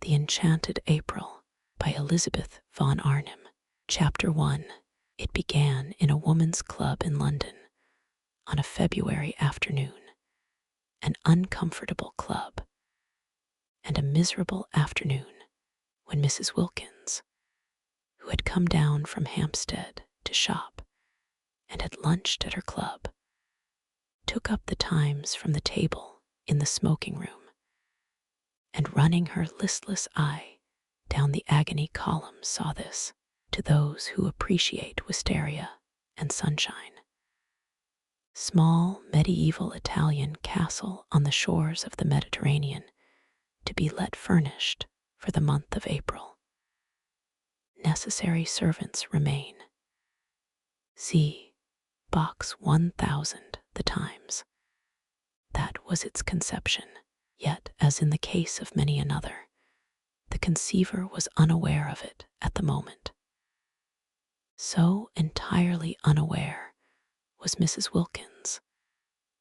The Enchanted April by Elizabeth von Arnim. Chapter 1. It began in a woman's club in London on a February afternoon, an uncomfortable club, and a miserable afternoon when Mrs. Wilkins, who had come down from Hampstead to shop and had lunched at her club, took up the Times from the table in the smoking room, and running her listless eye down the agony column saw this, to those who appreciate Wisteria and sunshine. Small medieval Italian castle on the shores of the Mediterranean to be let furnished for the month of April. Necessary servants remain. See Box 1000, The Times. That was its conception, yet, as in the case of many another, the conceiver was unaware of it at the moment. So entirely unaware was Mrs. Wilkins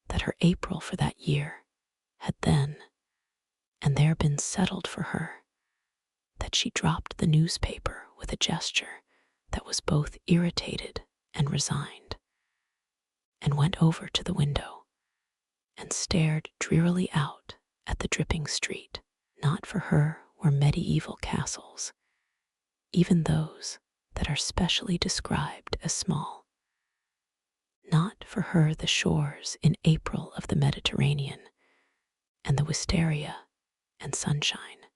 that her April for that year had then and there been settled for her, that she dropped the newspaper with a gesture that was both irritated and resigned, and went over to the window and stared drearily out at the dripping street. Not for her were medieval castles, even those that are specially described as small. Not for her the shores in April of the Mediterranean and the wisteria and sunshine.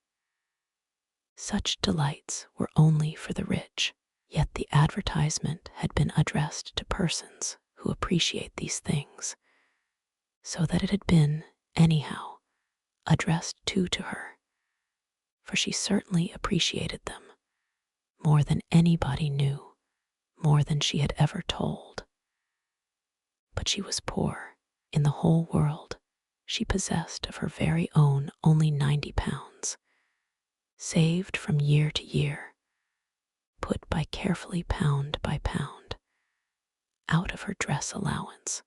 Such delights were only for the rich, yet the advertisement had been addressed to persons who appreciate these things, so that it had been, anyhow, addressed too to her, for she certainly appreciated them, more than anybody knew, more than she had ever told. But she was poor. In the whole world, she possessed of her very own only £90, saved from year to year, put by carefully pound by pound, out of her dress allowance.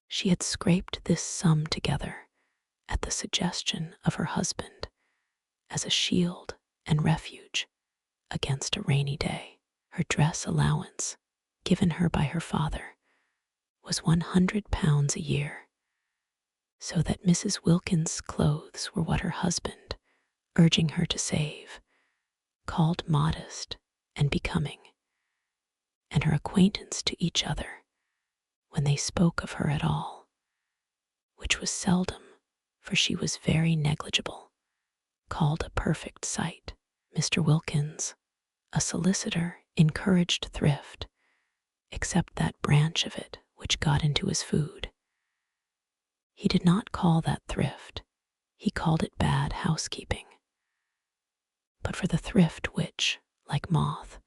She had scraped this sum together at the suggestion of her husband as a shield and refuge against a rainy day. Her dress allowance, given her by her father, was £100 a year, so that Mrs. Wilkins' clothes were what her husband, urging her to save, called modest and becoming, and her acquaintance to each other, when they spoke of her at all, which was seldom, for she was very negligible, called a perfect sight. Mr. Wilkins, a solicitor, encouraged thrift, except that branch of it which got into his food. He did not call that thrift, he called it bad housekeeping. But for the thrift which, like moth,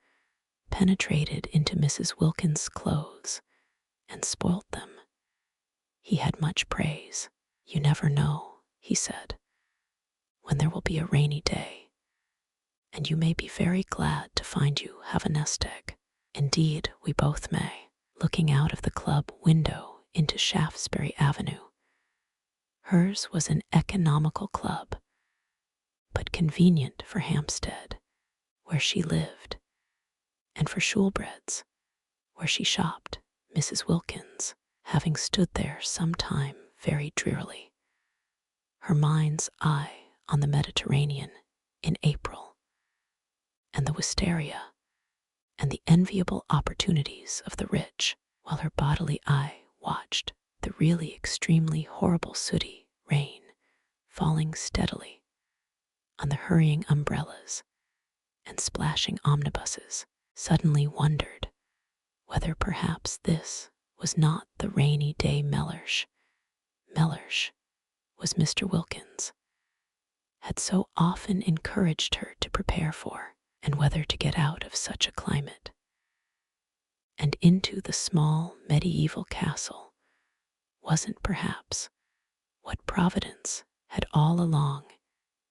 penetrated into Mrs. Wilkins' clothes and spoilt them, he had much praise. "You never know," he said, "when there will be a rainy day, and you may be very glad to find you have a nest egg. Indeed, we both may." Looking out of the club window into Shaftesbury Avenue, hers was an economical club, but convenient for Hampstead, where she lived, and for Shoolbred's, where she shopped. Mrs. Wilkins, having stood there some time very drearily, her mind's eye on the Mediterranean in April, and the wisteria, and the enviable opportunities of the rich, while her bodily eye watched the really extremely horrible sooty rain falling steadily on the hurrying umbrellas and splashing omnibuses, suddenly wondered whether perhaps this was not the rainy day Mellersh was Mr. Wilkins, had so often encouraged her to prepare for, and whether to get out of such a climate and into the small medieval castle wasn't perhaps what Providence had all along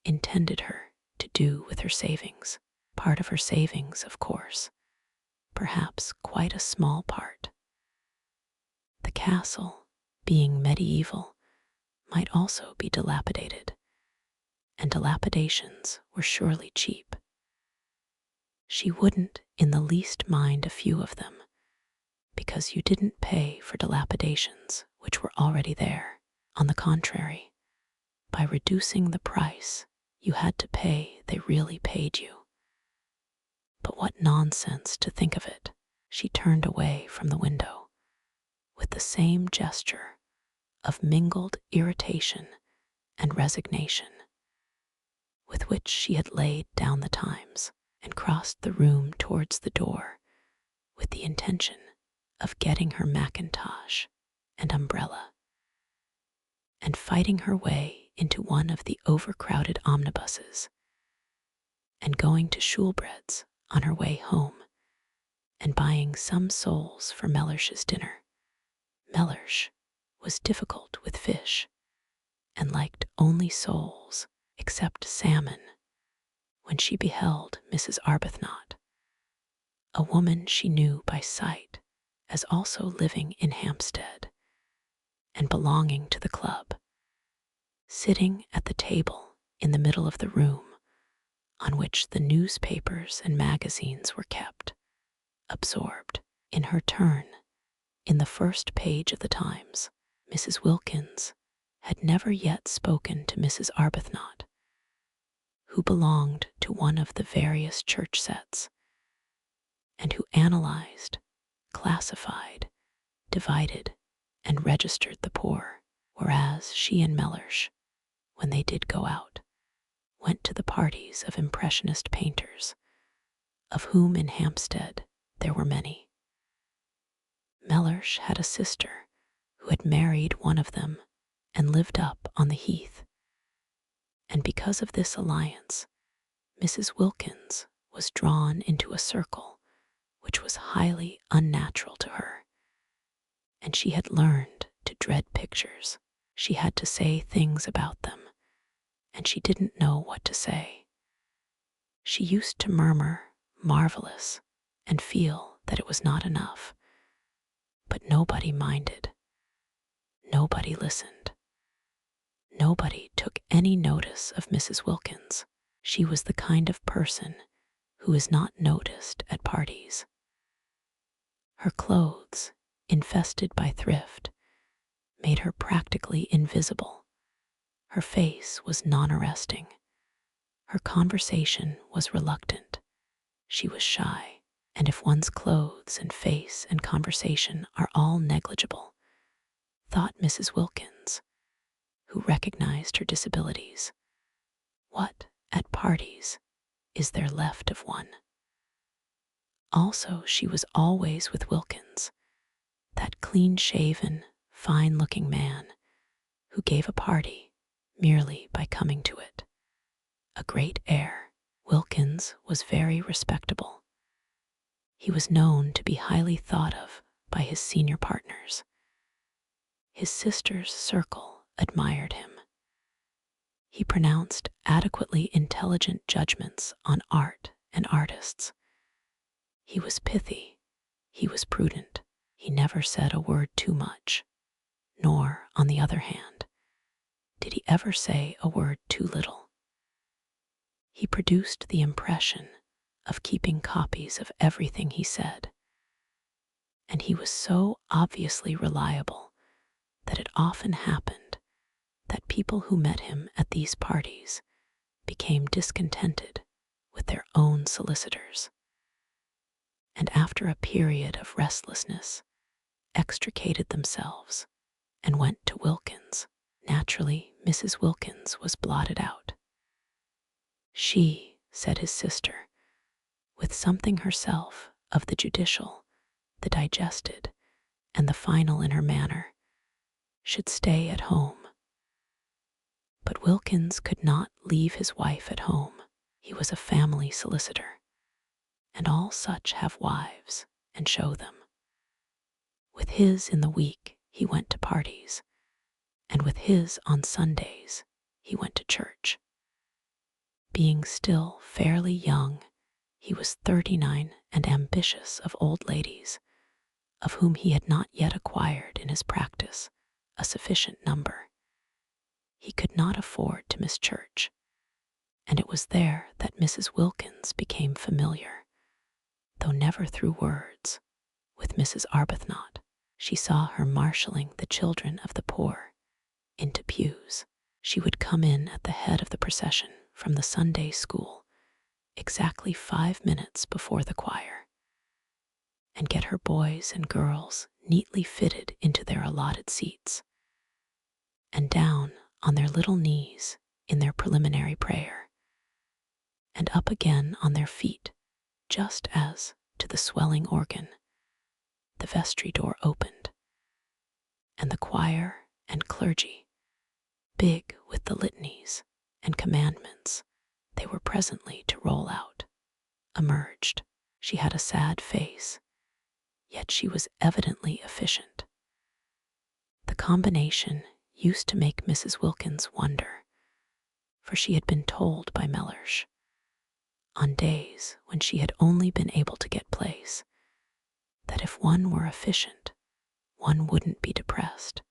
intended her to do with her savings. Part of her savings, of course, perhaps quite a small part. The castle, being medieval, might also be dilapidated, and dilapidations were surely cheap. She wouldn't in the least mind a few of them, because you didn't pay for dilapidations which were already there. On the contrary, by reducing the price you had to pay, they really paid you. But what nonsense to think of it. She turned away from the window with the same gesture of mingled irritation and resignation with which she had laid down the Times, and crossed the room towards the door with the intention of getting her mackintosh and umbrella, and fighting her way into one of the overcrowded omnibuses, and going to Shoolbred's on her way home, and buying some soles for Mellersh's dinner. Mellersh was difficult with fish, and liked only soles, except salmon, when she beheld Mrs. Arbuthnot, a woman she knew by sight as also living in Hampstead and belonging to the club, sitting at the table in the middle of the room on which the newspapers and magazines were kept, absorbed in her turn in the first page of the Times. Mrs. Wilkins had never yet spoken to Mrs. Arbuthnot, who belonged to one of the various church sets, and who analyzed, classified, divided, and registered the poor, whereas she and Mellersh, when they did go out, went to the parties of impressionist painters, of whom in Hampstead there were many. Mellersh had a sister who had married one of them and lived up on the Heath, and because of this alliance, Mrs. Wilkins was drawn into a circle which was highly unnatural to her, and she had learned to dread pictures. She had to say things about them, and she didn't know what to say. She used to murmur marvelous and feel that it was not enough, but nobody minded. Nobody listened. Nobody took any notice of Mrs. Wilkins. She was the kind of person who is not noticed at parties. Her clothes, infested by thrift, made her practically invisible. Her face was non-arresting. Her conversation was reluctant. She was shy, and if one's clothes and face and conversation are all negligible, thought Mrs. Wilkins, who recognized her disabilities, what, at parties, is there left of one? Also, she was always with Wilkins, that clean-shaven, fine-looking man who gave a party merely by coming to it. A great air. Wilkins was very respectable. He was known to be highly thought of by his senior partners. His sister's circle admired him. He pronounced adequately intelligent judgments on art and artists. He was pithy. He was prudent. He never said a word too much, nor, on the other hand, did he ever say a word too little. He produced the impression of keeping copies of everything he said, and he was so obviously reliable that it often happened that people who met him at these parties became discontented with their own solicitors, and after a period of restlessness extricated themselves and went to Wilkins. Naturally, Mrs. Wilkins was blotted out. She, said his sister, with something herself of the judicial, the digested, and the final in her manner, should stay at home. But Wilkins could not leave his wife at home. He was a family solicitor, and all such have wives and show them. With his in the week he went to parties, and with his on Sundays he went to church. Being still fairly young, he was 39 and ambitious of old ladies, of whom he had not yet acquired in his practice a sufficient number. He could not afford to miss church, and it was there that Mrs. Wilkins became familiar, though never through words, with Mrs. Arbuthnot. She saw her marshalling the children of the poor into pews. She would come in at the head of the procession from the Sunday school exactly 5 minutes before the choir, and get her boys and girls neatly fitted into their allotted seats, and down on their little knees in their preliminary prayer, and up again on their feet just as, to the swelling organ, the vestry door opened, and the choir and clergy, big with the litanies and commandments they were presently to roll out, emerged. She had a sad face, yet she was evidently efficient. The combination used to make Mrs. Wilkins wonder, for she had been told by Mellersh, on days when she had only been able to get place, that if one were efficient, one wouldn't be depressed,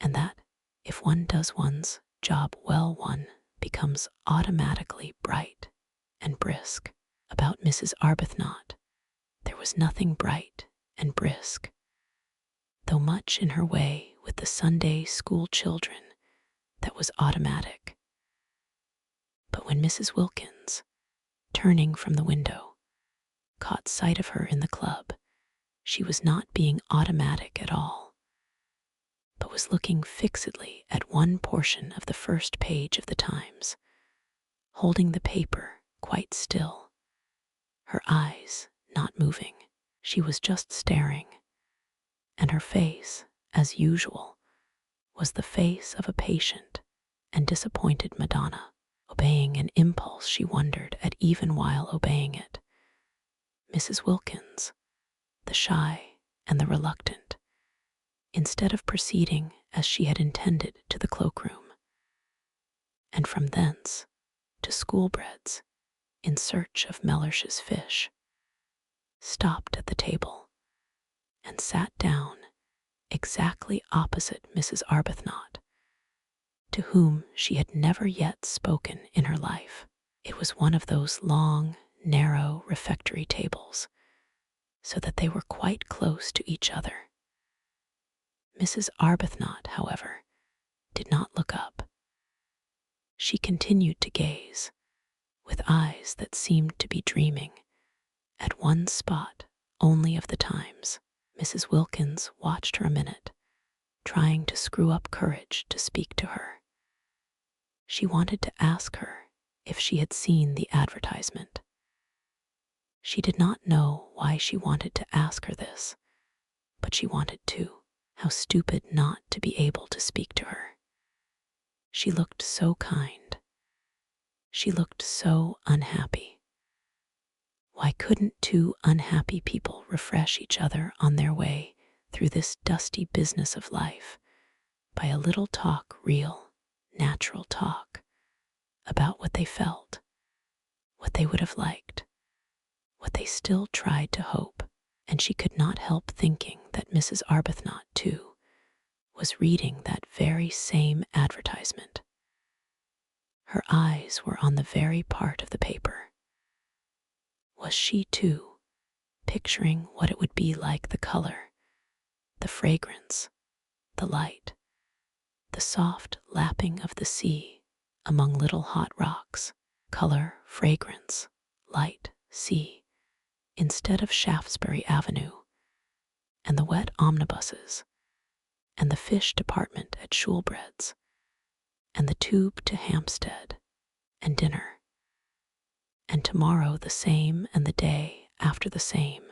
and that if one does one's job well, one becomes automatically bright and brisk. About Mrs. Arbuthnot, there was nothing bright and brisk, though much in her way with the Sunday school children that was automatic. But when Mrs. Wilkins, turning from the window, caught sight of her in the club, she was not being automatic at all, but was looking fixedly at one portion of the first page of the Times, holding the paper quite still, her eyes not moving. She was just staring, and her face, as usual, was the face of a patient and disappointed Madonna, obeying an impulse she wondered at even while obeying it. Mrs. Wilkins, the shy and the reluctant, instead of proceeding as she had intended to the cloakroom, and from thence to Schoolbread's in search of Mellersh's fish, stopped at the table and sat down exactly opposite Mrs. Arbuthnot, to whom she had never yet spoken in her life. It was one of those long, narrow refectory tables, so that they were quite close to each other. Mrs. Arbuthnot, however, did not look up. She continued to gaze, with eyes that seemed to be dreaming, at one spot only of the Times. Mrs. Wilkins watched her a minute, trying to screw up courage to speak to her. She wanted to ask her if she had seen the advertisement. She did not know why she wanted to ask her this, but she wanted to. How stupid not to be able to speak to her. She looked so kind. She looked so unhappy. Why couldn't two unhappy people refresh each other on their way through this dusty business of life by a little talk, real, natural talk, about what they felt, what they would have liked, what they still tried to hope? And she could not help thinking that Mrs. Arbuthnot, too, was reading that very same advertisement. Her eyes were on the very part of the paper. Was she, too, picturing what it would be like, the color, the fragrance, the light, the soft lapping of the sea among little hot rocks, color, fragrance, light, sea, instead of Shaftesbury Avenue, and the wet omnibuses, and the fish department at Shoolbred's, and the tube to Hampstead, and dinner, and tomorrow the same, and the day after the same,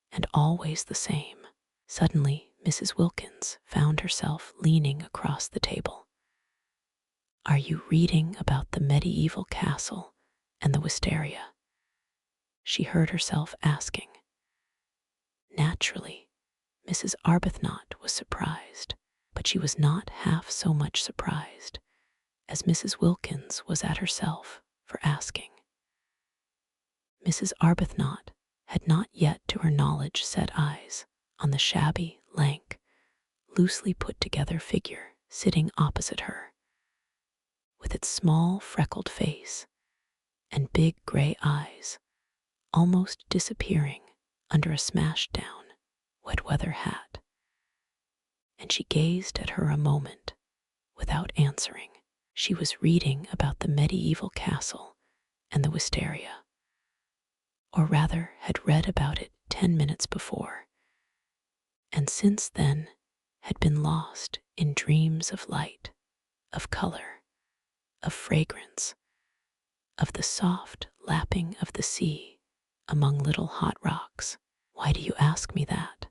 and always the same. Suddenly, Mrs. Wilkins found herself leaning across the table. "Are you reading about the medieval castle and the Wisteria?" she heard herself asking. Naturally, Mrs. Arbuthnot was surprised, but she was not half so much surprised as Mrs. Wilkins was at herself for asking. Mrs. Arbuthnot had not yet to her knowledge set eyes on the shabby, lank, loosely put together figure sitting opposite her, with its small freckled face and big gray eyes almost disappearing under a smashed down wet weather hat. And she gazed at her a moment without answering. She was reading about the medieval castle and the Wisteria, or rather had read about it 10 minutes before, and since then had been lost in dreams of light, of color, of fragrance, of the soft lapping of the sea among little hot rocks. "Why do you ask me that?"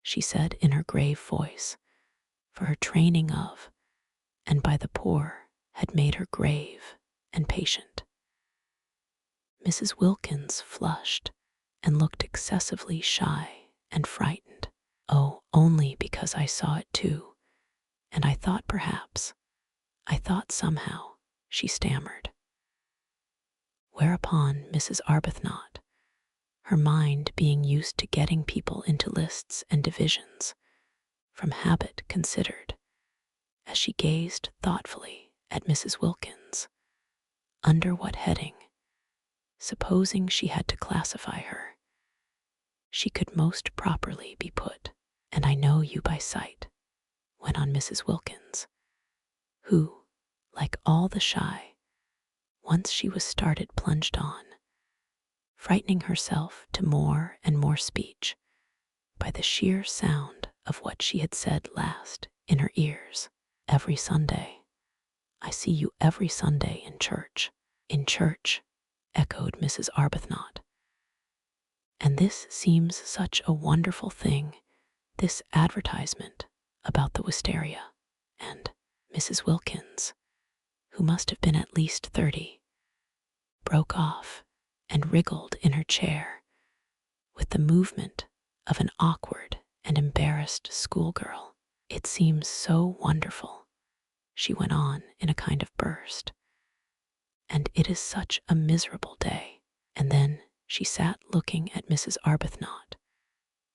she said in her grave voice, for her training of, and by the poor, had made her grave and patient. Mrs. Wilkins flushed and looked excessively shy and frightened. "Oh, only because I saw it too, and I thought somehow," she stammered. Whereupon Mrs. Arbuthnot, her mind being used to getting people into lists and divisions, from habit considered, as she gazed thoughtfully at Mrs. Wilkins, under what heading, supposing she had to classify her, she could most properly be put. "And I know you by sight," went on Mrs. Wilkins, who, like all the shy, once she was started plunged on, frightening herself to more and more speech by the sheer sound of what she had said last in her ears. "Every Sunday. I see you every Sunday in church." "In church," echoed Mrs. Arbuthnot. "And this seems such a wonderful thing, this advertisement about the Wisteria." And Mrs. Wilkins, who must have been at least 30, broke off and wriggled in her chair with the movement of an awkward and embarrassed schoolgirl. "It seems so wonderful," she went on in a kind of burst, "and it is such a miserable day." And then she sat looking at Mrs. Arbuthnot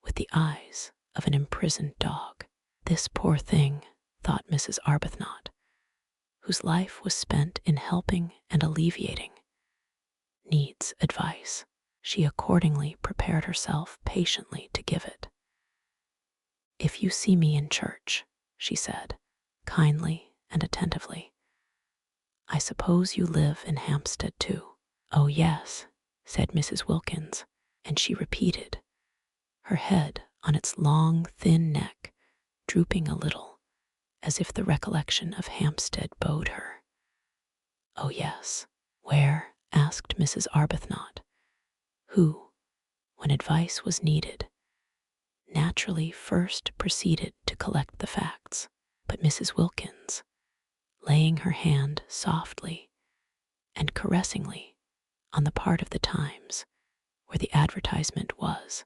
with the eyes of an imprisoned dog. "This poor thing," thought Mrs. Arbuthnot, whose life was spent in helping and alleviating, "needs advice." She accordingly prepared herself patiently to give it. "If you see me in church," she said, kindly and attentively, "I suppose you live in Hampstead too." "Oh, yes," said Mrs. Wilkins, and she repeated, her head on its long, thin neck drooping a little, as if the recollection of Hampstead bowed her. "Oh, yes." "Where?" asked Mrs. Arbuthnot, who, when advice was needed, naturally first proceeded to collect the facts. But Mrs. Wilkins, laying her hand softly and caressingly on the part of the Times where the advertisement was,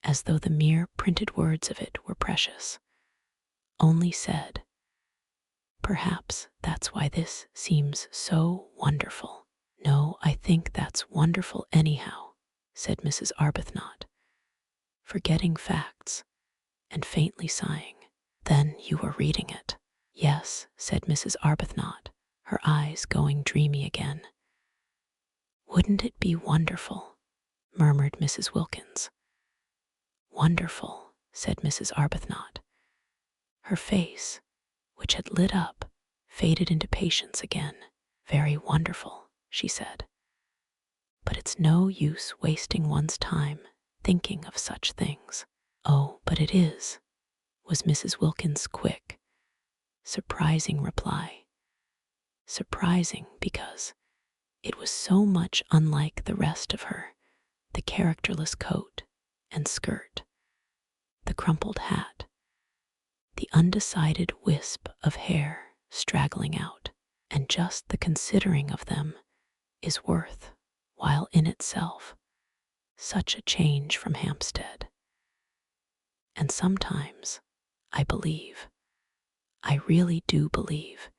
as though the mere printed words of it were precious, only said, "Perhaps that's why this seems so wonderful." "No, I think that's wonderful anyhow," said Mrs. Arbuthnot, forgetting facts and faintly sighing. "Then you were reading it." "Yes," said Mrs. Arbuthnot, her eyes going dreamy again. "Wouldn't it be wonderful?" murmured Mrs. Wilkins. "Wonderful," said Mrs. Arbuthnot. Her face, which had lit up, faded into patience again. "Very wonderful," she said. "But it's no use wasting one's time thinking of such things." "Oh, but it is," was Mrs. Wilkins' quick, surprising reply. Surprising because it was so much unlike the rest of her, the characterless coat and skirt, the crumpled hat, the undecided wisp of hair straggling out, and just the considering of them is worth, while in itself, such a change from Hampstead. And sometimes, I really do believe,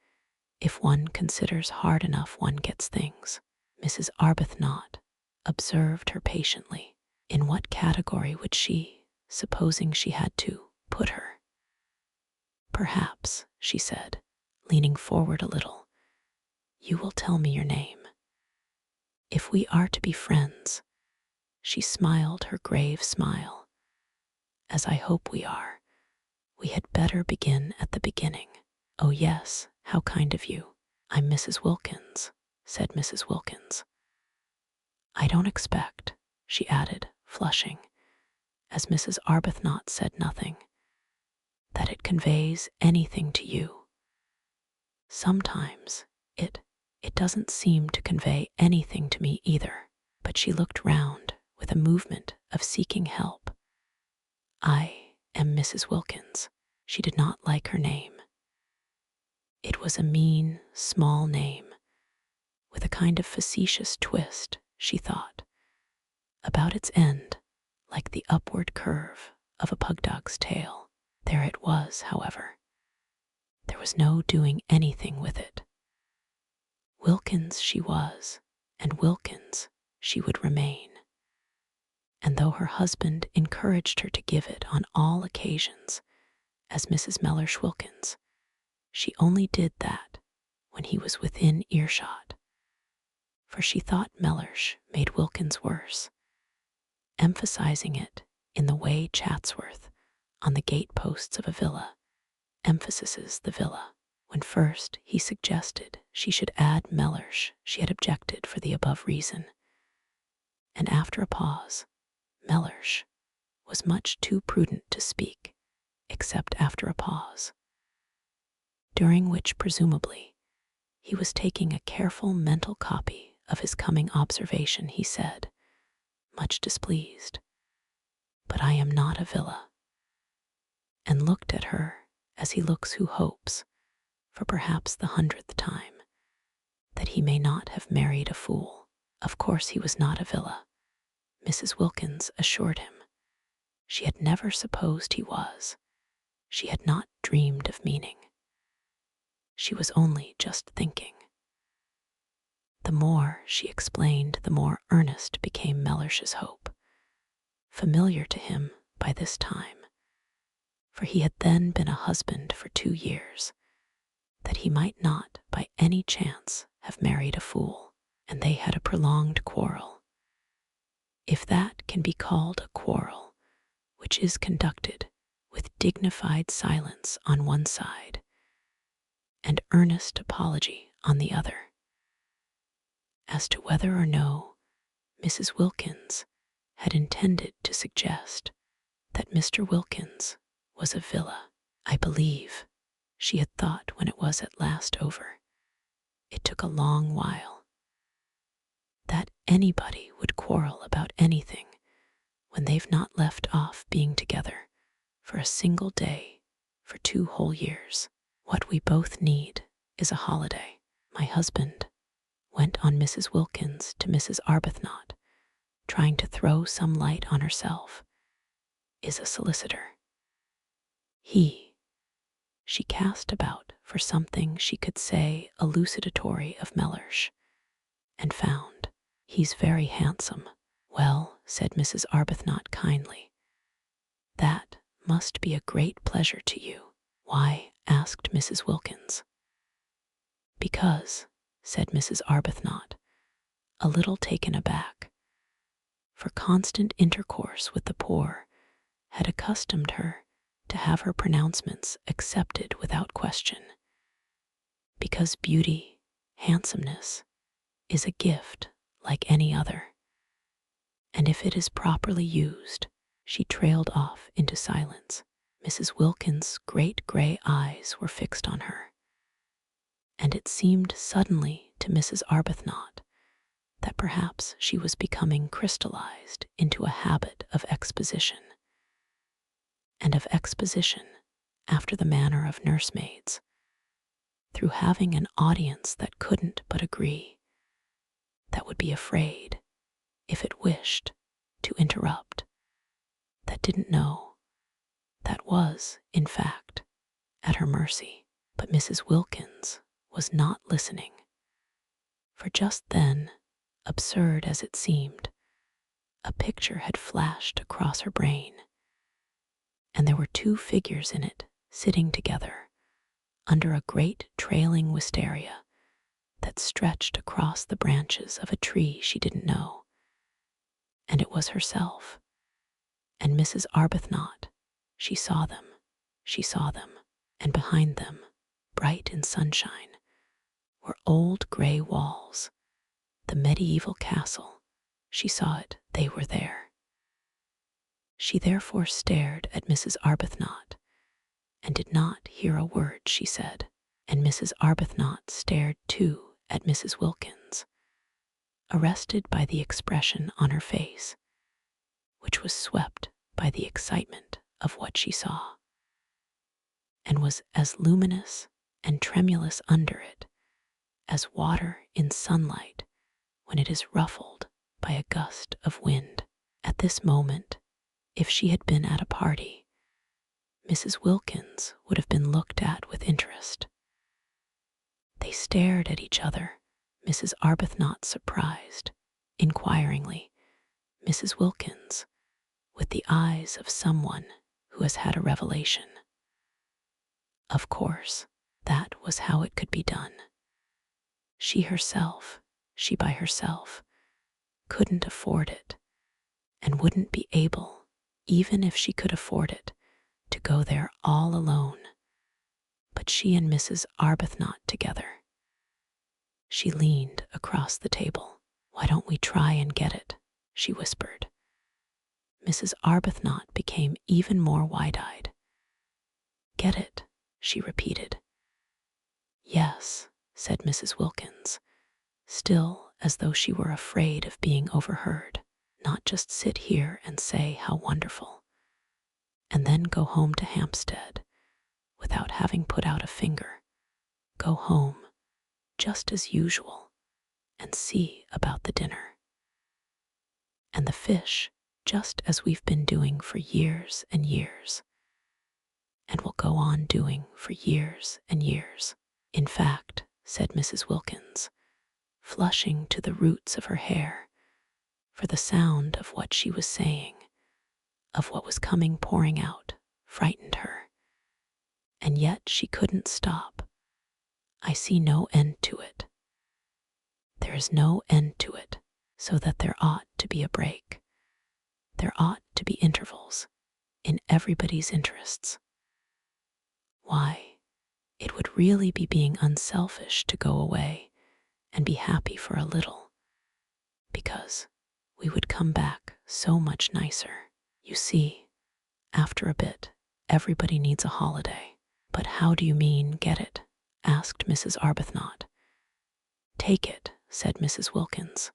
if one considers hard enough one gets things. Mrs. Arbuthnot observed her patiently. In what category would she, supposing she had to, put her? "Perhaps," she said, leaning forward a little, You will tell me your name. If we are to be friends, she smiled her grave smile, as I hope we are, we had better begin at the beginning. Oh yes, how kind of you. I'm Mrs. Wilkins, said Mrs. Wilkins. I don't expect, she added, flushing, as Mrs. Arbuthnot said nothing, that it conveys anything to you. Sometimes it doesn't seem to convey anything to me either. But she looked round with a movement of seeking help. I am Mrs. Wilkins. She did not like her name. It was a mean, small name, with a kind of facetious twist, she thought, about its end, like the upward curve of a pug-dog's tail. There it was, however. There was no doing anything with it. Wilkins she was, and Wilkins she would remain. And though her husband encouraged her to give it on all occasions as Mrs. Mellersh Wilkins, she only did that when he was within earshot, for she thought Mellersh made Wilkins worse, emphasizing it in the way Chatsworth, on the gate-posts of a villa, emphasizes the villa. When first he suggested she should add Mellersh, she had objected for the above reason, and after a pause, Mellersh was much too prudent to speak, except after a pause, during which presumably he was taking a careful mental copy of his coming observation. He said, much displeased, "But I am not a villa," and looked at her as he looks who hopes, for perhaps the 100th time, that he may not have married a fool. Of course he was not a villa, Mrs. Wilkins assured him. She had never supposed he was. She had not dreamed of meaning. She was only just thinking. The more she explained, the more earnest became Mellersh's hope, familiar to him by this time, for he had then been a husband for 2 years, that he might not by any chance have married a fool, and they had a prolonged quarrel, if that can be called a quarrel, which is conducted with dignified silence on one side and earnest apology on the other, as to whether or no Mrs. Wilkins had intended to suggest that Mr. Wilkins was a villa. I believe she had thought when it was at last over, it took a long while, that anybody would quarrel about anything when they've not left off being together for a single day for 2 whole years. What we both need is a holiday. My husband went on Mrs. Wilkins to Mrs. Arbuthnot, trying to throw some light on herself, is a solicitor. She cast about for something she could say elucidatory of Mellersh, and found, he's very handsome. Well, said Mrs. Arbuthnot kindly, that must be a great pleasure to you. Why? Asked Mrs. Wilkins. Because, said Mrs. Arbuthnot, a little taken aback, for constant intercourse with the poor had accustomed her to have her pronouncements accepted without question. Because beauty, handsomeness, is a gift like any other, and if it is properly used, she trailed off into silence. Mrs. Wilkins' great gray eyes were fixed on her, and it seemed suddenly to Mrs. Arbuthnot that perhaps she was becoming crystallized into a habit of exposition, and of exposition after the manner of nursemaids, through having an audience that couldn't but agree, that would be afraid, if it wished, to interrupt, that didn't know, that was, in fact, at her mercy. But Mrs. Wilkins was not listening, for just then, absurd as it seemed, a picture had flashed across her brain, and there were 2 figures in it sitting together under a great trailing wisteria that stretched across the branches of a tree she didn't know. And it was herself. And Mrs. Arbuthnot. She saw them. And behind them, bright in sunshine, were old gray walls, the medieval castle. She saw it, they were there. She therefore stared at Mrs. Arbuthnot, and did not hear a word she said. And Mrs. Arbuthnot stared too at Mrs. Wilkins, arrested by the expression on her face, which was swept by the excitement of what she saw, and was as luminous and tremulous under it as water in sunlight when it is ruffled by a gust of wind. At this moment, if she had been at a party, Mrs. Wilkins would have been looked at with interest. They stared at each other, Mrs. Arbuthnot surprised, inquiringly, Mrs. Wilkins with the eyes of someone who has had a revelation. Of course, that was how it could be done. She by herself, couldn't afford it, and wouldn't be able, even if she could afford it, to go there all alone. But she and Mrs. Arbuthnot together. She leaned across the table. "Why don't we try and get it?" she whispered. Mrs. Arbuthnot became even more wide-eyed. "Get it?" she repeated. "Yes," said Mrs. Wilkins, still as though she were afraid of being overheard. "Not just sit here and say how wonderful, and then go home to Hampstead without having put out a finger. Go home, just as usual, and see about the dinner. And the fish, just as we've been doing for years and years, and will go on doing for years and years. In fact," said Mrs. Wilkins, flushing to the roots of her hair, for the sound of what she was saying, of what was coming pouring out, frightened her. And yet she couldn't stop. "I see no end to it. There is no end to it, so that there ought to be a break. There ought to be intervals, in everybody's interests. Why, it would really be being unselfish to go away and be happy for a little, because we would come back so much nicer. You see, after a bit, everybody needs a holiday." "But how do you mean, get it?" asked Mrs. Arbuthnot. "Take it," said Mrs. Wilkins.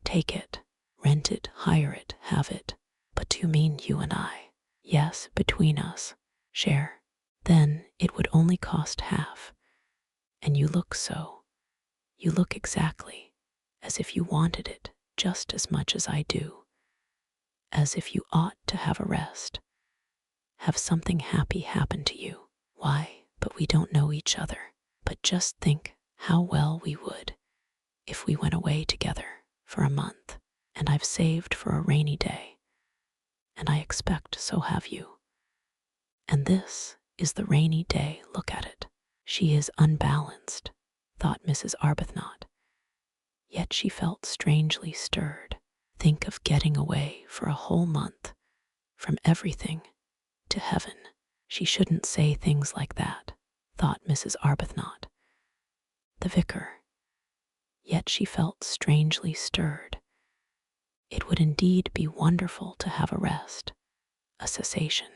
"Take it, rent it, hire it, have it. But do you mean you and I?" "Yes, between us. Share. Then it would only cost half. And you look exactly as if you wanted it just as much as I do. As if you ought to have a rest. Have something happy happen to you. Why, but we don't know each other. But just think how well we would if we went away together for a month. And I've saved for a rainy day. And I expect so have you. And this is the rainy day, look at it." "She is unbalanced," thought Mrs. Arbuthnot. Yet she felt strangely stirred. Think of getting away for a whole month, from everything, to heaven. She shouldn't say things like that, thought Mrs. Arbuthnot. The vicar. Yet she felt strangely stirred. It would indeed be wonderful to have a rest, a cessation.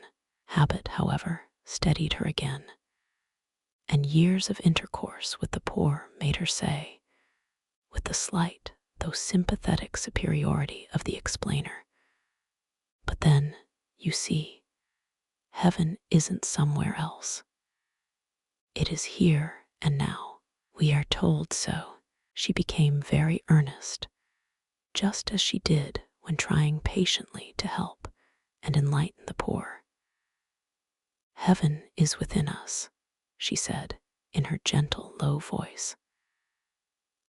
Habit, however, steadied her again, and years of intercourse with the poor made her say, with the slight though sympathetic superiority of the explainer, "But then, you see, heaven isn't somewhere else. It is here and now. We are told so." She became very earnest, just as she did when trying patiently to help and enlighten the poor. "Heaven is within us," she said in her gentle, low voice.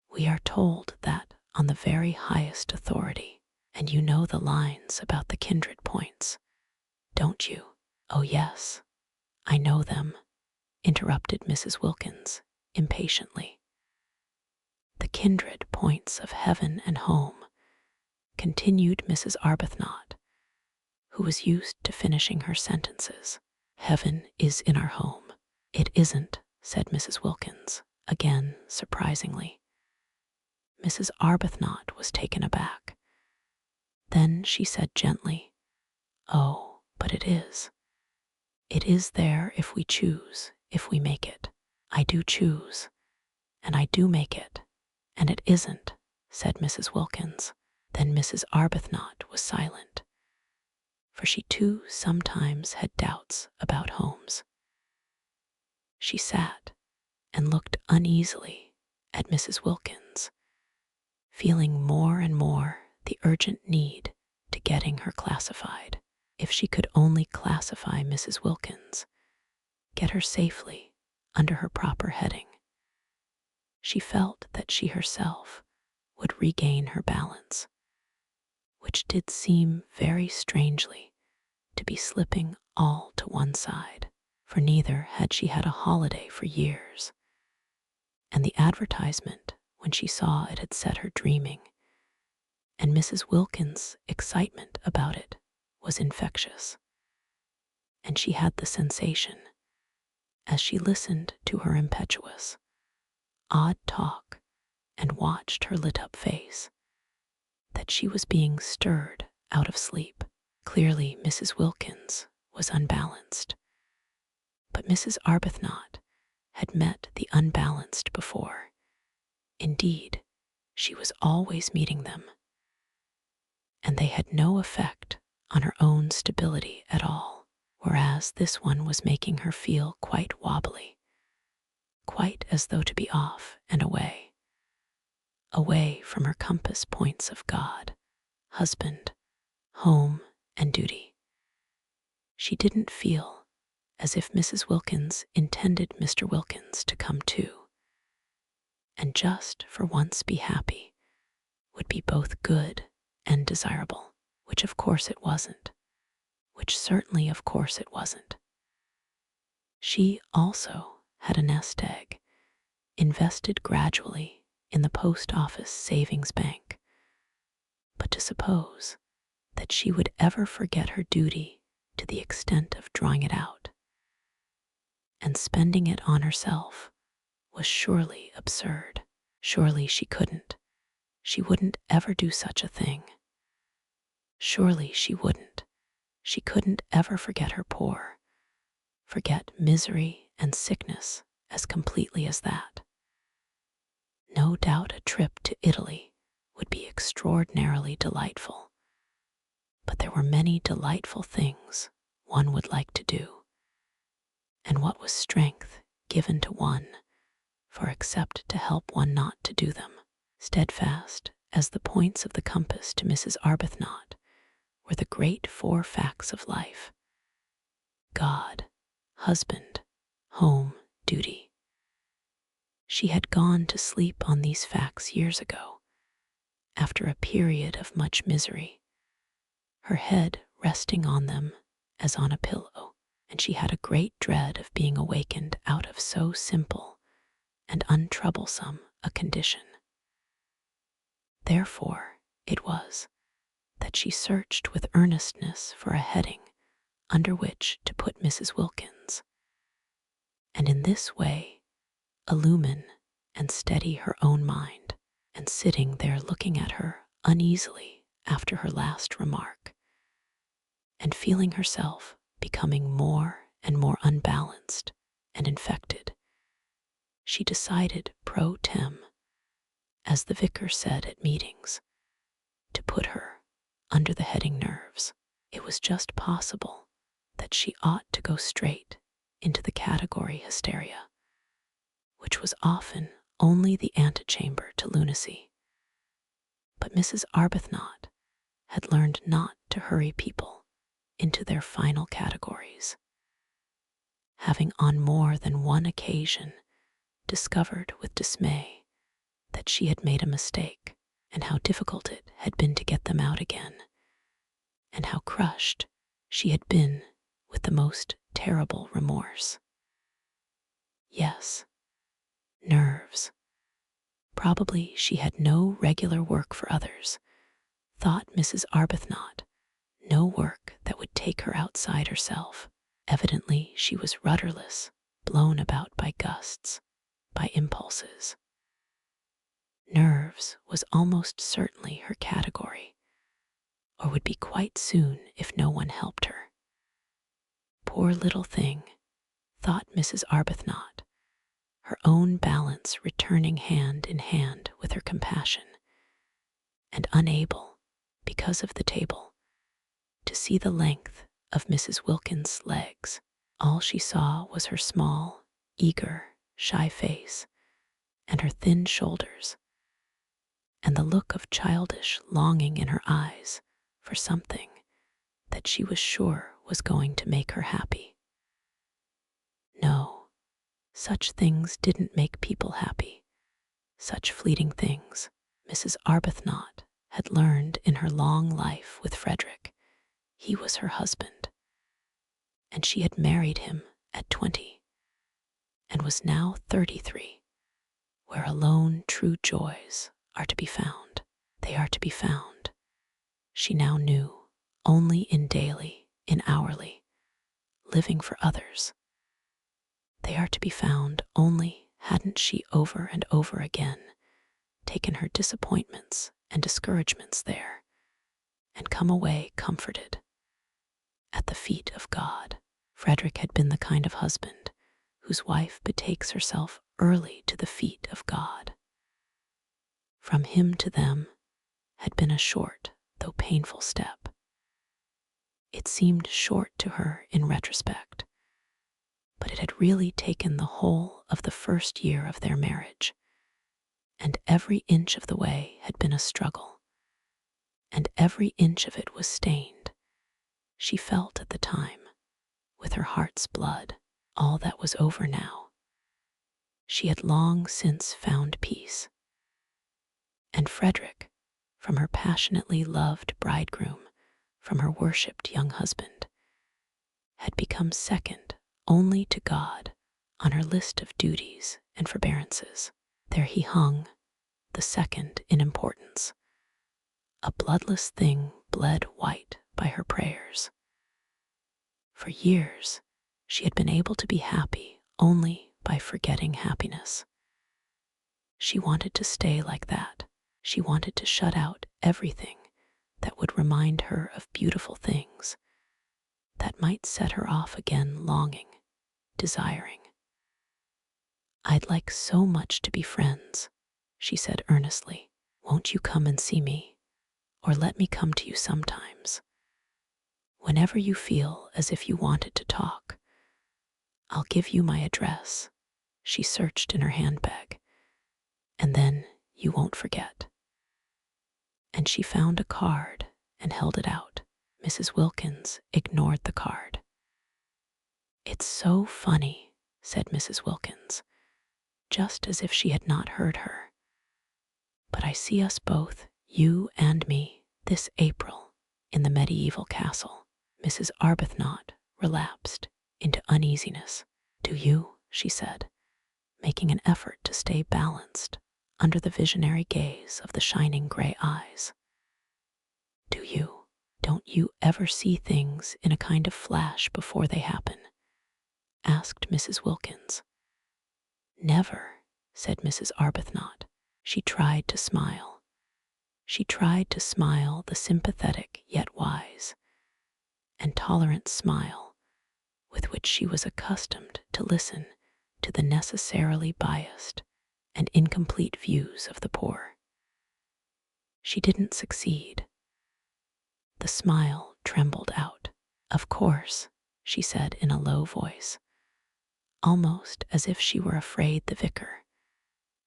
"We are told that on the very highest authority, and you know the lines about the kindred points, don't you?" "Oh, yes, I know them," interrupted Mrs. Wilkins impatiently. The kindred points of heaven and home, continued Mrs. Arbuthnot, who was used to finishing her sentences. Heaven is in our home. It isn't, said Mrs. Wilkins, again surprisingly. Mrs. Arbuthnot was taken aback. Then she said gently, "Oh, but it is. It is there if we choose, if we make it. I do choose, and I do make it, and it isn't," said Mrs. Wilkins. Then Mrs. Arbuthnot was silent, for she too sometimes had doubts about homes. She sat and looked uneasily at Mrs. Wilkins, feeling more and more the urgent need to getting her classified. If she could only classify Mrs. Wilkins, get her safely under her proper heading, she felt that she herself would regain her balance, which did seem very strangely to be slipping all to one side, for neither had she had a holiday for years, and the advertisement, when she saw it, had set her dreaming, and Mrs. Wilkins' excitement about it was infectious, and she had the sensation, as she listened to her impetuous, odd talk and watched her lit-up face, that she was being stirred out of sleep. Clearly Mrs. Wilkins was unbalanced, but Mrs. Arbuthnot had met the unbalanced before. Indeed, she was always meeting them, and they had no effect on her own stability at all, whereas this one was making her feel quite wobbly, quite as though to be off and away from her compass points of God, husband, home, and duty. She didn't feel as if Mrs. Wilkins intended Mr. Wilkins to come too, and just for once be happy would be both good and desirable, which of course it wasn't, which certainly of course it wasn't. She also had a nest egg, invested gradually in the post office savings bank, but to suppose that she would ever forget her duty to the extent of drawing it out and spending it on herself was surely absurd. Surely she couldn't. She wouldn't ever do such a thing. Surely she wouldn't. She couldn't ever forget her poor, forget misery and sickness as completely as that. No doubt a trip to Italy would be extraordinarily delightful, but there were many delightful things one would like to do, and what was strength given to one for except to help one not to do them? Steadfast as the points of the compass to Mrs. Arbuthnot were the great 4 facts of life: God, husband, home, duty. She had gone to sleep on these facts years ago, after a period of much misery, her head resting on them as on a pillow, and she had a great dread of being awakened out of so simple and untroublesome a condition. Therefore it was that she searched with earnestness for a heading under which to put Mrs. Wilkins, and in this way illumine and steady her own mind, and sitting there looking at her uneasily after her last remark, and feeling herself becoming more and more unbalanced and infected, she decided pro tem, as the vicar said at meetings, to put her under the heading nerves. It was just possible that she ought to go straight into the category hysteria, which was often only the antechamber to lunacy. But Mrs. Arbuthnot had learned not to hurry people into their final categories, having on more than one occasion discovered with dismay that she had made a mistake, and how difficult it had been to get them out again, and how crushed she had been with the most terrible remorse. Yes, nerves. Probably she had no regular work for others, thought Mrs. Arbuthnot, no work that would take her outside herself. Evidently she was rudderless, blown about by gusts, by impulses. Nerves was almost certainly her category, or would be quite soon if no one helped her. Poor little thing, thought Mrs. Arbuthnot, her own balance returning hand in hand with her compassion, and unable, because of the table, to see the length of Mrs. Wilkins' legs. All she saw was her small, eager, shy face, and her thin shoulders, and the look of childish longing in her eyes for something that she was sure was going to make her happy. No, such things didn't make people happy, such fleeting things. Mrs. Arbuthnot had learned in her long life with Frederick. He was her husband, and she had married him at 20, and was now 33, where alone true joys are to be found. They are to be found, she now knew, only in daily, in hourly, living for others. They are to be found only hadn't she over and over again taken her disappointments and discouragements there, and come away comforted at the feet of God. Frederick had been the kind of husband whose wife betakes herself early to the feet of God. From him to them had been a short, though painful step. It seemed short to her in retrospect, but it had really taken the whole of the first year of their marriage, and every inch of the way had been a struggle, and every inch of it was stained, she felt at the time, with her heart's blood. All that was over now. She had long since found peace. And Frederick, from her passionately loved bridegroom, from her worshipped young husband, had become second only to God on her list of duties and forbearances. There he hung, the second in importance, a bloodless thing bled white by her prayers. For years, she had been able to be happy only by forgetting happiness. She wanted to stay like that. She wanted to shut out everything that would remind her of beautiful things, that might set her off again longing, desiring. "I'd like so much to be friends," she said earnestly. "Won't you come and see me, or let me come to you sometimes? Whenever you feel as if you wanted to talk, I'll give you my address." She searched in her handbag. "And then you won't forget." And she found a card and held it out. Mrs. Wilkins ignored the card. "It's so funny," said Mrs. Wilkins, just as if she had not heard her. "But I see us both, you and me, this April in the medieval castle." Mrs. Arbuthnot relapsed into uneasiness. "Do you?" she said, making an effort to stay balanced under the visionary gaze of the shining gray eyes. "Do you? Don't you ever see things in a kind of flash before they happen?" asked Mrs. Wilkins. "Never," said Mrs. Arbuthnot. She tried to smile. She tried to smile the sympathetic yet wise and tolerant smile with which she was accustomed to listen to the necessarily biased and incomplete views of the poor. She didn't succeed. The smile trembled out. "Of course," she said in a low voice, almost as if she were afraid the vicar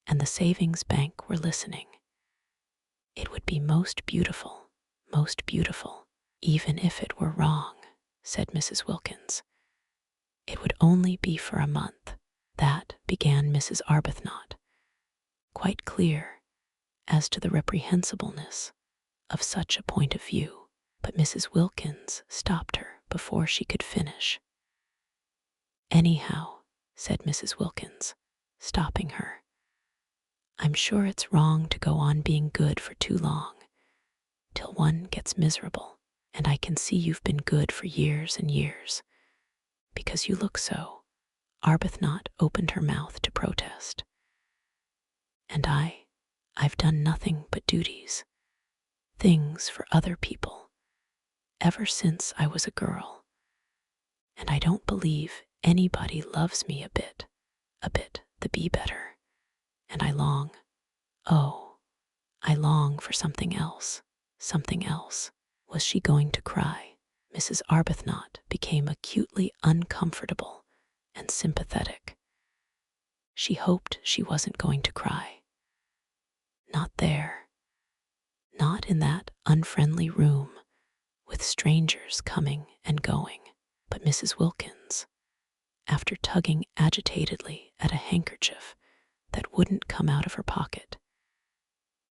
and the savings bank were listening. "It would be most beautiful, even if it were wrong," said Mrs. Wilkins. "It would only be for a month." "That," began Mrs. Arbuthnot, quite clear as to the reprehensibleness of such a point of view, but Mrs. Wilkins stopped her before she could finish. "Anyhow," said Mrs. Wilkins, stopping her, I'm sure it's wrong to go on being good for too long, till one gets miserable, and I can see you've been good for years and years, because you look so." Arbuthnot opened her mouth to protest. "And I've done nothing but duties, things for other people, ever since I was a girl, and I don't believe anybody loves me a bit the be better, and I long, oh, I long for something else, something else." Was she going to cry? Mrs. Arbuthnot became acutely uncomfortable and sympathetic. She hoped she wasn't going to cry. Not there. Not in that unfriendly room with strangers coming and going. But Mrs. Wilkins, after tugging agitatedly at a handkerchief that wouldn't come out of her pocket,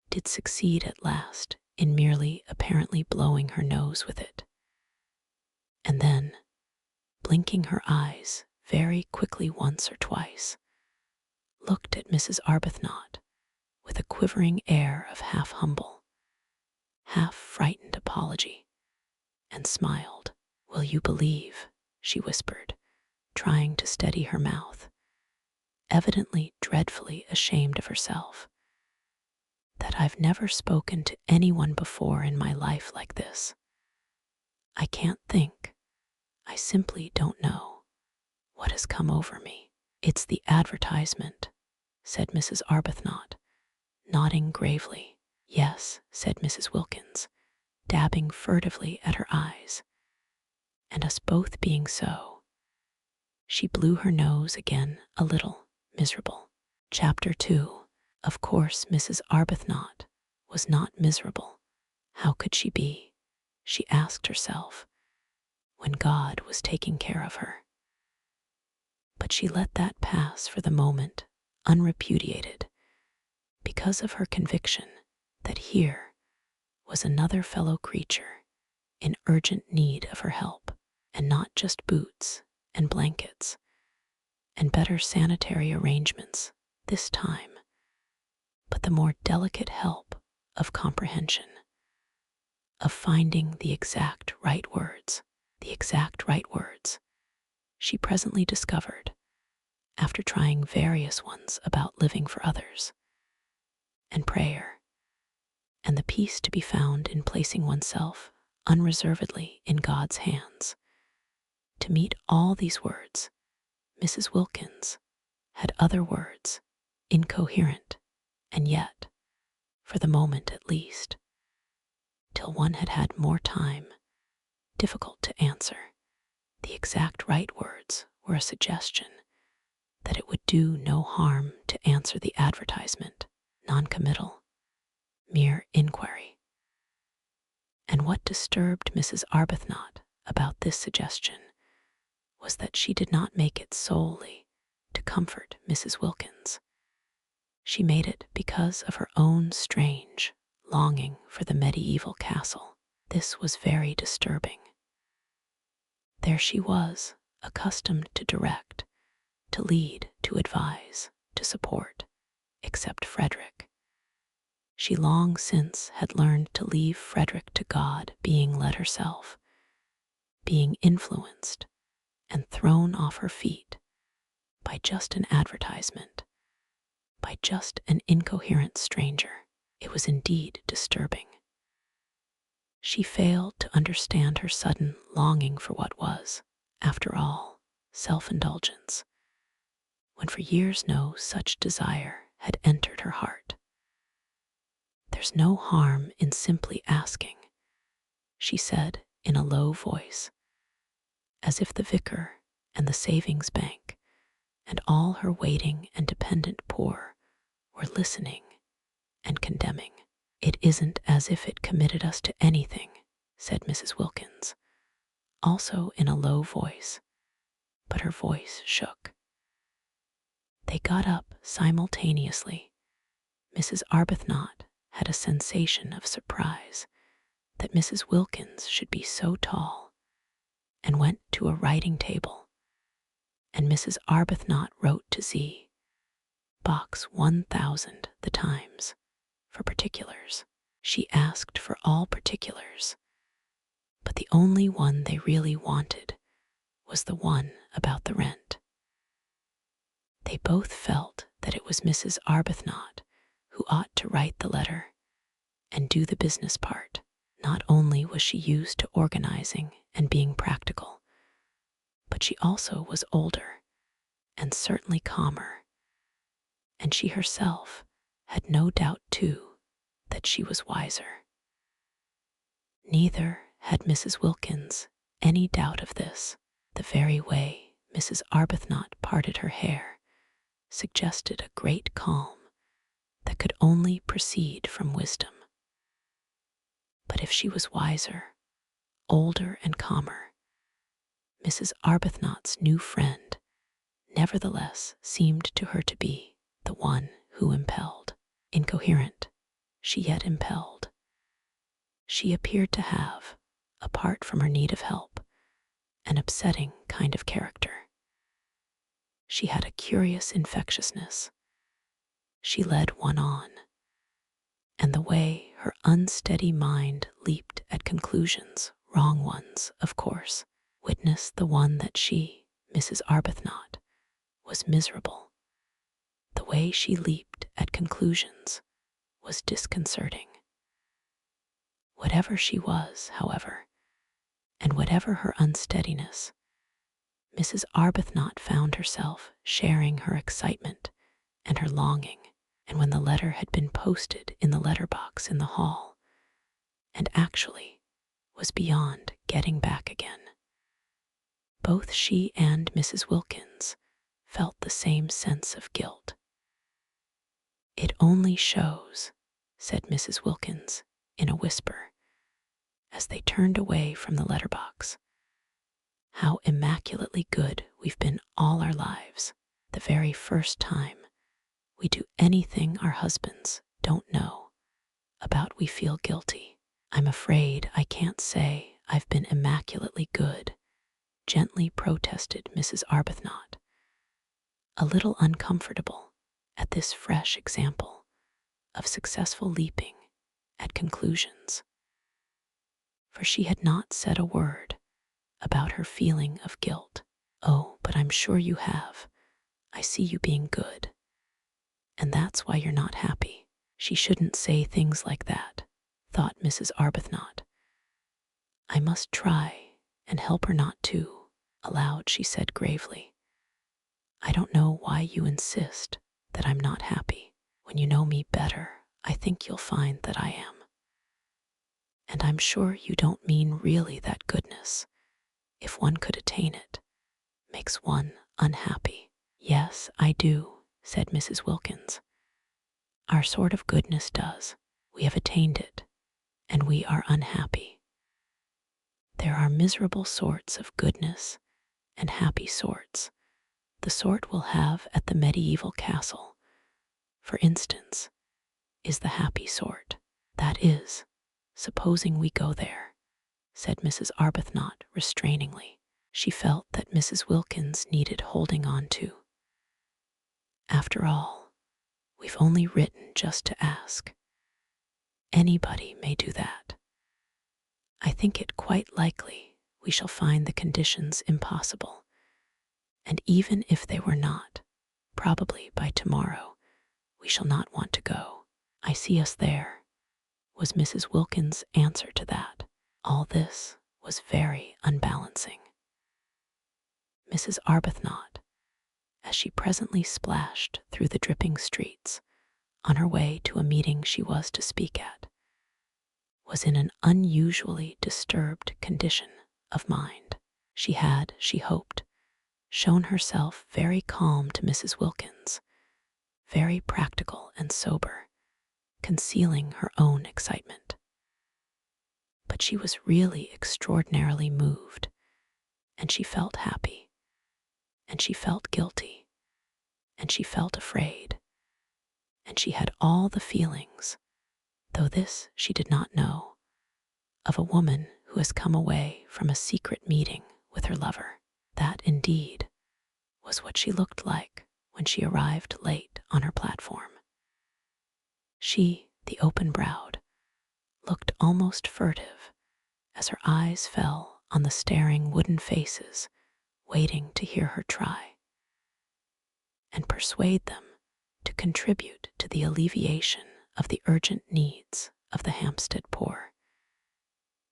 did succeed at last in merely apparently blowing her nose with it. And then, blinking her eyes very quickly once or twice, looked at Mrs. Arbuthnot with a quivering air of half-humble, half-frightened apology, and smiled. "Will you believe," she whispered, trying to steady her mouth, evidently dreadfully ashamed of herself, "that I've never spoken to anyone before in my life like this? I can't think. I simply don't know what has come over me." "It's the advertisement," said Mrs. Arbuthnot, nodding gravely. "Yes," said Mrs. Wilkins, dabbing furtively at her eyes, "and us both being so." She blew her nose again, a little miserable. Chapter 2. Of course, Mrs. Arbuthnot was not miserable. How could she be, she asked herself, when God was taking care of her? But she let that pass for the moment unrepudiated, because of her conviction that here was another fellow creature in urgent need of her help, and not just boots and blankets and better sanitary arrangements this time, but the more delicate help of comprehension, of finding the exact right words. The exact right words, she presently discovered, after trying various ones about living for others, and prayer, and the peace to be found in placing oneself unreservedly in God's hands. To meet all these words, Mrs. Wilkins had other words, incoherent, and yet, for the moment at least, till one had had more time, difficult to answer. The exact right words were a suggestion that it would do no harm to answer the advertisement, non-committal, mere inquiry. And what disturbed Mrs. Arbuthnot about this suggestion was that she did not make it solely to comfort Mrs. Wilkins. She made it because of her own strange longing for the medieval castle. This was very disturbing. There she was, accustomed to direct, to lead, to advise, to support, except Frederick. She long since had learned to leave Frederick to God, being led herself, being influenced and thrown off her feet by just an advertisement, by just an incoherent stranger. It was indeed disturbing. She failed to understand her sudden longing for what was, after all, self-indulgence, when for years no such desire had entered her heart. "There's no harm in simply asking," she said in a low voice, as if the vicar and the savings bank and all her waiting and dependent poor were listening and condemning. "It isn't as if it committed us to anything," said Mrs. Wilkins, also in a low voice, but her voice shook. They got up simultaneously. Mrs. Arbuthnot had a sensation of surprise that Mrs. Wilkins should be so tall, and went to a writing table, and Mrs. Arbuthnot wrote to Z, Box 1000 the Times for particulars. She asked for all particulars, but the only one they really wanted was the one about the rent. They both felt that it was Mrs. Arbuthnot who ought to write the letter and do the business part. Not only was she used to organizing and being practical, but she also was older and certainly calmer, and she herself had no doubt, too, that she was wiser. Neither had Mrs. Wilkins any doubt of this. The very way Mrs. Arbuthnot parted her hair suggested a great calm that could only proceed from wisdom. But if she was wiser, older, and calmer, Mrs. Arbuthnot's new friend nevertheless seemed to her to be the one who impelled. Incoherent, she yet impelled. She appeared to have, apart from her need of help, an upsetting kind of character. She had a curious infectiousness. She led one on, and the way her unsteady mind leaped at conclusions, wrong ones, of course, witnessed the one that she, Mrs. Arbuthnot, was miserable. The way she leaped at conclusions was disconcerting. Whatever she was, however, and whatever her unsteadiness, Mrs. Arbuthnot found herself sharing her excitement and her longing, and when the letter had been posted in the letterbox in the hall, and actually was beyond getting back again, both she and Mrs. Wilkins felt the same sense of guilt. "It only shows," said Mrs. Wilkins in a whisper, as they turned away from the letterbox, "how immaculately good we've been all our lives. The very first time we do anything our husbands don't know about, we feel guilty." "I'm afraid I can't say I've been immaculately good," gently protested Mrs. Arbuthnot, a little uncomfortable at this fresh example of successful leaping at conclusions. For she had not said a word about her feeling of guilt. "Oh, but I'm sure you have. I see you being good. And that's why you're not happy." She shouldn't say things like that, thought Mrs. Arbuthnot. "I must try and help her not to." Aloud she said gravely, "I don't know why you insist that I'm not happy. When you know me better, I think you'll find that I am. And I'm sure you don't mean really that goodness, if one could attain it, makes one unhappy." "Yes, I do," said Mrs. Wilkins. "Our sort of goodness does. We have attained it, and we are unhappy. There are miserable sorts of goodness and happy sorts. The sort we'll have at the medieval castle, for instance, is the happy sort. That is, supposing we go there," said Mrs. Arbuthnot restrainingly. She felt that Mrs. Wilkins needed holding on to. "After all, we've only written just to ask. Anybody may do that. I think it quite likely we shall find the conditions impossible, and even if they were not, probably by tomorrow we shall not want to go." "I see us there," was Mrs. Wilkins' answer to that. All this was very unbalancing. Mrs. Arbuthnot, as she presently splashed through the dripping streets on her way to a meeting she was to speak at, was in an unusually disturbed condition of mind. She had, she hoped, shown herself very calm to Mrs. Wilkins, very practical and sober, concealing her own excitement. But she was really extraordinarily moved, and she felt happy, and she felt guilty, and she felt afraid, and she had all the feelings, though this she did not know, of a woman who has come away from a secret meeting with her lover. That, indeed, was what she looked like when she arrived late on her platform. She, the open-browed, looked almost furtive as her eyes fell on the staring wooden faces waiting to hear her try and persuade them to contribute to the alleviation of the urgent needs of the Hampstead poor,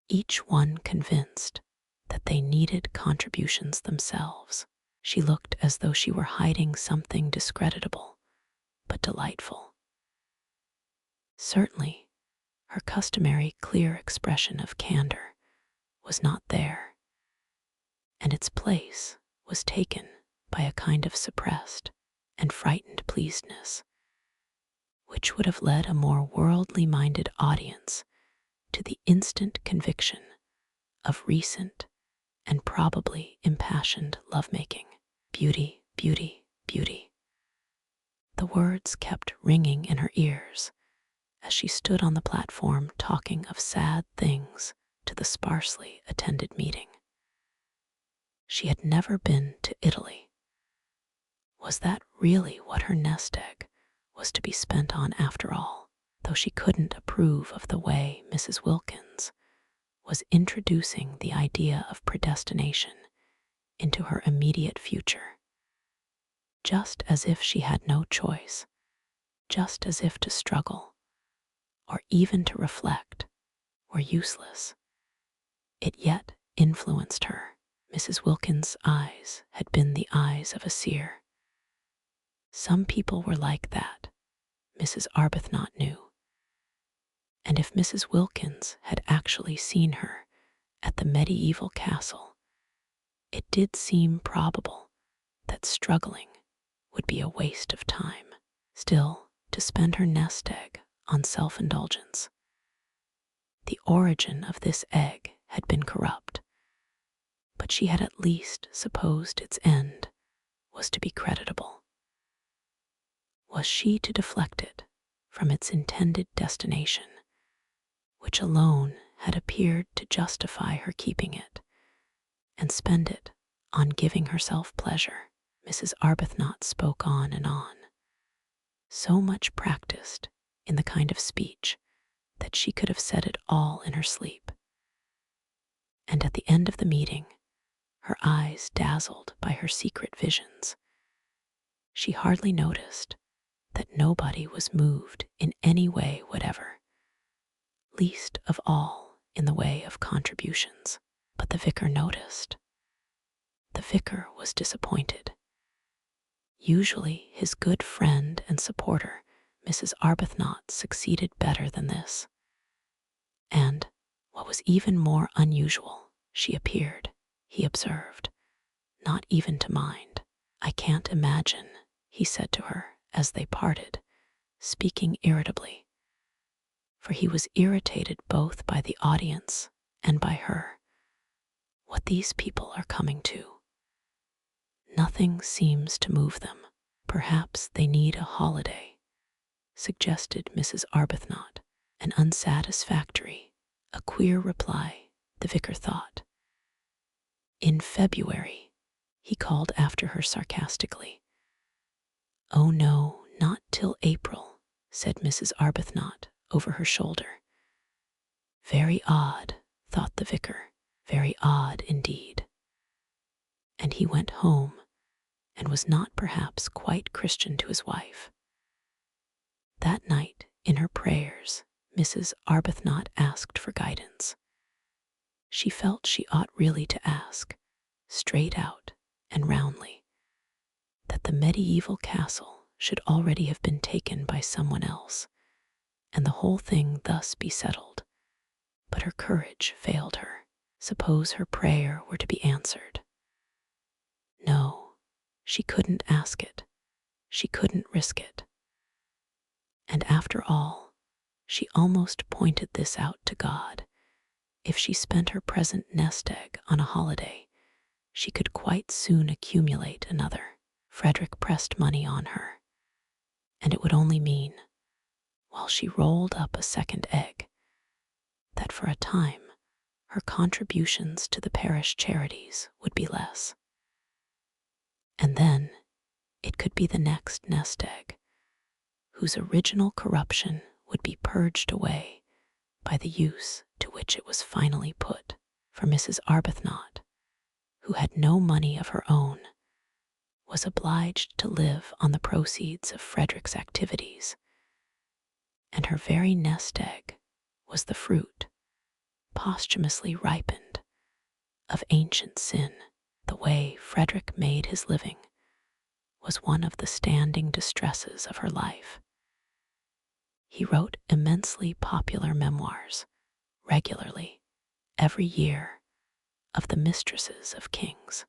each one convinced that they needed contributions themselves. She looked as though she were hiding something discreditable but delightful. Certainly, her customary clear expression of candor was not there, and its place was taken by a kind of suppressed and frightened pleasedness, which would have led a more worldly-minded audience to the instant conviction of recent and probably impassioned lovemaking. Beauty, beauty, beauty. The words kept ringing in her ears as she stood on the platform talking of sad things to the sparsely attended meeting. She had never been to Italy. Was that really what her nest egg was to be spent on after all? Though she couldn't approve of the way Mrs. Wilkins was introducing the idea of predestination into her immediate future, just as if she had no choice, just as if to struggle, or even to reflect, were useless. It yet influenced her. Mrs. Wilkins' eyes had been the eyes of a seer. Some people were like that, Mrs. Arbuthnot knew. And if Mrs. Wilkins had actually seen her at the medieval castle, it did seem probable that struggling would be a waste of time. Still, to spend her nest egg on self-indulgence. The origin of this egg had been corrupt, but she had at least supposed its end was to be creditable. Was she to deflect it from its intended destination, which alone had appeared to justify her keeping it, and spend it on giving herself pleasure? Mrs. Arbuthnot spoke on and on, so much practiced in the kind of speech that she could have said it all in her sleep. And at the end of the meeting, her eyes dazzled by her secret visions, she hardly noticed that nobody was moved in any way whatever, least of all in the way of contributions. But the vicar noticed. The vicar was disappointed. Usually his good friend and supporter, Mrs. Arbuthnot, succeeded better than this. And, what was even more unusual, she appeared, he observed, not even to mind. "I can't imagine," he said to her as they parted, speaking irritably, for he was irritated both by the audience and by her, "what these people are coming to. Nothing seems to move them. Perhaps they need a holiday," suggested Mrs. Arbuthnot. An unsatisfactory, a queer reply, the vicar thought. "In February," he called after her sarcastically. "Oh no, not till April," said Mrs. Arbuthnot over her shoulder. Very odd, thought the vicar, very odd indeed. And he went home and was not perhaps quite Christian to his wife. That night, in her prayers, Mrs. Arbuthnot asked for guidance. She felt she ought really to ask, straight out and roundly, that the medieval castle should already have been taken by someone else, and the whole thing thus be settled. But her courage failed her. Suppose her prayer were to be answered. No, she couldn't ask it. She couldn't risk it. And after all, she almost pointed this out to God. If she spent her present nest egg on a holiday, she could quite soon accumulate another. Frederick pressed money on her, and it would only mean, while she rolled up a second egg, that for a time her contributions to the parish charities would be less. And then, It could be the next nest egg, whose original corruption would be purged away by the use to which it was finally put. For Mrs. Arbuthnot, who had no money of her own, was obliged to live on the proceeds of Frederick's activities, and her very nest egg was the fruit, posthumously ripened, of ancient sin. The way Frederick made his living was one of the standing distresses of her life. He wrote immensely popular memoirs, regularly, every year, of the mistresses of kings.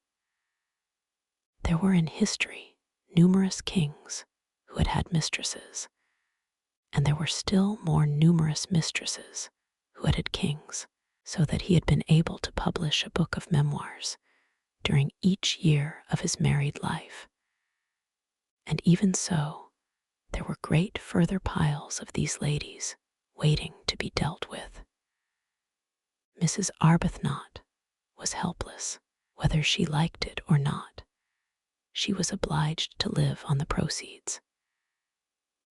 There were in history numerous kings who had had mistresses, and there were still more numerous mistresses who had had kings, so that he had been able to publish a book of memoirs during each year of his married life. And even so, there were great further piles of these ladies waiting to be dealt with. Mrs. Arbuthnot was helpless, whether she liked it or not. She was obliged to live on the proceeds.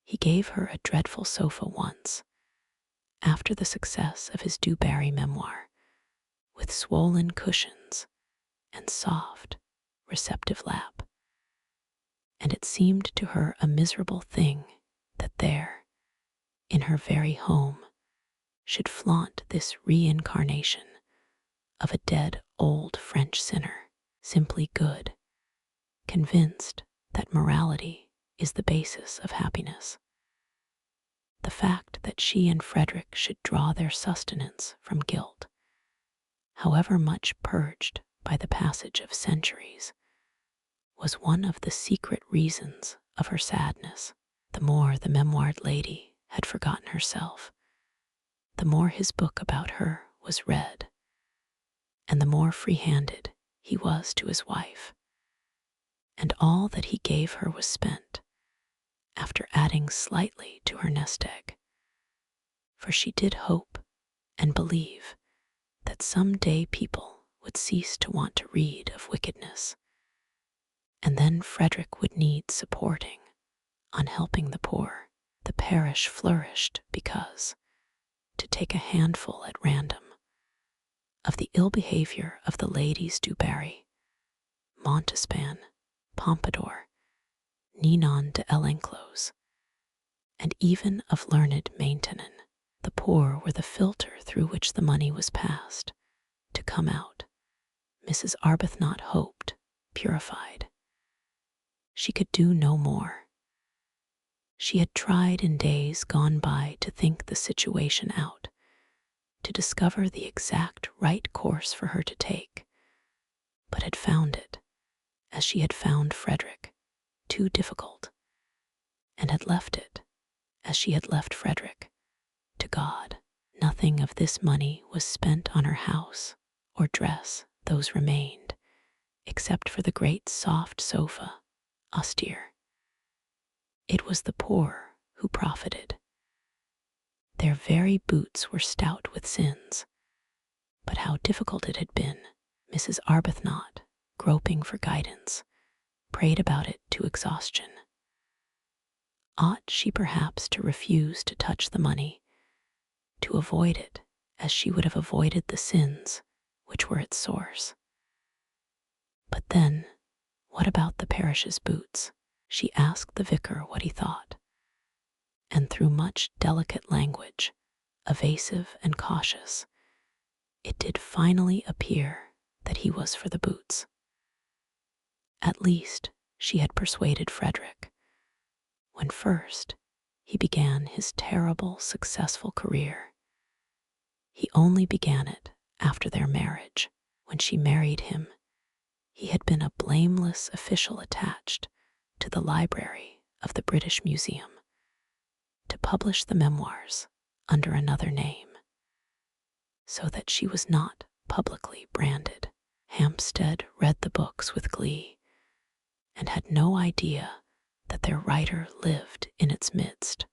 He gave her a dreadful sofa once, after the success of his Du Barry memoir, with swollen cushions and soft, receptive lap, and it seemed to her a miserable thing that there, in her very home, should flaunt this reincarnation of a dead old French sinner, simply good, convinced that morality is the basis of happiness. The fact that she and Frederick should draw their sustenance from guilt, however much purged by the passage of centuries, was one of the secret reasons of her sadness. The more the memoired lady had forgotten herself, the more his book about her was read, and the more free-handed he was to his wife. And all that he gave her was spent, after adding slightly to her nest egg. For she did hope and believe that some day people would cease to want to read of wickedness, and then Frederick would need supporting on helping the poor. The parish flourished because, to take a handful at random, of the ill behavior of the ladies Du Barry, Montespan, Pompadour, Ninon de l'Enclos, and even of learned Maintenon, the poor were the filter through which the money was passed, to come out, Mrs. Arbuthnot hoped, purified. She could do no more. She had tried in days gone by to think the situation out, to discover the exact right course for her to take, but had found it, as she had found Frederick, too difficult, and had left it, as she had left Frederick, to God. Nothing of this money was spent on her house or dress, those remained, except for the great soft sofa, austere. It was the poor who profited. Their very boots were stout with sins, but how difficult it had been. Mrs. Arbuthnot, groping for guidance, prayed about it to exhaustion. Ought she perhaps to refuse to touch the money, to avoid it as she would have avoided the sins which were its source? But then, what about the parish's boots? She asked the vicar what he thought, and through much delicate language, evasive and cautious, it did finally appear that he was for the boots. At least she had persuaded Frederick, when first he began his terrible, successful career. He only began it after their marriage. When she married him, he had been a blameless official attached to the library of the British Museum, to publish the memoirs under another name, so that she was not publicly branded. Hampstead read the books with glee, and had no idea that their writer lived in its midst.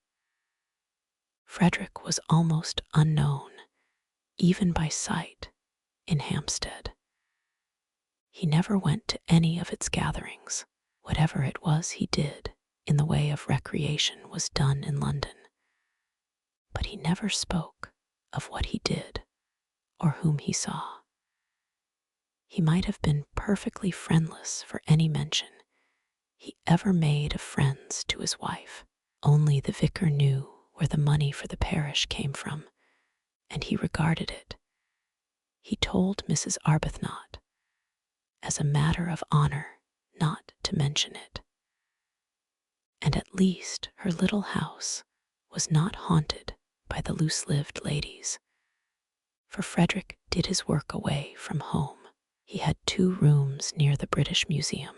Frederick was almost unknown, even by sight, in Hampstead. He never went to any of its gatherings. Whatever it was he did in the way of recreation was done in London. But he never spoke of what he did or whom he saw. He might have been perfectly friendless for any mention he ever made of friends to his wife. Only the vicar knew where the money for the parish came from, and he regarded it, he told Mrs. Arbuthnot, as a matter of honor not to mention it. And at least her little house was not haunted by the loose-lived ladies, for Frederick did his work away from home. He had 2 rooms near the British Museum,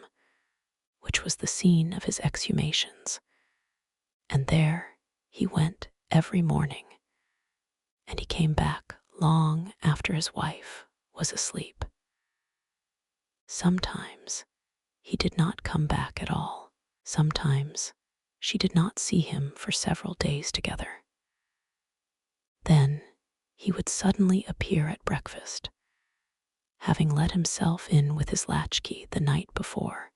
which was the scene of his exhumations, and there he went every morning, and he came back long after his wife was asleep. Sometimes he did not come back at all. Sometimes she did not see him for several days together. Then he would suddenly appear at breakfast, having let himself in with his latchkey the night before,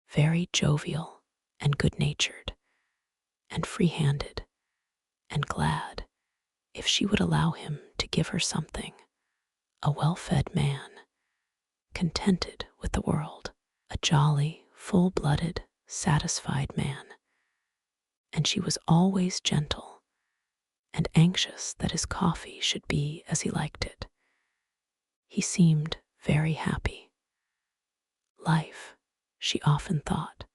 very jovial and good-natured, and free-handed, and glad if she would allow him to give her something, a well-fed man, contented with the world, a jolly, full-blooded, satisfied man, and she was always gentle and anxious that his coffee should be as he liked it. He seemed very happy. Life, she often thought,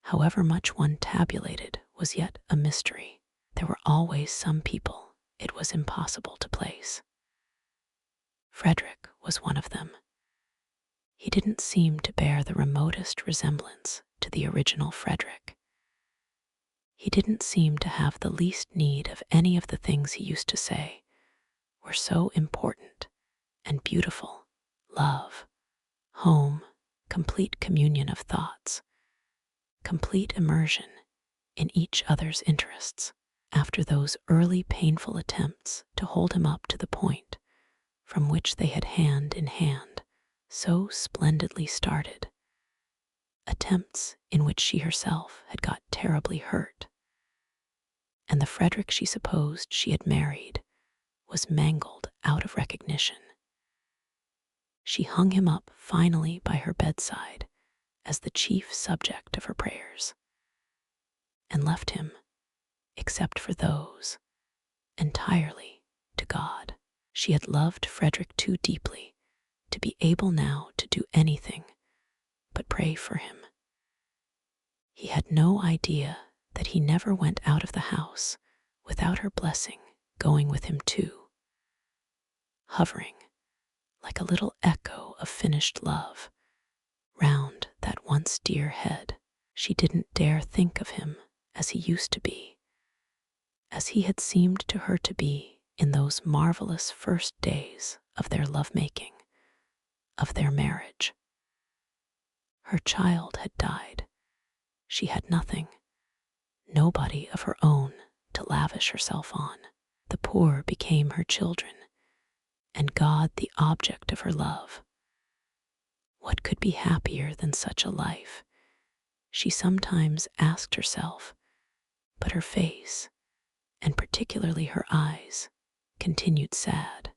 however much one tabulated, was yet a mystery. There were always some people it was impossible to place. Frederick was one of them. He didn't seem to bear the remotest resemblance to the original Frederick. He didn't seem to have the least need of any of the things he used to say were so important and beautiful: love, home, complete communion of thoughts, complete immersion in each other's interests. After those early painful attempts to hold him up to the point from which they had hand in hand so splendidly started, attempts in which she herself had got terribly hurt, and the Frederick she supposed she had married was mangled out of recognition, she hung him up finally by her bedside as the chief subject of her prayers, and left him, except for those, entirely to God. She had loved Frederick too deeply to be able now to do anything but pray for him. He had no idea that he never went out of the house without her blessing going with him too, hovering like a little echo of finished love round that once dear head. She didn't dare think of him as he used to be, as he had seemed to her to be in those marvelous first days of their love-making, of their marriage. Her child had died. She had nothing, nobody of her own to lavish herself on. The poor became her children, and God the object of her love. What could be happier than such a life? She sometimes asked herself, but her face, and particularly her eyes, continued sad.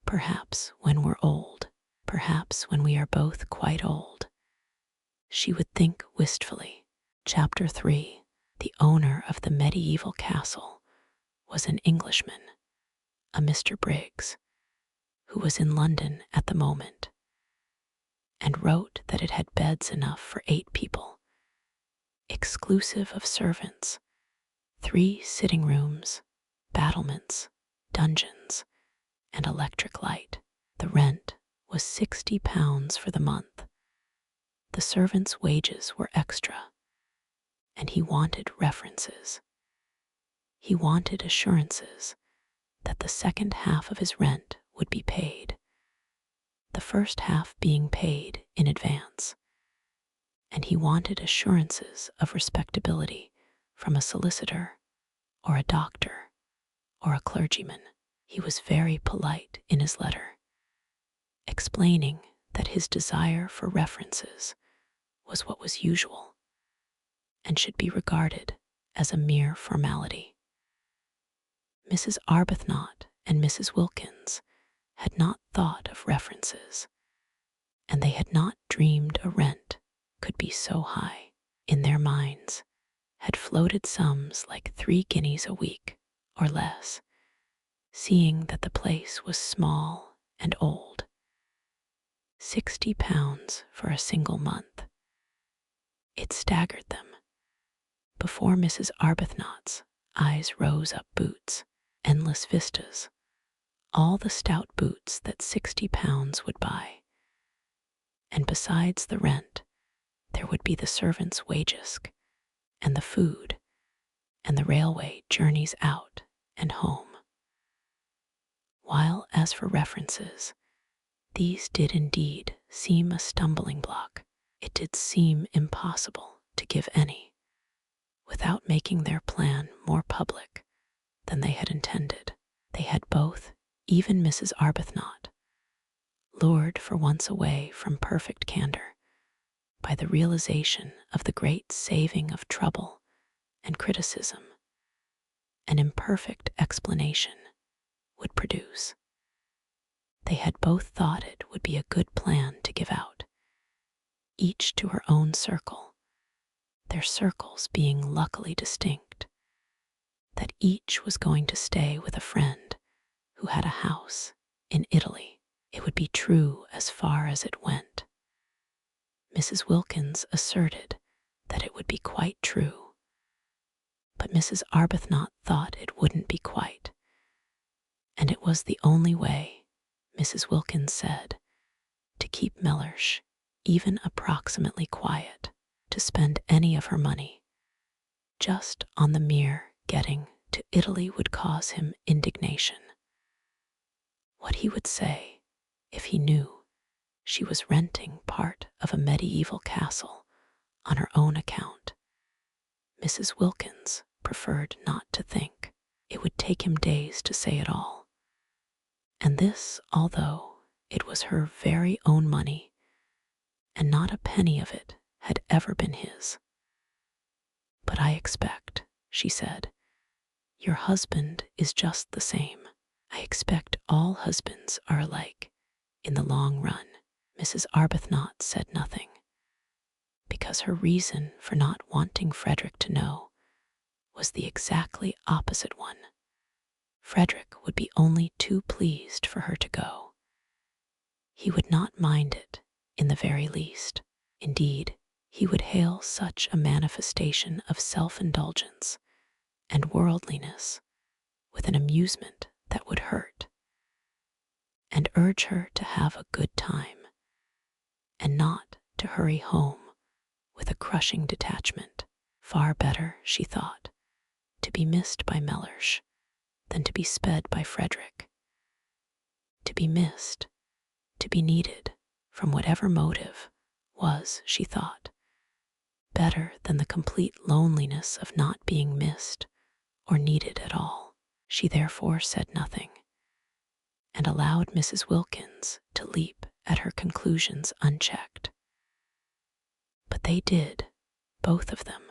Perhaps when we're old, perhaps when we are both quite old, she would think wistfully. Chapter 3. The owner of the medieval castle was an Englishman, a Mr. Briggs, who was in London at the moment, and wrote that it had beds enough for 8 people, exclusive of servants, 3 sitting rooms, battlements, dungeons, and electric light. The rent was £60 for the month. The servants' wages were extra, and he wanted references. He wanted assurances that the second half of his rent would be paid, the first half being paid in advance, and he wanted assurances of respectability from a solicitor or a doctor or a clergyman. He was very polite in his letter, explaining that his desire for references was what was usual and should be regarded as a mere formality. Mrs. Arbuthnot and Mrs. Wilkins had not thought of references, and they had not dreamed a rent could be so high. In their minds had floated sums like 3 guineas a week or less, seeing that the place was small and old. £60 for a single month. It staggered them. Before Mrs. Arbuthnot's eyes rose up boots, endless vistas, all the stout boots that £60 would buy. And besides the rent, there would be the servants' wages, and the food, and the railway journeys out and home. While as for references, these did indeed seem a stumbling block. It did seem impossible to give any, without making their plan more public than they had intended. They had both, even Mrs. Arbuthnot, lured for once away from perfect candor by the realization of the great saving of trouble and criticism an imperfect explanation would produce. They had both thought it would be a good plan to give out, each to her own circle, their circles being luckily distinct, that each was going to stay with a friend who had a house in Italy. It would be true as far as it went. Mrs. Wilkins asserted that it would be quite true, but Mrs. Arbuthnot thought it wouldn't be quite, and it was the only way, Mrs. Wilkins said, to keep Mellersh even approximately quiet, to spend any of her money just on the mere getting to Italy would cause him indignation. What he would say if he knew she was renting part of a medieval castle on her own account, Mrs. Wilkins preferred not to think. It would take him days to say it all. And this although it was her very own money, and not a penny of it had ever been his. But I expect, she said, your husband is just the same. I expect all husbands are alike in the long run. Mrs. Arbuthnot said nothing, because her reason for not wanting Frederick to know was the exactly opposite one. Frederick would be only too pleased for her to go. He would not mind it in the very least. Indeed, he would hail such a manifestation of self-indulgence and worldliness with an amusement that would hurt, and urge her to have a good time, and not to hurry home with a crushing detachment. Far better, she thought, to be missed by Mellersh than to be sped by Frederick. To be missed, to be needed, from whatever motive, was, she thought, better than the complete loneliness of not being missed or needed at all. She therefore said nothing, and allowed Mrs. Wilkins to leap at her conclusions unchecked. But they did, both of them,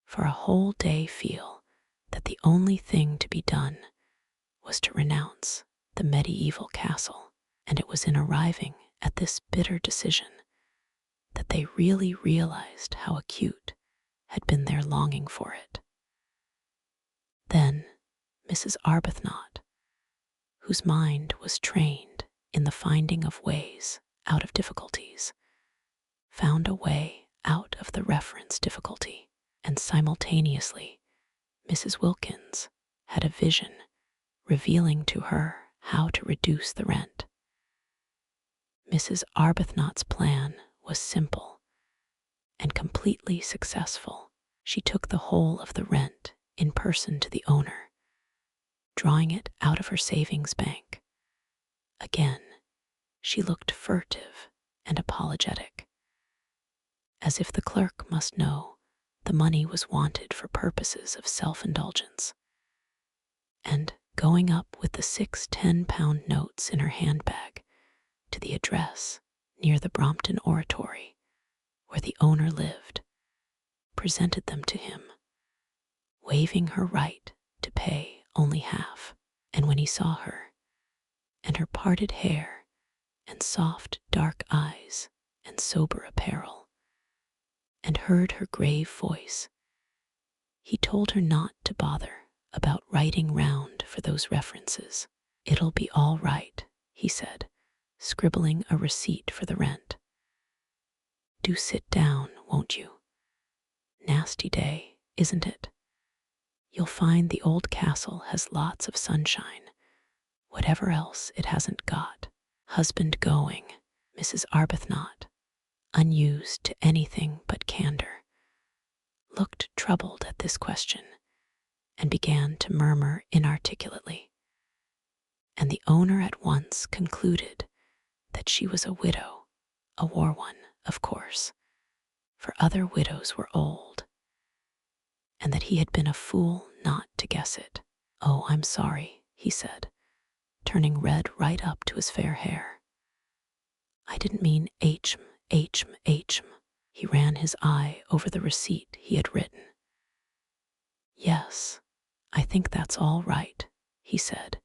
for a whole day feel that the only thing to be done was to renounce the medieval castle, and it was in arriving at this bitter decision that they really realized how acute had been their longing for it. Then Mrs. Arbuthnot, whose mind was trained in the finding of ways out of difficulties, found a way out of the reference difficulty, and simultaneously Mrs. Wilkins had a vision revealing to her how to reduce the rent. Mrs. Arbuthnot's plan was simple and completely successful. She took the whole of the rent in person to the owner, drawing it out of her savings bank. Again, she looked furtive and apologetic, as if the clerk must know the money was wanted for purposes of self-indulgence. And going up with the 6 10-pound notes in her handbag to the address near the Brompton Oratory, where the owner lived, presented them to him, waiving her right to pay only half. And when he saw her, and her parted hair, and soft dark eyes, and sober apparel, and heard her grave voice, he told her not to bother about writing round for those references. "It'll be all right," he said, scribbling a receipt for the rent. "Do sit down, won't you? Nasty day, isn't it? You'll find the old castle has lots of sunshine, whatever else it hasn't got. Husband going, Mrs. Arbuthnot, unused to anything but candor, looked troubled at this question and began to murmur inarticulately. And the owner at once concluded that she was a widow, a war one, of course, for other widows were old, and that he had been a fool not to guess it. "Oh, I'm sorry," he said, turning red right up to his fair hair. "I didn't mean H-m. He ran his eye over the receipt he had written. "Yes, I think that's all right," he said,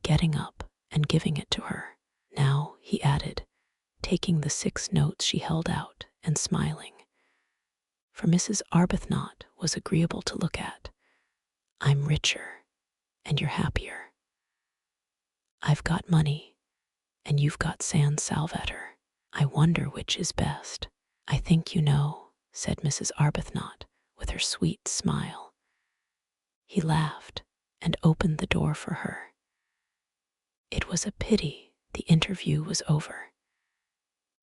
getting up and giving it to her. "Now," he added, taking the 6 notes she held out and smiling, for Mrs. Arbuthnot was agreeable to look at, "I'm richer, and you're happier. I've got money, and you've got San Salvatore. I wonder which is best." "I think you know," said Mrs. Arbuthnot with her sweet smile. He laughed and opened the door for her. It was a pity the interview was over.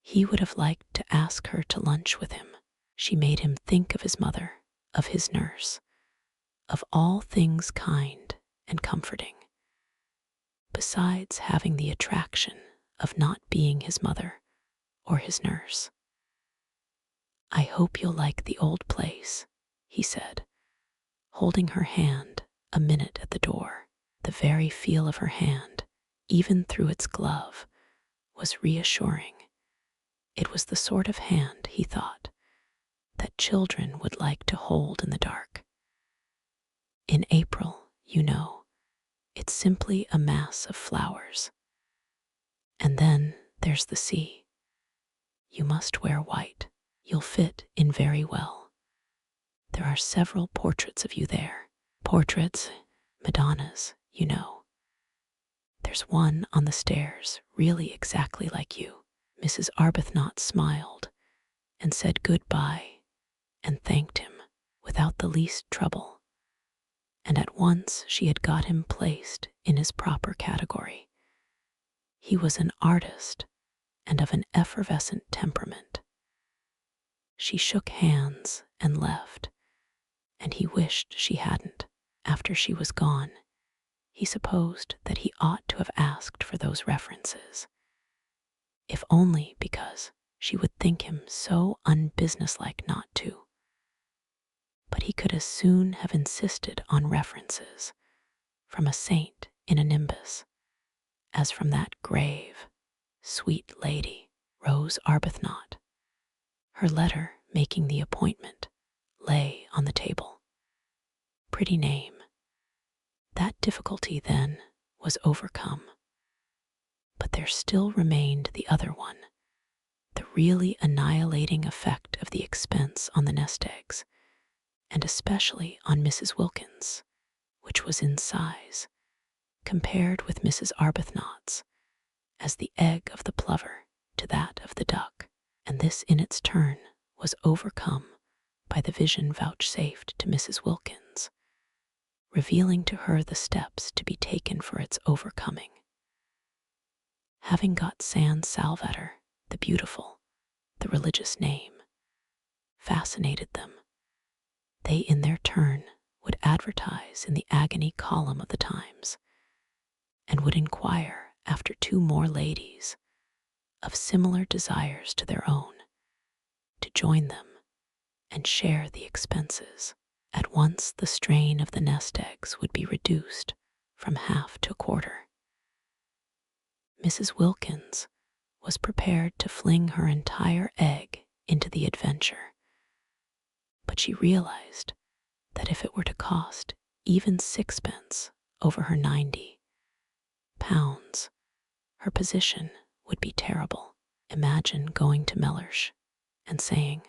He would have liked to ask her to lunch with him. She made him think of his mother, of his nurse, of all things kind and comforting, besides having the attraction of not being his mother or his nurse. "I hope you'll like the old place," he said, holding her hand a minute at the door. The very feel of her hand, even through its glove, was reassuring. It was the sort of hand, he thought, that children would like to hold in the dark. In April, you know, it's simply a mass of flowers. And then there's the sea. You must wear white. You'll fit in very well. There are several portraits of you there. Portraits, Madonnas, you know. There's one on the stairs, really exactly like you." Mrs. Arbuthnot smiled and said goodbye and thanked him without the least trouble, and at once she had got him placed in his proper category. He was an artist and of an effervescent temperament. She shook hands and left, and he wished she hadn't. After she was gone, he supposed that he ought to have asked for those references, if only because she would think him so unbusinesslike not to. But he could as soon have insisted on references from a saint in a nimbus as from that grave, sweet lady, Rose Arbuthnot. Her letter making the appointment lay on the table. Pretty name. That difficulty, then, was overcome. But there still remained the other one, the really annihilating effect of the expense on the nest eggs, and especially on Mrs. Wilkins, which was in size, compared with Mrs. Arbuthnot's, as the egg of the plover to that of the duck, and this in its turn was overcome by the vision vouchsafed to Mrs. Wilkins, revealing to her the steps to be taken for its overcoming. Having got San Salvatore, the beautiful, the religious name, fascinated them, they in their turn would advertise in the agony column of the Times, and would inquire after 2 more ladies of similar desires to their own, to join them and share the expenses. At once the strain of the nest eggs would be reduced from half to a quarter. Mrs. Wilkins was prepared to fling her entire egg into the adventure. But she realized that if it were to cost even sixpence over her £90, her position would be terrible. Imagine going to Mellersh and saying,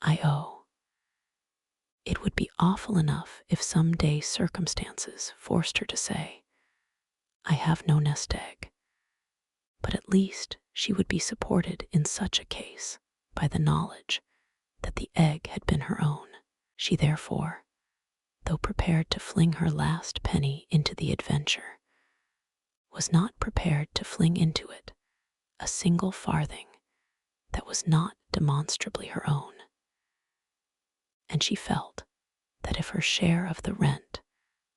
"I owe." It would be awful enough if some day circumstances forced her to say, "I have no nest egg." But at least she would be supported in such a case by the knowledge that the egg had been her own. She therefore, though prepared to fling her last penny into the adventure, was not prepared to fling into it a single farthing that was not demonstrably her own. And she felt that if her share of the rent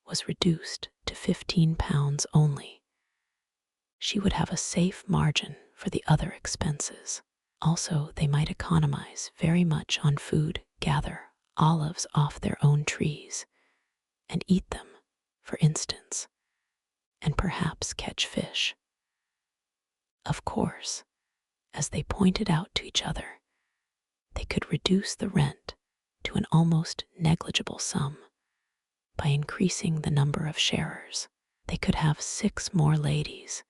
was reduced to £15 only, she would have a safe margin for the other expenses. Also, they might economize very much on food, gather olives off their own trees, and eat them, for instance, and perhaps catch fish. Of course, as they pointed out to each other, they could reduce the rent to an almost negligible sum by increasing the number of sharers. They could have 6 more ladies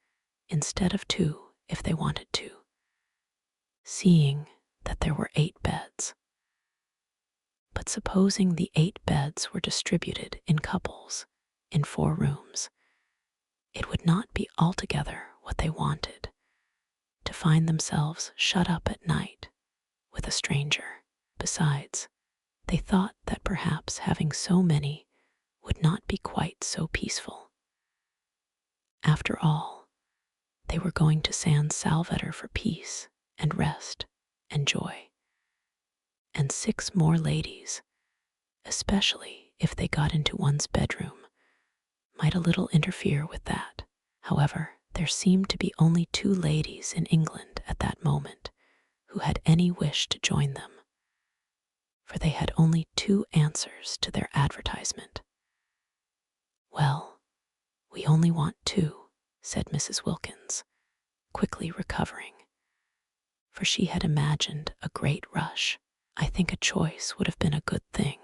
instead of 2 if they wanted to, seeing that there were 8 beds. But supposing the 8 beds were distributed in couples in 4 rooms, it would not be altogether what they wanted, to find themselves shut up at night with a stranger. Besides, they thought that perhaps having so many would not be quite so peaceful. After all, they were going to San Salvatore for peace and rest and joy. And 6 more ladies, especially if they got into one's bedroom, might a little interfere with that. However, there seemed to be only 2 ladies in England at that moment who had any wish to join them, for they had only 2 answers to their advertisement. "Well, we only want 2, said Mrs. Wilkins, quickly recovering, for she had imagined a great rush. "I think a choice would have been a good thing,"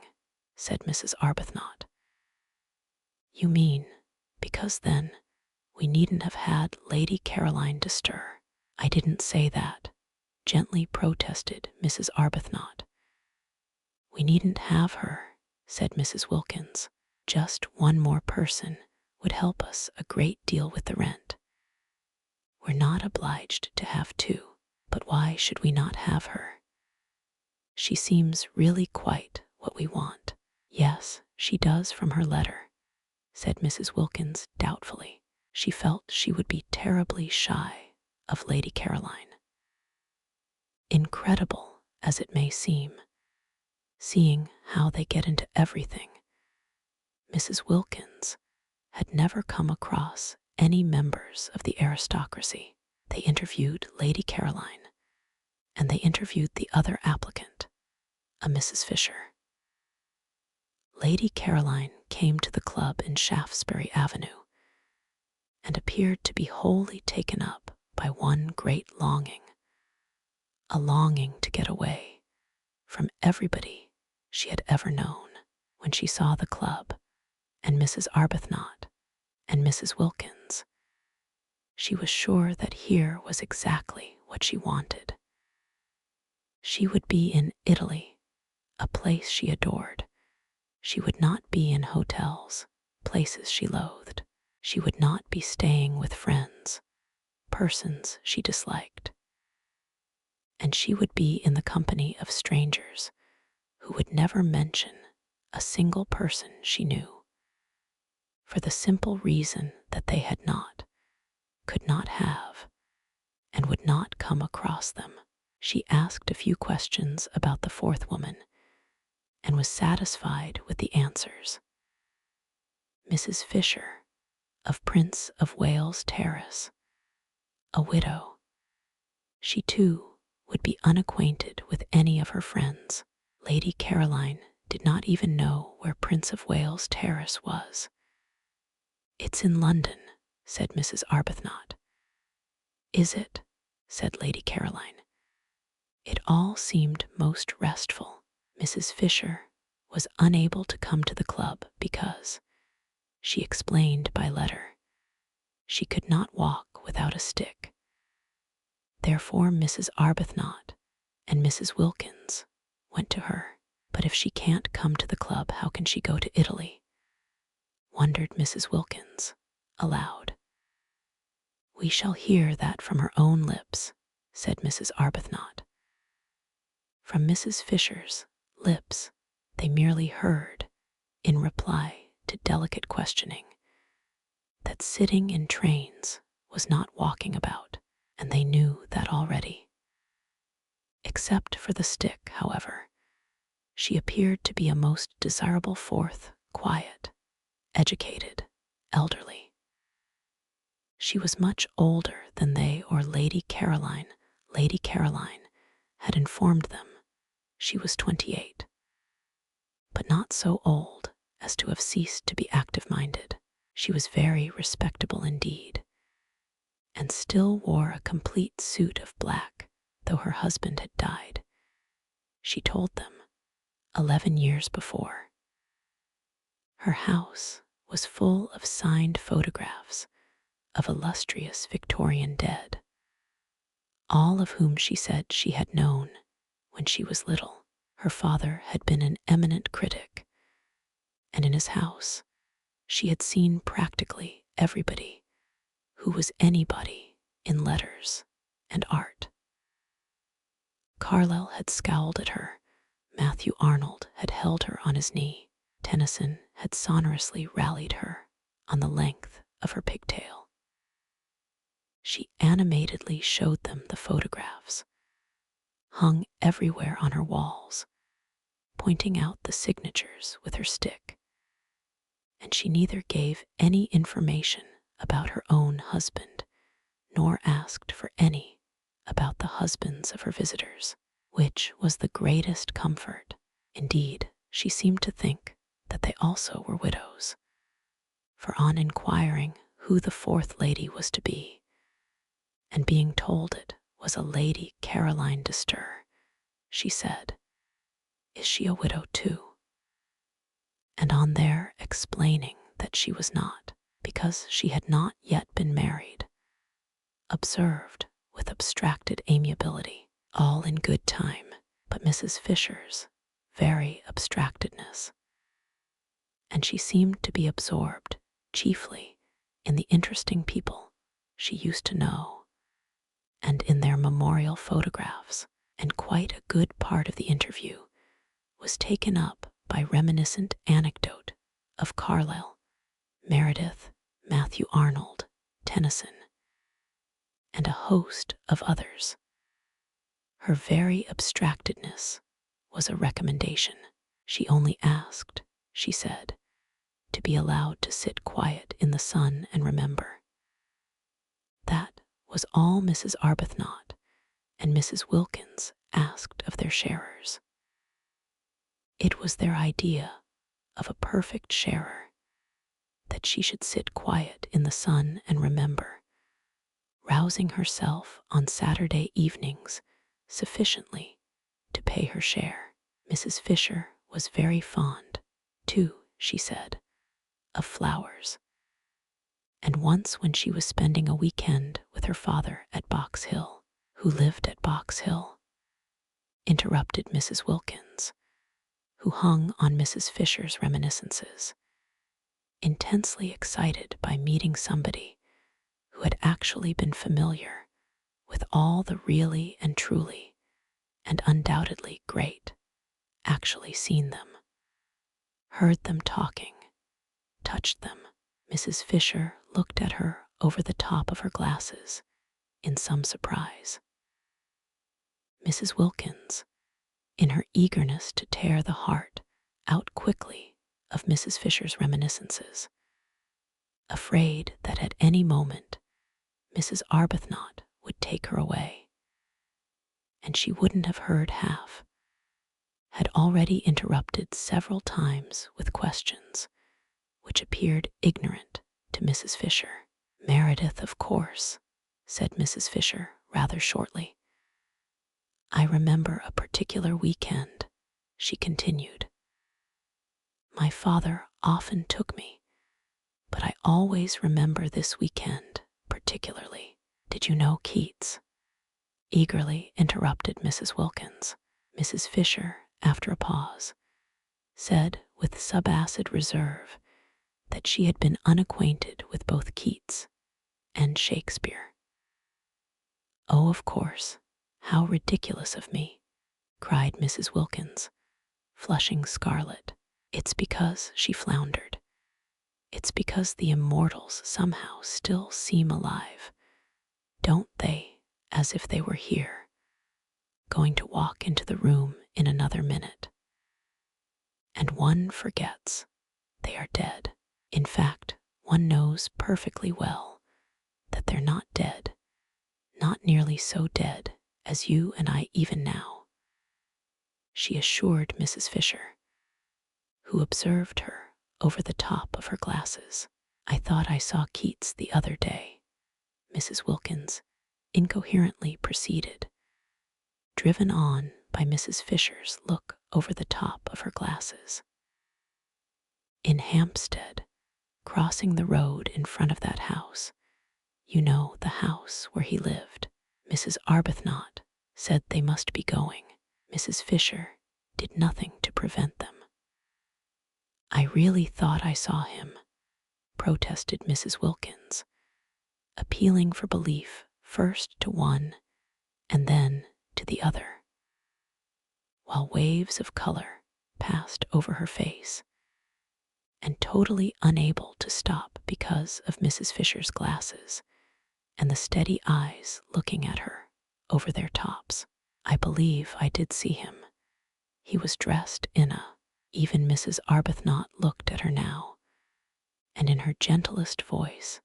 said Mrs. Arbuthnot. "You mean, because then we needn't have had Lady Caroline to stir." "I didn't say that," gently protested Mrs. Arbuthnot. "We needn't have her," said Mrs. Wilkins. "Just one more person would help us a great deal with the rent. We're not obliged to have 2, but why should we not have her? She seems really quite what we want." "Yes, she does from her letter," said Mrs. Wilkins doubtfully. She felt she would be terribly shy of Lady Caroline. Incredible as it may seem, seeing how they get into everything, Mrs. Wilkins had never come across any members of the aristocracy. They interviewed Lady Caroline, and they interviewed the other applicant, a Mrs. Fisher. Lady Caroline came to the club in Shaftesbury Avenue, and appeared to be wholly taken up by one great longing, a longing to get away from everybody she had ever known. When she saw the club, and Mrs. Arbuthnot, and Mrs. Wilkins, she was sure that here was exactly what she wanted. She would be in Italy, a place she adored. She would not be in hotels, places she loathed. She would not be staying with friends, persons she disliked. And she would be in the company of strangers who would never mention a single person she knew, for the simple reason that they had not, could not have, and would not come across them. She asked a few questions about the 4th woman, and was satisfied with the answers. Mrs. Fisher, of Prince of Wales Terrace, a widow. She too would be unacquainted with any of her friends. Lady Caroline did not even know where Prince of Wales Terrace was. "It's in London," said Mrs. Arbuthnot. "Is it?" said Lady Caroline. It all seemed most restful. Mrs. Fisher was unable to come to the club because, she explained by letter, she could not walk without a stick. Therefore Mrs. Arbuthnot and Mrs. Wilkins went to her. But if she can't come to the club, how can she go to Italy? Wondered Mrs. Wilkins, aloud. We shall hear that from her own lips, said Mrs. Arbuthnot. From Mrs. Fisher's lips they merely heard, in reply to delicate questioning, that sitting in trains was not walking about, and they knew that already. Except for the stick, however, she appeared to be a most desirable fourth, quiet, educated, elderly. She was much older than they or Lady Caroline. Lady Caroline had informed them she was 28, but not so old as to have ceased to be active-minded. She was very respectable indeed, and still wore a complete suit of black, though her husband had died, she told them, 11 years before. Her house was full of signed photographs of illustrious Victorian dead, all of whom she said she had known when she was little. Her father had been an eminent critic, and in his house she had seen practically everybody who was anybody in letters and art. Carlyle had scowled at her, Matthew Arnold had held her on his knee, Tennyson had sonorously rallied her on the length of her pigtail. She animatedly showed them the photographs, hung everywhere on her walls, pointing out the signatures with her stick, and she neither gave any information about her own husband, nor asked for any about the husbands of her visitors, which was the greatest comfort. Indeed, she seemed to think that they also were widows, for on inquiring who the fourth lady was to be, and being told it was a Lady Caroline de Stir, she said, "Is she a widow too?" And on their explaining that she was not, because she had not yet been married, observed with abstracted amiability, all in good time, but Mrs. Fisher's very abstractedness, and she seemed to be absorbed chiefly in the interesting people she used to know and in their memorial photographs, and quite a good part of the interview was taken up by reminiscent anecdote of Carlyle, Meredith, Matthew Arnold, Tennyson, and a host of others. Her very abstractedness was a recommendation. She only asked, she said, to be allowed to sit quiet in the sun and remember. That was all Mrs. Arbuthnot and Mrs. Wilkins asked of their sharers. It was their idea of a perfect sharer that she should sit quiet in the sun and remember, rousing herself on Saturday evenings sufficiently to pay her share. Mrs. Fisher was very fond, too, she said, of flowers, and once when she was spending a weekend with her father at Box Hill, who lived at Box Hill, interrupted Mrs. Wilkins, who hung on Mrs. Fisher's reminiscences, intensely excited by meeting somebody who had actually been familiar with all the really and truly and undoubtedly great, actually seen them, heard them talking, touched them. Mrs. Fisher looked at her over the top of her glasses in some surprise. Mrs. Wilkins, in her eagerness to tear the heart out quickly of Mrs. Fisher's reminiscences, afraid that at any moment Mrs. Arbuthnot would take her away, and she wouldn't have heard half, had already interrupted several times with questions which appeared ignorant to Mrs. Fisher. "Meredith, of course," said Mrs. Fisher rather shortly. I remember a particular weekend, she continued. My father often took me, but I always remember this weekend particularly. Did you know Keats? Eagerly interrupted Mrs. Wilkins. Mrs. Fisher, after a pause, said with subacid reserve that she had been unacquainted with both Keats and Shakespeare. Oh, of course, how ridiculous of me, cried Mrs. Wilkins, flushing scarlet. It's because, she floundered, it's because the immortals somehow still seem alive, don't they, as if they were here, going to walk into the room in another minute. And one forgets they are dead. In fact, one knows perfectly well that they're not dead, not nearly so dead as you and I even now, she assured Mrs. Fisher, who observed her over the top of her glasses. I thought I saw Keats the other day, Mrs. Wilkins incoherently proceeded, driven on by Mrs. Fisher's look over the top of her glasses. In Hampstead, crossing the road in front of that house, you know, the house where he lived. Mrs. Arbuthnot said they must be going. Mrs. Fisher did nothing to prevent them. I really thought I saw him, protested Mrs. Wilkins, appealing for belief first to one and then to the other, while waves of color passed over her face, and totally unable to stop because of Mrs. Fisher's glasses and the steady eyes looking at her over their tops. I believe I did see him. He was dressed in a... Even Mrs. Arbuthnot looked at her now, and in her gentlest voice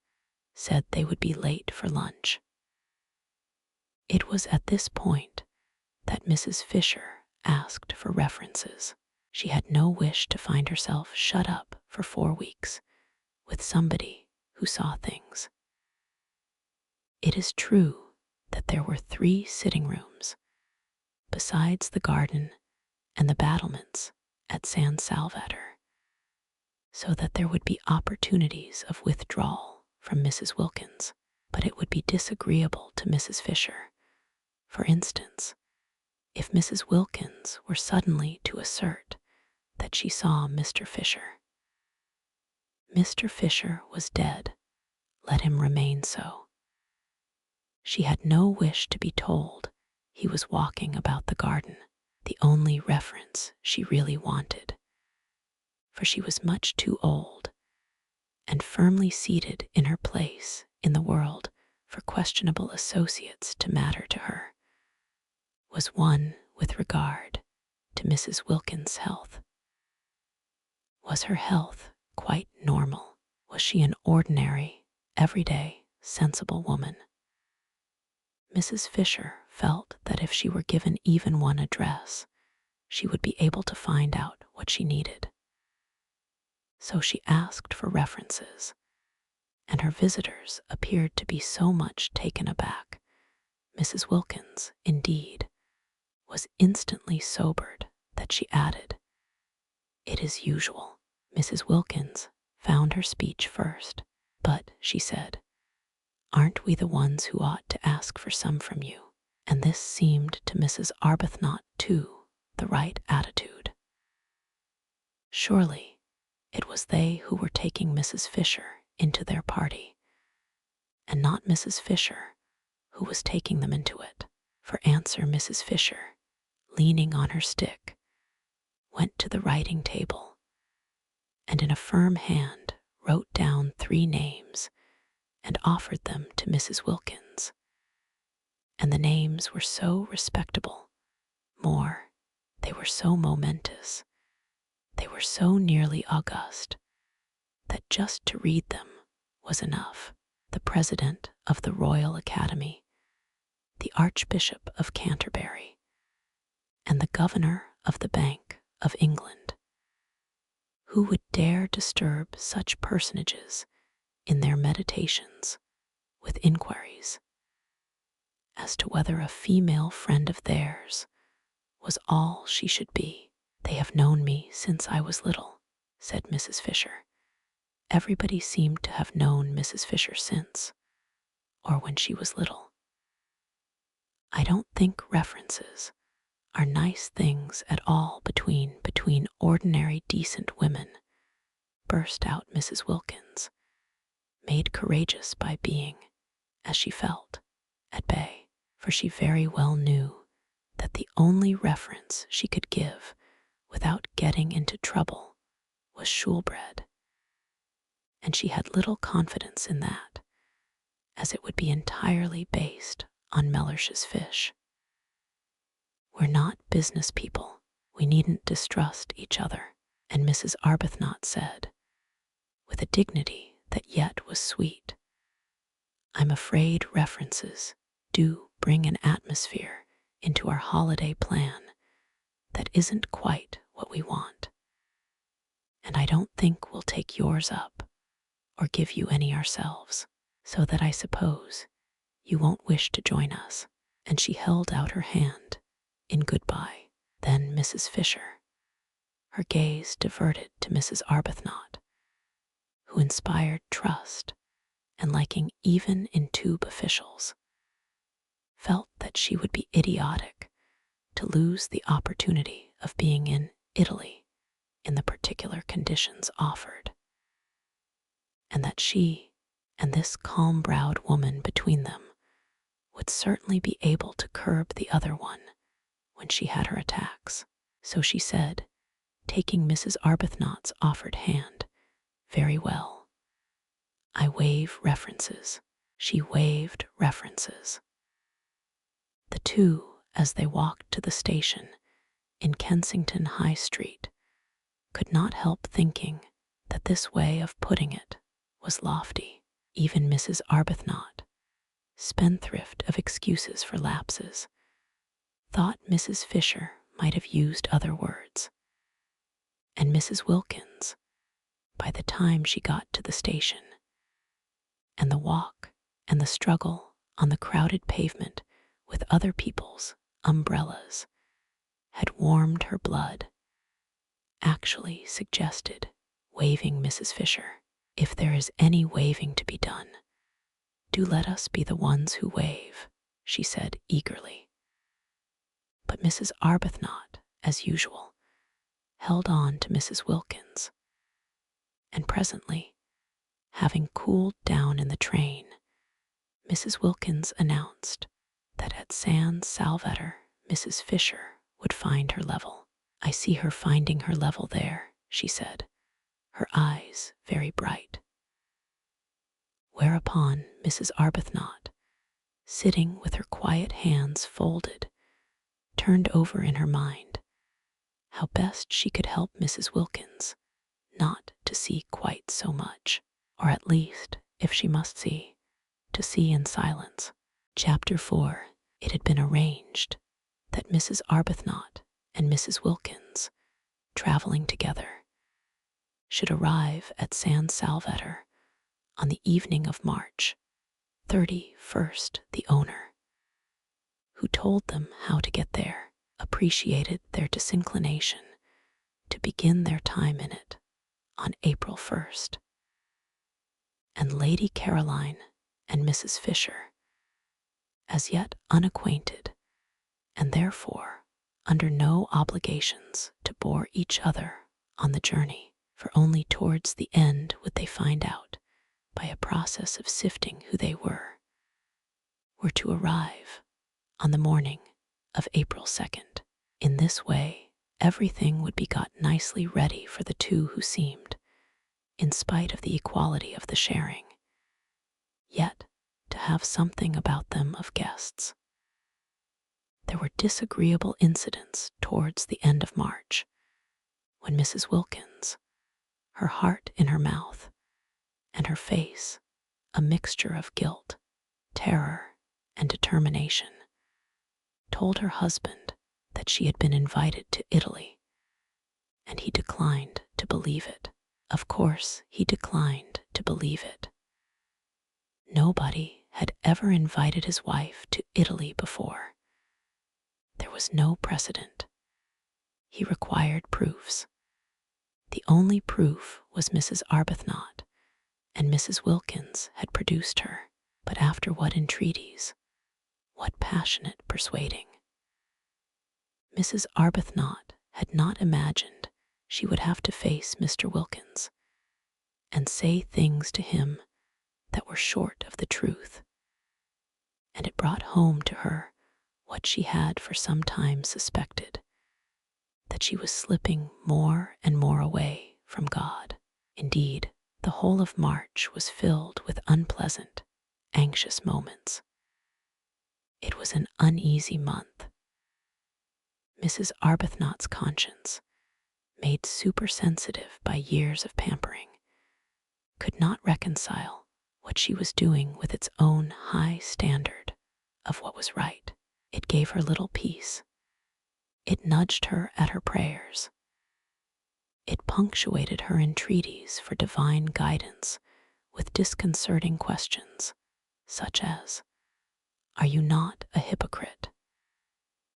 said they would be late for lunch. It was at this point that Mrs. Fisher asked for references. She had no wish to find herself shut up for 4 weeks with somebody who saw things. It is true that there were 3 sitting rooms, besides the garden and the battlements at San Salvatore, so that there would be opportunities of withdrawal from Mrs. Wilkins, but it would be disagreeable to Mrs. Fisher. For instance, if Mrs. Wilkins were suddenly to assert that she saw Mr. Fisher. Mr. Fisher was dead. Let him remain so. She had no wish to be told he was walking about the garden, the only reference she really wanted, for she was much too old and firmly seated in her place in the world for questionable associates to matter to her, was one with regard to Mrs. Wilkins' health. Was her health quite normal? Was she an ordinary, everyday, sensible woman? Mrs. Fisher felt that if she were given even one address, she would be able to find out what she needed. So she asked for references, and her visitors appeared to be so much taken aback. Mrs. Wilkins, indeed, was instantly sobered that she added, "It is usual." Mrs. Wilkins found her speech first. "But," she said, "aren't we the ones who ought to ask for some from you?" And this seemed to Mrs. Arbuthnot, too, the right attitude. Surely it was they who were taking Mrs. Fisher into their party, and not Mrs. Fisher who was taking them into it. For answer, Mrs. Fisher, leaning on her stick, went to the writing table, and in a firm hand wrote down 3 names and offered them to Mrs. Wilkins. And the names were so respectable, more, they were so momentous, they were so nearly august, that just to read them was enough. The President of the Royal Academy, the Archbishop of Canterbury, and the Governor of the Bank of England. Who would dare disturb such personages in their meditations with inquiries? as to whether a female friend of theirs was all she should be. "They have known me since I was little," said Mrs. Fisher. Everybody seemed to have known Mrs. Fisher since, or when she was little. "I don't think references are nice things at all between ordinary decent women," burst out Mrs. Wilkins, made courageous by being, as she felt, at bay, for she very well knew that the only reference she could give without getting into trouble was shoolbread, and she had little confidence in that, as it would be entirely based on Mellish's fish. "We're not business people. We needn't distrust each other," and Mrs. Arbuthnot said, with a dignity that yet was sweet. "I'm afraid references do bring an atmosphere into our holiday plan that isn't quite what we want. And I don't think we'll take yours up or give you any ourselves, so that I suppose you won't wish to join us." And she held out her hand in goodbye. Then Mrs. Fisher, her gaze diverted to Mrs. Arbuthnot, who inspired trust and liking even in tube officials, felt that she would be idiotic to lose the opportunity of being in Italy in the particular conditions offered, and that she and this calm-browed woman between them would certainly be able to curb the other one when she had her attacks. So she said, taking Mrs. Arbuthnot's offered hand, "Very well. I waive references." She waived references. The two, as they walked to the station in Kensington High Street, could not help thinking that this way of putting it was lofty. Even Mrs. Arbuthnot, spendthrift of excuses for lapses, thought Mrs. Fisher might have used other words. And Mrs. Wilkins, by the time she got to the station, and the walk and the struggle on the crowded pavement with other people's umbrellas, had warmed her blood, actually suggested waving Mrs. Fisher. "If there is any waving to be done, do let us be the ones who wave," she said eagerly. But Mrs. Arbuthnot, as usual, held on to Mrs. Wilkins, and presently, having cooled down in the train, Mrs. Wilkins announced that at San Salvatore Mrs. Fisher would find her level. "I see her finding her level there," she said, her eyes very bright. Whereupon Mrs. Arbuthnot, sitting with her quiet hands folded, turned over in her mind how best she could help Mrs. Wilkins not to see quite so much, or at least, if she must see, to see in silence. Chapter 4. It had been arranged that Mrs. Arbuthnot and Mrs. Wilkins, traveling together, should arrive at San Salvatore on the evening of March 31st. The owner, who told them how to get there, appreciated their disinclination to begin their time in it on April 1st. And Lady Caroline and Mrs. Fisher, as yet unacquainted, and therefore under no obligations to bore each other on the journey, for only towards the end would they find out, by a process of sifting who they were to arrive on the morning of April 2nd. In this way, everything would be got nicely ready for the two who seemed, in spite of the equality of the sharing, yet to have something about them of guests. There were disagreeable incidents towards the end of March, when Mrs. Wilkins, her heart in her mouth, and her face a mixture of guilt, terror, and determination, told her husband that she had been invited to Italy, and he declined to believe it. Of course, he declined to believe it. Nobody had ever invited his wife to Italy before. There was no precedent. He required proofs. The only proof was Mrs. Arbuthnot, and Mrs. Wilkins had produced her. But after what entreaties, what passionate persuading! Mrs. Arbuthnot had not imagined she would have to face Mr. Wilkins and say things to him that were short of the truth, and it brought home to her what she had for some time suspected, that she was slipping more and more away from God. Indeed, the whole of March was filled with unpleasant, anxious moments. It was an uneasy month. Mrs. Arbuthnot's conscience, made supersensitive by years of pampering, could not reconcile what she was doing with its own high standard of what was right. It gave her little peace. It nudged her at her prayers. It punctuated her entreaties for divine guidance with disconcerting questions, such as, "Are you not a hypocrite?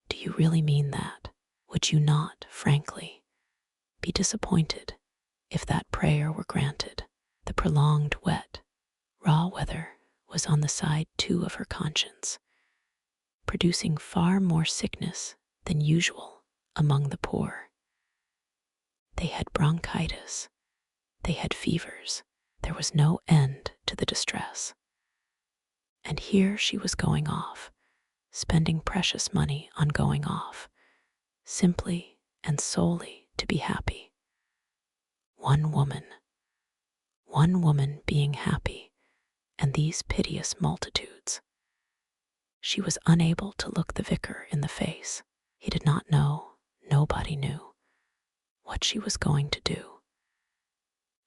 Do you really mean that? Would you not, frankly, be disappointed if that prayer were granted?" The prolonged wet, raw weather was on the side too of her conscience, producing far more sickness than usual among the poor. They had bronchitis, they had fevers, there was no end to the distress. And here she was going off, spending precious money on going off, simply and solely to be happy. One woman being happy, and these piteous multitudes. She was unable to look the vicar in the face. He did not know, nobody knew, what she was going to do.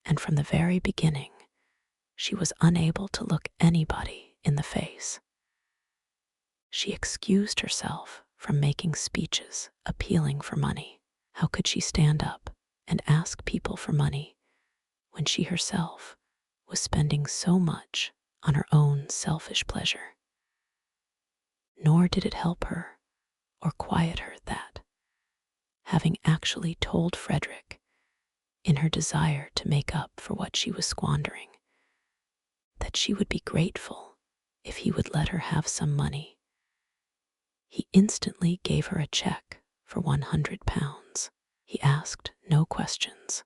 And from the very beginning, she was unable to look anybody in the face. She excused herself from making speeches appealing for money. How could she stand up and ask people for money when she herself was spending so much on her own selfish pleasure? Nor did it help her or quiet her that, having actually told Frederick, in her desire to make up for what she was squandering, that she would be grateful if he would let her have some money, he instantly gave her a check for £100. He asked no questions.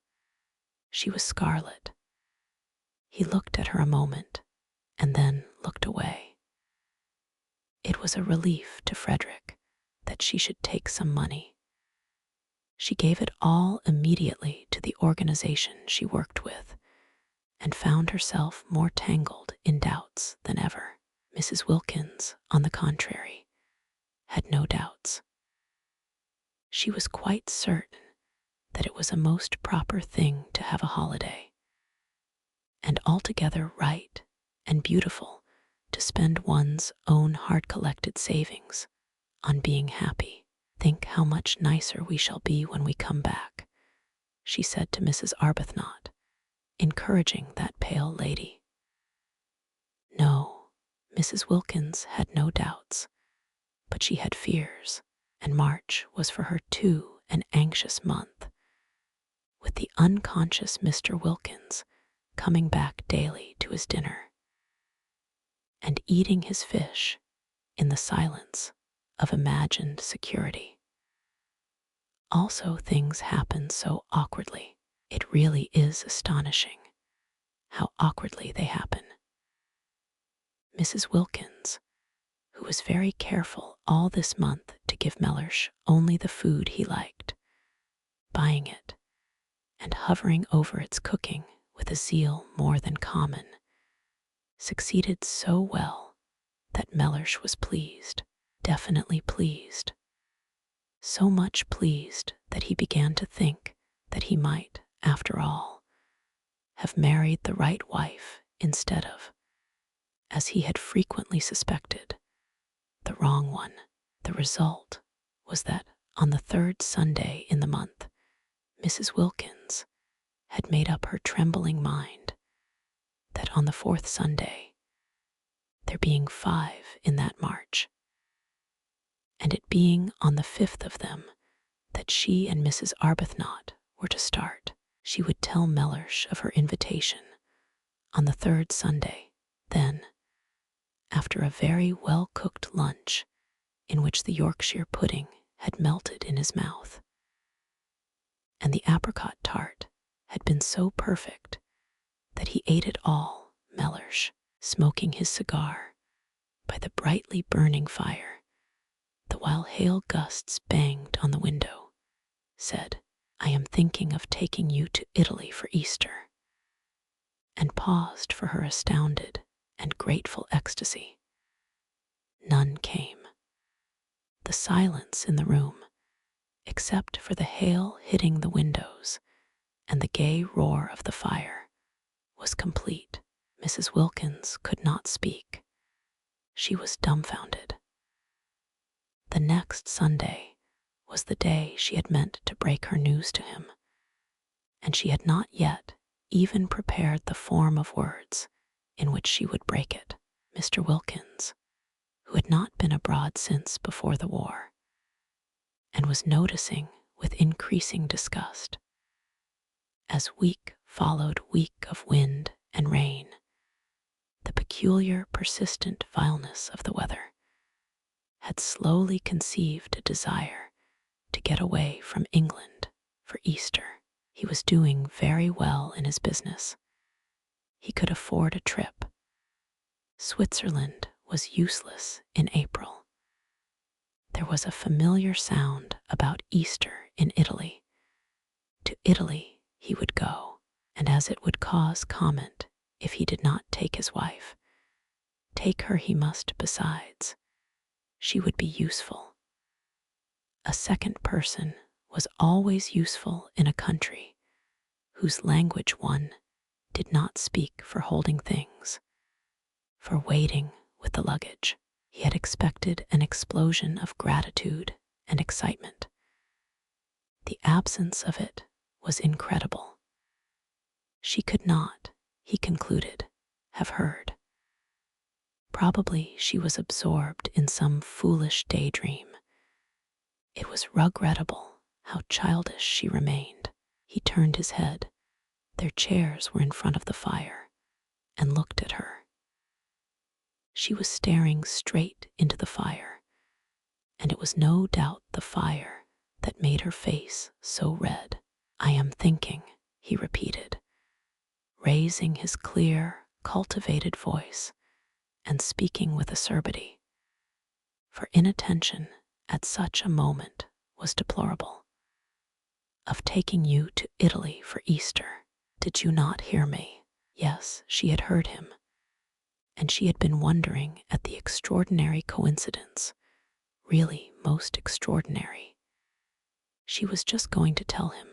She was scarlet. He looked at her a moment and then looked away. It was a relief to Frederick that she should take some money. She gave it all immediately to the organization she worked with, and found herself more tangled in doubts than ever. Mrs. Wilkins, on the contrary, had no doubts. She was quite certain that it was a most proper thing to have a holiday, and altogether right and beautiful to spend one's own hard-collected savings on being happy. "Think how much nicer we shall be when we come back," she said to Mrs. Arbuthnot, encouraging that pale lady. No, Mrs. Wilkins had no doubts, but she had fears, and March was for her too an anxious month, with the unconscious Mr. Wilkins coming back daily to his dinner, and eating his fish in the silence of imagined security. Also, things happen so awkwardly. It really is astonishing how awkwardly they happen. Mrs. Wilkins, who was very careful all this month to give Mellersh only the food he liked, buying it and hovering over its cooking with a zeal more than common, succeeded so well that Mellersh was pleased, definitely pleased, so much pleased that he began to think that he might, after all, have married the right wife instead of, as he had frequently suspected, the wrong one. The result was that on the third Sunday in the month, Mrs. Wilkins had made up her trembling mind that on the fourth Sunday there being 5 in that march, and it being on the 5th of them that she and Mrs. Arbuthnot were to start. She would tell Mellersh of her invitation on the 3rd Sunday. Then, after a very well-cooked lunch in which the Yorkshire pudding had melted in his mouth, and the apricot tart had been so perfect that he ate it all, Mellersh, smoking his cigar by the brightly burning fire, the while hail gusts banged on the window, said, "I am thinking of taking you to Italy for Easter," and paused for her astounded and grateful ecstasy. None came. The silence in the room, except for the hail hitting the windows and the gay roar of the fire, was complete. Mrs. Wilkins could not speak. She was dumbfounded. The next Sunday was the day she had meant to break her news to him, and she had not yet even prepared the form of words in which she would break it. Mr. Wilkins, who had not been abroad since before the war, and was noticing with increasing disgust, as week followed week of wind and rain, the peculiar persistent vileness of the weather, had slowly conceived a desire to get away from England for Easter. He was doing very well in his business. He could afford a trip. Switzerland was useless in April. There was a familiar sound about Easter in Italy. To Italy he would go, and as it would cause comment if he did not take his wife, take her he must besides. She would be useful. A second person was always useful in a country whose language one did not speak for holding things, for waiting with the luggage. He had expected an explosion of gratitude and excitement. The absence of it was incredible. She could not, he concluded, have heard. Probably she was absorbed in some foolish daydream. It was regrettable how childish she remained. He turned his head. Their chairs were in front of the fire, and looked at her. She was staring straight into the fire, and it was no doubt the fire that made her face so red. "I am thinking," he repeated, raising his clear, cultivated voice and speaking with acerbity, for inattention at such a moment was deplorable, "of taking you to Italy for Easter. Did you not hear me?" Yes, she had heard him, and she had been wondering at the extraordinary coincidence, really most extraordinary. She was just going to tell him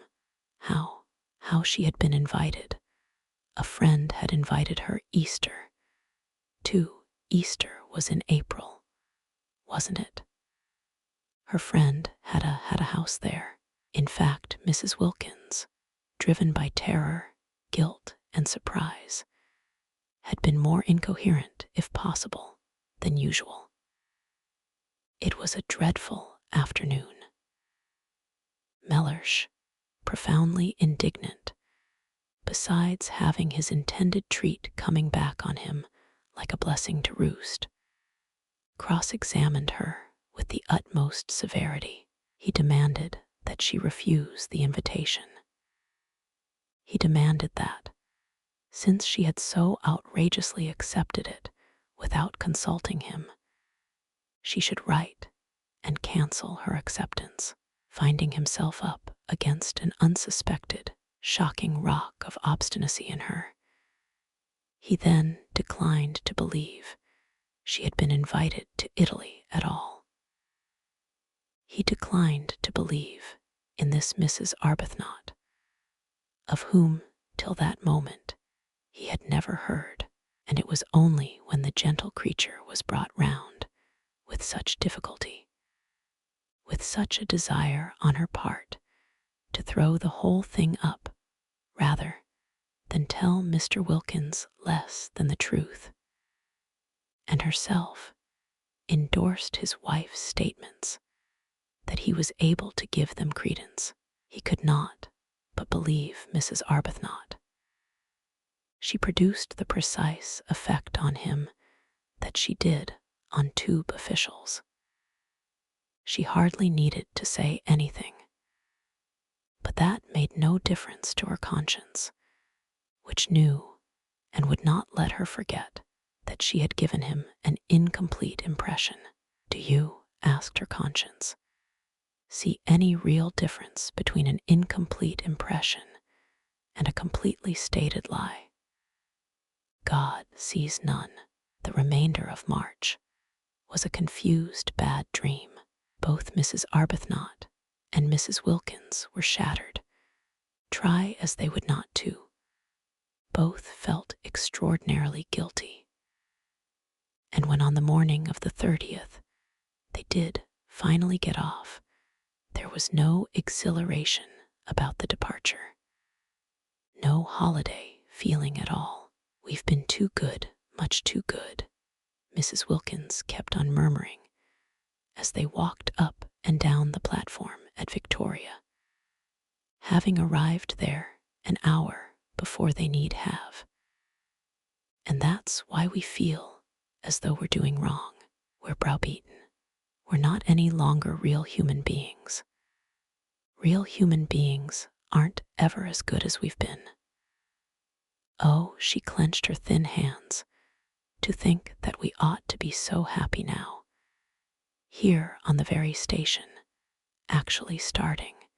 how she had been invited. A friend had invited her Easter. Too, Easter was in April, wasn't it? Her friend had a house there. In fact, Mrs. Wilkins, driven by terror, guilt, and surprise, had been more incoherent, if possible, than usual. It was a dreadful afternoon. Mellersh, profoundly indignant, besides having his intended treat coming back on him like a blessing to roost, cross-examined her with the utmost severity. He demanded that she refuse the invitation. He demanded that, since she had so outrageously accepted it without consulting him, she should write and cancel her acceptance. Finding himself up against an unsuspected, shocking rock of obstinacy in her, he then declined to believe she had been invited to Italy at all. He declined to believe in this Mrs. Arbuthnot, of whom, till that moment, he had never heard, and it was only when the gentle creature was brought round with such difficulty, with such a desire on her part to throw the whole thing up rather than tell Mr. Wilkins less than the truth, and herself endorsed his wife's statements that he was able to give them credence. He could not but believe Mrs. Arbuthnot. She produced the precise effect on him that she did on tube officials. She hardly needed to say anything, but that made no difference to her conscience, which knew and would not let her forget that she had given him an incomplete impression. "Do you," asked her conscience, "see any real difference between an incomplete impression and a completely stated lie?" God sees none. The remainder of March was a confused bad dream. Both Mrs. Arbuthnot and Mrs. Wilkins were shattered, try as they would not to. Both felt extraordinarily guilty. And when on the morning of the 30th they did finally get off, there was no exhilaration about the departure. No holiday feeling at all. "We've been too good, much too good," Mrs. Wilkins kept on murmuring as they walked up and down the platform at Victoria, having arrived there an hour before they need have. "And that's why we feel as though we're doing wrong. We're browbeaten. We're not any longer real human beings. Real human beings aren't ever as good as we've been." Oh, she clenched her thin hands to think that we ought to be so happy now, here on the very station, actually starting,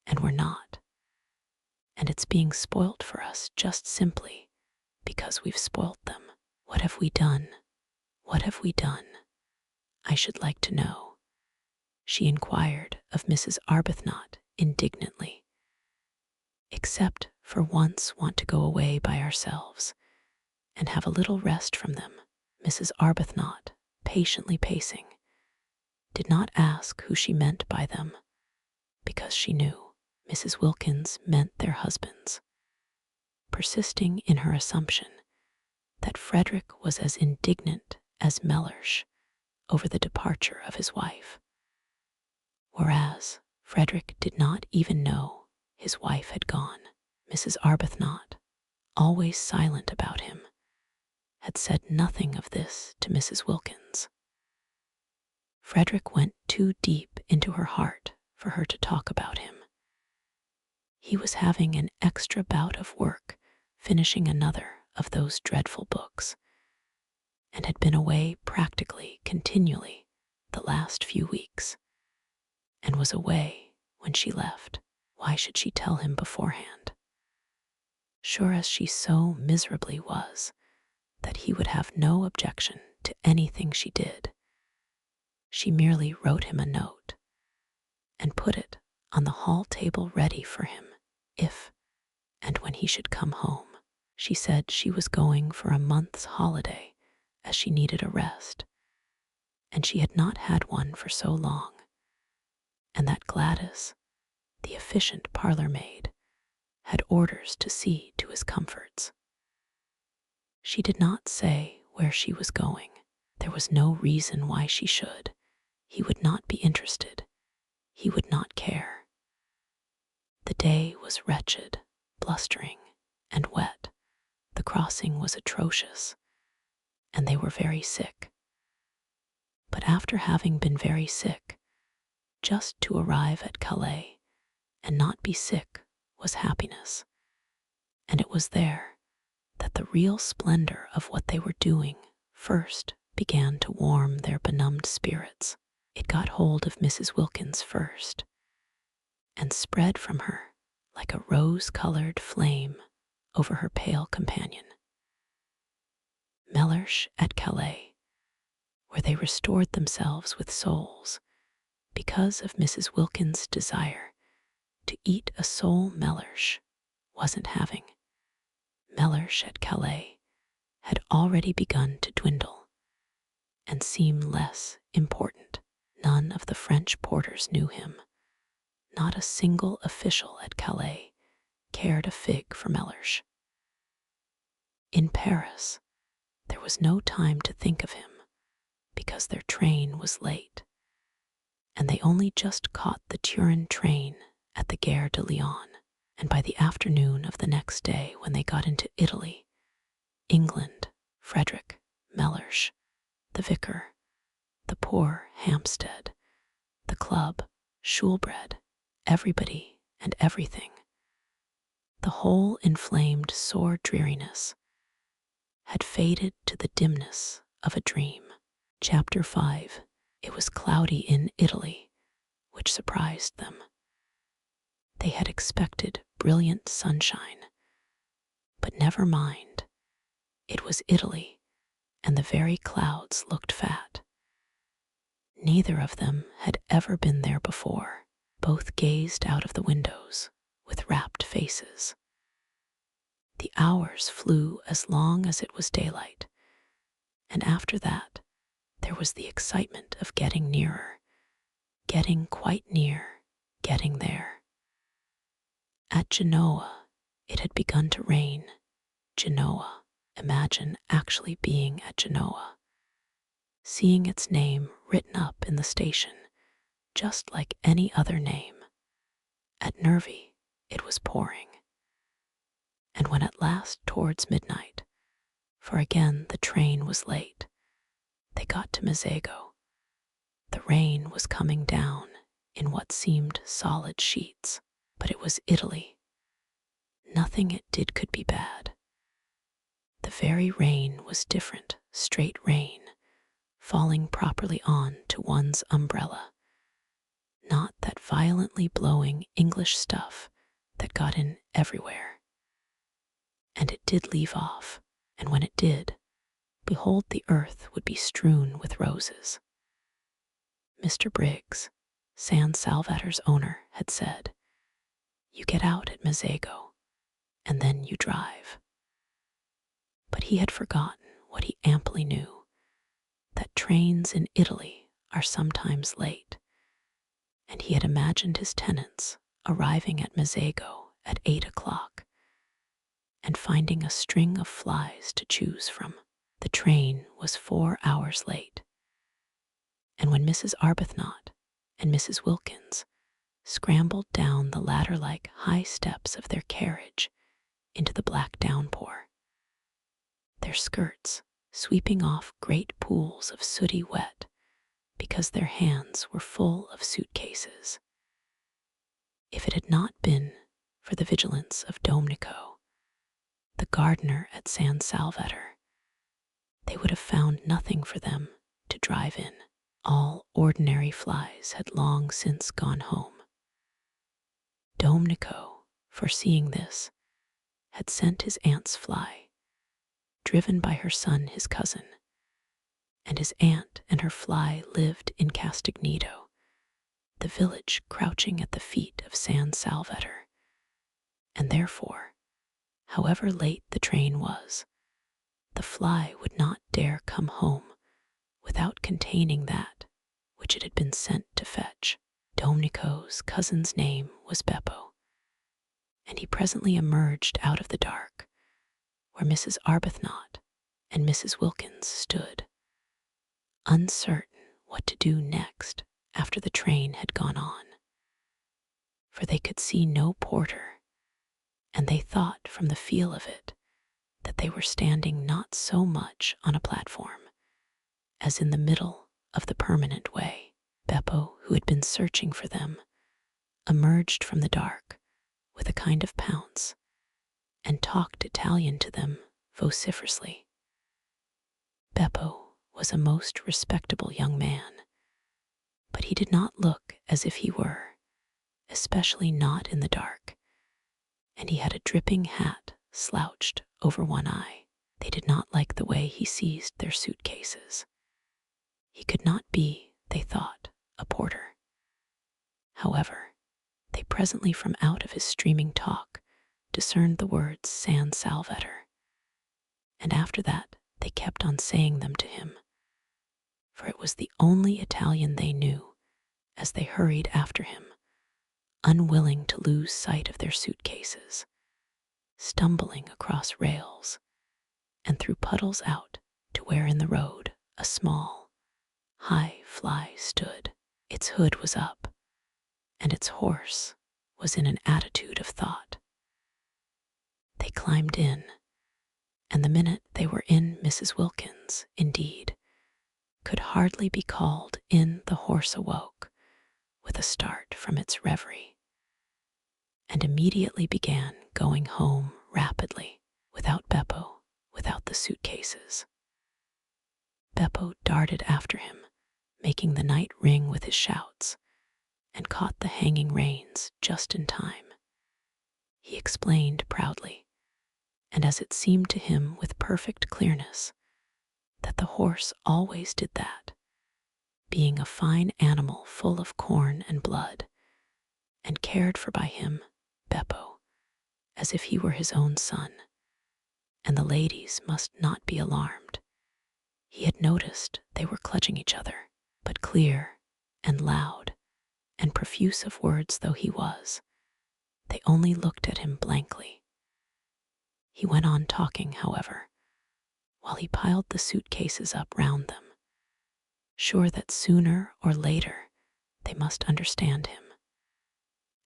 and we're not. And it's being spoilt for us just simply because we've spoilt them. What have we done? What have we done? I should like to know, she inquired of Mrs. Arbuthnot indignantly. "Except for once want to go away by ourselves and have a little rest from them," Mrs. Arbuthnot, patiently pacing, did not ask who she meant by them, because she knew Mrs. Wilkins meant their husbands, persisting in her assumption that Frederick was as indignant as Mellersh over the departure of his wife, whereas Frederick did not even know his wife had gone. Mrs. Arbuthnot, always silent about him, had said nothing of this to Mrs. Wilkins. Frederick went too deep into her heart for her to talk about him. He was having an extra bout of work finishing another of those dreadful books, and had been away practically continually the last few weeks, and was away when she left. Why should she tell him beforehand? Sure as she so miserably was that he would have no objection to anything she did, she merely wrote him a note and put it on the hall table ready for him if and when he should come home. She said she was going for a month's holiday as she needed a rest, and she had not had one for so long, and that Gladys, the efficient parlor maid, had orders to see to his comforts. She did not say where she was going. There was no reason why she should. He would not be interested. He would not care. The day was wretched, blustering, and wet. The crossing was atrocious, and they were very sick. But after having been very sick, just to arrive at Calais and not be sick was happiness, and it was there that the real splendor of what they were doing first began to warm their benumbed spirits. It got hold of Mrs. Wilkins first, and spread from her like a rose-colored flame over her pale companion. Mellersh at Calais, where they restored themselves with souls, because of Mrs. Wilkins' desire to eat a sole Mellersh, wasn't having. Mellersh at Calais had already begun to dwindle and seem less important. None of the French porters knew him. Not a single official at Calais cared a fig for Mellersh. In Paris, There was no time to think of him because their train was late, and they only just caught the Turin train at the Gare de Lyon. And by the afternoon of the next day, when they got into Italy, England, Frederick, Mellersh, the vicar, the poor Hampstead, the club, Schulbred, everybody and everything, the whole inflamed, sore dreariness had faded to the dimness of a dream. Chapter 5. It was cloudy in Italy, which surprised them. They had expected brilliant sunshine, but never mind. It was Italy, and the very clouds looked fat. Neither of them had ever been there before. Both gazed out of the windows with rapt faces. The hours flew as long as it was daylight, and after that there was the excitement of getting nearer, getting quite near, getting there. At Genoa, it had begun to rain. Genoa. Imagine actually being at Genoa, seeing its name written up in the station, just like any other name. At Nervi, it was pouring. And when at last, towards midnight, for again the train was late, they got to Mezzago, the rain was coming down in what seemed solid sheets. But it was Italy. Nothing it did could be bad. The very rain was different, straight rain, falling properly on to one's umbrella, not that violently blowing English stuff that got in everywhere. And it did leave off, and when it did, behold, the earth would be strewn with roses. Mr. Briggs, San Salvatore's owner, had said, "You get out at Mezzago, and then you drive." But he had forgotten what he amply knew, that trains in Italy are sometimes late, and he had imagined his tenants arriving at Mezzago at 8 o'clock and finding a string of flies to choose from. The train was 4 hours late, and when Mrs. Arbuthnot and Mrs. Wilkins scrambled down the ladder-like high steps of their carriage into the black downpour, their skirts sweeping off great pools of sooty wet because their hands were full of suitcases. If it had not been for the vigilance of Domenico, the gardener at San Salvatore, they would have found nothing for them to drive in. All ordinary flies had long since gone home. Domenico, foreseeing this, had sent his aunt's fly, driven by her son, his cousin, and his aunt and her fly lived in Castagneto, the village crouching at the feet of San Salvatore, and therefore, however late the train was, the fly would not dare come home without containing that which it had been sent to fetch. Domenico's cousin's name was Beppo, and he presently emerged out of the dark, where Mrs. Arbuthnot and Mrs. Wilkins stood, uncertain what to do next after the train had gone on, for they could see no porter, and they thought from the feel of it that they were standing not so much on a platform as in the middle of the permanent way. Beppo, who had been searching for them, emerged from the dark with a kind of pounce and talked Italian to them vociferously. Beppo was a most respectable young man, but he did not look as if he were, especially not in the dark, and he had a dripping hat slouched over one eye. They did not like the way he seized their suitcases. He could not be, they thought, a porter. However, they presently from out of his streaming talk discerned the words San Salvatore, and after that they kept on saying them to him, for it was the only Italian they knew, as they hurried after him, unwilling to lose sight of their suitcases, stumbling across rails and through puddles out to where in the road a small, high fly stood. Its hood was up, and its horse was in an attitude of thought. They climbed in, and the minute they were in Mrs. Wilkins, indeed, could hardly be called in, the horse awoke with a start from its reverie, and immediately began going home rapidly, without Beppo, without the suitcases. Beppo darted after him, making the night ring with his shouts, and caught the hanging reins just in time. He explained proudly, and as it seemed to him with perfect clearness, that the horse always did that, being a fine animal full of corn and blood, and cared for by him, Beppo, as if he were his own son, and the ladies must not be alarmed. He had noticed they were clutching each other, but clear and loud and profuse of words though he was, they only looked at him blankly. He went on talking, however, while he piled the suitcases up round them, sure that sooner or later they must understand him,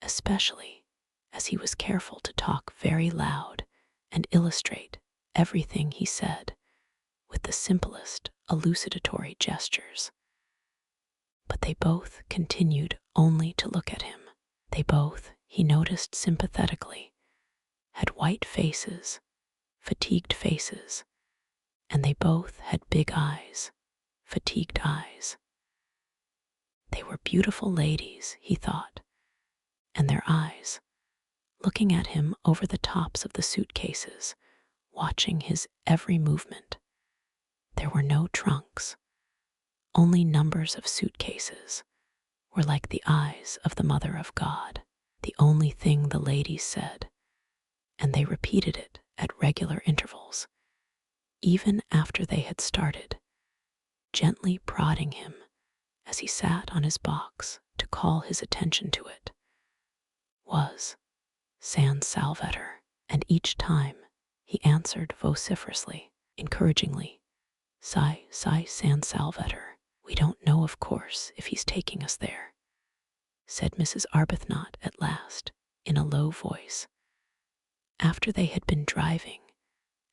especially as he was careful to talk very loud and illustrate everything he said with the simplest elucidatory gestures. But they both continued only to look at him. They both, he noticed sympathetically, had white faces, fatigued faces, and they both had big eyes, fatigued eyes. They were beautiful ladies, he thought, and their eyes, looking at him over the tops of the suitcases, watching his every movement. There were no trunks, only numbers of suitcases, were like the eyes of the Mother of God, the only thing the ladies said, and they repeated it at regular intervals, even after they had started, gently prodding him as he sat on his box to call his attention to it, was San Salvatore, and each time he answered vociferously, encouragingly, Sai, San Salvatore. We don't know, of course, if he's taking us there, said Mrs. Arbuthnot at last, in a low voice, after they had been driving,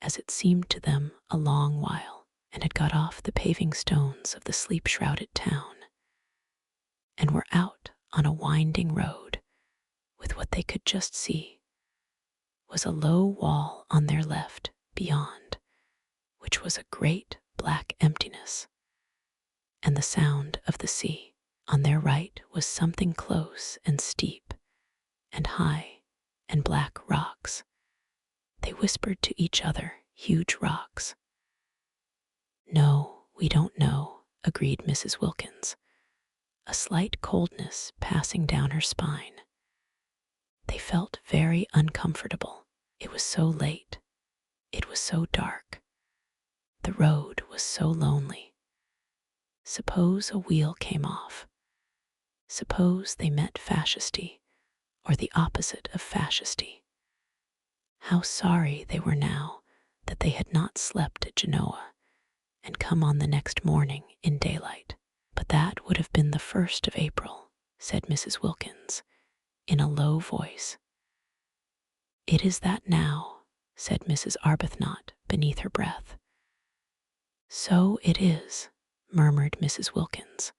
as it seemed to them, a long while, and had got off the paving stones of the sleep-shrouded town, and were out on a winding road, with what they could just see was a low wall on their left beyond, which was a great black emptiness, and the sound of the sea. On their right was something close and steep and high and black rocks. They whispered to each other, huge rocks. No, we don't know, agreed Mrs. Wilkins, a slight coldness passing down her spine. They felt very uncomfortable. It was so late. It was so dark. The road was so lonely. Suppose a wheel came off. Suppose they met fascisty, or the opposite of fascisty. How sorry they were now that they had not slept at Genoa and come on the next morning in daylight. But that would have been the 1st of April, said Mrs. Wilkins, in a low voice. It is that now, said Mrs. Arbuthnot beneath her breath. So it is, murmured Mrs. Wilkins.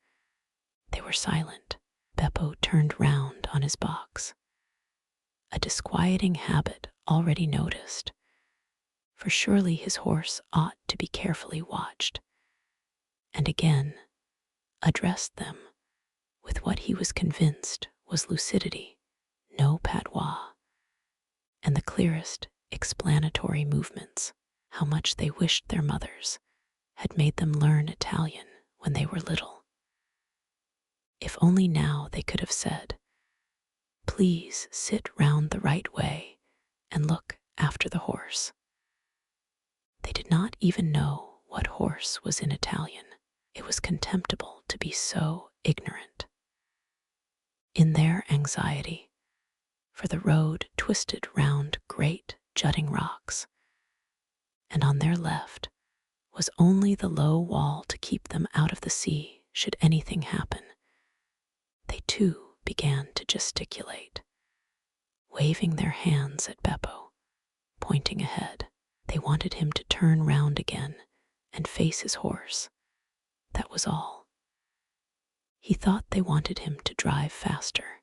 They were silent. Beppo turned round on his box, a disquieting habit already noticed, for surely his horse ought to be carefully watched, and again addressed them with what he was convinced was lucidity, no patois, and the clearest explanatory movements. How much they wished their mothers had made them learn Italian when they were little. If only now they could have said, please sit round the right way and look after the horse. They did not even know what horse was in Italian. It was contemptible to be so ignorant. In their anxiety, for the road twisted round great jutting rocks, and on their left was only the low wall to keep them out of the sea should anything happen. They too began to gesticulate, waving their hands at Beppo, pointing ahead. They wanted him to turn round again and face his horse. That was all. He thought they wanted him to drive faster.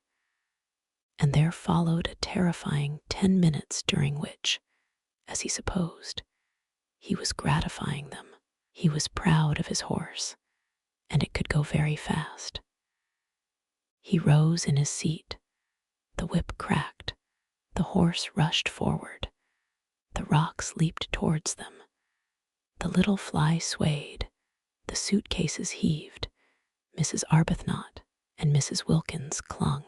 And there followed a terrifying 10 minutes during which, as he supposed, he was gratifying them. He was proud of his horse, and it could go very fast. He rose in his seat. The whip cracked. The horse rushed forward. The rocks leaped towards them. The little fly swayed. The suitcases heaved. Mrs. Arbuthnot and Mrs. Wilkins clung.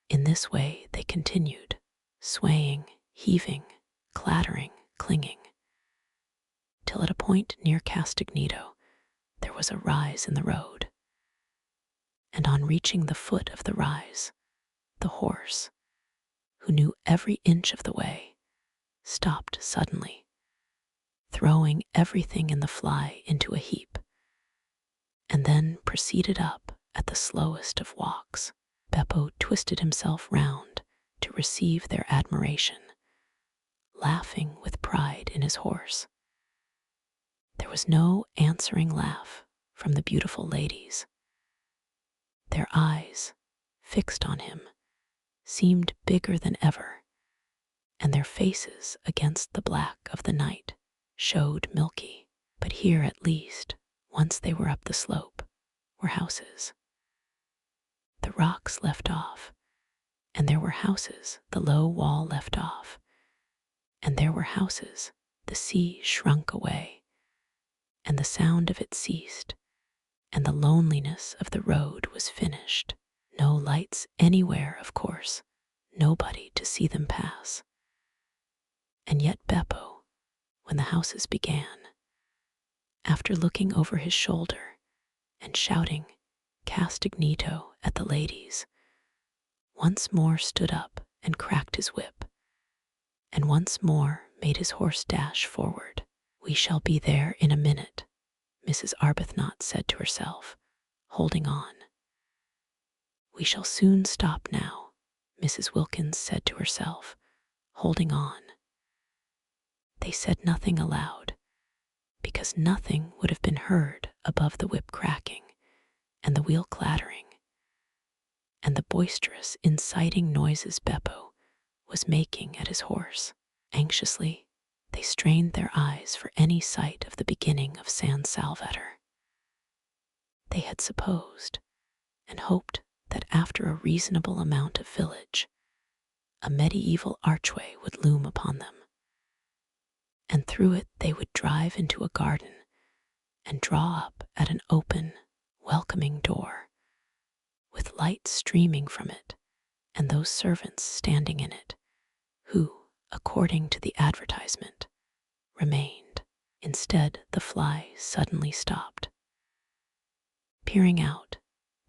In this way they continued, swaying, heaving, clattering, clinging, till at a point near Castagneto there was a rise in the road. And on reaching the foot of the rise, the horse, who knew every inch of the way, stopped suddenly, throwing everything in the fly into a heap, and then proceeded up at the slowest of walks. Beppo twisted himself round to receive their admiration, laughing with pride in his horse. There was no answering laugh from the beautiful ladies. Their eyes, fixed on him, seemed bigger than ever, and their faces against the black of the night showed milky. But here at least, once they were up the slope, were houses. The rocks left off, and there were houses the low wall left off, and there were houses the sea shrunk away, and the sound of it ceased, and the loneliness of the road was finished. No lights anywhere, of course, nobody to see them pass. And yet Beppo, when the houses began, after looking over his shoulder and shouting Castagneto at the ladies, once more stood up and cracked his whip, and once more made his horse dash forward. "We shall be there in a minute," Mrs. Arbuthnot said to herself, holding on. "We shall soon stop now," Mrs. Wilkins said to herself, holding on. They said nothing aloud, because nothing would have been heard above the whip cracking and the wheel clattering, and the boisterous, inciting noises Beppo was making at his horse. Anxiously, they strained their eyes for any sight of the beginning of San Salvatore. They had supposed and hoped that after a reasonable amount of village, a medieval archway would loom upon them, and through it they would drive into a garden and draw up at an open, welcoming door, with light streaming from it, and those servants standing in it, who, according to the advertisement, remained. Instead, the fly suddenly stopped. Peering out,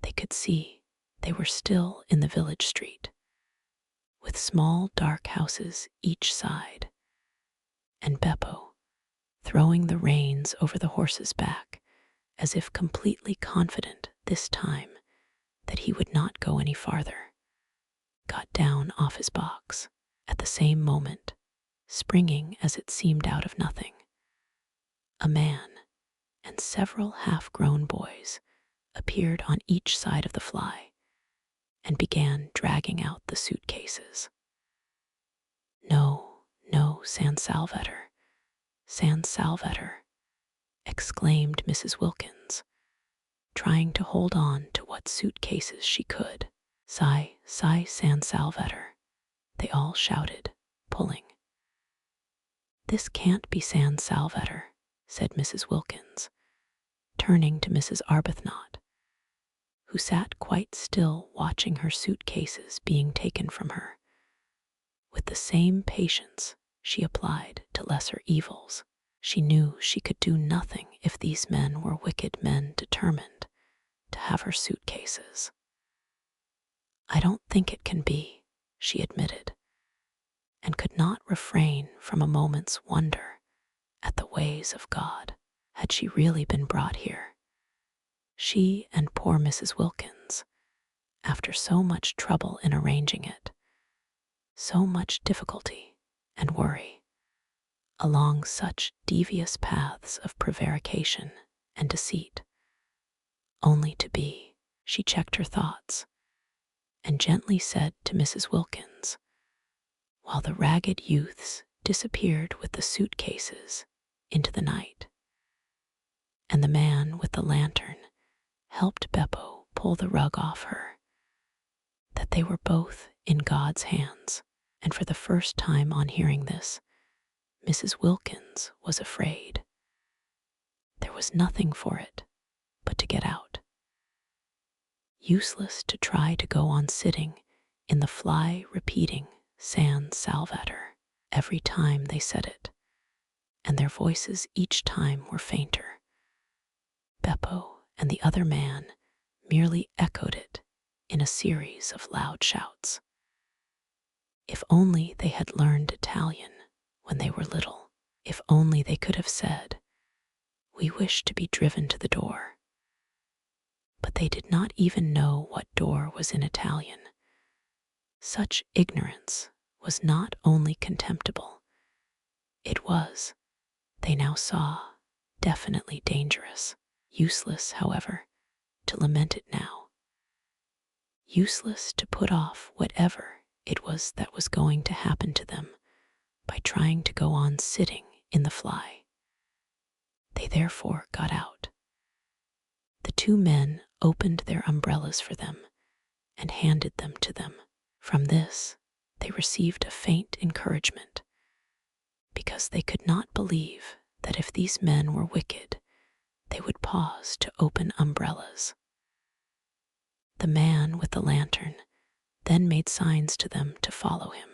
they could see they were still in the village street, with small dark houses each side, and Beppo, throwing the reins over the horse's back, as if completely confident this time that he would not go any farther, got down off his box. At the same moment, springing as it seemed out of nothing, a man and several half-grown boys appeared on each side of the fly and began dragging out the suitcases. "No, no, San Salvatore, San Salvatore," exclaimed Mrs. Wilkins, trying to hold on to what suitcases she could. "Sigh, sigh, San Salvatore," they all shouted, pulling. "This can't be San Salvatore," said Mrs. Wilkins, turning to Mrs. Arbuthnot, who sat quite still watching her suitcases being taken from her. With the same patience she applied to lesser evils, she knew she could do nothing if these men were wicked men determined to have her suitcases. "I don't think it can be," she admitted, and could not refrain from a moment's wonder at the ways of God. had she really been brought here? She and poor Mrs. Wilkins, after so much trouble in arranging it, so much difficulty and worry, along such devious paths of prevarication and deceit, only to be, she checked her thoughts, and gently said to Mrs. Wilkins, while the ragged youths disappeared with the suitcases into the night, and the man with the lantern helped Beppo pull the rug off her, that they were both in God's hands. And for the first time on hearing this, Mrs. Wilkins was afraid. There was nothing for it but to get out. Useless to try to go on sitting in the fly repeating San Salvatore every time they said it, and their voices each time were fainter. Beppo and the other man merely echoed it in a series of loud shouts. If only they had learned Italian when they were little, if only they could have said, "We wish to be driven to the door." But they did not even know what door was in Italian. Such ignorance was not only contemptible, it was, they now saw, definitely dangerous. Useless, however, to lament it now. Useless to put off whatever it was that was going to happen to them by trying to go on sitting in the fly. They therefore got out. The two men opened their umbrellas for them and handed them to them. From this, they received a faint encouragement, because they could not believe that if these men were wicked, they would pause to open umbrellas. The man with the lantern then made signs to them to follow him,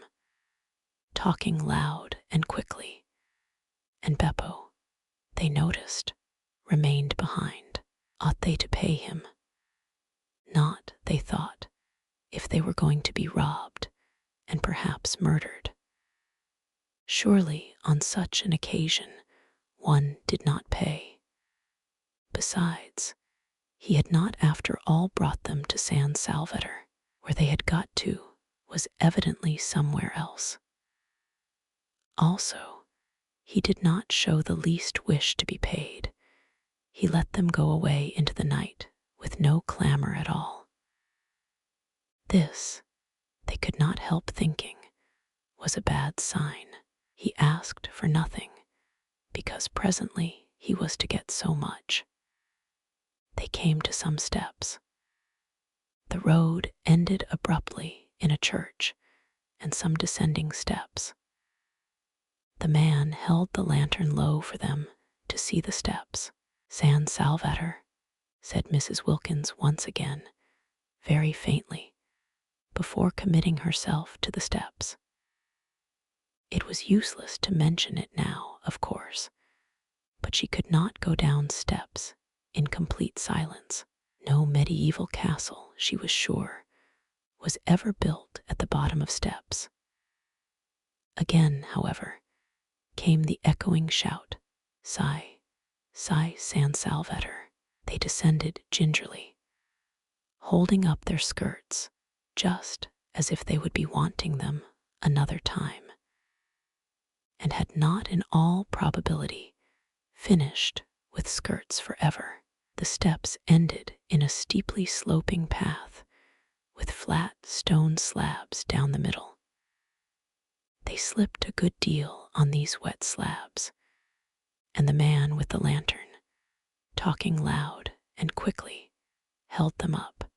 talking loud and quickly, and Beppo, they noticed, remained behind. Ought they to pay him? Not, they thought, if they were going to be robbed and perhaps murdered. Surely on such an occasion one did not pay. Besides, he had not after all brought them to San Salvatore. Where they had got to was evidently somewhere else. Also, he did not show the least wish to be paid. He let them go away into the night with no clamor at all. This, they could not help thinking, was a bad sign. He asked for nothing, because presently he was to get so much. They came to some steps. The road ended abruptly in a church and some descending steps. The man held the lantern low for them to see the steps. San Salvatore, said Mrs. Wilkins once again, very faintly, before committing herself to the steps. It was useless to mention it now, of course, but she could not go down steps in complete silence. No medieval castle, she was sure, was ever built at the bottom of steps. Again, however, came the echoing shout, "Sigh, sigh, San Salvatore." They descended gingerly, holding up their skirts, just as if they would be wanting them another time, and had not in all probability finished with skirts forever. The steps ended in a steeply sloping path with flat stone slabs down the middle. They slipped a good deal on these wet slabs, and the man with the lantern, talking loud and quickly, held them up.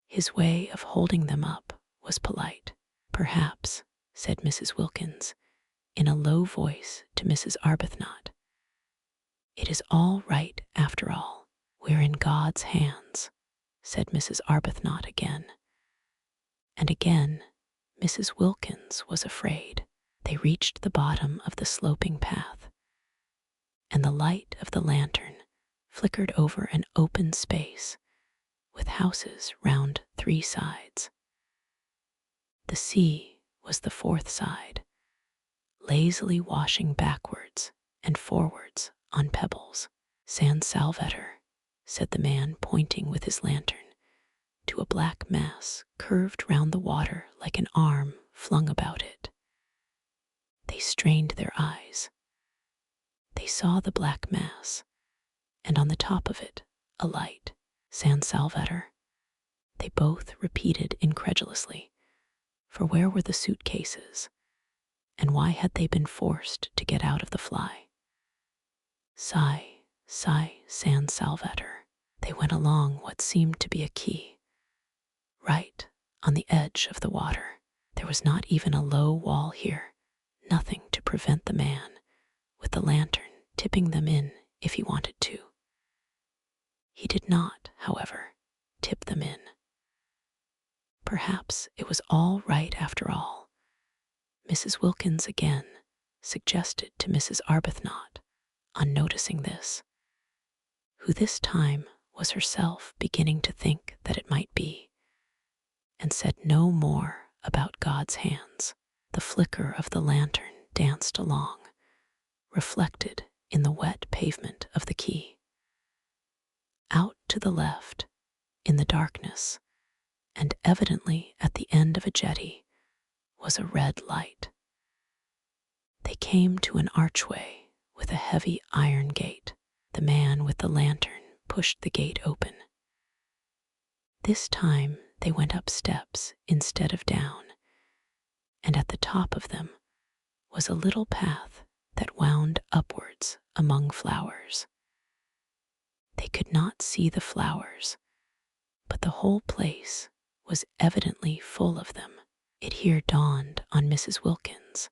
His way of holding them up was polite. "Perhaps," said Mrs. Wilkins, in a low voice to Mrs. Arbuthnot, "it is all right after all. We're in God's hands," said Mrs. Arbuthnot again. And again Mrs. Wilkins was afraid. They reached the bottom of the sloping path, and the light of the lantern flickered over an open space with houses round 3 sides. The sea was the 4th side, lazily washing backwards and forwards on pebbles. San Salvatore, said the man, pointing with his lantern to a black mass curved round the water like an arm flung about it. They strained their eyes. They saw the black mass, and on the top of it, a light. San Salvatore, they both repeated incredulously, for where were the suitcases, and why had they been forced to get out of the fly? Sigh, San Salvatore. They went along what seemed to be a quay, right on the edge of the water. There was not even a low wall here, nothing to prevent the man with the lantern tipping them in if he wanted to. He did not, however, tip them in. Perhaps it was all right after all. Mrs. Wilkins again suggested to Mrs. Arbuthnot, on noticing this, who this time was herself beginning to think that it might be, and said no more about God's hands. The flicker of the lantern danced along, reflected in the wet pavement of the quay. Out to the left, in the darkness, and evidently at the end of a jetty, was a red light. They came to an archway with a heavy iron gate. The man with the lantern pushed the gate open. This time they went up steps instead of down, and at the top of them was a little path that wound upwards among flowers. They could not see the flowers, but the whole place was evidently full of them. It here dawned on Mrs. Wilkins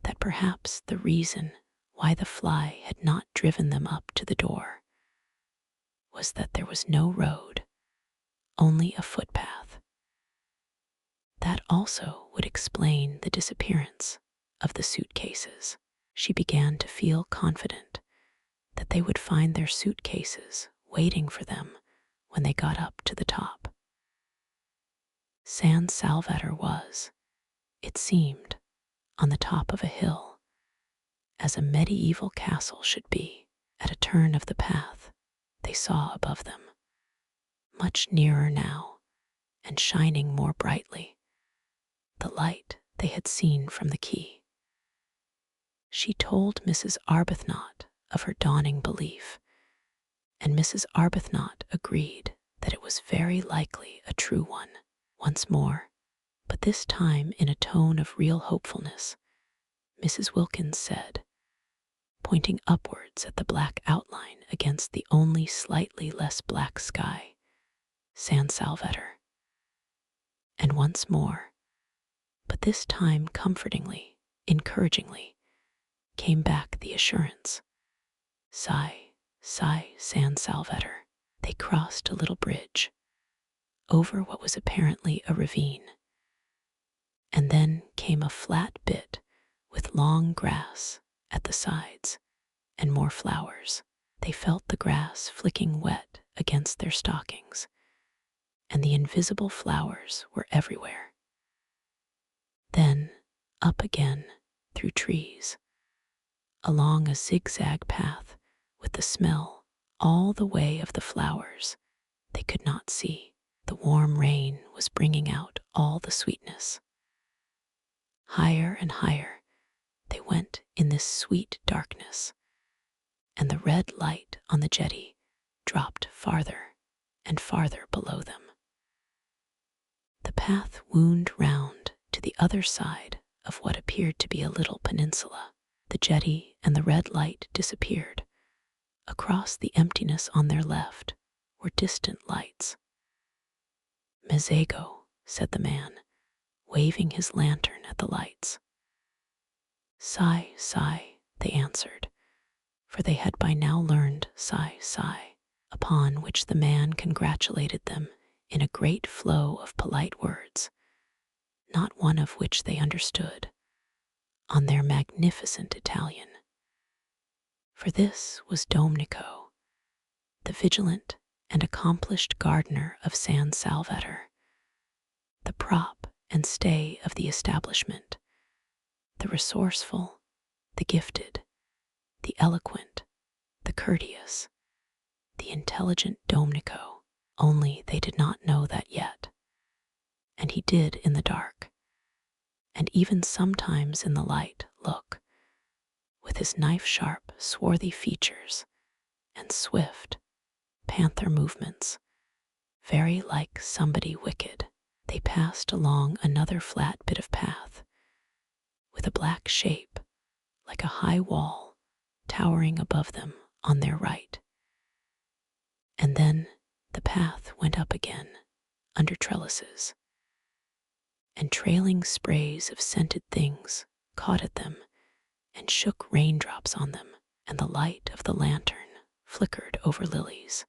that perhaps the reason why the fly had not driven them up to the door was that there was no road, only a footpath. That also would explain the disappearance of the suitcases. She began to feel confident that they would find their suitcases waiting for them when they got up to the top. San Salvatore was, it seemed, on the top of a hill, as a medieval castle should be. At a turn of the path, they saw above them, much nearer now and shining more brightly, the light they had seen from the quay. She told Mrs. Arbuthnot of her dawning belief, and Mrs. Arbuthnot agreed that it was very likely a true one. Once more, but this time in a tone of real hopefulness, Mrs. Wilkins said, pointing upwards at the black outline against the only slightly less black sky, San Salvatore. And once more, but this time comfortingly, encouragingly, came back the assurance, Sigh, San Salvatore. They crossed a little bridge over what was apparently a ravine, and then came a flat bit with long grass at the sides and more flowers. They felt the grass flicking wet against their stockings, and the invisible flowers were everywhere. Then up again through trees, along a zigzag path with the smell all the way of the flowers they could not see. The warm rain was bringing out all the sweetness. Higher and higher they went in this sweet darkness, and the red light on the jetty dropped farther and farther below them. The path wound round to the other side of what appeared to be a little peninsula. The jetty and the red light disappeared. Across the emptiness on their left were distant lights. Mezzago, said the man, waving his lantern at the lights. Sigh, they answered, for they had by now learned sigh, upon which the man congratulated them in a great flow of polite words, not one of which they understood, on their magnificent Italian. For this was Domenico, the vigilant and accomplished gardener of San Salvatore, the prop and stay of the establishment, the resourceful, the gifted, the eloquent, the courteous, the intelligent Domenico, only they did not know that yet. And he did in the dark, and even sometimes in the light, look, with his knife-sharp, swarthy features and swift, panther movements, very like somebody wicked. They passed along another flat bit of path, with a black shape, like a high wall, towering above them on their right. And then the path went up again, under trellises, and trailing sprays of scented things caught at them and shook raindrops on them, and the light of the lantern flickered over lilies.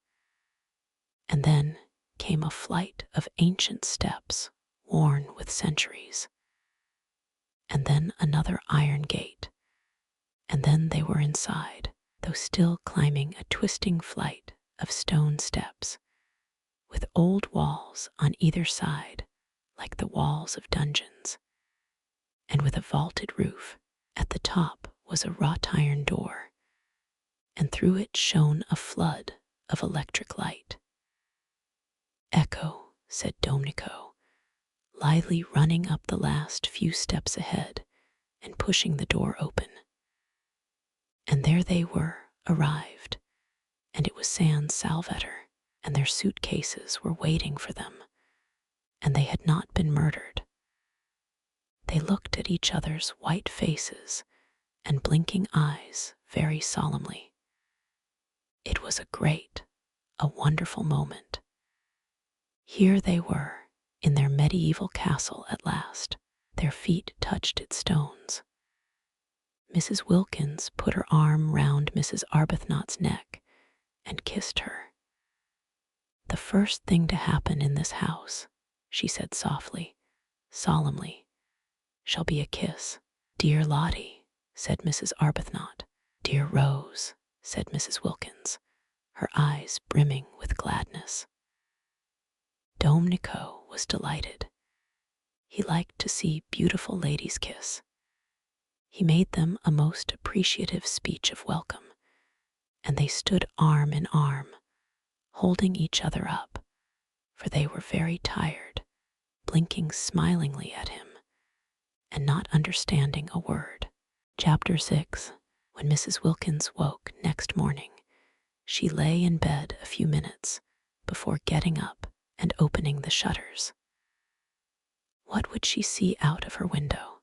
And then came a flight of ancient steps worn with centuries, and then another iron gate, and then they were inside, though still climbing a twisting flight of stone steps, with old walls on either side like the walls of dungeons, and with a vaulted roof. At the top was a wrought iron door, and through it shone a flood of electric light. "Ecco," said Domenico, lithely running up the last few steps ahead and pushing the door open. And there they were, arrived, and it was San Salvatore, and their suitcases were waiting for them, and they had not been murdered. They looked at each other's white faces and blinking eyes very solemnly. It was a great, a wonderful moment. Here they were, in their medieval castle at last. Their feet touched its stones. Mrs. Wilkins put her arm round Mrs. Arbuthnot's neck and kissed her. "The first thing to happen in this house," she said softly, solemnly, "shall be a kiss." "Dear Lottie," said Mrs. Arbuthnot. "Dear Rose," said Mrs. Wilkins, her eyes brimming with gladness. Domenico was delighted. He liked to see beautiful ladies kiss. He made them a most appreciative speech of welcome, and they stood arm in arm, holding each other up, for they were very tired, blinking smilingly at him, and not understanding a word. Chapter 6. When Mrs. Wilkins woke next morning, she lay in bed a few minutes before getting up and opening the shutters. What would she see out of her window?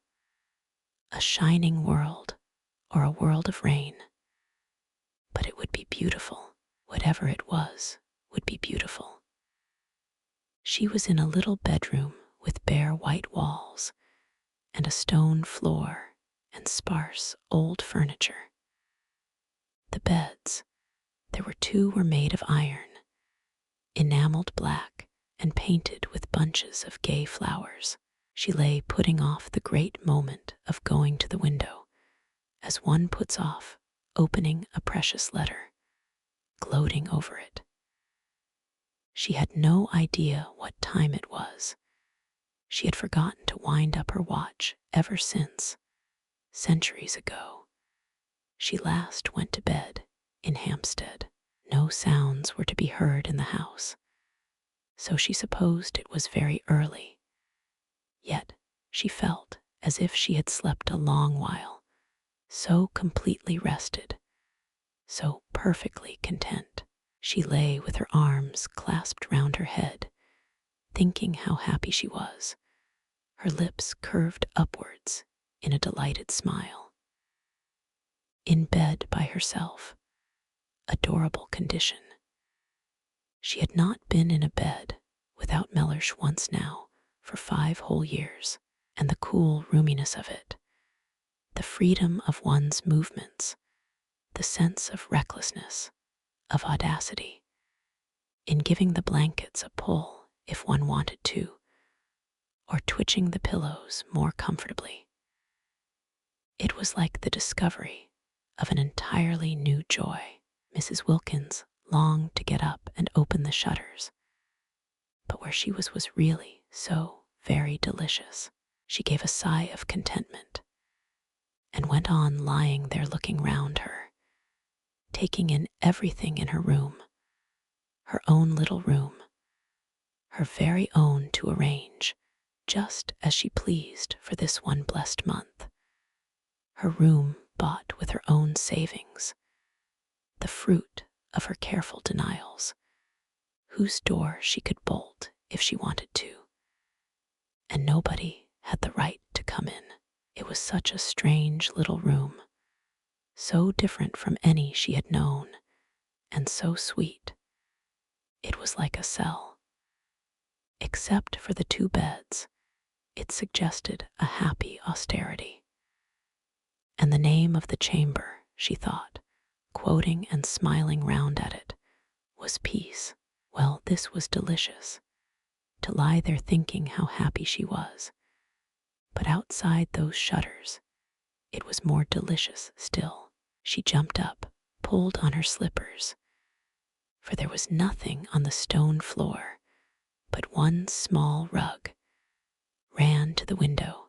A shining world, or a world of rain? But it would be beautiful. Whatever it was would be beautiful. She was in a little bedroom with bare white walls and a stone floor and sparse old furniture. The beds, there were two, were made of iron, enameled black and painted with bunches of gay flowers. She lay putting off the great moment of going to the window, as one puts off opening a precious letter, gloating over it. She had no idea what time it was. She had forgotten to wind up her watch ever since, centuries ago, she last went to bed in Hampstead. No sounds were to be heard in the house, so she supposed it was very early. Yet she felt as if she had slept a long while, so completely rested, so perfectly content. She lay with her arms clasped round her head, thinking how happy she was, her lips curved upwards in a delighted smile. In bed by herself, adorable condition. She had not been in a bed without Mellersh once now for 5 whole years, and the cool roominess of it, the freedom of one's movements, the sense of recklessness, of audacity, in giving the blankets a pull if one wanted to, or twitching the pillows more comfortably. It was like the discovery of an entirely new joy. Mrs. Wilkins longed to get up and open the shutters, but where she was really so very delicious. She gave a sigh of contentment and went on lying there looking round her, taking in everything in her room, her own little room, her very own to arrange just as she pleased for this one blessed month. Her room bought with her own savings, the fruit of her careful denials, whose door she could bolt if she wanted to, and nobody had the right to come in. It was such a strange little room, so different from any she had known, and so sweet. It was like a cell. Except for the 2 beds, it suggested a happy austerity. And the name of the chamber, she thought, quoting and smiling round at it, was peace. Well, this was delicious, to lie there thinking how happy she was. But outside those shutters, it was more delicious still. She jumped up, pulled on her slippers, for there was nothing on the stone floor but one small rug, ran to the window,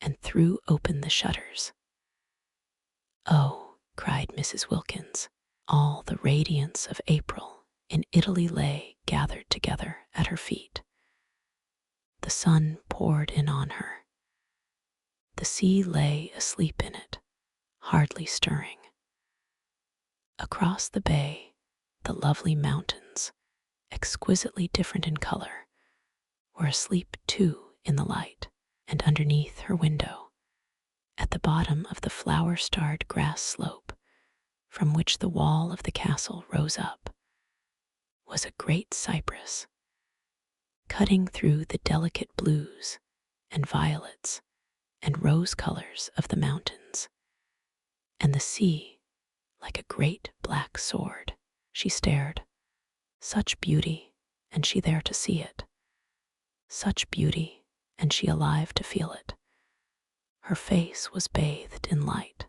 and threw open the shutters. "Oh," cried Mrs. Wilkins, all the radiance of April in Italy lay gathered together at her feet. The sun poured in on her. The sea lay asleep in it, hardly stirring. Across the bay, the lovely mountains, exquisitely different in color, were asleep too in the light, and underneath her window, at the bottom of the flower-starred grass slope from which the wall of the castle rose up, was a great cypress, cutting through the delicate blues and violets and rose colors of the mountains, and the sea like a great black sword. She stared. Such beauty, and she there to see it. Such beauty, and she alive to feel it. Her face was bathed in light.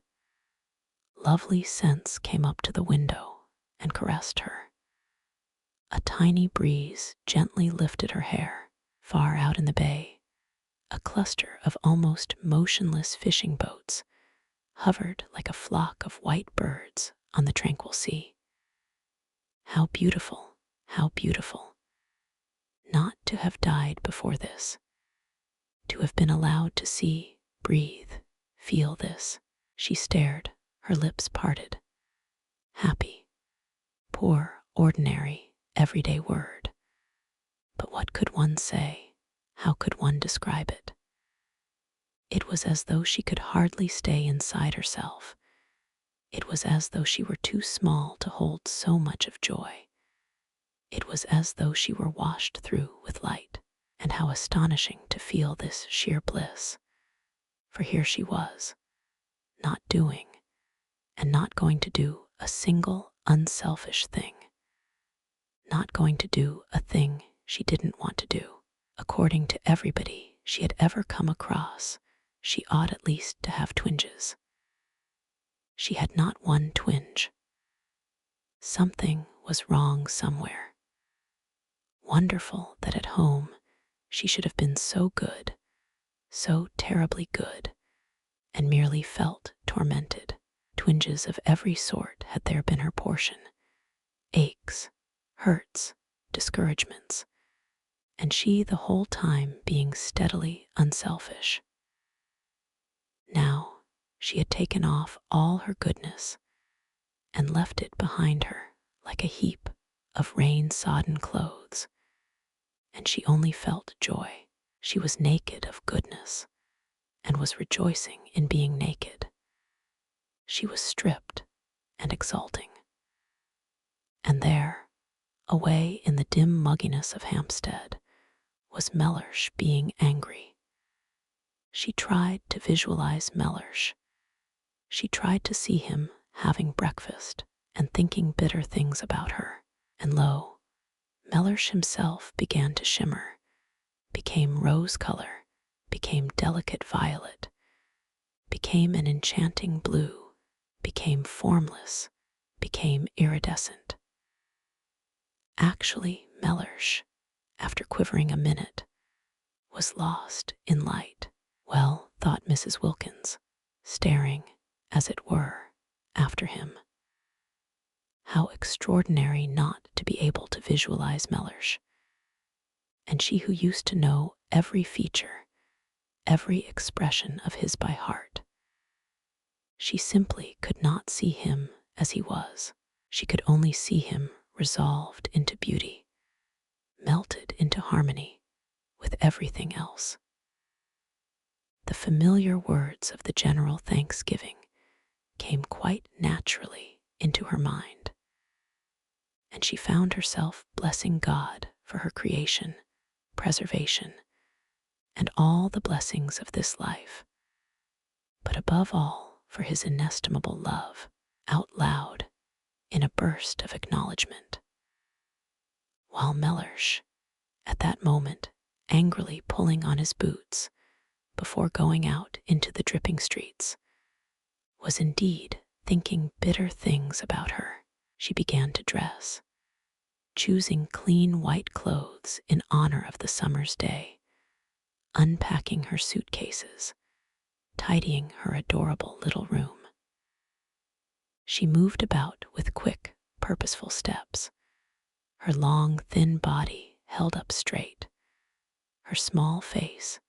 Lovely scents came up to the window and caressed her. A tiny breeze gently lifted her hair. Far out in the bay, a cluster of almost motionless fishing boats hovered like a flock of white birds on the tranquil sea. How beautiful, how beautiful! Not to have died before this, to have been allowed to see, breathe, feel this. She stared, her lips parted. Happy, poor, ordinary, everyday word. But what could one say? How could one describe it? It was as though she could hardly stay inside herself. It was as though she were too small to hold so much of joy. It was as though she were washed through with light, and how astonishing to feel this sheer bliss. For here she was, not doing, and not going to do a single unselfish thing. Not going to do a thing she didn't want to do. According to everybody she had ever come across, she ought at least to have twinges. She had not one twinge. Something was wrong somewhere. Wonderful that at home she should have been so good, so terribly good, and merely felt tormented. Twinges of every sort had there been her portion. Aches, hurts, discouragements, and she the whole time being steadily unselfish. Now she had taken off all her goodness and left it behind her like a heap of rain-sodden clothes, and she only felt joy. She was naked of goodness and was rejoicing in being naked. She was stripped and exulting. And there, away in the dim mugginess of Hampstead, was Mellersh being angry. She tried to visualize Mellersh. She tried to see him having breakfast and thinking bitter things about her. And lo, Mellersh himself began to shimmer, became rose color, became delicate violet, became an enchanting blue, became formless, became iridescent. Actually, Mellersh, after quivering a minute, was lost in light. Well, thought Mrs. Wilkins, staring, as it were, after him. How extraordinary not to be able to visualize Mellersh. And she who used to know every feature, every expression of his by heart. She simply could not see him as he was. She could only see him resolved into beauty, melted into harmony with everything else. The familiar words of the general thanksgiving came quite naturally into her mind, and she found herself blessing God for her creation, preservation, and all the blessings of this life, but above all for his inestimable love, out loud in a burst of acknowledgement. While Mellersh, at that moment, angrily pulling on his boots before going out into the dripping streets, was indeed thinking bitter things about her, she began to dress, choosing clean white clothes in honor of the summer's day, unpacking her suitcases, tidying her adorable little room. She moved about with quick, purposeful steps, her long, thin body held up straight, her small face,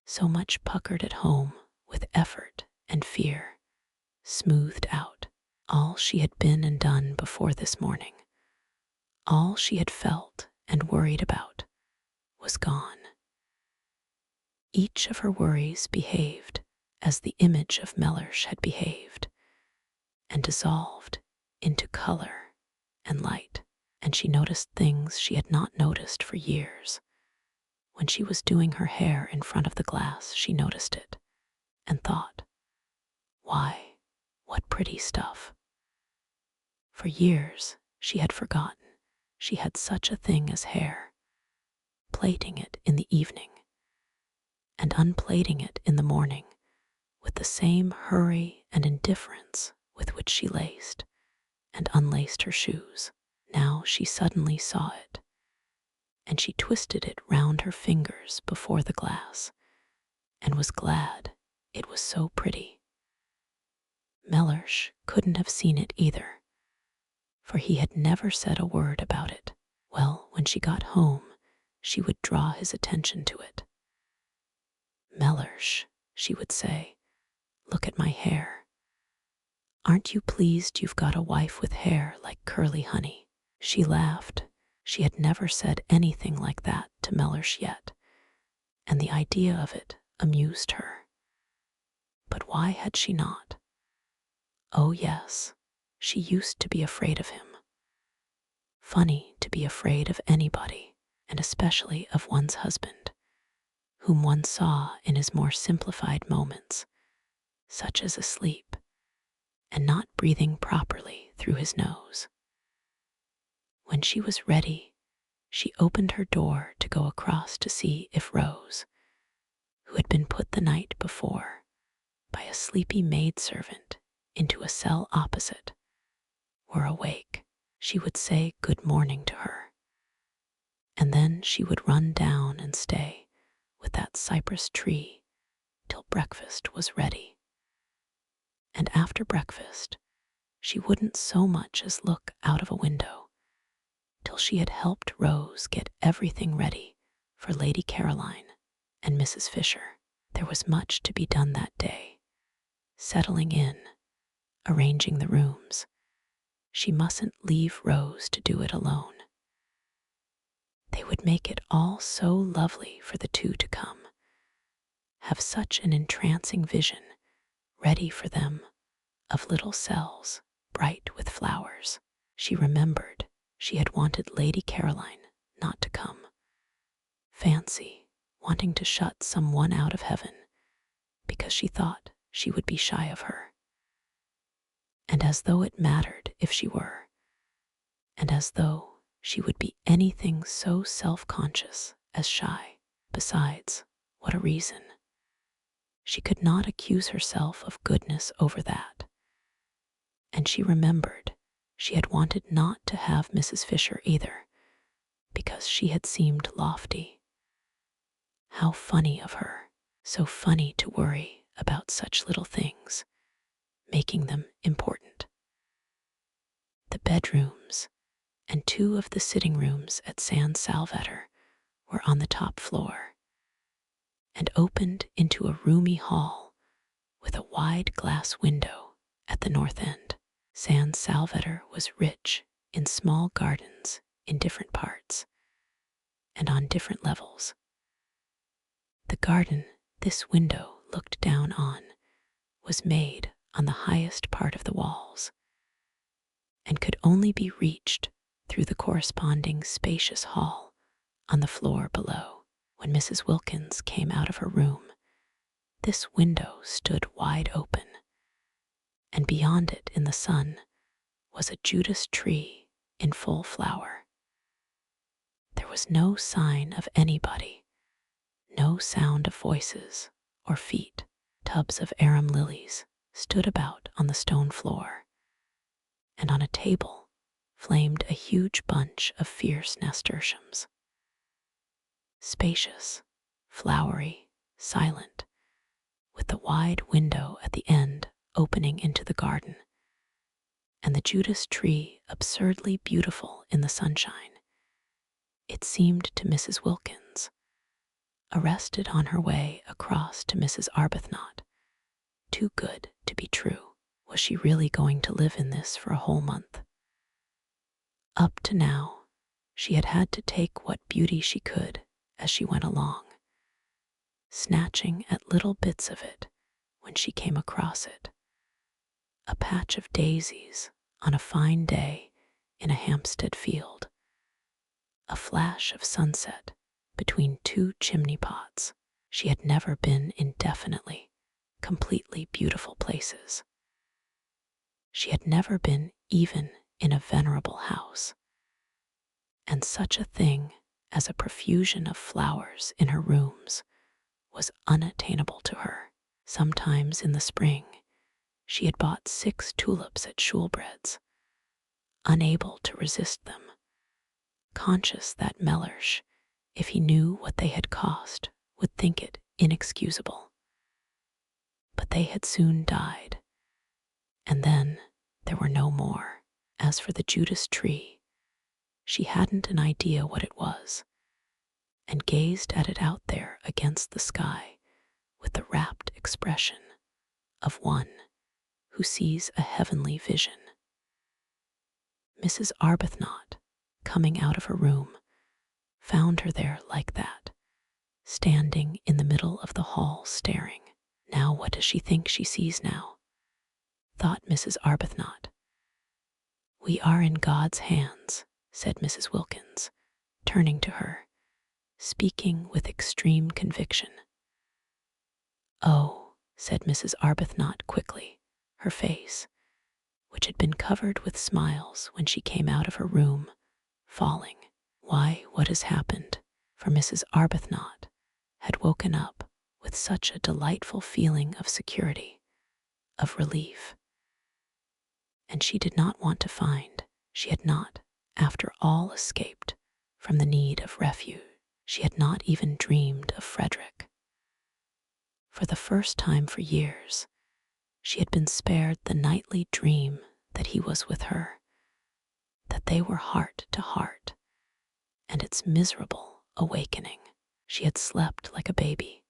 so much puckered at home with effort and fear, smoothed out. All she had been and done before this morning, all she had felt and worried about, was gone. Each of her worries behaved as the image of Mellersh had behaved, and dissolved into color and light, and she noticed things she had not noticed for years. When she was doing her hair in front of the glass, she noticed it, and thought, why, what pretty stuff. For years she had forgotten she had such a thing as hair, plaiting it in the evening, and unplaiting it in the morning with the same hurry and indifference with which she laced and unlaced her shoes. Now she suddenly saw it, and she twisted it round her fingers before the glass, and was glad it was so pretty. Mellersh couldn't have seen it either, for he had never said a word about it. Well, when she got home, she would draw his attention to it. Mellersh, she would say, look at my hair. Aren't you pleased you've got a wife with hair like curly honey? She laughed. She had never said anything like that to Mellersh yet, and the idea of it amused her. But why had she not? Oh yes, she used to be afraid of him. Funny to be afraid of anybody, and especially of one's husband, whom one saw in his more simplified moments, such as asleep, and not breathing properly through his nose. When she was ready, she opened her door to go across to see if Rose, who had been put the night before by a sleepy maidservant into a cell opposite, were awake. She would say good morning to her, and then she would run down and stay with that cypress tree till breakfast was ready. And after breakfast, she wouldn't so much as look out of a window till she had helped Rose get everything ready for Lady Caroline and Mrs. Fisher. There was much to be done that day, settling in, arranging the rooms. She mustn't leave Rose to do it alone. They would make it all so lovely for the two to come, have such an entrancing vision ready for them of little cells bright with flowers. She remembered she had wanted Lady Caroline not to come. Fancy wanting to shut someone out of heaven because she thought she would be shy of her. And as though it mattered if she were, and as though she would be anything so self-conscious as shy. Besides, what a reason. She could not accuse herself of goodness over that. And she remembered she had wanted not to have Mrs. Fisher either, because she had seemed lofty. How funny of her, so funny to worry about such little things, making them important. The bedrooms and 2 of the sitting rooms at San Salvatore were on the top floor and opened into a roomy hall with a wide glass window at the north end. San Salvatore was rich in small gardens in different parts and on different levels. The garden this window looked down on was made on the highest part of the walls and could only be reached through the corresponding spacious hall on the floor below. When Mrs. Wilkins came out of her room, this window stood wide open, and beyond it in the sun was a Judas tree in full flower. There was no sign of anybody, no sound of voices or feet. Tubs of arum lilies stood about on the stone floor, and on a table flamed a huge bunch of fierce nasturtiums. Spacious, flowery, silent, with the wide window at the end opening into the garden, and the Judas tree absurdly beautiful in the sunshine, it seemed to Mrs. Wilkins, arrested on her way across to Mrs. Arbuthnot, too good to be true. Was she really going to live in this for a whole month? Up to now, she had had to take what beauty she could as she went along, snatching at little bits of it when she came across it. A patch of daisies on a fine day in a Hampstead field, a flash of sunset between 2 chimney pots. She had never been in definitely, completely beautiful places. She had never been even in a venerable house, and such a thing as a profusion of flowers in her rooms was unattainable to her. Sometimes in the spring, she had bought 6 tulips at Shoolbred's, unable to resist them, conscious that Mellersh, if he knew what they had cost, would think it inexcusable. But they had soon died, and then there were no more. As for the Judas tree, she hadn't an idea what it was, and gazed at it out there against the sky with the rapt expression of one who sees a heavenly vision. Mrs. Arbuthnot, coming out of her room, found her there like that, standing in the middle of the hall staring. Now what does she think she sees now? Thought Mrs. Arbuthnot. We are in God's hands, said Mrs. Wilkins, turning to her, speaking with extreme conviction. Oh, said Mrs. Arbuthnot quickly, her face, which had been covered with smiles when she came out of her room, falling. Why, what has happened? For Mrs. Arbuthnot had woken up with such a delightful feeling of security, of relief. And she did not want to find she had not, after all, escaped from the need of refuge. She had not even dreamed of Frederick. For the first time for years, she had been spared the nightly dream that he was with her, that they were heart to heart, and its miserable awakening. She had slept like a baby,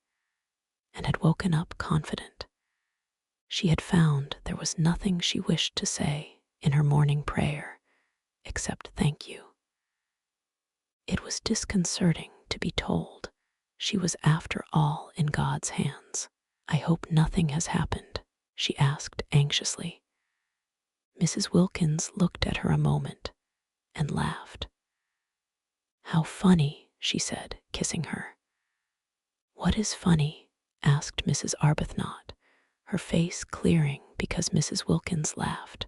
and had woken up confident. She had found there was nothing she wished to say in her morning prayer except thank you. It was disconcerting to be told she was after all in God's hands. I hope nothing has happened, she asked anxiously. Mrs. Wilkins looked at her a moment and laughed. How funny, she said, kissing her. What is funny? Asked Mrs. Arbuthnot, her face clearing because Mrs. Wilkins laughed.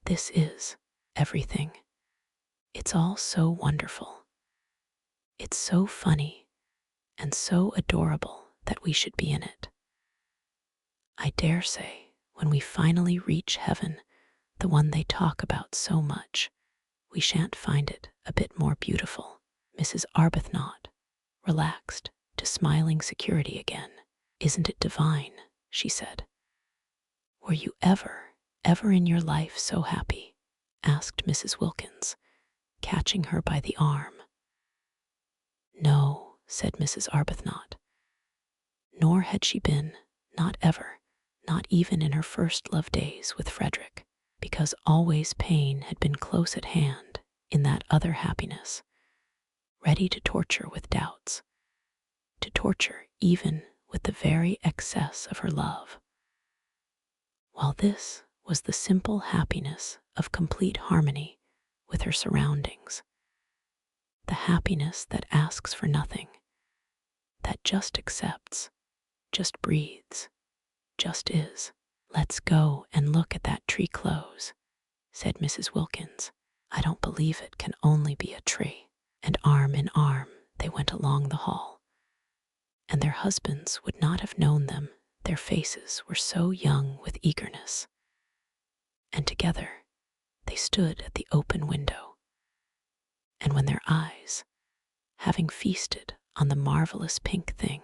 This is everything. It's all so wonderful. It's so funny and so adorable that we should be in it. I dare say when we finally reach heaven, the one they talk about so much, we shan't find it a bit more beautiful. Mrs. Arbuthnot relaxed to smiling security again. Isn't it divine? She said. Were you ever ever in your life so happy?" asked Mrs. Wilkins, catching her by the arm. "No," said Mrs. Arbuthnot. Nor had she been, not ever, not even in her first love days with Frederick, because always pain had been close at hand in that other happiness, ready to torture with doubts, to torture even with the very excess of her love. While this was the simple happiness of complete harmony with her surroundings, the happiness that asks for nothing, that just accepts, just breathes, just is. "Let's go and look at that tree close," said Mrs. Wilkins. "I don't believe it can only be a tree." And arm in arm they went along the hall, and their husbands would not have known them, their faces were so young with eagerness. And together they stood at the open window, and when their eyes, having feasted on the marvelous pink thing,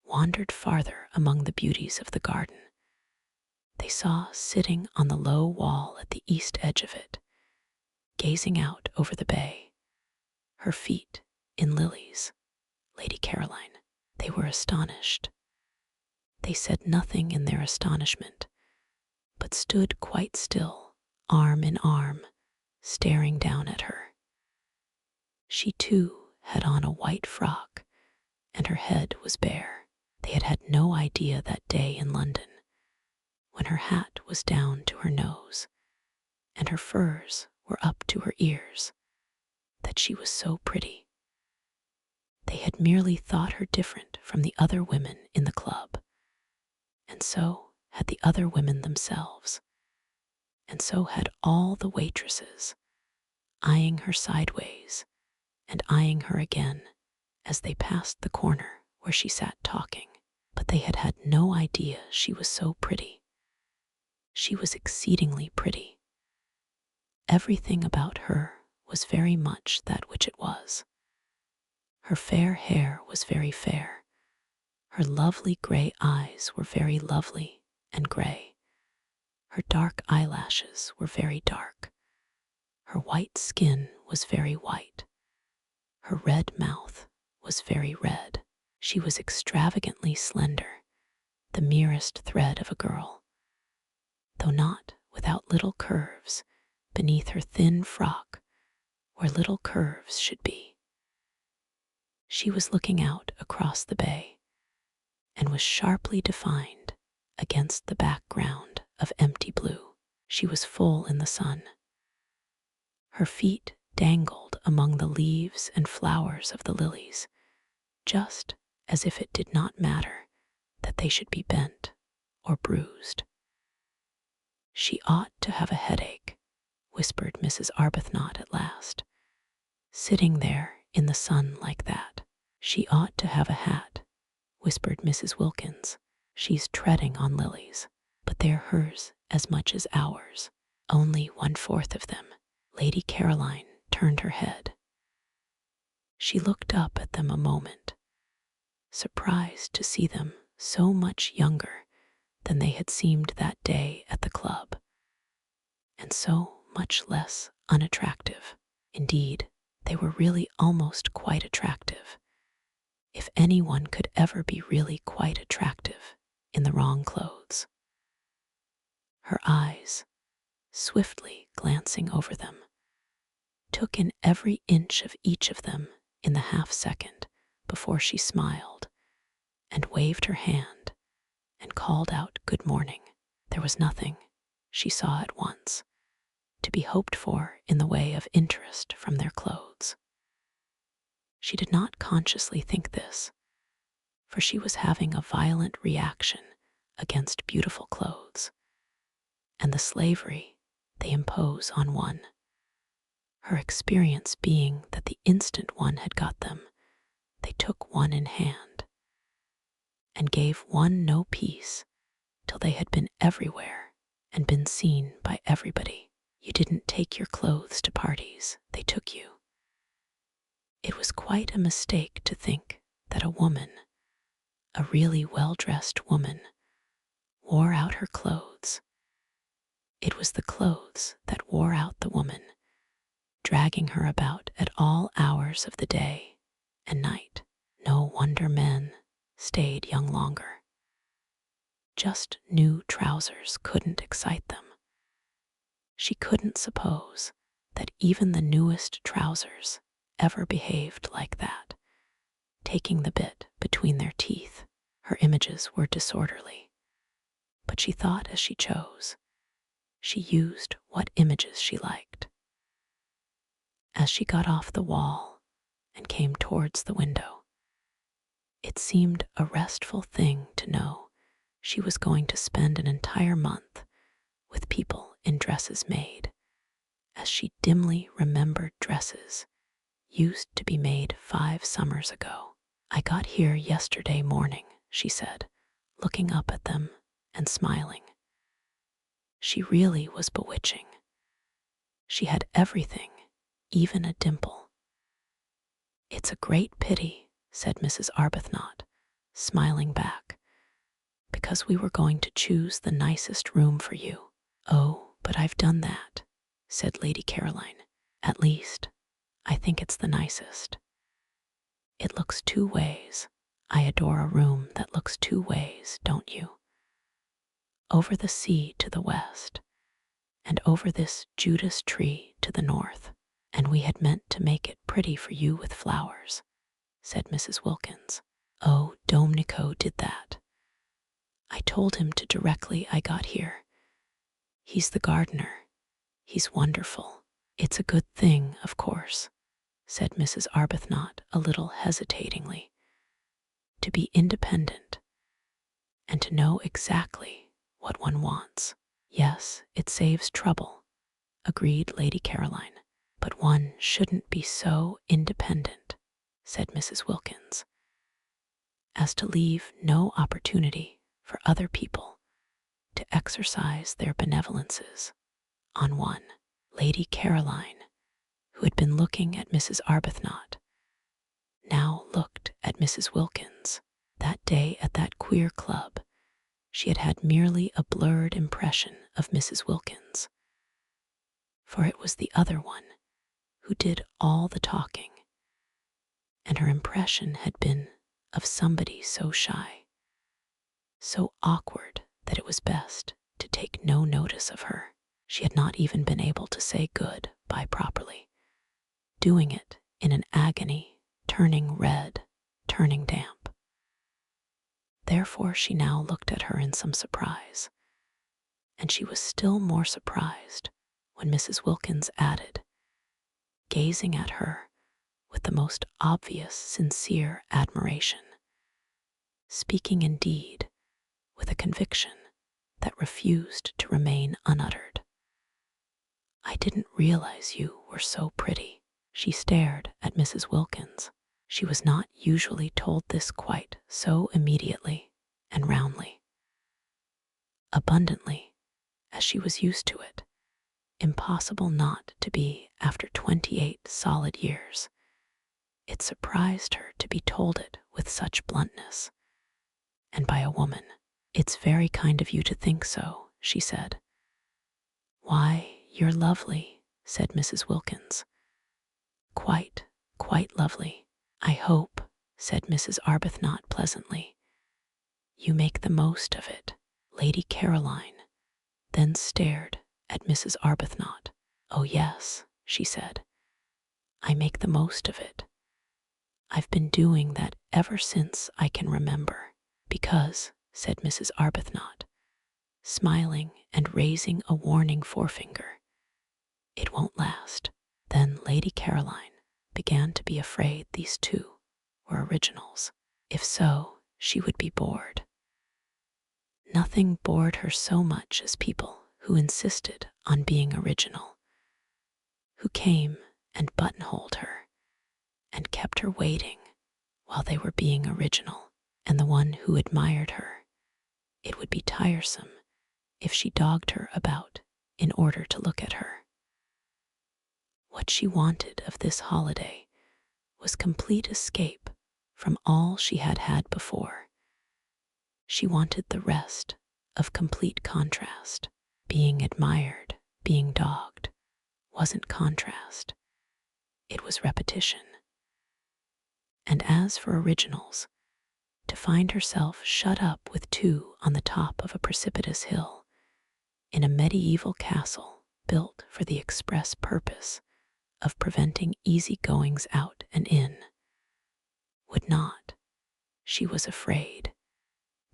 wandered farther among the beauties of the garden, they saw sitting on the low wall at the east edge of it, gazing out over the bay, her feet in lilies, Lady Caroline. They were astonished. They said nothing in their astonishment, but stood quite still, arm in arm, staring down at her. She too had on a white frock, and her head was bare. They had had no idea that day in London, when her hat was down to her nose, and her furs were up to her ears, that she was so pretty. They had merely thought her different from the other women in the club, and so had the other women themselves, and so had all the waitresses, eyeing her sideways and eyeing her again as they passed the corner where she sat talking. But they had had no idea she was so pretty. She was exceedingly pretty. Everything about her was very much that which it was. Her fair hair was very fair. Her lovely gray eyes were very lovely and gray. Her dark eyelashes were very dark. Her white skin was very white. Her red mouth was very red. She was extravagantly slender, the merest thread of a girl, though not without little curves beneath her thin frock, where little curves should be. She was looking out across the bay, and was sharply defined against the background of empty blue. She was full in the sun. Her feet dangled among the leaves and flowers of the lilies, just as if it did not matter that they should be bent or bruised. "She ought to have a headache," whispered Mrs. Arbuthnot at last, "sitting there in the sun like that." "She ought to have a hat," whispered Mrs. Wilkins. "She's treading on lilies, but they're hers as much as ours, only 1/4 of them." Lady Caroline turned her head. She looked up at them a moment, surprised to see them so much younger than they had seemed that day at the club, and so much less unattractive. Indeed, they were really almost quite attractive, if anyone could ever be really quite attractive in the wrong clothes. Her eyes, swiftly glancing over them, took in every inch of each of them in the half-second before she smiled and waved her hand and called out good morning. There was nothing, she saw at once, to be hoped for in the way of interest from their clothes. She did not consciously think this, for she was having a violent reaction against beautiful clothes and the slavery they impose on one, her experience being that the instant one had got them, they took one in hand and gave one no peace till they had been everywhere and been seen by everybody. You didn't take your clothes to parties, they took you. It was quite a mistake to think that a woman, a really well-dressed woman, wore out her clothes It was the clothes that wore out the woman, dragging her about at all hours of the day and night. No wonder men stayed young longer. Just new trousers couldn't excite them. She couldn't suppose that even the newest trousers ever behaved like that, taking the bit between their teeth. Her images were disorderly, but she thought as she chose. She used what images she liked. As she got off the wall and came towards the window, it seemed a restful thing to know she was going to spend an entire month with people in dresses made, as she dimly remembered dresses used to be made 5 summers ago. "I got here yesterday morning," she said, looking up at them and smiling. She really was bewitching. She had everything, even a dimple. "It's a great pity," said Mrs. Arbuthnot, smiling back, "because we were going to choose the nicest room for you." "Oh, but I've done that," said Lady Caroline. "At least, I think it's the nicest. It looks 2 ways. I adore a room that looks 2 ways, don't you? Over the sea to the west, and over this Judas tree to the north. And we had meant to make it pretty for you with flowers," said Mrs. Wilkins. "Oh, Domenico did that. I told him to directly I got here. He's the gardener. He's wonderful. It's a good thing, of course," said Mrs. Arbuthnot a little hesitatingly, "to be independent and to know exactly what one wants." "Yes, it saves trouble," agreed Lady Caroline. "But one shouldn't be so independent," said Mrs. Wilkins, "as to leave no opportunity for other people to exercise their benevolences on one." Lady Caroline, who had been looking at Mrs. Arbuthnot, now looked at Mrs. Wilkins. That day at that queer club, she had had merely a blurred impression of Mrs. Wilkins, for it was the other one who did all the talking, and her impression had been of somebody so shy, so awkward that it was best to take no notice of her. She had not even been able to say good-bye properly, doing it in an agony, turning red, turning damp. Therefore she now looked at her in some surprise, and she was still more surprised when Mrs. Wilkins added, gazing at her with the most obvious sincere admiration, speaking indeed with a conviction that refused to remain unuttered, "I didn't realize you were so pretty." She stared at Mrs. Wilkins. She was not usually told this quite so immediately and roundly. Abundantly, as she was used to it, impossible not to be after 28 solid years. It surprised her to be told it with such bluntness, and by a woman. "It's very kind of you to think so," she said. "Why, you're lovely," said Mrs. Wilkins. Quite lovely." "I hope," said Mrs. Arbuthnot pleasantly, "you make the most of it." Lady Caroline then stared at Mrs. Arbuthnot. "Oh yes," she said, "I make the most of it. I've been doing that ever since I can remember." "Because," said Mrs. Arbuthnot, smiling and raising a warning forefinger, "it won't last." Then Lady Caroline began to be afraid these 2 were originals. If so, she would be bored. Nothing bored her so much as people who insisted on being original, who came and buttonholed her and kept her waiting while they were being original. And the one who admired her, it would be tiresome if she dogged her about in order to look at her. What she wanted of this holiday was complete escape from all she had had before. She wanted the rest of complete contrast. Being admired, being dogged, wasn't contrast, it was repetition. And as for originals, to find herself shut up with two on the top of a precipitous hill, in a medieval castle built for the express purpose of preventing easy goings out and in, would not, she was afraid,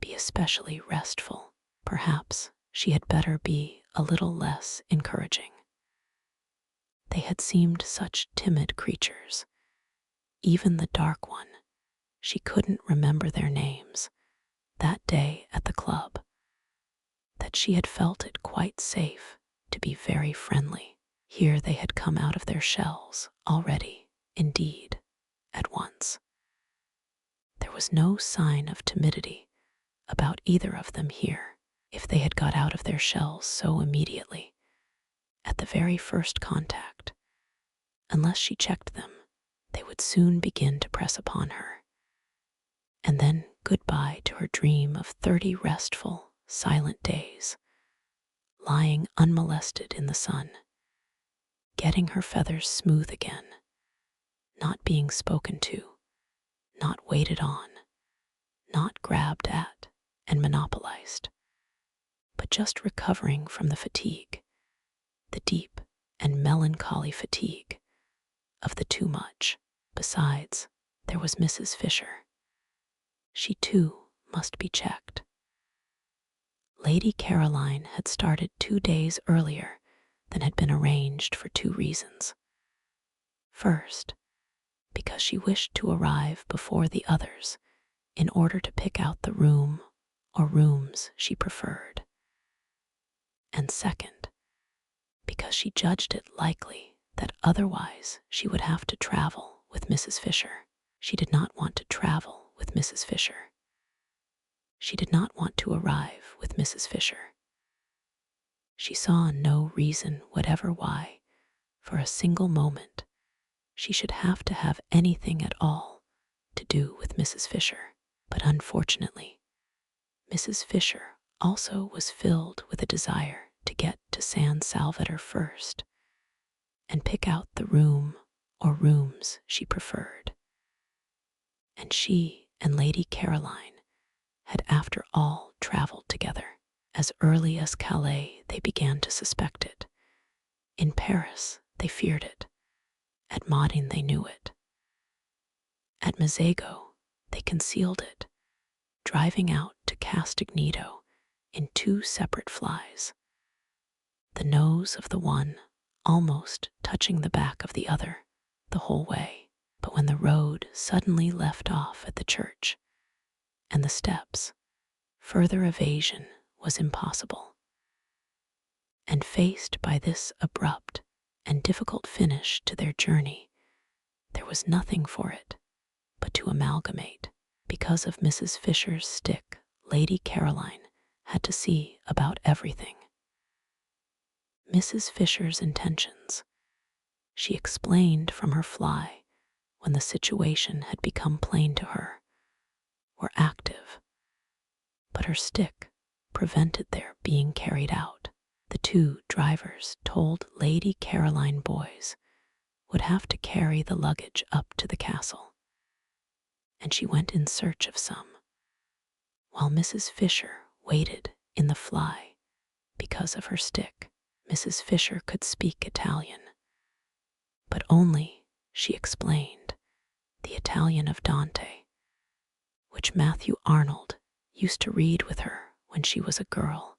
be especially restful. Perhaps she had better be a little less encouraging. They had seemed such timid creatures. Even the dark one, she couldn't remember their names, that day at the club, that she had felt it quite safe to be very friendly. Here they had come out of their shells already, indeed, at once. There was no sign of timidity about either of them here. If they had got out of their shells so immediately, at the very first contact, unless she checked them, they would soon begin to press upon her. And then goodbye to her dream of 30 restful, silent days, lying unmolested in the sun, getting her feathers smooth again, not being spoken to, not waited on, not grabbed at and monopolized, but just recovering from the fatigue, the deep and melancholy fatigue of the too much. Besides, there was Mrs. Fisher. She too must be checked. Lady Caroline had started 2 days earlier than had been arranged for 2 reasons. First, because she wished to arrive before the others in order to pick out the room or rooms she preferred. And second, because she judged it likely that otherwise she would have to travel with Mrs. Fisher. She did not want to travel with Mrs. Fisher. She did not want to arrive with Mrs. Fisher. She saw no reason whatever why, for a single moment, she should have to have anything at all to do with Mrs. Fisher. But unfortunately, Mrs. Fisher also was filled with a desire to get to San Salvatore first and pick out the room or rooms she preferred. And she and Lady Caroline had after all traveled together. As early as Calais they began to suspect it. In Paris they feared it. At Modane they knew it. At Mazego they concealed it, driving out to Castagneto in 2 separate flies, the nose of the one almost touching the back of the other the whole way. But when the road suddenly left off at the church and the steps, further evasion was impossible. And faced by this abrupt and difficult finish to their journey, there was nothing for it but to amalgamate. Because of Mrs. Fisher's stick, Lady Caroline had to see about everything. Mrs. Fisher's intentions, she explained from her fly when the situation had become plain to her, were active, but her stick prevented their being carried out. The 2 drivers told Lady Caroline boys would have to carry the luggage up to the castle, and she went in search of some, while Mrs. Fisher waited in the fly because of her stick. Mrs. Fisher could speak Italian, but only, she explained, the Italian of Dante, which Matthew Arnold used to read with her when she was a girl,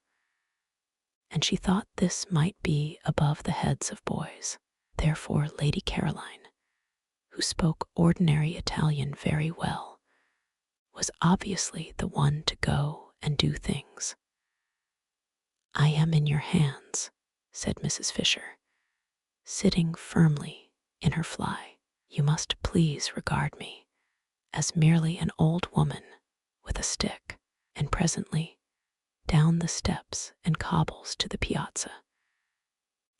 and she thought this might be above the heads of boys. Therefore Lady Caroline, who spoke ordinary Italian very well, was obviously the one to go and do things. "I am in your hands," said Mrs. Fisher, sitting firmly in her fly. "You must please regard me as merely an old woman with a stick." And presently, down the steps and cobbles to the piazza,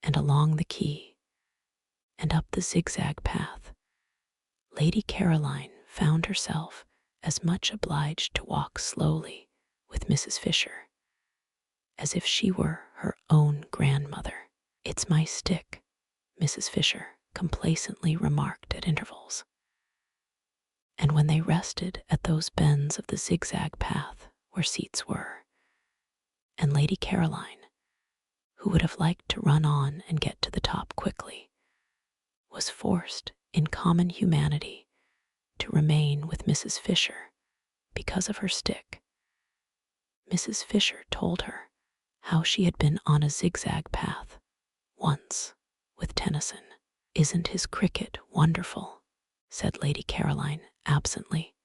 and along the quay, and up the zigzag path, Lady Caroline found herself as much obliged to walk slowly with Mrs. Fisher as if she were her own grandmother. "It's my stick," Mrs. Fisher complacently remarked at intervals. And when they rested at those bends of the zigzag path where seats were, and Lady Caroline, who would have liked to run on and get to the top quickly, was forced, in common humanity, to remain with Mrs. Fisher because of her stick, Mrs. Fisher told her how she had been on a zigzag path once with Tennyson. "Isn't his cricket wonderful?" said Lady Caroline absently.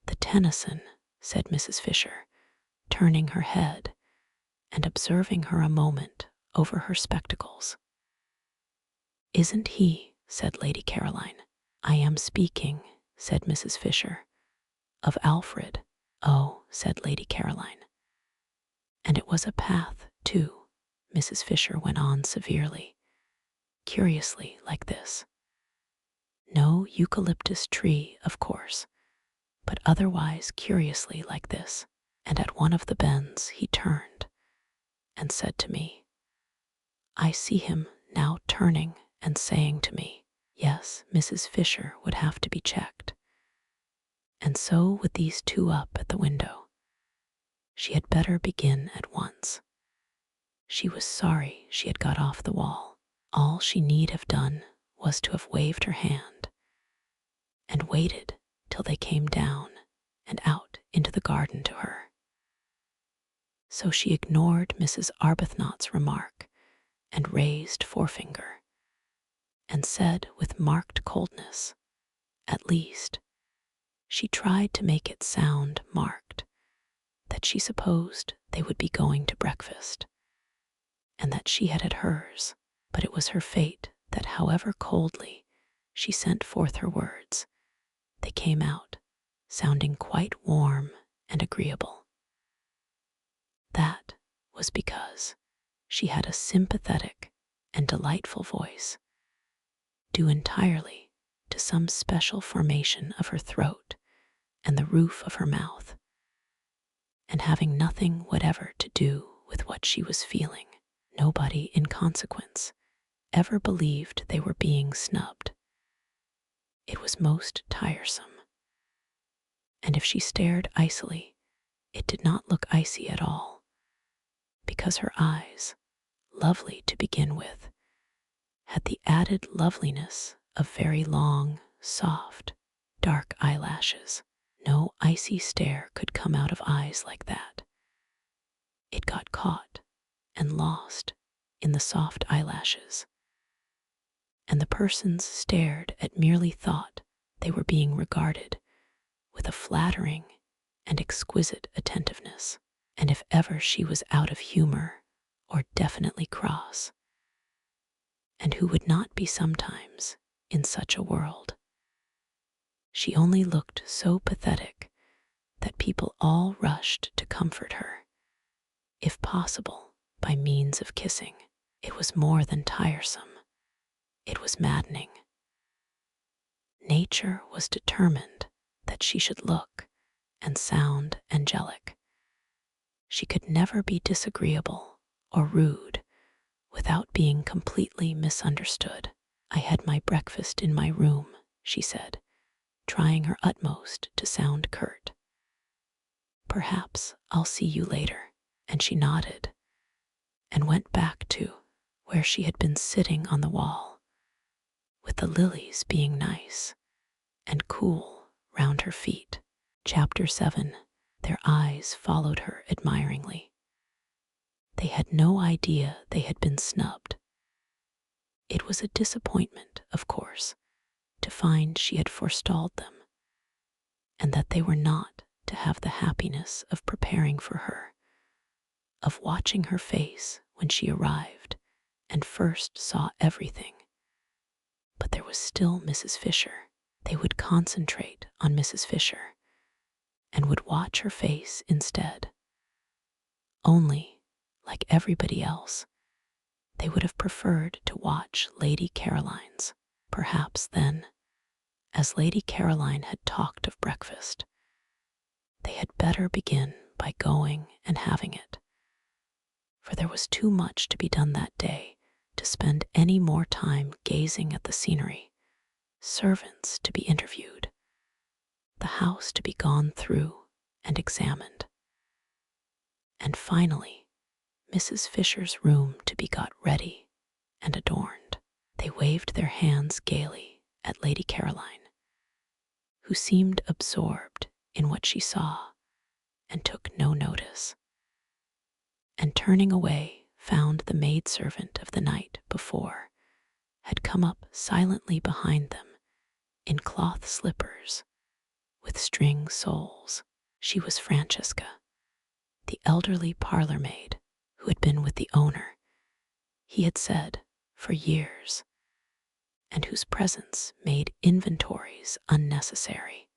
"The Tennyson," said Mrs. Fisher, turning her head and observing her a moment over her spectacles. "Isn't he?" said Lady Caroline. "I am speaking," said Mrs. Fisher, "of Alfred." "Oh," said Lady Caroline. "And it was a path, too," Mrs. Fisher went on severely, "curiously like this. No eucalyptus tree, of course, but otherwise curiously like this. And at one of the bends he turned and said to me, I see him now turning and saying to me, yes, Mrs. Fisher would have to be checked. And so with these two up at the window, she had better begin at once. She was sorry she had got off the wall. All she need have done was to have waved her hand and waited till they came down and out into the garden to her. So she ignored Mrs. Arbuthnot's remark and raised forefinger, and said with marked coldness, at least, she tried to make it sound marked, that she supposed they would be going to breakfast, and that she had hers, but it was her fate that however coldly she sent forth her words, they came out, sounding quite warm and agreeable. That was because she had a sympathetic and delightful voice, due entirely to some special formation of her throat and the roof of her mouth, and having nothing whatever to do with what she was feeling. Nobody, in consequence, ever believed they were being snubbed. It was most tiresome. And if she stared icily, it did not look icy at all, because her eyes, lovely to begin with, had the added loveliness of very long, soft, dark eyelashes. No icy stare could come out of eyes like that. It got caught and lost in the soft eyelashes, and the persons stared at merely thought they were being regarded with a flattering and exquisite attentiveness. And if ever she was out of humor or definitely cross, and who would not be sometimes in such a world, she only looked so pathetic that people all rushed to comfort her, if possible, by means of kissing. It was more than tiresome. It was maddening. Nature was determined that she should look and sound angelic. She could never be disagreeable or rude without being completely misunderstood. I had my breakfast in my room, she said, trying her utmost to sound curt. Perhaps I'll see you later. And she nodded and went back to where she had been sitting on the wall, with the lilies being nice and cool round her feet. Chapter 7. Their eyes followed her admiringly. They had no idea they had been snubbed. It was a disappointment, of course, to find she had forestalled them, and that they were not to have the happiness of preparing for her, of watching her face when she arrived and first saw everything. But there was still Mrs. Fisher. They would concentrate on Mrs. Fisher and would watch her face instead. Only, like everybody else, they would have preferred to watch Lady Caroline's. Perhaps then, as Lady Caroline had talked of breakfast, they had better begin by going and having it. for there was too much to be done that day to spend any more time gazing at the scenery, servants to be interviewed, the house to be gone through and examined, and finally Mrs. Fisher's room to be got ready and adorned. They waved their hands gaily at Lady Caroline, who seemed absorbed in what she saw and took no notice, and turning away found the maidservant of the night before had come up silently behind them in cloth slippers with string soles. She was Francesca, the elderly parlor maid who had been with the owner, he had said, for years, and whose presence made inventories unnecessary.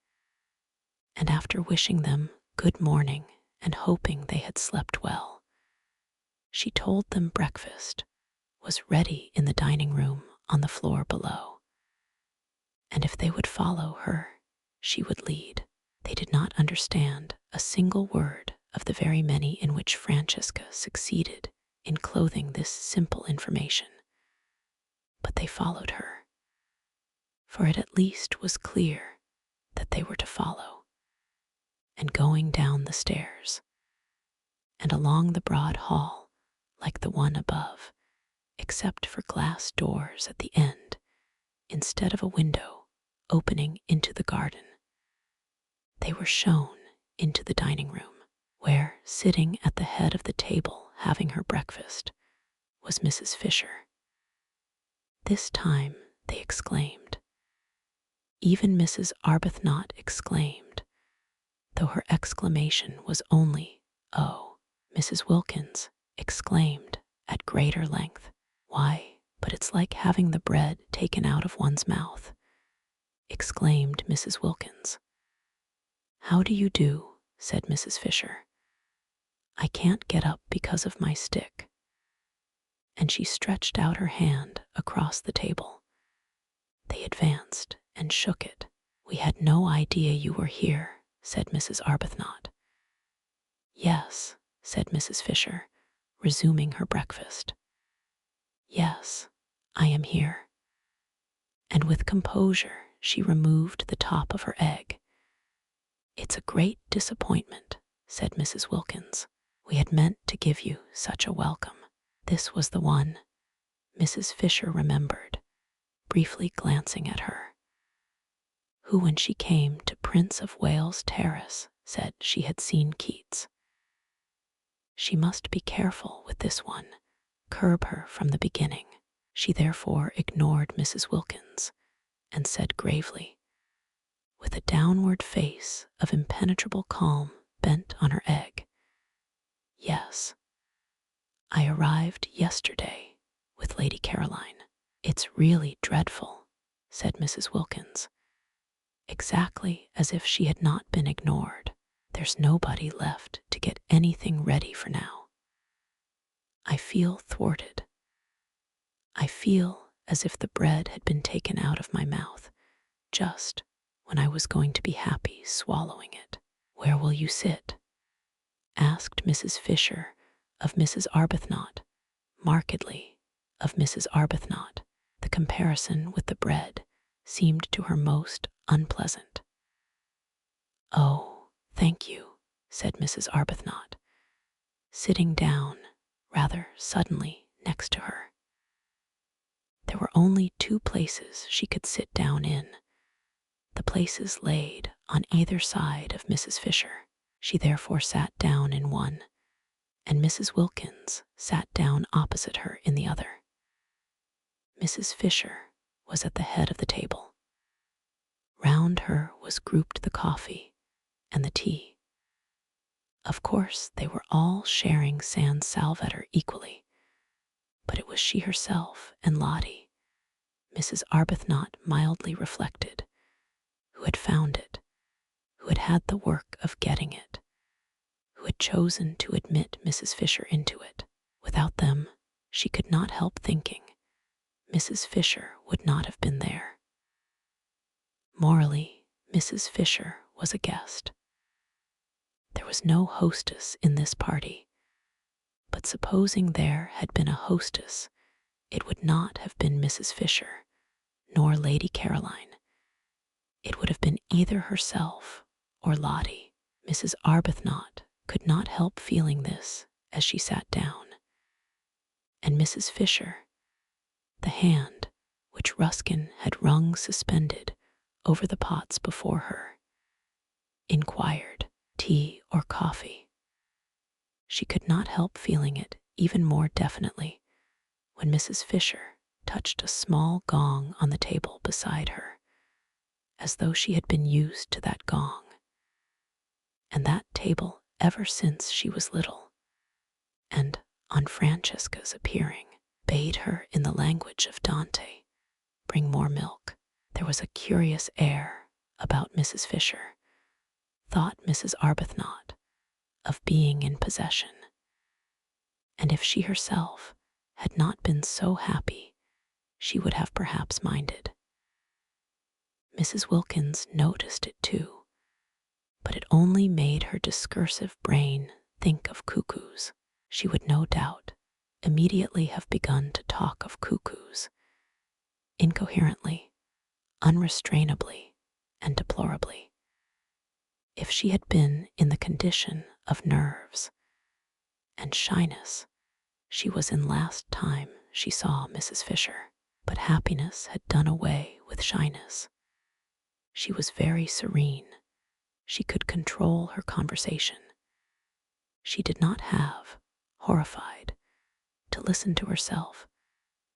And after wishing them good morning and hoping they had slept well, she told them breakfast was ready in the dining room on the floor below, and if they would follow her, she would lead. They did not understand a single word of the very many in which Francesca succeeded in clothing this simple information, but they followed her, for it at least was clear that they were to follow, and going down the stairs and along the broad hall like the one above, except for glass doors at the end instead of a window opening into the garden, they were shown into the dining room, where, sitting at the head of the table having her breakfast, was Mrs. Fisher. This time they exclaimed. Even Mrs. Arbuthnot exclaimed, though her exclamation was only, "Oh." Mrs. Wilkins exclaimed at greater length, "Why, but it's like having the bread taken out of one's mouth," exclaimed Mrs. Wilkins. "How do you do?" said Mrs. Fisher. "I can't get up because of my stick." And she stretched out her hand across the table. They advanced and shook it. "We had no idea you were here," said Mrs. Arbuthnot. "Yes," said Mrs. Fisher, resuming her breakfast. "Yes, I am here." And with composure she removed the top of her egg. "It's a great disappointment," said Mrs. Wilkins. "We had meant to give you such a welcome." This was the one Mrs. Fisher remembered, briefly glancing at her, who, when she came to Prince of Wales Terrace, said she had seen Keats. She must be careful with this one, curb her from the beginning. She therefore ignored Mrs. Wilkins and said gravely, with a downward face of impenetrable calm bent on her egg, "Yes, I arrived yesterday with Lady Caroline." "It's really dreadful," said Mrs. Wilkins, exactly as if she had not been ignored. "There's nobody left to get anything ready for now. I feel thwarted. I feel as if the bread had been taken out of my mouth just when I was going to be happy swallowing it." "Where will you sit?" asked Mrs. Fisher of Mrs. Arbuthnot, markedly of Mrs. Arbuthnot. The comparison with the bread seemed to her most unpleasant. "Oh, thank you," said Mrs. Arbuthnot, sitting down rather suddenly next to her. There were only two places she could sit down in, the places laid on either side of Mrs. Fisher. She therefore sat down in one, and Mrs. Wilkins sat down opposite her in the other. Mrs. Fisher was at the head of the table. Round her was grouped the coffee and the tea. Of course, they were all sharing San Salvatore equally, but it was she herself and Lottie, Mrs. Arbuthnot mildly reflected, who had found it, who had had the work of getting it, who had chosen to admit Mrs. Fisher into it. Without them, she could not help thinking, Mrs. Fisher would not have been there. Morally, Mrs. Fisher was a guest. There was no hostess in this party, But supposing there had been a hostess, it would not have been Mrs. Fisher, nor Lady Caroline. It would have been either herself or Lottie. Mrs. Arbuthnot could not help feeling this as she sat down. And Mrs. Fisher, the hand which Ruskin had wrung suspended over the pots before her, inquired, "Tea or coffee?" She could not help feeling it even more definitely when Mrs. Fisher touched a small gong on the table beside her, as though she had been used to that gong, and that table ever since she was little, and on Francesca's appearing, bade her in the language of Dante, "Bring more milk." There was a curious air about Mrs. Fisher, thought Mrs. Arbuthnot, of being in possession. And if she herself had not been so happy, she would have perhaps minded. Mrs. Wilkins noticed it too, but it only made her discursive brain think of cuckoos. She would no doubt immediately have begun to talk of cuckoos, incoherently, unrestrainably, and deplorably, if she had been in the condition of nerves and shyness she was in last time she saw Mrs. Fisher. But happiness had done away with shyness. She was very serene. She could control her conversation. She did not have, horrified, to listen to herself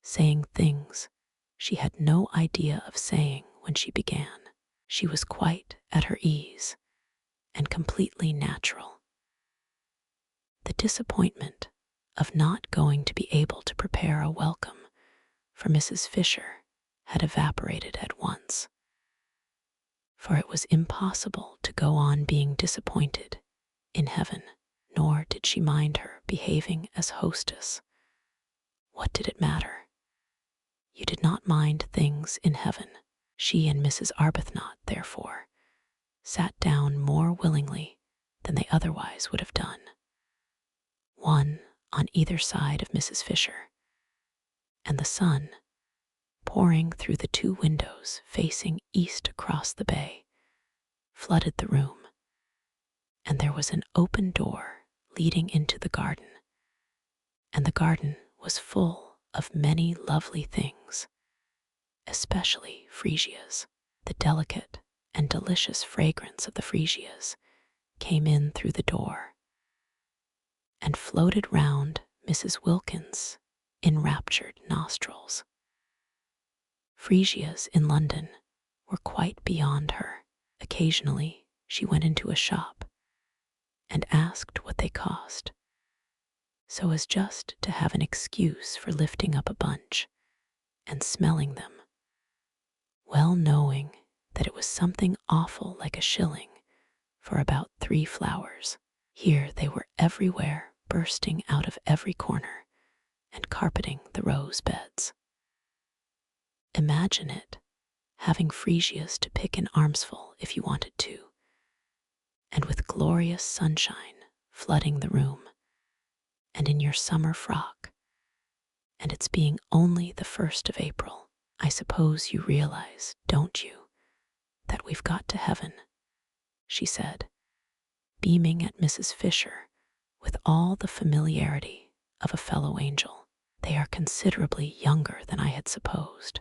saying things she had no idea of saying when she began. She was quite at her ease and completely natural. The disappointment of not going to be able to prepare a welcome for Mrs. Fisher had evaporated at once, for it was impossible to go on being disappointed in heaven, nor did she mind her behaving as hostess. What did it matter? You did not mind things in heaven. She and Mrs. Arbuthnot, therefore, sat down more willingly than they otherwise would have done, one on either side of Mrs. Fisher, and the sun, pouring through the two windows facing east across the bay, flooded the room, and there was an open door leading into the garden, and the garden was full of many lovely things, especially freesias. The delicate and delicious fragrance of the freesias came in through the door and floated round Mrs. Wilkins' enraptured nostrils. Freesias in London were quite beyond her. Occasionally she went into a shop and asked what they cost, so as just to have an excuse for lifting up a bunch and smelling them, well knowing that it was something awful like a shilling for about 3 flowers. Here they were everywhere, bursting out of every corner and carpeting the rose beds. Imagine it, having freesias to pick an armsful if you wanted to, and with glorious sunshine flooding the room, and in your summer frock, and it's being only the 1st of April. I suppose you realize, don't you, that we've got to heaven, she said, beaming at Mrs. Fisher with all the familiarity of a fellow angel. They are considerably younger than I had supposed,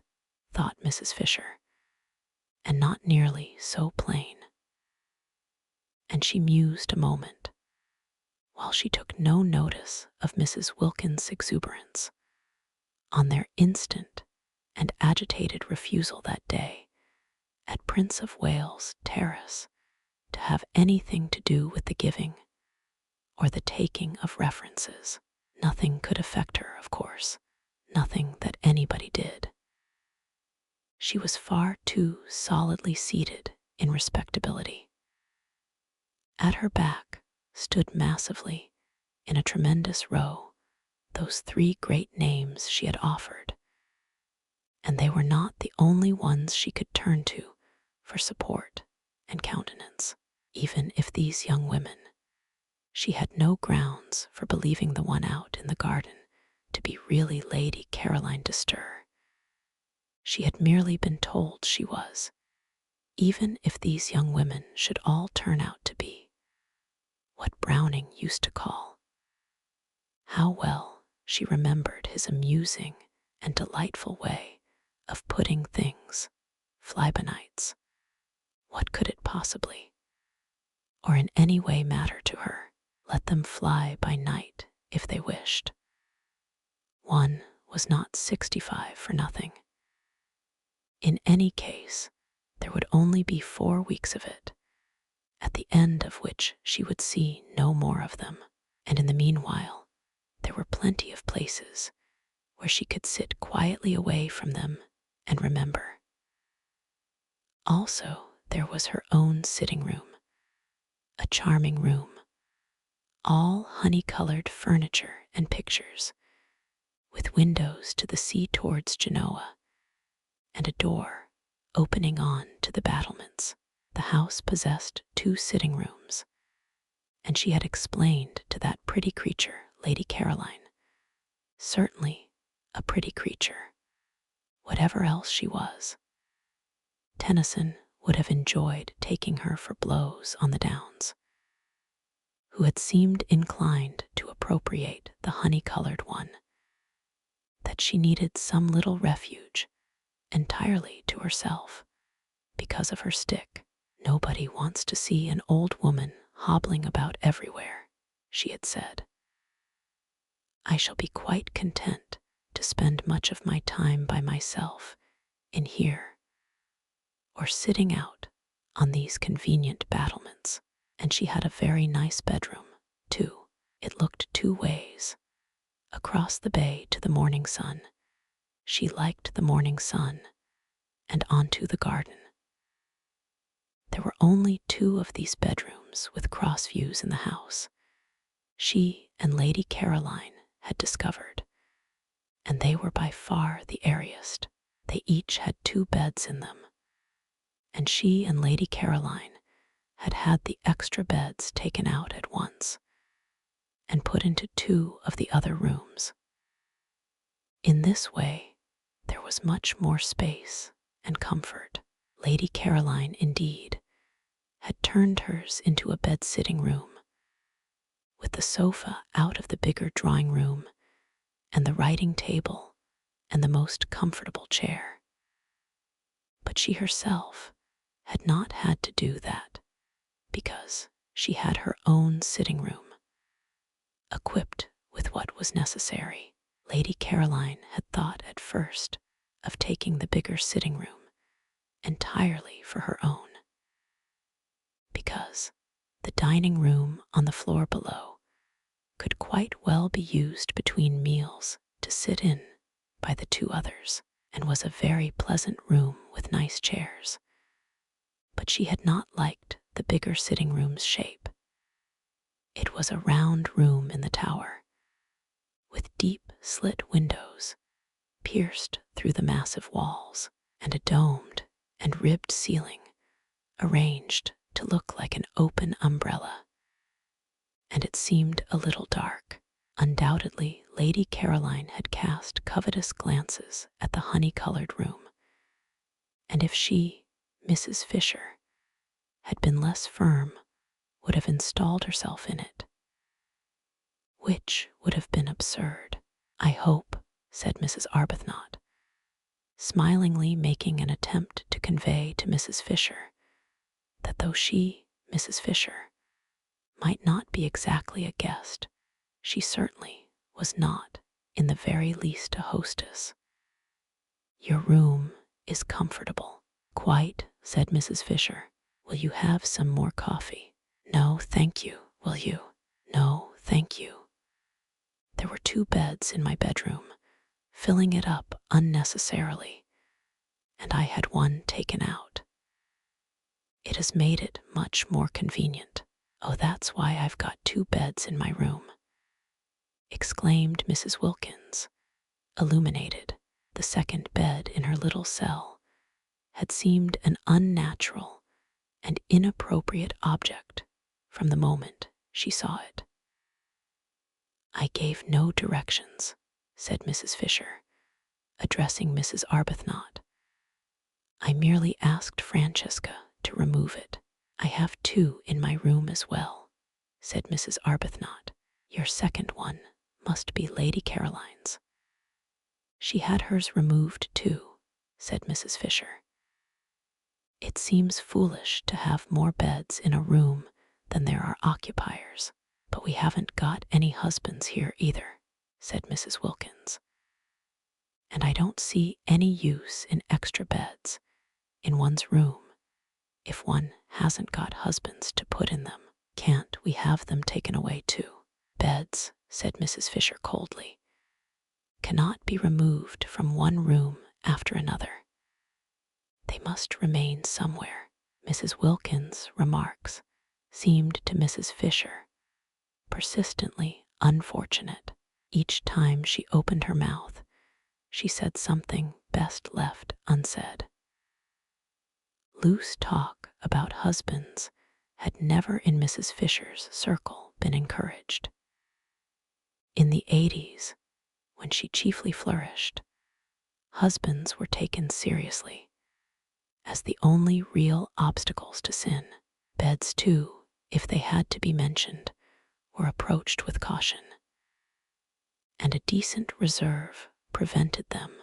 thought Mrs. Fisher, and not nearly so plain. And she mused a moment, while she took no notice of Mrs. Wilkins' exuberance, on their instant and agitated refusal that day at Prince of Wales Terrace to have anything to do with the giving or the taking of references. Nothing could affect her, of course, nothing that anybody did. She was far too solidly seated in respectability. At her back stood massively, in a tremendous row, those 3 great names she had offered, and they were not the only ones she could turn to for support and countenance, even if these young women, She had no grounds for believing the one out in the garden to be really Lady Caroline de Stir. She had merely been told she was, even if these young women should all turn out to be what Browning used to call. How well she remembered his amusing and delightful way of putting things, flybanites. What could it possibly, or in any way matter to her? Let them fly by night if they wished. One was not 65 for nothing. In any case, there would only be 4 weeks of it, at the end of which she would see no more of them, and in the meanwhile, there were plenty of places where she could sit quietly away from them and remember. Also, there was her own sitting room, a charming room, all honey-colored furniture and pictures, with windows to the sea towards Genoa, and a door opening on to the battlements. The house possessed 2 sitting rooms, and she had explained to that pretty creature, Lady Caroline, certainly a pretty creature, whatever else she was. Tennyson would have enjoyed taking her for blows on the downs, who had seemed inclined to appropriate the honey-colored one, that she needed some little refuge entirely to herself because of her stick. Nobody wants to see an old woman hobbling about everywhere, she had said. I shall be quite content to spend much of my time by myself in here, or sitting out on these convenient battlements. And she had a very nice bedroom, too. It looked 2 ways, across the bay to the morning sun. She liked the morning sun, and onto the garden. There were only 2 of these bedrooms with cross views in the house, she and Lady Caroline had discovered, and they were by far the airiest. They each had 2 beds in them, and she and Lady Caroline had had the extra beds taken out at once and put into 2 of the other rooms. In this way, there was much more space and comfort. Lady Caroline, indeed, had turned hers into a bed-sitting room, with the sofa out of the bigger drawing room and the writing table and the most comfortable chair. But she herself had not had to do that, because she had her own sitting room, equipped with what was necessary. Lady Caroline had thought at first of taking the bigger sitting room entirely for her own, because the dining room on the floor below could quite well be used between meals to sit in by the 2 others, and was a very pleasant room with nice chairs. But she had not liked the bigger sitting room's shape. It was a round room in the tower, with deep slit windows pierced through the massive walls, and a domed and ribbed ceiling arranged to look like an open umbrella. And it seemed a little dark. Undoubtedly, Lady Caroline had cast covetous glances at the honey-colored room, and if she, Mrs. Fisher, had been less firm, would have installed herself in it, which would have been absurd. I hope, said Mrs. Arbuthnot, smilingly making an attempt to convey to Mrs. Fisher that though she, Mrs. Fisher, might not be exactly a guest, she certainly was not in the very least a hostess. Your room is comfortable. Quite, said Mrs. Fisher. Will you have some more coffee? No, thank you. Will you? No, thank you. There were 2 beds in my bedroom, filling it up unnecessarily, and I had one taken out. It has made it much more convenient. Oh, that's why I've got 2 beds in my room, exclaimed Mrs. Wilkins, illuminated. The second bed in her little cell had seemed an unnatural and inappropriate object from the moment she saw it. "I gave no directions," said Mrs. Fisher, addressing Mrs. Arbuthnot. "I merely asked Francesca to remove it." "I have two in my room as well," said Mrs. Arbuthnot. "Your second one must be Lady Caroline's." "She had hers removed too," said Mrs. Fisher. "It seems foolish to have more beds in a room than there are occupiers, but we haven't got any husbands here either," said Mrs. Wilkins. "And I don't see any use in extra beds in one's room if one hasn't got husbands to put in them. Can't we have them taken away too?" "Beds," said Mrs. Fisher coldly, "cannot be removed from one room after another. They must remain somewhere." Mrs. Wilkins' remarks seemed to Mrs. Fisher persistently unfortunate. Each time she opened her mouth, she said something best left unsaid. Loose talk about husbands had never in Mrs. Fisher's circle been encouraged. In the 80s, when she chiefly flourished, husbands were taken seriously as the only real obstacles to sin. Beds, too, if they had to be mentioned, were approached with caution, and a decent reserve prevented them,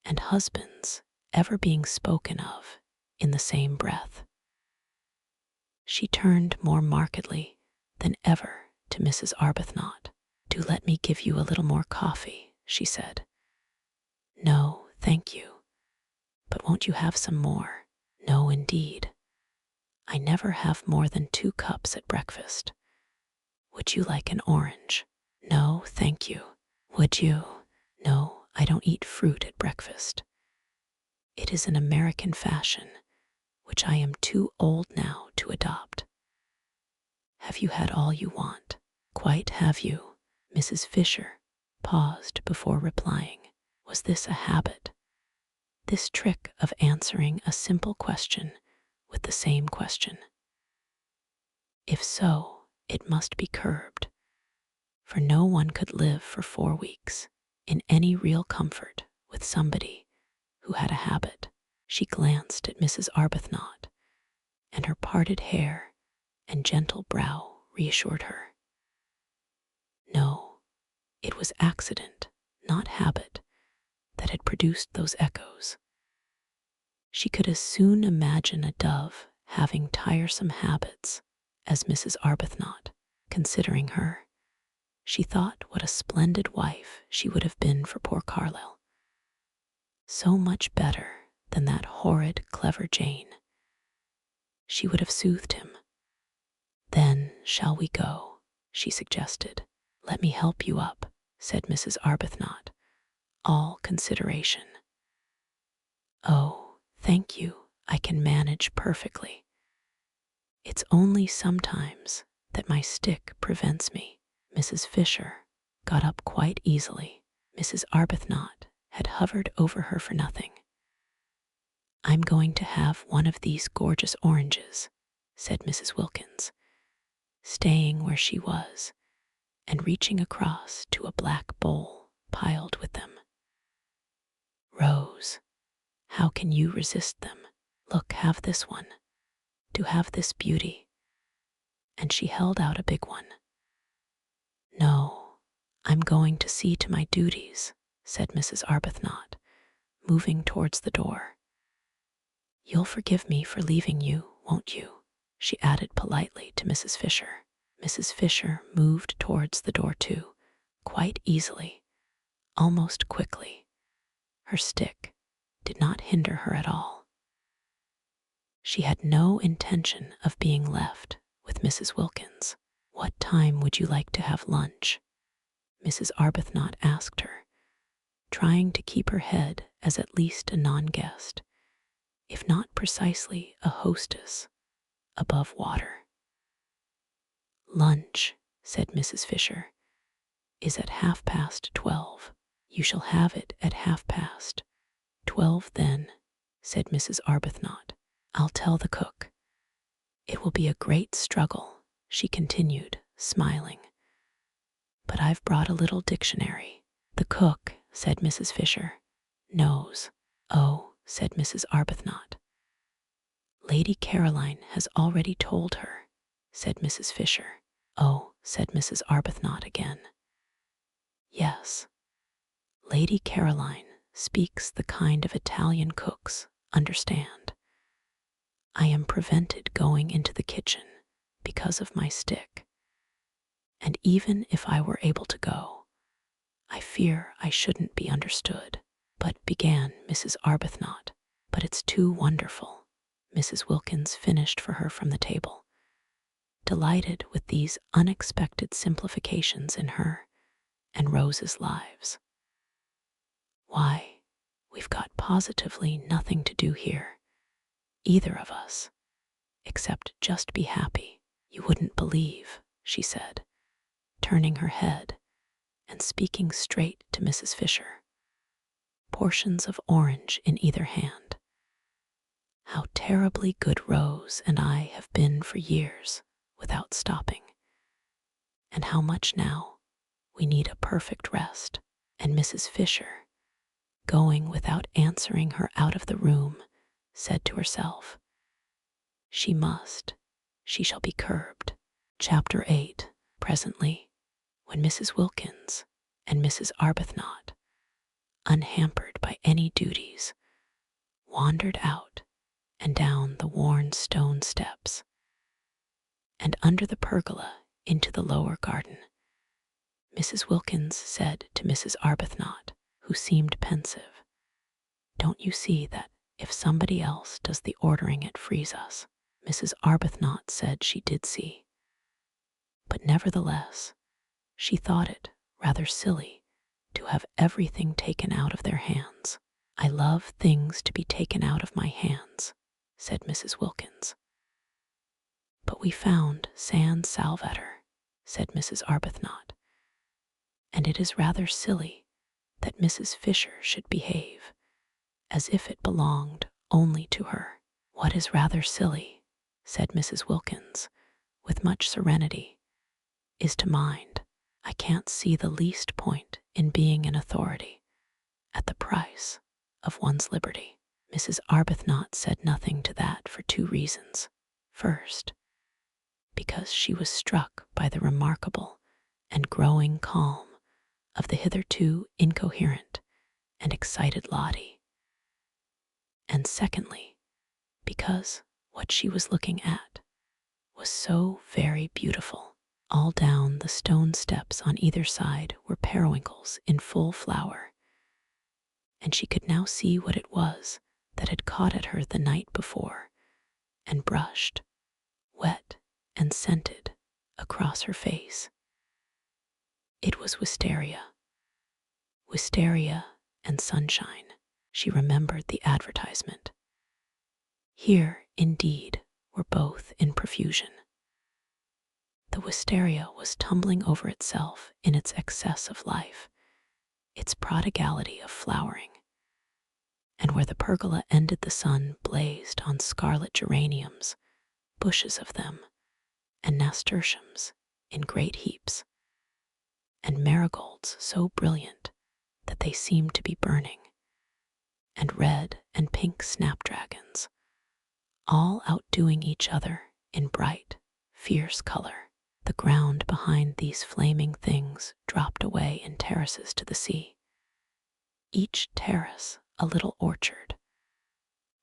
and husbands ever being spoken of in the same breath. She turned more markedly than ever to Mrs. Arbuthnot. "Do let me give you a little more coffee," she said. "No, thank you. But won't you have some more?" "No, indeed. I never have more than 2 cups at breakfast. Would you like an orange?" "No, thank you." "Would you?" "No, I don't eat fruit at breakfast. It is an American fashion, which I am too old now to adopt." "Have you had all you want?" "Quite, have you?" Mrs. Fisher paused before replying. Was this a habit? This trick of answering a simple question with the same question? If so, it must be curbed, for no one could live for 4 weeks in any real comfort with somebody who had a habit. She glanced at Mrs. Arbuthnot, and her parted hair and gentle brow reassured her. No, it was accident, not habit, that had produced those echoes. She could as soon imagine a dove having tiresome habits as Mrs. Arbuthnot. Considering her, she thought what a splendid wife she would have been for poor Carlyle. So much better than that horrid, clever Jane. She would have soothed him. "Then shall we go?" she suggested. "Let me help you up," said Mrs. Arbuthnot, all consideration. "Oh, thank you, I can manage perfectly. It's only sometimes that my stick prevents me." Mrs. Fisher got up quite easily. Mrs. Arbuthnot had hovered over her for nothing. "I'm going to have one of these gorgeous oranges," said Mrs. Wilkins, staying where she was and reaching across to a black bowl piled with them. "Rose, how can you resist them? Look, have this one. Do have this beauty." And she held out a big one. "No, I'm going to see to my duties," said Mrs. Arbuthnot, moving towards the door. "You'll forgive me for leaving you, won't you?" she added politely to Mrs. Fisher. Mrs. Fisher moved towards the door too, quite easily, almost quickly. Her stick did not hinder her at all. She had no intention of being left with Mrs. Wilkins. "What time would you like to have lunch?" Mrs. Arbuthnot asked her, trying to keep her head as at least a non-guest, if not precisely a hostess, above water. "Lunch," said Mrs. Fisher, "is at 12:30. You shall have it at 12:30 then," said Mrs. Arbuthnot. "I'll tell the cook. It will be a great struggle," she continued, smiling. "But I've brought a little dictionary." "The cook," said Mrs. Fisher, "knows." "Oh," said Mrs. Arbuthnot. "Lady Caroline has already told her," said Mrs. Fisher. "Oh," said Mrs. Arbuthnot again. "Yes, Lady Caroline speaks the kind of Italian cooks understand. I am prevented going into the kitchen because of my stick, and even if I were able to go, I fear I shouldn't be understood." "But," began Mrs. Arbuthnot. "But it's too wonderful," Mrs. Wilkins finished for her from the table, delighted with these unexpected simplifications in her and Rose's lives. "Why, we've got positively nothing to do here, either of us, except just be happy. You wouldn't believe," she said, turning her head and speaking straight to Mrs. Fisher, portions of orange in either hand, "how terribly good Rose and I have been for years without stopping, and how much now we need a perfect rest." And Mrs. Fisher, going without answering her out of the room, said to herself, "She shall be curbed." Chapter 8. Presently, when Mrs. Wilkins and Mrs. Arbuthnot, unhampered by any duties, wandered out and down the worn stone steps, and under the pergola into the lower garden, Mrs. Wilkins said to Mrs. Arbuthnot, who seemed pensive, "Don't you see that if somebody else does the ordering it frees us?" Mrs. Arbuthnot said she did see, but nevertheless she thought it rather silly to have everything taken out of their hands. "I love things to be taken out of my hands," said Mrs. Wilkins. "But we found San Salvatore," said Mrs. Arbuthnot, "and it is rather silly that Mrs. Fisher should behave as if it belonged only to her." "What is rather silly," said Mrs. Wilkins, with much serenity, "is to mind. I can't see the least point in being an authority at the price of one's liberty." Mrs. Arbuthnot said nothing to that for two reasons. First, because she was struck by the remarkable and growing calm of the hitherto incoherent and excited Lottie. And secondly, because what she was looking at was so very beautiful. All down the stone steps on either side were periwinkles in full flower, and she could now see what it was that had caught at her the night before and brushed, wet and scented, across her face. It was Wisteria. Wisteria and sunshine. She remembered the advertisement. Here, indeed, were both in profusion. The wisteria was tumbling over itself in its excess of life, its prodigality of flowering, and where the pergola ended the sun blazed on scarlet geraniums, bushes of them, and nasturtiums in great heaps, and marigolds so brilliant that they seemed to be burning, and red and pink snapdragons, all outdoing each other in bright, fierce color. The ground behind these flaming things dropped away in terraces to the sea, each terrace a little orchard,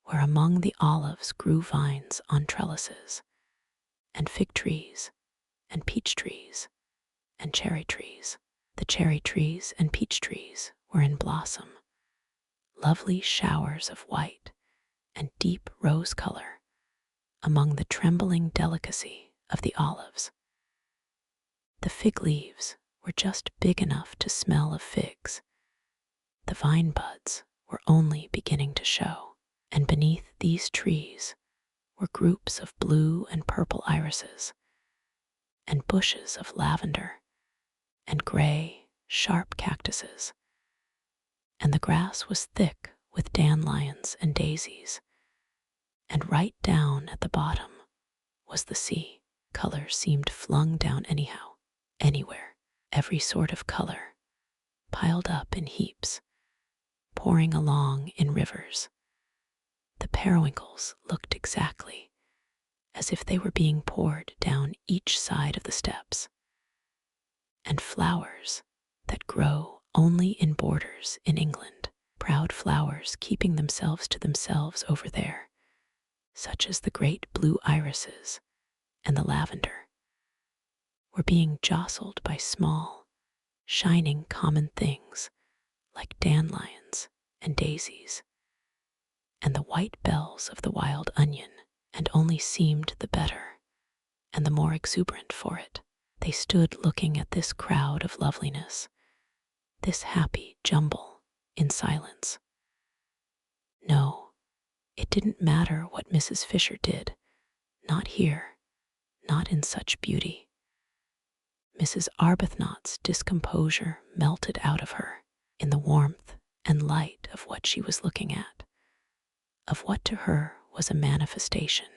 where among the olives grew vines on trellises, and fig trees, and peach trees, and cherry trees. The cherry trees and peach trees were in blossom, lovely showers of white and deep rose color among the trembling delicacy of the olives. The fig leaves were just big enough to smell of figs. The vine buds were only beginning to show, and beneath these trees were groups of blue and purple irises, and bushes of lavender, and gray, sharp cactuses, and the grass was thick with dandelions and daisies, and right down at the bottom was the sea. Color seemed flung down anyhow, anywhere, every sort of color, piled up in heaps, pouring along in rivers. The periwinkles looked exactly as if they were being poured down each side of the steps. And flowers that grow only in borders in England, proud flowers keeping themselves to themselves over there, such as the great blue irises and the lavender, were being jostled by small, shining common things like dandelions and daisies, and the white bells of the wild onion, and only seemed the better and the more exuberant for it. They stood looking at this crowd of loveliness, this happy jumble, in silence. No, it didn't matter what Mrs. Fisher did, not here, not in such beauty. Mrs. Arbuthnot's discomposure melted out of her in the warmth and light of what she was looking at, of what to her was a manifestation,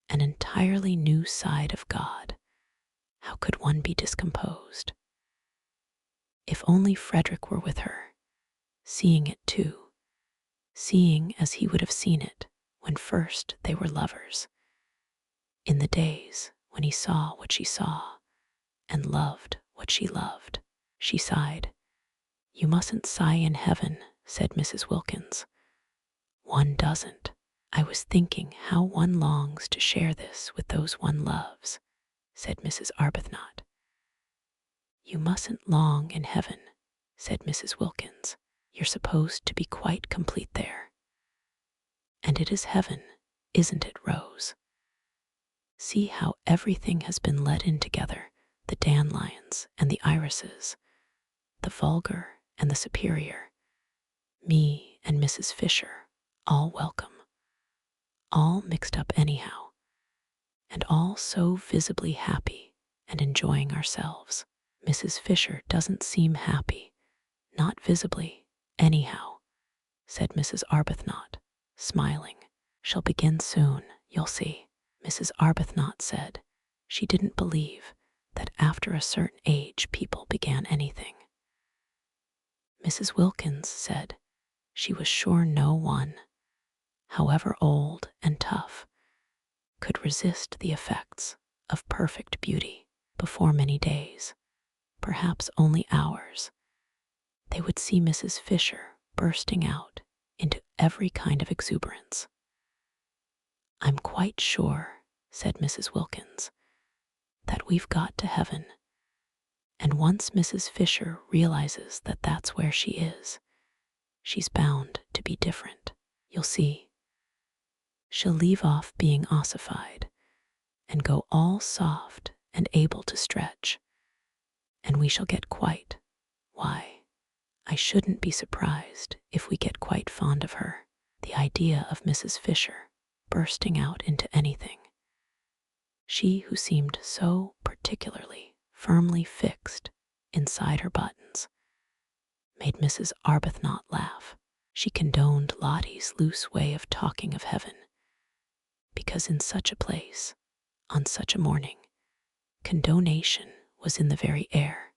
an entirely new side of God. How could one be discomposed? If only Frederick were with her, seeing it too, seeing as he would have seen it when first they were lovers, in the days when he saw what she saw and loved what she loved. She sighed. "You mustn't sigh in heaven," said Mrs. Wilkins. "One doesn't. I was thinking how one longs to share this with those one loves," said Mrs. Arbuthnot. "You mustn't long in heaven," said Mrs. Wilkins. "You're supposed to be quite complete there. And it is heaven, isn't it, Rose? See how everything has been let in together, the dandelions and the irises, the vulgar and the superior, me and Mrs. Fisher, all welcome, all mixed up anyhow, and all so visibly happy and enjoying ourselves. Mrs. Fisher doesn't seem happy, not visibly, anyhow," said Mrs. Arbuthnot, smiling. "She'll begin soon, you'll see." Mrs. Arbuthnot said she didn't believe that after a certain age people began anything. Mrs. Wilkins said she was sure no one, however old and tough, could resist the effects of perfect beauty. Before many days, perhaps only hours, they would see Mrs. Fisher bursting out into every kind of exuberance. "I'm quite sure," said Mrs. Wilkins, "that we've got to heaven, and once Mrs. Fisher realizes that that's where she is, she's bound to be different. You'll see. She'll leave off being ossified and go all soft and able to stretch, and we shall get quite, why, I shouldn't be surprised if we get quite fond of her." The idea of Mrs. Fisher bursting out into anything, she who seemed so particularly firmly fixed inside her buttons, made Mrs. Arbuthnot laugh. She condoned Lottie's loose way of talking of heaven, because in such a place, on such a morning, condonation was in the very air.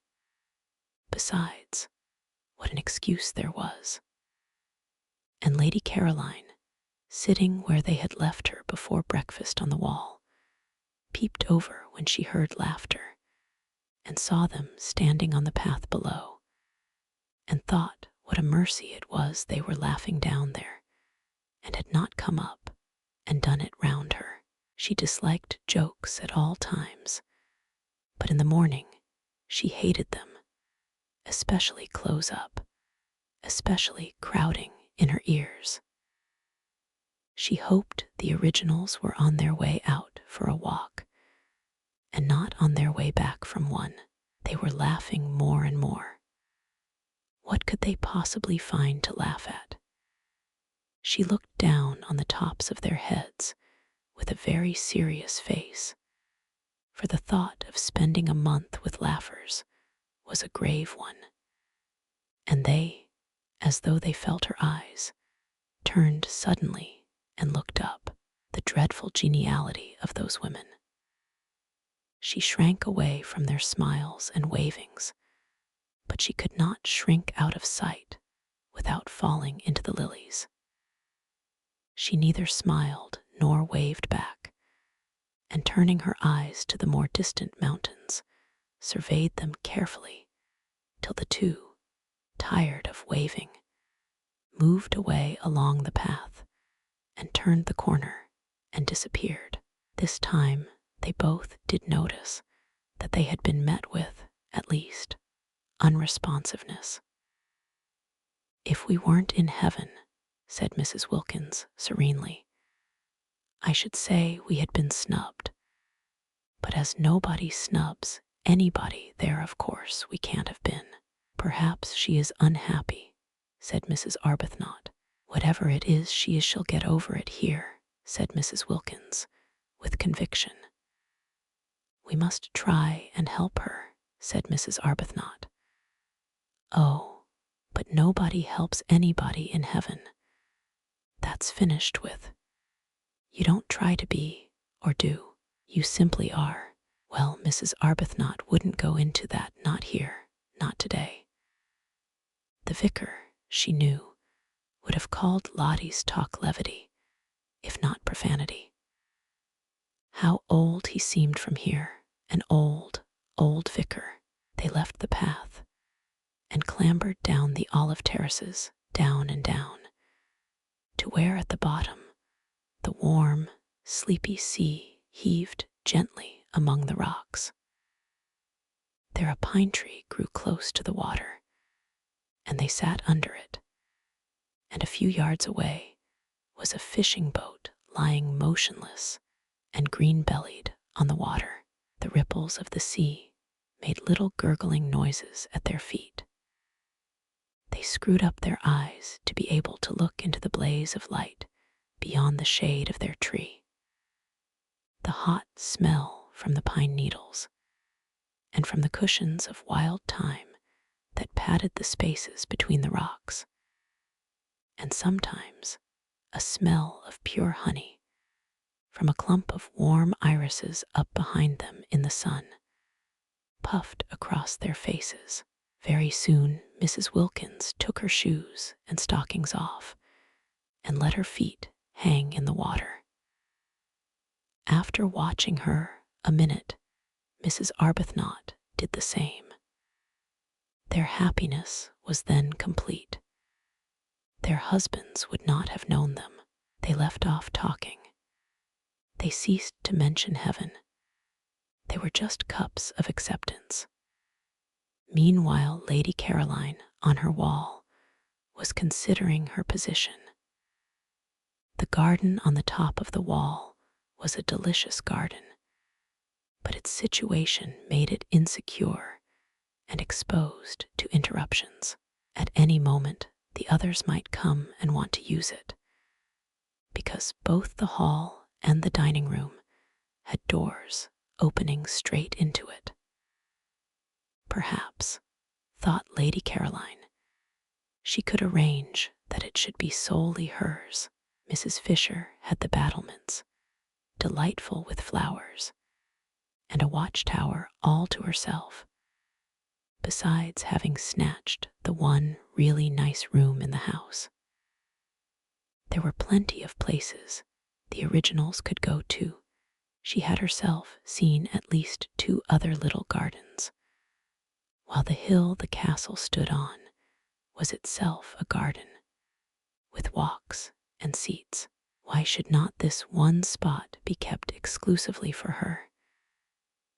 Besides, what an excuse there was. And Lady Caroline, sitting where they had left her before breakfast on the wall, peeped over when she heard laughter, and saw them standing on the path below, and thought what a mercy it was they were laughing down there, and had not come up and done it round her. She disliked jokes at all times, but in the morning she hated them, especially close up, especially crowding in her ears. She hoped the originals were on their way out for a walk, and not on their way back from one. They were laughing more and more. What could they possibly find to laugh at? She looked down on the tops of their heads with a very serious face, for the thought of spending a month with laughers was a grave one, and they, as though they felt her eyes, turned suddenly and looked up. The dreadful geniality of those women. She shrank away from their smiles and wavings, but she could not shrink out of sight without falling into the lilies. She neither smiled nor waved back, and turning her eyes to the more distant mountains, surveyed them carefully till the two, tired of waving, moved away along the path and turned the corner and disappeared. This time they both did notice that they had been met with, at least, unresponsiveness. "If we weren't in heaven," said Mrs. Wilkins serenely, "I should say we had been snubbed. But as nobody snubs anybody there, of course we can't have been." "Perhaps she is unhappy," said Mrs. Arbuthnot. "Whatever it is, she'll get over it here," said Mrs. Wilkins, with conviction. "We must try and help her," said Mrs. Arbuthnot. "Oh, but nobody helps anybody in heaven. That's finished with. You don't try to be, or do. You simply are." Well, Mrs. Arbuthnot wouldn't go into that, not here, not today. The vicar, she knew, would have called Lottie's talk levity, if not profanity. How old he seemed from here, an old, old vicar. They left the path and clambered down the olive terraces, down and down, to where at the bottom the warm, sleepy sea heaved gently among the rocks. There a pine tree grew close to the water, and they sat under it, and a few yards away was a fishing boat lying motionless and green-bellied on the water. The ripples of the sea made little gurgling noises at their feet. They screwed up their eyes to be able to look into the blaze of light beyond the shade of their tree. The hot smell from the pine needles and from the cushions of wild thyme that padded the spaces between the rocks, and sometimes a smell of pure honey from a clump of warm irises up behind them in the sun, puffed across their faces. Very soon Mrs. Wilkins took her shoes and stockings off and let her feet hang in the water. After watching her a minute, Mrs. Arbuthnot did the same. Their happiness was then complete. Their husbands would not have known them. They left off talking. They ceased to mention heaven. They were just cups of acceptance. Meanwhile, Lady Caroline, on her wall, was considering her position. The garden on the top of the wall was a delicious garden, but its situation made it insecure and exposed to interruptions. At any moment, the others might come and want to use it, because both the hall and the dining room had doors opening straight into it. Perhaps, thought Lady Caroline, she could arrange that it should be solely hers. Mrs. Fisher had the battlements, delightful with flowers, and a watchtower all to herself, besides having snatched the one really nice room in the house. There were plenty of places the originals could go to. She had herself seen at least 2 other little gardens, while the hill the castle stood on was itself a garden, with walks and seats. Why should not this one spot be kept exclusively for her?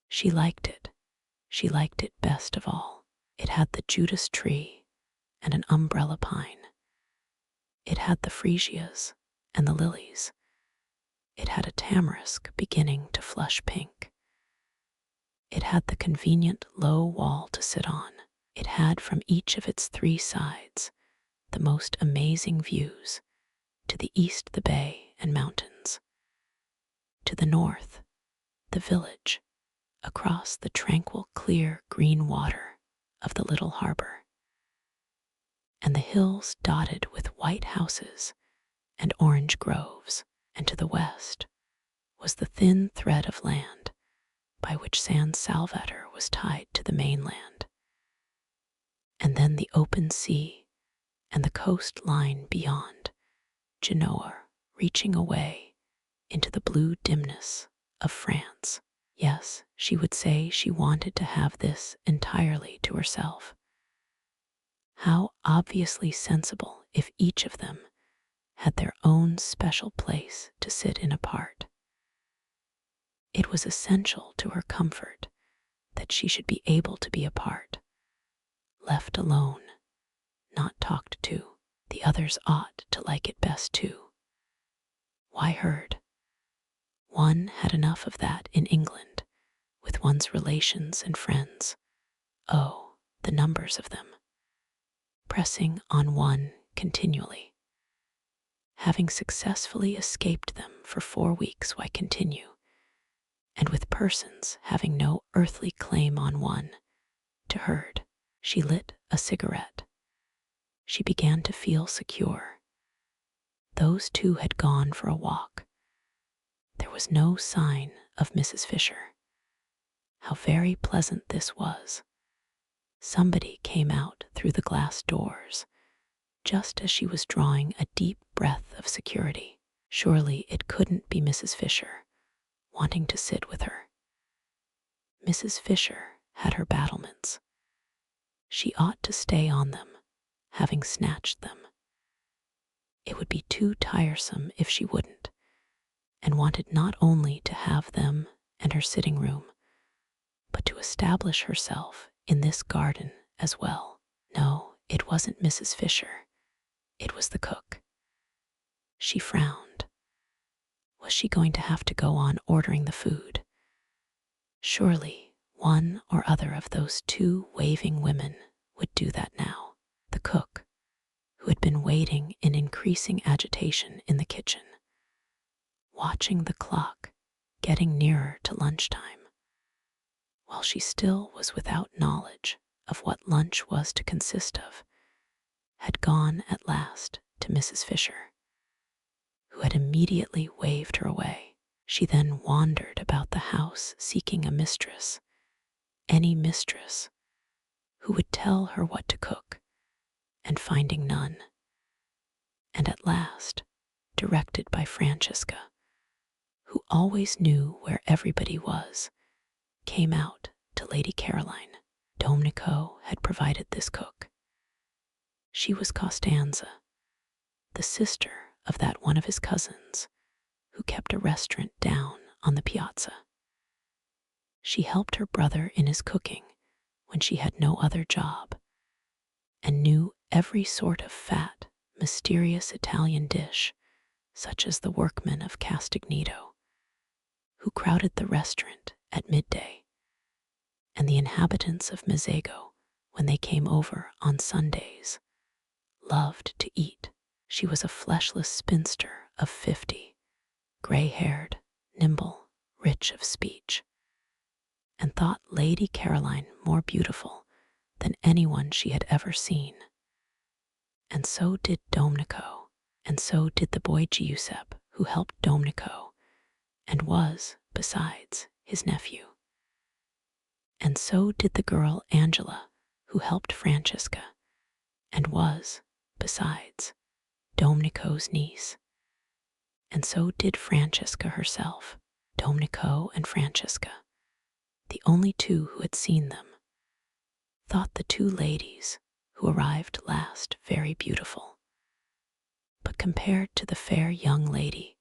She liked it. She liked it best of all. It had the Judas tree and an umbrella pine. It had the freesias and the lilies. It had a tamarisk beginning to flush pink. It had the convenient low wall to sit on. It had from each of its 3 sides the most amazing views: to the east the bay and mountains, to the north the village, across the tranquil clear green water of the little harbor, and the hills dotted with white houses and orange groves, and to the west was the thin thread of land by which San Salvatore was tied to the mainland, and then the open sea and the coastline beyond, Genoa reaching away into the blue dimness of France. Yes, she would say she wanted to have this entirely to herself. How obviously sensible if each of them had their own special place to sit in apart. It was essential to her comfort that she should be able to be apart, left alone, not talked to. The others ought to like it best too. Why heard? One had enough of that in England, with one's relations and friends. Oh, the numbers of them, pressing on one continually. Having successfully escaped them for 4 weeks, why continue? And with persons having no earthly claim on one, to herd. She lit a cigarette. She began to feel secure. Those two had gone for a walk. There was no sign of Mrs. Fisher. How very pleasant this was. Somebody came out through the glass doors, just as she was drawing a deep breath of security. Surely it couldn't be Mrs. Fisher, wanting to sit with her. Mrs. Fisher had her battlements. She ought to stay on them, having snatched them. It would be too tiresome if she wouldn't, and wanted not only to have them and her sitting room, but to establish herself in this garden as well. No, it wasn't Mrs. Fisher. It was the cook. She frowned. Was she going to have to go on ordering the food? Surely one or other of those two waving women would do that now. The cook, who had been waiting in increasing agitation in the kitchen, watching the clock getting nearer to lunchtime, while she still was without knowledge of what lunch was to consist of, had gone at last to Mrs. Fisher, who had immediately waved her away. She then wandered about the house seeking a mistress, any mistress, who would tell her what to cook, and finding none, and at last, directed by Francesca, who always knew where everybody was, came out to Lady Caroline. Domenico had provided this cook. She was Costanza, the sister of that one of his cousins who kept a restaurant down on the piazza. She helped her brother in his cooking when she had no other job, and knew every sort of fat, mysterious Italian dish, such as the workmen of Castagneto, who crowded the restaurant at midday, and the inhabitants of Mezzago, when they came over on Sundays, loved to eat. She was a fleshless spinster of 50, gray-haired, nimble, rich of speech, and thought Lady Caroline more beautiful than anyone she had ever seen. And so did Domenico, and so did the boy Giuseppe, who helped Domenico, and was, besides, his nephew. And so did the girl Angela, who helped Francesca, and was, besides, Domenico's niece. And so did Francesca herself. Domenico and Francesca, the only two who had seen them, thought the two ladies who arrived last very beautiful. But compared to the fair young lady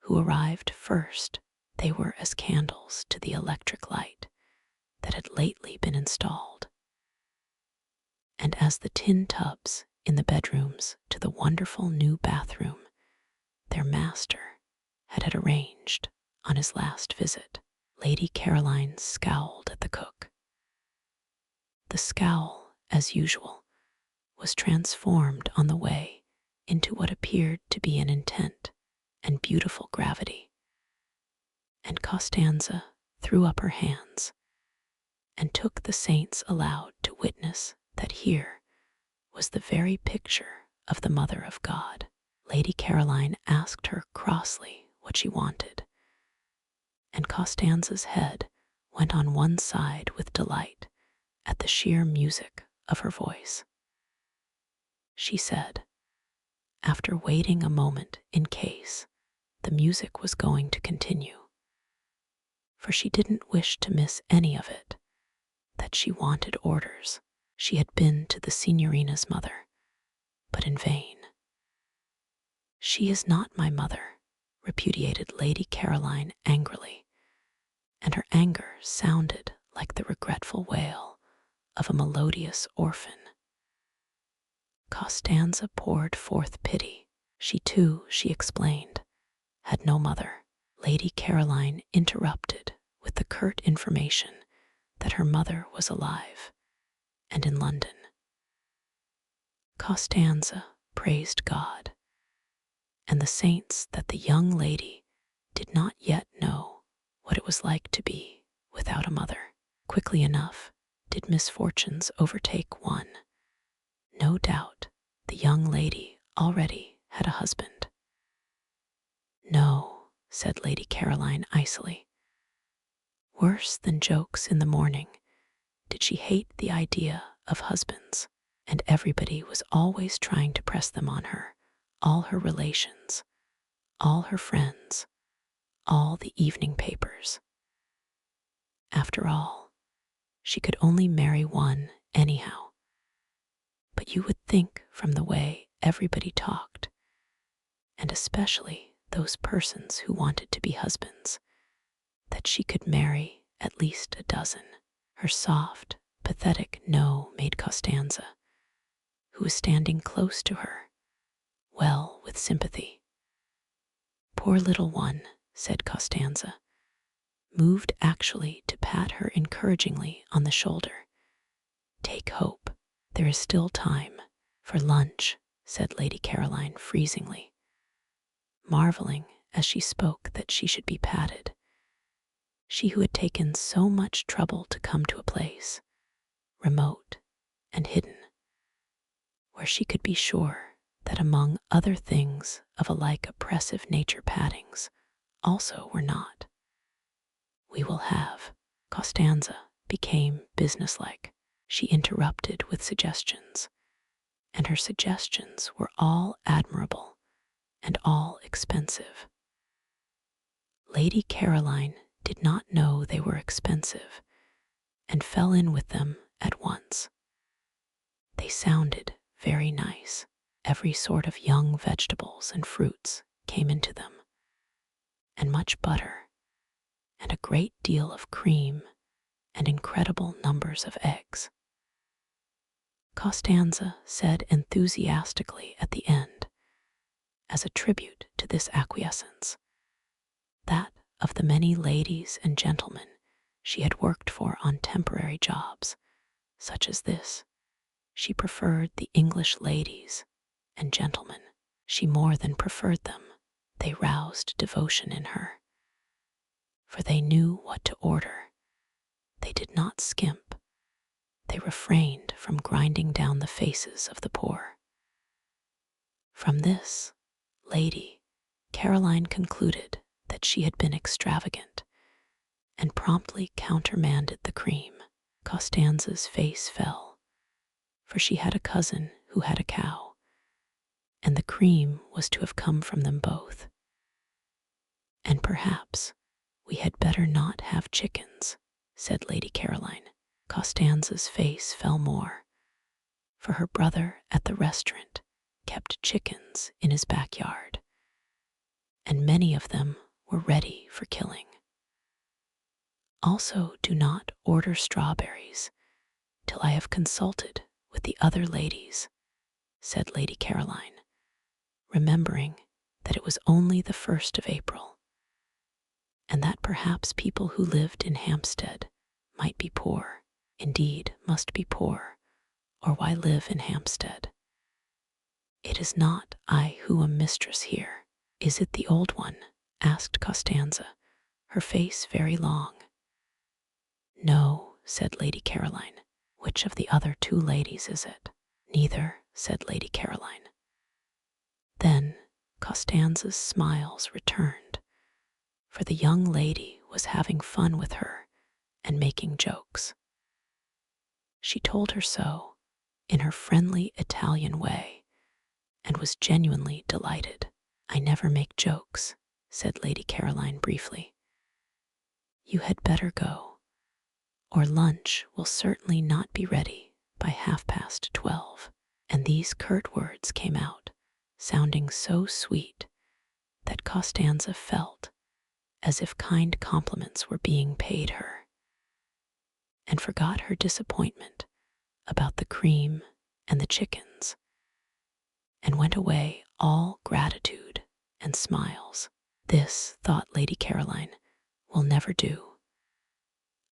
who arrived first, they were as candles to the electric light that had lately been installed, and as the tin tubs in the bedrooms to the wonderful new bathroom their master had arranged on his last visit. Lady Caroline scowled at the cook. The scowl, as usual, was transformed on the way into what appeared to be an intent and beautiful gravity, and Costanza threw up her hands and took the saints aloud to witness that here was the very picture of the Mother of God. Lady Caroline asked her crossly what she wanted, and Costanza's head went on one side with delight at the sheer music of her voice. She said, after waiting a moment in case the music was going to continue, for she didn't wish to miss any of it, that she wanted orders. She had been to the signorina's mother, but in vain. "She is not my mother," repudiated Lady Caroline angrily, and her anger sounded like the regretful wail of a melodious orphan. Costanza poured forth pity. She too, she explained, had no mother. Lady Caroline interrupted with the curt information that her mother was alive and in London. Costanza praised God and the saints that the young lady did not yet know what it was like to be without a mother. Quickly enough did misfortunes overtake one. No doubt the young lady already had a husband. "No," said Lady Caroline icily. Worse than jokes in the morning did she hate the idea of husbands, and everybody was always trying to press them on her, all her relations, all her friends, all the evening papers. After all, she could only marry one anyhow. But you would think from the way everybody talked, and especially those persons who wanted to be husbands, that she could marry at least a dozen. Her soft, pathetic no made Costanza, who was standing close to her, well with sympathy. "Poor little one," said Costanza, moved actually to pat her encouragingly on the shoulder. "Take hope. There is still time for lunch," said Lady Caroline freezingly, marveling as she spoke that she should be patted. She who had taken so much trouble to come to a place, remote and hidden, where she could be sure that among other things of a like oppressive nature pattings also were not. "We will have." Costanza became businesslike. She interrupted with suggestions, and her suggestions were all admirable and all expensive. Lady Caroline did not know they were expensive and fell in with them at once. They sounded very nice. Every sort of young vegetables and fruits came into them, and much butter, and a great deal of cream, and incredible numbers of eggs. Costanza said enthusiastically at the end, as a tribute to this acquiescence, that of the many ladies and gentlemen she had worked for on temporary jobs, such as this, she preferred the English ladies and gentlemen. She more than preferred them. They roused devotion in her, for they knew what to order. They did not skimp. They refrained from grinding down the faces of the poor. From this, Lady Caroline concluded that she had been extravagant, and promptly countermanded the cream. Costanza's face fell, for she had a cousin who had a cow, and the cream was to have come from them both. "And perhaps we had better not have chickens," said Lady Caroline. Costanza's face fell more, for her brother at the restaurant kept chickens in his backyard, and many of them were ready for killing. "Also, do not order strawberries till I have consulted with the other ladies," said Lady Caroline, remembering that it was only the 1st of April, and that perhaps people who lived in Hampstead might be poor, indeed must be poor, or why live in Hampstead? "It is not I who am mistress here." "Is it the old one?" asked Costanza, her face very long. "No," said Lady Caroline. "Which of the other two ladies is it?" "Neither," said Lady Caroline. Then Costanza's smiles returned, for the young lady was having fun with her and making jokes. She told her so in her friendly Italian way and was genuinely delighted. "I never make jokes," said Lady Caroline briefly. "You had better go, or lunch will certainly not be ready by 12:30. And these curt words came out, sounding so sweet that Costanza felt as if kind compliments were being paid her, and forgot her disappointment about the cream and the chickens, and went away all gratitude and smiles. "This," thought Lady Caroline, "will never do.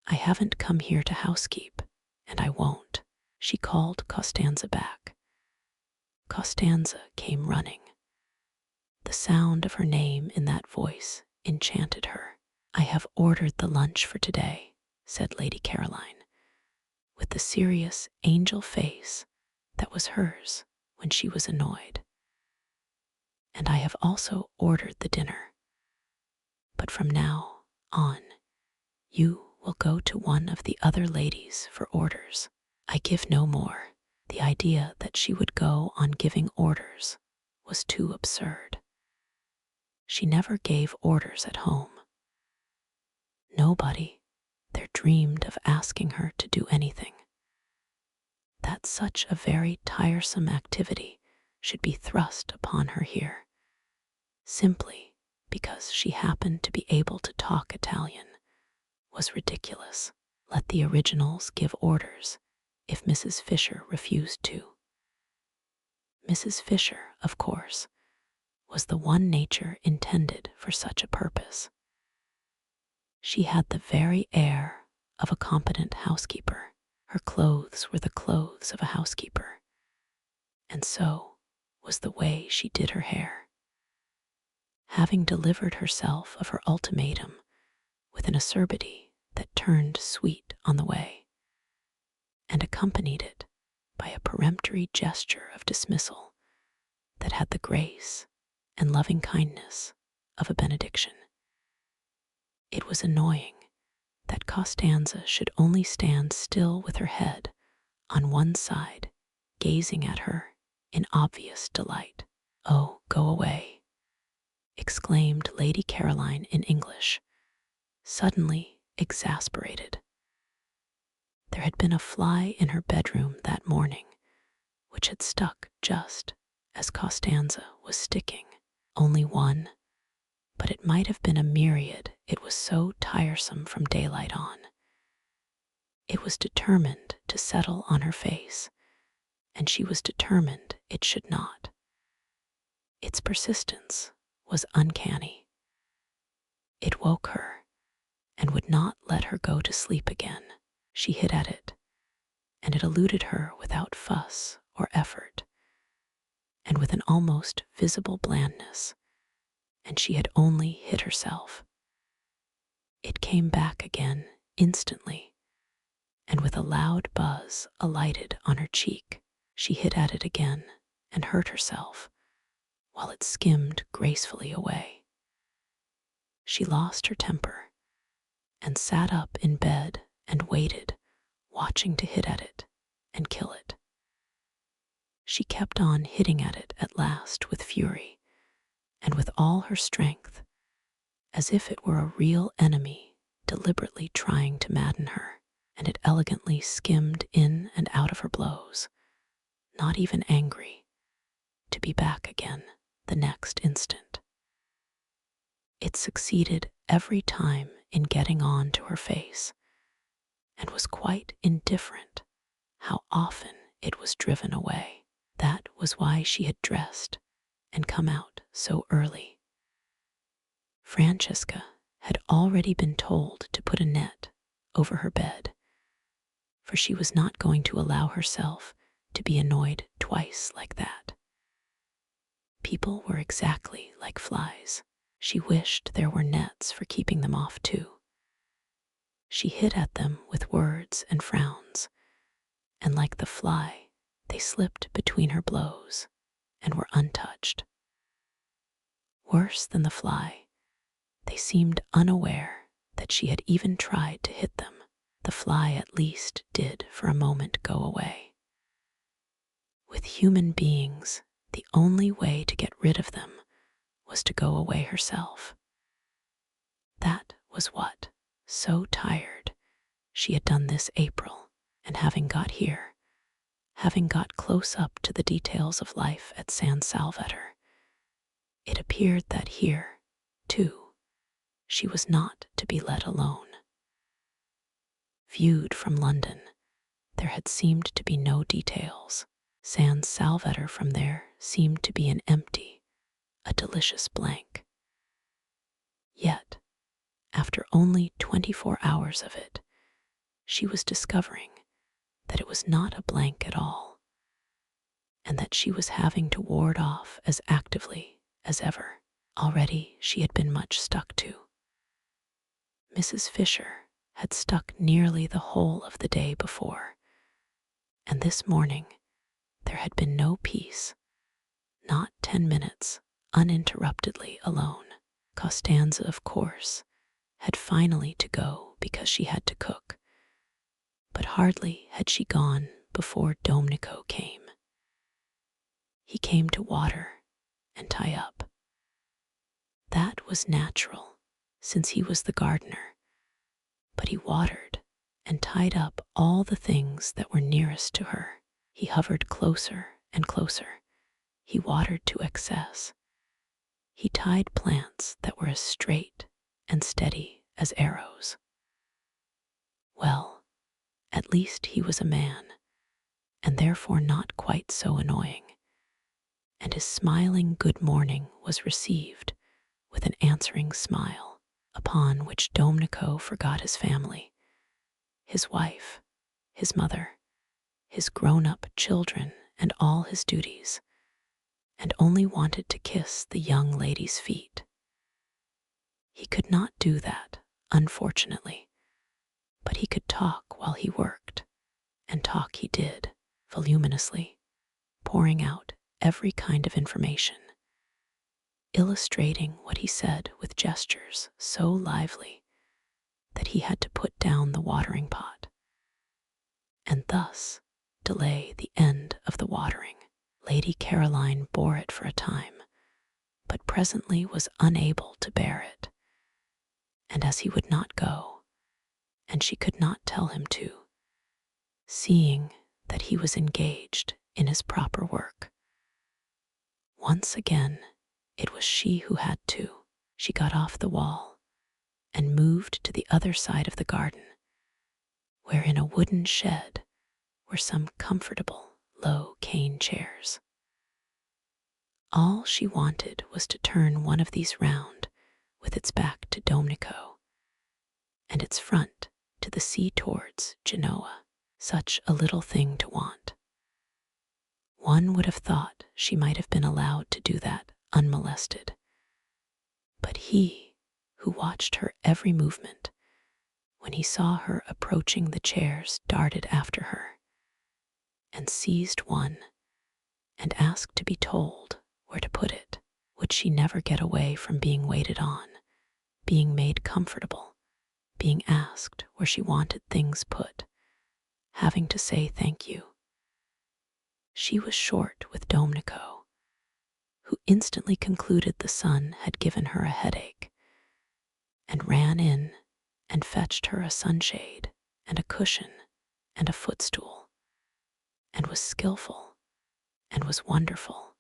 I haven't come here to housekeep, and I won't." She called Costanza back. Costanza came running. The sound of her name in that voice enchanted her. "I have ordered the lunch for today," said Lady Caroline, with the serious angel face that was hers when she was annoyed. "And I have also ordered the dinner. But from now on, you will go to one of the other ladies for orders. I give no more." The idea that she would go on giving orders was too absurd. She never gave orders at home. Nobody there dreamed of asking her to do anything. That such a very tiresome activity should be thrust upon her here, simply because she happened to be able to talk Italian, was ridiculous. Let the originals give orders if Mrs. Fisher refused to. Mrs. Fisher, of course, was the one nature intended for such a purpose. She had the very air of a competent housekeeper. Her clothes were the clothes of a housekeeper, and so was the way she did her hair. Having delivered herself of her ultimatum with an acerbity that turned sweet on the way, and accompanied it by a peremptory gesture of dismissal that had the grace and loving kindness of a benediction. It was annoying that Costanza should only stand still with her head on one side, gazing at her in obvious delight. "Oh, go away," exclaimed Lady Caroline in English, suddenly exasperated. There had been a fly in her bedroom that morning, which had stuck just as Costanza was sticking. Only one, but it might have been a myriad, it was so tiresome from daylight on. It was determined to settle on her face, and she was determined it should not. Its persistence was uncanny. It woke her and would not let her go to sleep again. She hit at it, and it eluded her without fuss or effort, and with an almost visible blandness, and she had only hit herself. It came back again instantly, and with a loud buzz alighted on her cheek. She hit at it again and hurt herself, while it skimmed gracefully away. She lost her temper and sat up in bed and waited, watching to hit at it and kill it. She kept on hitting at it at last with fury and with all her strength, as if it were a real enemy deliberately trying to madden her, and it elegantly skimmed in and out of her blows, not even angry, to be back again the next instant. It succeeded every time in getting on to her face, and was quite indifferent how often it was driven away. That was why she had dressed and come out so early. Francesca had already been told to put a net over her bed, for she was not going to allow herself to be annoyed twice like that. People were exactly like flies. She wished there were nets for keeping them off too. She hit at them with words and frowns, and like the fly, they slipped between her blows and were untouched. Worse than the fly, they seemed unaware that she had even tried to hit them. the fly at least did for a moment go away. With human beings, the only way to get rid of them was to go away herself. That was what, so tired, she had done this April, and having got here, having got close up to the details of life at San Salvatore, it appeared that here, too, she was not to be let alone. Viewed from London, there had seemed to be no details. San Salvatore from there seemed to be an empty, a delicious blank. Yet, after only 24 hours of it, she was discovering that it was not a blank at all, and that she was having to ward off as actively as ever. Already she had been much stuck to. Mrs. Fisher had stuck nearly the whole of the day before, and this morning there had been no peace, not 10 minutes uninterruptedly alone. Costanza, of course, had finally to go because she had to cook, but hardly had she gone before Domenico came. He came to water and tie up. That was natural, since he was the gardener, but he watered and tied up all the things that were nearest to her. He hovered closer and closer. He watered to excess. He tied plants that were as straight and steady as arrows. Well, at least he was a man, and therefore not quite so annoying, and his smiling good morning was received with an answering smile, upon which Domenico forgot his family, his wife, his mother, his grown-up children, and all his duties, and only wanted to kiss the young lady's feet. He could not do that, unfortunately, but he could talk while he worked, and talk he did, voluminously, pouring out every kind of information, illustrating what he said with gestures so lively that he had to put down the watering pot, and thus delay the end of the watering. Lady Caroline bore it for a time, but presently was unable to bear it, and as he would not go, and she could not tell him to, seeing that he was engaged in his proper work, once again it was she who had to. She got off the wall and moved to the other side of the garden, where in a wooden shed were some comfortable low cane chairs. All she wanted was to turn one of these round with its back to Domenico and its front to the sea towards Genoa. Such a little thing to want. One would have thought she might have been allowed to do that unmolested, but he, who watched her every movement, when he saw her approaching the chairs, darted after her and seized one and asked to be told where to put it. Would she never get away from being waited on, being made comfortable, being asked where she wanted things put, having to say thank you? She was short with Domenico, who instantly concluded the sun had given her a headache, and ran in and fetched her a sunshade and a cushion and a footstool, and was skillful, and was wonderful,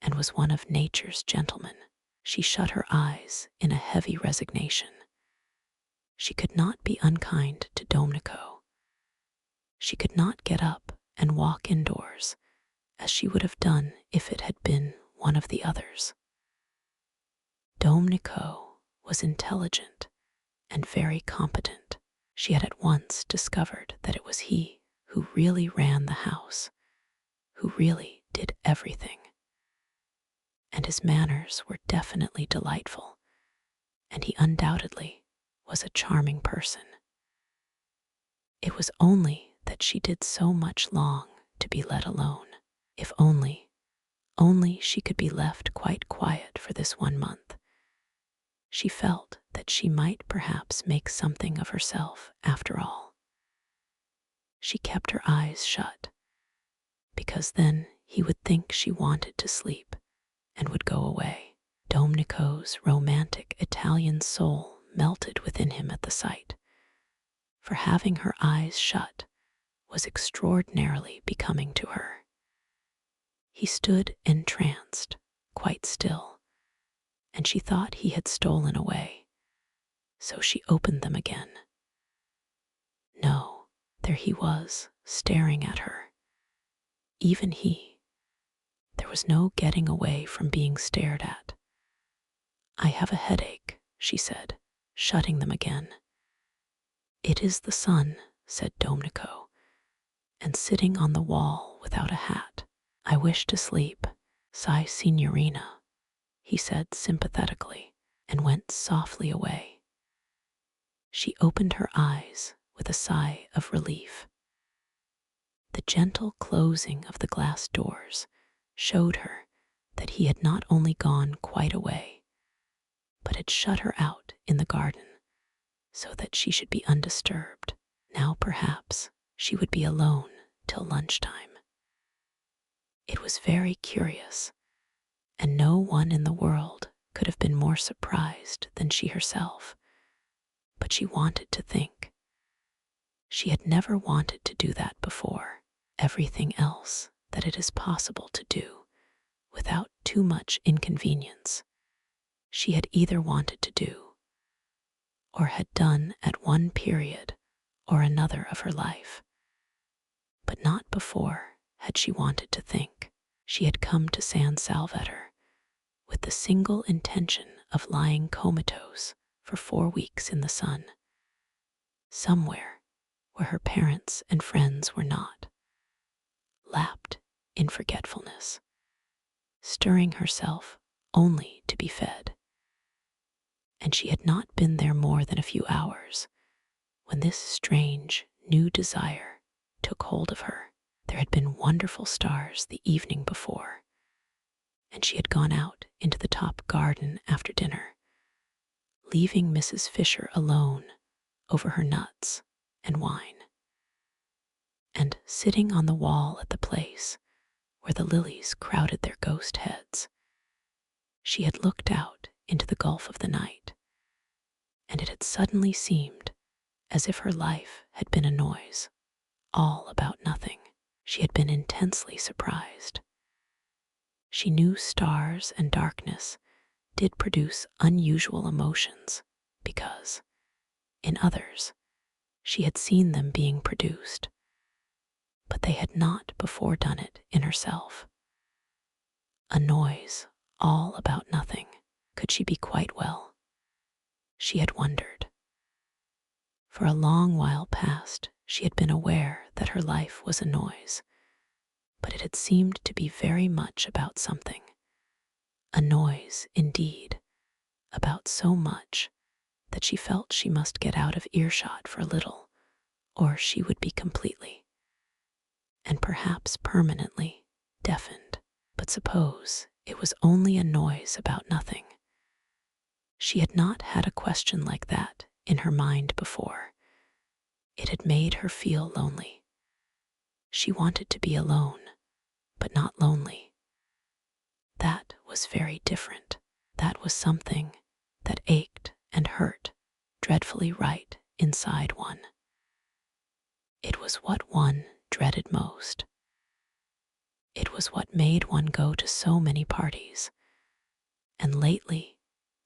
and was one of nature's gentlemen. She shut her eyes in a heavy resignation. She could not be unkind to Domenico. She could not get up and walk indoors, as she would have done if it had been one of the others. Domenico was intelligent and very competent. She had at once discovered that it was he who really ran the house, who really did everything. And his manners were definitely delightful, and he undoubtedly was a charming person. It was only that she did so much long to be let alone. If only she could be left quite quiet for this 1 month, She felt that she might perhaps make something of herself after all. She kept her eyes shut, because then he would think she wanted to sleep and would go away. Domenico's romantic Italian soul melted within him at the sight, for having her eyes shut was extraordinarily becoming to her. He stood entranced, quite still, and she thought he had stolen away, so she opened them again. No, there he was, staring at her. Even he. There was no getting away from being stared at. "I have a headache," she said, shutting them again. "It is the sun," said Domenico, "and sitting on the wall without a hat. I wish to sleep. Sigh, signorina," he said sympathetically, and went softly away. She opened her eyes with a sigh of relief. The gentle closing of the glass doors showed her that he had not only gone quite away, but had shut her out in the garden so that she should be undisturbed. Now perhaps she would be alone till lunchtime. It was very curious, and no one in the world could have been more surprised than she herself. But she wanted to think. She had never wanted to do that before. Everything else that it is possible to do without too much inconvenience, she had either wanted to do or had done at one period or another of her life. But not before had she wanted to think. She had come to San Salvatore with the single intention of lying comatose for 4 weeks in the sun, somewhere where her parents and friends were not, lapped in forgetfulness, stirring herself only to be fed. And she had not been there more than a few hours when this strange, new desire took hold of her. There had been wonderful stars the evening before, and she had gone out into the top garden after dinner, leaving Mrs. Fisher alone over her nuts and wine. And sitting on the wall at the place where the lilies crowded their ghost heads, she had looked out into the gulf of the night, and it had suddenly seemed as if her life had been a noise, all about nothing. She had been intensely surprised. She knew stars and darkness did produce unusual emotions because, in others, she had seen them being produced, but they had not before done it in herself. A noise all about nothing. Could she be quite well? She had wondered. For a long while past, she had been aware that her life was a noise, but it had seemed to be very much about something. A noise, indeed, about so much that she felt she must get out of earshot for a little, or she would be completely, and perhaps permanently, deafened. But suppose it was only a noise about nothing. She had not had a question like that in her mind before. It had made her feel lonely. She wanted to be alone, but not lonely. That was very different. That was something that ached and hurt dreadfully right inside one. It was what one dreaded most. It was what made one go to so many parties, and lately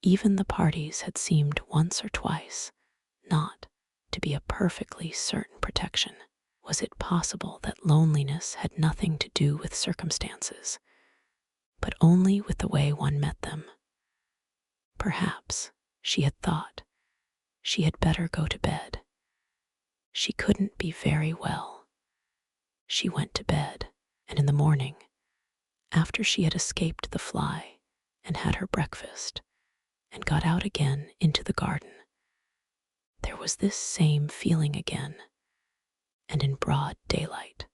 even the parties had seemed once or twice not to be a perfectly certain protection. Was it possible that loneliness had nothing to do with circumstances, but only with the way one met them? Perhaps, she had thought, she had better go to bed. She couldn't be very well. She went to bed, and in the morning, after she had escaped the fly and had her breakfast and got out again into the garden, there was this same feeling again, and in broad daylight.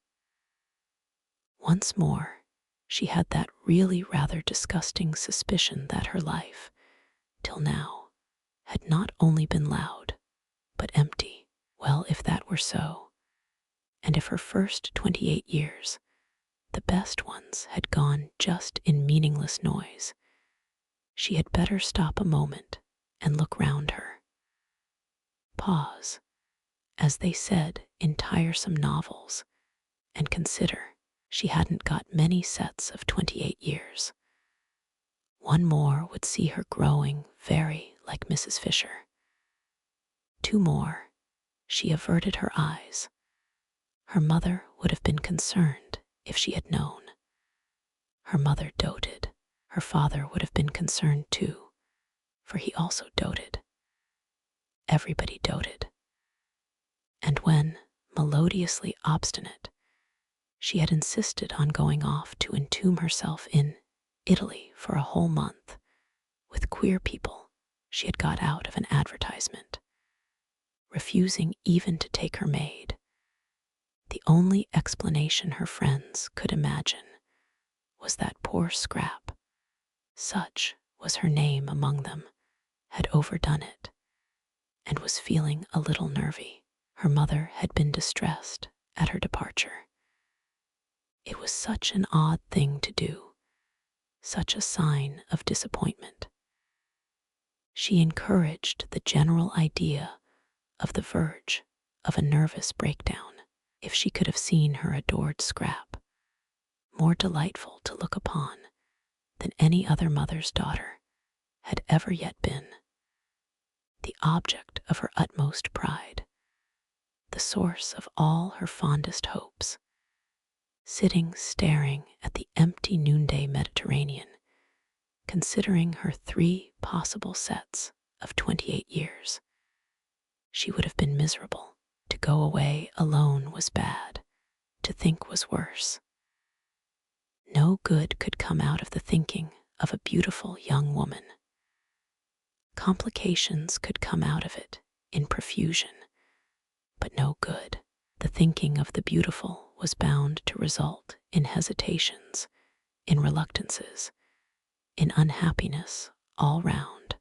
Once more, she had that really rather disgusting suspicion that her life, till now, had not only been loud, but empty. Well, if that were so, and if her first 28 years, the best ones, had gone just in meaningless noise, she had better stop a moment and look round her. Pause, as they said in tiresome novels, and consider. She hadn't got many sets of 28 years. One more would see her growing very like Mrs. Fisher. Two more, she averted her eyes. Her mother would have been concerned if she had known. Her mother doted. Her father would have been concerned too, for he also doted. Everybody doted. And when, melodiously obstinate, she had insisted on going off to entomb herself in Italy for a whole month with queer people she had got out of an advertisement, refusing even to take her maid, the only explanation her friends could imagine was that poor Scrap, such was her name among them, had overdone it and was feeling a little nervy. Her mother had been distressed at her departure. It was such an odd thing to do, such a sign of disappointment. She encouraged the general idea of the verge of a nervous breakdown. If she could have seen her adored Scrap, more delightful to look upon than any other mother's daughter had ever yet been, the object of her utmost pride, the source of all her fondest hopes, sitting staring at the empty noonday Mediterranean, considering her 3 possible sets of 28 years, she would have been miserable. To go away alone was bad, to think was worse. No good could come out of the thinking of a beautiful young woman. Complications could come out of it in profusion, but no good. The thinking of the beautiful was bound to result in hesitations, in reluctances, in unhappiness all round.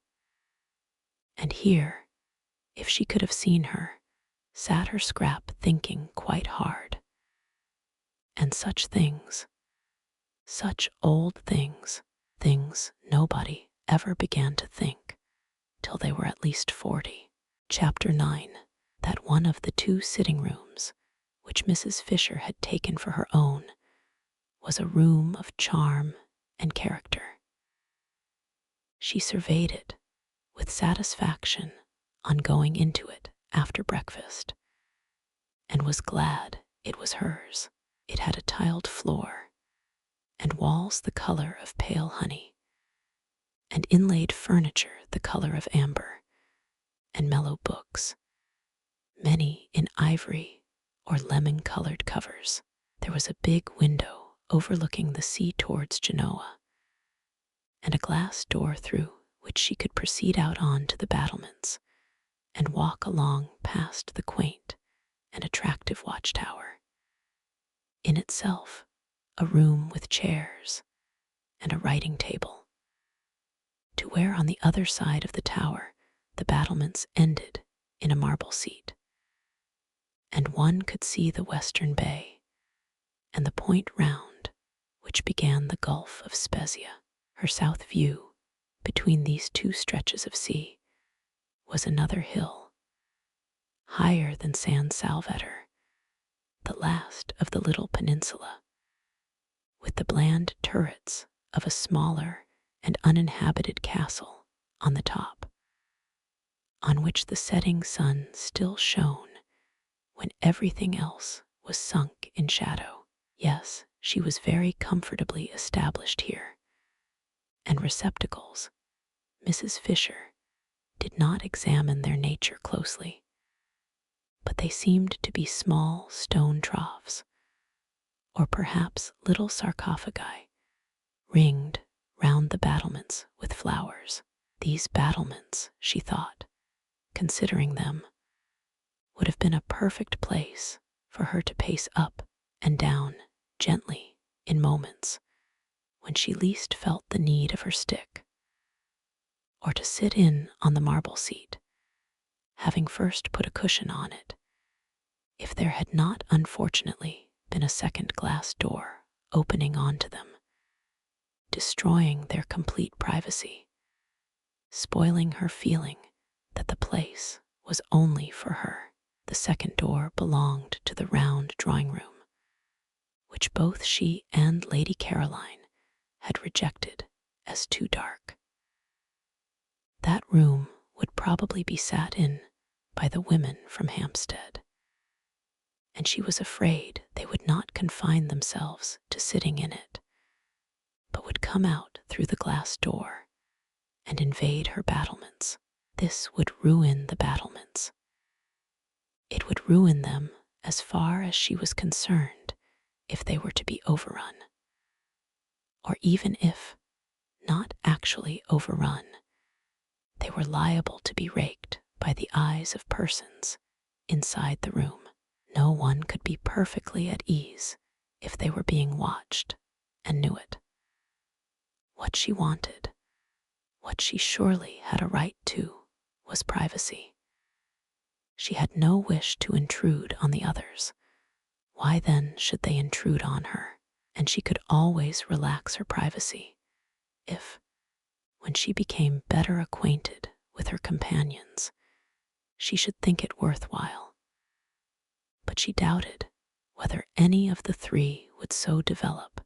And here, if she could have seen her, sat her Scrap thinking quite hard. And such things, such old things, things nobody ever began to think till they were at least 40. Chapter 9. That one of the 2 sitting rooms, which Mrs. Fisher had taken for her own, was a room of charm and character. She surveyed it with satisfaction on going into it after breakfast, and was glad it was hers. It had a tiled floor, and walls the color of pale honey, and inlaid furniture the color of amber, and mellow books, many in ivory or lemon-colored covers. There was a big window overlooking the sea towards Genoa, and a glass door through which she could proceed out on to the battlements and walk along past the quaint and attractive watchtower. In itself, a room with chairs and a writing table, to where on the other side of the tower the battlements ended in a marble seat, and one could see the western bay and the point round which began the Gulf of Spezia. Her south view, between these 2 stretches of sea, was another hill, higher than San Salvatore, the last of the little peninsula, with the bland turrets of a smaller and uninhabited castle on the top, on which the setting sun still shone when everything else was sunk in shadow. Yes, she was very comfortably established here, and receptacles, Mrs. Fisher did not examine their nature closely, but they seemed to be small stone troughs, or perhaps little sarcophagi, ringed round the battlements with flowers. These battlements, she thought, considering them, would have been a perfect place for her to pace up and down gently in moments when she least felt the need of her stick. or to sit in on the marble seat, having first put a cushion on it, if there had not unfortunately been a second glass door opening onto them, destroying their complete privacy, spoiling her feeling that the place was only for her. The second door belonged to the round drawing room, which both she and Lady Caroline had rejected as too dark. That room would probably be sat in by the women from Hampstead, and she was afraid they would not confine themselves to sitting in it, but would come out through the glass door and invade her battlements. This would ruin the battlements. It would ruin them as far as she was concerned if they were to be overrun, or even if, not actually overrun, they were liable to be raked by the eyes of persons inside the room. No one could be perfectly at ease if they were being watched and knew it. What she wanted, what she surely had a right to, was privacy. She had no wish to intrude on the others. Why then should they intrude on her? And she could always relax her privacy if, when she became better acquainted with her companions, she should think it worthwhile. But she doubted whether any of the three would so develop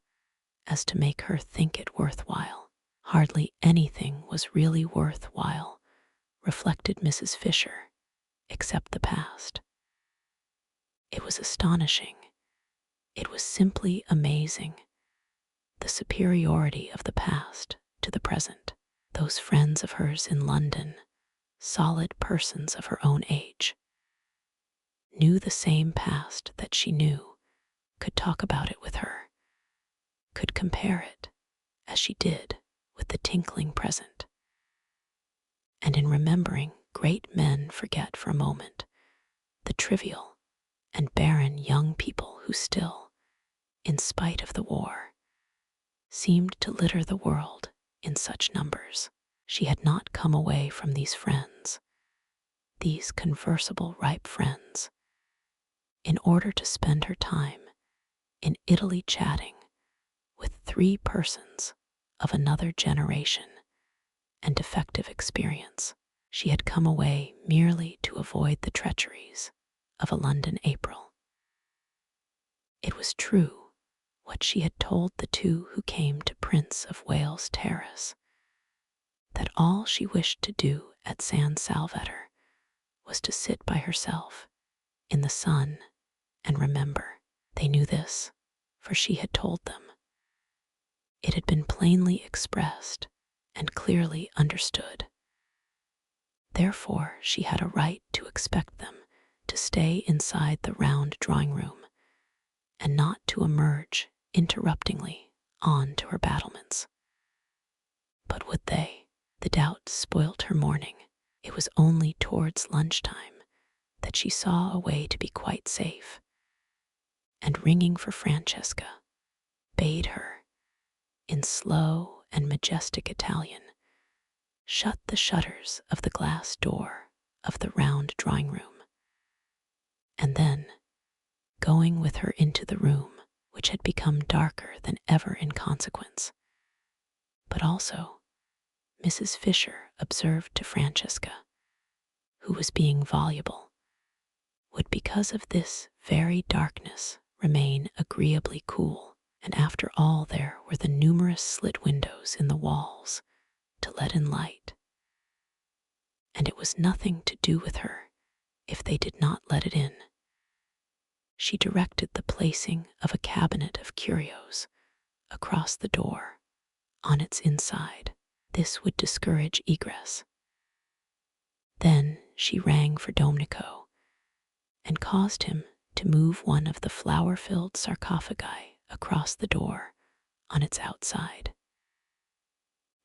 as to make her think it worthwhile. Hardly anything was really worthwhile, reflected Mrs. Fisher, except the past. It was astonishing. It was simply amazing, the superiority of the past to the present. Those friends of hers in London, solid persons of her own age, knew the same past that she knew, could talk about it with her, could compare it, as she did, with the tinkling present. And in remembering, great men forget for a moment the trivial and barren young people who still, in spite of the war, seemed to litter the world in such numbers. She had not come away from these friends, these conversable ripe friends, in order to spend her time in Italy chatting with three persons of another generation and defective experience. She had come away merely to avoid the treacheries of a London April. It was true what she had told the two who came to Prince of Wales Terrace, that all she wished to do at San Salvatore was to sit by herself in the sun and remember. They knew this, for she had told them. It had been plainly expressed and clearly understood. Therefore, she had a right to expect them to stay inside the round drawing room and not to emerge interruptingly on to her battlements. But would they? The doubt spoilt her morning. It was only towards lunchtime that she saw a way to be quite safe, and ringing for Francesca, bade her, in slow and majestic Italian, shut the shutters of the glass door of the round drawing room, and then, going with her into the room, which had become darker than ever in consequence, but also, Mrs. Fisher observed to Francesca, who was being voluble, would because of this very darkness remain agreeably cool, and after all there were the numerous slit windows in the walls to let in light, and it was nothing to do with her if they did not let it in. She directed the placing of a cabinet of curios across the door on its inside. This would discourage egress. Then she rang for Domenico and caused him to move one of the flower-filled sarcophagi across the door on its outside.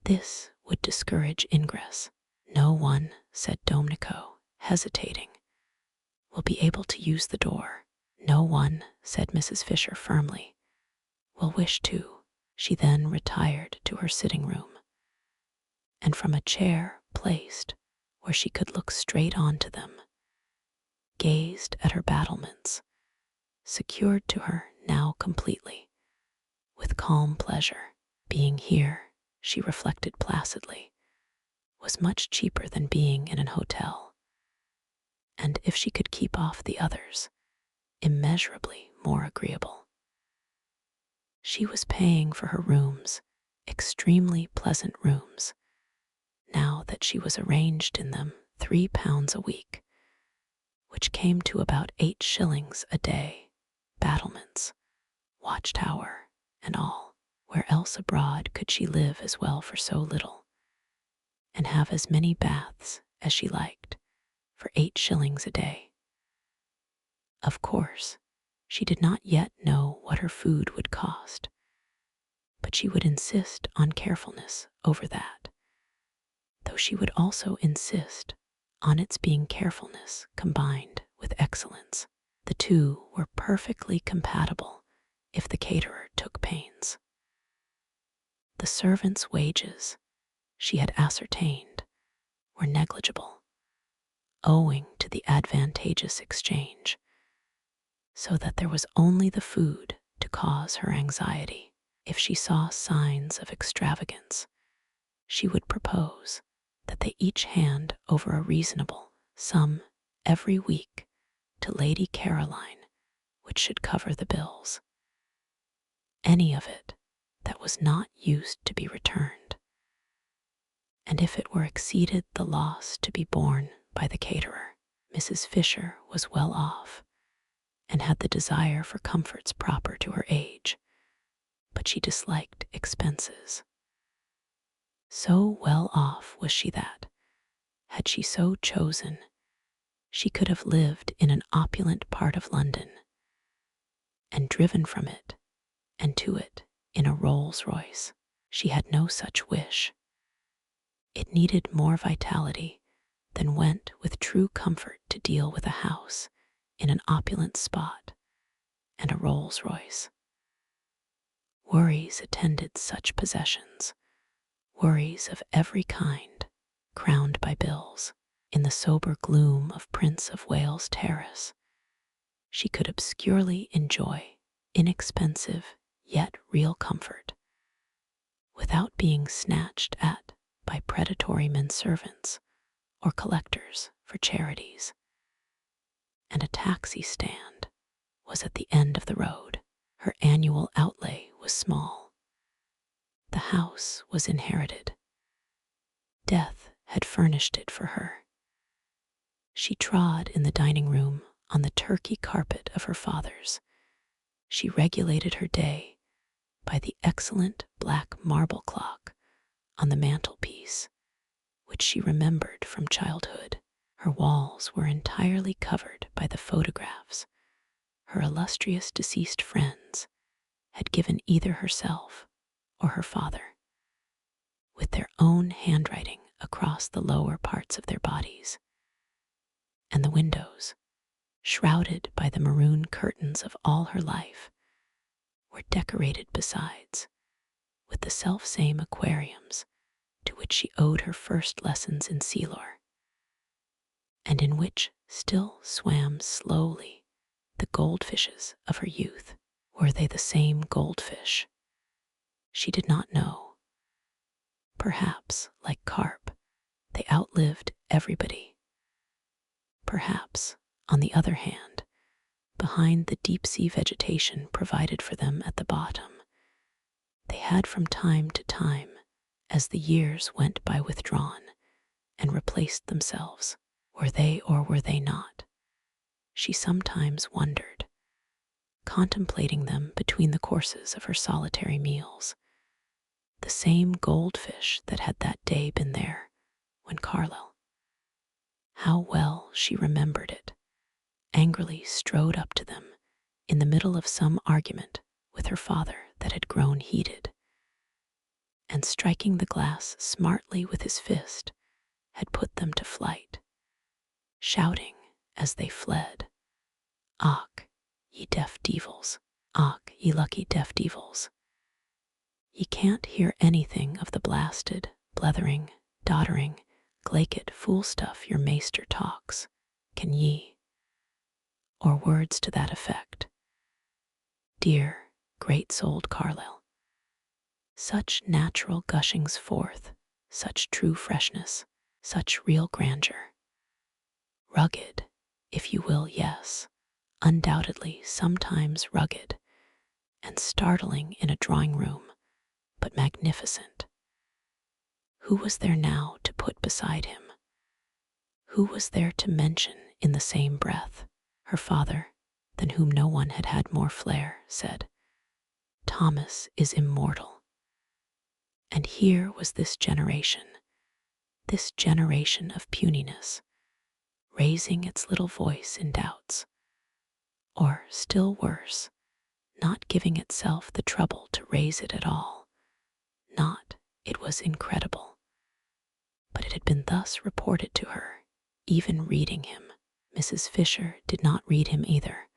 This would discourage ingress. No one, said Domenico, hesitating, will be able to use the door. No one, said Mrs. Fisher firmly, will wish to. She then retired to her sitting room, and from a chair placed where she could look straight onto them, gazed at her battlements, secured to her now completely, with calm pleasure. Being here, she reflected placidly, was much cheaper than being in an hotel, and if she could keep off the others, immeasurably more agreeable. She was paying for her rooms, extremely pleasant rooms, now that she was arranged in them, £3 a week, which came to about 8 shillings a day, battlements, watchtower, and all. Where else abroad could she live as well for so little, and have as many baths as she liked for 8 shillings a day? Of course, she did not yet know what her food would cost, but she would insist on carefulness over that, though she would also insist on its being carefulness combined with excellence. The two were perfectly compatible if the caterer took pains. The servants' wages, she had ascertained, were negligible, owing to the advantageous exchange, so that there was only the food to cause her anxiety. If she saw signs of extravagance, she would propose that they each hand over a reasonable sum every week to Lady Caroline, which should cover the bills. Any of it that was not used to be returned, and if it were exceeded the loss to be borne by the caterer. Mrs. Fisher was well off, and had the desire for comforts proper to her age, but she disliked expenses. So well off was she that, had she so chosen, she could have lived in an opulent part of London, and driven from it and to it in a Rolls-Royce. She had no such wish. It needed more vitality than went with true comfort to deal with a house in an opulent spot and a Rolls-Royce. Worries attended such possessions, worries of every kind, crowned by bills. In the sober gloom of Prince of Wales Terrace, she could obscurely enjoy inexpensive yet real comfort, without being snatched at by predatory men-servants or collectors for charities. And a taxi stand was at the end of the road. Her annual outlay was small. The house was inherited. Death had furnished it for her. She trod in the dining room on the Turkey carpet of her father's. She regulated her day by the excellent black marble clock on the mantelpiece, which she remembered from childhood. Her walls were entirely covered by the photographs her illustrious deceased friends had given either herself or her father, with their own handwriting across the lower parts of their bodies. And the windows, shrouded by the maroon curtains of all her life, were decorated besides with the self-same aquariums to which she owed her first lessons in sea lore, and in which still swam slowly the goldfishes of her youth. Were they the same goldfish? She did not know. Perhaps, like carp, they outlived everybody. Perhaps, on the other hand, behind the deep-sea vegetation provided for them at the bottom, they had from time to time, as the years went by, withdrawn and replaced themselves. Were they or were they not? She sometimes wondered, contemplating them between the courses of her solitary meals. The same goldfish that had that day been there when Carlo, how well she remembered it, angrily strode up to them in the middle of some argument with her father that had grown heated, and striking the glass smartly with his fist, had put them to flight, shouting as they fled, "Och, ye deaf devils! Och, ye lucky deaf devils! Ye can't hear anything of the blasted, blethering, doddering, glaikit fool stuff your maester talks, can ye? Or words to that effect. Dear, great-souled Carlyle, such natural gushings forth, such true freshness, such real grandeur. Rugged, if you will, yes, undoubtedly sometimes rugged, and startling in a drawing-room, but magnificent. Who was there now to put beside him? Who was there to mention in the same breath? Her father, than whom no one had had more flair, said, Thomas is immortal. And here was this generation of puniness, raising its little voice in doubts, or, still worse, not giving itself the trouble to raise it at all. Not, it was incredible. But it had been thus reported to her, even reading him. Mrs. Fisher did not read him either,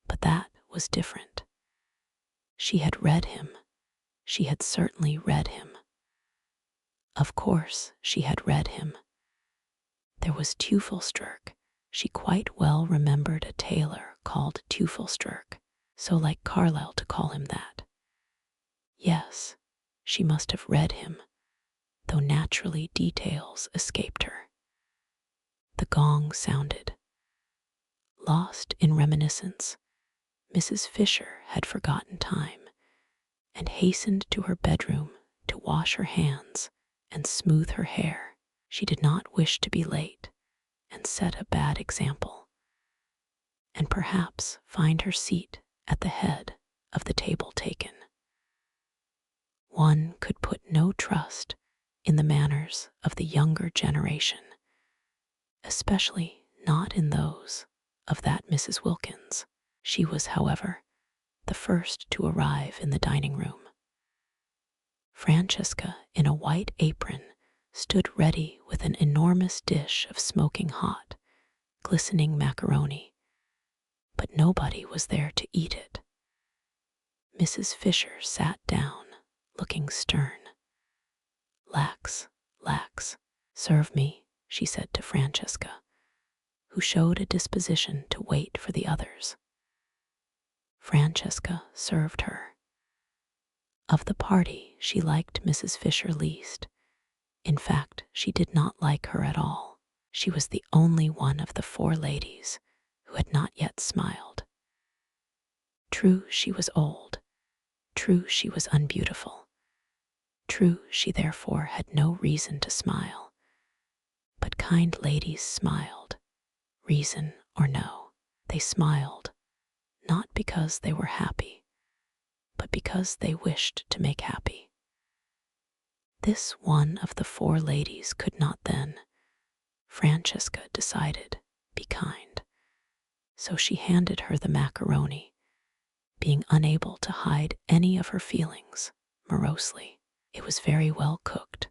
but that was different. She had read him. She had certainly read him. Of course she had read him. There was Teufelsdröck. She quite well remembered a tailor called Teufelsdröck, so like Carlyle to call him that. Yes, she must have read him, though naturally details escaped her. The gong sounded. Lost in reminiscence, Mrs. Fisher had forgotten time and hastened to her bedroom to wash her hands and smooth her hair. She did not wish to be late and set a bad example, and perhaps find her seat at the head of the table taken. One could put no trust in the manners of the younger generation, especially not in those of that Mrs. Wilkins. She was, however, the first to arrive in the dining room. Francesca, in a white apron, stood ready with an enormous dish of smoking hot, glistening macaroni, but nobody was there to eat it. Mrs. Fisher sat down, looking stern. Lax, serve me, she said to Francesca, who showed a disposition to wait for the others. Francesca served her. Of the party, she liked Mrs. Fisher least. In fact, she did not like her at all. She was the only one of the four ladies who had not yet smiled. True, she was old. True, she was unbeautiful. True, she therefore had no reason to smile. But kind ladies smiled, reason or no. They smiled, not because they were happy, but because they wished to make happy. This one of the four ladies could not then, Francesca decided, be kind. So she handed her the macaroni, being unable to hide any of her feelings, morosely. It was very well cooked,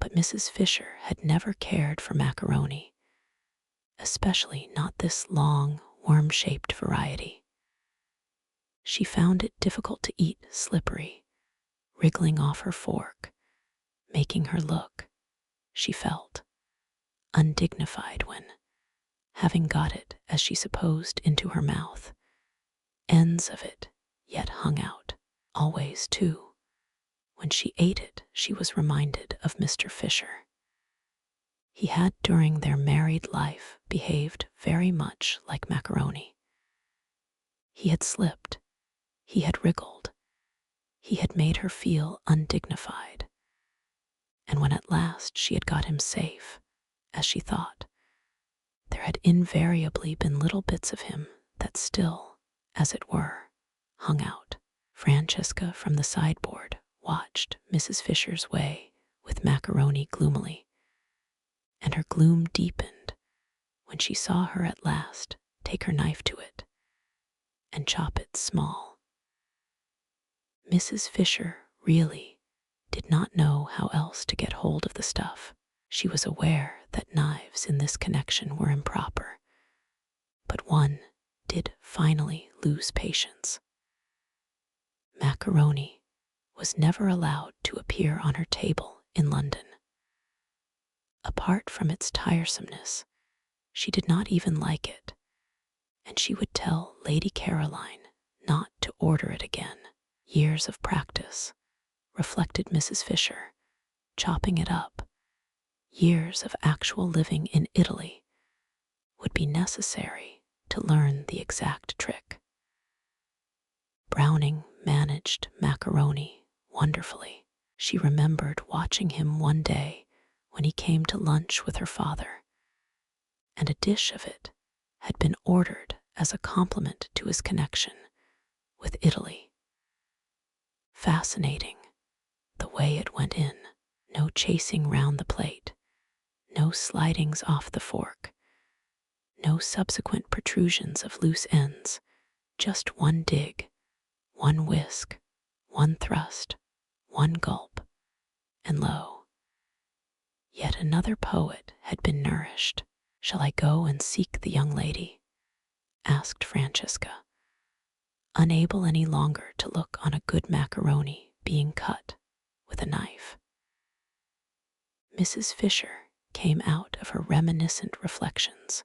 but Mrs. Fisher had never cared for macaroni, especially not this long, worm-shaped variety. She found it difficult to eat, slippery, wriggling off her fork, making her look, she felt, undignified when, having got it, as she supposed, into her mouth, ends of it yet hung out. Always, too, when she ate it, she was reminded of Mr. Fisher. He had, during their married life, behaved very much like macaroni. He had slipped, he had wriggled, he had made her feel undignified. And when at last she had got him safe, as she thought, there had invariably been little bits of him that still, as it were, hung out. Francesca from the sideboard watched Mrs. Fisher's way with macaroni gloomily, and her gloom deepened when she saw her at last take her knife to it and chop it small. Mrs. Fisher really did not know how else to get hold of the stuff. She was aware that knives in this connection were improper, but one did finally lose patience. Macaroni was never allowed to appear on her table in London. Apart from its tiresomeness, she did not even like it, and she would tell Lady Caroline not to order it again. Years of practice, reflected Mrs. Fisher, chopping it up. Years of actual living in Italy would be necessary to learn the exact trick. Browning managed macaroni wonderfully. She remembered watching him one day when he came to lunch with her father, and a dish of it had been ordered as a compliment to his connection with Italy. Fascinating, the way it went in. No chasing round the plate, no slidings off the fork, no subsequent protrusions of loose ends, just one dig, one whisk, one thrust, one gulp, and lo, yet another poet had been nourished. "Shall I go and seek the young lady?" asked Francesca, unable any longer to look on a good macaroni being cut with a knife. Mrs. Fisher came out of her reminiscent reflections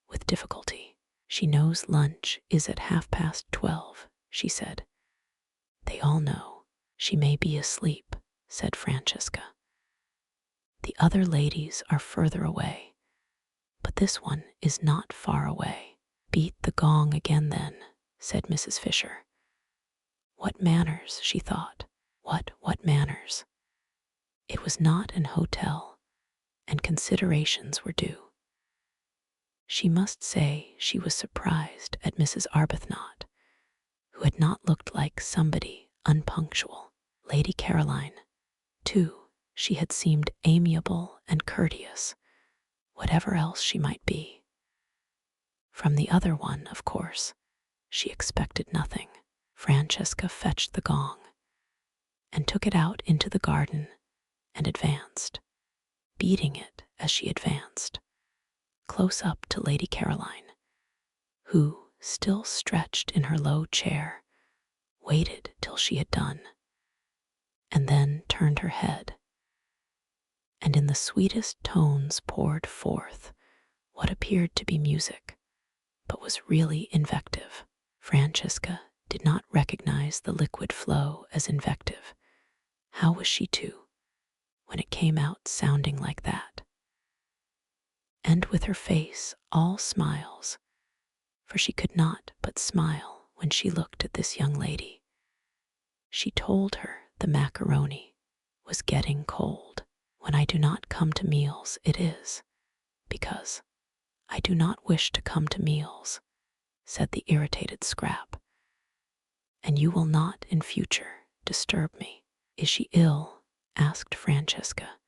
with difficulty. "She knows lunch is at 12:30, she said. "They all know. She may be asleep," said Francesca. "The other ladies are further away, but this one is not far away." "Beat the gong again then," said Mrs. Fisher. What manners, she thought. What manners? It was not an hotel, and considerations were due. She must say she was surprised at Mrs. Arbuthnot, who had not looked like somebody unpunctual. Lady Caroline, too, she had seemed amiable and courteous, whatever else she might be. From the other one, of course, she expected nothing. Francesca fetched the gong and took it out into the garden and advanced, beating it as she advanced, close up to Lady Caroline, who, still stretched in her low chair, waited till she had done, and then turned her head, and in the sweetest tones poured forth what appeared to be music, but was really invective. Francesca did not recognize the liquid flow as invective. How was she to, when it came out sounding like that? And with her face all smiles, for she could not but smile when she looked at this young lady, she told her the macaroni was getting cold. "When I do not come to meals, it is because I do not wish to come to meals," said the irritated Scrap, "and you will not in future disturb me." "Is she ill?" asked Francesca,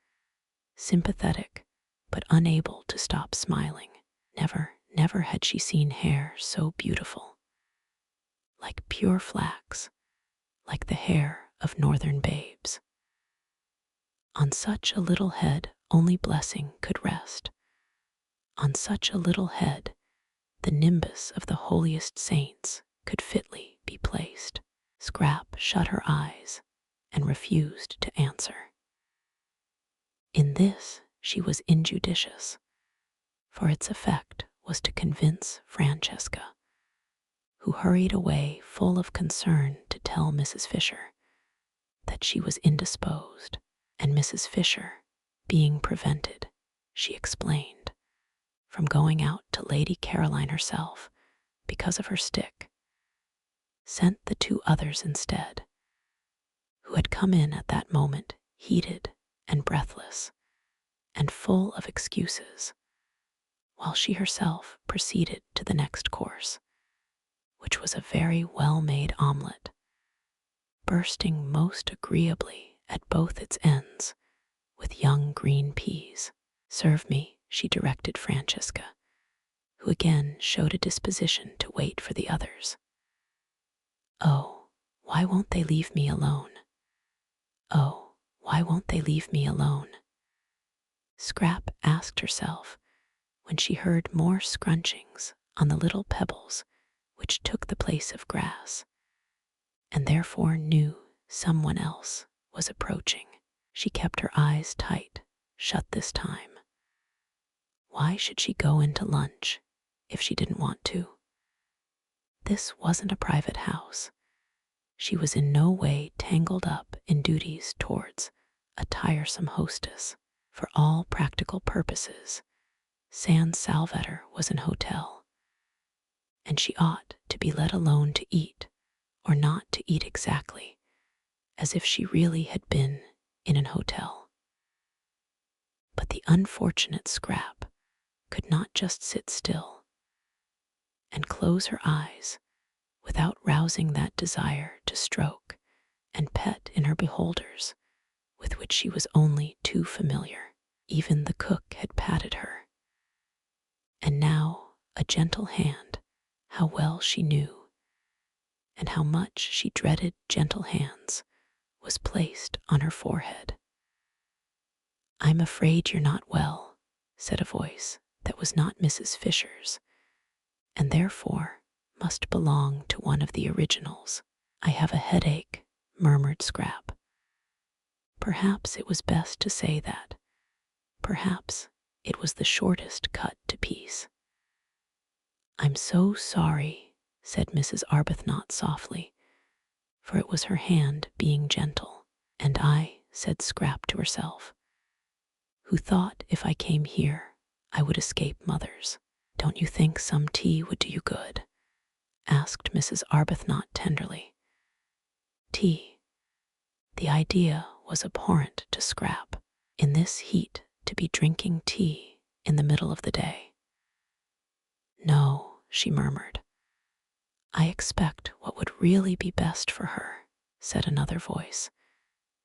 sympathetic but unable to stop smiling. Never had she seen hair so beautiful, like pure flax, like the hair of northern babes. On such a little head only blessing could rest. On such a little head the nimbus of the holiest saints could fitly be placed. Scrap shut her eyes and refused to answer. In this she was injudicious, for its effect was to convince Francesca, who hurried away full of concern to tell Mrs. Fisher that she was indisposed, and Mrs. Fisher, being prevented, she explained, from going out to Lady Caroline herself because of her stick, sent the two others instead, who had come in at that moment heated and breathless and full of excuses, while she herself proceeded to the next course, which was a very well-made omelette, bursting most agreeably at both its ends with young green peas. "Serve me," she directed Francesca, who again showed a disposition to wait for the others. "Oh, why won't they leave me alone? Oh, why won't they leave me alone?" Scrap asked herself when she heard more scrunchings on the little pebbles which took the place of grass, and therefore knew someone else was approaching. She kept her eyes tight shut this time, Why should she go into lunch if she didn't want to? This wasn't a private house. She was in no way tangled up in duties towards a tiresome hostess. For all practical purposes, San Salvatore was an hotel, and she ought to be let alone to eat, or not to eat exactly, as if she really had been in an hotel. But the unfortunate Scrap could not just sit still and close her eyes without rousing that desire to stroke and pet in her beholders with which she was only too familiar. Even the cook had patted her. And now a gentle hand, how well she knew, and how much she dreaded gentle hands, was placed on her forehead. "I'm afraid you're not well," said a voice that was not Mrs. Fisher's, and therefore must belong to one of the originals. "I have a headache," murmured Scrap. Perhaps it was best to say that. Perhaps it was the shortest cut to peace. "I'm so sorry," said Mrs. Arbuthnot softly, for it was her hand being gentle. "And I," said Scrap to herself, "who thought if I came here I would escape Mother's." "Don't you think some tea would do you good?" asked Mrs. Arbuthnot tenderly. Tea. The idea was abhorrent to Scrap. In this heat, to be drinking tea in the middle of the day. "No," she murmured. "I expect what would really be best for her," said another voice,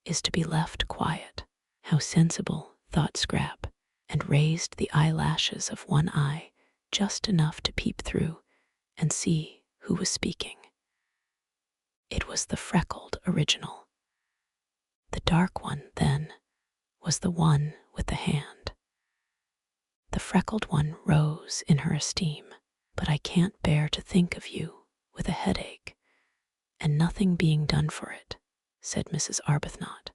"is to be left quiet." How sensible, thought Scrap, and raised the eyelashes of one eye just enough to peep through and see who was speaking. It was the freckled original. The dark one, then, was the one with the hand. The freckled one rose in her esteem. "But I can't bear to think of you with a headache, and nothing being done for it," said Mrs. Arbuthnot.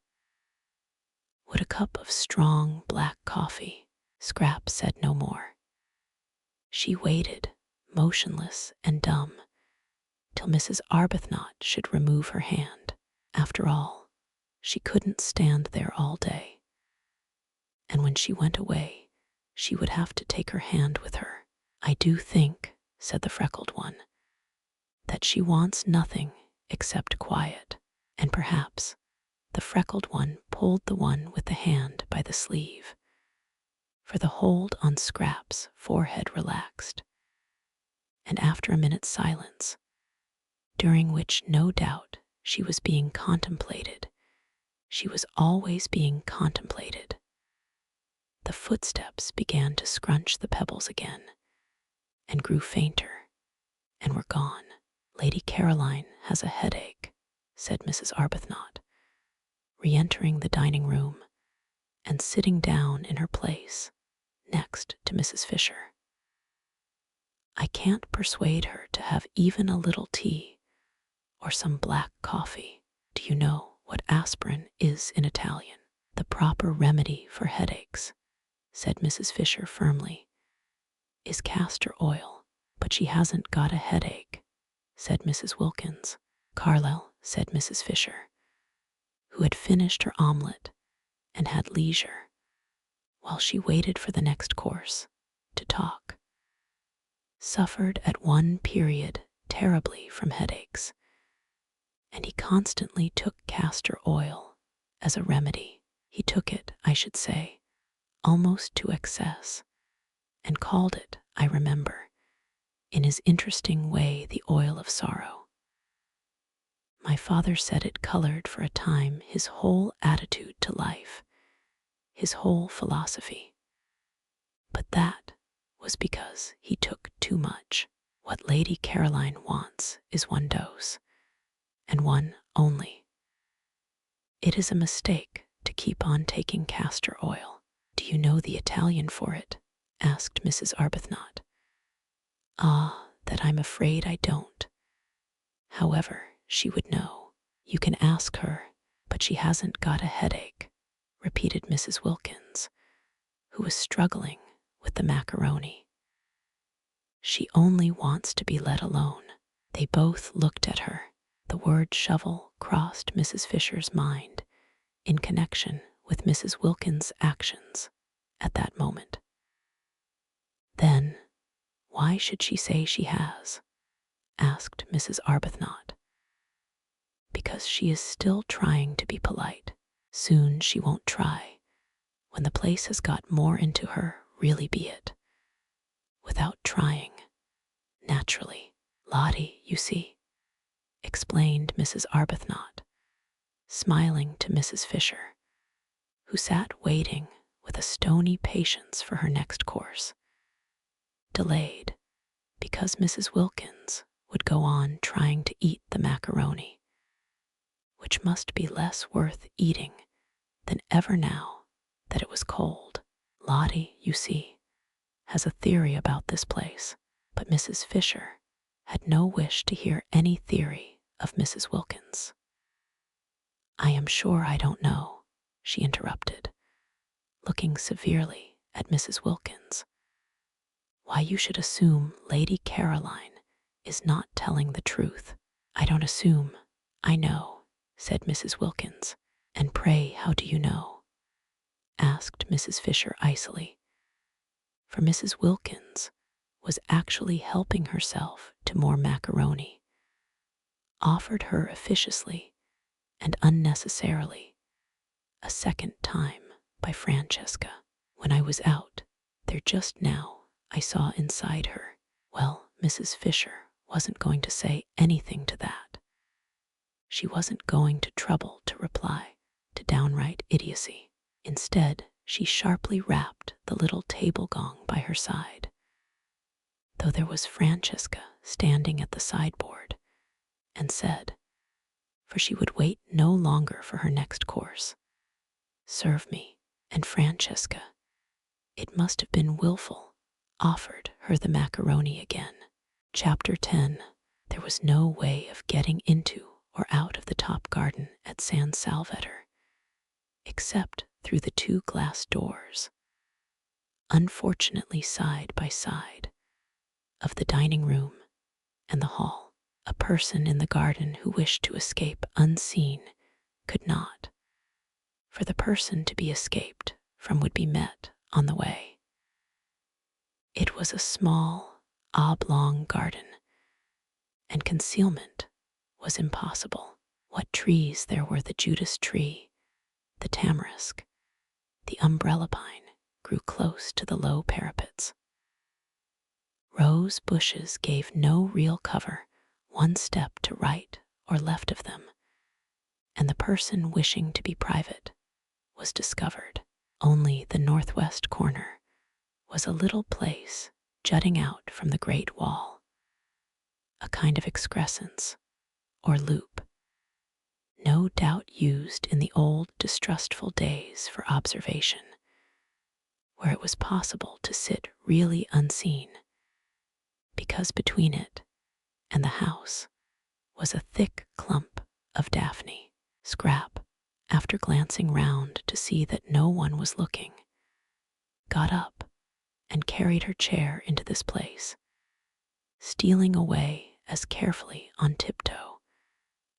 "Would a cup of strong black coffee?" Scrap said no more. She waited, motionless and dumb, till Mrs. Arbuthnot should remove her hand. After all, she couldn't stand there all day, and when she went away, she would have to take her hand with her. "I do think," said the freckled one, "that she wants nothing except quiet." And perhaps the freckled one pulled the one with the hand by the sleeve, for the hold on Scrap's forehead relaxed, and after a minute's silence, during which no doubt she was being contemplated, she was always being contemplated, the footsteps began to scrunch the pebbles again, and grew fainter, and were gone. "Lady Caroline has a headache," said Mrs. Arbuthnot, re-entering the dining room and sitting down in her place next to Mrs. Fisher. "I can't persuade her to have even a little tea or some black coffee. Do you know what aspirin is in Italian?" "The proper remedy for headaches," said Mrs. Fisher firmly, "is castor oil." "But she hasn't got a headache," said Mrs. Wilkins. "Carlyle," said Mrs. Fisher, who had finished her omelette and had leisure, while she waited for the next course, to talk, "suffered at one period terribly from headaches, and he constantly took castor oil as a remedy. He took it, I should say, almost to excess, and called it, I remember, in his interesting way, the oil of sorrow. My father said it colored for a time his whole attitude to life, his whole philosophy. But that was because he took too much. What Lady Caroline wants is one dose, and one only. It is a mistake to keep on taking castor oil." "Do you know the Italian for it?" asked Mrs. Arbuthnot. "Ah, that I'm afraid I don't. However, she would know. You can ask her, but she hasn't got a headache," repeated Mrs. Wilkins, who was struggling with the macaroni. She only wants to be let alone. They both looked at her. The word shovel crossed Mrs. Fisher's mind in connection with Mrs. Wilkins' actions at that moment. Then, why should she say she has? Asked Mrs. Arbuthnot. Because she is still trying to be polite. Soon she won't try. When the place has got more into her, really be it. Without trying. Naturally. Lottie, you see, explained Mrs. Arbuthnot, smiling to Mrs. Fisher, who sat waiting with a stony patience for her next course. Delayed, because Mrs. Wilkins would go on trying to eat the macaroni, which must be less worth eating than ever now that it was cold. Lottie, you see, has a theory about this place, but Mrs. Fisher had no wish to hear any theory of Mrs. Wilkins. I am sure I don't know, she interrupted, looking severely at Mrs. Wilkins. Why you should assume Lady Caroline is not telling the truth. I don't assume, I know, said Mrs. Wilkins. And pray, how do you know? Asked Mrs. Fisher icily. For Mrs. Wilkins was actually helping herself to more macaroni, offered her officiously and unnecessarily a second time by Francesca. When I was out there just now, I saw inside her. Well, Mrs. Fisher wasn't going to say anything to that. She wasn't going to trouble to reply to downright idiocy. Instead, she sharply rapped the little table gong by her side, though there was Francesca standing at the sideboard, and said, for she would wait no longer for her next course, serve me. And Francesca, it must have been willful, offered her the macaroni again. Chapter 10. There was no way of getting into or out of the top garden at San Salvatore, except through the 2 glass doors, unfortunately side by side, of the dining room and the hall. A person in the garden who wished to escape unseen could not, for the person to be escaped from would be met on the way. It was a small, oblong garden, and concealment was impossible. What trees there were! The Judas tree, the tamarisk, the umbrella pine grew close to the low parapets. Rose bushes gave no real cover, one step to right or left of them, and the person wishing to be private was discovered. Only the northwest corner was a little place jutting out from the great wall, a kind of excrescence or loop, no doubt used in the old distrustful days for observation, where it was possible to sit really unseen, because between it and the house was a thick clump of daphne. Scrap, after glancing round to see that no one was looking, got up and carried her chair into this place, stealing away as carefully on tiptoe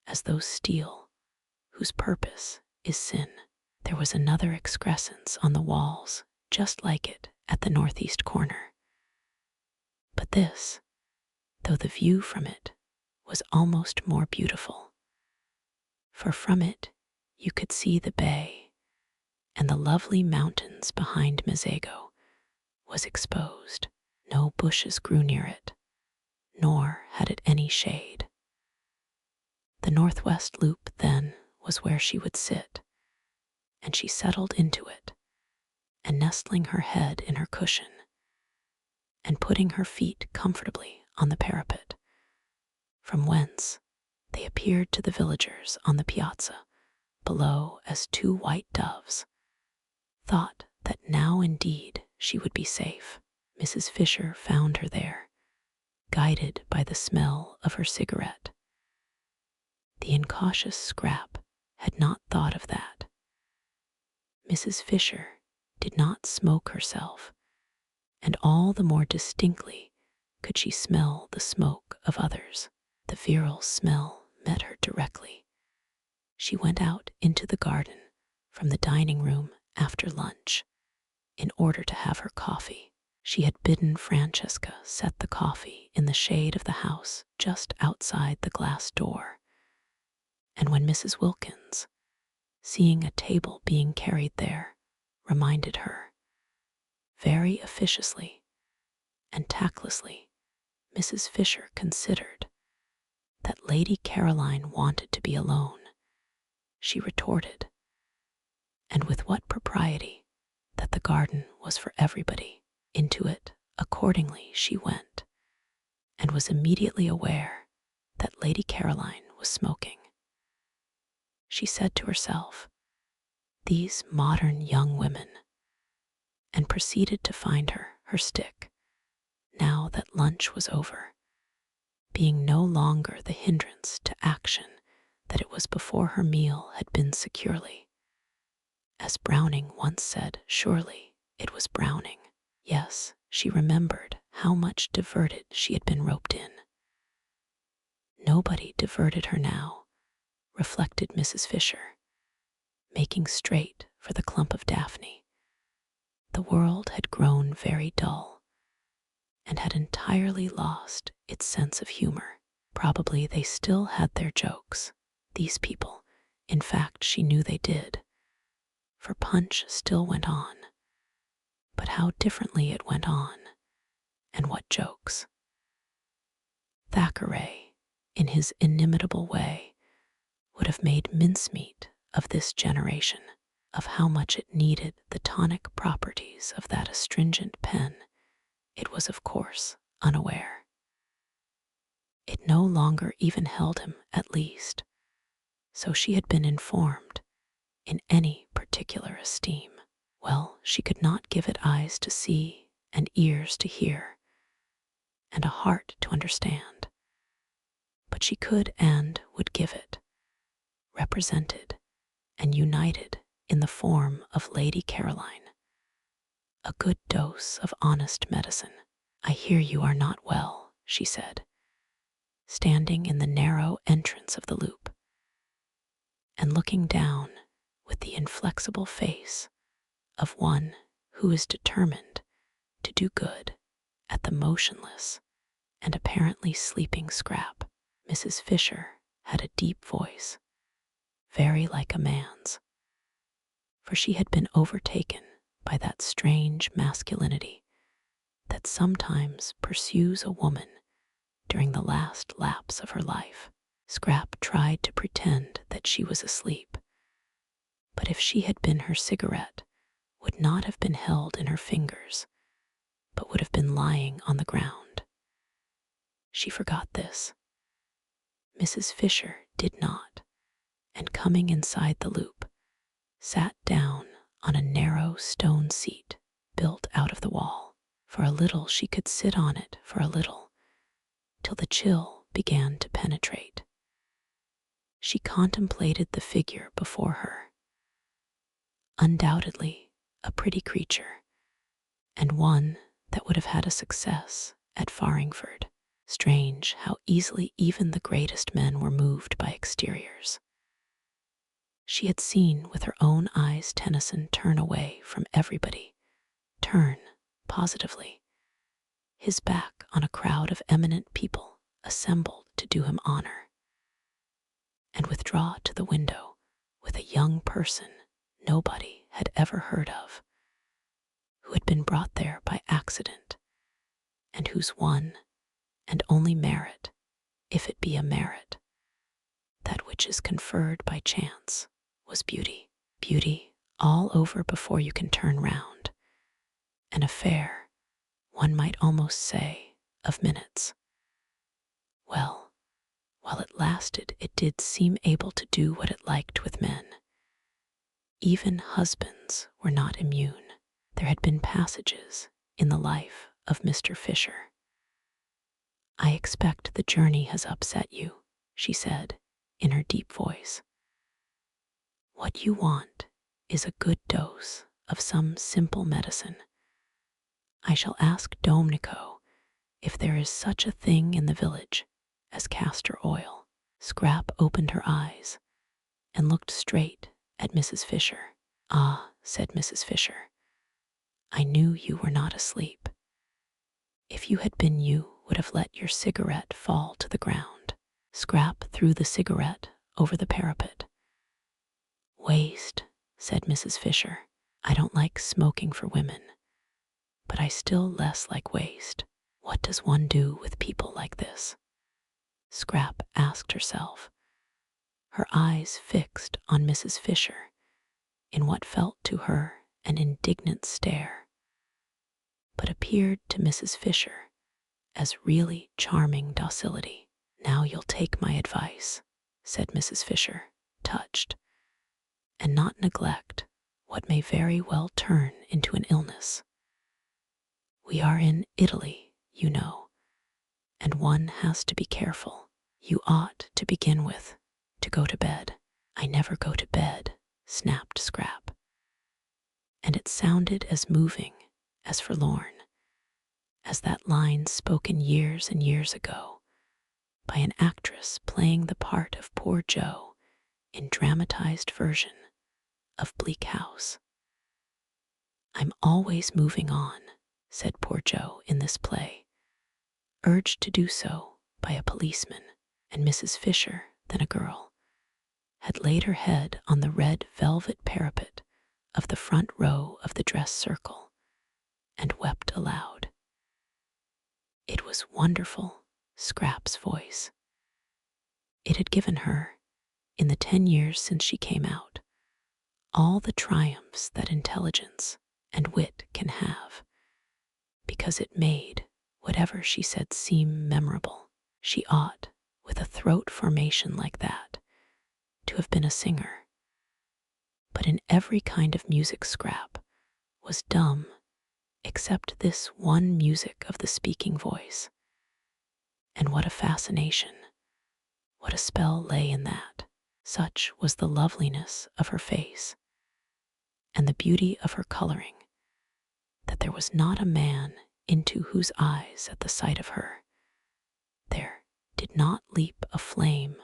as those steal whose purpose is sin. There was another excrescence on the walls, just like it at the northeast corner. But this, though the view from it was almost more beautiful, for from it you could see the bay, and the lovely mountains behind Mezzago was exposed. No bushes grew near it, nor had it any shade. The northwest loop, then, was where she would sit, and she settled into it, and nestling her head in her cushion, and putting her feet comfortably on the parapet, from whence they appeared to the villagers on the piazza below as 2 white doves, thought that now indeed she would be safe. Mrs. Fisher found her there, guided by the smell of her cigarette. The incautious Scrap had not thought of that. Mrs. Fisher did not smoke herself, and all the more distinctly could she smell the smoke of others. The virile smell met her directly. She went out into the garden from the dining room after lunch in order to have her coffee. She had bidden Francesca set the coffee in the shade of the house just outside the glass door, and when Mrs. Wilkins, seeing a table being carried there, reminded her, very officiously and tactlessly, Mrs. Fisher considered that Lady Caroline wanted to be alone. She retorted, and with what propriety, that the garden was for everybody. Into it, accordingly, she went, and was immediately aware that Lady Caroline was smoking. She said to herself, "These modern young women," and proceeded to find her stick, now that lunch was over, being no longer the hindrance to action that it was before her meal had been securely. As Browning once said, surely it was Browning. Yes, she remembered how much diverted she had been roped in. Nobody diverted her now, reflected Mrs. Fisher, making straight for the clump of daphne. The world had grown very dull, and had entirely lost its sense of humor. Probably they still had their jokes, these people. In fact, she knew they did, for punch still went on. But how differently it went on, and what jokes. Thackeray, in his inimitable way, would have made mincemeat of this generation, of how much it needed the tonic properties of that astringent pen. It was, of course, unaware. It no longer even held him, at least, so she had been informed, in any particular esteem. Well, she could not give it eyes to see and ears to hear, and a heart to understand. But she could and would give it, represented and united in the form of Lady Caroline, a good dose of honest medicine. "I hear you are not well," she said, standing in the narrow entrance of the loop, and looking down with the inflexible face of one who is determined to do good at the motionless and apparently sleeping Scrap. Mrs. Fisher had a deep voice, very like a man's, for she had been overtaken by that strange masculinity that sometimes pursues a woman during the last lapse of her life. Scrap tried to pretend that she was asleep, but if she had been, her cigarette would not have been held in her fingers, but would have been lying on the ground. She forgot this. Mrs. Fisher did not, and coming inside the loop, sat down on a narrow stone seat built out of the wall. For a little she could sit on it, for a little, till the chill began to penetrate. She contemplated the figure before her. Undoubtedly a pretty creature, and one that would have had a success at Farringford. Strange how easily even the greatest men were moved by exteriors. She had seen with her own eyes Tennyson turn away from everybody, turn, positively, his back on a crowd of eminent people assembled to do him honor, and withdraw to the window with a young person nobody had ever heard of, who had been brought there by accident, and whose one and only merit, if it be a merit, that which is conferred by chance, was beauty. Beauty all over before you can turn round. An affair, one might almost say, of minutes. Well, while it lasted, it did seem able to do what it liked with men. Even husbands were not immune. There had been passages in the life of Mr. Fisher. "I expect the journey has upset you," she said in her deep voice. "What you want is a good dose of some simple medicine. I shall ask Domenico if there is such a thing in the village as castor oil. Scrap opened her eyes and looked straight at Mrs. Fisher. Ah, said Mrs. Fisher, I knew you were not asleep. If you had been, you would have let your cigarette fall to the ground. Scrap threw the cigarette over the parapet. Waste, said Mrs. Fisher. I don't like smoking for women, but I still less like waste. What does one do with people like this? Scrap asked herself, her eyes fixed on Mrs. Fisher in what felt to her an indignant stare, but appeared to Mrs. Fisher as really charming docility. Now you'll take my advice, said Mrs. Fisher, touched, and not neglect what may very well turn into an illness. We are in Italy, you know, and one has to be careful. You ought to begin with to go to bed. I never go to bed, snapped Scrap, and it sounded as moving, as forlorn, as that line spoken years and years ago by an actress playing the part of poor Joe in dramatized version of Bleak House. I'm always moving on, said poor Joe in this play, urged to do so by a policeman, and Mrs. Fisher, then a girl, had laid her head on the red velvet parapet of the front row of the dress circle and wept aloud. It was wonderful, Scrap's voice. It had given her, in the 10 years since she came out, all the triumphs that intelligence and wit can have, because it made whatever she said seem memorable. She ought, with a throat formation like that, to have been a singer. But in every kind of music Scrap was dumb, except this one music of the speaking voice. And what a fascination, what a spell lay in that. Such was the loveliness of her face and the beauty of her coloring, that there was not a man into whose eyes at the sight of her there did not leap a flame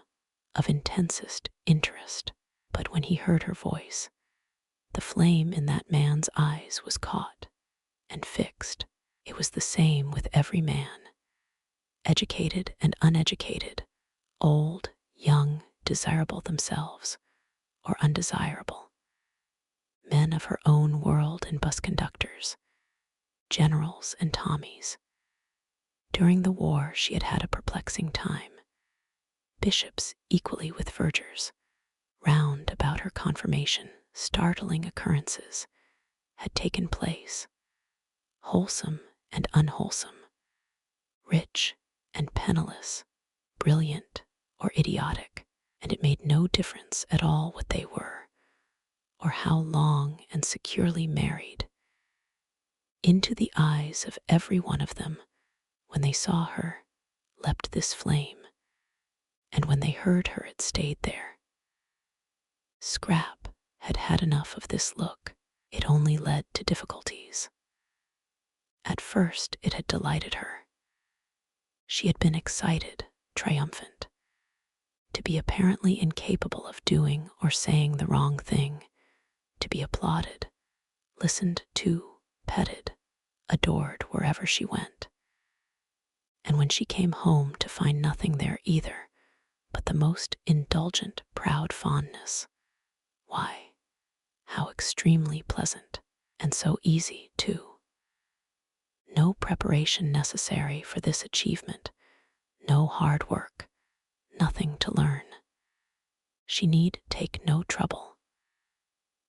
of intensest interest. But when he heard her voice, the flame in that man's eyes was caught and fixed. It was the same with every man, educated and uneducated, old, young, desirable themselves, or undesirable, men of her own world and bus conductors, generals and Tommies. During the war she had had a perplexing time. Bishops equally with vergers, round about her confirmation, startling occurrences had taken place, wholesome and unwholesome, rich and penniless, brilliant or idiotic, and it made no difference at all what they were, or how long and securely married. Into the eyes of every one of them, when they saw her, leapt this flame, and when they heard her it stayed there. Scrap had had enough of this look. It only led to difficulties. At first it had delighted her. She had been excited, triumphant. To be apparently incapable of doing or saying the wrong thing, to be applauded, listened to, petted, adored wherever she went. And when she came home to find nothing there either but the most indulgent, proud fondness, why, how extremely pleasant, and so easy, too. No preparation necessary for this achievement, no hard work, nothing to learn. She need take no trouble.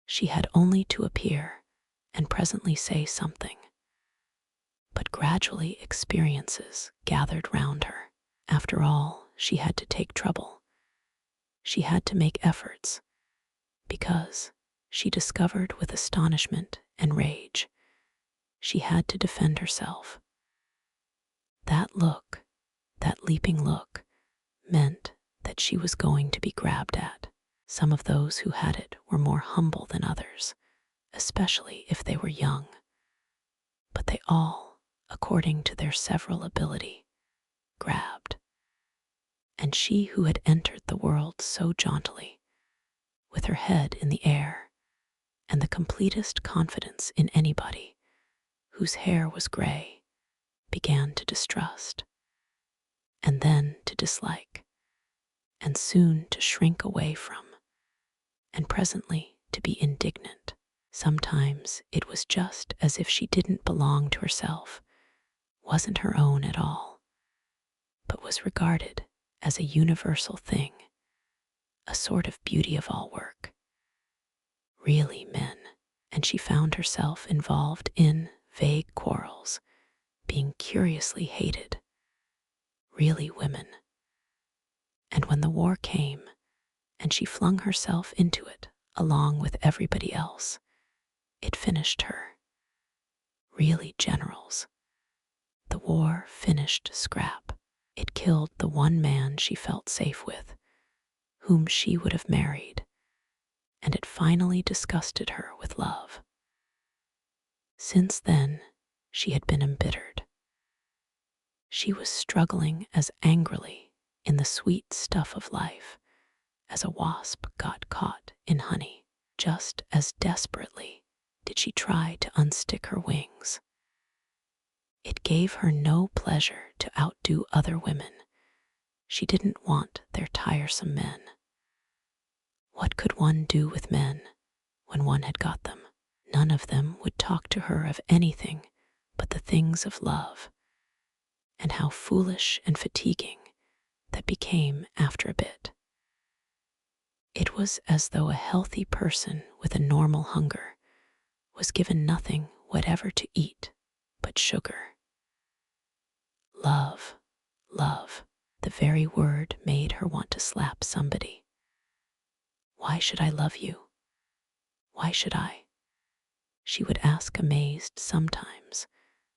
She had only to appear and presently say something. But gradually experiences gathered round her. After all, she had to take trouble. She had to make efforts, because, she discovered with astonishment and rage, she had to defend herself. That look, that leaping look, meant that she was going to be grabbed at. Some of those who had it were more humble than others, especially if they were young. but they all, according to their several ability, grabbed. And she who had entered the world so jauntily, with her head in the air, and the completest confidence in anybody whose hair was gray, began to distrust, and then to dislike, and soon to shrink away from, and presently to be indignant. Sometimes it was just as if she didn't belong to herself, wasn't her own at all, but was regarded as a universal thing, a sort of beauty of all work. Really men, and she found herself involved in vague quarrels, being curiously hated. Really women. And when the war came, and she flung herself into it along with everybody else, it finished her. Really generals. The war finished Scrap. It killed the one man she felt safe with, whom she would have married, and it finally disgusted her with love. Since then, she had been embittered. She was struggling as angrily in the sweet stuff of life as a wasp got caught in honey. Just as desperately did she try to unstick her wings. It gave her no pleasure to outdo other women. She didn't want their tiresome men. What could one do with men when one had got them? None of them would talk to her of anything but the things of love, and how foolish and fatiguing that became after a bit. It was as though a healthy person with a normal hunger was given nothing whatever to eat but sugar. Love, love, the very word made her want to slap somebody. Why should I love you? Why should I? She would ask amazed sometimes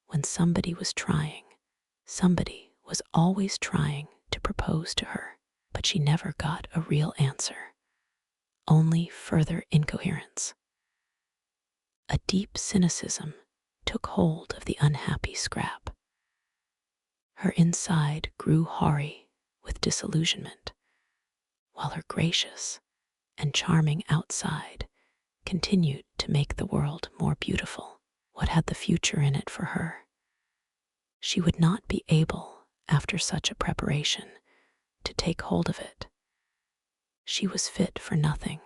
when somebody was always trying to propose to her, but she never got a real answer, only further incoherence. A deep cynicism took hold of the unhappy Scrap. Her inside grew hoary with disillusionment, while her gracious and charming outside continued to make the world more beautiful. What had the future in it for her? She would not be able, after such a preparation, to take hold of it. She was fit for nothing.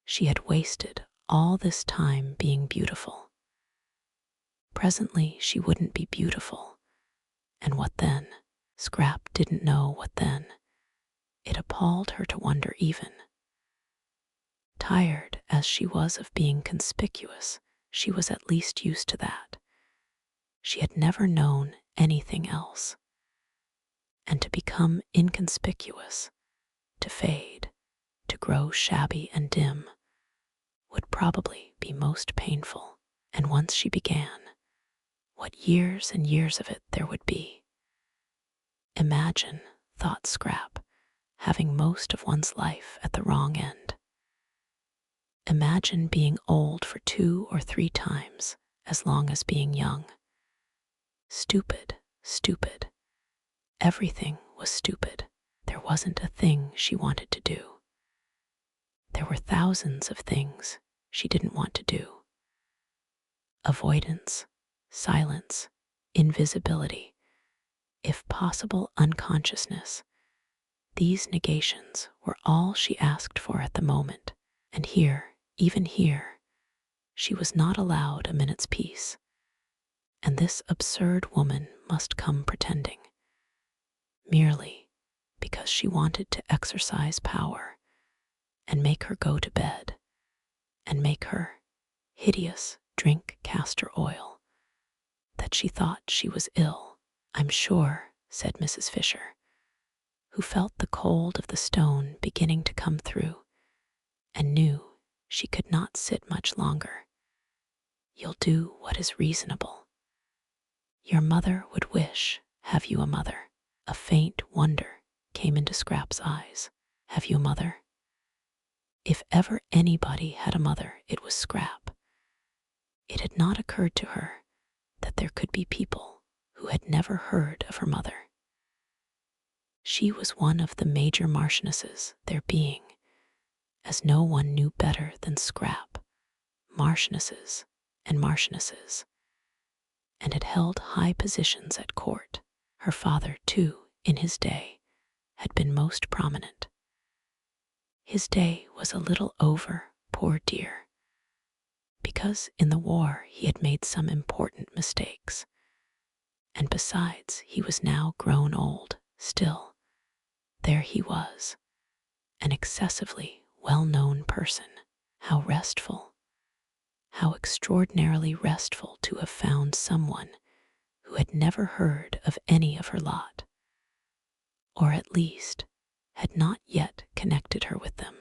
She had wasted all this time being beautiful. Presently she wouldn't be beautiful. And what then? Scrap didn't know what then. It appalled her to wonder even. Tired as she was of being conspicuous, she was at least used to that. She had never known anything else. And to become inconspicuous, to fade, to grow shabby and dim, would probably be most painful. And once she began, what years and years of it there would be. Imagine, thought Scrap, having most of one's life at the wrong end. Imagine being old for 2 or 3 times as long as being young. Stupid, stupid. Everything was stupid. There wasn't a thing she wanted to do. There were thousands of things she didn't want to do. Avoidance, silence, invisibility, if possible unconsciousness. These negations were all she asked for at the moment, and here, even here, she was not allowed a minute's peace. And this absurd woman must come pretending, merely because she wanted to exercise power and make her go to bed and make her, hideous, drink castor oil, that she thought she was ill. I'm sure, said Mrs. Fisher, who felt the cold of the stone beginning to come through and knew she could not sit much longer. You'll do what is reasonable. Your mother would wish, have you a mother? A faint wonder came into Scrap's eyes. Have you a mother? If ever anybody had a mother, it was Scrap. It had not occurred to her that there could be people who had never heard of her mother. She was one of the major marchionesses there being, as no one knew better than Scrap, marchionesses and marchionesses, and had held high positions at court. Her father, too, in his day, had been most prominent. His day was a little over, poor dear, because in the war he had made some important mistakes, and besides he was now grown old. Still, there he was, an excessively well-known person. How restful, how extraordinarily restful to have found someone who had never heard of any of her lot, or at least had not yet connected her with them.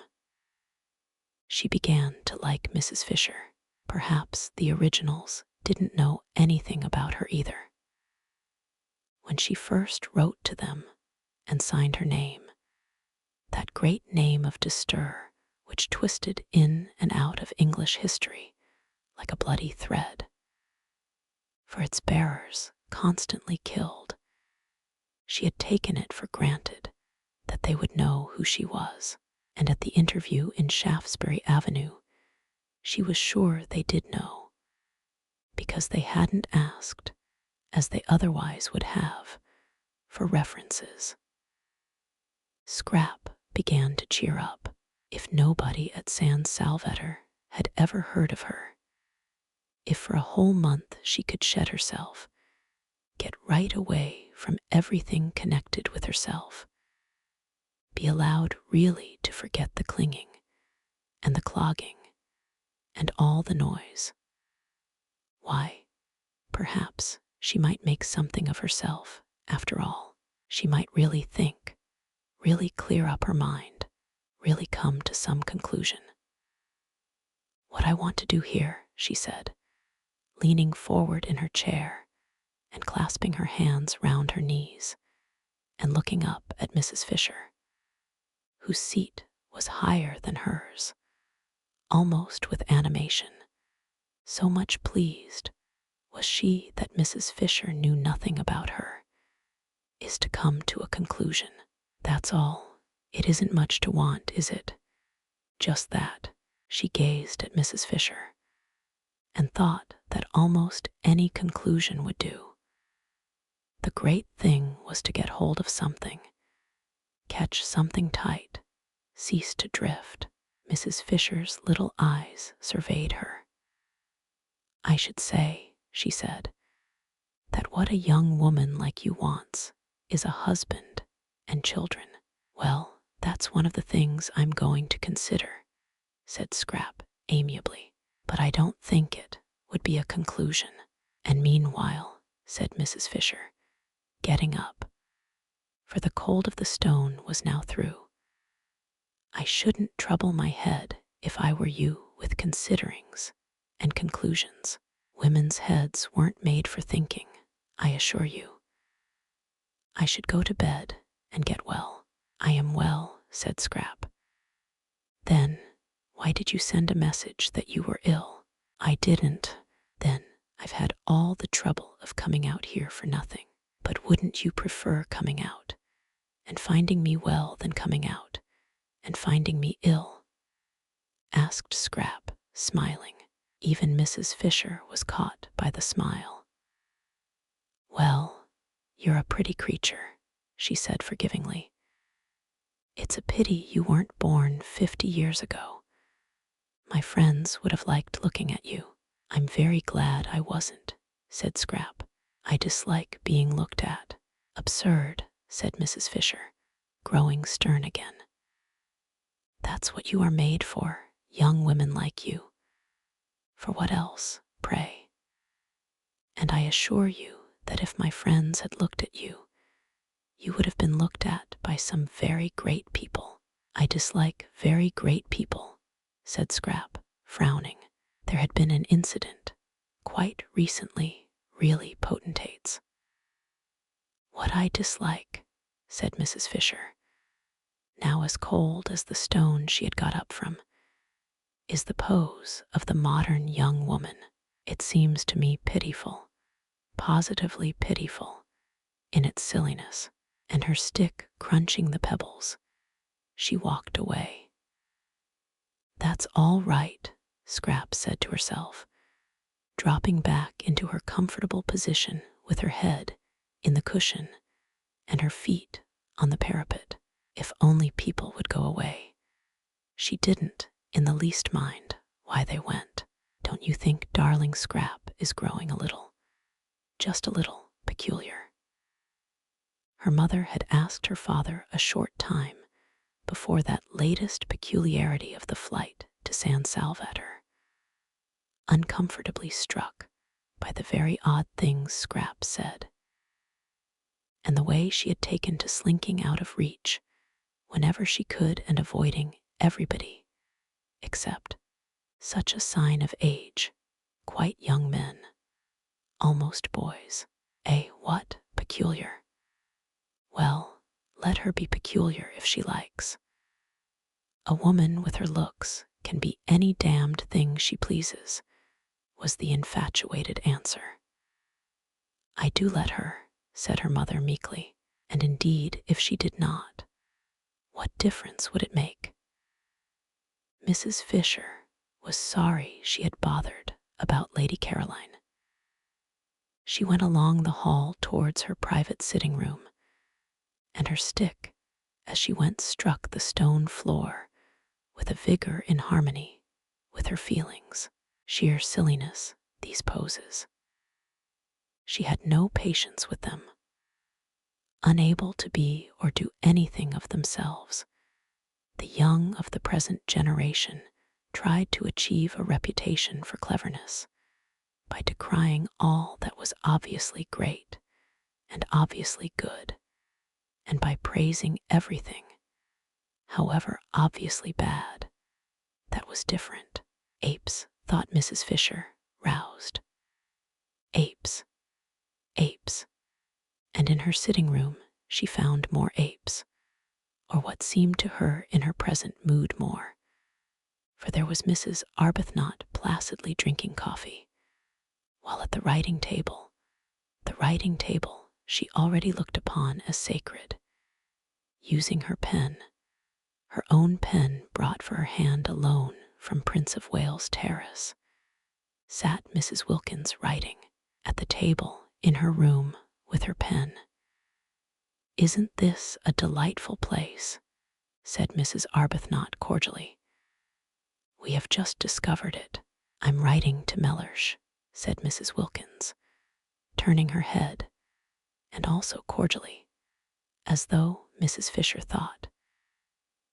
She began to like Mrs. Fisher. Perhaps the originals didn't know anything about her either. When she first wrote to them and signed her name, that great name of Distur, which twisted in and out of English history like a bloody thread, for its bearers constantly killed, she had taken it for granted that they would know who she was, and at the interview in Shaftesbury Avenue, she was sure they did know, because they hadn't asked, as they otherwise would have, for references. Scrap began to cheer up. If nobody at San Salvatore had ever heard of her, if for a whole month she could shed herself, get right away from everything connected with herself, be allowed really to forget the clinging and the clogging and all the noise, why, perhaps she might make something of herself after all. She might really think, really clear up her mind, really come to some conclusion. What I want to do here, she said, leaning forward in her chair and clasping her hands round her knees and looking up at Mrs. Fisher, whose seat was higher than hers, almost with animation. So much pleased was she that Mrs. Fisher knew nothing about her, is to come to a conclusion. That's all. It isn't much to want, is it? Just that. She gazed at Mrs. Fisher and thought that almost any conclusion would do. The great thing was to get hold of something, catch something tight, cease to drift. Mrs. Fisher's little eyes surveyed her. I should say, she said, that what a young woman like you wants is a husband and children. Well, that's one of the things I'm going to consider, said Scrap amiably, but I don't think it would be a conclusion. And meanwhile, said Mrs. Fisher, getting up, for the cold of the stone was now through, I shouldn't trouble my head if I were you with considerings and conclusions. Women's heads weren't made for thinking, I assure you. I should go to bed and get well. I am well, said Scrap. Then, why did you send a message that you were ill? I didn't. Then, I've had all the trouble of coming out here for nothing. But wouldn't you prefer coming out and finding me well than coming out and finding me ill? Asked Scrap, smiling. Even Mrs. Fisher was caught by the smile. Well, you're a pretty creature, she said forgivingly. It's a pity you weren't born 50 years ago. My friends would have liked looking at you. I'm very glad I wasn't, said Scrap. I dislike being looked at. Absurd, said Mrs. Fisher, growing stern again. That's what you are made for, young women like you. For what else, pray? And I assure you that if my friends had looked at you, you would have been looked at by some very great people. I dislike very great people, said Scrap, frowning. There had been an incident, quite recently, really potentates. What I dislike, said Mrs. Fisher, now as cold as the stone she had got up from, is the pose of the modern young woman. It seems to me pitiful positively pitiful in its silliness, and her stick crunching the pebbles, she walked away. "That's all right," Scraps said to herself, dropping back into her comfortable position with her head in the cushion and her feet on the parapet. If only people would go away. She didn't in the least mind why they went. "Don't you think darling Scrap is growing a little, just a little, peculiar?" Her mother had asked her father a short time before that latest peculiarity of the flight to San Salvatore, uncomfortably struck by the very odd things Scrap said, and the way she had taken to slinking out of reach whenever she could and avoiding everybody except such a sign of age, quite young men, almost boys. What? Peculiar? Well, let her be peculiar if she likes. A woman with her looks can be any damned thing she pleases, was the infatuated answer. "I do let her," said her mother meekly, and indeed, if she did not, what difference would it make? Mrs. Fisher was sorry she had bothered about Lady Caroline. She went along the hall towards her private sitting room, and her stick, as she went, struck the stone floor with a vigor in harmony with her feelings. Sheer silliness, these poses. She had no patience with them. Unable to be or do anything of themselves, the young of the present generation tried to achieve a reputation for cleverness by decrying all that was obviously great and obviously good, and by praising everything, however obviously bad, that was different. Apes, thought Mrs. Fisher, roused. Apes, apes. And in her sitting room she found more apes, or what seemed to her in her present mood more, for there was Mrs. Arbuthnot placidly drinking coffee, while at the writing table she already looked upon as sacred, using her pen, her own pen brought for her hand alone from Prince of Wales Terrace, sat Mrs. Wilkins writing at the table in her room with her pen. "Isn't this a delightful place?" said Mrs. Arbuthnot cordially. "We have just discovered it. I'm writing to Mellersh," said Mrs. Wilkins, turning her head, and also cordially, as though, Mrs. Fisher thought,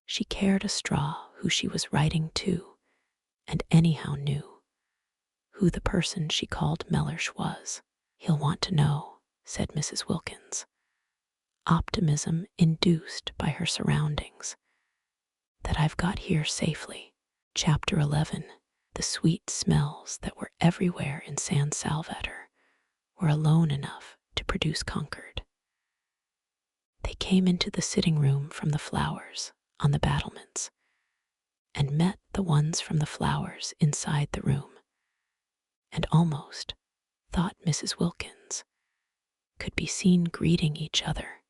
she cared a straw who she was writing to, and anyhow knew who the person she called Mellersh was. "He'll want to know," said Mrs. Wilkins, optimism induced by her surroundings, "that I've got here safely." Chapter 11. The sweet smells that were everywhere in San Salvatore were alone enough to produce concord. They came into the sitting room from the flowers on the battlements, and met the ones from the flowers inside the room, and almost, thought Mrs. Wilkins, could be seen greeting each other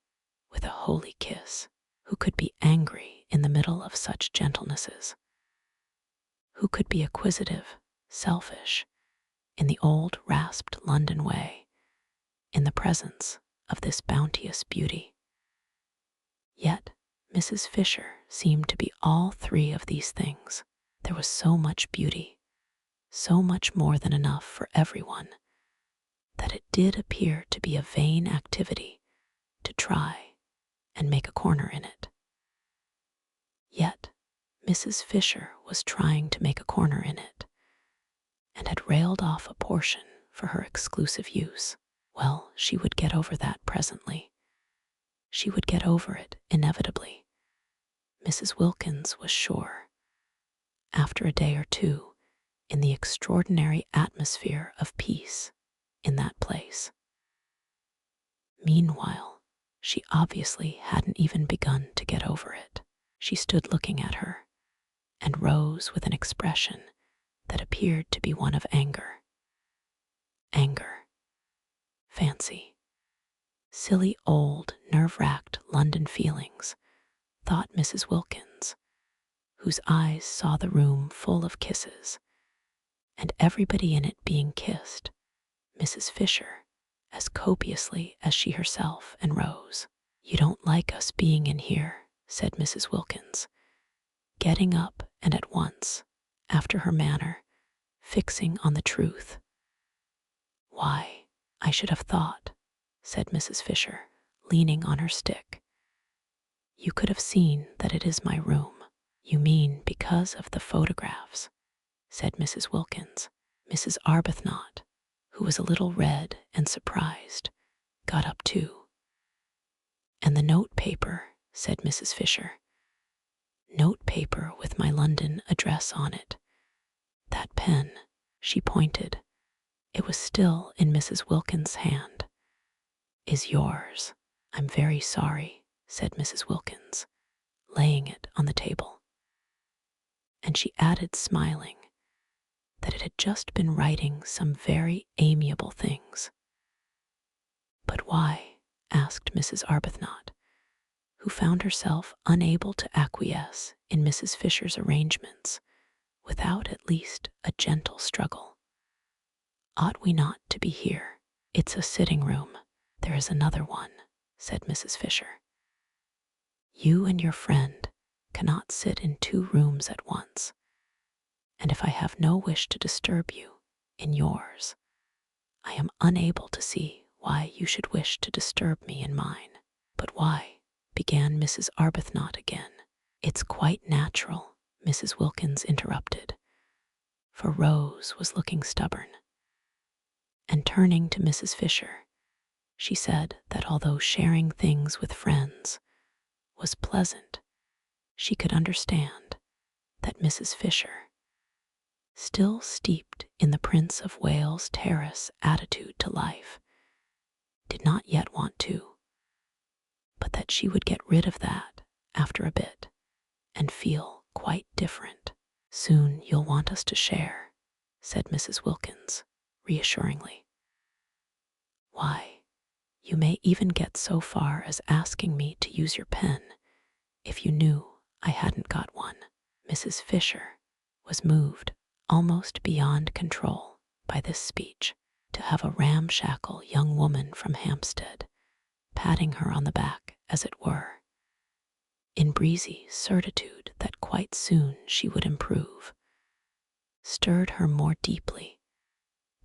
with a holy kiss. Who could be angry in the middle of such gentlenesses? Who could be acquisitive, selfish, in the old rasped London way, in the presence of this bounteous beauty? Yet Mrs. Fisher seemed to be all three of these things. There was so much beauty, so much more than enough for everyone, that it did appear to be a vain activity to try and make a corner in it. Yet Mrs. Fisher was trying to make a corner in it, and had railed off a portion for her exclusive use. Well, she would get over that presently. She would get over it inevitably. Mrs. Wilkins was sure, after a day or two in the extraordinary atmosphere of peace in that place. Meanwhile, she obviously hadn't even begun to get over it. She stood looking at her, and rose with an expression that appeared to be one of anger. Anger. Fancy. Silly old, nerve-wracked London feelings, thought Mrs. Wilkins, whose eyes saw the room full of kisses, and everybody in it being kissed, Mrs. Fisher, as copiously as she herself, and rose. "You don't like us being in here," said Mrs. Wilkins, getting up and at once, after her manner, fixing on the truth. "Why, I should have thought," said Mrs. Fisher, leaning on her stick, "you could have seen that it is my room." "You mean because of the photographs," said Mrs. Wilkins. Mrs. Arbuthnot, who was a little red and surprised, got up too. "And the note paper," said Mrs. Fisher. "Note paper with my London address on it. That pen," she pointed, it was still in Mrs. Wilkins' hand, "is yours." "I'm very sorry," said Mrs. Wilkins, laying it on the table. And she added, smiling, that it had just been writing some very amiable things. "But why?" asked Mrs. Arbuthnot, who found herself unable to acquiesce in Mrs. Fisher's arrangements without at least a gentle struggle. "Ought we not to be here?" "It's a sitting room. There is another one," said Mrs. Fisher. "You and your friend cannot sit in 2 rooms at once, and if I have no wish to disturb you in yours, I am unable to see why you should wish to disturb me in mine." "But why?" began Mrs. Arbuthnot again. "It's quite natural," Mrs. Wilkins interrupted, for Rose was looking stubborn. And turning to Mrs. Fisher, she said that although sharing things with friends was pleasant, she could understand that Mrs. Fisher, still steeped in the Prince of Wales Terrace attitude to life, did not yet want to, but that she would get rid of that after a bit and feel quite different. "Soon you'll want us to share," said Mrs. Wilkins, reassuringly. "Why, you may even get so far as asking me to use your pen if you knew I hadn't got one." Mrs. Fisher was moved almost beyond control by this speech. To have a ramshackle young woman from Hampstead patting her on the back, as it were, in breezy certitude that quite soon she would improve, stirred her more deeply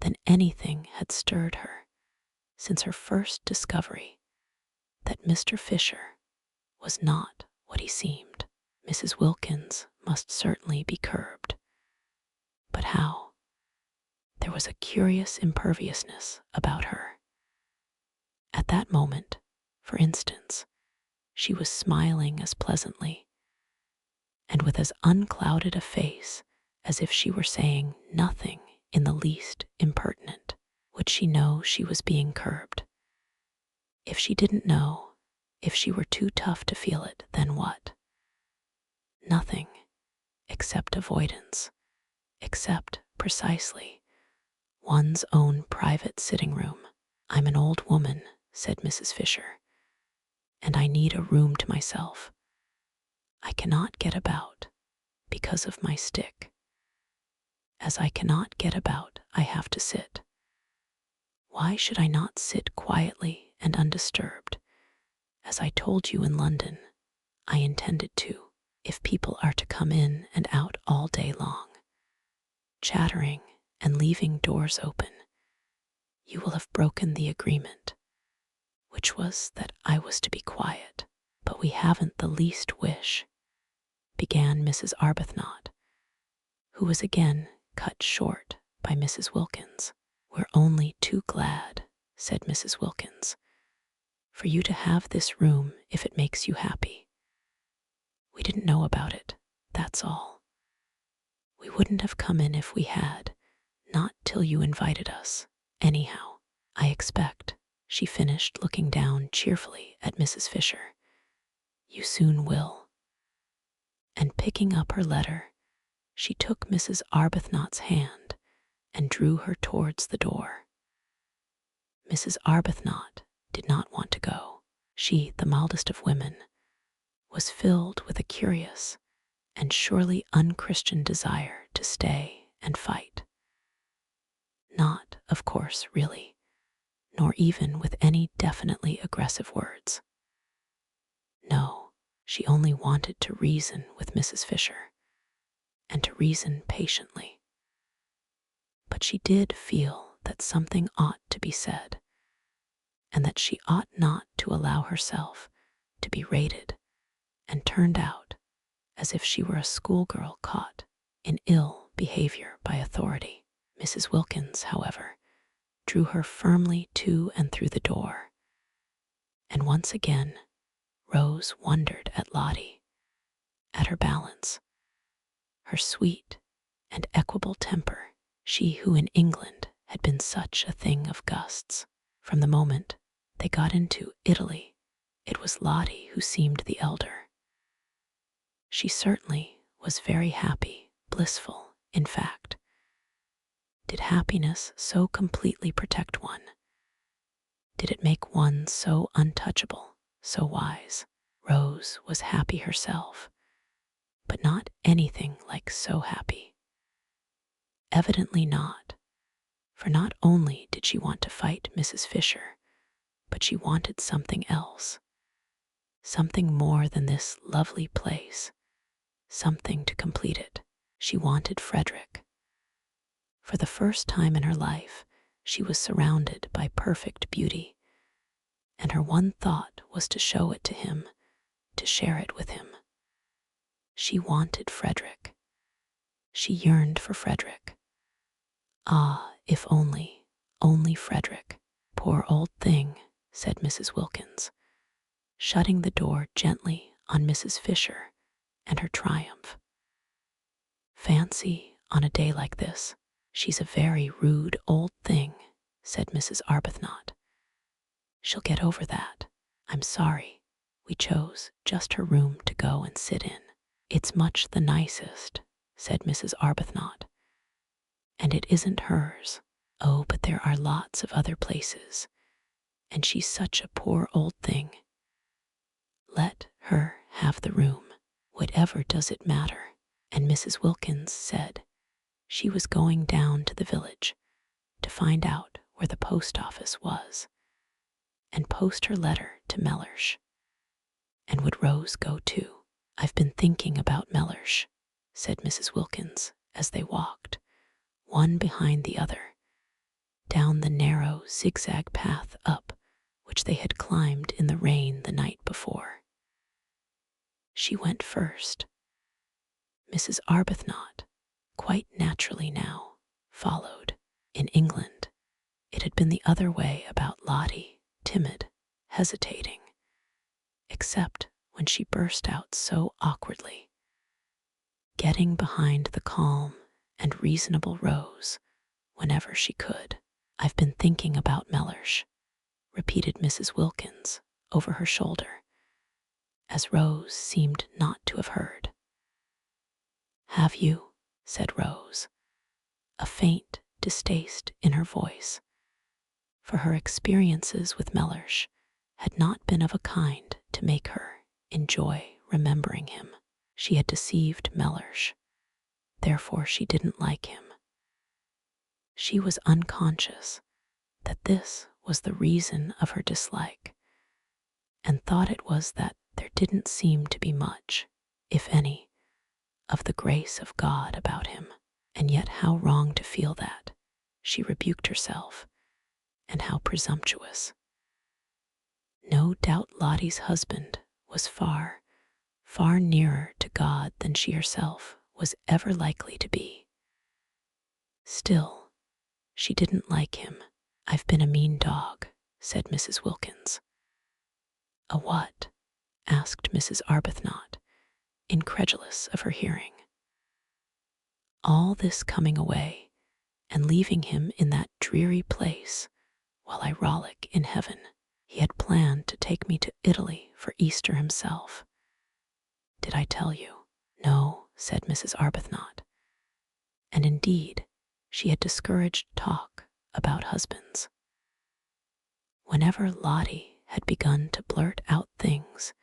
than anything had stirred her since her first discovery that Mr. Fisher was not what he seemed. Mrs. Wilkins must certainly be curbed. But how? There was a curious imperviousness about her. At that moment, for instance, she was smiling as pleasantly, and with as unclouded a face as if she were saying nothing in the least impertinent. Would she know she was being curbed? If she didn't know, if she were too tough to feel it, then what? Nothing, except avoidance, except, precisely, one's own private sitting room. "I'm an old woman," said Mrs. Fisher, "and I need a room to myself. I cannot get about because of my stick. As I cannot get about, I have to sit. Why should I not sit quietly and undisturbed, as I told you in London I intended to, if people are to come in and out all day long, chattering and leaving doors open? You will have broken the agreement, which was that I was to be quiet." "But we haven't the least wish," began Mrs. Arbuthnot, who was again cut short by Mrs. Wilkins. "We're only too glad," said Mrs. Wilkins, "for you to have this room if it makes you happy. We didn't know about it, that's all. We wouldn't have come in if we had, not till you invited us. Anyhow, I expect," she finished, looking down cheerfully at Mrs. Fisher, "you soon will." And picking up her letter, she took Mrs. Arbuthnot's hand and drew her towards the door. Mrs. Arbuthnot did not want to go. She, the mildest of women, was filled with a curious and surely unchristian desire to stay and fight. Not, of course, really, nor even with any definitely aggressive words. No, she only wanted to reason with Mrs. Fisher, and to reason patiently. But she did feel that something ought to be said, and that she ought not to allow herself to be rated and turned out as if she were a schoolgirl caught in ill behavior by authority. Mrs. Wilkins, however, drew her firmly to and through the door, and once again Rose wondered at Lottie, at her balance, her sweet and equable temper, she who in England had been such a thing of gusts. From the moment they got into Italy, it was Lottie who seemed the elder. She certainly was very happy, blissful, in fact. Did happiness so completely protect one? Did it make one so untouchable, so wise? Rose was happy herself, but not anything like so happy. Evidently not, for not only did she want to fight Mrs. Fisher, but she wanted something else, something more than this lovely place, something to complete it. She wanted Frederick. For the first time in her life, she was surrounded by perfect beauty, and her one thought was to show it to him, to share it with him. She wanted Frederick. She yearned for Frederick. Ah, if only Frederick. Poor old thing, said Mrs. Wilkins, shutting the door gently on Mrs. Fisher and her triumph. Fancy, on a day like this. She's a very rude old thing, said Mrs. Arbuthnot. She'll get over that. I'm sorry. We chose just her room to go and sit in. It's much the nicest, said Mrs. Arbuthnot. And it isn't hers. Oh, but there are lots of other places, and she's such a poor old thing. Let her have the room. Whatever does it matter? And Mrs. Wilkins said she was going down to the village to find out where the post office was and post her letter to Mellersh. And would Rose go too? I've been thinking about Mellersh, said Mrs. Wilkins as they walked, one behind the other, down the narrow zigzag path up which they had climbed in the rain the night before. She went first. Mrs. Arbuthnot, quite naturally now, followed. In England, it had been the other way about Lottie, timid, hesitating, except when she burst out so awkwardly, getting behind the calm and reasonable Rose whenever she could. I've been thinking about Mellersh, repeated Mrs. Wilkins over her shoulder, as Rose seemed not to have heard. Have you? Said Rose, a faint distaste in her voice, for her experiences with Mellersh had not been of a kind to make her enjoy remembering him. She had deceived Mellersh, therefore she didn't like him. She was unconscious that this was the reason of her dislike, and thought it was that there didn't seem to be much, if any, of the grace of God about him. And yet how wrong to feel that, she rebuked herself, and how presumptuous. No doubt Lottie's husband was far, far nearer to God than she herself was ever likely to be. Still, she didn't like him. I've been a mean dog, said Mrs. Wilkins. A what? Asked Mrs. Arbuthnot, incredulous of her hearing. All this coming away and leaving him in that dreary place while I rollick in heaven. He had planned to take me to Italy for Easter himself. Did I tell you? No, said Mrs. Arbuthnot. And indeed, she had discouraged talk about husbands. Whenever Lottie had begun to blurt out things,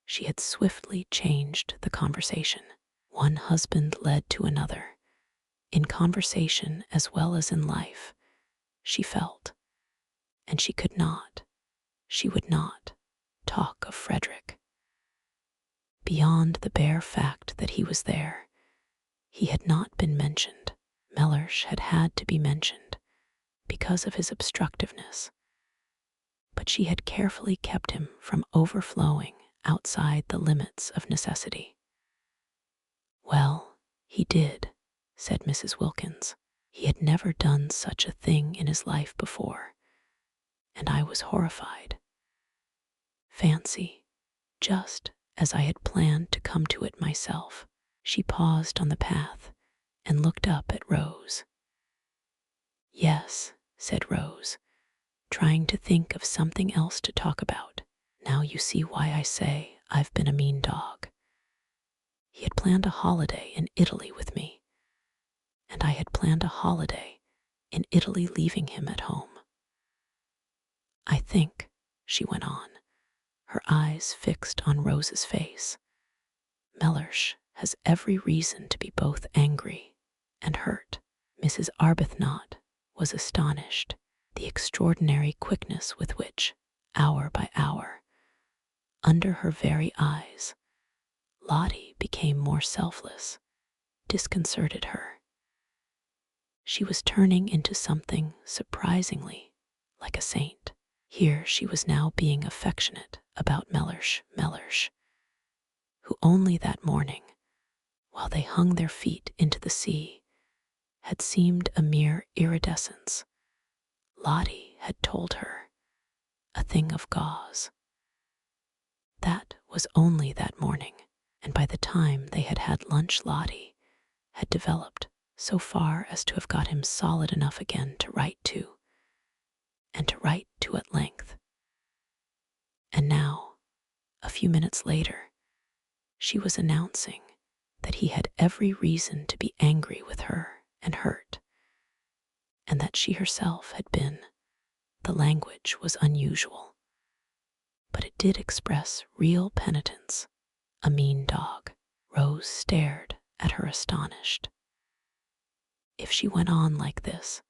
she had swiftly changed the conversation. One husband led to another. In conversation as well as in life, she felt, and she would not, talk of Frederick. Beyond the bare fact that he was there, he had not been mentioned. Mellersh had had to be mentioned because of his obstructiveness, but she had carefully kept him from overflowing outside the limits of necessity. "Well, he did," said Mrs. Wilkins. "He had never done such a thing in his life before, and I was horrified. Fancy, just as I had planned to come to it myself." She paused on the path and looked up at Rose. "Yes," said Rose, trying to think of something else to talk about. "Now you see why I say I've been a mean dog. He had planned a holiday in Italy with me, and I had planned a holiday in Italy leaving him at home. I think," she went on, her eyes fixed on Rose's face, "Mellersh has every reason to be both angry and hurt." Mrs. Arbuthnot was astonished. The extraordinary quickness with which, hour by hour, under her very eyes, Lottie became more selfless, disconcerted her. She was turning into something surprisingly like a saint. Here she was now being affectionate about Mellersh, who only that morning, while they hung their feet into the sea, had seemed a mere iridescence. Lottie had told her, a thing of gauze. That was only that morning, and by the time they had had lunch, Lottie had developed so far as to have got him solid enough again to write to, and to write to at length. And now, a few minutes later, she was announcing that he had every reason to be angry with her and hurt, and that she herself had been. The language was unusual, but it did express real penitence. A mean dog. Rose stared at her astonished. If she went on like this,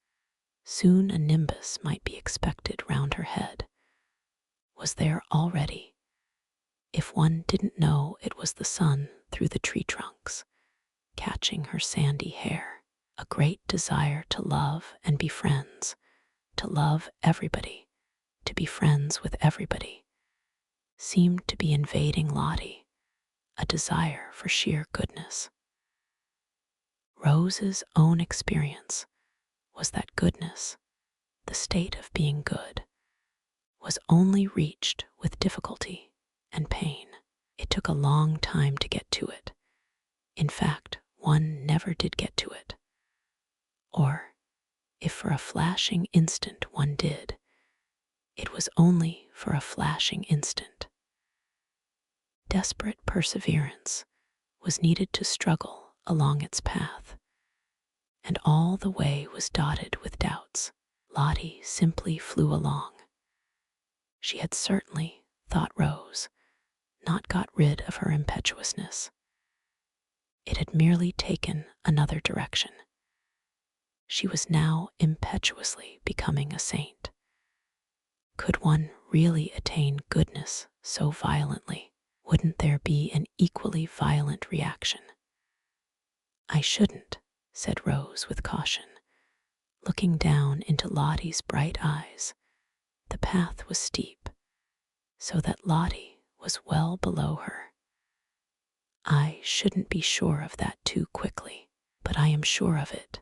soon a nimbus might be expected round her head. Was there already? If one didn't know it was the sun through the tree trunks, catching her sandy hair. A great desire to love and be friends, to love everybody, to be friends with everybody, seemed to be invading Lottie, a desire for sheer goodness. Rose's own experience was that goodness, the state of being good, was only reached with difficulty and pain. It took a long time to get to it. In fact, one never did get to it. Or, if for a flashing instant one did, it was only for a flashing instant. Desperate perseverance was needed to struggle along its path, and all the way was dotted with doubts. Lottie simply flew along. She had certainly, thought Rose, not got rid of her impetuousness. It had merely taken another direction. She was now impetuously becoming a saint. Could one really attain goodness so violently? Wouldn't there be an equally violent reaction? "I shouldn't," said Rose with caution, looking down into Lottie's bright eyes. The path was steep, so that Lottie was well below her. "I shouldn't be sure of that too quickly, but I am sure of it,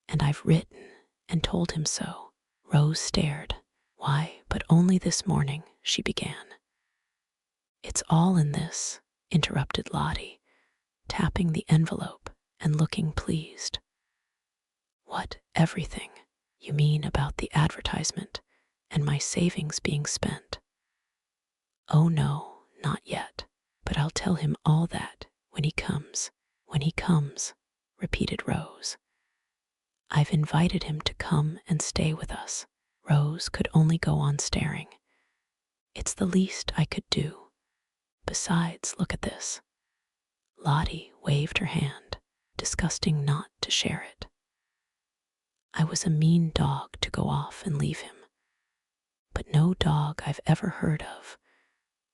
and I've written and told him so." Rose stared. "Why, but only this morning," she began. "It's all in this," interrupted Lottie, tapping the envelope and looking pleased. "What, everything? You mean about the advertisement and my savings being spent?" "Oh no, not yet, but I'll tell him all that when he comes." "When he comes," repeated Rose. "I've invited him to come and stay with us." Rose could only go on staring. It's the least I could do. Besides, look at this. Lottie waved her hand, disgusting not to share it. I was a mean dog to go off and leave him, but no dog I've ever heard of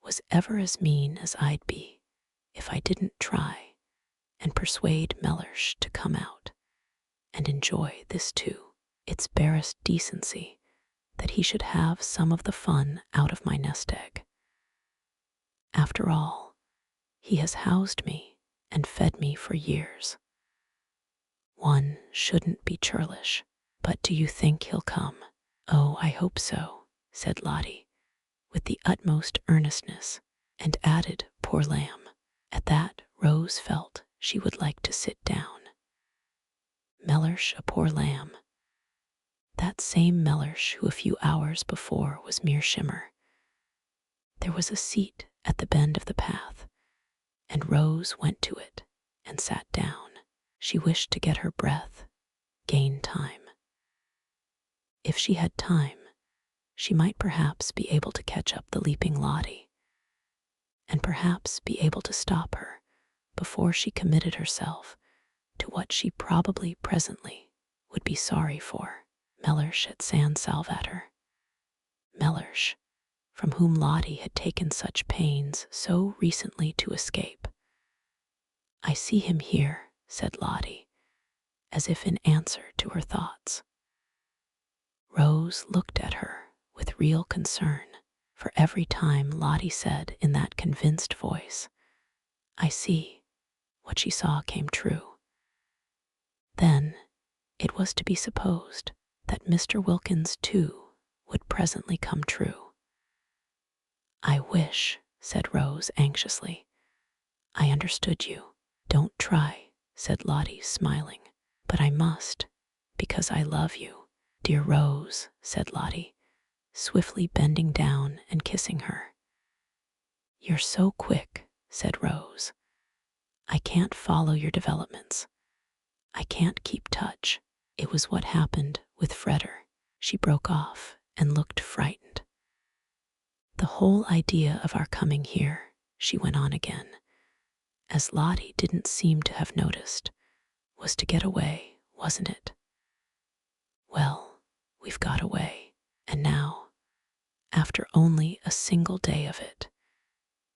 was ever as mean as I'd be if I didn't try and persuade Mellersh to come out and enjoy this too. It's barest decency that he should have some of the fun out of my nest egg. After all, he has housed me and fed me for years. One shouldn't be churlish, but do you think he'll come? Oh, I hope so, said Lottie, with the utmost earnestness, and added, poor lamb. At that, Rose felt she would like to sit down. Mellersh a poor lamb. That same Mellersh who a few hours before was mere shimmer. There was a seat at the bend of the path, and Rose went to it and sat down. She wished to get her breath, gain time. If she had time, she might perhaps be able to catch up the leaping Lottie, and perhaps be able to stop her before she committed herself to what she probably presently would be sorry for. Mellersh at San Salvatore. Mellersh, from whom Lottie had taken such pains so recently to escape. I see him here, said Lottie, as if in answer to her thoughts. Rose looked at her with real concern, for every time Lottie said in that convinced voice, I see, what she saw came true. Then it was to be supposed that Mr. Wilkins, too, would presently come true. I wish, said Rose anxiously, I understood you. Don't try, said Lottie, smiling, but I must, because I love you. Dear Rose, said Lottie, swiftly bending down and kissing her. You're so quick, said Rose. I can't follow your developments. I can't keep touch. It was what happened with Freder. She broke off and looked frightened. The whole idea of our coming here, she went on again, as Lottie didn't seem to have noticed, was to get away, wasn't it? Well, we've got away, and now, after only a single day of it,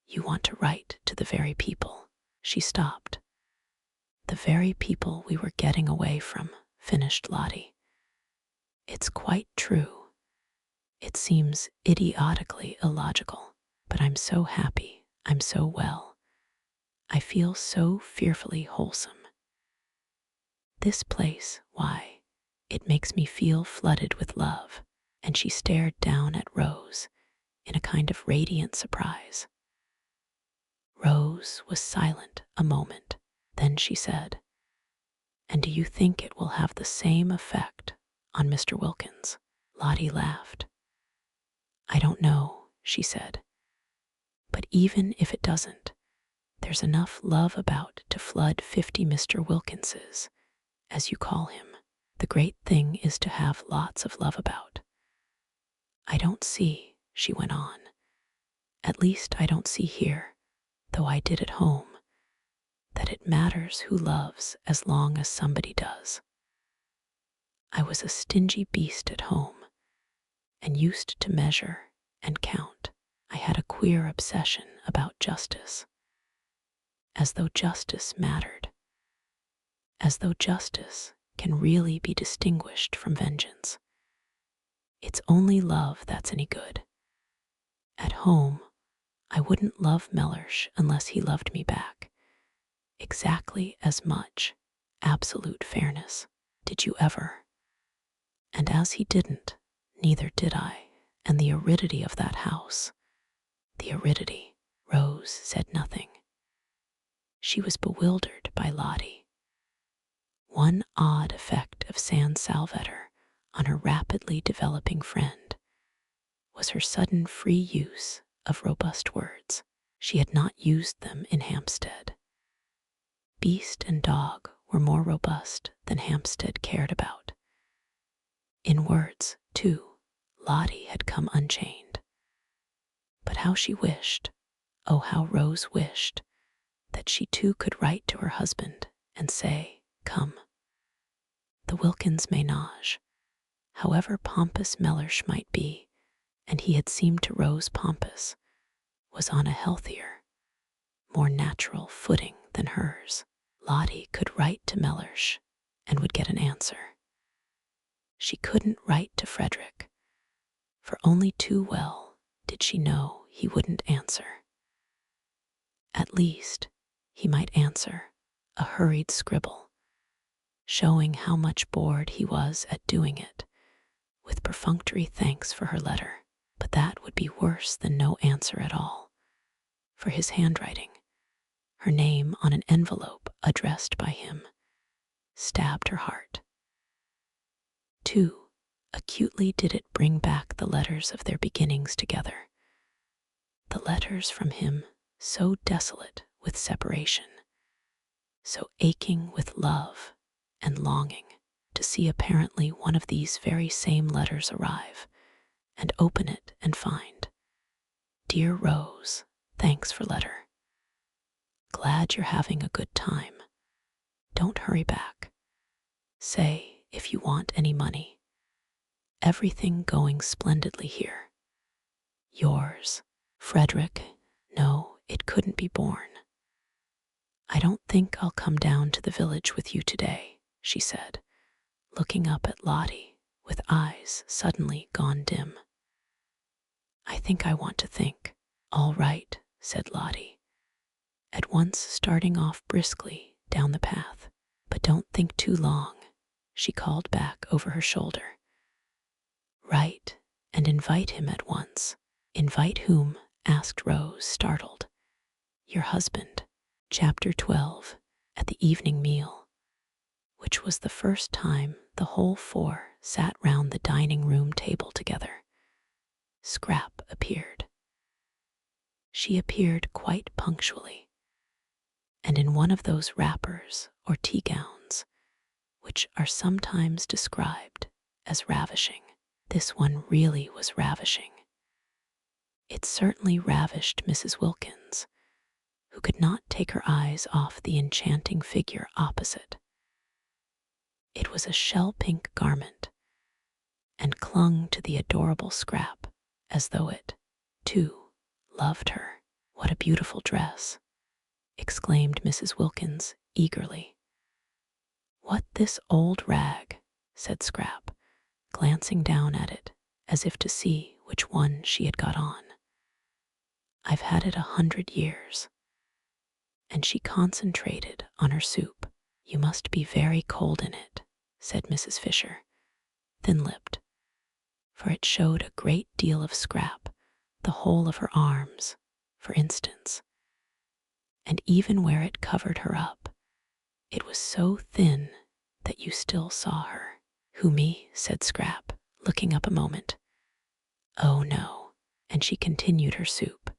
you want to write to the very people. She stopped. The very people we were getting away from, finished Lottie. It's quite true. It seems idiotically illogical, but I'm so happy, I'm so well. I feel so fearfully wholesome. This place, why, it makes me feel flooded with love, and she stared down at Rose in a kind of radiant surprise. Rose was silent a moment, then she said, And do you think it will have the same effect on Mr. Wilkins? Lottie laughed. I don't know, she said, but even if it doesn't, there's enough love about to flood 50 Mr. Wilkinses, as you call him. The great thing is to have lots of love about. I don't see, she went on, at least I don't see here, though I did at home, that it matters who loves as long as somebody does. I was a stingy beast at home, and used to measure and count. I had a queer obsession about justice, as though justice mattered, as though justice can really be distinguished from vengeance. It's only love that's any good. At home, I wouldn't love Mellersh unless he loved me back. Exactly as much. Absolute fairness. Did you ever? And as he didn't, neither did I. And the aridity of that house. The aridity. Rose said nothing. She was bewildered by Lottie. One odd effect of San Salvatore on her rapidly developing friend was her sudden free use of robust words. She had not used them in Hampstead. Beast and dog were more robust than Hampstead cared about. In words, too, Lottie had come unchained. But how she wished, oh how Rose wished, that she too could write to her husband and say, "Come." The Wilkins ménage, however pompous Mellersh might be, and he had seemed to Rose pompous, was on a healthier, more natural footing than hers. Lottie could write to Mellersh and would get an answer. She couldn't write to Frederick, for only too well did she know he wouldn't answer. At least, he might answer a hurried scribble, showing how much bored he was at doing it, with perfunctory thanks for her letter. But that would be worse than no answer at all, for his handwriting, her name on an envelope addressed by him, stabbed her heart. Too acutely did it bring back the letters of their beginnings together, the letters from him so desolate with separation, so aching with love and longing to see apparently one of these very same letters arrive and open it and find, "Dear Rose, thanks for letter. Glad you're having a good time. Don't hurry back. Say if you want any money. Everything going splendidly here. Yours, Frederick." No, it couldn't be borne. "I don't think I'll come down to the village with you today," she said, looking up at Lottie with eyes suddenly gone dim. "I think I want to think." "All right," said Lottie, at once starting off briskly down the path. "But don't think too long," she called back over her shoulder. "Write and invite him at once." "Invite whom?" asked Rose, startled. "Your husband." Chapter 12. At the evening meal, which was the first time the whole four sat round the dining room table together, Scrap appeared. She appeared quite punctually, and in one of those wrappers or tea gowns which are sometimes described as ravishing. This one really was ravishing. It certainly ravished Mrs. Wilkins, who could not take her eyes off the enchanting figure opposite. It was a shell-pink garment, and clung to the adorable Scrap as though it, too, loved her. "What a beautiful dress!" exclaimed Mrs. Wilkins eagerly. "What, this old rag?" said Scrap, glancing down at it as if to see which one she had got on. "I've had it 100 years." And she concentrated on her soup. "You must be very cold in it," said Mrs. Fisher, thin-lipped, for it showed a great deal of Scrap, the whole of her arms, for instance, and even where it covered her up, it was so thin that you still saw her. "Who, me?" said Scrap, looking up a moment. "Oh, no," and she continued her soup.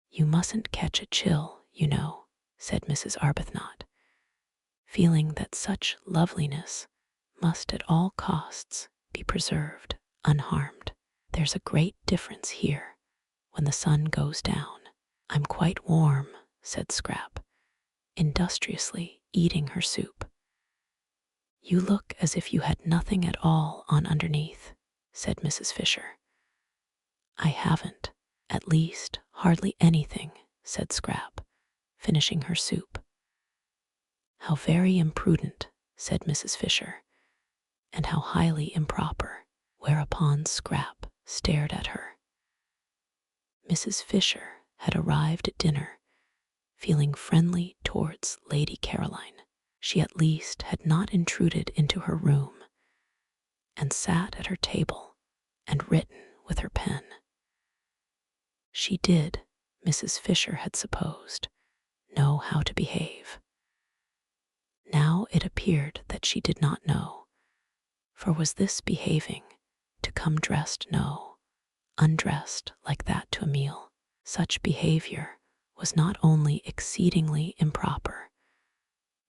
"You mustn't catch a chill, you know," said Mrs. Arbuthnot, feeling that such loveliness must at all costs be preserved unharmed. "There's a great difference here when the sun goes down." "I'm quite warm," said Scrap, industriously eating her soup. "You look as if you had nothing at all on underneath," said Mrs. Fisher. "I haven't, at least hardly anything," said Scrap, finishing her soup. "How very imprudent," said Mrs. Fisher, "and how highly improper," whereupon Scrap stared at her. Mrs. Fisher had arrived at dinner, feeling friendly towards Lady Caroline. She at least had not intruded into her room, and sat at her table and written with her pen. She did, Mrs. Fisher had supposed, know how to behave. Now it appeared that she did not know, for was this behaving to come dressed, no, undressed like that to a meal? Such behavior was not only exceedingly improper,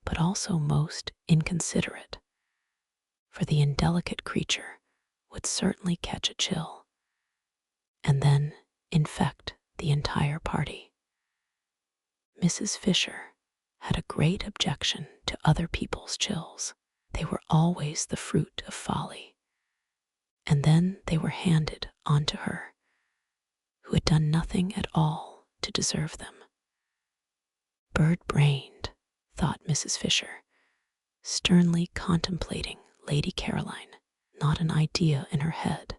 but also most inconsiderate, for the indelicate creature would certainly catch a chill, and then infect the entire party. Mrs. Fisher had a great objection to other people's chills. They were always the fruit of folly, and then they were handed on to her, who had done nothing at all to deserve them. Bird-brained, thought Mrs. Fisher, sternly contemplating Lady Caroline, not an idea in her head,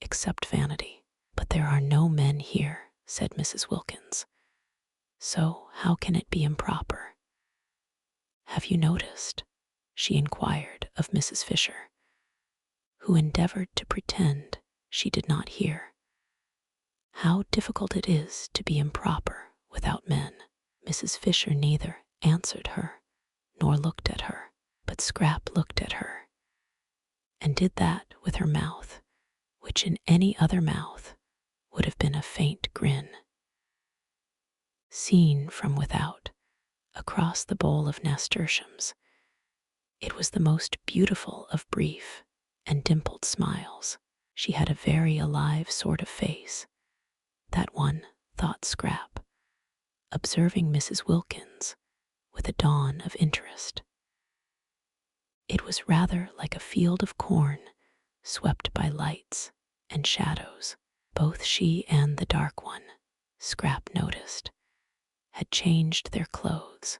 except vanity. But there are no men here, said Mrs. Wilkins, so how can it be improper? Have you noticed, she inquired of Mrs. Fisher, who endeavored to pretend she did not hear, how difficult it is to be improper without men? Mrs. Fisher neither answered her nor looked at her, but Scrap looked at her, and did that with her mouth, which in any other mouth would have been a faint grin. Seen from without, across the bowl of nasturtiums, it was the most beautiful of brief and dimpled smiles. She had a very alive sort of face, that one, thought Scrap, observing Mrs. Wilkins with a dawn of interest. It was rather like a field of corn swept by lights and shadows. Both she and the dark one, Scrap noticed, had changed their clothes,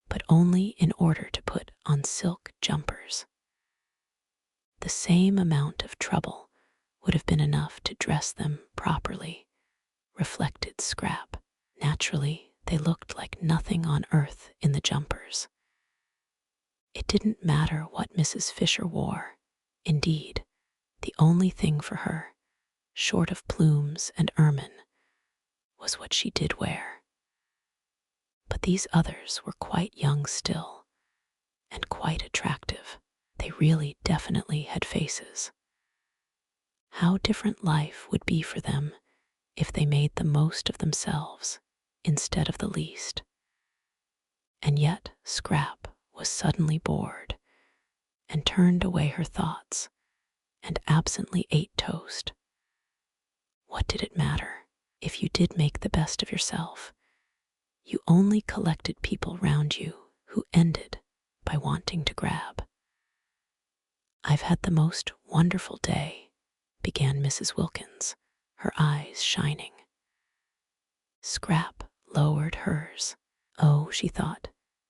but only in order to put on silk jumpers. The same amount of trouble would have been enough to dress them properly, reflected Scrap. Naturally, they looked like nothing on earth in the jumpers. It didn't matter what Mrs. Fisher wore. Indeed, the only thing for her, short of plumes and ermine, was what she did wear. But these others were quite young still, and quite attractive. They really definitely had faces. How different life would be for them if they made the most of themselves instead of the least. And yet Scrap was suddenly bored, and turned away her thoughts, and absently ate toast. What did it matter? If you did make the best of yourself, you only collected people round you who ended by wanting to grab. I've had the most wonderful day, began Mrs. Wilkins, her eyes shining. Scrap lowered hers. Oh, she thought,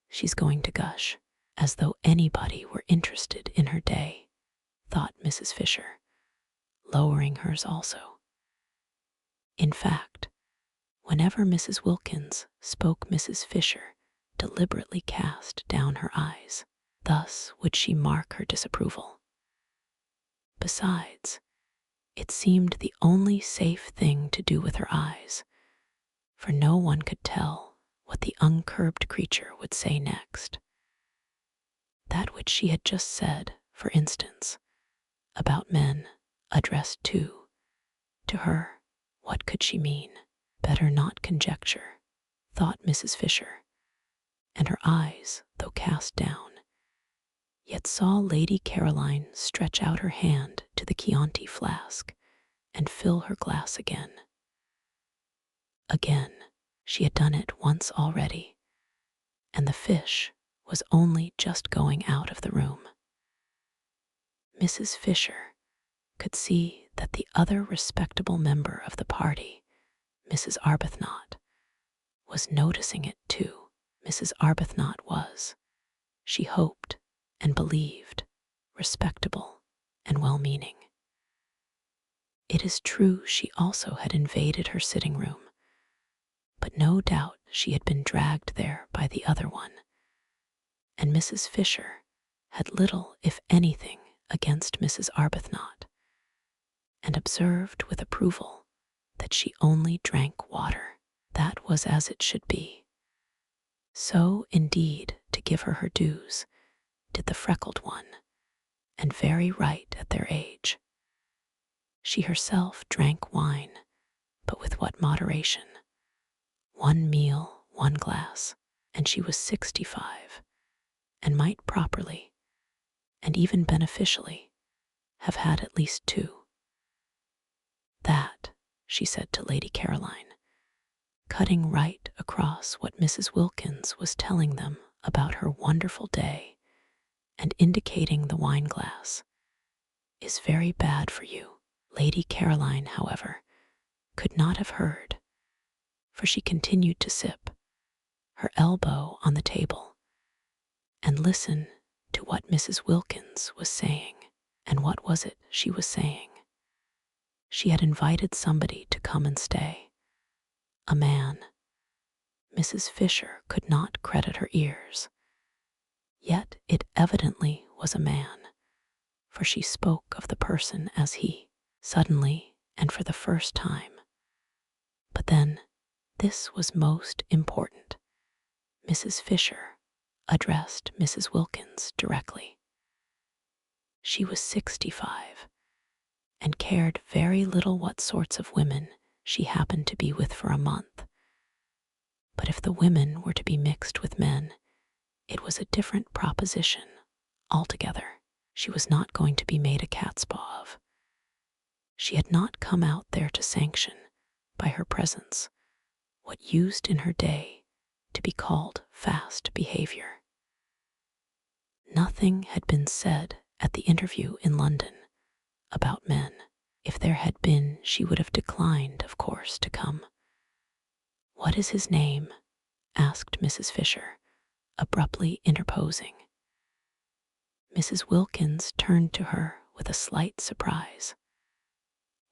she's going to gush, as though anybody were interested in her day, thought Mrs. Fisher, lowering hers also. In fact, whenever Mrs. Wilkins spoke, Mrs. Fisher deliberately cast down her eyes. Thus would she mark her disapproval. Besides, it seemed the only safe thing to do with her eyes, for no one could tell what the uncurbed creature would say next. That which she had just said, for instance, about men addressed to her, what could she mean? Better not conjecture, thought Mrs. Fisher, and her eyes, though cast down, yet saw Lady Caroline stretch out her hand to the Chianti flask and fill her glass again. Again, she had done it once already, and the fish was only just going out of the room. Mrs. Fisher could see that the other respectable member of the party, Mrs. Arbuthnot, was noticing it too. Mrs. Arbuthnot was, she hoped and believed, respectable and well-meaning. It is true she also had invaded her sitting room, but no doubt she had been dragged there by the other one, and Mrs. Fisher had little, if anything, against Mrs. Arbuthnot, and observed with approval that she only drank water. That was as it should be. So, indeed, to give her her dues, did the freckled one, and very right at their age. She herself drank wine, but with what moderation. 1 meal, 1 glass, and she was 65, and might properly, and even beneficially, have had at least 2. That, she said to Lady Caroline, cutting right across what Mrs. Wilkins was telling them about her wonderful day and indicating the wine glass, is very bad for you. Lady Caroline, however, could not have heard, for she continued to sip, her elbow on the table, and listen to what Mrs. Wilkins was saying. And what was it she was saying? She had invited somebody to come and stay. A man. Mrs. Fisher could not credit her ears. Yet it evidently was a man, for she spoke of the person as he, suddenly and for the first time. But then, this was most important. Mrs. Fisher addressed Mrs. Wilkins directly. She was 65 and cared very little what sorts of women she happened to be with for a month. But if the women were to be mixed with men, it was a different proposition altogether. She was not going to be made a catspaw of. She had not come out there to sanction, by her presence, what used in her day to be called fast behavior. Nothing had been said at the interview in London about men. If there had been, she would have declined, of course, to come. "What is his name?" asked Mrs. Fisher, abruptly interposing. Mrs. Wilkins turned to her with a slight surprise.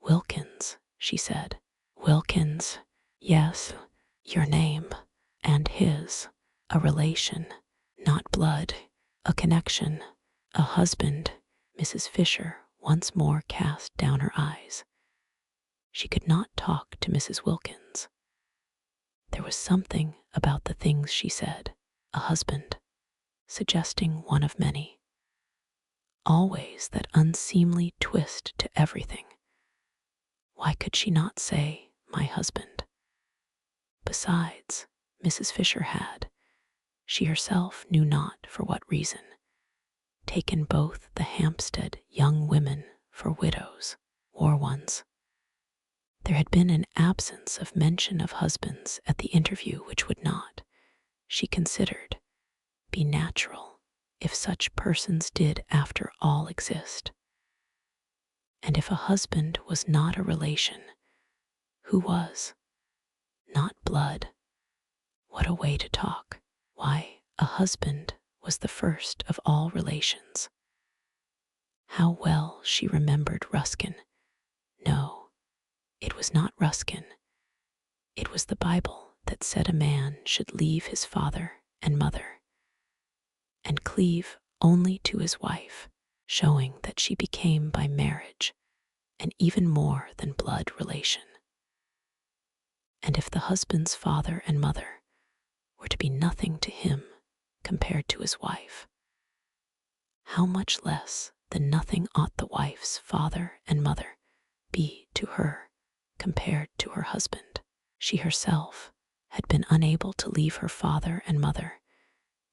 "Wilkins," she said. "Wilkins, yes, your name, and his, a relation, not blood, a connection, a husband." Mrs. Fisher once more cast down her eyes. She could not talk to Mrs. Wilkins. There was something about the things she said, a husband, suggesting one of many. Always that unseemly twist to everything. Why could she not say, my husband? Besides, Mrs. Fisher had, she herself knew not for what reason, taken both the Hampstead young women for widows, war ones. There had been an absence of mention of husbands at the interview which would not, she considered, be natural if such persons did after all exist. And if a husband was not a relation, who was? Not blood. What a way to talk. Why, a husband was the first of all relations. How well she remembered Ruskin. No, it was not Ruskin. It was the Bible that said a man should leave his father and mother and cleave only to his wife, showing that she became by marriage an even more than blood relation. And if the husband's father and mother were to be nothing to him compared to his wife, how much less than nothing ought the wife's father and mother be to her compared to her husband? She herself had been unable to leave her father and mother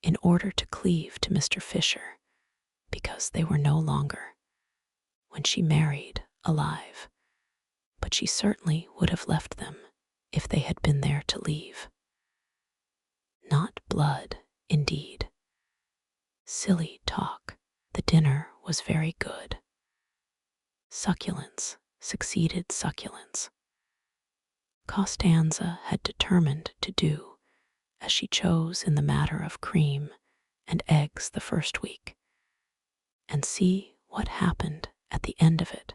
in order to cleave to Mr. Fisher, because they were no longer, when she married, alive, but she certainly would have left them if they had been there to leave. Not blood, indeed. Silly talk. The dinner was very good. Succulence succeeded succulence. Costanza had determined to do as she chose in the matter of cream and eggs the first week, and see what happened at the end of it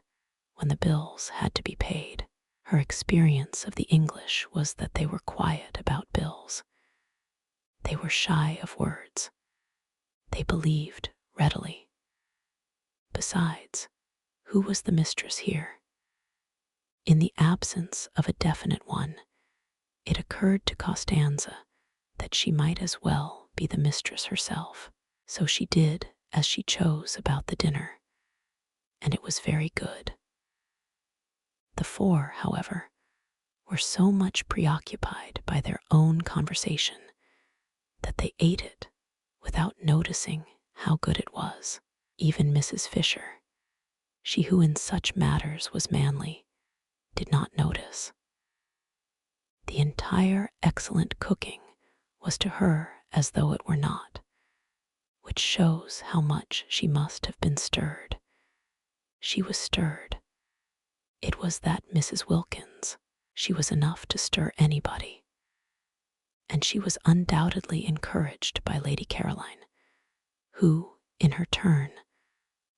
when the bills had to be paid. Her experience of the English was that they were quiet about bills. They were shy of words. They believed readily. Besides, who was the mistress here? In the absence of a definite one, it occurred to Costanza that she might as well be the mistress herself. So she did as she chose about the dinner, and it was very good. The four, however, were so much preoccupied by their own conversation that they ate it without noticing how good it was. Even Mrs. Fisher, She who in such matters was manly did not notice. The entire excellent cooking was to her as though it were not, which shows how much she must have been stirred. She was stirred. It was that Mrs. Wilkins. She was enough to stir anybody. And she was undoubtedly encouraged by Lady Caroline, who, in her turn,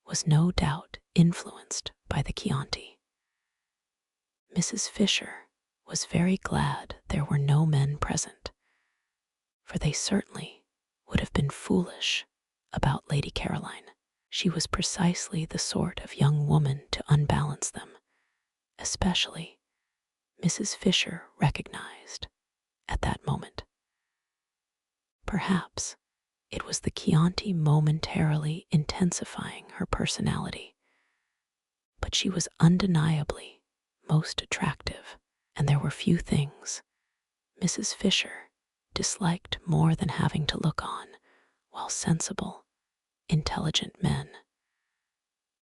was no doubt influenced by the Chianti. Mrs. Fisher was very glad there were no men present, for they certainly would have been foolish about Lady Caroline. She was precisely the sort of young woman to unbalance them, especially Mrs. Fisher recognized at that moment. Perhaps it was the Chianti momentarily intensifying her personality, but she was undeniably most attractive, and there were few things Mrs. Fisher disliked more than having to look on while sensible, intelligent men,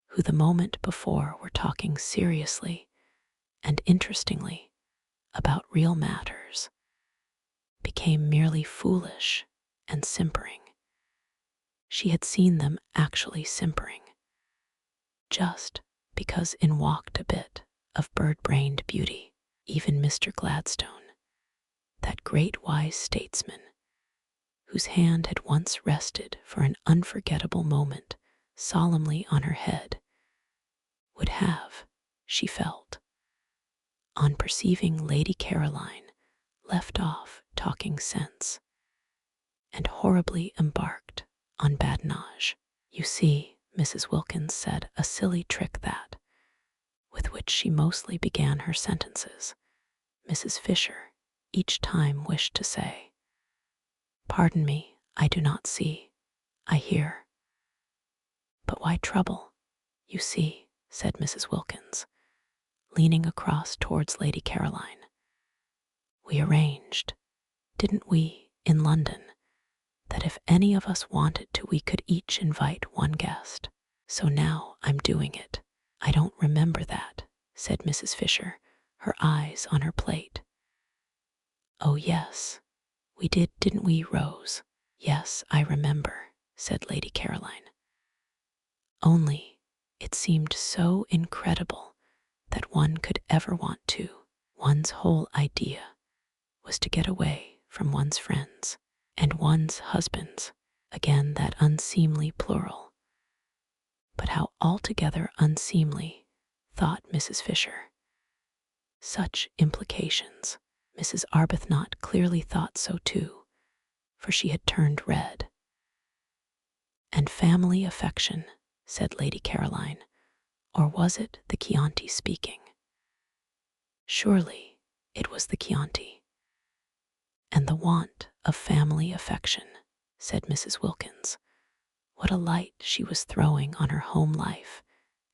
who the moment before were talking seriously and interestingly about real matters, became merely foolish and simpering. She had seen them actually simpering, just because in walked a bit of bird-brained beauty. Even Mr. Gladstone, that great wise statesman, whose hand had once rested for an unforgettable moment solemnly on her head, would have, she felt, on perceiving Lady Caroline left off talking sense and horribly embarked on badinage. You see, Mrs. Wilkins said, a silly trick that, with which she mostly began her sentences, Mrs. Fisher each time wished to say, "Pardon me, I do not see, I hear." "But why trouble? You see," said Mrs. Wilkins, leaning across towards Lady Caroline. "We arranged, didn't we, in London, that if any of us wanted to, we could each invite one guest. So now I'm doing it." "I don't remember that," said Mrs. Fisher, her eyes on her plate. "Oh yes, we did, didn't we, Rose?" "Yes, I remember," said Lady Caroline. "Only it seemed so incredible that one could ever want to. One's whole idea was to get away from one's friends and one's husbands." Again that unseemly plural. But how altogether unseemly, thought Mrs. Fisher. Such implications. Mrs. Arbuthnot clearly thought so too, for she had turned red. "And family affection," said Lady Caroline, or was it the Chianti speaking? Surely it was the Chianti. "And the want of family affection," said Mrs. Wilkins. What a light she was throwing on her home life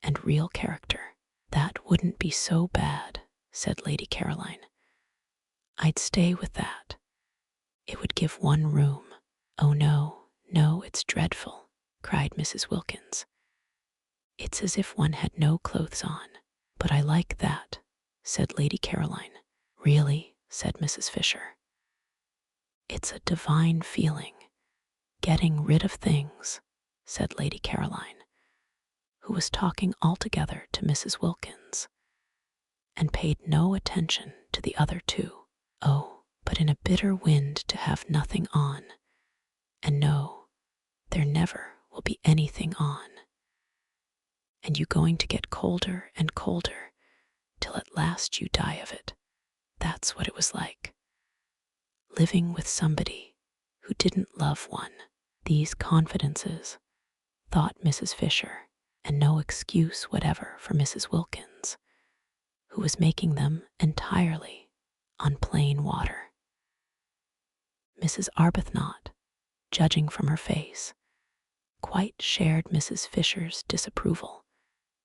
and real character. "That wouldn't be so bad," said Lady Caroline. "I'd stay with that. It would give one room." "Oh no, no, it's dreadful," cried Mrs. Wilkins. "It's as if one had no clothes on." "But I like that," said Lady Caroline. "Really," said Mrs. Fisher. "It's a divine feeling, getting rid of things," said Lady Caroline, who was talking altogether to Mrs. Wilkins, and paid no attention to the other two. "Oh, but in a bitter wind to have nothing on, and no, there never will be anything on, and you going to get colder and colder till at last you die of it. That's what it was like, living with somebody who didn't love one." These confidences, thought Mrs. Fisher, and no excuse whatever for Mrs. Wilkins, who was making them entirely on plain water. Mrs. Arbuthnot, judging from her face, quite shared Mrs. Fisher's disapproval.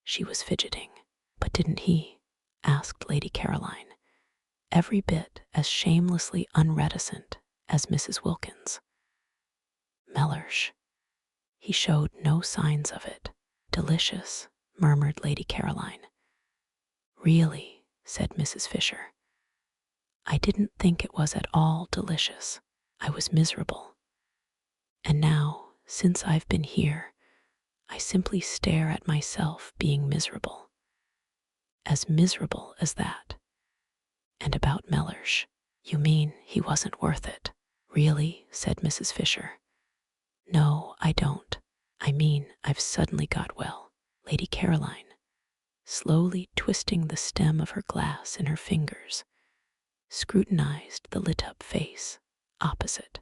She was fidgeting. "But didn't he?" asked Lady Caroline, every bit as shamelessly unreticent as Mrs. Wilkins. "Mellersh. He showed no signs of it. Delicious, murmured Lady Caroline. Really, said Mrs. Fisher. I didn't think it was at all delicious. I was miserable. And now, since I've been here, I simply stare at myself being miserable. As miserable as that. And about Mellersh, you mean he wasn't worth it? Really, said Mrs. Fisher. No, I don't. I mean, I've suddenly got well. Lady Caroline, slowly twisting the stem of her glass in her fingers, scrutinized the lit-up face opposite.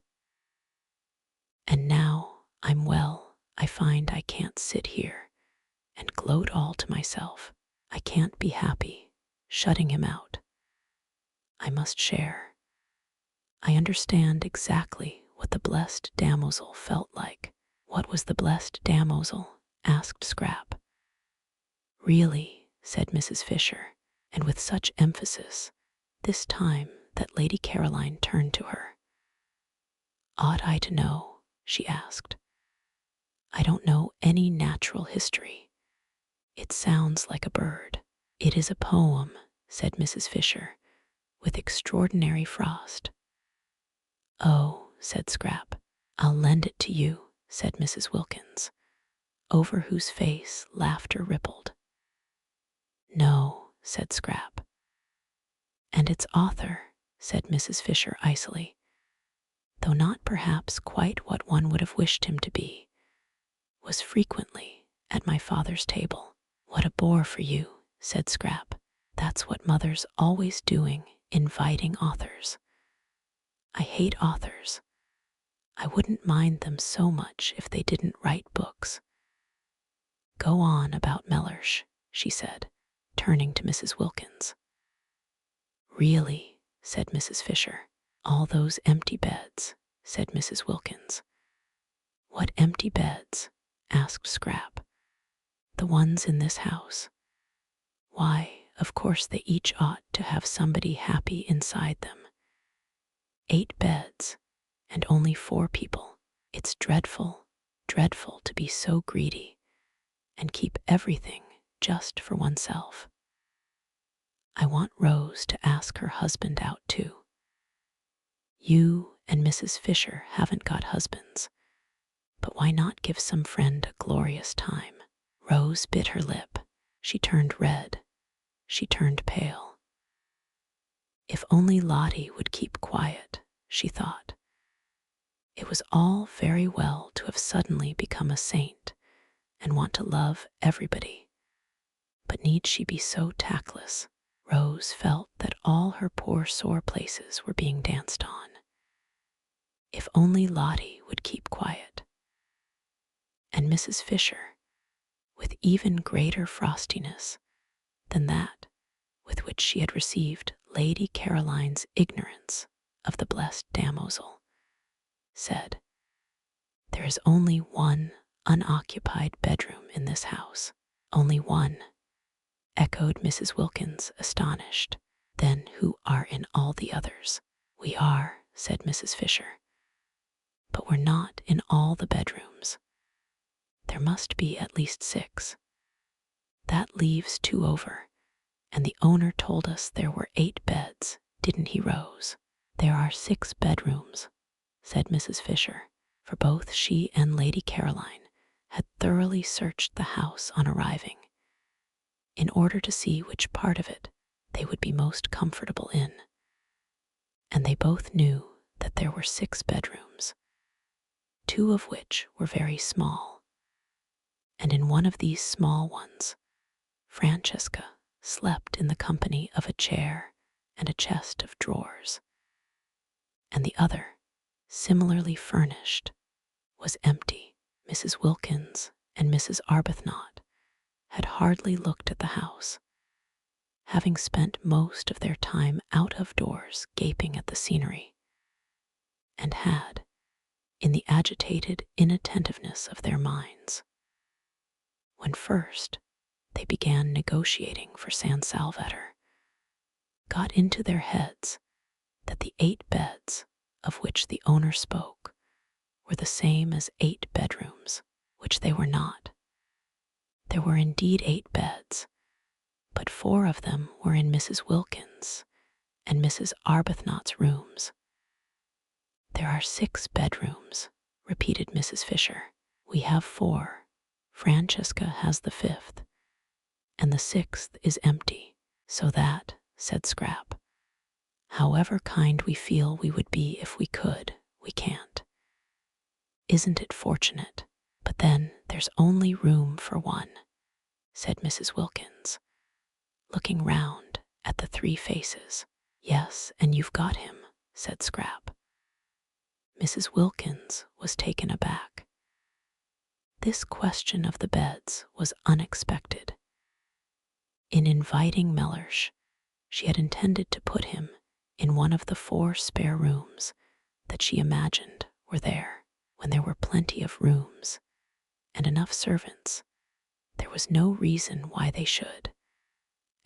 And now I'm well, I find I can't sit here and gloat all to myself. I can't be happy, shutting him out. I must share. I understand exactly what the blessed damozel felt like. What was the blessed damozel? Asked Scrap. Really, said Mrs. Fisher, and with such emphasis, this time that Lady Caroline turned to her. Ought I to know? She asked. I don't know any natural history. It sounds like a bird. It is a poem, said Mrs. Fisher, with extraordinary frost. Oh, said Scrap, I'll lend it to you, said Mrs. Wilkins, over whose face laughter rippled. No, said Scrap. And its author, said Mrs. Fisher icily, though not perhaps quite what one would have wished him to be, was frequently at my father's table. What a bore for you, said Scrap. That's what mother's always doing, inviting authors. I hate authors. I wouldn't mind them so much if they didn't write books. Go on about Mellersh, she said, turning to Mrs. Wilkins. Really, said Mrs. Fisher. All those empty beds, said Mrs. Wilkins. What empty beds? Asked Scrap. The ones in this house. Why, of course they each ought to have somebody happy inside them. 8 beds, and only 4 people. It's dreadful, dreadful to be so greedy and keep everything just for oneself. I want Rose to ask her husband out too. You and Mrs. Fisher haven't got husbands, but why not give some friend a glorious time? Rose bit her lip. She turned red. She turned pale. If only Lottie would keep quiet, she thought. It was all very well to have suddenly become a saint and want to love everybody, but need she be so tactless? Rose felt that all her poor sore places were being danced on. If only Lottie would keep quiet. And Mrs. Fisher, with even greater frostiness than that with which she had received Lady Caroline's ignorance of the blessed damozel, said, There is only one unoccupied bedroom in this house. Only one, echoed Mrs. Wilkins, astonished. Then who are in all the others? We are, said Mrs. Fisher, but we're not in all the bedrooms. There must be at least 6. That leaves 2 over, and the owner told us there were 8 beds, didn't he, Rose? There are 6 bedrooms, said Mrs. Fisher, for both she and Lady Caroline had thoroughly searched the house on arriving, in order to see which part of it they would be most comfortable in. And they both knew that there were 6 bedrooms, 2 of which were very small. And in one of these small ones, Francesca slept in the company of a chair and a chest of drawers, and the other, similarly furnished, was empty. Mrs. Wilkins and Mrs. Arbuthnot had hardly looked at the house, having spent most of their time out of doors gaping at the scenery, and had, in the agitated inattentiveness of their minds, when first they began negotiating for San Salvatore, got into their heads that the 8 beds of which the owner spoke were the same as 8 bedrooms, which they were not. There were indeed 8 beds, but 4 of them were in Mrs. Wilkins and Mrs. Arbuthnot's rooms. "There are 6 bedrooms," repeated Mrs. Fisher. "We have 4. Francesca has the 5th, and the 6th is empty. So that," said Scrap, "however kind we feel we would be if we could, we can't. Isn't it fortunate? But then there's only room for 1, said Mrs. Wilkins, looking round at the 3 faces. "Yes, and you've got him," said Scrap. Mrs. Wilkins was taken aback. This question of the beds was unexpected. In inviting Mellersh, she had intended to put him in one of the 4 spare rooms that she imagined were there. When there were plenty of rooms and enough servants, there was no reason why they should,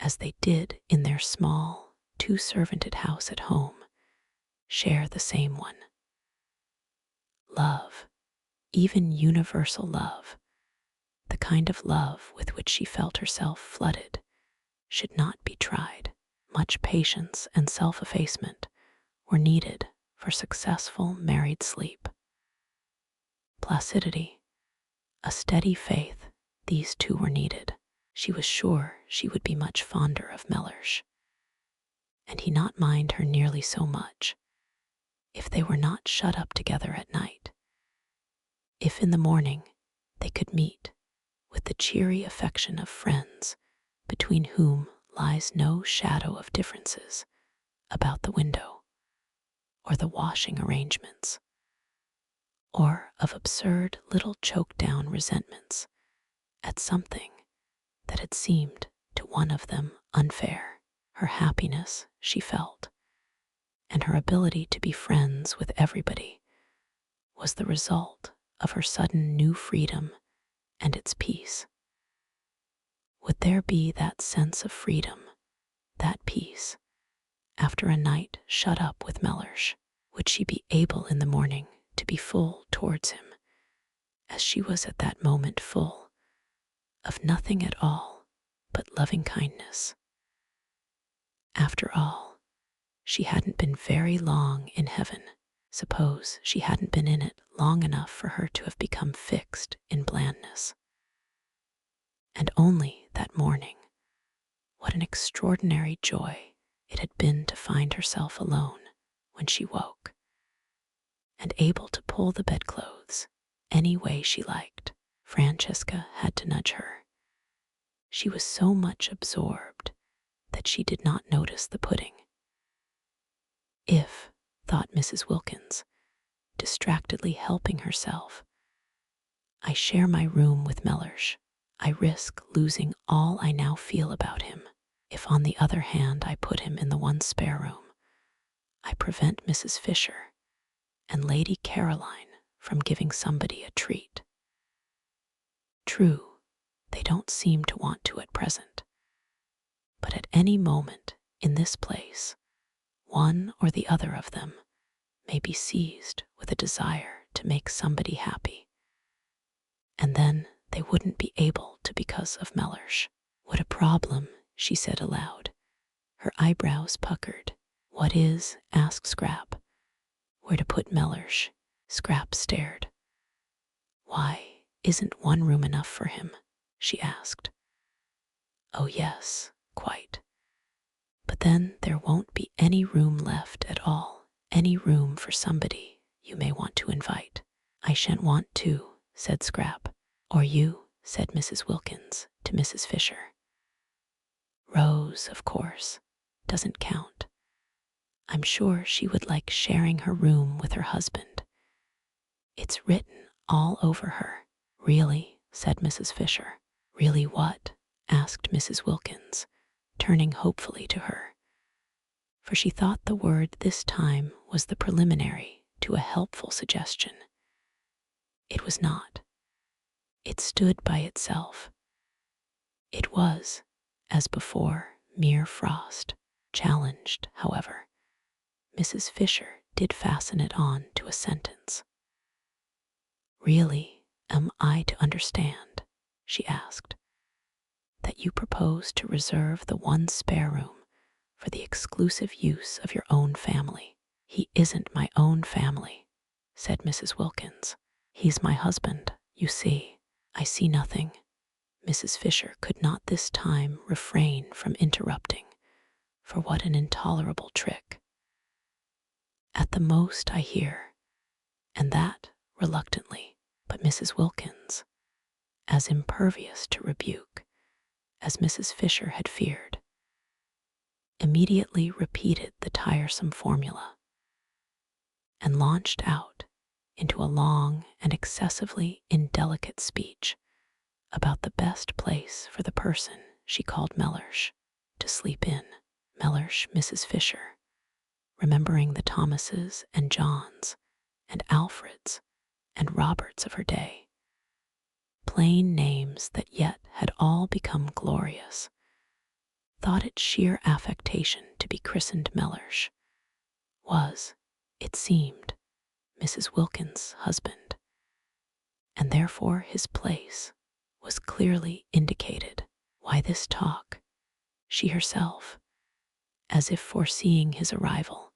as they did in their small, 2-servanted house at home, share the same one. Love, even universal love, the kind of love with which she felt herself flooded, should not be tried. Much patience and self-effacement were needed for successful married sleep. Placidity, a steady faith, these 2 were needed. She was sure she would be much fonder of Mellersh, and he not mind her nearly so much, if they were not shut up together at night. If in the morning they could meet with the cheery affection of friends between whom lies no shadow of differences about the window, or the washing arrangements, or of absurd little choke-down resentments at something that had seemed to one of them unfair. Her happiness, she felt, and her ability to be friends with everybody, was the result of her sudden new freedom and its peace. Would there be that sense of freedom, that peace, after a night shut up with Mellersh? Would she be able in the morning to be full towards him, as she was at that moment full of nothing at all but loving kindness? After all, she hadn't been very long in heaven. Suppose she hadn't been in it long enough for her to have become fixed in blandness. And only that morning, what an extraordinary joy it had been to find herself alone when she woke, and able to pull the bedclothes any way she liked. Francesca had to nudge her. She was so much absorbed that she did not notice the pudding. If, thought Mrs. Wilkins, distractedly helping herself, I share my room with Mellersh, I risk losing all I now feel about him. If, on the other hand, I put him in the 1 spare room, I prevent Mrs. Fisher and Lady Caroline from giving somebody a treat. True, they don't seem to want to at present, but at any moment in this place, one or the other of them may be seized with a desire to make somebody happy, and then they wouldn't be able to because of Mellersh. "What a problem," she said aloud, her eyebrows puckered. "What is?" asked Scrap. "Where to put Mellersh?" Scrap stared. "Why, isn't 1 room enough for him?" she asked. "Oh yes, quite. But then there won't be any room left at all, any room for somebody you may want to invite." "I shan't want to," said Scrap. "Or you," said Mrs. Wilkins to Mrs. Fisher. "Rose, of course, doesn't count. I'm sure she would like sharing her room with her husband. It's written all over her." "Really?" said Mrs. Fisher. "Really what?" asked Mrs. Wilkins, turning hopefully to her, for she thought the word this time was the preliminary to a helpful suggestion. It was not. It stood by itself. It was, as before, mere frost. Challenged, however, Mrs. Fisher did fasten it on to a sentence. "Really, am I to understand," she asked, that you propose to reserve the one spare room for the exclusive use of your own family. He isn't my own family, said Mrs. Wilkins. He's my husband, you see. I see nothing. Mrs. Fisher could not this time refrain from interrupting, for what an intolerable trick. At the most I hear, and that reluctantly, but Mrs. Wilkins, as impervious to rebuke as Mrs. Fisher had feared, immediately repeated the tiresome formula and launched out into a long and excessively indelicate speech about the best place for the person she called Mellersh to sleep in. Mellersh, Mrs. Fisher, remembering the Thomases and Johns and Alfreds and Roberts of her day, plain names that yet had all become glorious, thought it sheer affectation to be christened Mellersh, was, it seemed, Mrs. Wilkins' husband, and therefore his place was clearly indicated. Why this talk? She herself, as if foreseeing his arrival,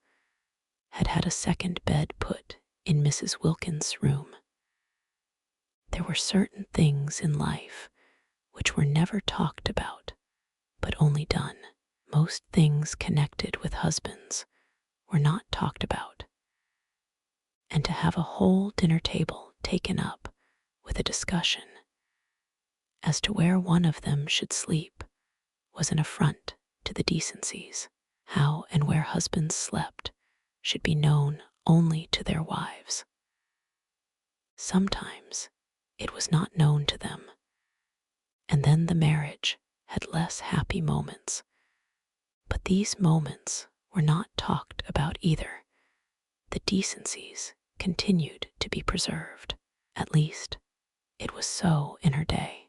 had had a second bed put in Mrs. Wilkins' room. There were certain things in life which were never talked about, but only done. Most things connected with husbands were not talked about, and to have a whole dinner table taken up with a discussion as to where one of them should sleep was an affront to the decencies. How and where husbands slept should be known only to their wives. Sometimes it was not known to them, and then the marriage had less happy moments. But these moments were not talked about either. The decencies continued to be preserved. At least, it was so in her day.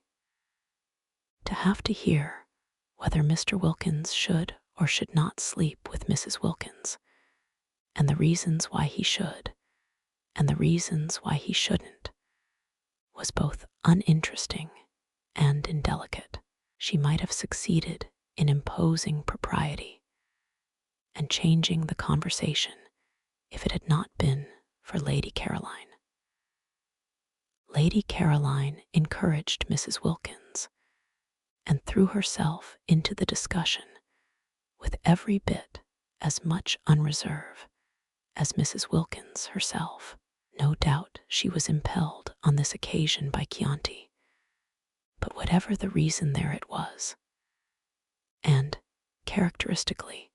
To have to hear whether Mr. Wilkins should or should not sleep with Mrs. Wilkins, and the reasons why he should, and the reasons why he shouldn't, was both uninteresting and indelicate. She might have succeeded in imposing propriety and changing the conversation if it had not been for Lady Caroline. Lady Caroline encouraged Mrs. Wilkins and threw herself into the discussion with every bit as much unreserve as Mrs. Wilkins herself. No doubt she was impelled on this occasion by Chianti, but whatever the reason there it was, and, characteristically,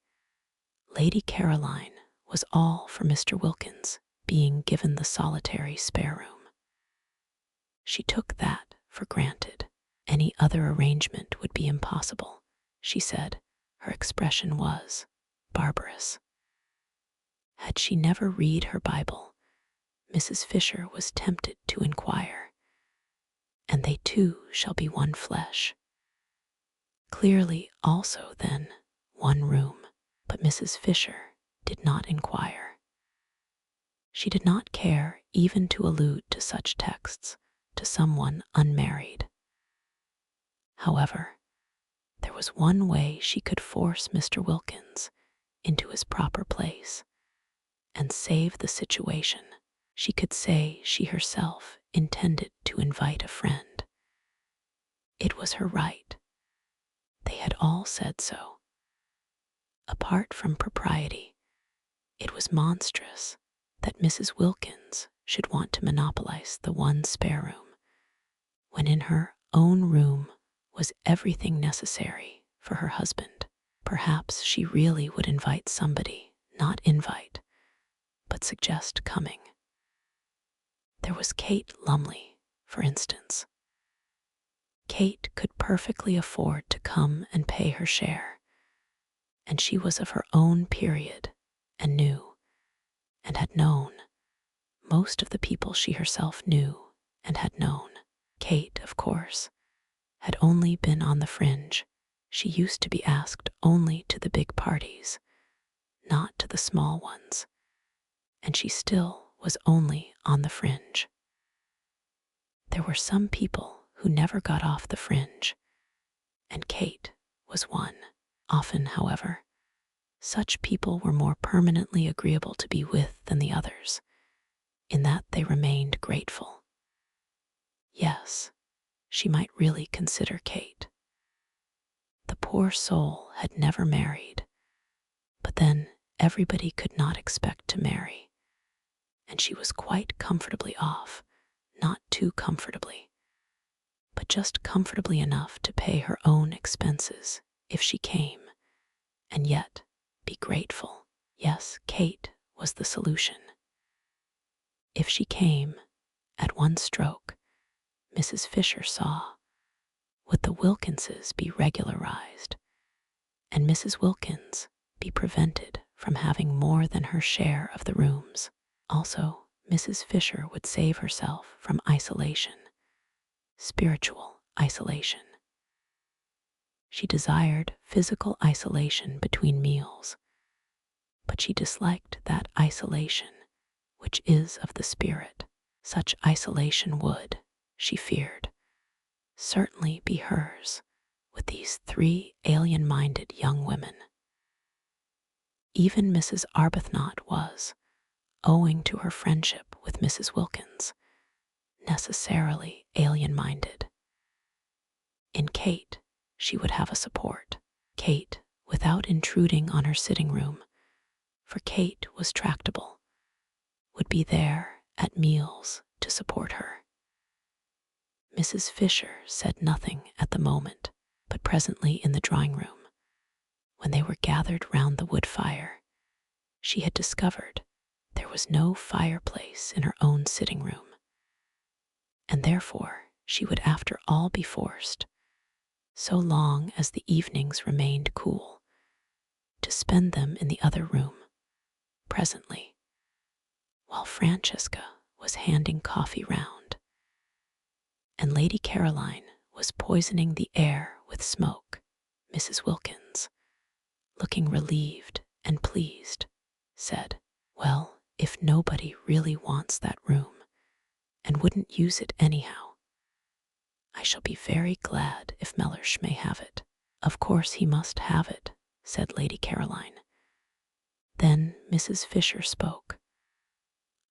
Lady Caroline was all for Mr. Wilkins being given the solitary spare room. She took that for granted. Any other arrangement would be impossible, she said. Her expression was barbarous. Had she never read her Bible, Mrs. Fisher was tempted to inquire, and they two shall be one flesh. Clearly also, then, one room, but Mrs. Fisher did not inquire. She did not care even to allude to such texts to someone unmarried. However, there was one way she could force Mr. Wilkins into his proper place and save the situation. She could say she herself intended to invite a friend. It was her right. They had all said so. Apart from propriety, it was monstrous that Mrs. Wilkins should want to monopolize the one spare room, when in her own room was everything necessary for her husband. Perhaps she really would invite somebody, not invite, but suggest coming. There was Kate Lumley, for instance. Kate could perfectly afford to come and pay her share, and she was of her own period and knew, and had known, most of the people she herself knew and had known. Kate, of course, had only been on the fringe. She used to be asked only to the big parties, not to the small ones, and she still was only on the fringe. There were some people who never got off the fringe, and Kate was one. Often, however, such people were more permanently agreeable to be with than the others, in that they remained grateful. Yes, she might really consider Kate. The poor soul had never married, but then everybody could not expect to marry, and she was quite comfortably off, not too comfortably, but just comfortably enough to pay her own expenses if she came, and yet be grateful. Yes, Kate was the solution. If she came, at one stroke, Mrs. Fisher saw, would the Wilkinses be regularized, and Mrs. Wilkins be prevented from having more than her share of the rooms. Also, Mrs. Fisher would save herself from isolation, spiritual isolation. She desired physical isolation between meals, but she disliked that isolation which is of the spirit. Such isolation would, she feared, certainly be hers with these 3 alien-minded young women. Even Mrs. Arbuthnot was, owing to her friendship with Mrs. Wilkins, necessarily alien-minded. In Kate, she would have a support. Kate, without intruding on her sitting room, for Kate was tractable, would be there at meals to support her. Mrs. Fisher said nothing at the moment, but presently in the drawing room, when they were gathered round the wood fire, she had discovered there was no fireplace in her own sitting room, and therefore she would after all be forced, so long as the evenings remained cool, to spend them in the other room, presently, while Francesca was handing coffee round, and Lady Caroline was poisoning the air with smoke. Mrs. Wilkins, looking relieved and pleased, said, "Well, if nobody really wants that room and wouldn't use it anyhow, I shall be very glad if Mellersh may have it." "Of course he must have it," said Lady Caroline. Then Mrs. Fisher spoke.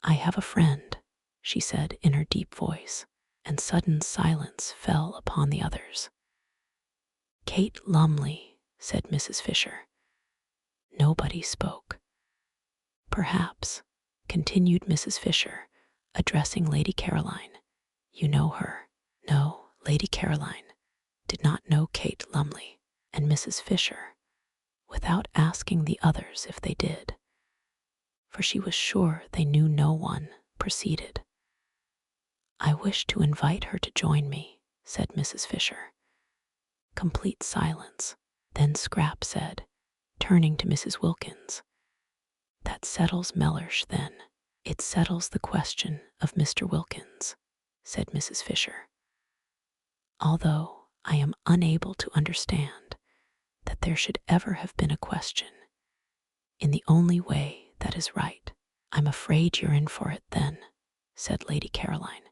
"I have a friend," she said in her deep voice, and sudden silence fell upon the others. "Kate Lumley," said Mrs. Fisher. Nobody spoke. "Perhaps," continued Mrs. Fisher, addressing Lady Caroline, "you know her." No, Lady Caroline did not know Kate Lumley, and Mrs. Fisher, without asking the others if they did, for she was sure they knew no one, proceeded. "I wish to invite her to join me," said Mrs. Fisher. Complete silence. Then Scrap said, turning to Mrs. Wilkins, "That settles Mellersh, then." "It settles the question of Mr. Wilkins," said Mrs. Fisher, "although I am unable to understand that there should ever have been a question, in the only way that is right." "I'm afraid you're in for it, then," said Lady Caroline,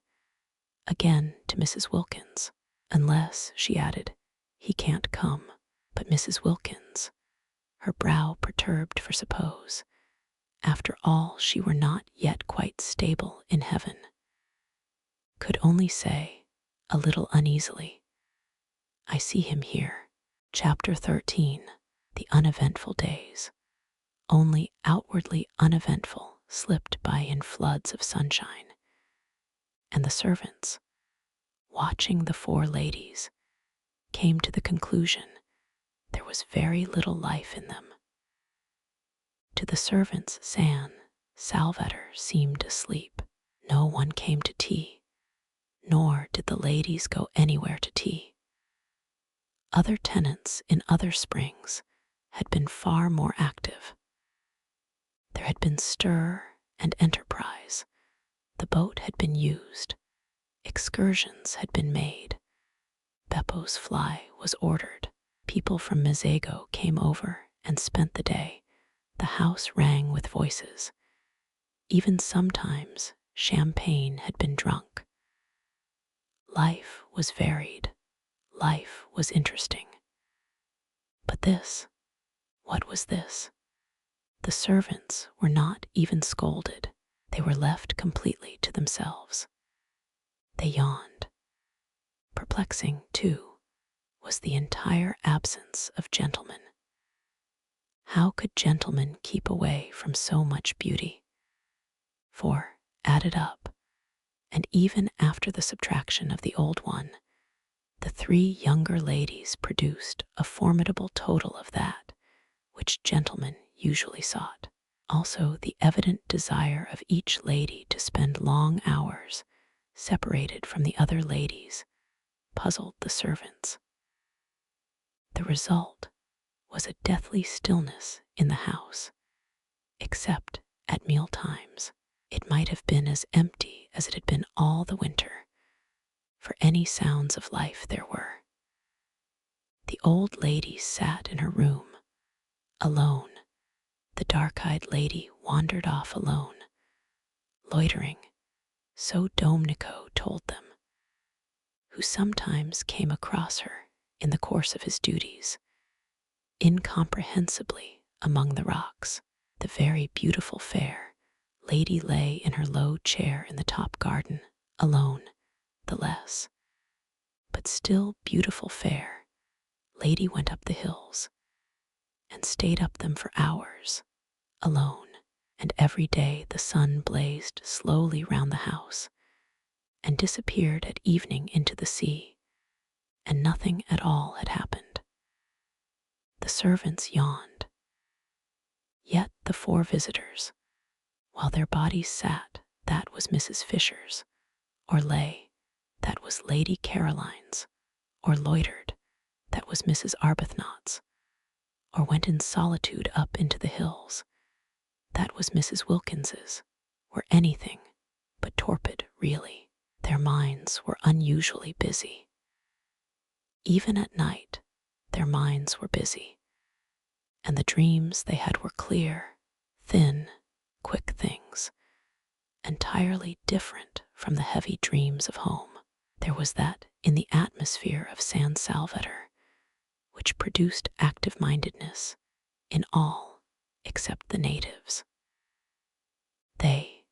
again to Mrs. Wilkins, "unless," she added, "he can't come." But Mrs. Wilkins, her brow perturbed for suppose, after all she were not yet quite stable in heaven, could only say, a little uneasily, "I see him here." Chapter 13. The uneventful days, only outwardly uneventful, slipped by in floods of sunshine, and the servants, watching the 4 ladies, came to the conclusion there was very little life in them. To the servants' Salvatore seemed asleep. No one came to tea, nor did the ladies go anywhere to tea. Other tenants in other springs had been far more active. There had been stir and enterprise. The boat had been used. Excursions had been made. Beppo's fly was ordered. People from Mezzago came over and spent the day. The house rang with voices. Even sometimes champagne had been drunk. Life was varied. Life was interesting. But this, what was this? The servants were not even scolded. They were left completely to themselves. They yawned. Perplexing, too, was the entire absence of gentlemen. How could gentlemen keep away from so much beauty? For, added up, and even after the subtraction of the old one, the three younger ladies produced a formidable total of that which gentlemen usually sought. Also, the evident desire of each lady to spend long hours separated from the other ladies puzzled the servants. The result was a deathly stillness in the house, except at meal times. It might have been as empty as it had been all the winter, for any sounds of life there were. The old lady sat in her room, alone. The dark-eyed lady wandered off alone, loitering, so Domenico told them, who sometimes came across her in the course of his duties, incomprehensibly among the rocks. The very beautiful fair lady lay in her low chair in the top garden, alone, the less. But still beautiful fair lady went up the hills, and stayed up them for hours, alone, and every day the sun blazed slowly round the house, and disappeared at evening into the sea, and nothing at all had happened. The servants yawned. Yet the four visitors, while their bodies sat, that was Mrs. Fisher's, or lay, that was Lady Caroline's, or loitered, that was Mrs. Arbuthnot's, or went in solitude up into the hills, that was Mrs. Wilkins's, were anything but torpid really. Their minds were unusually busy. Even at night, their minds were busy, and the dreams they had were clear, thin, quick things, entirely different from the heavy dreams of home. There was that in the atmosphere of San Salvatore which produced active-mindedness in all except the natives. They,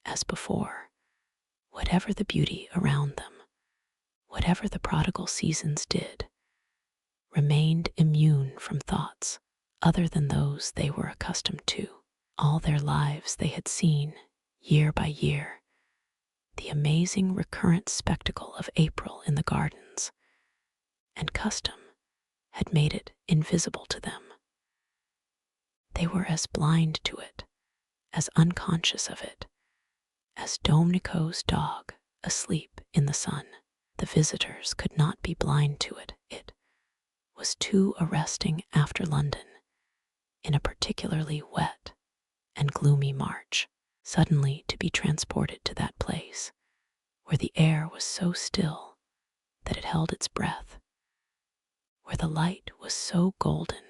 as before, whatever the beauty around them, whatever the prodigal seasons did, remained immune from thoughts other than those they were accustomed to. All their lives they had seen, year by year, the amazing recurrent spectacle of April in the gardens, and custom had made it invisible to them. They were as blind to it, as unconscious of it, as Domenico's dog asleep in the sun. The visitors could not be blind to it. It was too arresting after London, in a particularly wet and gloomy March, suddenly to be transported to that place where the air was so still that it held its breath, where the light was so golden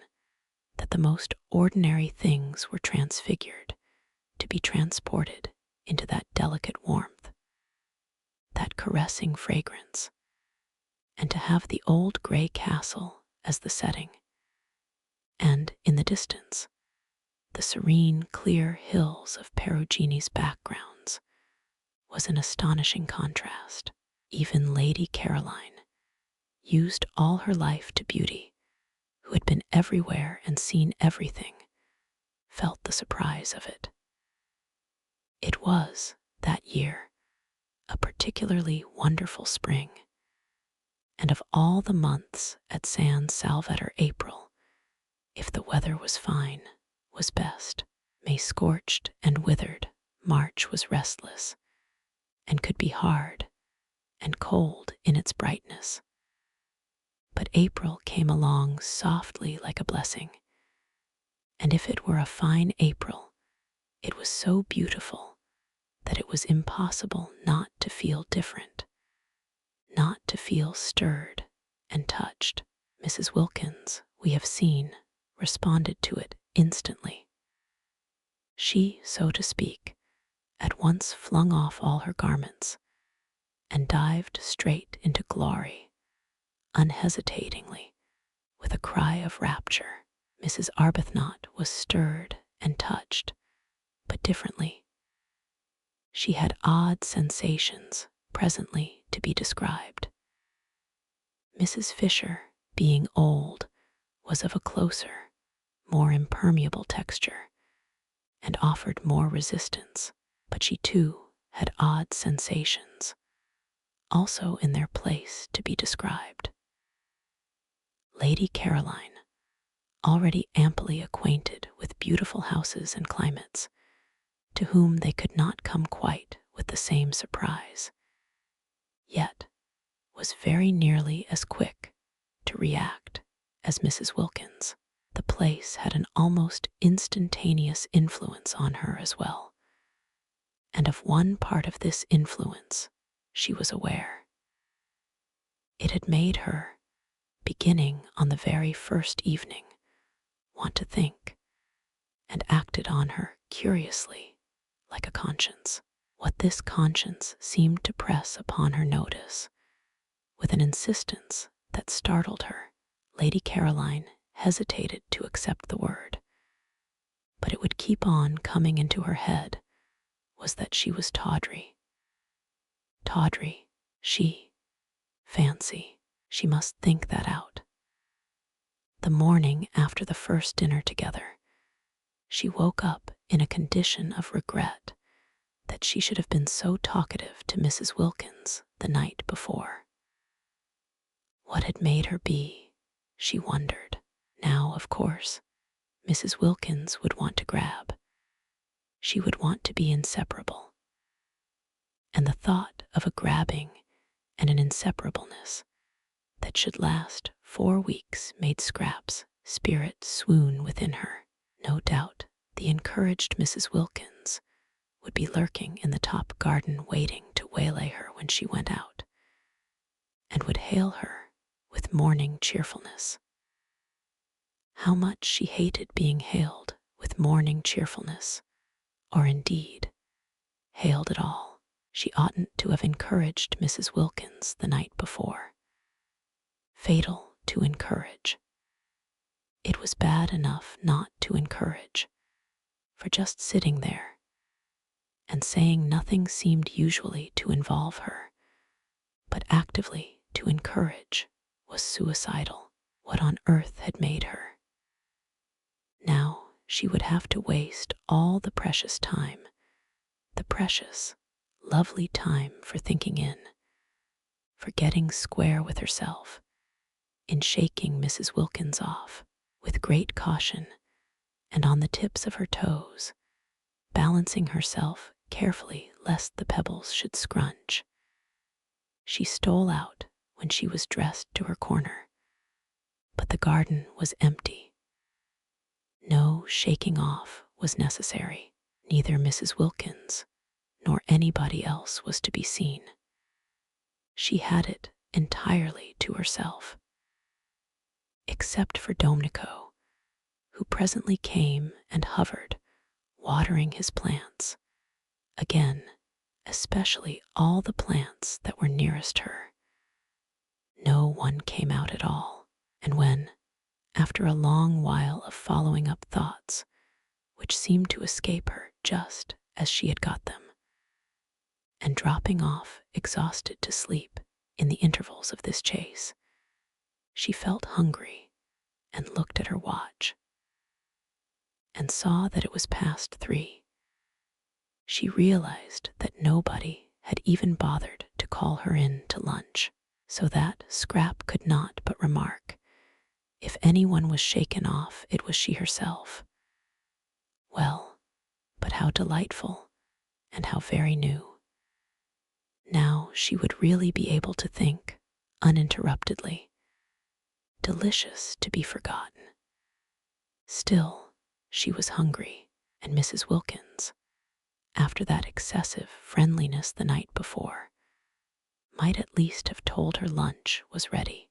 that the most ordinary things were transfigured, to be transported into that delicate warmth, that caressing fragrance, and to have the old grey castle as the setting, and in the distance, the serene, clear hills of Perugini's backgrounds, was an astonishing contrast. Even Lady Caroline, used all her life to beauty, who had been everywhere and seen everything, felt the surprise of it. It was, that year, a particularly wonderful spring, and of all the months at San Salvatore, April, if the weather was fine, was best. May scorched and withered, March was restless, and could be hard and cold in its brightness. But April came along softly like a blessing, and if it were a fine April, it was so beautiful that it was impossible not to feel different, not to feel stirred and touched. Mrs. Wilkins, we have seen, responded to it instantly. She, so to speak, at once flung off all her garments and dived straight into glory, unhesitatingly, With a cry of rapture, Mrs. Arbuthnot was stirred and touched, but differently. She had odd sensations presently to be described. Mrs. Fisher, being old, was of a closer, more impermeable texture, and offered more resistance, but she too had odd sensations, also in their place to be described. Lady Caroline, already amply acquainted with beautiful houses and climates, to whom they could not come quite with the same surprise, yet was very nearly as quick to react as Mrs. Wilkins. The place had an almost instantaneous influence on her as well, and of one part of this influence she was aware. It had made her, beginning on the very first evening, want to think, and acted on her curiously, like a conscience. What this conscience seemed to press upon her notice, with an insistence that startled her. Lady Caroline hesitated to accept the word, but it would keep on coming into her head, was that she was tawdry. Tawdry, fancy, she must think that out. The morning after the first dinner together, she woke up in a condition of regret that she should have been so talkative to Mrs. Wilkins the night before. What had made her be, she wondered. Now, of course, Mrs. Wilkins would want to grab. She would want to be inseparable. And the thought of a grabbing and an inseparableness that should last 4 weeks made Scrap's spirit swoon within her. No doubt the encouraged Mrs. Wilkins would be lurking in the top garden waiting to waylay her when she went out, and would hail her with morning cheerfulness. How much she hated being hailed with morning cheerfulness, or indeed, hailed at all. She oughtn't to have encouraged Mrs. Wilkins the night before. Fatal to encourage. It was bad enough not to encourage, for just sitting there and saying nothing seemed usually to involve her, but actively to encourage was suicidal. What on earth had made her? Now she would have to waste all the precious time, the precious, lovely time for thinking in, for getting square with herself, in shaking Mrs. Wilkins off with great caution and on the tips of her toes, balancing herself carefully lest the pebbles should scrunch. She stole out when she was dressed to her corner, but the garden was empty. No shaking off was necessary. Neither Mrs. Wilkins nor anybody else was to be seen. She had it entirely to herself, except for Domenico, who presently came and hovered, watering his plants, again, especially all the plants that were nearest her. No one came out at all, and when, after a long while of following up thoughts, which seemed to escape her just as she had got them, and dropping off exhausted to sleep in the intervals of this chase, she felt hungry and looked at her watch, and saw that it was past 3. She realized that nobody had even bothered to call her in to lunch, so that Scrap could not but remark, if anyone was shaken off, it was she herself. Well, but how delightful, and how very new. Now she would really be able to think uninterruptedly. Delicious to be forgotten. Still, she was hungry, and Mrs. Wilkins, after that excessive friendliness the night before, might at least have told her lunch was ready.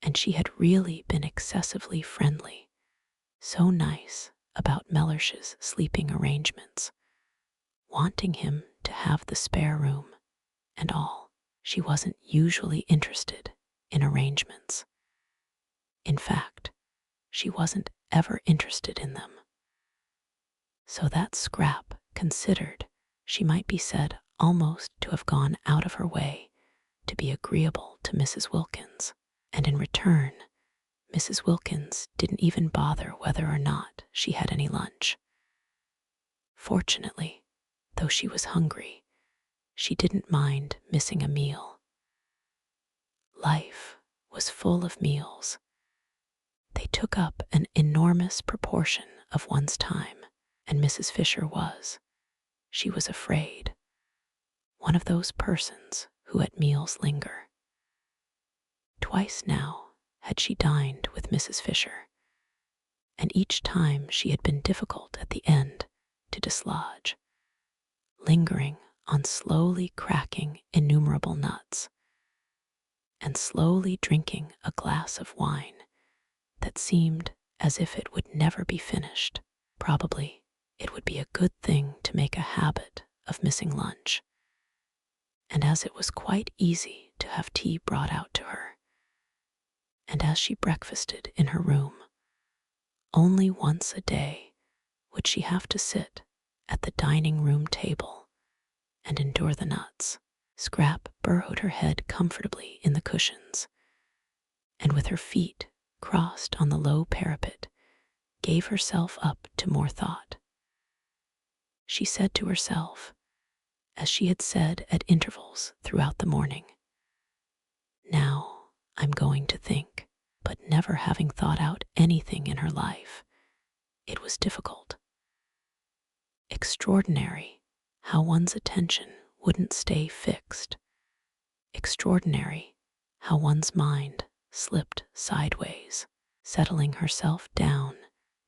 And she had really been excessively friendly, so nice about Mellish's sleeping arrangements, wanting him to have the spare room and all. She wasn't usually interested in arrangements, In fact, she wasn't ever interested in them. So that Scrap considered she might be said almost to have gone out of her way to be agreeable to Mrs. Wilkins, and in return, Mrs. Wilkins didn't even bother whether or not she had any lunch. Fortunately, though she was hungry, she didn't mind missing a meal. Life was full of meals. They took up an enormous proportion of one's time, and Mrs. Fisher she was afraid, one of those persons who at meals linger. Twice now had she dined with Mrs. Fisher, and each time she had been difficult at the end to dislodge, lingering on slowly cracking innumerable nuts, and slowly drinking a glass of wine that seemed as if it would never be finished. Probably it would be a good thing to make a habit of missing lunch, and as it was quite easy to have tea brought out to her, and as she breakfasted in her room, only once a day would she have to sit at the dining room table and endure the nuts. Scrap burrowed her head comfortably in the cushions, and with her feet crossed on the low parapet, gave herself up to more thought. She said to herself, as she had said at intervals throughout the morning, "Now I'm going to think," but never having thought out anything in her life, it was difficult. Extraordinary how one's attention wouldn't stay fixed. Extraordinary how one's mind slipped sideways, settling herself down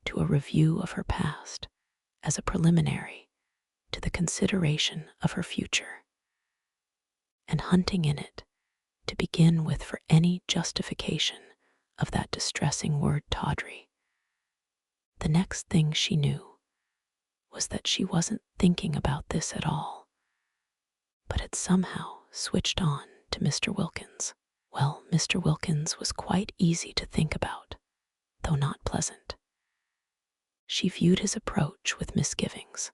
to a review of her past as a preliminary to the consideration of her future, and hunting in it to begin with for any justification of that distressing word tawdry. The next thing she knew was that she wasn't thinking about this at all, but had somehow switched on to Mr. Wilkins. Well, Mr. Wilkins was quite easy to think about, though not pleasant. She viewed his approach with misgivings,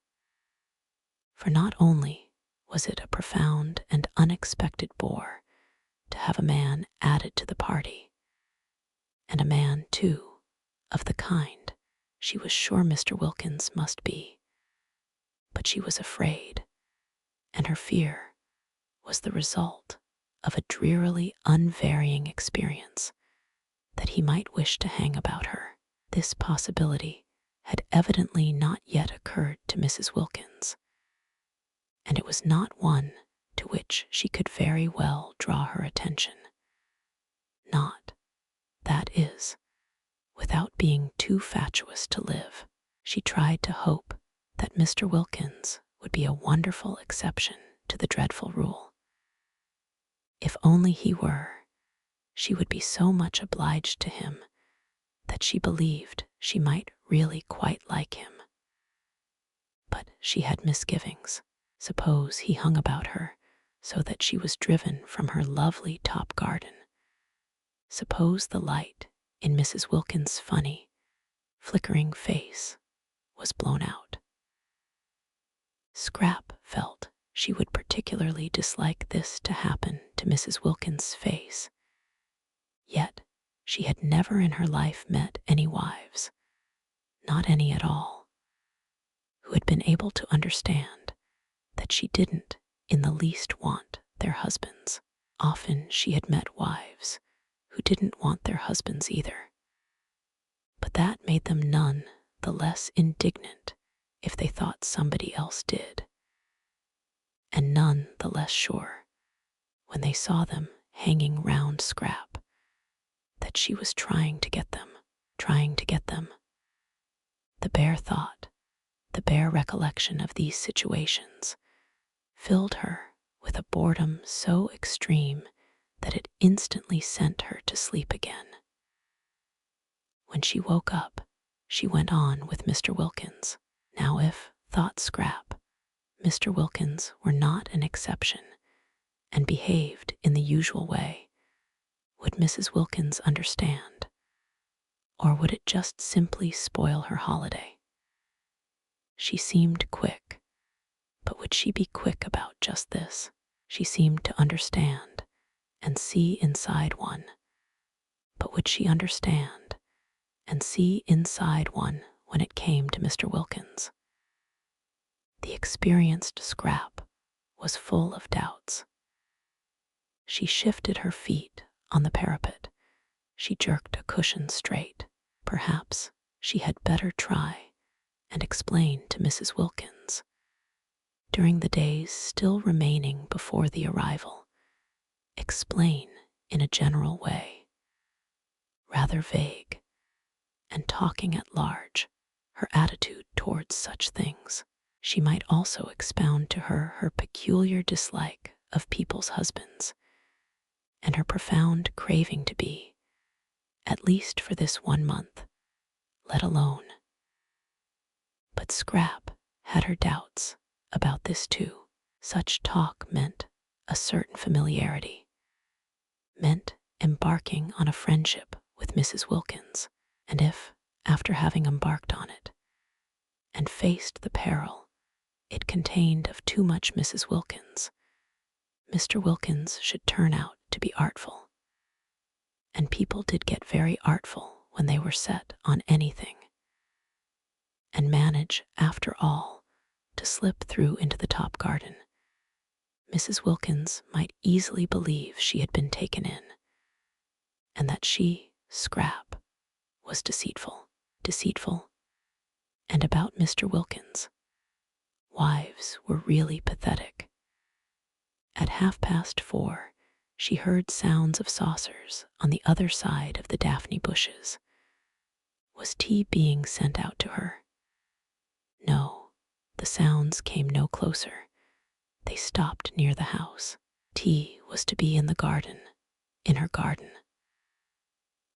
for not only was it a profound and unexpected bore to have a man added to the party, and a man, too, of the kind she was sure Mr. Wilkins must be, but she was afraid, and her fear was the result of a drearily unvarying experience that he might wish to hang about her. This possibility had evidently not yet occurred to Mrs. Wilkins, and it was not one to which she could very well draw her attention. Not, that is, without being too fatuous to live. She tried to hope that Mr. Wilkins would be a wonderful exception to the dreadful rule. If only he were, she would be so much obliged to him that she believed she might really quite like him. But she had misgivings. Suppose he hung about her so that she was driven from her lovely top garden. Suppose the light in Mrs. Wilkins' funny, flickering face was blown out. Scrap felt she would particularly dislike this to happen to Mrs. Wilkins' face. Yet she had never in her life met any wives, not any at all, who had been able to understand that she didn't in the least want their husbands. Often she had met wives who didn't want their husbands either, but that made them none the less indignant if they thought somebody else did, and none the less sure when they saw them hanging round Scrap that she was trying to get them. The bare thought, the bare recollection of these situations filled her with a boredom so extreme that it instantly sent her to sleep again. When she woke up, she went on with Mr. Wilkins. Now if, thought Scrap, Mr. Wilkins were not an exception and behaved in the usual way, would Mrs. Wilkins understand? Or would it just simply spoil her holiday? She seemed quick, but would she be quick about just this? She seemed to understand and see inside one, but would she understand and see inside one when it came to Mr. Wilkins? The experienced Scrap was full of doubts. She shifted her feet on the parapet. She jerked a cushion straight. Perhaps she had better try and explain to Mrs. Wilkins. During the days still remaining before the arrival, explain in a general way, rather vague, and talking at large, her attitude towards such things. She might also expound to her peculiar dislike of people's husbands, and her profound craving to be, at least for this 1 month, let alone. But Scrap had her doubts about this too. Such talk meant a certain familiarity, meant embarking on a friendship with Mrs. Wilkins, and if, after having embarked on it, and faced the peril it contained of too much Mrs. Wilkins, Mr. Wilkins should turn out to be artful. And people did get very artful when they were set on anything, and manage, after all, to slip through into the top garden. Mrs. Wilkins might easily believe she had been taken in, and that she, Scrap, was deceitful. And about Mr. Wilkins, wives were really pathetic. At 4:30, she heard sounds of saucers on the other side of the daphne bushes. Was tea being sent out to her? No, the sounds came no closer. They stopped near the house. Tea was to be in the garden, in her garden.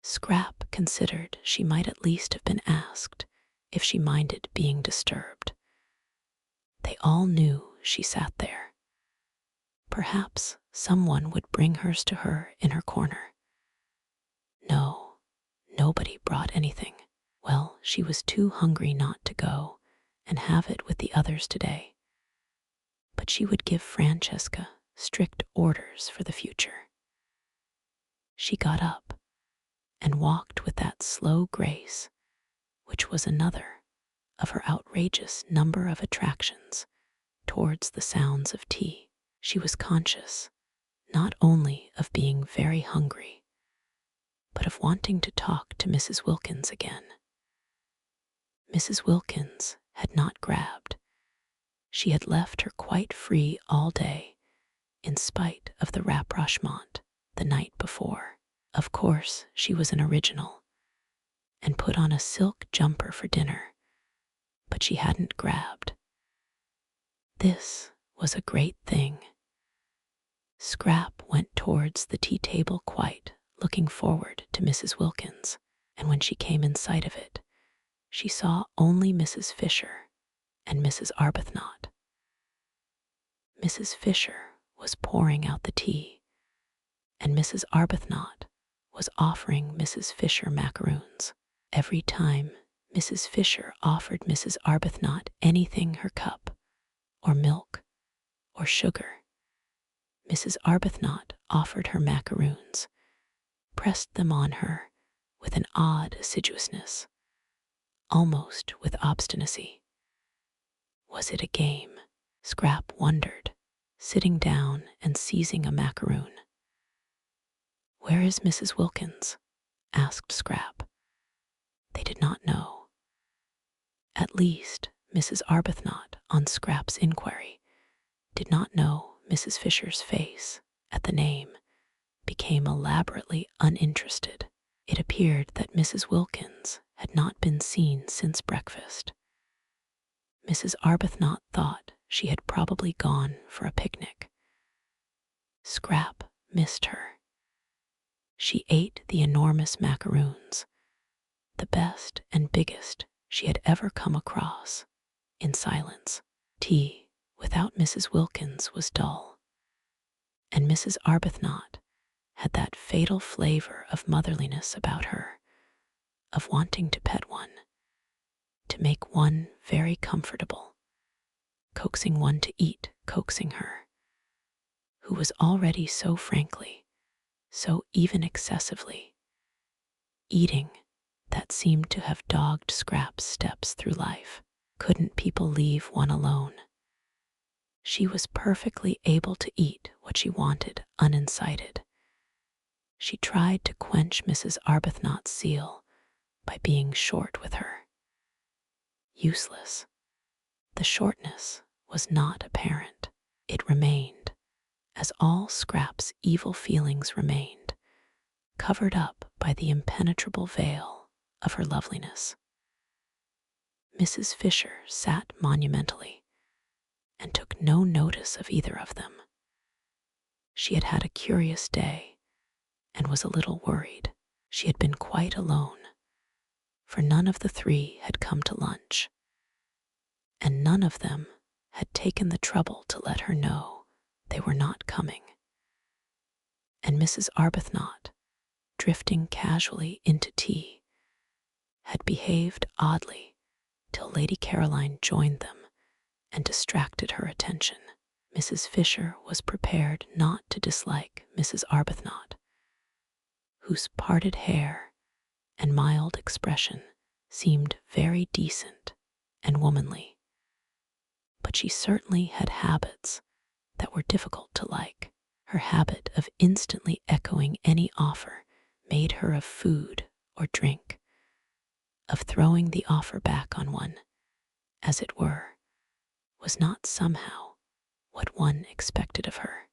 Scrap considered she might at least have been asked if she minded being disturbed. They all knew she sat there. Perhaps someone would bring hers to her in her corner. No, nobody brought anything. Well, she was too hungry not to go and have it with the others today. But she would give Francesca strict orders for the future. She got up and walked with that slow grace, which was another of her outrageous number of attractions, towards the sounds of tea. She was conscious not only of being very hungry, but of wanting to talk to Mrs. Wilkins again. Mrs. Wilkins had not grabbed. She had left her quite free all day, in spite of the rapprochement the night before. Of course, she was an original, and put on a silk jumper for dinner, but she hadn't grabbed. This was a great thing. Scrap went towards the tea table quite looking forward to Mrs. Wilkins, and when she came in sight of it, she saw only Mrs. Fisher and Mrs. Arbuthnot. Mrs. Fisher was pouring out the tea, and Mrs. Arbuthnot was offering Mrs. Fisher macaroons. Every time Mrs. Fisher offered Mrs. Arbuthnot anything, her cup, or milk, or sugar, Mrs. Arbuthnot offered her macaroons, pressed them on her with an odd assiduousness, almost with obstinacy. Was it a game? Scrap wondered, sitting down and seizing a macaroon. "Where is Mrs. Wilkins?" asked Scrap. They did not know. At least, Mrs. Arbuthnot, on Scrap's inquiry, did not know Mrs. Fisher's face, at the name, became elaborately uninterested. It appeared that Mrs. Wilkins had not been seen since breakfast. Mrs. Arbuthnot thought she had probably gone for a picnic. Scrap missed her. She ate the enormous macaroons, the best and biggest she had ever come across, in silence. Tea without Mrs. Wilkins was dull, and Mrs. Arbuthnot had that fatal flavor of motherliness about her, of wanting to pet one, to make one very comfortable, coaxing one to eat, coaxing her, who was already so frankly, so even excessively, eating that seemed to have dogged Scrap's steps through life. Couldn't people leave one alone? She was perfectly able to eat what she wanted unincited. She tried to quench Mrs. Arbuthnot's zeal by being short with her. Useless. The shortness was not apparent. It remained, as all Scrap's evil feelings remained, covered up by the impenetrable veil of her loveliness. Mrs. Fisher sat monumentally and took no notice of either of them. She had had a curious day and was a little worried. She had been quite alone, for none of the three had come to lunch, and none of them had taken the trouble to let her know they were not coming. And Mrs. Arbuthnot, drifting casually into tea, had behaved oddly till Lady Caroline joined them and distracted her attention. Mrs. Fisher was prepared not to dislike Mrs. Arbuthnot, whose parted hair and mild expression seemed very decent and womanly, but she certainly had habits that were difficult to like. Her habit of instantly echoing any offer made her of food or drink, of throwing the offer back on one, as it were, was not somehow what one expected of her.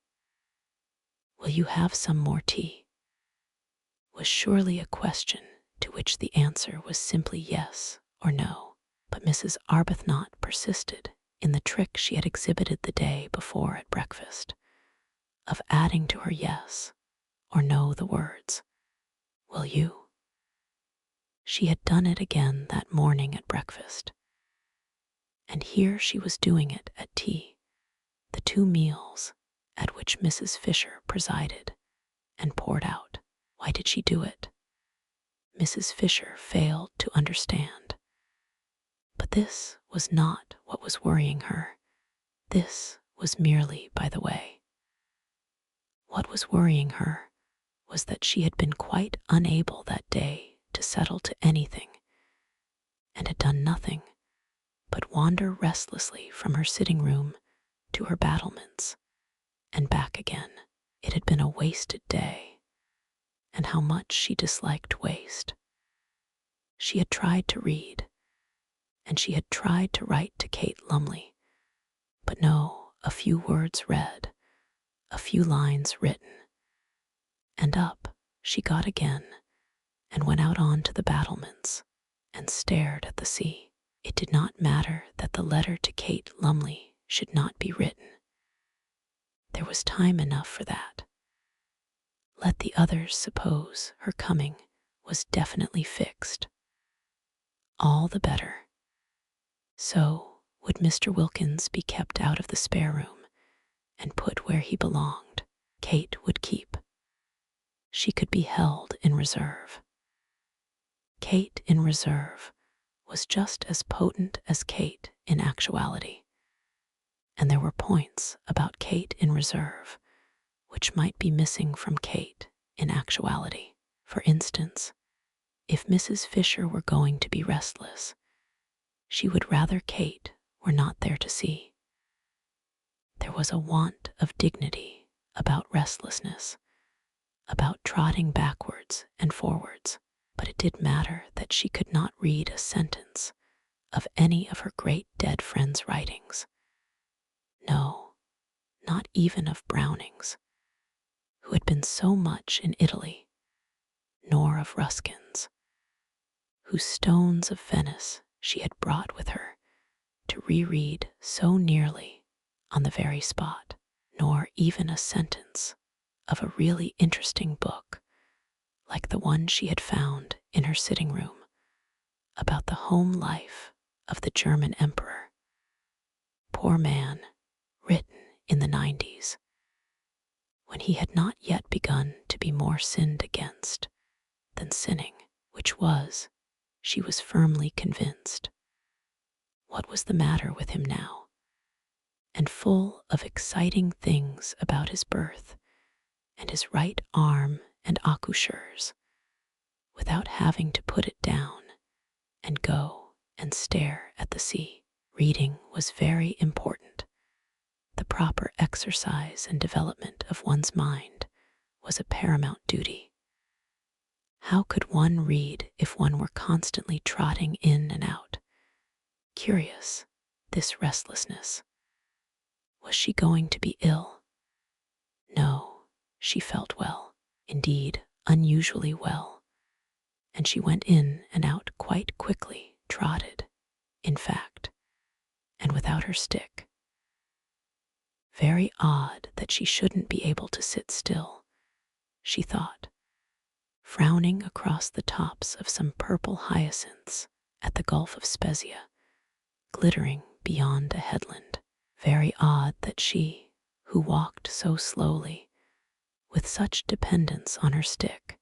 "Will you have some more tea?" was surely a question to which the answer was simply yes or no, but Mrs. Arbuthnot persisted in the trick she had exhibited the day before at breakfast, of adding to her yes or no the words, "Will you?" She had done it again that morning at breakfast, and here she was doing it at tea, the two meals at which Mrs. Fisher presided and poured out. Why did she do it? Mrs. Fisher failed to understand. But this was not what was worrying her. This was merely by the way. What was worrying her was that she had been quite unable that day to settle to anything, and had done nothing but wander restlessly from her sitting room to her battlements and back again. It had been a wasted day, and how much she disliked waste. She had tried to read, and she had tried to write to Kate Lumley, but no, a few words read, a few lines written, and up she got again and went out on to the battlements and stared at the sea. It did not matter that the letter to Kate Lumley should not be written. There was time enough for that. Let the others suppose her coming was definitely fixed. All the better. So would Mr. Wilkins be kept out of the spare room and put where he belonged. Kate would keep. She could be held in reserve. Kate in reserve was just as potent as Kate in actuality, and there were points about Kate in reserve which might be missing from Kate in actuality. For instance, if Mrs. Fisher were going to be restless, she would rather Kate were not there to see. There was a want of dignity about restlessness, about trotting backwards and forwards, but it did matter that she could not read a sentence of any of her great dead friend's writings. No, not even of Browning's, who had been so much in Italy, nor of Ruskin's, whose Stones of Venice she had brought with her to reread so nearly on the very spot, nor even a sentence of a really interesting book like the one she had found in her sitting room about the home life of the German emperor. Poor man, written in the 90s, when he had not yet begun to be more sinned against than sinning, which was, She was firmly convinced. What was the matter with him now? And full of exciting things about his birth and his right arm and accoucheurs, without having to put it down and go and stare at the sea. Reading was very important. The proper exercise and development of one's mind was a paramount duty. How could one read if one were constantly trotting in and out? Curious, this restlessness. Was she going to be ill? No, she felt well, indeed, unusually well, and she went in and out quite quickly, trotted, in fact, and without her stick. Very odd that she shouldn't be able to sit still, she thought, frowning across the tops of some purple hyacinths at the Gulf of Spezia, glittering beyond a headland. Very odd that she, who walked so slowly, with such dependence on her stick,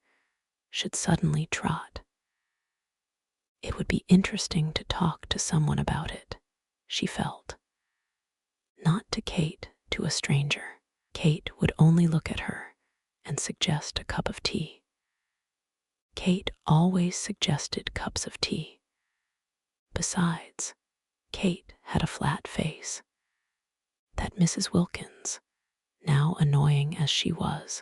should suddenly trot. It would be interesting to talk to someone about it, she felt. Not to Kate, to a stranger. Kate would only look at her and suggest a cup of tea. Kate always suggested cups of tea. Besides, Kate had a flat face. That Mrs. Wilkins, now annoying as she was,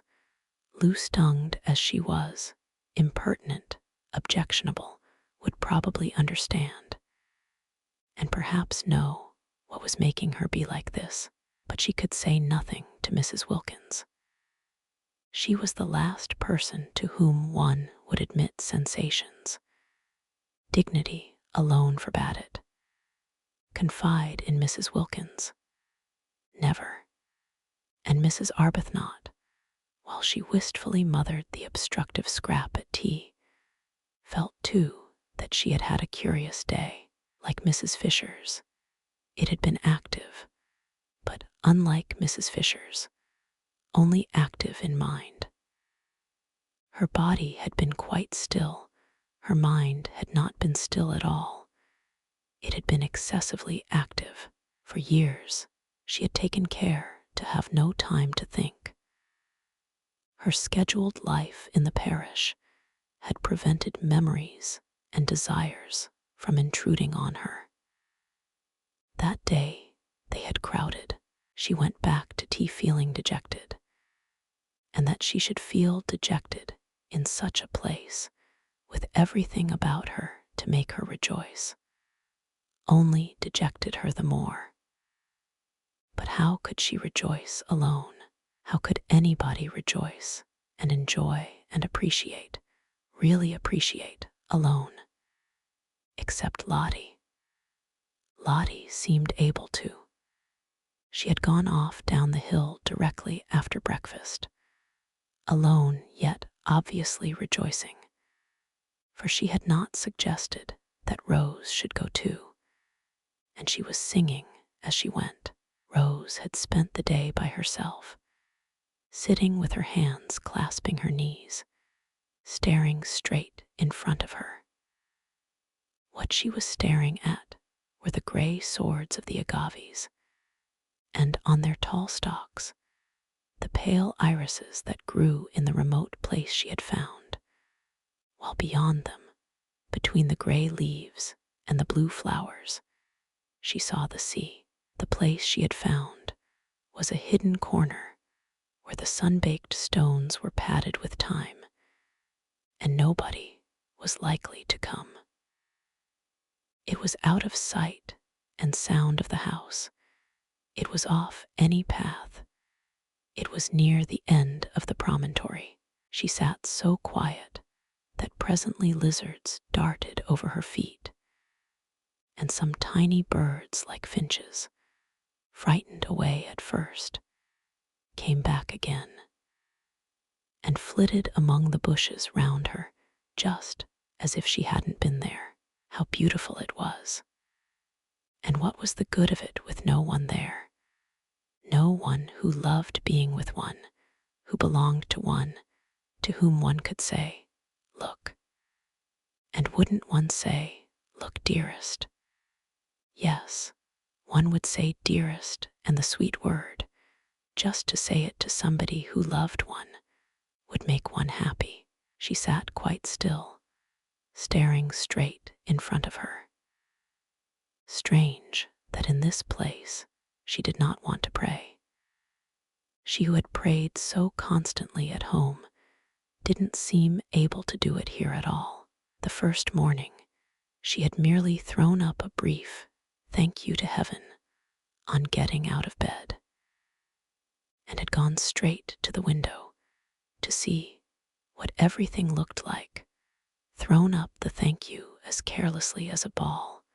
loose-tongued as she was, impertinent, objectionable, would probably understand, and perhaps know what was making her be like this, but she could say nothing to Mrs. Wilkins. She was the last person to whom one would admit sensations. Dignity alone forbade it. Confide in Mrs. Wilkins. Never. And Mrs. Arbuthnot, while she wistfully mothered the obstructive scrap at tea, felt too that she had had a curious day. Like Mrs. Fisher's, it had been active, but unlike Mrs. Fisher's, only active in mind. Her body had been quite still, her mind had not been still at all. It had been excessively active. For years, she had taken care to have no time to think. Her scheduled life in the parish had prevented memories and desires from intruding on her. That day, they had crowded. She went back to tea feeling dejected. And that she should feel dejected in such a place, with everything about her to make her rejoice, only dejected her the more. But how could she rejoice alone? How could anybody rejoice and enjoy and appreciate, really appreciate, alone? Except Lottie. Lottie seemed able to. She had gone off down the hill directly after breakfast, alone yet obviously rejoicing, for she had not suggested that Rose should go too, and she was singing as she went. Rose had spent the day by herself, sitting with her hands clasping her knees, staring straight in front of her. What she was staring at were the gray swords of the agaves, and on their tall stalks, the pale irises that grew in the remote place she had found, while beyond them, between the gray leaves and the blue flowers, she saw the sea. The place she had found was a hidden corner where the sun-baked stones were padded with time, and nobody was likely to come. It was out of sight and sound of the house. It was off any path. It was near the end of the promontory. She sat so quiet that presently lizards darted over her feet, and some tiny birds like finches, frightened away at first, came back again, and flitted among the bushes round her, just as if she hadn't been there. How beautiful it was! And what was the good of it with no one there? No one who loved being with one, who belonged to one, to whom one could say, "Look." And wouldn't one say, "Look, dearest"? Yes, one would say dearest and the sweet word, just to say it to somebody who loved one, would make one happy. She sat quite still, staring straight in front of her. Strange that in this place she did not want to pray. She who had prayed so constantly at home didn't seem able to do it here at all. The first morning, she had merely thrown up a brief "thank you to heaven" on getting out of bed, and had gone straight to the window to see what everything looked like, thrown up the thank you as carelessly as a ball,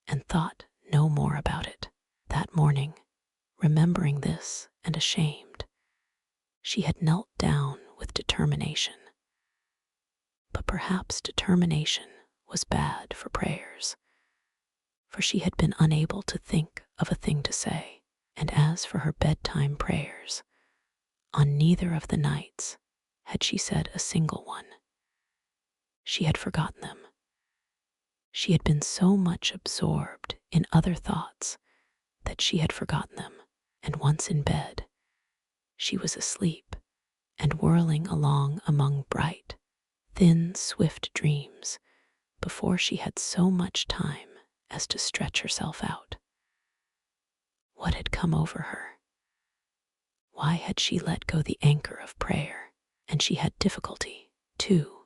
and thought no more about it. That morning, remembering this and ashamed, she had knelt down with determination. But perhaps determination was bad for prayers, for she had been unable to think of a thing to say. And as for her bedtime prayers, on neither of the nights had she said a single one. She had forgotten them. She had been so much absorbed in other thoughts that she had forgotten them, and once in bed, she was asleep and whirling along among bright, thin, swift dreams before she had so much time as to stretch herself out. What had come over her? Why had she let go the anchor of prayer? And she had difficulty, too,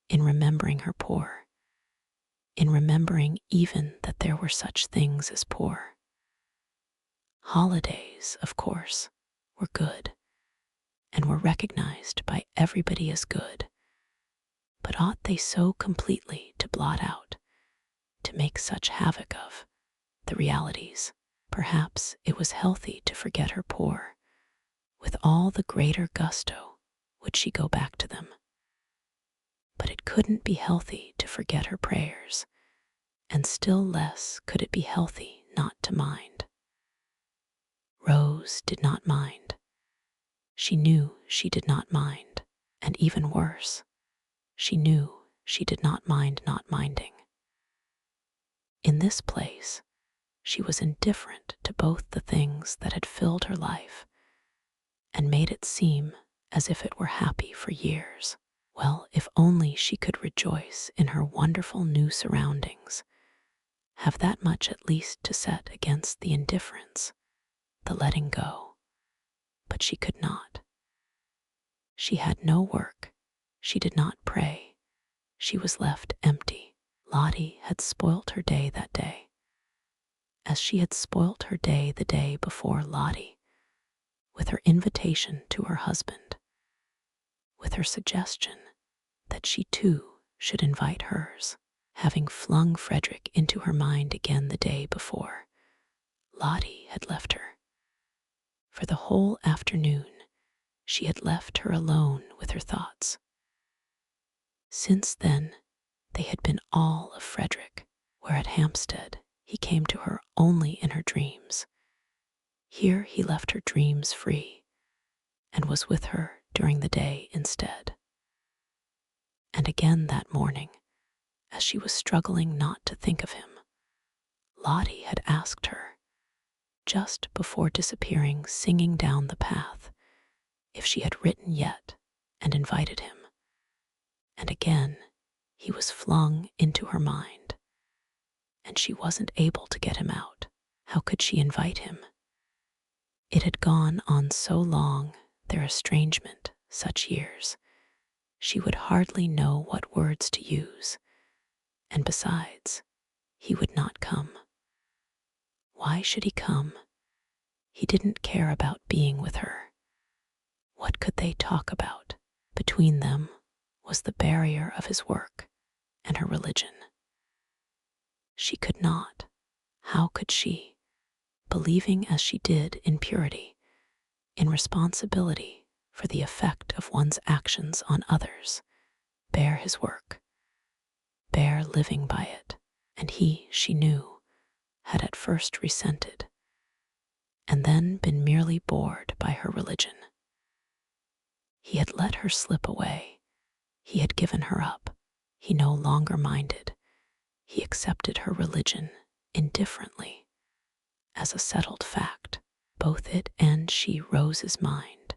in remembering her poor, in remembering even that there were such things as poor. Holidays, of course, were good, and were recognized by everybody as good, but ought they so completely to blot out, to make such havoc of, the realities? Perhaps it was healthy to forget her poor. With all the greater gusto would she go back to them. But it couldn't be healthy to forget her prayers, and still less could it be healthy not to mind. Rose did not mind. She knew she did not mind, and even worse, she knew she did not mind not minding. In this place, she was indifferent to both the things that had filled her life and made it seem as if it were happy for years. Well, if only she could rejoice in her wonderful new surroundings, have that much at least to set against the indifference, the letting go. But she could not. She had no work. She did not pray. She was left empty. Lottie had spoilt her day that day, as she had spoilt her day the day before. Lottie, with her invitation to her husband, with her suggestion that she too should invite hers, having flung Frederick into her mind again the day before, Lottie had left her. For the whole afternoon, she had left her alone with her thoughts. Since then, they had been all of Frederick, where at Hampstead he came to her only in her dreams. Here he left her dreams free, and was with her during the day instead. And again that morning, as she was struggling not to think of him, Lottie had asked her, just before disappearing singing down the path, if she had written yet and invited him. And again he was flung into her mind, and she wasn't able to get him out. How could she invite him? It had gone on so long, their estrangement, such years, she would hardly know what words to use, and besides, he would not come. Why should he come? He didn't care about being with her. What could they talk about? Between them was the barrier of his work and her religion. She could not, how could she, believing as she did in purity, in responsibility for the effect of one's actions on others, bear his work, bear living by it? And he, she knew, had at first resented, and then been merely bored by her religion. He had let her slip away. He had given her up. He no longer minded. He accepted her religion indifferently, as a settled fact. Both it and she, Rose's mind,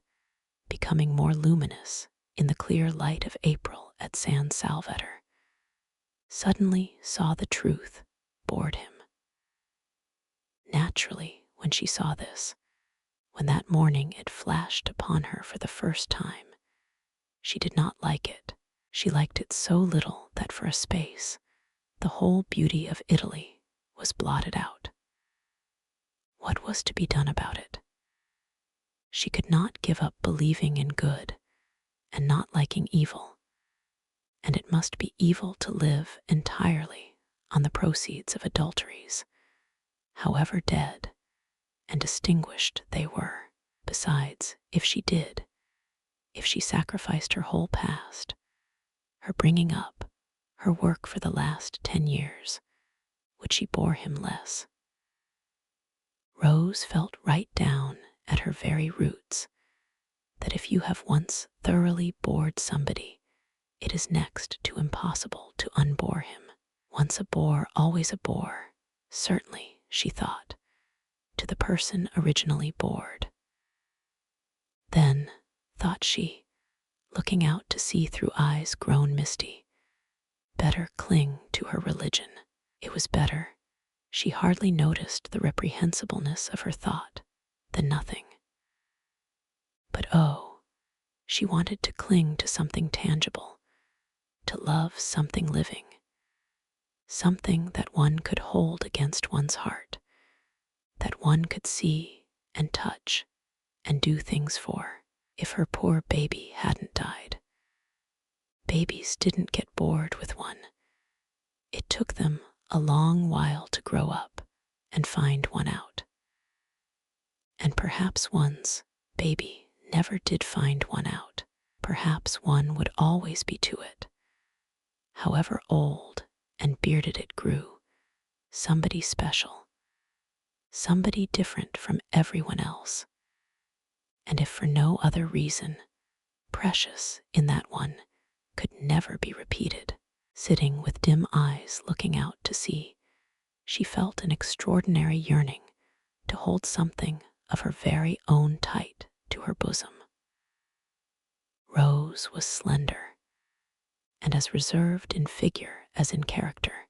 becoming more luminous in the clear light of April at San Salvatore, suddenly saw the truth bored him. Naturally, when she saw this, when that morning it flashed upon her for the first time, she did not like it. She liked it so little that for a space, the whole beauty of Italy was blotted out. What was to be done about it? She could not give up believing in good and not liking evil, and it must be evil to live entirely on the proceeds of adulteries, however dead and distinguished they were. Besides, if she did, if she sacrificed her whole past, her bringing up, her work for the last 10 years, would she bore him less? Rose felt right down at her very roots that if you have once thoroughly bored somebody, it is next to impossible to unbore him. Once a bore, always a bore, certainly, she thought, to the person originally bored. Then, thought she, looking out to see through eyes grown misty, better cling to her religion. It was better, she hardly noticed the reprehensibleness of her thought, than nothing. But oh, she wanted to cling to something tangible, to love something living, something that one could hold against one's heart, that one could see and touch and do things for. If her poor baby hadn't died. Babies didn't get bored with one. It took them a long while to grow up and find one out. And perhaps one's baby never did find one out. Perhaps one would always be to it. However old and bearded it grew, somebody special, somebody different from everyone else. And if for no other reason, precious in that one could never be repeated. Sitting with dim eyes looking out to sea, she felt an extraordinary yearning to hold something of her very own tight to her bosom. Rose was slender, and as reserved in figure as in character,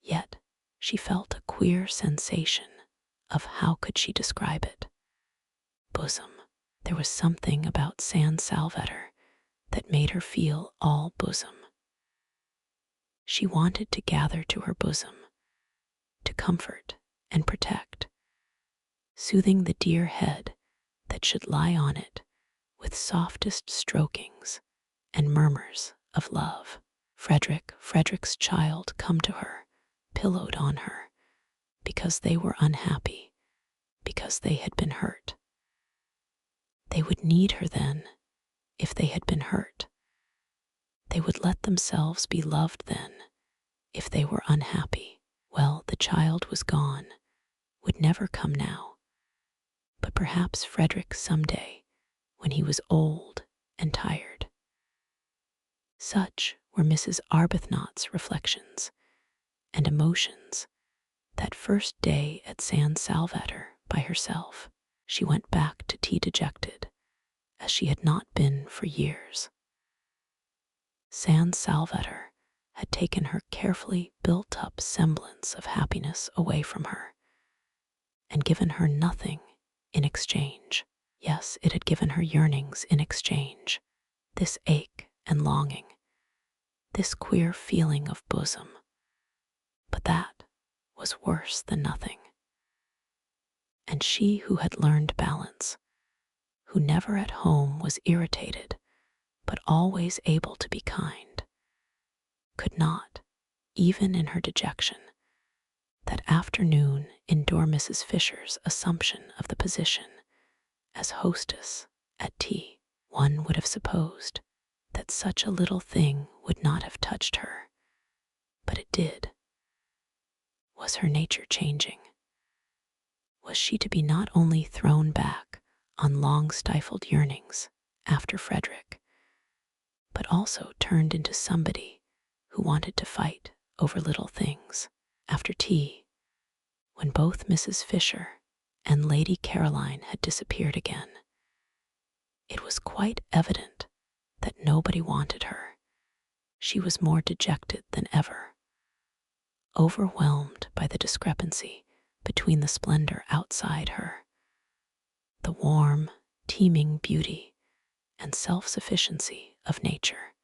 yet she felt a queer sensation of how could she describe it? Bosom. There was something about San Salvatore that made her feel all bosom. She wanted to gather to her bosom, to comfort and protect, soothing the dear head that should lie on it with softest strokings and murmurs of love. Frederick's child come to her, pillowed on her, because they were unhappy, because they had been hurt. They would need her then, if they had been hurt. They would let themselves be loved then, if they were unhappy. Well, the child was gone, would never come now, but perhaps Frederick someday, when he was old and tired. Such were Mrs. Arbuthnot's reflections and emotions that first day at San Salvatore by herself. She went back to tea dejected, as she had not been for years. San Salvatore had taken her carefully built-up semblance of happiness away from her, and given her nothing in exchange. Yes, it had given her yearnings in exchange, this ache and longing, this queer feeling of bosom. But that was worse than nothing. And she who had learned balance, who never at home was irritated, but always able to be kind, could not, even in her dejection, that afternoon endure Mrs. Fisher's assumption of the position as hostess at tea. One would have supposed that such a little thing would not have touched her, but it did. Was her nature changing? Was she to be not only thrown back on long-stifled yearnings after Frederick, but also turned into somebody who wanted to fight over little things. After tea, when both Mrs. Fisher and Lady Caroline had disappeared again, it was quite evident that nobody wanted her. She was more dejected than ever, overwhelmed by the discrepancy between the splendor outside her, the warm, teeming beauty and self-sufficiency of nature,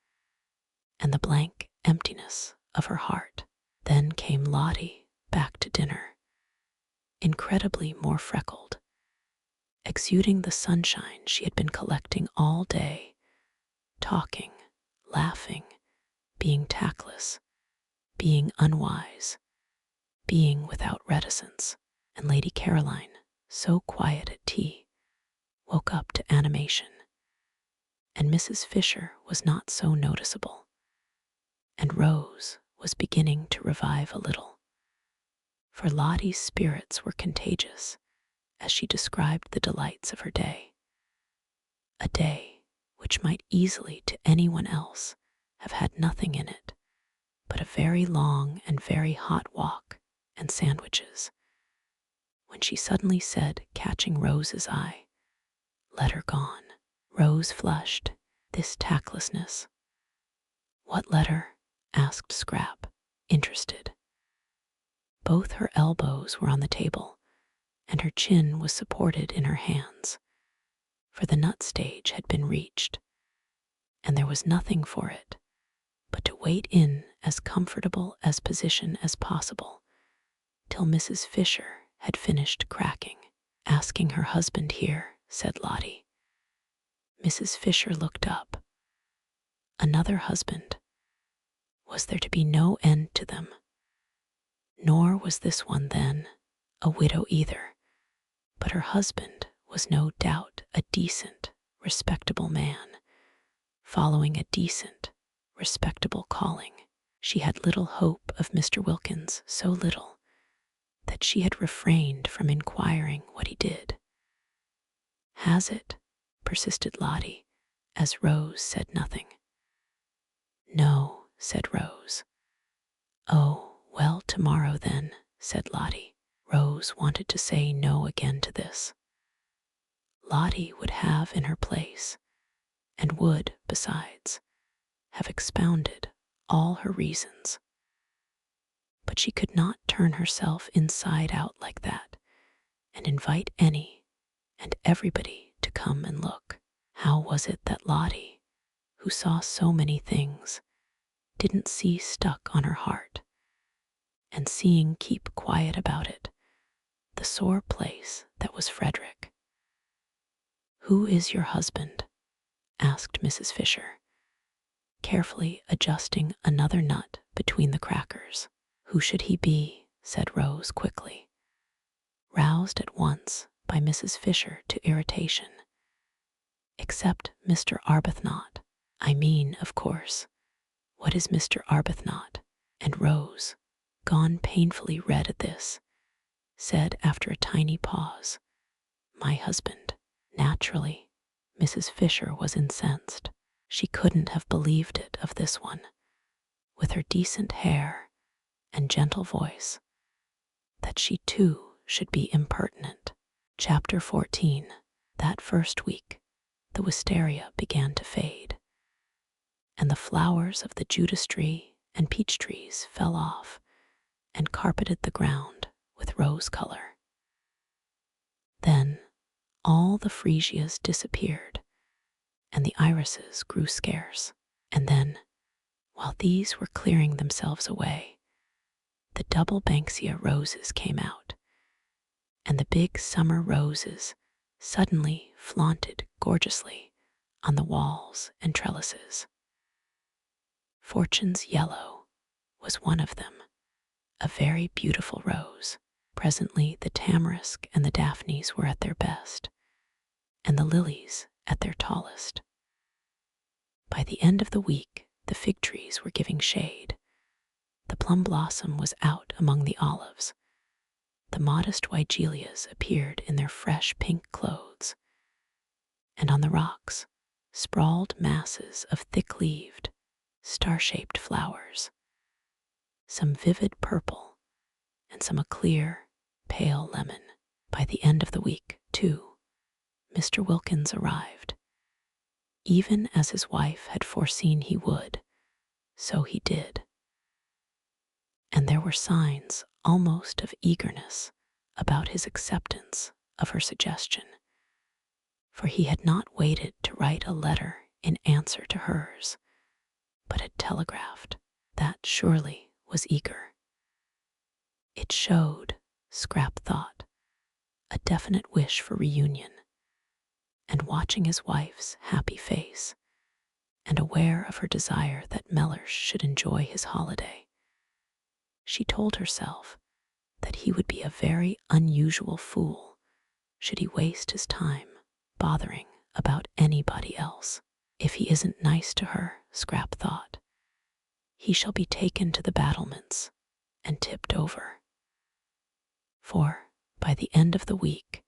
and the blank emptiness of her heart. Then came Lottie back to dinner, incredibly more freckled, exuding the sunshine she had been collecting all day, talking, laughing, being tactless, being unwise, being without reticence. And Lady Caroline, so quiet at tea, woke up to animation, and Mrs. Fisher was not so noticeable, and Rose was beginning to revive a little, for Lottie's spirits were contagious as she described the delights of her day, a day which might easily to anyone else have had nothing in it but a very long and very hot walk and sandwiches, when she suddenly said, catching Rose's eye, "Let her gone." Rose flushed. This tactlessness. "What letter?" asked Scrap, interested. Both her elbows were on the table, and her chin was supported in her hands, for the nut stage had been reached, and there was nothing for it but to wait in as comfortable as position as possible till Mrs. Fisher had finished cracking. "Asking her husband here," said Lottie. Mrs. Fisher looked up. Another husband. Was there to be no end to them? Nor was this one, then, a widow either, but her husband was no doubt a decent, respectable man, following a decent, respectable calling. She had little hope of Mr. Wilkins, so little that she had refrained from inquiring what he did. "Has it?" persisted Lottie, as Rose said nothing. "No," said Rose. "Oh, well, tomorrow then," said Lottie. Rose wanted to say no again to this. Lottie would have in her place, and would, besides, have expounded all her reasons. But she could not turn herself inside out like that and invite any and everybody to come and look. How was it that Lottie, who saw so many things, didn't see stuck on her heart, and seeing keep quiet about it, the sore place that was Frederick? "Who is your husband?" asked Mrs. Fisher, carefully adjusting another nut between the crackers. "Who should he be?" said Rose quickly, roused at once by Mrs. Fisher to irritation. "Except Mr. Arbuthnot. I mean, of course, what is Mr. Arbuthnot?" And Rose, gone painfully red at this, said after a tiny pause, "My husband." Naturally, Mrs. Fisher was incensed. She couldn't have believed it of this one, with her decent hair and gentle voice, that she too should be impertinent. Chapter 14. That first week, the wisteria began to fade, and the flowers of the Judas tree and peach trees fell off and carpeted the ground with rose color. Then all the freesias disappeared, and the irises grew scarce. And then, while these were clearing themselves away, the double banksia roses came out, and the big summer roses suddenly flaunted gorgeously on the walls and trellises. Fortune's yellow was one of them, a very beautiful rose. Presently the tamarisk and the daphnes were at their best, and the lilies at their tallest. By the end of the week, the fig trees were giving shade. The plum blossom was out among the olives. The modest wygelias appeared in their fresh pink clothes, and on the rocks sprawled masses of thick-leaved, star-shaped flowers. some vivid purple, and some a clear, pale lemon. By the end of the week, too, Mr. Wilkins arrived. Even as his wife had foreseen he would, so he did. And there were signs almost of eagerness about his acceptance of her suggestion, for he had not waited to write a letter in answer to hers, but had telegraphed. That surely was eager. It showed, Scrap thought, a definite wish for reunion, and watching his wife's happy face, and aware of her desire that Mellersh should enjoy his holiday, she told herself that he would be a very unusual fool should he waste his time bothering about anybody else. If he isn't nice to her, Scrap thought, he shall be taken to the battlements and tipped over. For by the end of the week,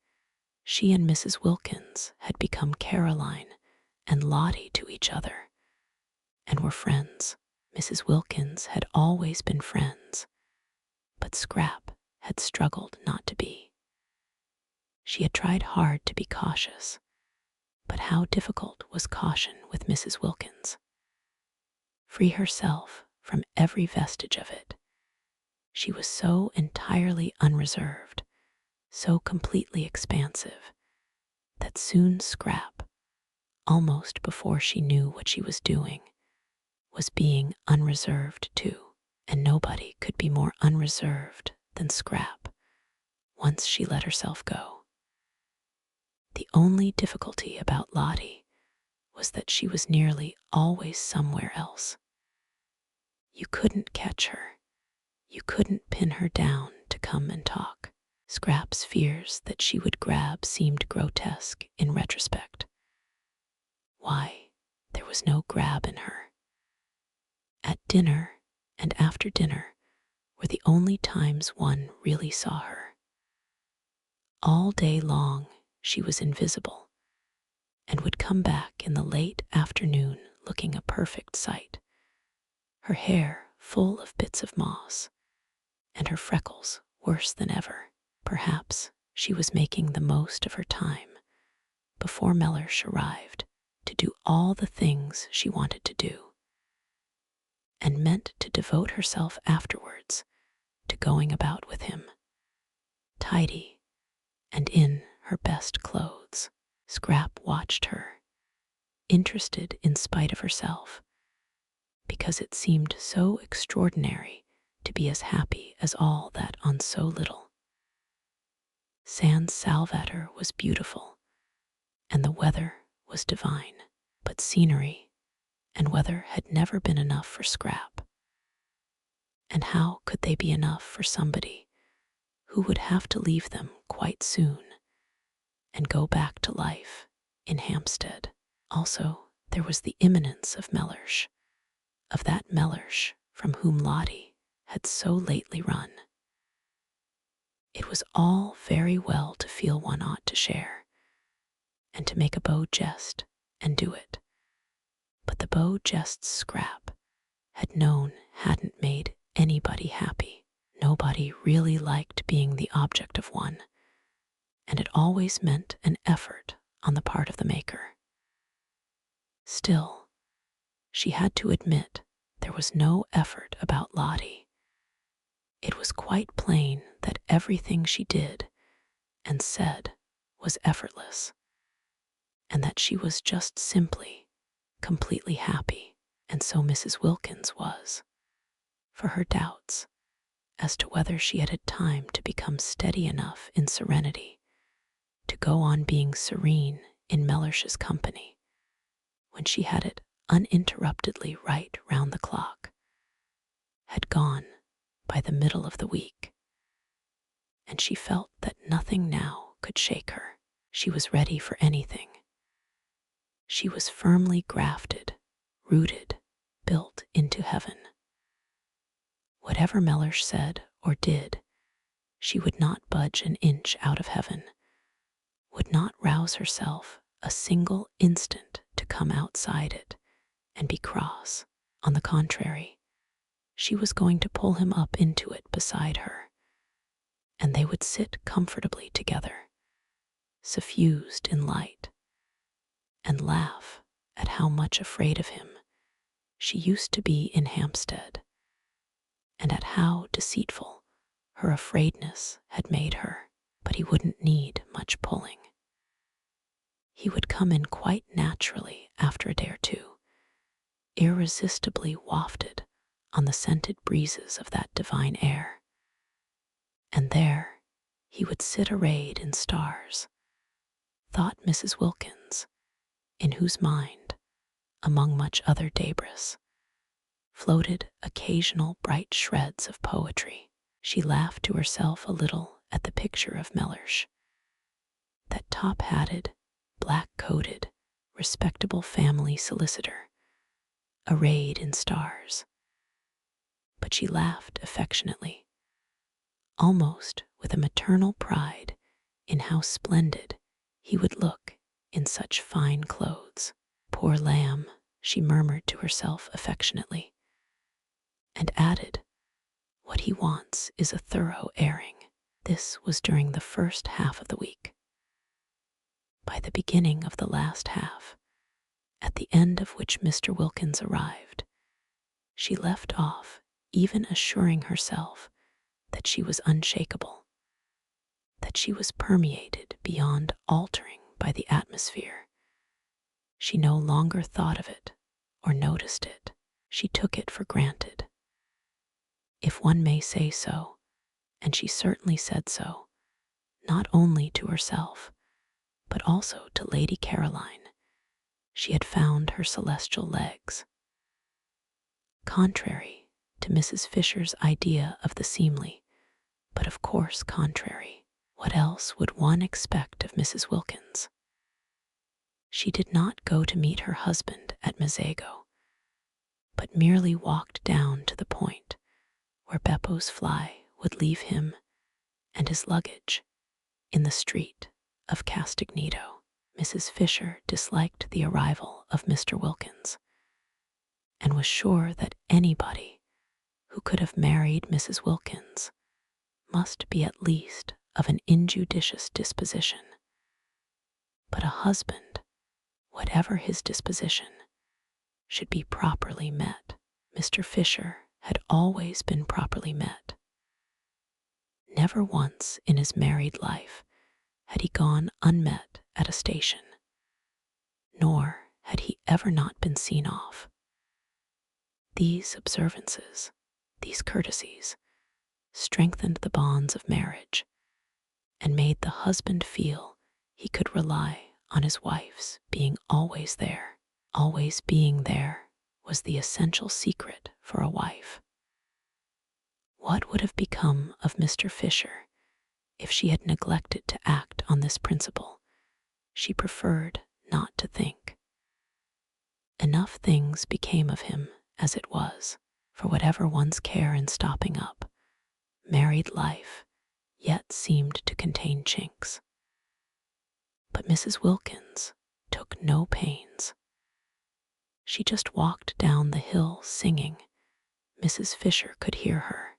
she and Mrs. Wilkins had become Caroline and Lottie to each other, and were friends. Mrs. Wilkins had always been friends, but Scrap had struggled not to be. She had tried hard to be cautious, but how difficult was caution with Mrs. Wilkins? Free herself from every vestige of it, she was so entirely unreserved, so completely expansive, that soon Scrap, almost before she knew what she was doing, was being unreserved too, and nobody could be more unreserved than Scrap once she let herself go. The only difficulty about Lottie was that she was nearly always somewhere else. You couldn't catch her. You couldn't pin her down to come and talk. Scrap's fears that she would grab seemed grotesque in retrospect. Why, there was no grab in her. At dinner and after dinner were the only times one really saw her. All day long she was invisible, and would come back in the late afternoon looking a perfect sight, her hair full of bits of moss, and her freckles worse than ever. Perhaps she was making the most of her time before Mellersh arrived to do all the things she wanted to do, and meant to devote herself afterwards to going about with him, tidy and in her best clothes. Scrap watched her, interested in spite of herself, because it seemed so extraordinary to be as happy as all that on so little. San Salvatore was beautiful, and the weather was divine, but scenery and weather had never been enough for Scrap. And how could they be enough for somebody who would have to leave them quite soon and go back to life in Hampstead? Also, there was the imminence of Mellersh, of that Mellersh from whom Lottie had so lately run. It was all very well to feel one ought to share, and to make a beau jest and do it, but the beau jests Scrap had known hadn't made anybody happy. Nobody really liked being the object of one, and it always meant an effort on the part of the maker. Still, she had to admit there was no effort about Lottie. It was quite plain that everything she did and said was effortless, and that she was just simply, completely happy, and so Mrs. Wilkins was, for her doubts as to whether she had had time to become steady enough in serenity to go on being serene in Mellersh's company when she had it uninterruptedly right round the clock, had gone by the middle of the week, and she felt that nothing now could shake her. She was ready for anything. She was firmly grafted, rooted, built into heaven. Whatever Mellersh said or did, she would not budge an inch out of heaven, would not rouse herself a single instant to come outside it and be cross. On the contrary, she was going to pull him up into it beside her, and they would sit comfortably together, suffused in light, and laugh at how much afraid of him she used to be in Hampstead, and at how deceitful her afraidness had made her. But he wouldn't need much pulling. He would come in quite naturally after a day or two, irresistibly wafted on the scented breezes of that divine air. And there he would sit arrayed in stars, thought Mrs. Wilkins, in whose mind, among much other debris, floated occasional bright shreds of poetry. She laughed to herself a little at the picture of Mellersh, that top-hatted, black-coated, respectable family solicitor, arrayed in stars. But she laughed affectionately, almost with a maternal pride in how splendid he would look in such fine clothes. Poor lamb, she murmured to herself affectionately, and added, what he wants is a thorough airing. This was during the first half of the week. By the beginning of the last half, at the end of which Mr. Wilkins arrived, she left off even assuring herself that she was unshakable, that she was permeated beyond altering by the atmosphere. She no longer thought of it or noticed it. She took it for granted, if one may say so, and she certainly said so, not only to herself, but also to Lady Caroline. She had found her celestial legs. Contrary to Mrs. Fisher's idea of the seemly, but of course contrary, what else would one expect of Mrs. Wilkins? She did not go to meet her husband at Mazago, but merely walked down to the point where Beppo's fly would leave him and his luggage in the street of Castagneto. Mrs. Fisher disliked the arrival of Mr. Wilkins, and was sure that anybody who could have married Mrs. Wilkins must be at least of an injudicious disposition. But a husband, whatever his disposition, should be properly met. Mr. Fisher had always been properly met. Never once in his married life had he gone unmet at a station, nor had he ever not been seen off. These observances, these courtesies, strengthened the bonds of marriage, and made the husband feel he could rely on his wife's being always there. Always being there was the essential secret for a wife. What would have become of Mr. Fisher if she had neglected to act on this principle? She preferred not to think. Enough things became of him as it was, for whatever one's care in stopping up, married life yet seemed to contain chinks. But Mrs. Wilkins took no pains. She just walked down the hill singing. Mrs. Fisher could hear her,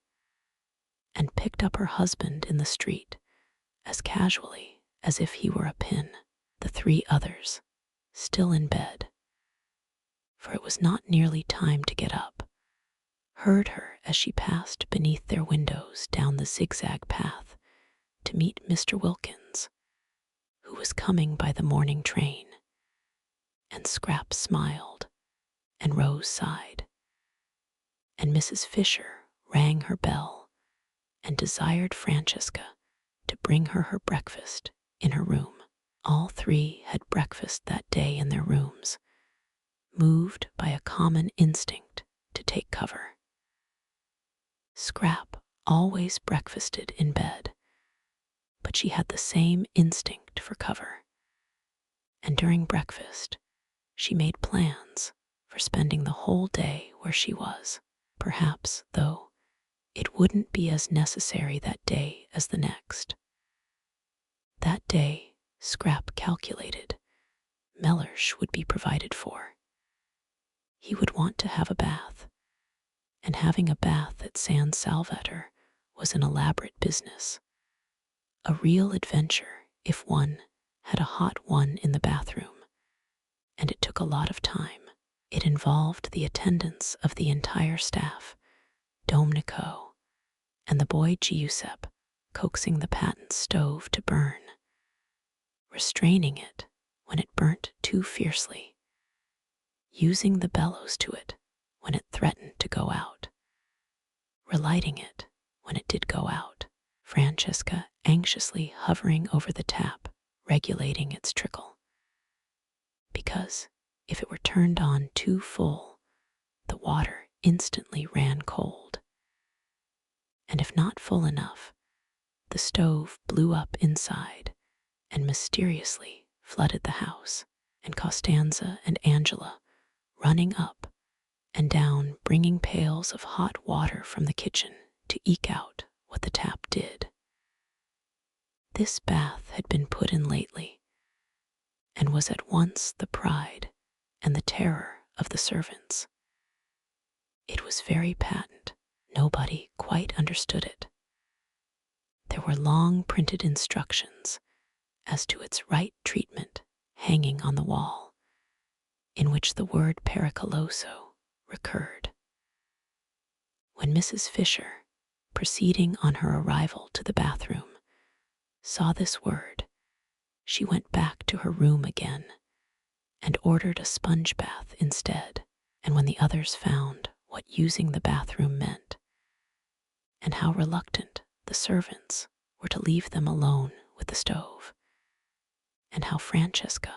and picked up her husband in the street as casually as if he were a pin. The three others, still in bed, for it was not nearly time to get up, heard her as she passed beneath their windows down the zigzag path to meet Mr. Wilkins, who was coming by the morning train. And Scrap smiled, and Rose sighed, and Mrs. Fisher rang her bell and desired Francesca to bring her breakfast in her room. All three had breakfast that day in their rooms, moved by a common instinct to take cover. Scrap always breakfasted in bed, but she had the same instinct for cover, and during breakfast she made plans for spending the whole day where she was. Perhaps, though, it wouldn't be as necessary that day as the next. That day, Scrap calculated, Mellersh would be provided for. He would want to have a bath, and having a bath at San Salvatore was an elaborate business. A real adventure if one had a hot one in the bathroom, and it took a lot of time. It involved the attendance of the entire staff, Domenico, and the boy Giuseppe coaxing the patent stove to burn, restraining it when it burnt too fiercely, using the bellows to it when it threatened to go out, relighting it when it did go out, Francesca anxiously hovering over the tap, regulating its trickle. Because if it were turned on too full, the water instantly ran cold. And if not full enough, the stove blew up inside and mysteriously flooded the house, and Costanza and Angela running up and down bringing pails of hot water from the kitchen to eke out what the tap did. This bath had been put in lately, and was at once the pride and the terror of the servants. It was very patent. Nobody quite understood it. There were long printed instructions as to its right treatment hanging on the wall, in which the word pericoloso recurred. When Mrs. Fisher, proceeding on her arrival to the bathroom, saw this word, she went back to her room again and ordered a sponge bath instead. And when the others found what using the bathroom meant, and how reluctant the servants were to leave them alone with the stove, and how Francesca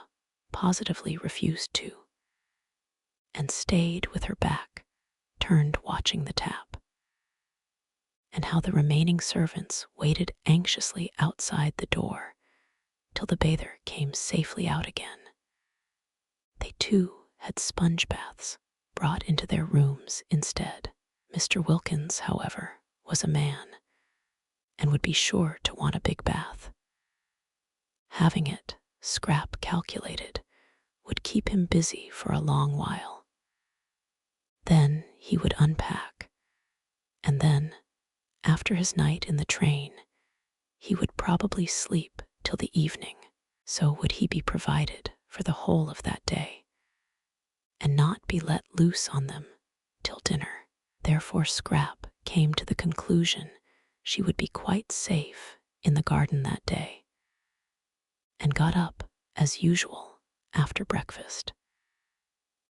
positively refused to, and stayed with her back turned watching the tap, and how the remaining servants waited anxiously outside the door till the bather came safely out again. They too had sponge baths brought into their rooms instead. Mr. Wilkins, however, was a man, and would be sure to want a big bath. Having it, Scrap calculated, would keep him busy for a long while. Then he would unpack, and then, after his night in the train, he would probably sleep till the evening. So would he be provided for the whole of that day, and not be let loose on them till dinner. Therefore Scrap came to the conclusion she would be quite safe in the garden that day, and got up as usual after breakfast,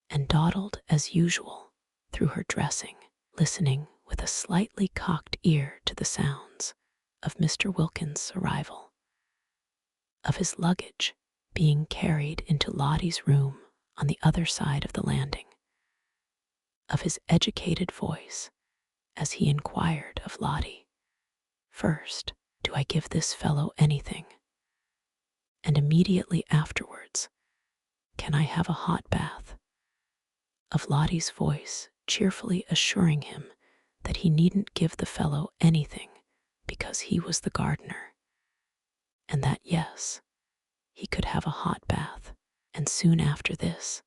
and dawdled as usual through her dressing, listening with a slightly cocked ear to the sounds of Mr. Wilkins' arrival, of his luggage being carried into Lottie's room on the other side of the landing, of his educated voice as he inquired of Lottie, "First, do I give this fellow anything? And immediately afterwards, can I have a hot bath?" Of Lottie's voice cheerfully assuring him that he needn't give the fellow anything because he was the gardener, and that yes, he could have a hot bath. And soon after this,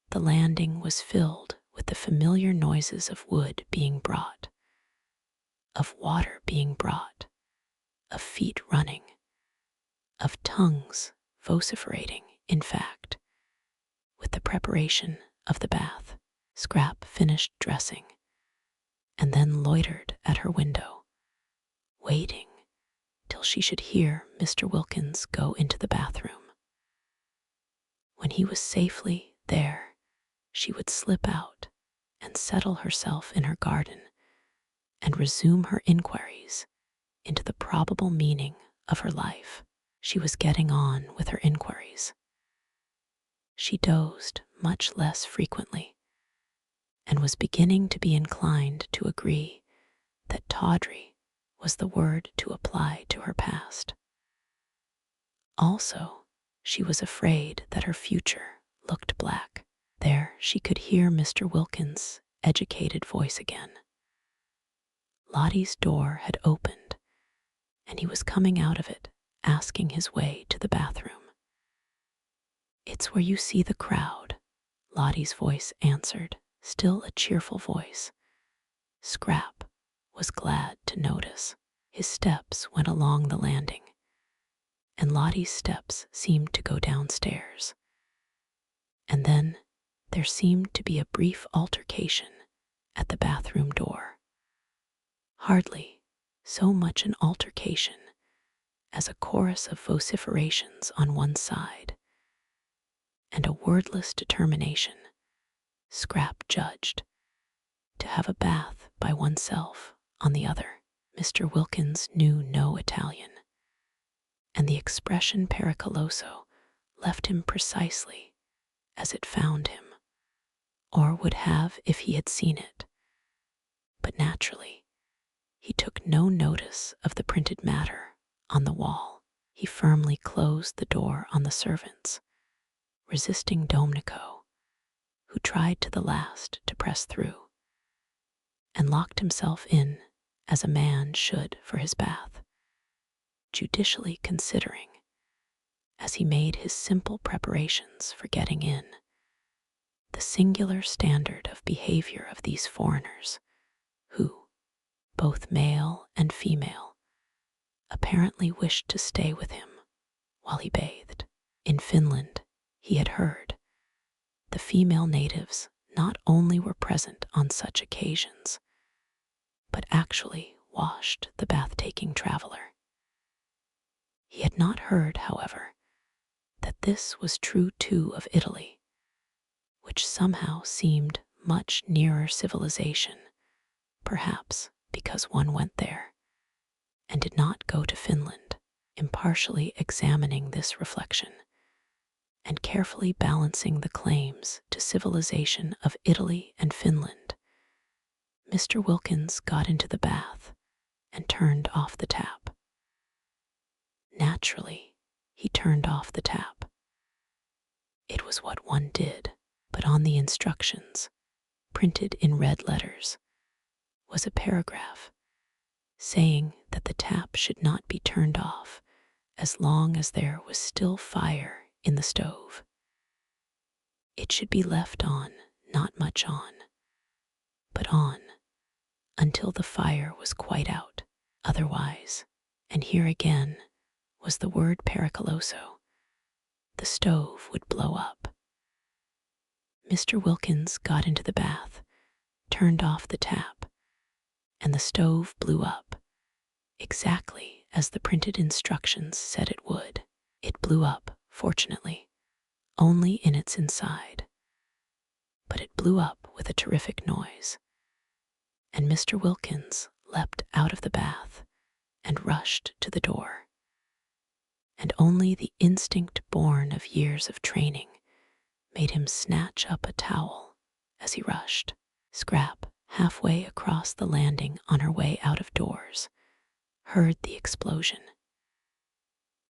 the landing was filled with the familiar noises of wood being brought, of water being brought, of feet running, of tongues vociferating, in fact. With the preparation of the bath, Scrap finished dressing, and then loitered at her window, waiting till she should hear Mr. Wilkins go into the bathroom. When he was safely there, she would slip out and settle herself in her garden and resume her inquiries into the probable meaning of her life. She was getting on with her inquiries. She dozed much less frequently, and was beginning to be inclined to agree that tawdry was the word to apply to her past. Also, she was afraid that her future looked black. There she could hear Mr. Wilkins' educated voice again. Lottie's door had opened, and he was coming out of it, asking his way to the bathroom. "It's where you see the crowd," Lottie's voice answered, still a cheerful voice, Scrap was glad to notice. His steps went along the landing, and Lottie's steps seemed to go downstairs. And then there seemed to be a brief altercation at the bathroom door. Hardly so much an altercation as a chorus of vociferations on one side, and a wordless determination, Scrap judged, to have a bath by oneself on the other. Mr. Wilkins knew no Italian, and the expression pericoloso left him precisely as it found him, or would have if he had seen it. But naturally, he took no notice of the printed matter on the wall. He firmly closed the door on the servants, resisting Domenico, who tried to the last to press through, and locked himself in as a man should for his bath, judicially considering, as he made his simple preparations for getting in, the singular standard of behavior of these foreigners, who, both male and female, apparently wished to stay with him while he bathed. In Finland, he had heard, the female natives not only were present on such occasions, but actually washed the bath-taking traveler. He had not heard, however, that this was true too of Italy, which somehow seemed much nearer civilization, perhaps because one went there and did not go to Finland. Impartially examining this reflection and carefully balancing the claims to civilization of Italy and Finland, Mr. Wilkins got into the bath and turned off the tap. Naturally, he turned off the tap. It was what one did, but on the instructions, printed in red letters, was a paragraph saying that the tap should not be turned off as long as there was still fire in the stove. It should be left on, not much on, but on until the fire was quite out. Otherwise, and here again was the word pericoloso, the stove would blow up. Mr. Wilkins got into the bath, turned off the tap, and the stove blew up, exactly as the printed instructions said it would. It blew up, fortunately, only in its inside, but it blew up with a terrific noise, and Mr. Wilkins leapt out of the bath and rushed to the door. And only the instinct born of years of training made him snatch up a towel as he rushed. Scrap, halfway across the landing on her way out of doors, heard the explosion.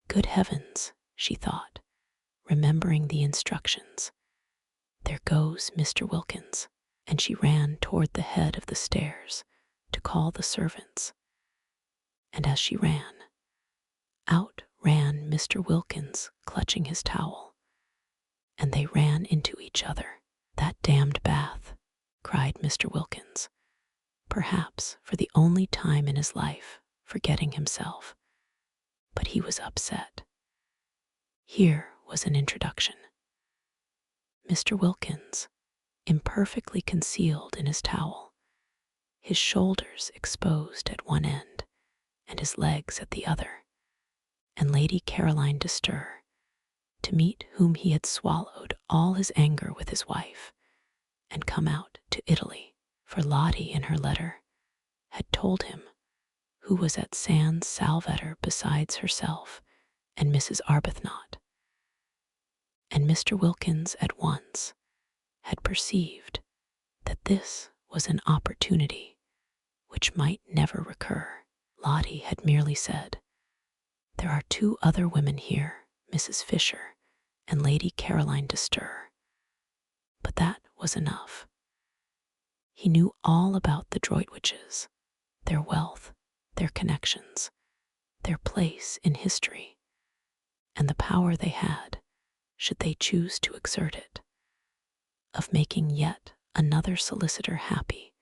Good heavens, she thought, remembering the instructions. There goes Mr. Wilkins, and she ran toward the head of the stairs to call the servants. And as she ran, out ran Mr. Wilkins clutching his towel, and they ran into each other. That damned bath, cried Mr. Wilkins, perhaps for the only time in his life forgetting himself, but he was upset. Here was an introduction. Mr. Wilkins, imperfectly concealed in his towel, his shoulders exposed at one end and his legs at the other, and Lady Caroline de Stir, to meet whom he had swallowed all his anger with his wife and come out to Italy, for Lottie in her letter had told him who was at San Salvatore besides herself and Mrs. Arbuthnot. And Mr. Wilkins at once had perceived that this was an opportunity which might never recur. Lottie had merely said, "There are 2 other women here, Mrs. Fisher and Lady Caroline de Stir." But that was enough. He knew all about the Droitwiches, their wealth, their connections, their place in history, and the power they had, should they choose to exert it, of making yet another solicitor happy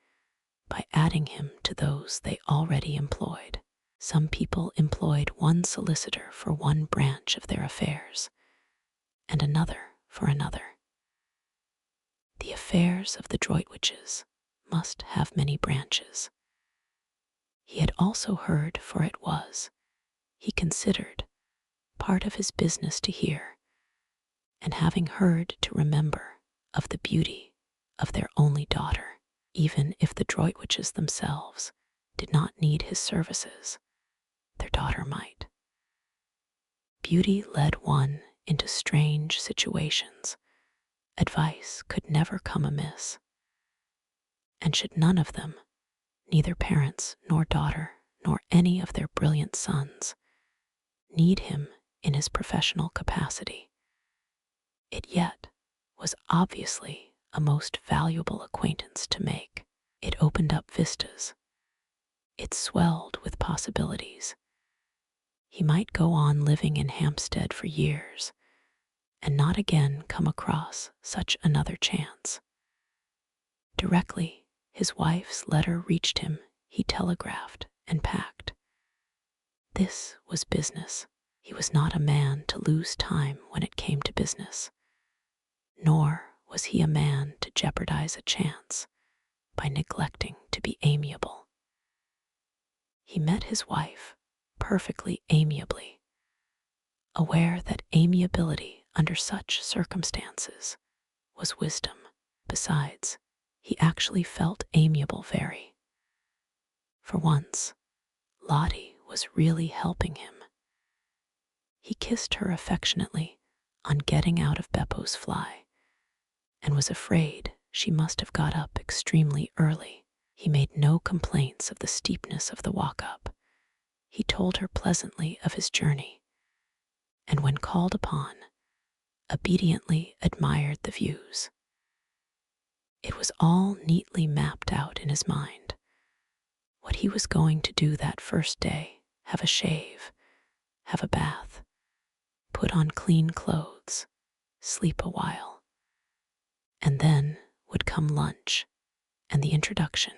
by adding him to those they already employed. Some people employed one solicitor for one branch of their affairs, and another for another. The affairs of the Droitwiches must have many branches. He had also heard, for it was, he considered, part of his business to hear, and having heard to remember of the beauty of their only daughter, even if the Droitwiches themselves did not need his services, their daughter might. Beauty led one into strange situations. Advice could never come amiss. And should none of them, neither parents nor daughter nor any of their brilliant sons, need him in his professional capacity, it yet was obviously a most valuable acquaintance to make. It opened up vistas. It swelled with possibilities. He might go on living in Hampstead for years and not again come across such another chance. Directly his wife's letter reached him, he telegraphed and packed. This was business. He was not a man to lose time when it came to business, nor was he a man to jeopardize a chance by neglecting to be amiable. He met his wife perfectly amiably, aware that amiability under such circumstances was wisdom. Besides, he actually felt amiable very. For once, Lottie was really helping him. He kissed her affectionately on getting out of Beppo's fly, and was afraid she must have got up extremely early. He made no complaints of the steepness of the walk-up. He told her pleasantly of his journey, and when called upon, obediently admired the views. It was all neatly mapped out in his mind. What he was going to do that first day: have a shave, have a bath, put on clean clothes, sleep a while. And then would come lunch and the introduction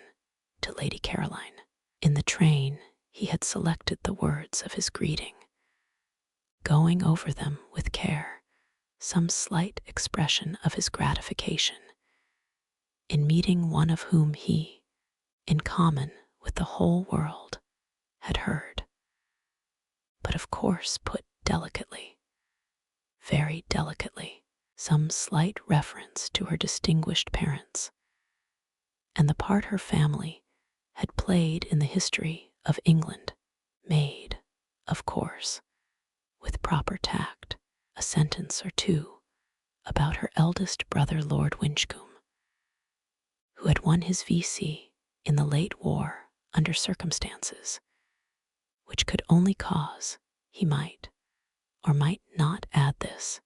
to Lady Caroline. In the train, he had selected the words of his greeting, going over them with care, some slight expression of his gratification in meeting one of whom he, in common with the whole world, had heard, but of course put delicately, very delicately, some slight reference to her distinguished parents, and the part her family had played in the history of England, made, of course, with proper tact, a sentence or two about her eldest brother Lord Winchcombe, who had won his V.C. in the late war under circumstances which could only cause, he might or might not add this,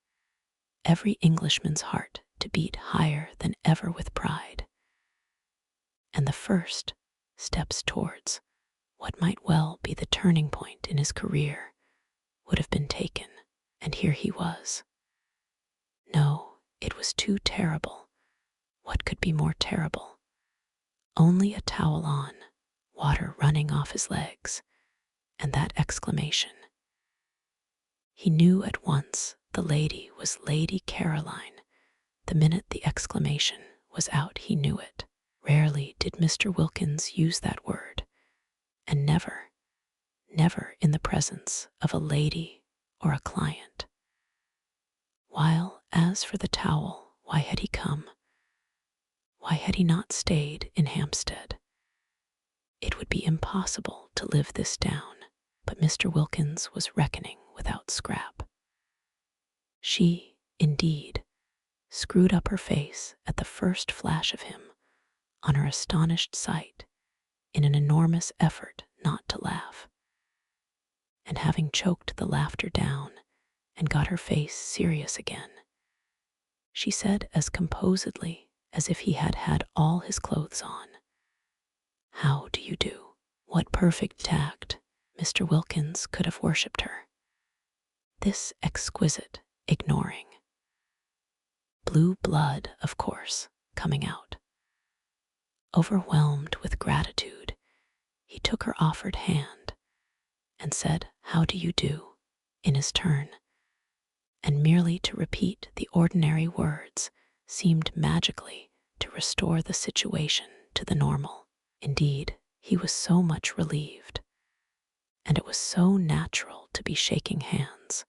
every Englishman's heart to beat higher than ever with pride. And the first steps towards what might well be the turning point in his career would have been taken, and here he was. No, it was too terrible. What could be more terrible? Only a towel on, water running off his legs, and that exclamation. He knew at once the lady was Lady Caroline. The minute the exclamation was out, he knew it. Rarely did Mr. Wilkins use that word, and never, never in the presence of a lady or a client. While, as for the towel, why had he come? Why had he not stayed in Hampstead? It would be impossible to live this down, but Mr. Wilkins was reckoning without scrap. She, indeed, screwed up her face at the first flash of him on her astonished sight in an enormous effort not to laugh, and having choked the laughter down and got her face serious again, she said as composedly as if he had had all his clothes on, "How do you do?" What perfect tact! Mr. Wilkins could have worshipped her. This exquisite ignoring. Blue blood, of course, coming out. Overwhelmed with gratitude, he took her offered hand and said, "How do you do?" in his turn, and merely to repeat the ordinary words seemed magically to restore the situation to the normal. Indeed, he was so much relieved, and it was so natural to be shaking hands,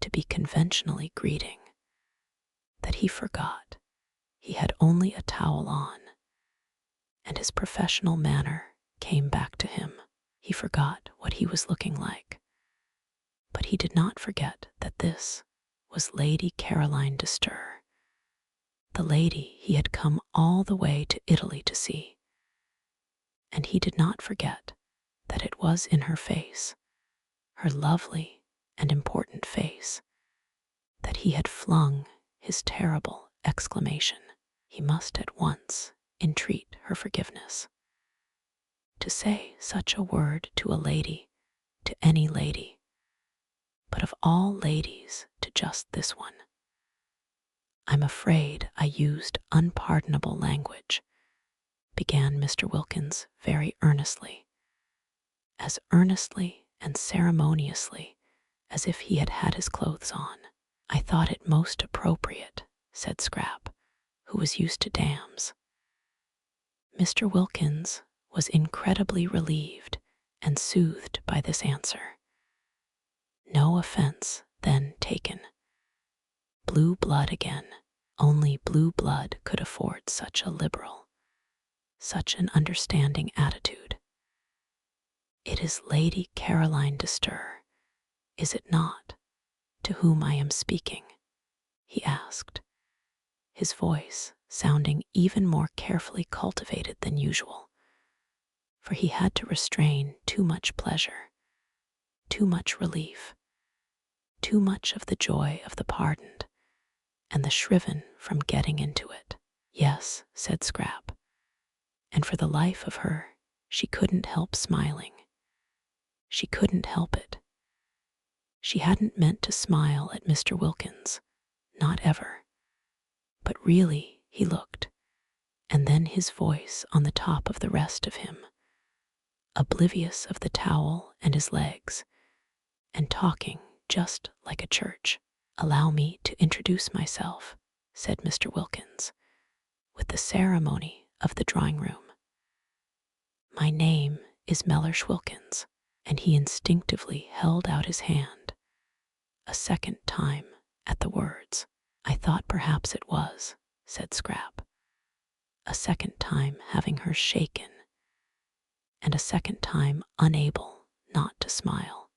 to be conventionally greeting, that he forgot he had only a towel on, and his professional manner came back to him. He forgot what he was looking like, but he did not forget that this was Lady Caroline de Stir, the lady he had come all the way to Italy to see. And he did not forget that it was in her face, her lovely and important face, that he had flung his terrible exclamation. He must at once entreat her forgiveness. To say such a word to a lady, to any lady, but of all ladies to just this one. "I'm afraid I used unpardonable language," began Mr. Wilkins very earnestly, as earnestly and ceremoniously as if he had had his clothes on. "I thought it most appropriate," said Scrap, who was used to dams. Mr. Wilkins was incredibly relieved and soothed by this answer. No offense then taken. Blue blood again. Only blue blood could afford such a liberal, such an understanding attitude. "It is Lady Caroline de Stir, is it not, to whom I am speaking?" he asked, his voice sounding even more carefully cultivated than usual, for he had to restrain too much pleasure, too much relief, too much of the joy of the pardoned, and the shriven from getting into it. "Yes," said Scrap, and for the life of her she couldn't help smiling. She couldn't help it. She hadn't meant to smile at Mr. Wilkins, not ever. But really he looked, and then his voice on the top of the rest of him, oblivious of the towel and his legs, and talking just like a church. "Allow me to introduce myself," said Mr. Wilkins, with the ceremony of the drawing-room. "My name is Mellersh Wilkins," and he instinctively held out his hand a second time at the words. "I thought perhaps it was," said Scrap, a second time having her shaken, and a second time unable not to smile.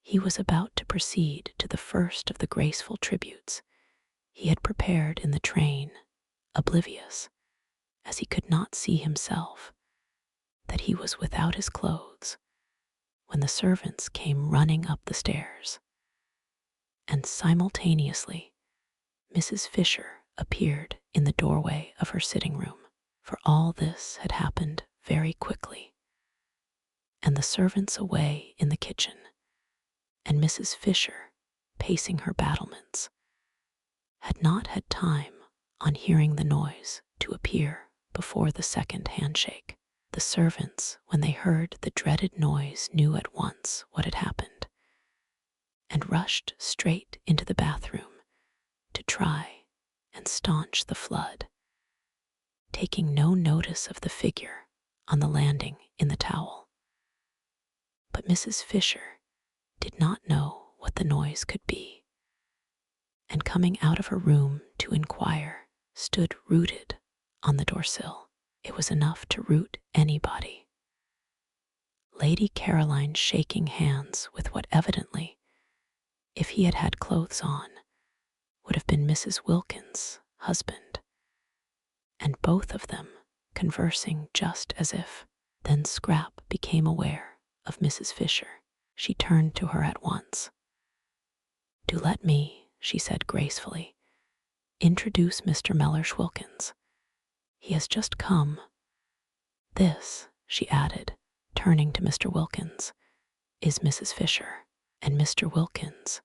He was about to proceed to the first of the graceful tributes he had prepared in the train, oblivious, as he could not see himself, that he was without his clothes, when the servants came running up the stairs, and simultaneously Mrs. Fisher appeared in the doorway of her sitting room, for all this had happened very quickly, and the servants away in the kitchen, and Mrs. Fisher pacing her battlements, had not had time, on hearing the noise, to appear before the second handshake. The servants, when they heard the dreaded noise, knew at once what had happened, and rushed straight into the bathroom to try and staunch the flood, taking no notice of the figure on the landing in the towel. But Mrs. Fisher did not know what the noise could be, and coming out of her room to inquire, stood rooted on the doorsill. It was enough to root anybody. Lady Caroline shaking hands with what evidently, if he had had clothes on, would have been Mrs. Wilkins' husband, and both of them conversing just as if. Then Scrap became aware of Mrs. Fisher. She turned to her at once. "Do let me," she said gracefully, "introduce Mr. Mellersh Wilkins. He has just come. This," she added, turning to Mr. Wilkins, "is Mrs. Fisher." And Mr. Wilkins,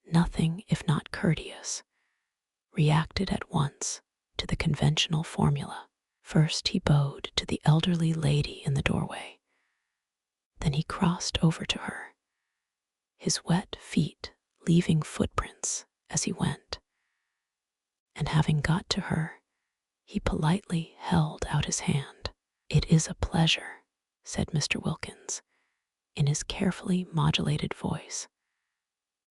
nothing if not courteous, reacted at once to the conventional formula. First he bowed to the elderly lady in the doorway. Then he crossed over to her, his wet feet leaving footprints as he went. And having got to her, he politely held out his hand. "It is a pleasure," said Mr. Wilkins, in his carefully modulated voice,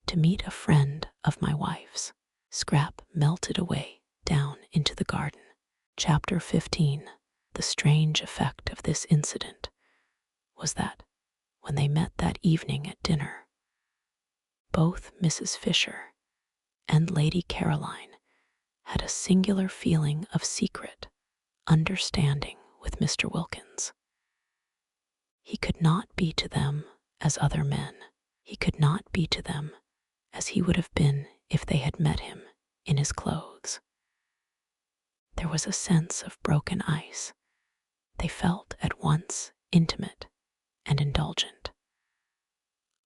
"to meet a friend of my wife's." Scrap melted away down into the garden. Chapter 15. The strange effect of this incident was that when they met that evening at dinner, both Mrs. Fisher and Lady Caroline had a singular feeling of secret understanding with Mr. Wilkins. He could not be to them as other men. He could not be to them as he would have been if they had met him in his clothes. There was a sense of broken ice. They felt at once intimate and indulgent.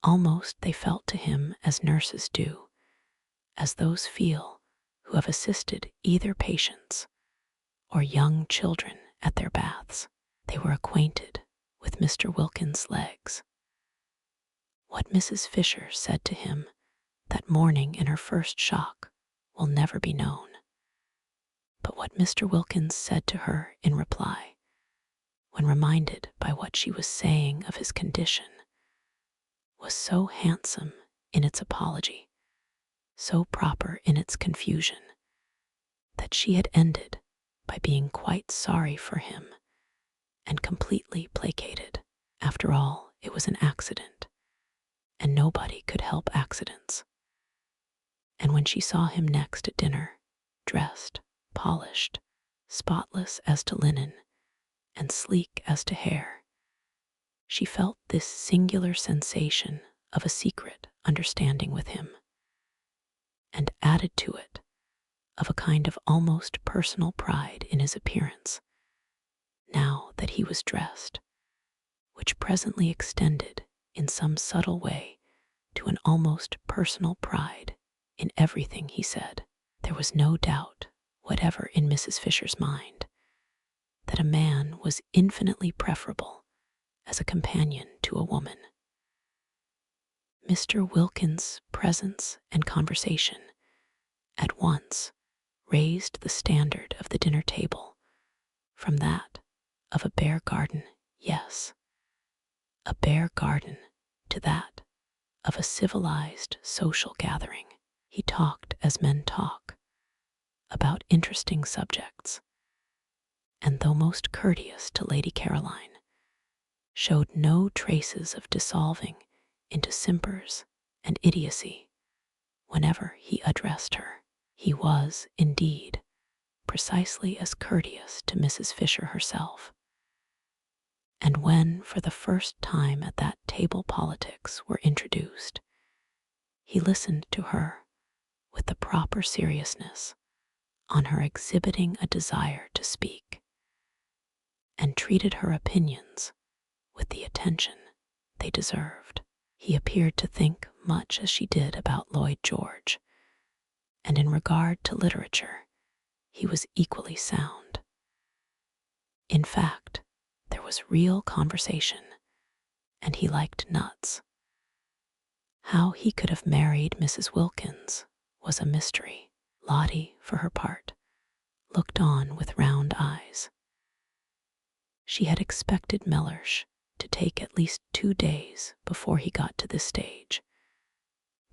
Almost they felt to him as nurses do, as those feel who have assisted either patients or young children at their baths. They were acquainted with Mr. Wilkins' legs. What Mrs. Fisher said to him that morning in her first shock will never be known. But what Mr. Wilkins said to her in reply, when reminded by what she was saying of his condition, was so handsome in its apology, so proper in its confusion, that she had ended by being quite sorry for him and completely placated. After all, it was an accident, and nobody could help accidents. And when she saw him next at dinner, dressed, polished, spotless as to linen, and sleek as to hair, she felt this singular sensation of a secret understanding with him, and added to it of a kind of almost personal pride in his appearance, now that he was dressed, which presently extended in some subtle way to an almost personal pride in everything he said. There was no doubt whatever in Mrs. Fisher's mind that a man was infinitely preferable as a companion to a woman. Mr. Wilkins' presence and conversation at once raised the standard of the dinner table from that of a bare garden, yes, a bare garden, to that of a civilized social gathering. He talked as men talk, about interesting subjects, and though most courteous to Lady Caroline, showed no traces of dissolving into simpers and idiocy whenever he addressed her. He was, indeed, precisely as courteous to Mrs. Fisher herself. And when, for the first time at that table politics were introduced, he listened to her with the proper seriousness on her exhibiting a desire to speak, and treated her opinions with the attention they deserved. He appeared to think much as she did about Lloyd George, and in regard to literature, he was equally sound. In fact, there was real conversation, and he liked nuts. How he could have married Mrs. Wilkins was a mystery. Lottie, for her part, looked on with round eyes. She had expected Mellersh to take at least 2 days before he got to this stage,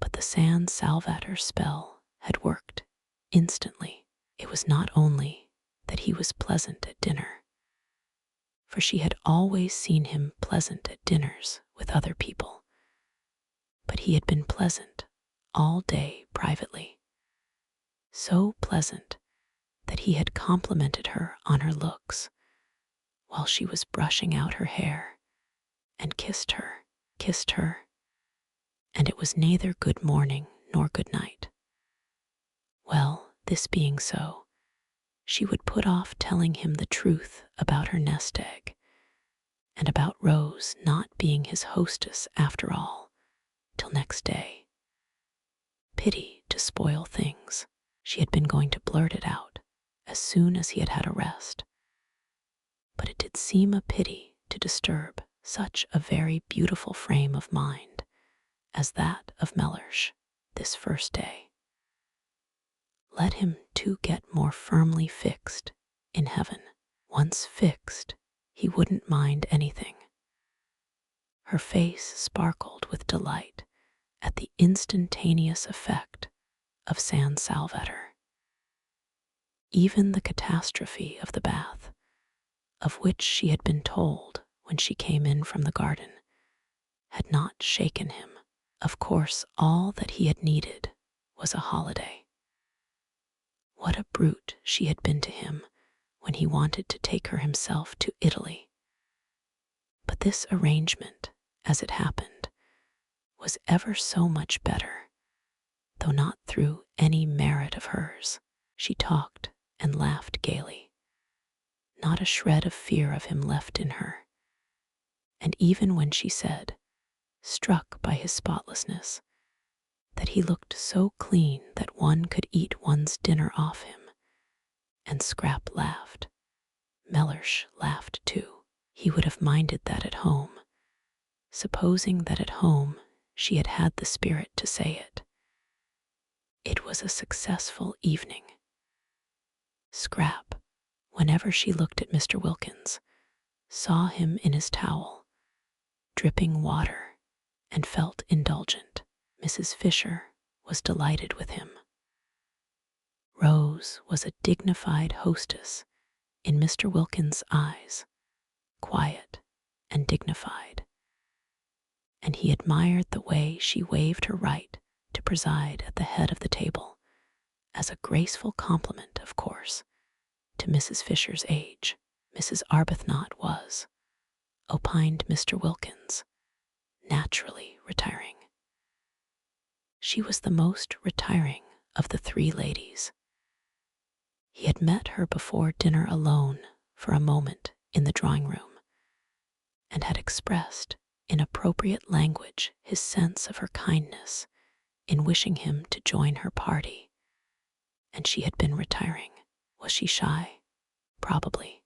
but the San Salvatore spell had worked instantly. It was not only that he was pleasant at dinner, for she had always seen him pleasant at dinners with other people, but he had been pleasant all day privately, so pleasant that he had complimented her on her looks while she was brushing out her hair, and kissed her, and it was neither good morning nor good night. Well, this being so, she would put off telling him the truth about her nest egg, and about Rose not being his hostess after all, till next day. Pity to spoil things. She had been going to blurt it out as soon as he had had a rest, but it did seem a pity to disturb such a very beautiful frame of mind as that of Mellersh this first day. Let him too get more firmly fixed in heaven. Once fixed, he wouldn't mind anything. Her face sparkled with delight at the instantaneous effect of San Salvatore. Even the catastrophe of the bath, of which she had been told when she came in from the garden, had not shaken him. Of course, all that he had needed was a holiday. What a brute she had been to him when he wanted to take her himself to Italy. But this arrangement, as it happened, was ever so much better, though not through any merit of hers. She talked and laughed gaily, not a shred of fear of him left in her. And even when she said, struck by his spotlessness, that he looked so clean that one could eat one's dinner off him, and Scrap laughed, Mellersh laughed too. He would have minded that at home, supposing that at home she had had the spirit to say it. It was a successful evening. Scrap, whenever she looked at Mr. Wilkins, saw him in his towel, dripping water, and felt indulgent. Mrs. Fisher was delighted with him. Rose was a dignified hostess in Mr. Wilkins' eyes, quiet and dignified, and he admired the way she waived her right to preside at the head of the table, as a graceful compliment, of course, to Mrs. Fisher's age. Mrs. Arbuthnot was, opined Mr. Wilkins, naturally retiring. She was the most retiring of the three ladies. He had met her before dinner alone for a moment in the drawing room, and had expressed in appropriate language his sense of her kindness in wishing him to join her party. And she had been retiring. Was she shy? Probably.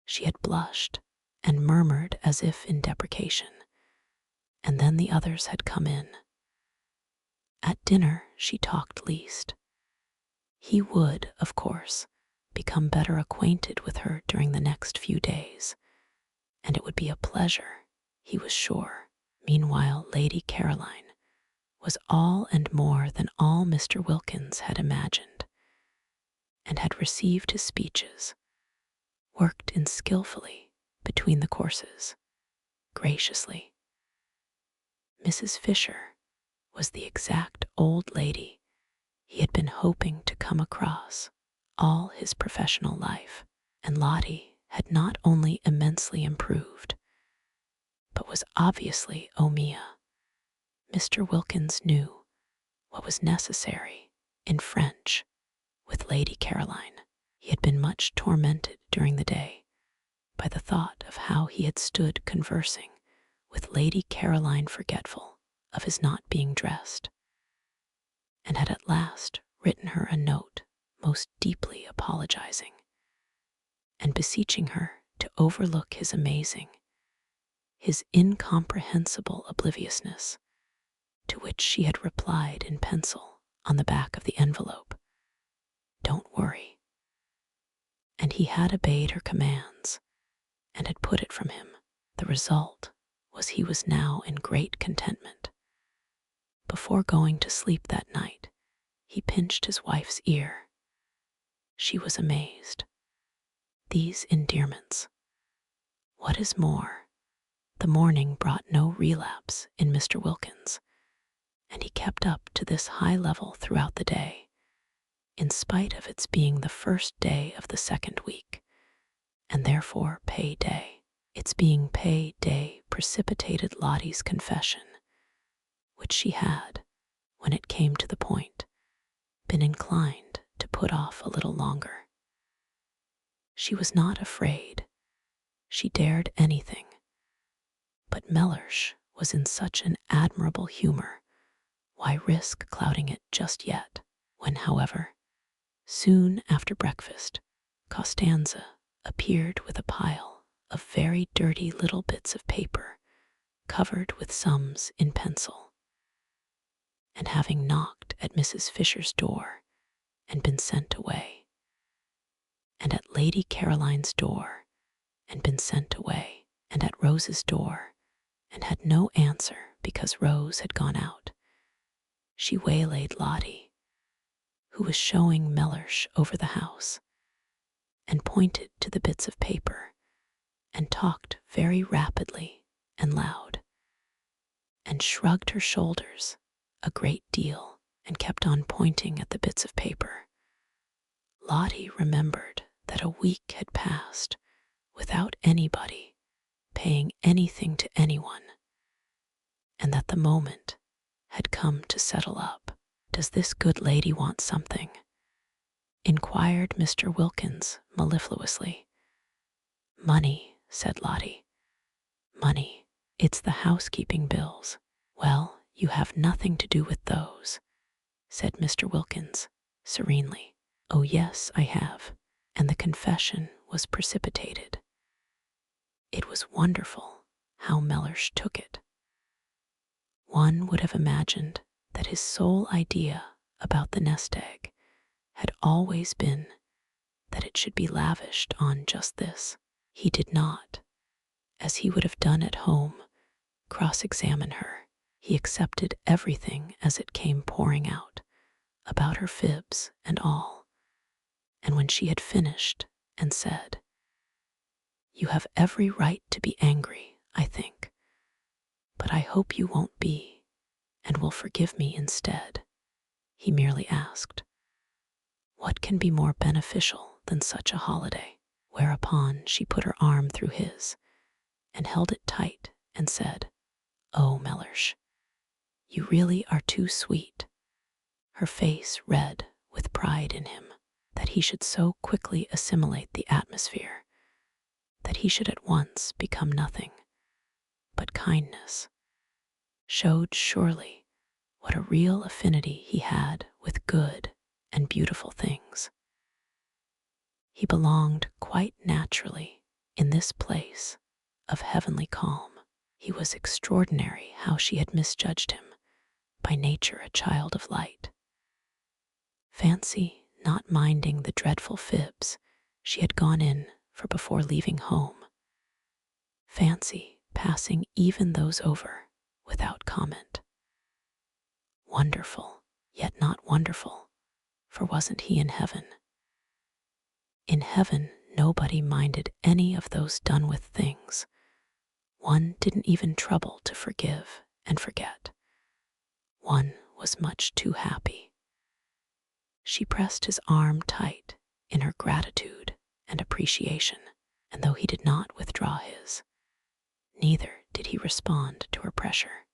She had blushed and murmured as if in deprecation, and then the others had come in. At dinner she talked least. He would, of course, become better acquainted with her during the next few days, and it would be a pleasure, he was sure. Meanwhile, Lady Caroline was all and more than all Mr. Wilkins had imagined, and had received his speeches, worked in skillfully between the courses, graciously. Mrs. Fisher was the exact old lady he had been hoping to come across all his professional life, and Lottie had not only immensely improved, but was obviously Omea. Mr. Wilkins knew what was necessary in French with Lady Caroline. He had been much tormented during the day by the thought of how he had stood conversing with Lady Caroline, forgetful of his not being dressed, and had at last written her a note most deeply apologizing, and beseeching her to overlook his amazing, his incomprehensible obliviousness, to which she had replied in pencil on the back of the envelope, "Don't worry." And he had obeyed her commands, and had put it from him. The result was he was now in great contentment. Before going to sleep that night, he pinched his wife's ear. She was amazed. These endearments. What is more, the morning brought no relapse in Mr. Wilkins, and he kept up to this high level throughout the day, in spite of its being the first day of the second week, and therefore pay day. Its being pay day precipitated Lottie's confession, which she had, when it came to the point, been inclined to put off a little longer. She was not afraid. She dared anything. But Mellersh was in such an admirable humor, why risk clouding it just yet? When, however, soon after breakfast, Costanza appeared with a pile of very dirty little bits of paper covered with sums in pencil. And having knocked at Mrs. Fisher's door and been sent away, and at Lady Caroline's door and been sent away, and at Rose's door and had no answer because Rose had gone out, she waylaid Lottie, who was showing Mellersh over the house, and pointed to the bits of paper, and talked very rapidly and loud, and shrugged her shoulders a great deal, and kept on pointing at the bits of paper. Lottie remembered that a week had passed without anybody paying anything to anyone, and that the moment had come to settle up. "Does this good lady want something?" inquired Mr. Wilkins mellifluously. "Money," said Lottie. "Money. It's the housekeeping bills." "Well, you have nothing to do with those," said Mr. Wilkins serenely. "Oh yes, I have." And the confession was precipitated. It was wonderful how Mellersh took it. One would have imagined that his sole idea about the nest egg had always been that it should be lavished on just this. He did not, as he would have done at home, cross-examine her. He accepted everything as it came pouring out, about her fibs and all. And when she had finished and said, "You have every right to be angry, I think, but I hope you won't be, and will forgive me instead," he merely asked, "What can be more beneficial than such a holiday?" Whereupon she put her arm through his and held it tight and said, "Oh, Mellersh, you really are too sweet," her face red with pride in him, that he should so quickly assimilate the atmosphere, that he should at once become nothing but kindness, showed surely what a real affinity he had with good and beautiful things. He belonged quite naturally in this place of heavenly calm. He was extraordinary how she had misjudged him, by nature a child of light. Fancy not minding the dreadful fibs she had gone in for before leaving home. Fancy passing even those over without comment. Wonderful, yet not wonderful, for wasn't he in heaven? In heaven, nobody minded any of those done-with things. One didn't even trouble to forgive and forget. One was much too happy. She pressed his arm tight in her gratitude and appreciation, and though he did not withdraw his, neither did he respond to her pressure.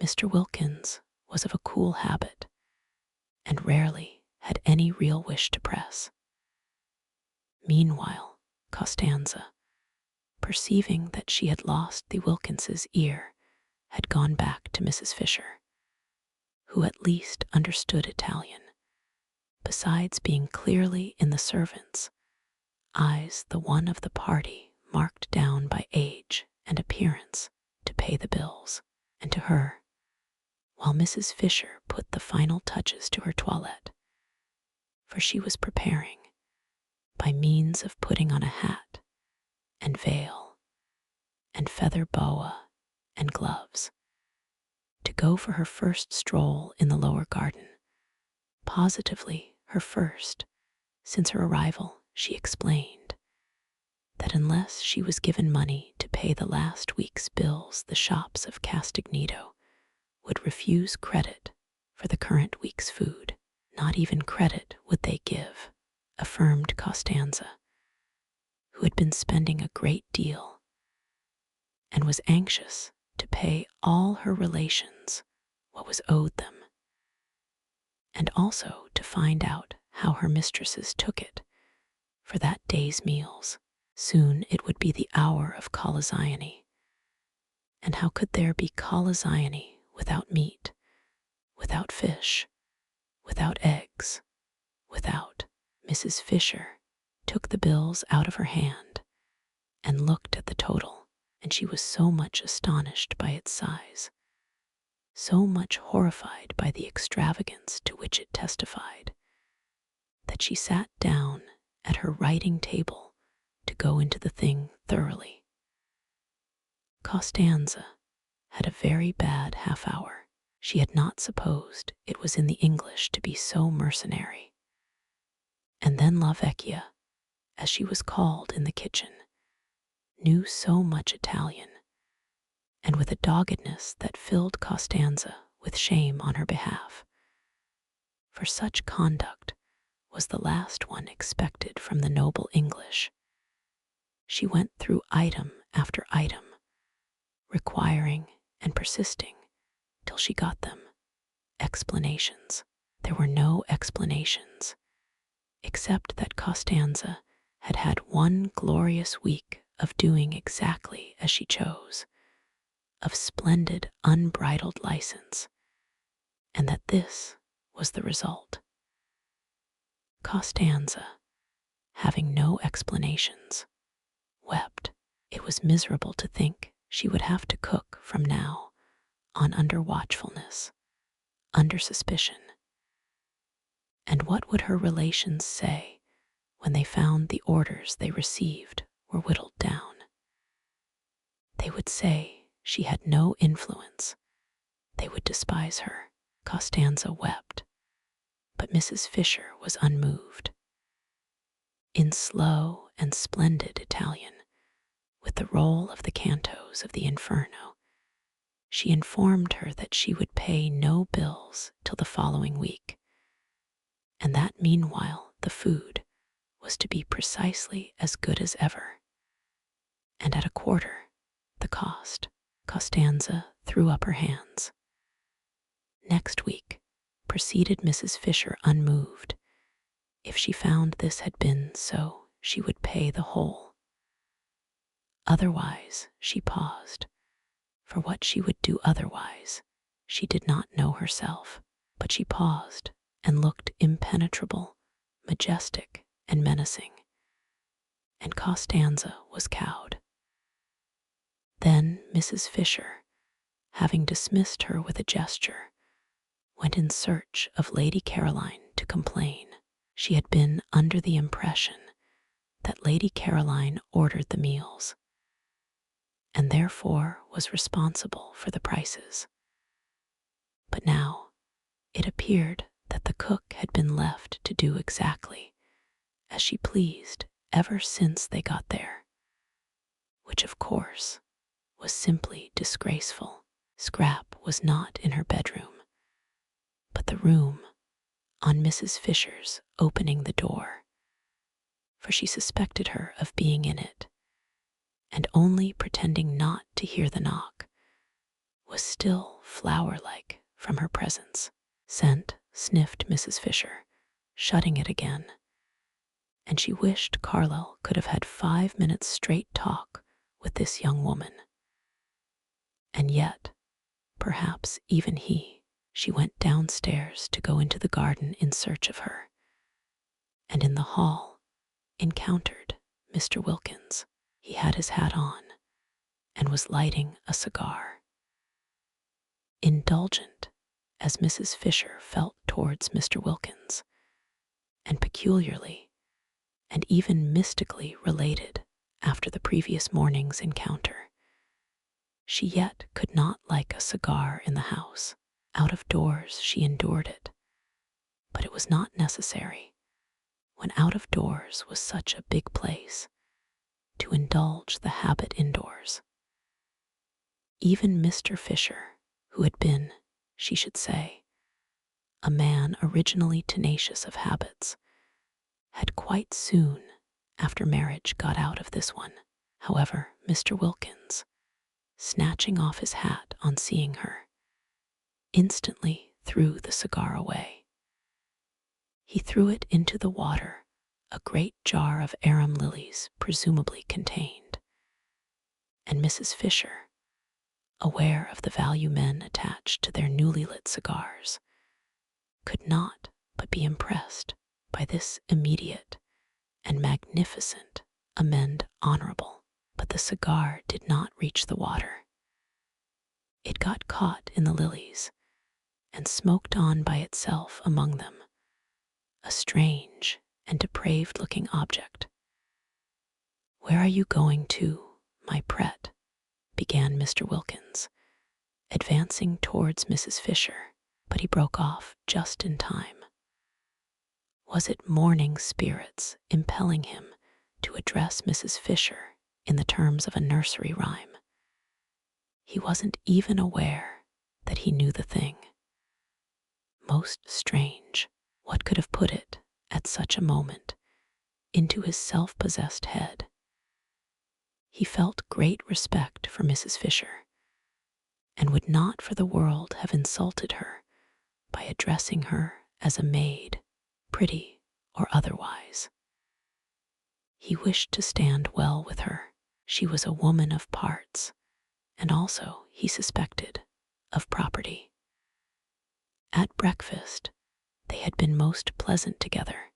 Mr. Wilkins was of a cool habit, and rarely had any real wish to press. Meanwhile, Costanza, perceiving that she had lost the Wilkinses' ear, had gone back to Mrs. Fisher, who at least understood Italian, besides being clearly in the servants' eyes the one of the party marked down by age and appearance to pay the bills, and to her, while Mrs. Fisher put the final touches to her toilette, for she was preparing, by means of putting on a hat and veil and feather boa and gloves, to go for her first stroll in the lower garden, positively her first since her arrival. She explained that unless she was given money to pay the last week's bills, the shops of Castagneto would refuse credit for the current week's food. Not even credit would they give, affirmed Costanza, who had been spending a great deal and was anxious to pay all her relations what was owed them, and also to find out how her mistresses took it for that day's meals. Soon it would be the hour of colazione, and how could there be colazione without meat, without fish, without eggs, without— Mrs. Fisher took the bills out of her hand and looked at the total, and she was so much astonished by its size, so much horrified by the extravagance to which it testified, that she sat down at her writing table to go into the thing thoroughly. Costanza had a very bad half-hour. She had not supposed it was in the English to be so mercenary. And then La Vecchia, as she was called in the kitchen, knew so much Italian, and with a doggedness that filled Costanza with shame on her behalf. For such conduct was the last one expected from the noble English. She went through item after item, requiring and persisting till she got them. Explanations. There were no explanations, except that Costanza had had one glorious week of doing exactly as she chose, of splendid unbridled license, and that this was the result. Costanza, having no explanations, wept. It was miserable to think she would have to cook from now on under watchfulness, under suspicion. And what would her relations say when they found the orders they received were whittled down? They would say she had no influence. They would despise her. Costanza wept, but Mrs. Fisher was unmoved. In slow and splendid Italian, with the roll of the cantos of the Inferno, she informed her that she would pay no bills till the following week, and that meanwhile the food was to be precisely as good as ever, and at a quarter the cost. Costanza threw up her hands. Next week, proceeded Mrs. Fisher unmoved. If she found this had been so, she would pay the whole. Otherwise, she paused. For what she would do otherwise, she did not know herself, but she paused and looked impenetrable, majestic, and menacing, and Costanza was cowed. Then Mrs. Fisher, having dismissed her with a gesture, went in search of Lady Caroline to complain. She had been under the impression that Lady Caroline ordered the meals, and therefore was responsible for the prices. But now it appeared that the cook had been left to do exactly as she pleased ever since they got there, which of course was simply disgraceful. Scrap was not in her bedroom, but the room on Mrs. Fisher's opening the door, for she suspected her of being in it, and only pretending not to hear the knock, was still flower-like from her presence. Scent, sniffed Mrs. Fisher, shutting it again, and she wished Carlo could have had 5 minutes' straight talk with this young woman. And yet, perhaps even she went downstairs to go into the garden in search of her, and in the hall encountered Mr. Wilkins. He had his hat on and was lighting a cigar. Indulgent as Mrs. Fisher felt towards Mr. Wilkins, and peculiarly and even mystically related after the previous morning's encounter, she yet could not like a cigar in the house. Out of doors she endured it, but it was not necessary, when out of doors was such a big place, to indulge the habit indoors. Even Mr. Fisher, who had been, she should say, a man originally tenacious of habits, had quite soon after marriage got out of this one. However, Mr. Wilkins, snatching off his hat on seeing her, instantly threw the cigar away. He threw it into the water a great jar of arum lilies presumably contained, and Mrs. Fisher, aware of the value men attached to their newly lit cigars, could not but be impressed by this immediate and magnificent, amend honorable. But the cigar did not reach the water. It got caught in the lilies and smoked on by itself among them, a strange and depraved-looking object. "Where are you going to, my pet?" began Mr. Wilkins, advancing towards Mrs. Fisher, but he broke off just in time. Was it morning spirits impelling him to address Mrs. Fisher in the terms of a nursery rhyme? He wasn't even aware that he knew the thing. Most strange, what could have put it, at such a moment, into his self-possessed head? He felt great respect for Mrs. Fisher, and would not for the world have insulted her by addressing her as a maid, pretty or otherwise. He wished to stand well with her. She was a woman of parts, and also, he suspected, of property. At breakfast, they had been most pleasant together,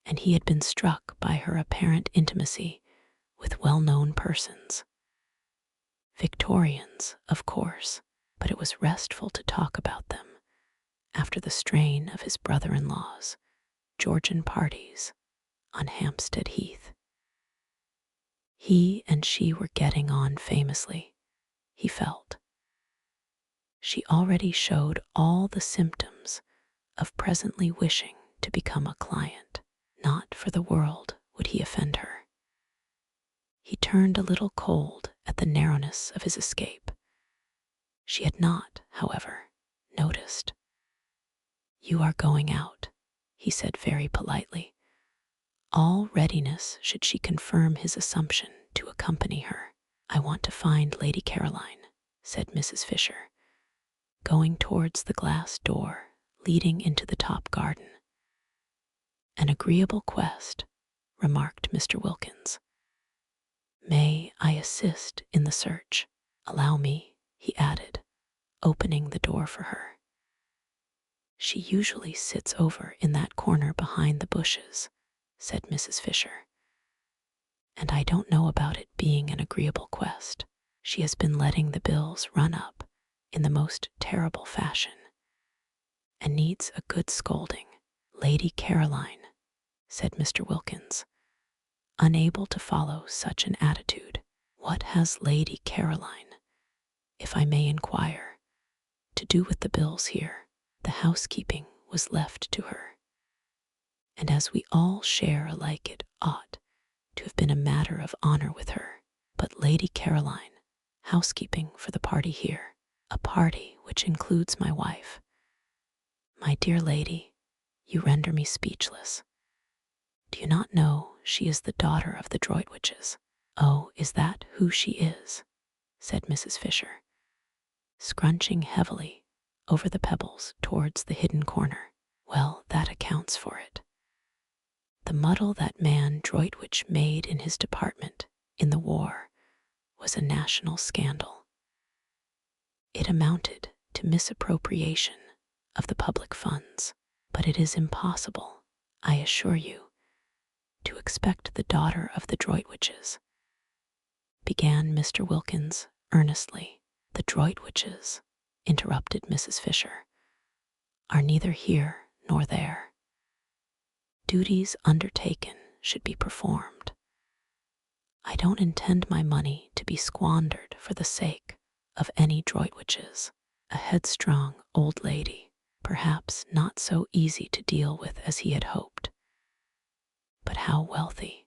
and he had been struck by her apparent intimacy with well-known persons. Victorians, of course, but it was restful to talk about them after the strain of his brother-in-law's Georgian parties on Hampstead Heath. He and she were getting on famously, he felt. She already showed all the symptoms of presently wishing to become a client. Not for the world would he offend her. He turned a little cold at the narrowness of his escape. She had not, however, noticed. "You are going out," he said very politely, all readiness should she confirm his assumption to accompany her. "I want to find Lady Caroline," said Mrs. Fisher, going towards the glass door leading into the top garden. "An agreeable quest," remarked Mr. Wilkins. "May I assist in the search? Allow me," he added, opening the door for her. "She usually sits over in that corner behind the bushes," said Mrs. Fisher. "And I don't know about it being an agreeable quest. She has been letting the bills run up in the most terrible fashion, and needs a good scolding." "Lady Caroline," said Mr. Wilkins, unable to follow such an attitude. "What has Lady Caroline, if I may inquire, to do with the bills here?" The housekeeping was left to her, and as we all share alike, it ought to have been a matter of honor with her. But Lady Caroline, housekeeping for the party here, a party which includes my wife. My dear lady, you render me speechless. Do you not know she is the daughter of the Droitwiches? "Oh, is that who she is?" said Mrs. Fisher, scrunching heavily over the pebbles towards the hidden corner. "Well, that accounts for it. The muddle that man Droitwich made in his department in the war was a national scandal. It amounted to misappropriation of the public funds, but it is impossible, I assure you, to expect the daughter of the Droitwiches," began Mr. Wilkins earnestly. "The Droitwiches," interrupted Mrs. Fisher, "are neither here nor there. Duties undertaken should be performed. I don't intend my money to be squandered for the sake of any Droitwiches." A headstrong old lady, perhaps not so easy to deal with as he had hoped. But how wealthy!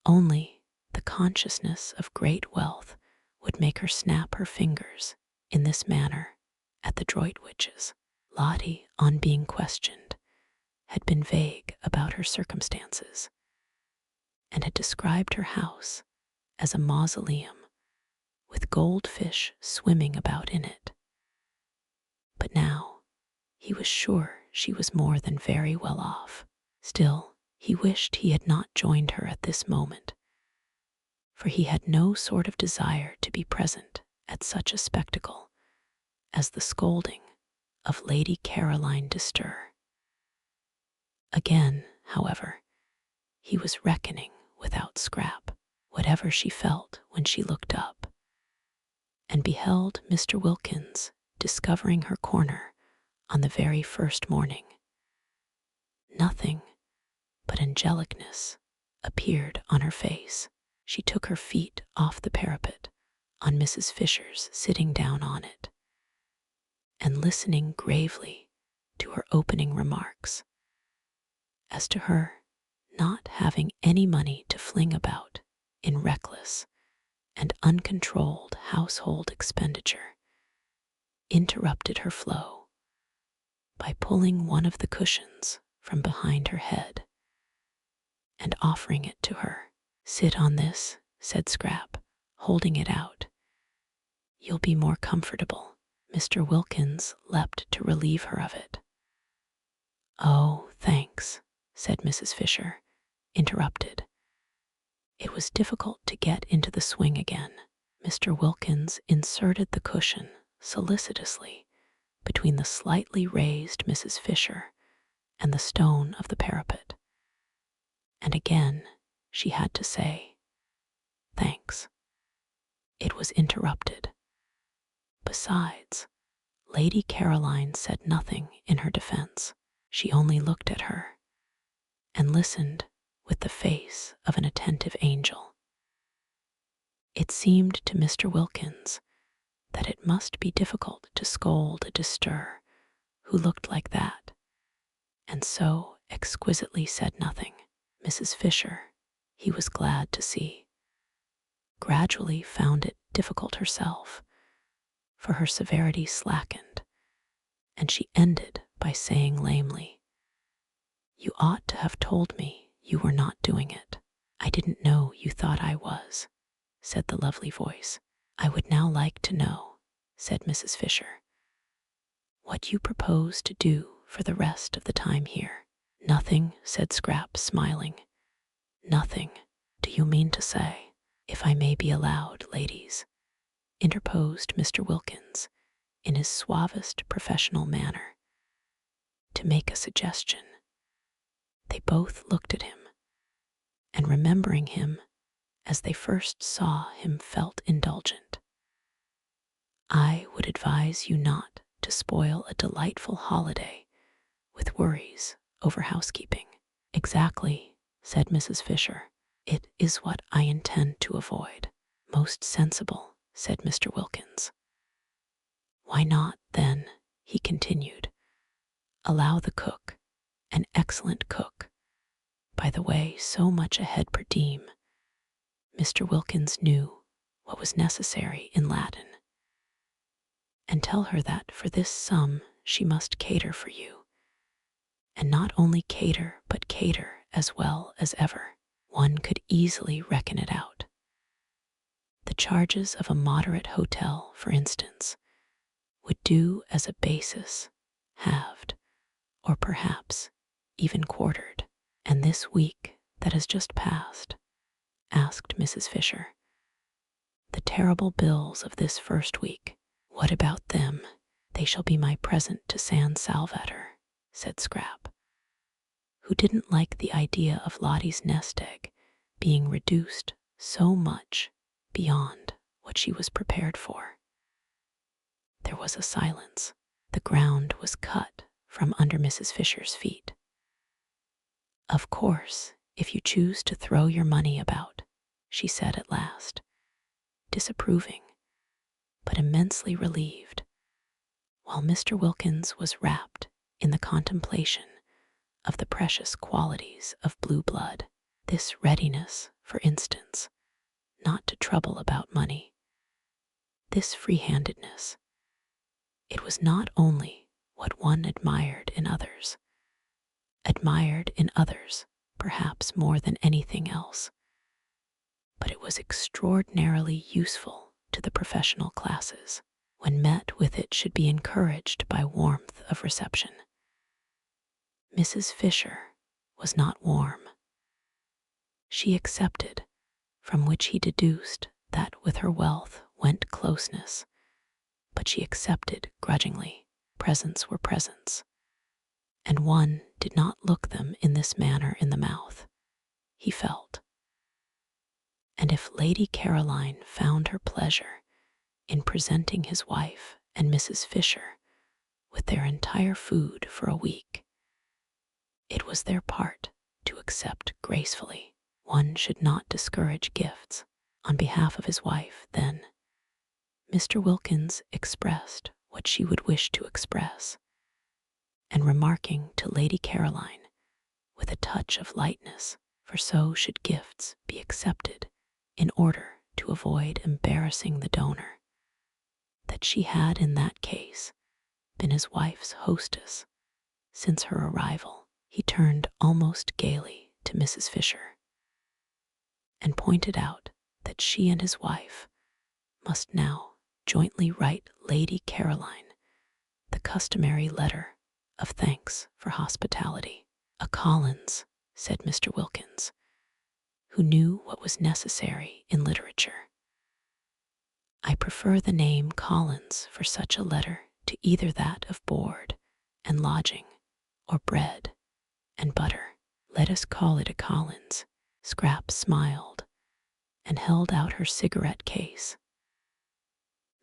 Only the consciousness of great wealth would make her snap her fingers in this manner at the Droitwiches. Lottie, on being questioned, had been vague about her circumstances, and had described her house as a mausoleum with goldfish swimming about in it. But now he was sure she was more than very well off. Still, he wished he had not joined her at this moment, for he had no sort of desire to be present at such a spectacle as the scolding of Lady Caroline de Stir. Again, however, he was reckoning without scrap, whatever she felt when she looked up and beheld Mr. Wilkins discovering her corner on the very first morning. Nothing but angelicness appeared on her face. She took her feet off the parapet on Mrs. Fisher's sitting down on it, and listening gravely to her opening remarks as to her not having any money to fling about in reckless and uncontrolled household expenditure, interrupted her flow by pulling one of the cushions from behind her head and offering it to her. "Sit on this," said Scrap, holding it out. "You'll be more comfortable." Mr. Wilkins leapt to relieve her of it. "Oh, thanks," said Mrs. Fisher, interrupted. It was difficult to get into the swing again. Mr. Wilkins inserted the cushion solicitously between the slightly raised Mrs. Fisher and the stone of the parapet, and again she had to say, "Thanks." It was interrupted. Besides, Lady Caroline said nothing in her defense. She only looked at her and listened with the face of an attentive angel. It seemed to Mr. Wilkins that it must be difficult to scold a distur who looked like that, and so exquisitely said nothing. Mrs. Fisher, he was glad to see, gradually found it difficult herself, for her severity slackened, and she ended by saying lamely, "You ought to have told me you were not doing it." "I didn't know you thought I was," said the lovely voice. "I would now like to know," said Mrs. Fisher, "what you propose to do for the rest of the time here." "Nothing," said Scrap, smiling. "Nothing, do you mean to say?" "If I may be allowed, ladies," interposed Mr. Wilkins in his suavest professional manner, "to make a suggestion." They both looked at him, and remembering him as they first saw him, felt indulgent. "I would advise you not to spoil a delightful holiday with worries over housekeeping." "Exactly," said Mrs. Fisher. "It is what I intend to avoid." "Most sensible," said Mr. Wilkins. "Why not, then," he continued, "allow the cook, an excellent cook, by the way, so much ahead per diem," Mr. Wilkins knew what was necessary in Latin, "and tell her that for this sum she must cater for you, and not only cater but cater as well as ever. One could easily reckon it out. The charges of a moderate hotel, for instance, would do as a basis, halved, or perhaps even quartered." "And this week that has just passed?" asked Mrs. Fisher. "The terrible bills of this first week, what about them?" "They shall be my present to San Salvatore," said Scrap, who didn't like the idea of Lottie's nest egg being reduced so much beyond what she was prepared for. There was a silence. The ground was cut from under Mrs. Fisher's feet. "Of course, if you choose to throw your money about," she said at last, disapproving, but immensely relieved, while Mr. Wilkins was wrapped in the contemplation of the precious qualities of blue blood. This readiness, for instance, not to trouble about money, this free-handedness, it was not only what one admired in others perhaps more than anything else, but it was extraordinarily useful to the professional classes. When met with, it should be encouraged by warmth of reception. Mrs. Fisher was not warm. She accepted, from which he deduced that with her wealth went closeness, but she accepted grudgingly. Presents were presents, and one did not look them in this manner in the mouth. he felt. And if Lady Caroline found her pleasure in presenting his wife and Mrs. Fisher with their entire food for a week, it was their part to accept gracefully. One should not discourage gifts. On behalf of his wife, then, Mr. Wilkins expressed what she would wish to express, and remarking to Lady Caroline with a touch of lightness, for so should gifts be accepted in order to avoid embarrassing the donor, that she had in that case been his wife's hostess since her arrival. He turned almost gaily to Mrs. Fisher and pointed out that she and his wife must now jointly write Lady Caroline the customary letter of thanks for hospitality. "A Collins," said Mr. Wilkins, who knew what was necessary in literature. "I prefer the name Collins for such a letter to either that of board and lodging or bread and butter. Let us call it a Collins." Scrap smiled and held out her cigarette case.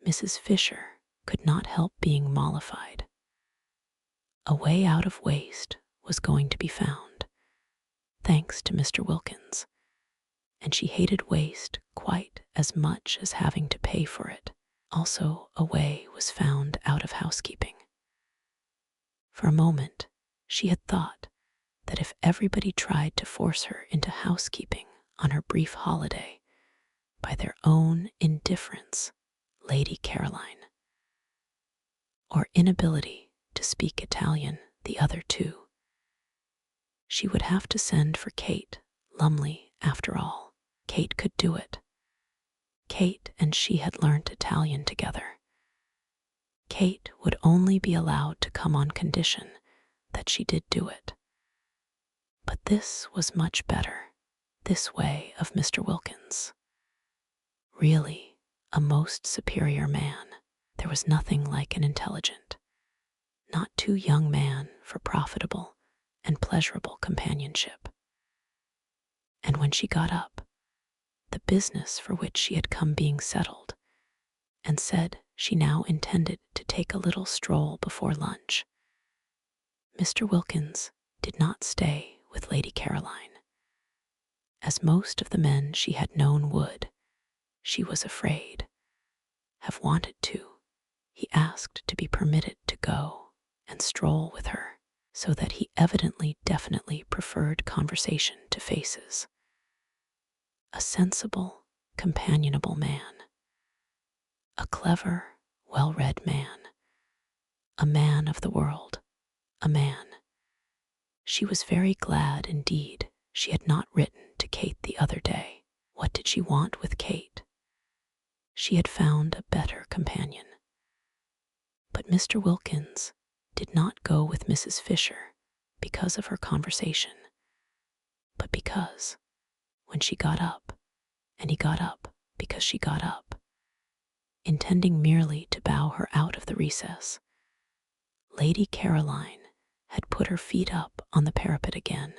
Mrs. Fisher could not help being mollified. A way out of waste was going to be found, thanks to Mr. Wilkins, and she hated waste quite as much as having to pay for it. Also, a way was found out of housekeeping. For a moment, she had thought that if everybody tried to force her into housekeeping on her brief holiday by their own indifference, Lady Caroline, or inability to speak Italian, the other two, she would have to send for Kate Lumley after all. Kate could do it. Kate and she had learnt Italian together. Kate would only be allowed to come on condition that she did do it. But this was much better, this way of Mr. Wilkins. Really, a most superior man. There was nothing like an intelligent, not too young man for profitable and pleasurable companionship. And when she got up, the business for which she had come being settled, and said she now intended to take a little stroll before lunch, Mr. Wilkins did not stay with Lady Caroline. As most of the men she had known would, she was afraid, have wanted to. He asked to be permitted to go and stroll with her, so that he evidently definitely preferred conversation to faces. A sensible, companionable man, a clever, well-read man, a man of the world, a man. She was very glad indeed she had not written to Kate the other day. What did she want with Kate? She had found a better companion. But Mr. Wilkins did not go with Mrs. Fisher because of her conversation, but because, when she got up, and he got up because she got up, intending merely to bow her out of the recess, Lady Caroline had put her feet up on the parapet again,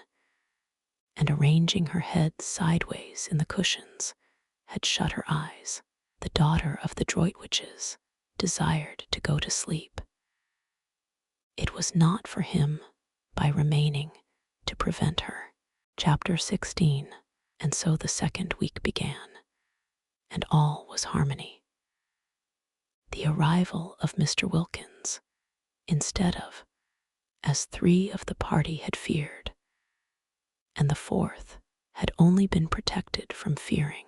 and arranging her head sideways in the cushions, had shut her eyes. The daughter of the Droitwiches desired to go to sleep. It was not for him, by remaining, to prevent her. Chapter 16. And so the second week began, and all was harmony. The arrival of Mr. Wilkins, instead of, as 3 of the party had feared, and the 4th had only been protected from fearing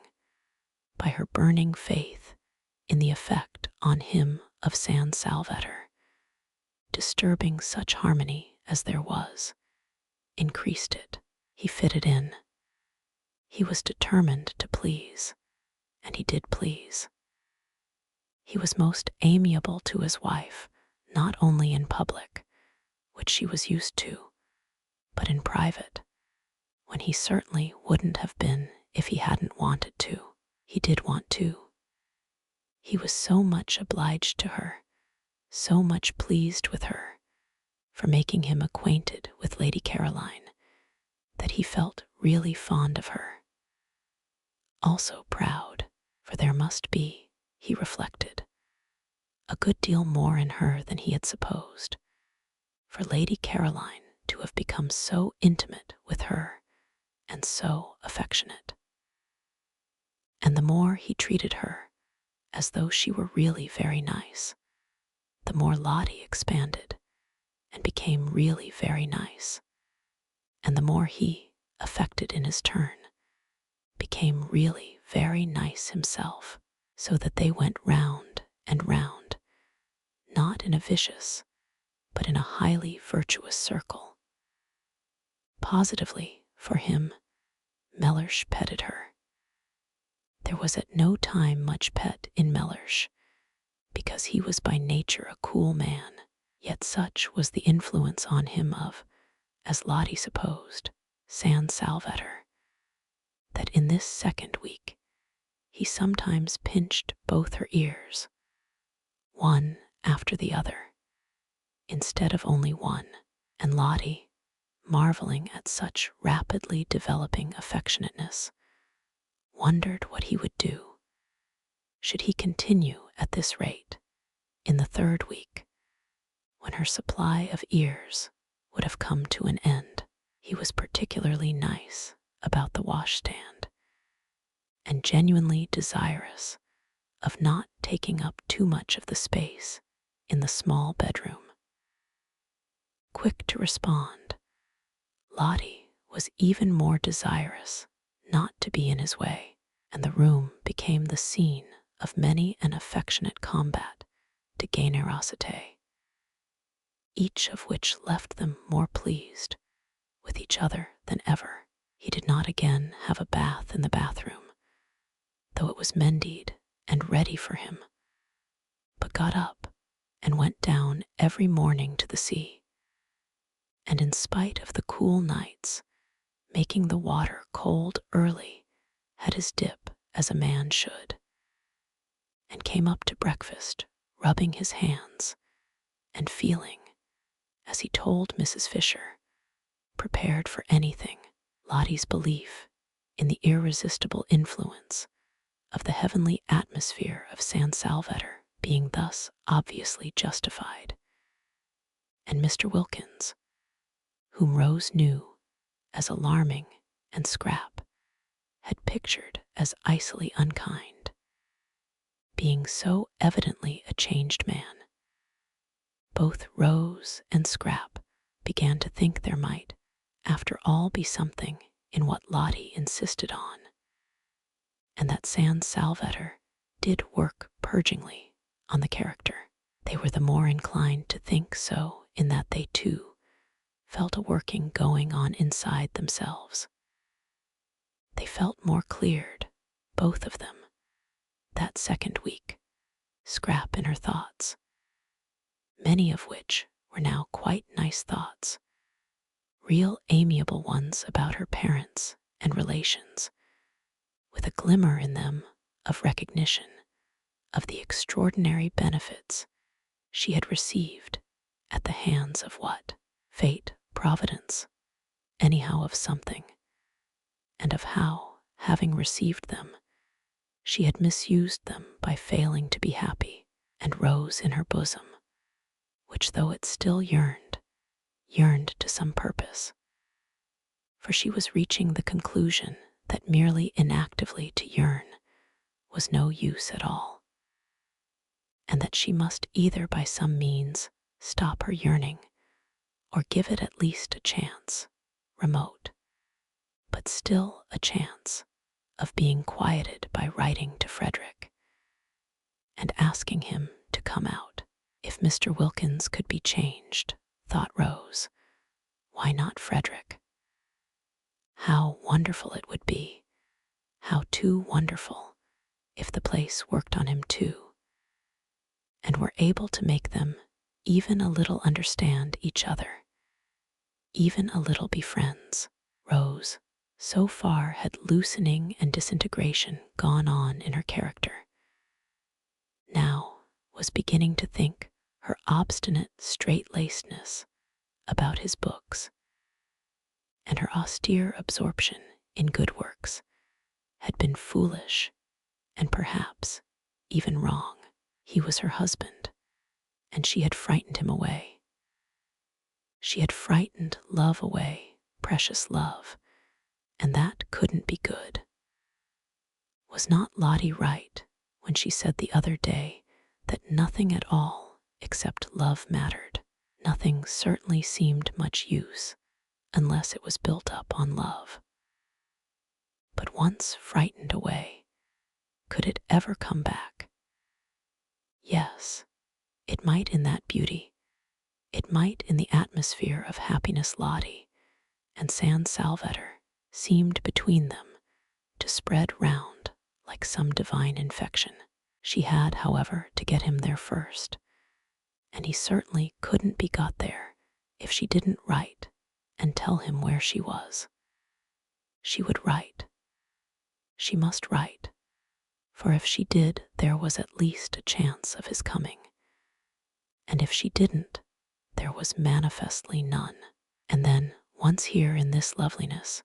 by her burning faith in the effect on him of San Salvatore, disturbing such harmony as there was, increased it. He fitted in. He was determined to please, and he did please. He was most amiable to his wife, not only in public, which she was used to, but in private, when he certainly wouldn't have been if he hadn't wanted to. He did want to. He was so much obliged to her, so much pleased with her, for making him acquainted with Lady Caroline, that he felt really fond of her. Also proud, for there must be, he reflected, a good deal more in her than he had supposed, for Lady Caroline to have become so intimate with her and so affectionate. And the more he treated her as though she were really very nice, the more Lottie expanded and became really very nice, and the more he, affected in his turn, became really very nice himself, so that they went round and round, not in a vicious, but in a highly virtuous circle. Positively, for him, Mellersh petted her. There was at no time much pet in Mellersh, because he was by nature a cool man, yet such was the influence on him of, as Lottie supposed, San Salvatore, that in this second week he sometimes pinched both her ears, one after the other, instead of only one, and Lottie, marveling at such rapidly developing affectionateness, wondered what he would do, should he continue at this rate, in the third week, when her supply of ears would have come to an end. He was particularly nice about the washstand, and genuinely desirous of not taking up too much of the space in the small bedroom. Quick to respond, Lottie was even more desirous not to be in his way, and the room became the scene of many an affectionate combat de generosité, each of which left them more pleased with each other than ever. He did not again have a bath in the bathroom, though it was mendied and ready for him, but got up and went down every morning to the sea, and in spite of the cool nights, making the water cold early, had his dip as a man should, and came up to breakfast rubbing his hands and feeling, as he told Mrs. Fisher, prepared for anything. Lottie's belief in the irresistible influence of the heavenly atmosphere of San Salvatore being thus obviously justified, and Mr. Wilkins, whom Rose knew as alarming and Scrap had pictured as icily unkind, being so evidently a changed man, both Rose and Scrap began to think there might, after all, be something in what Lottie insisted on, and that San Salvatore did work purgingly on the character. They were the more inclined to think so in that they, too, felt a working going on inside themselves. They felt more cleared, both of them, that second week, Scrap in her thoughts, many of which were now quite nice thoughts, real amiable ones about her parents and relations, with a glimmer in them of recognition of the extraordinary benefits she had received at the hands of what? Fate, Providence, anyhow of something, and of how, having received them, she had misused them by failing to be happy, and Rose in her bosom, which though it still yearned to some purpose, for she was reaching the conclusion that merely inactively to yearn was no use at all, and that she must either by some means stop her yearning or give it at least a chance, remote, but still a chance, of being quieted by writing to Frederick and asking him to come out. If Mr. Wilkins could be changed, thought Rose, why not Frederick? How wonderful it would be, how too wonderful, if the place worked on him too, and were able to make them even a little understand each other, even a little be friends. Rose, so far had loosening and disintegration gone on in her character, now was beginning to think her obstinate straight-lacedness about his books and her austere absorption in good works had been foolish and perhaps even wrong. He was her husband, and she had frightened him away. She had frightened love away, precious love, and that couldn't be good. Was not Lottie right when she said the other day that nothing at all except love mattered? Nothing certainly seemed much use unless it was built up on love. But once frightened away, could it ever come back? Yes, it might in that beauty. It might in the atmosphere of happiness Lottie and San Salvatore seemed between them to spread round like some divine infection. She had, however, to get him there first, and he certainly couldn't be got there if she didn't write and tell him where she was. She would write. She must write, for if she did, there was at least a chance of his coming. And if she didn't, there was manifestly none. And then, once here in this loveliness,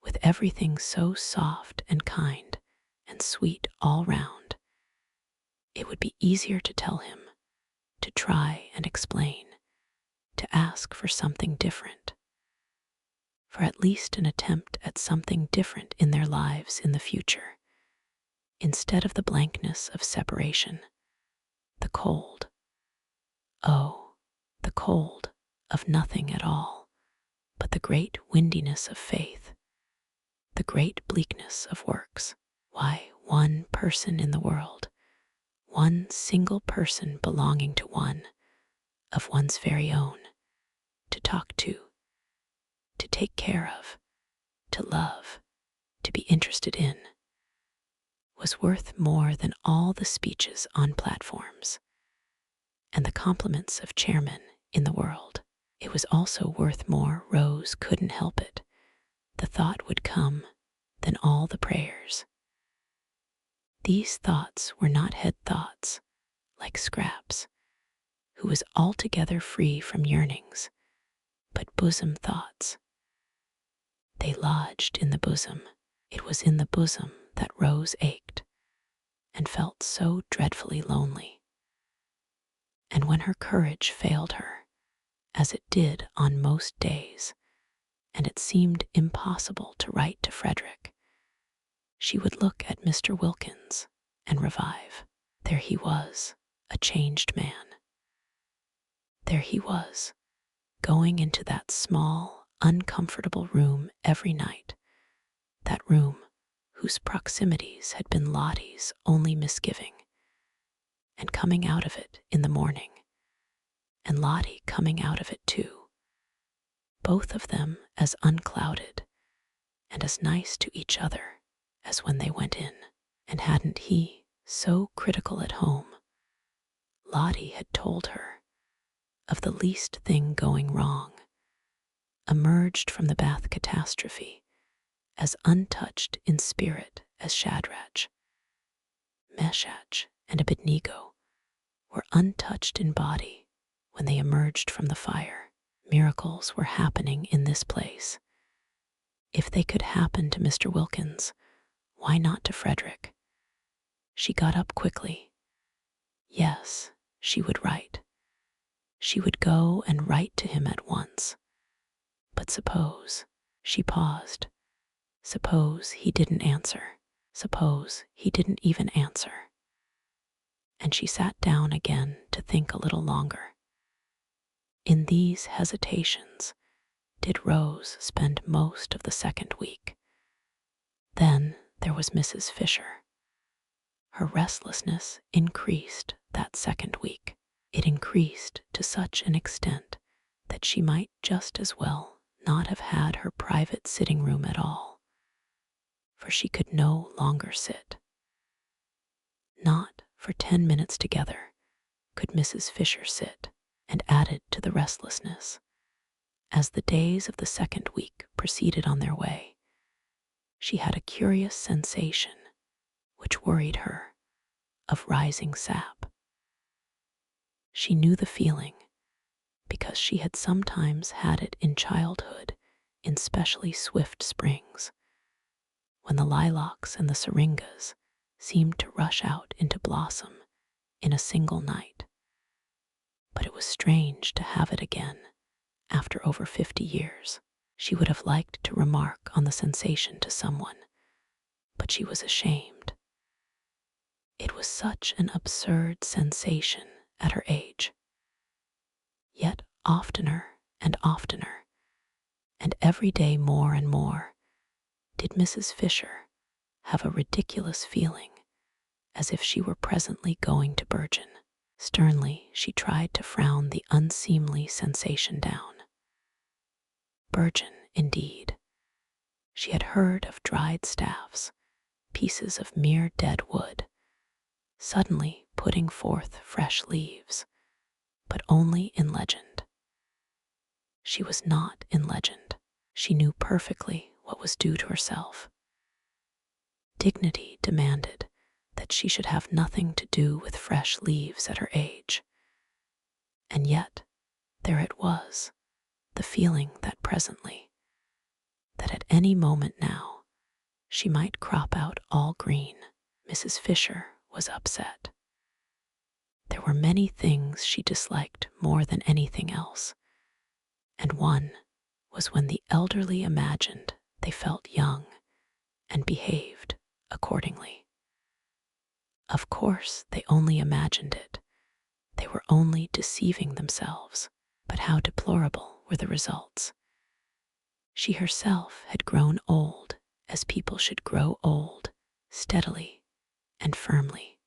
with everything so soft and kind and sweet all round, it would be easier to tell him, to try and explain, to ask for something different, for at least an attempt at something different in their lives in the future, instead of the blankness of separation, the cold. Oh, the cold of nothing at all, but the great windiness of faith, the great bleakness of works. Why, one person in the world, one single person belonging to one, of one's very own, to talk to take care of, to love, to be interested in, was worth more than all the speeches on platforms and the compliments of chairmen in the world. It was also worth more, Rose couldn't help it, the thought would come, than all the prayers. These thoughts were not head thoughts, like Scraps, who was altogether free from yearnings, but bosom thoughts. They lodged in the bosom. It was in the bosom that Rose ached and felt so dreadfully lonely. And when her courage failed her, as it did on most days, and it seemed impossible to write to Frederick, she would look at Mr. Wilkins and revive. There he was, a changed man. There he was, going into that small, uncomfortable room every night, that room whose proximities had been Lottie's only misgiving, and coming out of it in the morning, and Lottie coming out of it too, both of them as unclouded and as nice to each other as when they went in. And hadn't he, so critical at home, Lottie had told her of the least thing going wrong, emerged from the Bath catastrophe as untouched in spirit as Shadrach, Meshach, and Abednego were untouched in body when they emerged from the fire. Miracles were happening in this place. If they could happen to Mr. Wilkins, why not to Frederick? She got up quickly. Yes, she would write. She would go and write to him at once. But suppose, she paused, suppose he didn't answer. Suppose he didn't even answer. And she sat down again to think a little longer. In these hesitations did Rose spend most of the second week. Then there was Mrs. Fisher. Her restlessness increased that second week. It increased to such an extent that she might just as well not have had her private sitting room at all, for she could no longer sit. Not for 10 minutes together could Mrs. Fisher sit, and added to the restlessness, as the days of the second week proceeded on their way, she had a curious sensation, which worried her, of rising sap. She knew the feeling, because she had sometimes had it in childhood in specially swift springs, when the lilacs and the syringas seemed to rush out into blossom in a single night. But it was strange to have it again after over 50 years. She would have liked to remark on the sensation to someone, but she was ashamed. It was such an absurd sensation at her age. Yet oftener and oftener, and every day more and more, did Mrs. Fisher have a ridiculous feeling, as if she were presently going to burgeon. Sternly she tried to frown the unseemly sensation down. Burgeon, indeed. She had heard of dried staffs, pieces of mere dead wood, suddenly putting forth fresh leaves, but only in legend. She was not in legend. She knew perfectly what was due to herself. Dignity demanded that she should have nothing to do with fresh leaves at her age. And yet, there it was, the feeling that presently, that at any moment now, she might crop out all green. Mrs. Fisher was upset. There were many things she disliked more than anything else, and one was when the elderly imagined they felt young and behaved accordingly. Of course, they only imagined it. They were only deceiving themselves, but how deplorable were the results. She herself had grown old as people should grow old, steadily and firmly.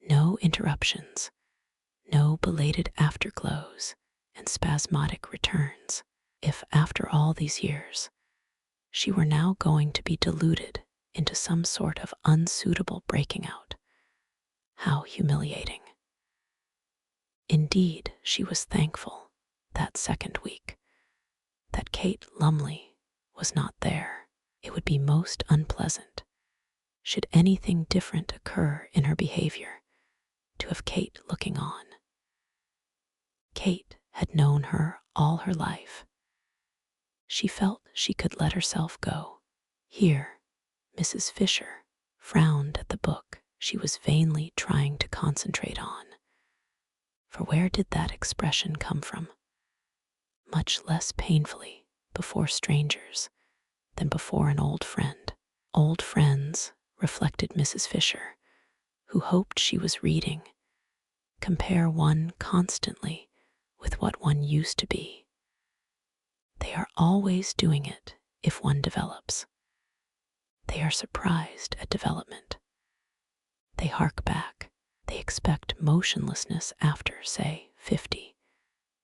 No interruptions, no belated afterglows and spasmodic returns. If after all these years, she were now going to be deluded into some sort of unsuitable breaking out, how humiliating. Indeed, she was thankful that second week that Kate Lumley was not there. It would be most unpleasant, should anything different occur in her behavior, to have Kate looking on. Kate had known her all her life. She felt she could let herself go. Here, Mrs. Fisher frowned at the book she was vainly trying to concentrate on. For where did that expression come from? Much less painfully before strangers than before an old friend. Old friends, reflected Mrs. Fisher, who hoped she was reading, compare one constantly with what one used to be. They are always doing it if one develops. They are surprised at development. They hark back. They expect motionlessness after, say, 50,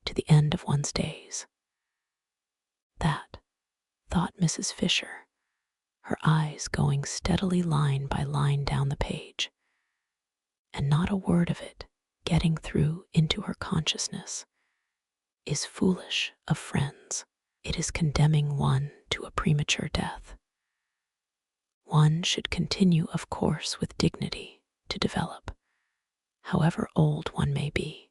to the end of one's days. That, thought Mrs. Fisher, her eyes going steadily line by line down the page, and not a word of it getting through into her consciousness, is foolish of friends. It is condemning one to a premature death. One should continue, of course, with dignity to develop, however old one may be.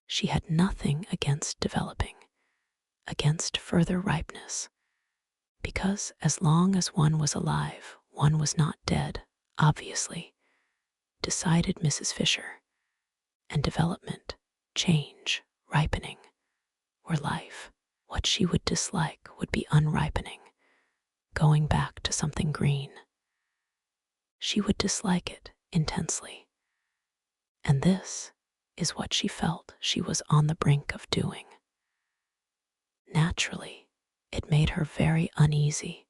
She had nothing against developing, against further ripeness, because as long as one was alive, one was not dead, obviously, decided Mrs. Fisher, and development, change, ripening, were life. What she would dislike would be unripening, going back to something green. She would dislike it intensely, and this is what she felt she was on the brink of doing. Naturally, it made her very uneasy,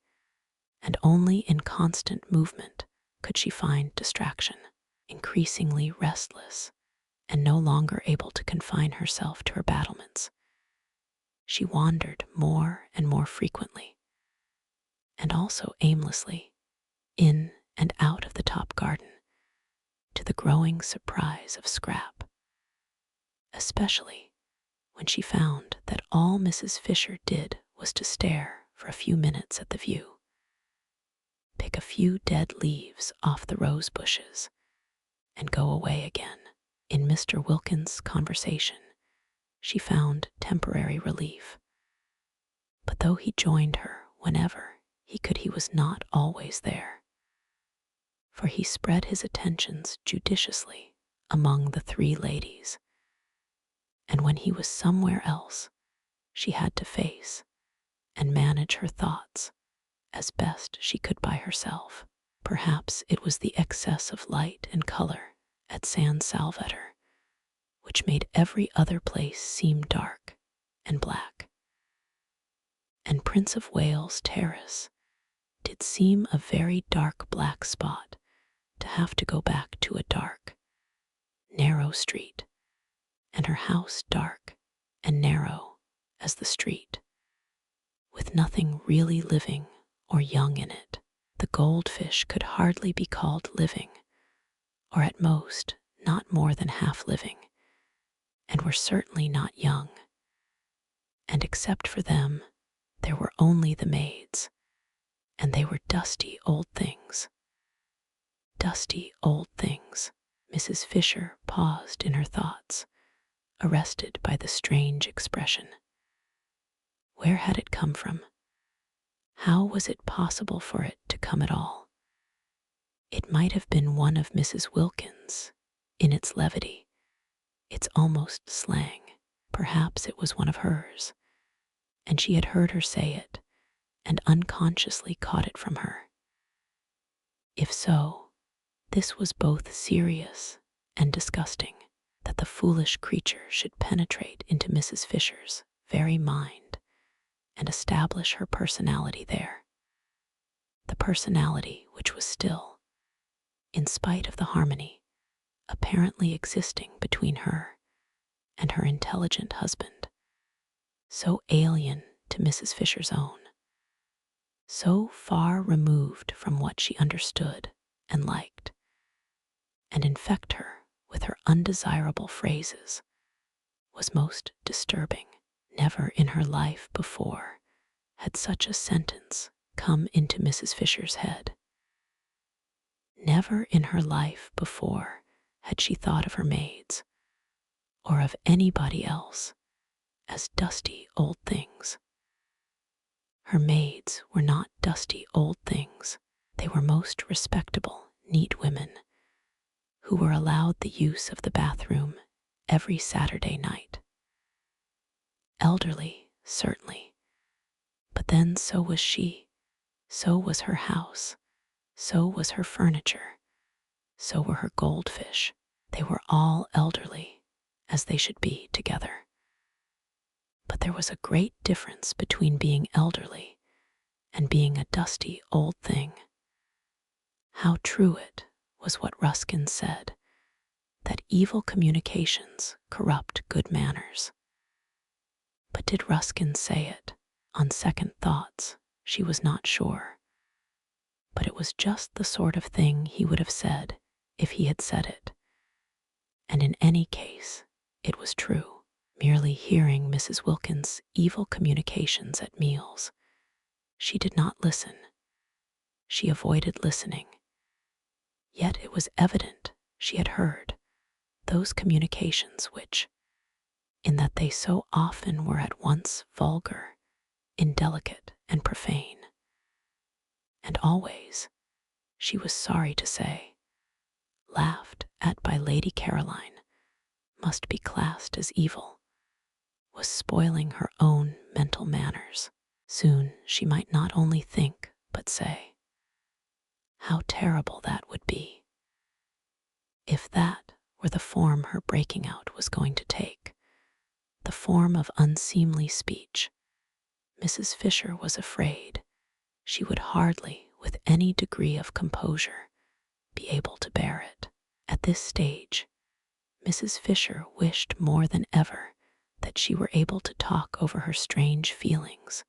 and only in constant movement could she find distraction. Increasingly restless, and no longer able to confine herself to her battlements, she wandered more and more frequently, and also aimlessly, in and out of the top garden, to the growing surprise of Scrap, especially when she found that all Mrs. Fisher did was to stare for a few minutes at the view, pick a few dead leaves off the rose bushes, and go away again. In Mr. Wilkins' conversation, she found temporary relief. But though he joined her whenever he could, he was not always there, for he spread his attentions judiciously among the three ladies, and when he was somewhere else, she had to face and manage her thoughts as best she could by herself. Perhaps it was the excess of light and color at San Salvatore which made every other place seem dark and black. And Prince of Wales Terrace did seem a very dark black spot to have to go back to a dark, narrow street, and her house dark and narrow as the street, with nothing really living or young in it. The goldfish could hardly be called living, or at most not more than half living, and were certainly not young. And except for them, there were only the maids, and they were dusty old things. Dusty old things. Mrs. Fisher paused in her thoughts, arrested by the strange expression. Where had it come from? How was it possible for it to come at all? It might have been one of Mrs. Wilkins, in its levity, its almost slang. Perhaps it was one of hers, and she had heard her say it, and unconsciously caught it from her. If so, this was both serious and disgusting, that the foolish creature should penetrate into Mrs. Fisher's very mind and establish her personality there. The personality which was still, in spite of the harmony apparently existing between her and her intelligent husband, so alien to Mrs. Fisher's own, so far removed from what she understood and liked, and infect her with her undesirable phrases, was most disturbing. Never in her life before had such a sentence come into Mrs. Fisher's head. Never in her life before had she thought of her maids, or of anybody else, as dusty old things. Her maids were not dusty old things. They were most respectable, neat women, who were allowed the use of the bathroom every Saturday night. Elderly, certainly, but then so was she, so was her house, so was her furniture, so were her goldfish. They were all elderly, as they should be together. But there was a great difference between being elderly and being a dusty old thing. How true it was what Ruskin said, that evil communications corrupt good manners. But did Ruskin say it? On second thoughts, she was not sure. But it was just the sort of thing he would have said if he had said it. And in any case, it was true. Merely hearing Mrs. Wilkins' evil communications at meals, she did not listen. She avoided listening. Yet it was evident she had heard those communications which, in that they so often were at once vulgar, indelicate, and profane, and always, she was sorry to say, laughed at by Lady Caroline, must be classed as evil, was spoiling her own mental manners. Soon she might not only think, but say. How terrible that would be, if that were the form her breaking out was going to take, the form of unseemly speech. Mrs. Fisher was afraid she would hardly, with any degree of composure, be able to bear it. At this stage, Mrs. Fisher wished more than ever that she were able to talk over her strange feelings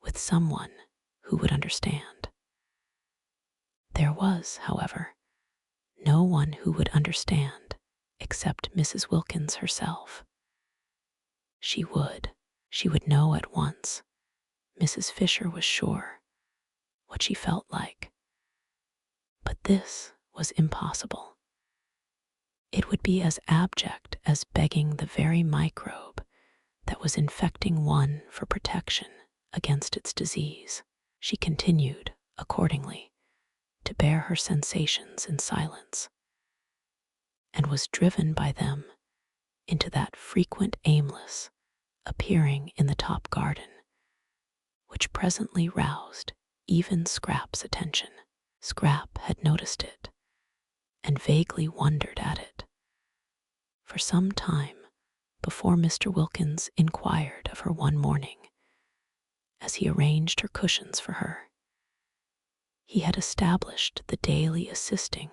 with someone who would understand. There was, however, no one who would understand except Mrs. Wilkins herself. She would know at once, Mrs. Fisher was sure, what she felt like. But this was impossible. It would be as abject as begging the very microbe that was infecting one for protection against its disease. She continued, accordingly, to bear her sensations in silence, and was driven by them into that frequent aimless appearing in the top garden, which presently roused even Scrap's attention. Scrap had noticed it, and vaguely wondered at it, for some time before Mr. Wilkins inquired of her one morning, as he arranged her cushions for her. He had established the daily assisting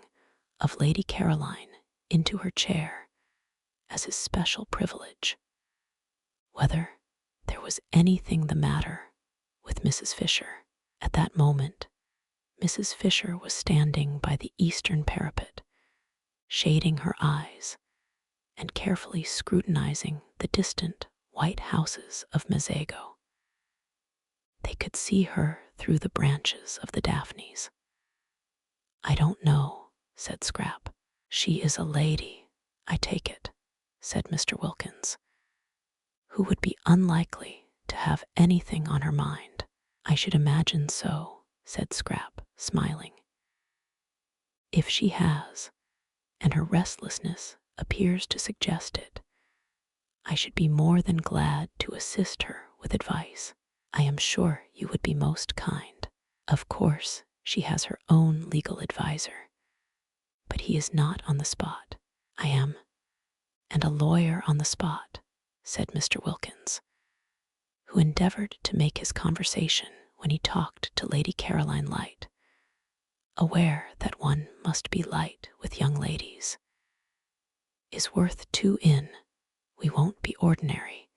of Lady Caroline into her chair as his special privilege. Whether there was anything the matter with Mrs. Fisher. At that moment, Mrs. Fisher was standing by the eastern parapet, shading her eyes and carefully scrutinizing the distant white houses of Mazago. They could see her through the branches of the daphnes. "I don't know," said Scrap. "She is a lady, I take it," said Mr. Wilkins, "who would be unlikely to have anything on her mind." "I should imagine so," said Scrap, smiling. "If she has, and her restlessness appears to suggest it, I should be more than glad to assist her with advice. I am sure you would be most kind. Of course, she has her own legal adviser, but he is not on the spot. I am, and a lawyer on the spot," said Mr. Wilkins, who endeavored to make his conversation when he talked to Lady Caroline light, aware that one must be light with young ladies. "Is worth 2 in. We won't be ordinary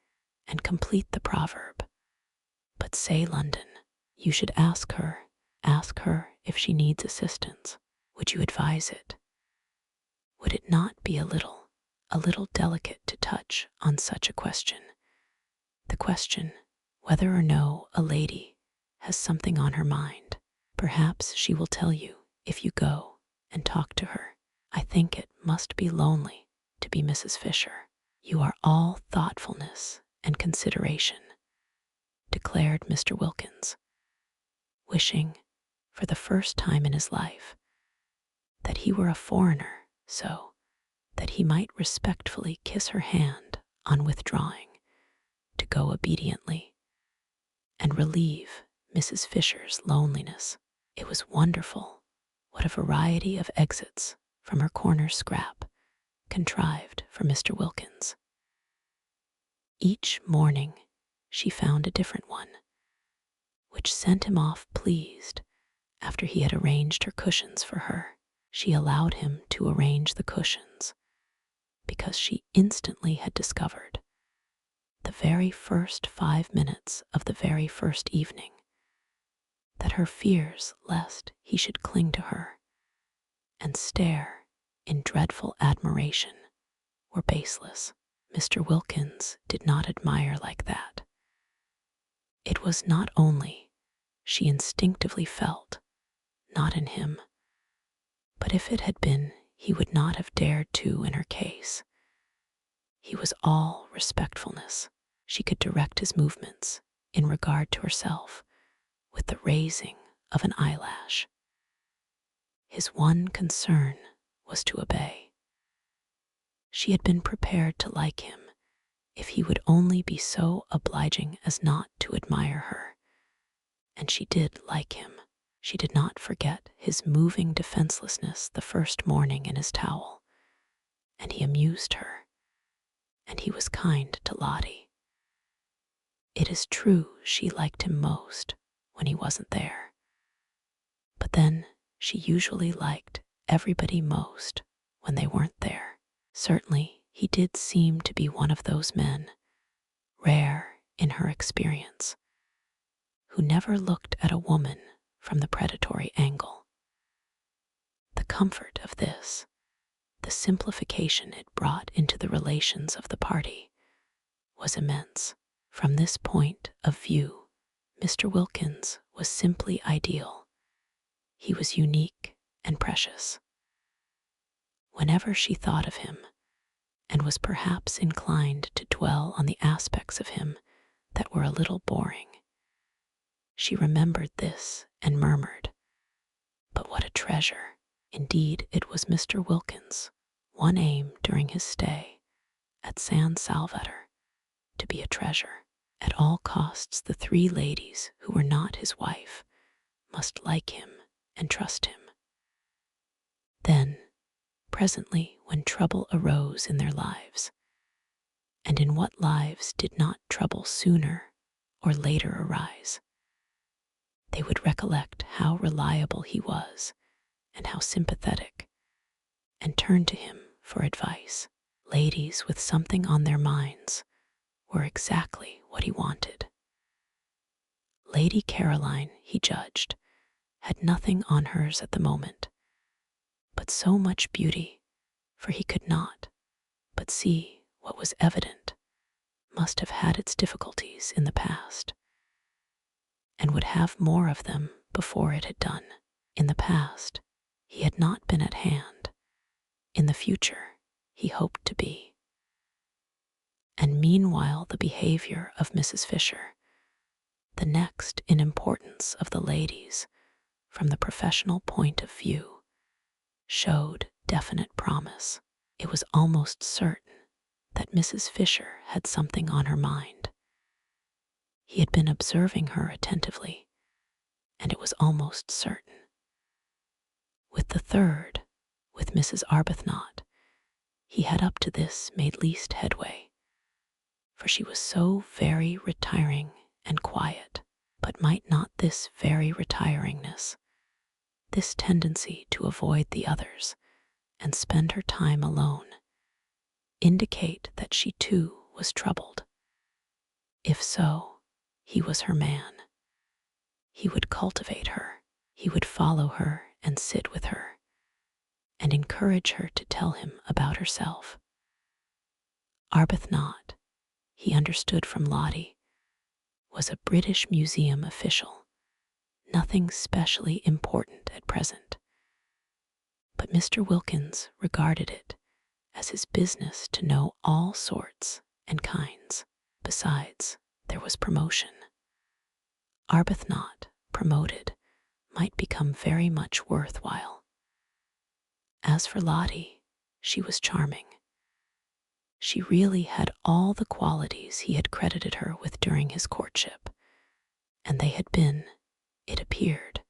and complete the proverb, but say London. You should ask her if she needs assistance. Would you advise it? Would it not be a little delicate to touch on such a question? The question whether or no a lady has something on her mind. Perhaps she will tell you if you go and talk to her. I think it must be lonely to be Mrs. Fisher." "You are all thoughtfulness and consideration," declared Mr. Wilkins, wishing, for the first time in his life, that he were a foreigner, so that he might respectfully kiss her hand on withdrawing, to go obediently, and relieve Mrs. Fisher's loneliness. It was wonderful what a variety of exits from her corner Scrap contrived for Mr. Wilkins. Each morning she found a different one, which sent him off pleased. After he had arranged her cushions for her, she allowed him to arrange the cushions, because she instantly had discovered, the very first 5 minutes of the very first evening, that her fears lest he should cling to her and stare in dreadful admiration were baseless. Mr. Wilkins did not admire like that. It was not only, she instinctively felt, not in him, but if it had been, he would not have dared to in her case. He was all respectfulness. She could direct his movements in regard to herself with the raising of an eyelash. His one concern was to obey. She had been prepared to like him if he would only be so obliging as not to admire her, and she did like him. She did not forget his moving defenselessness the first morning in his towel, and he amused her, and he was kind to Lottie. It is true she liked him most when he wasn't there, but then she usually liked everybody most when they weren't there. Certainly he did seem to be one of those men, rare in her experience, who never looked at a woman from the predatory angle. The comfort of this, the simplification it brought into the relations of the party, was immense. From this point of view, Mr. Wilkins was simply ideal. He was unique and precious. Whenever she thought of him, and was perhaps inclined to dwell on the aspects of him that were a little boring, She remembered this and murmured, "But what a treasure!" Indeed, it was Mr. Wilkins' one aim during his stay at San Salvatore to be a treasure. At all costs, the three ladies who were not his wife must like him and trust him. Then, presently, when trouble arose in their lives, and in what lives did not trouble sooner or later arise, they would recollect how reliable he was and how sympathetic, and turn to him for advice. Ladies with something on their minds were exactly what he wanted. Lady Caroline, he judged, had nothing on hers at the moment, but so much beauty, for he could not but see what was evident must have had its difficulties in the past, and would have more of them before it had done. In the past, he had not been at hand. In the future, he hoped to be. And meanwhile, the behavior of Mrs. Fisher, the next in importance of the ladies from the professional point of view, showed definite promise. It was almost certain that Mrs. Fisher had something on her mind. He had been observing her attentively, and it was almost certain. With the third, with Mrs. Arbuthnot, he had up to this made least headway, for she was so very retiring and quiet. But might not this very retiringness, this tendency to avoid the others and spend her time alone, indicate that she too was troubled? If so, he was her man. He would cultivate her. He would follow her and sit with her, and encourage her to tell him about herself. Arbuthnot, he understood from Lottie, was a British Museum official, nothing specially important at present. But Mr. Wilkins regarded it as his business to know all sorts and kinds. Besides, there was promotion. Arbuthnot, promoted, might become very much worthwhile. As for Lottie, she was charming. She really had all the qualities he had credited her with during his courtship, and they had been, it appeared,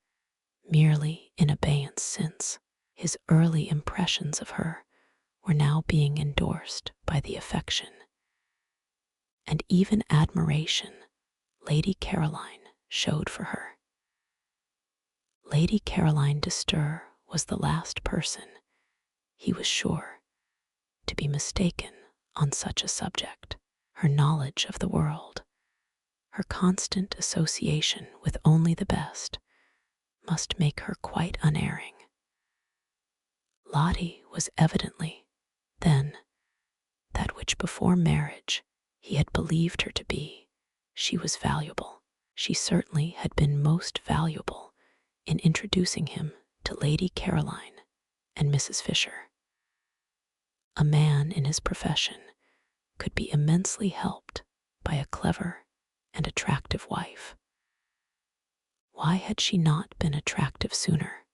merely in abeyance since. His early impressions of her were now being endorsed by the affection and even admiration Lady Caroline showed for her. Lady Caroline de Stur was the last person, he was sure, to be mistaken on such a subject. Her knowledge of the world, her constant association with only the best, must make her quite unerring. Lottie was evidently, then, that which before marriage he had believed her to be. She was valuable. She certainly had been most valuable in introducing him to Lady Caroline and Mrs. Fisher. A man in his profession could be immensely helped by a clever and attractive wife. Why had she not been attractive sooner?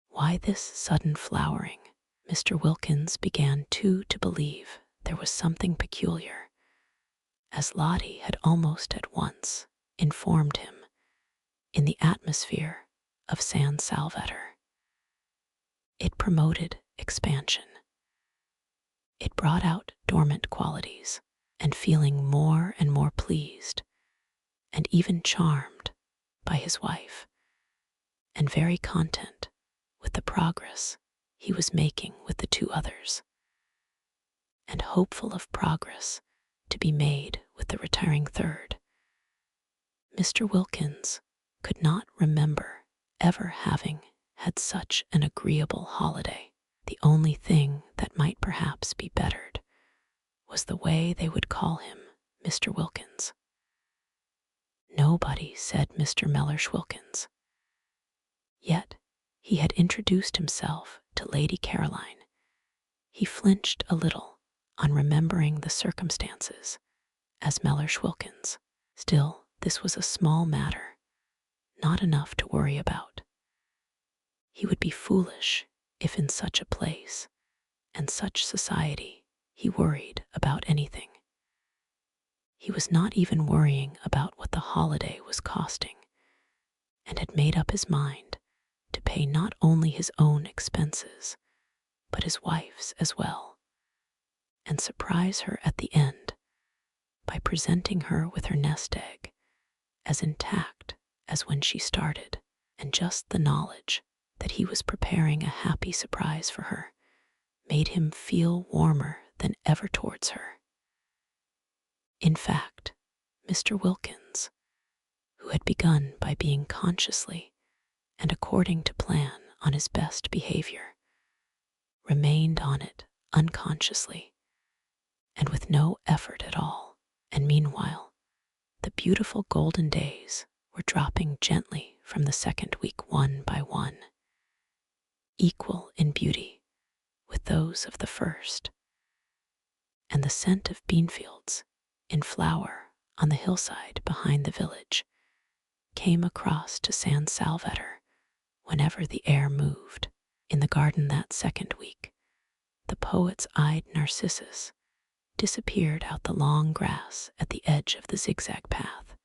Why this sudden flowering? Mr. Wilkins began too to believe there was something peculiar, as Lottie had almost at once informed him, in the atmosphere of San Salvatore. It promoted expansion. It brought out dormant qualities, and feeling more and more pleased, and even charmed by his wife, and very content with the progress he was making with the two others, and hopeful of progress to be made with the retiring third. Mr. Wilkins could not remember ever having had such an agreeable holiday. The only thing that might perhaps be bettered was the way they would call him Mr. Wilkins. Nobody said Mr. Mellersh Wilkins. Yet he had introduced himself to Lady Caroline. He flinched a little on remembering the circumstances as Mellersh Wilkins. Still, this was a small matter. not enough to worry about. He would be foolish if in such a place and such society he worried about anything. He was not even worrying about what the holiday was costing, and had made up his mind to pay not only his own expenses, but his wife's as well, and surprise her at the end by presenting her with her nest egg as intact as when she started, and just the knowledge that he was preparing a happy surprise for her made him feel warmer than ever towards her. In fact, Mr. Wilkins, who had begun by being consciously and according to plan on his best behavior, remained on it unconsciously and with no effort at all, and meanwhile the beautiful golden days were dropping gently from the second week one by one, equal in beauty with those of the first, and the scent of beanfields in flower on the hillside behind the village came across to San Salvatore whenever the air moved. In the garden that second week, the poet's eyed narcissus disappeared out the long grass at the edge of the zigzag path,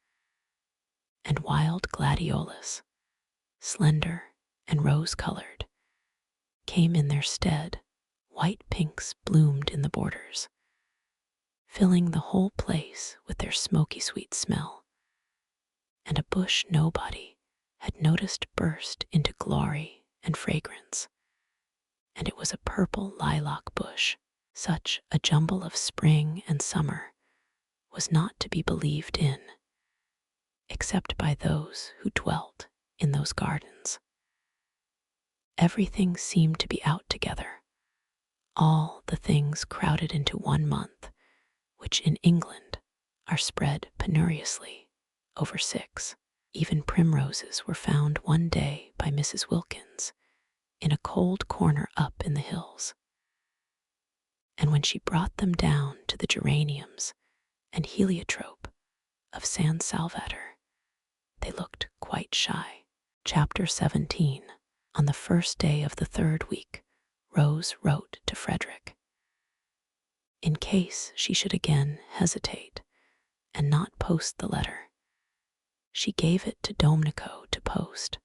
and wild gladiolus, slender and rose-colored, came in their stead. White pinks bloomed in the borders, filling the whole place with their smoky sweet smell, and a bush nobody had noticed burst into glory and fragrance, and it was a purple lilac bush. Such a jumble of spring and summer was not to be believed in, except by those who dwelt in those gardens. Everything seemed to be out together, all the things crowded into 1 month, which in England are spread penuriously over 6. Even primroses were found one day by Mrs. Wilkins in a cold corner up in the hills, and when she brought them down to the geraniums and heliotrope of San Salvatore, they looked quite shy. Chapter 17. On the first day of the 3rd week, Rose wrote to Frederick. In case she should again hesitate and not post the letter, she gave it to Domenico to post,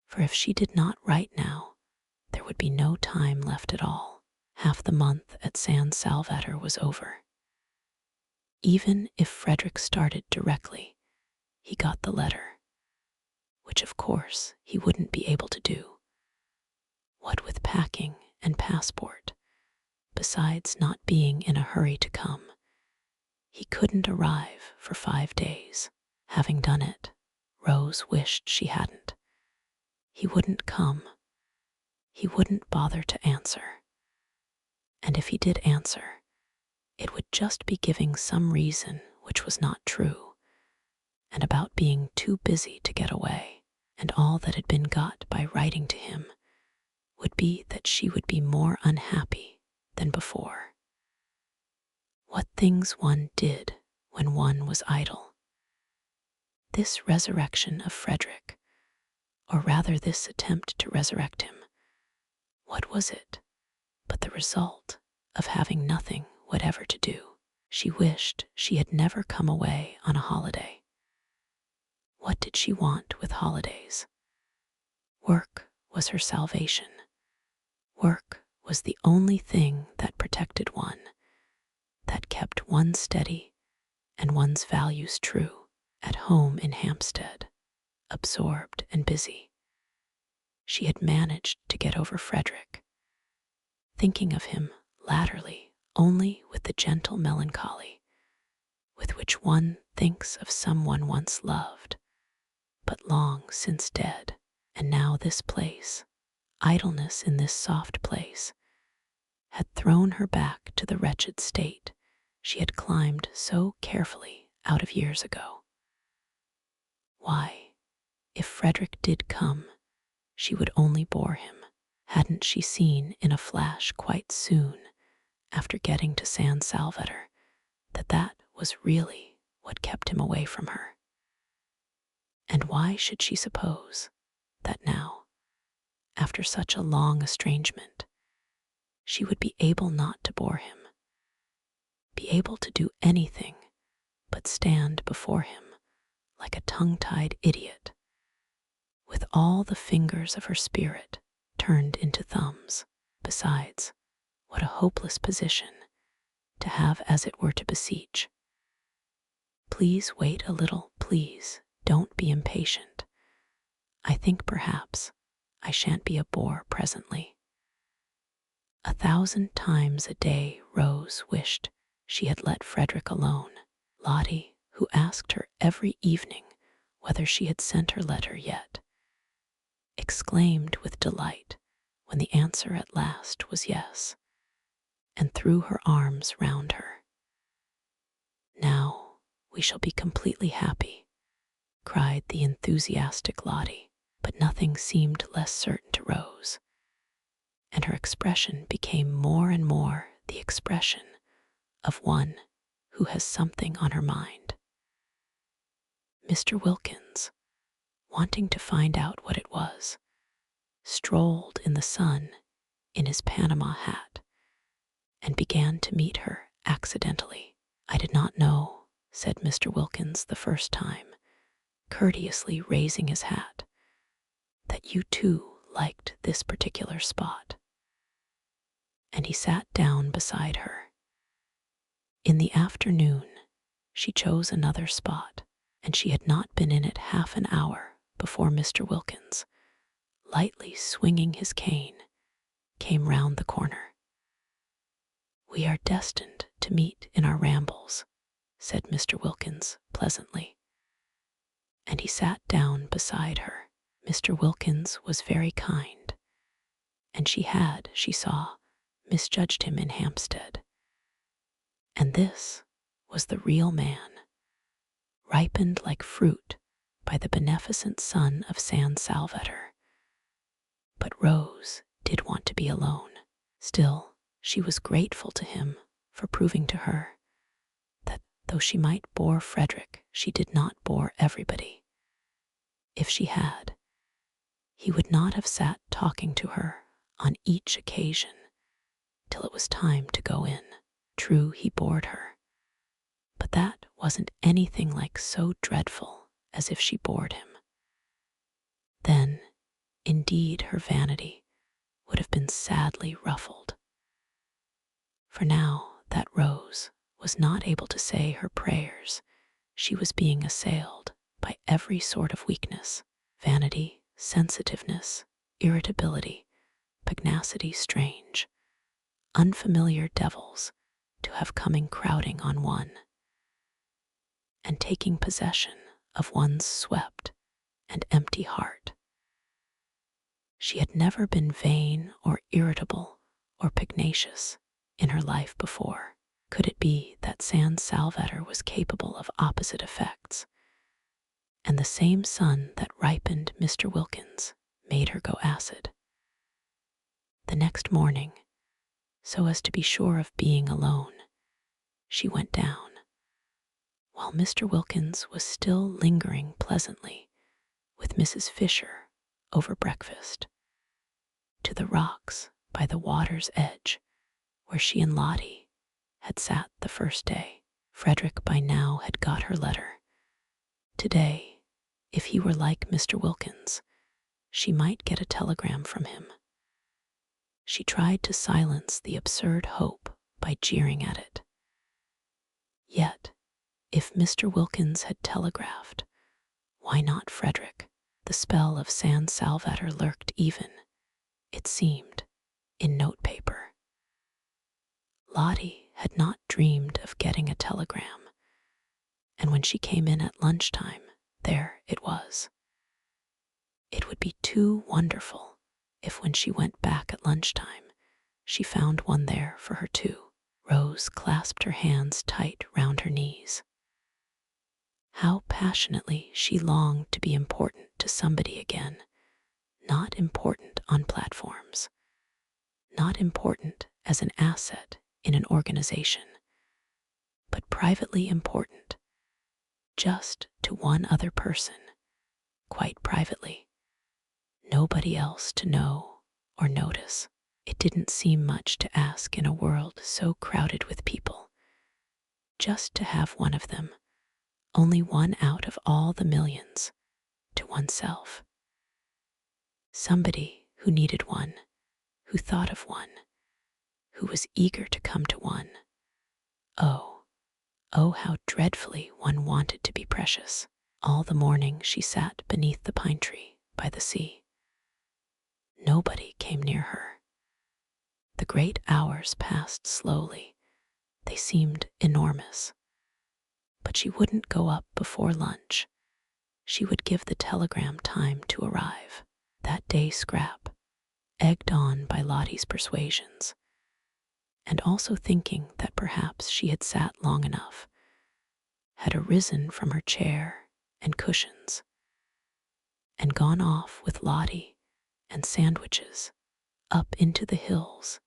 for if she did not write now, there would be no time left at all. Half the month at San Salvatore was over. Even if Frederick started directly, he got the letter, which of course he wouldn't be able to do. What with packing and passport, besides not being in a hurry to come, he couldn't arrive for 5 days. Having done it, Rose wished she hadn't. He wouldn't come. He wouldn't bother to answer. And if he did answer, it would just be giving some reason which was not true, and about being too busy to get away, and all that had been got by writing to him would be that she would be more unhappy than before. What things one did when one was idle. This resurrection of Frederick, or rather this attempt to resurrect him, what was it but the result of having nothing whatever to do? She wished she had never come away on a holiday. What did she want with holidays? Work was her salvation. Work was the only thing that protected one, that kept one steady and one's values true. At home in Hampstead, absorbed and busy, she had managed to get over Frederick, thinking of him latterly only with the gentle melancholy with which one thinks of someone once loved, but long since dead. And now this place, idleness in this soft place, had thrown her back to the wretched state she had climbed so carefully out of years ago. Why, if Frederick did come, she would only bore him. Hadn't she seen in a flash quite soon after getting to San Salvatore that that was really what kept him away from her? And why should she suppose that now, after such a long estrangement, she would be able not to bore him, be able to do anything but stand before him like a tongue-tied idiot, with all the fingers of her spirit turned into thumbs? Besides, what a hopeless position to have as it were to beseech. Please wait a little, please, don't be impatient. I think perhaps I shan't be a bore presently. 1,000 times a day Rose wished she had let Frederick alone. Lottie, who asked her every evening whether she had sent her letter yet, exclaimed with delight when the answer at last was yes, and threw her arms round her. Now we shall be completely happy, cried the enthusiastic Lottie, but nothing seemed less certain to Rose, and her expression became more and more the expression of one who has something on her mind. Mr. Wilkins, wanting to find out what it was, strolled in the sun in his Panama hat and began to meet her accidentally. I did not know, said Mr. Wilkins the first time, courteously raising his hat, that you too liked this particular spot. And he sat down beside her. In the afternoon, she chose another spot, and she had not been in it half an hour before Mr. Wilkins, lightly swinging his cane, came round the corner. We are destined to meet in our rambles, said Mr. Wilkins pleasantly, and he sat down beside her. Mr. Wilkins was very kind, and she had, she saw, misjudged him in Hampstead. And this was the real man, ripened like fruit by the beneficent sun of San Salvatore. But Rose did want to be alone. Still, she was grateful to him for proving to her that though she might bore Frederick, she did not bore everybody. If she had, he would not have sat talking to her on each occasion till it was time to go in. True, he bored her, but that wasn't anything like so dreadful as if she bored him. Then, indeed, her vanity would have been sadly ruffled. For now that Rose was not able to say her prayers, she was being assailed by every sort of weakness: vanity, sensitiveness, irritability, pugnacity strange, unfamiliar devils to have coming crowding on one, and taking possession of one's swept and empty heart. She had never been vain or irritable or pugnacious in her life before. Could it be that San Salvatore was capable of opposite effects, and the same sun that ripened Mr. Wilkins made her go acid? The next morning, so as to be sure of being alone, she went down, while Mr. Wilkins was still lingering pleasantly with Mrs. Fisher over breakfast, to the rocks by the water's edge where she and Lottie had sat the first day. Frederick by now had got her letter. Today, if he were like Mr. Wilkins, she might get a telegram from him. She tried to silence the absurd hope by jeering at it. Yet, if Mr. Wilkins had telegraphed, why not Frederick? The spell of San Salvatore lurked even, it seemed, in notepaper. Lottie had not dreamed of getting a telegram, and when she came in at lunchtime, there it was. It would be too wonderful if when she went back at lunchtime, she found one there for her too. Rose clasped her hands tight round her knees. How passionately she longed to be important to somebody again, not important on platforms, not important as an asset in an organization, but privately important, just to one other person quite privately. Nobody else to know or notice. It didn't seem much to ask in a world so crowded with people. Just to have one of them, only one out of all the millions, to oneself. Somebody who needed one, who thought of one, who was eager to come to one. Oh, how dreadfully one wanted to be precious. All the morning she sat beneath the pine tree by the sea. Nobody came near her. The great hours passed slowly. They seemed enormous. But she wouldn't go up before lunch. She would give the telegram time to arrive. That day Scrap, egged on by Lottie's persuasions, and also thinking that perhaps she had sat long enough, had arisen from her chair and cushions, and gone off with Lottie and sandwiches up into the hills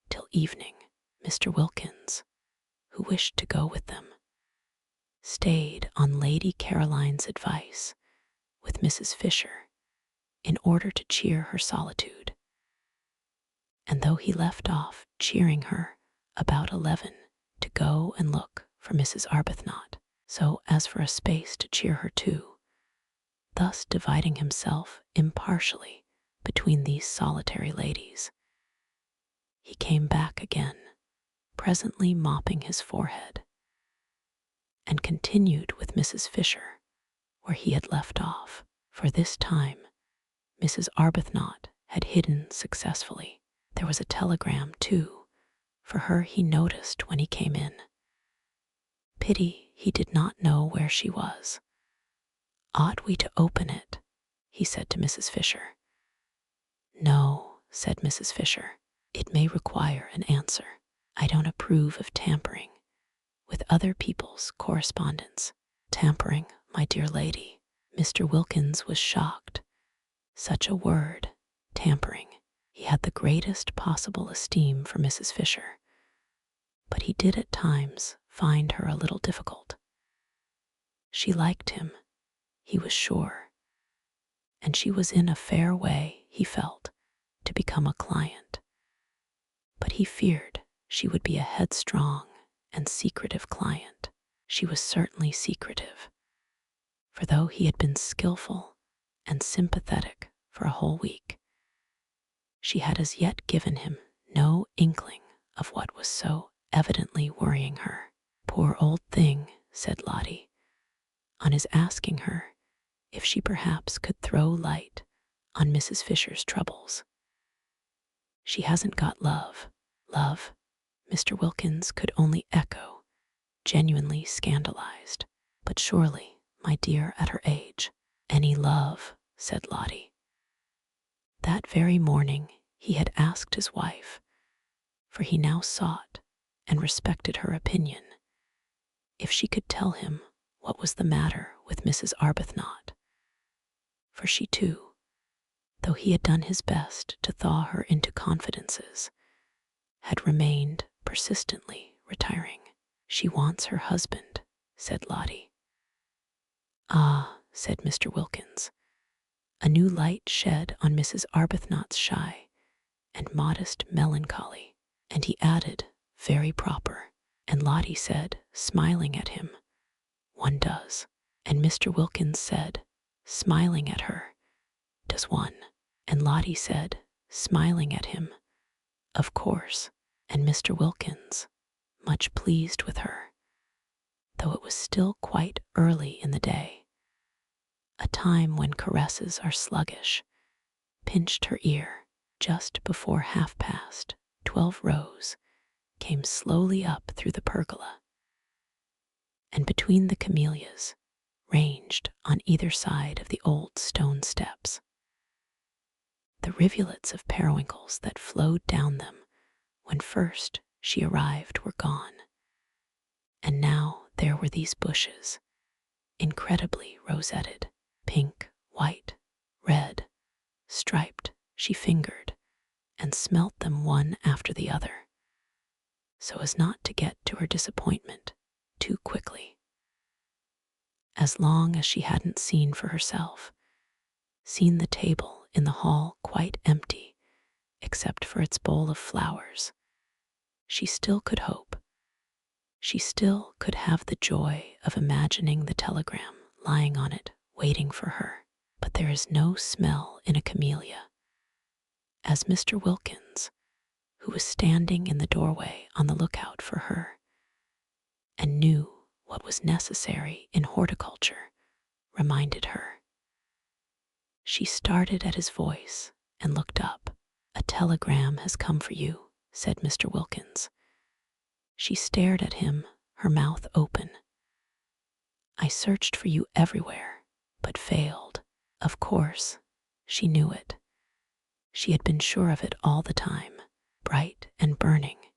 till evening. Mr. Wilkins, who wished to go with them, stayed on Lady Caroline's advice with Mrs. Fisher in order to cheer her solitude. And though he left off cheering her about 11 to go and look for Mrs. Arbuthnot, so as for a space to cheer her too, thus dividing himself impartially between these solitary ladies, he came back again, presently mopping his forehead, and continued with Mrs. Fisher where he had left off. For this time, Mrs. Arbuthnot had hidden successfully. There was a telegram, too, for her he noticed when he came in. Pity he did not know where she was. Ought we to open it? He said to Mrs. Fisher. No, said Mrs. Fisher. It may require an answer. I don't approve of tampering with other people's correspondence. Tampering, my dear lady. Mr. Wilkins was shocked. Such a word, tampering. He had the greatest possible esteem for Mrs. Fisher, but he did at times find her a little difficult. She liked him, he was sure, and she was in a fair way, he felt, to become a client. But he feared she would be a headstrong and secretive client. She was certainly secretive, for though he had been skillful and sympathetic for a whole week, she had as yet given him no inkling of what was so evidently worrying her. Poor old thing, said Lottie, on his asking her if she perhaps could throw light on Mrs. Fisher's troubles. She hasn't got love. Love, Mr. Wilkins could only echo, genuinely scandalized. But surely, my dear, at her age, any love, said Lottie. That very morning he had asked his wife, for he now sought and respected her opinion, if she could tell him what was the matter with Mrs. Arbuthnot. For she too, though he had done his best to thaw her into confidences, had remained persistently retiring. She wants her husband, said Lottie. Ah, said Mr. Wilkins, a new light shed on Mrs. Arbuthnot's shy and modest melancholy, and he added, very proper. And Lottie said, smiling at him, one does. And Mr. Wilkins said, smiling at her, does one. And Lottie said, smiling at him, of course. And Mr. Wilkins, much pleased with her, though it was still quite early in the day, a time when caresses are sluggish, pinched her ear. Just before 12:30 Rose came slowly up through the pergola, and between the camellias, ranged on either side of the old stone steps. The rivulets of periwinkles that flowed down them when first she arrived were gone, and now there were these bushes, incredibly rosetted, pink, white, red, striped. She fingered and smelt them one after the other, so as not to get to her disappointment too quickly. As long as she hadn't seen for herself, seen the table in the hall quite empty, except for its bowl of flowers, she still could hope. She still could have the joy of imagining the telegram lying on it, waiting for her. But there is no smell in a camellia. As Mr. Wilkins, who was standing in the doorway on the lookout for her, and knew what was necessary in horticulture, reminded her. She started at his voice and looked up. "A telegram has come for you," said Mr. Wilkins. She stared at him, her mouth open. "I searched for you everywhere, but failed." Of course, she knew it. She had been sure of it all the time, bright and burning.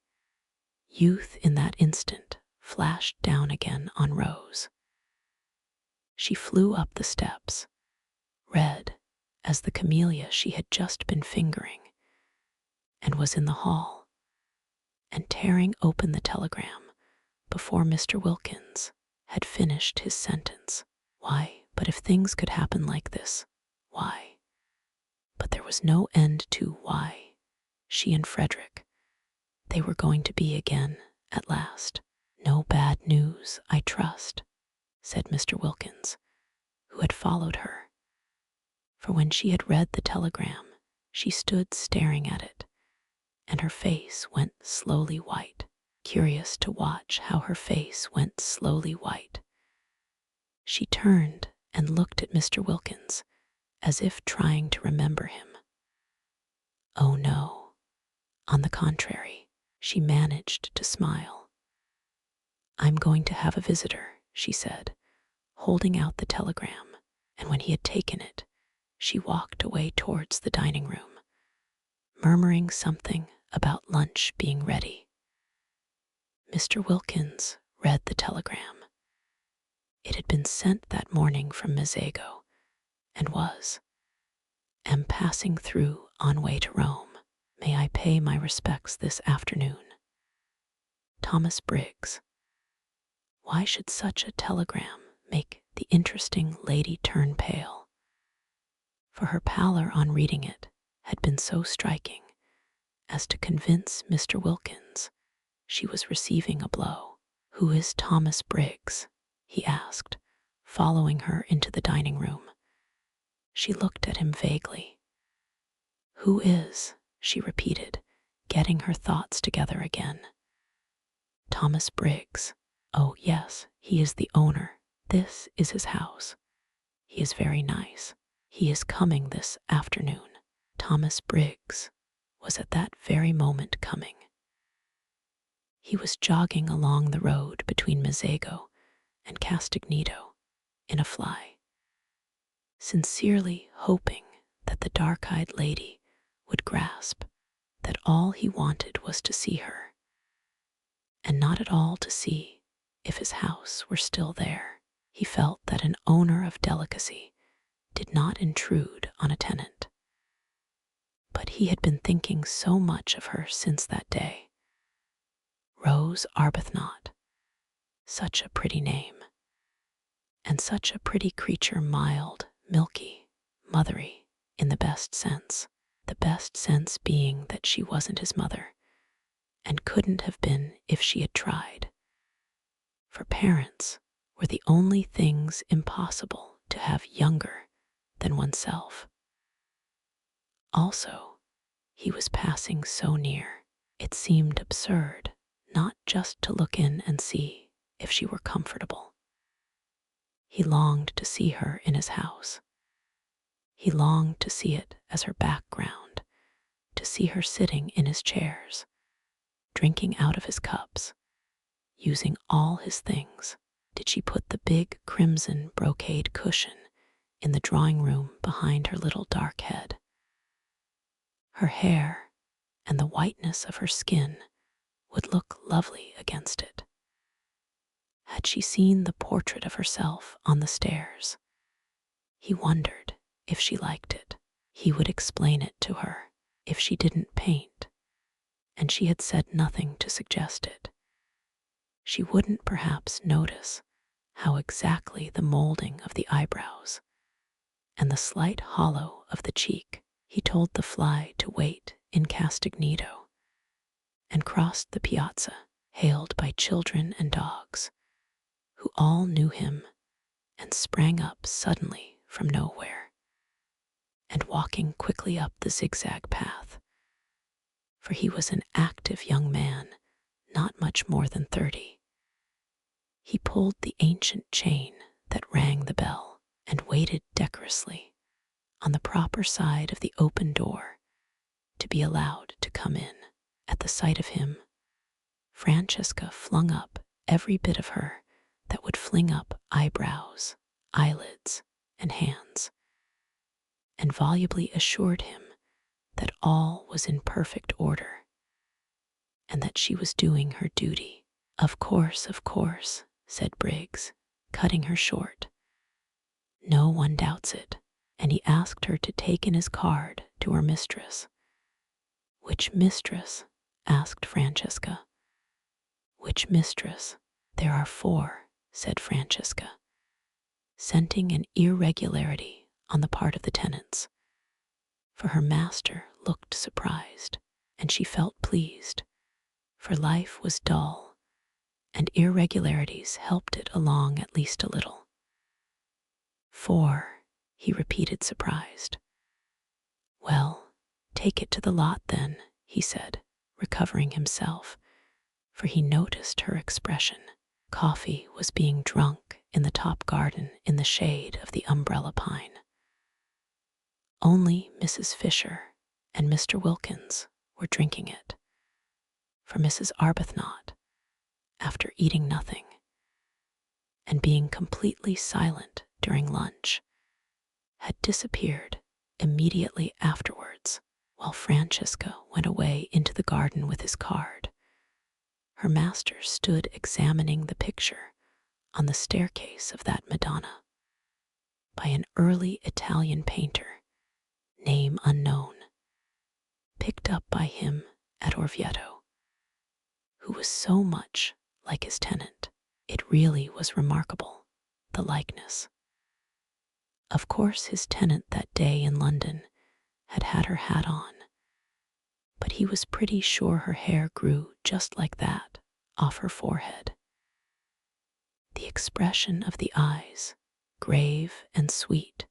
Youth in that instant flashed down again on Rose. She flew up the steps, red as the camellia she had just been fingering, and was in the hall, and tearing open the telegram before Mr. Wilkins had finished his sentence. Why, but if things could happen like this, why? But there was no end to why. She and Frederick, they were going to be again at last. "No bad news, I trust," said Mr. Wilkins, who had followed her. For when she had read the telegram, she stood staring at it, and her face went slowly white. Curious to watch how her face went slowly white, she turned and looked at Mr. Wilkins, as if trying to remember him. Oh no. On the contrary, she managed to smile. "I'm going to have a visitor," she said, holding out the telegram, and when he had taken it, she walked away towards the dining room, murmuring something about lunch being ready. Mr. Wilkins read the telegram. It had been sent that morning from Mezzago, and was, "Am passing through on way to Rome. May I pay my respects this afternoon. Thomas Briggs." Why should such a telegram make the interesting lady turn pale? For her pallor on reading it had been so striking as to convince Mr. Wilkins she was receiving a blow. "Who is Thomas Briggs?" he asked, following her into the dining room. She looked at him vaguely. "Who is?" she repeated, getting her thoughts together again. "Thomas Briggs. Oh, yes, he is the owner. This is his house. He is very nice. He is coming this afternoon." Thomas Briggs was at that very moment coming. He was jogging along the road between Mezzago and Castagneto in a fly, sincerely hoping that the dark-eyed lady would grasp that all he wanted was to see her, and not at all to see if his house were still there. He felt that an owner of delicacy did not intrude on a tenant. But he had been thinking so much of her since that day. Rose Arbuthnot, such a pretty name, and such a pretty creature, mild, milky, mothery, in the best sense being that she wasn't his mother, and couldn't have been if she had tried. For parents were the only things impossible to have younger than oneself. Also, he was passing so near, it seemed absurd not just to look in and see if she were comfortable. He longed to see her in his house. He longed to see it as her background, to see her sitting in his chairs, drinking out of his cups, using all his things. Did she put the big crimson brocade cushion in the drawing room behind her little dark head? Her hair and the whiteness of her skin would look lovely against it. Had she seen the portrait of herself on the stairs? He wondered if she liked it. He would explain it to her. If she didn't paint, and she had said nothing to suggest it, she wouldn't perhaps notice how exactly the molding of the eyebrows and the slight hollow of the cheek. He told the fly to wait in Castagneto and crossed the piazza, hailed by children and dogs, who all knew him and sprang up suddenly from nowhere, and walking quickly up the zigzag path, for he was an active young man, not much more than 30. He pulled the ancient chain that rang the bell and waited decorously on the proper side of the open door to be allowed to come in. At the sight of him, Francesca flung up every bit of her that would fling up eyebrows, eyelids, and hands, and volubly assured him that all was in perfect order, and that she was doing her duty. Of course, said Briggs, cutting her short. No one doubts it, and he asked her to take in his card to her mistress. Which mistress? Asked Francesca. Which mistress? There are 4, said Francesca, scenting an irregularity on the part of the tenants, for her master looked surprised, and she felt pleased, for life was dull, and irregularities helped it along at least a little. 4, he repeated, surprised. Well, take it to the lot then, he said, recovering himself, for he noticed her expression. Coffee was being drunk in the top garden in the shade of the umbrella pine. Only Mrs. Fisher and Mr. Wilkins were drinking it, for Mrs. Arbuthnot, after eating nothing and being completely silent during lunch, had disappeared immediately afterwards. While Francesca went away into the garden with his card, her master stood examining the picture on the staircase of that Madonna by an early Italian painter, name unknown, picked up by him at Orvieto, who was so much like his tenant. It really was remarkable, the likeness. Of course, his tenant that day in London had had her hat on, but he was pretty sure her hair grew just like that off her forehead. The expression of the eyes, grave and sweet,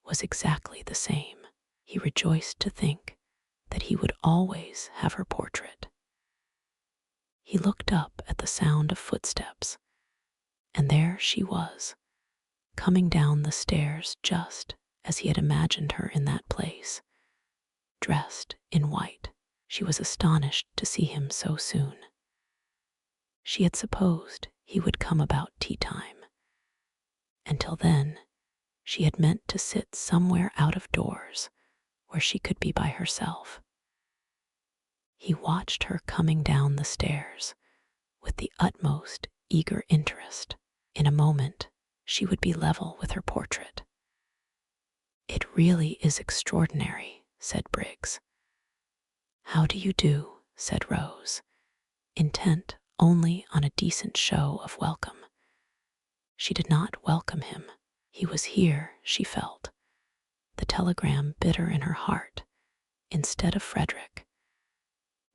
was exactly the same. He rejoiced to think that he would always have her portrait. He looked up at the sound of footsteps, and there she was, coming down the stairs just as he had imagined her in that place, dressed in white. She was astonished to see him so soon. She had supposed he would come about tea time. Until then, she had meant to sit somewhere out of doors where she could be by herself. He watched her coming down the stairs with the utmost eager interest. In a moment, she would be level with her portrait. It really is extraordinary, said Briggs. How do you do, said Rose, intent only on a decent show of welcome. She did not welcome him. He was here, she felt, the telegram bitter in her heart, instead of Frederick,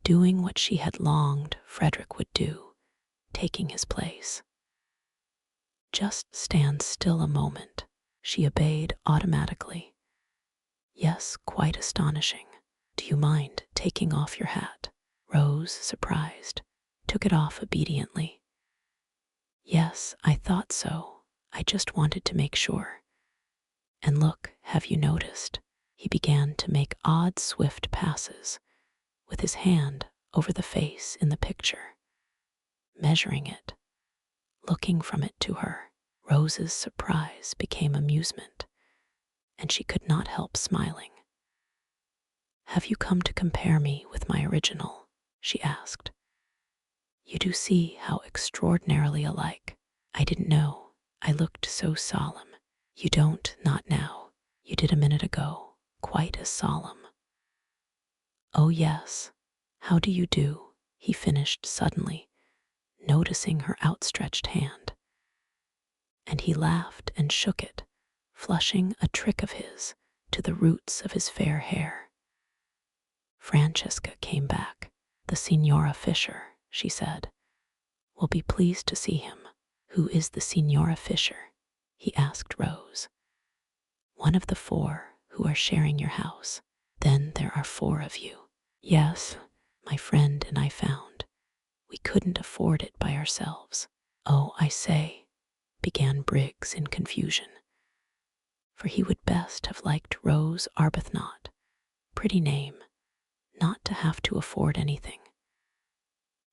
doing what she had longed Frederick would do, taking his place. Just stand still a moment, she obeyed automatically. Yes, quite astonishing. Do you mind taking off your hat? Rose, surprised, took it off obediently. Yes, I thought so. I just wanted to make sure. And look, have you noticed? He began to make odd, swift passes with his hand over the face in the picture, measuring it, looking from it to her. Rose's surprise became amusement, and she could not help smiling. Have you come to compare me with my original? She asked. You do see how extraordinarily alike. I didn't know. I looked so solemn. You don't, not now. You did a minute ago, quite as solemn. Oh yes, how do you do? He finished suddenly, noticing her outstretched hand. And he laughed and shook it, flushing a trick of his to the roots of his fair hair. Francesca came back. "The Signora Fisher," she said, "will be pleased to see him." "Who is the Signora Fisher?" he asked Rose. "One of the 4 who are sharing your house." "Then there are 4 of you." "Yes, my friend and I found we couldn't afford it by ourselves." "Oh, I say," began Briggs in confusion, for he would best have liked Rose Arbuthnot, pretty name, not to have to afford anything,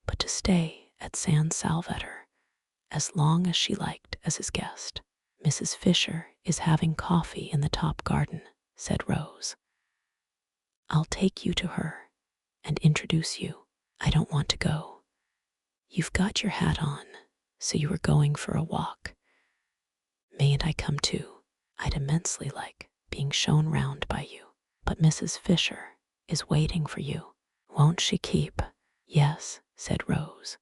but to stay at San Salvatore as long as she liked as his guest. "Mrs. Fisher is having coffee in the top garden," said Rose. "I'll take you to her and introduce you." "I don't want to go. You've got your hat on, so you were going for a walk. Mayn't I come too? I'd immensely like being shown round by you." "But Mrs. Fisher is waiting for you. Won't she keep?" "Yes," said Rose,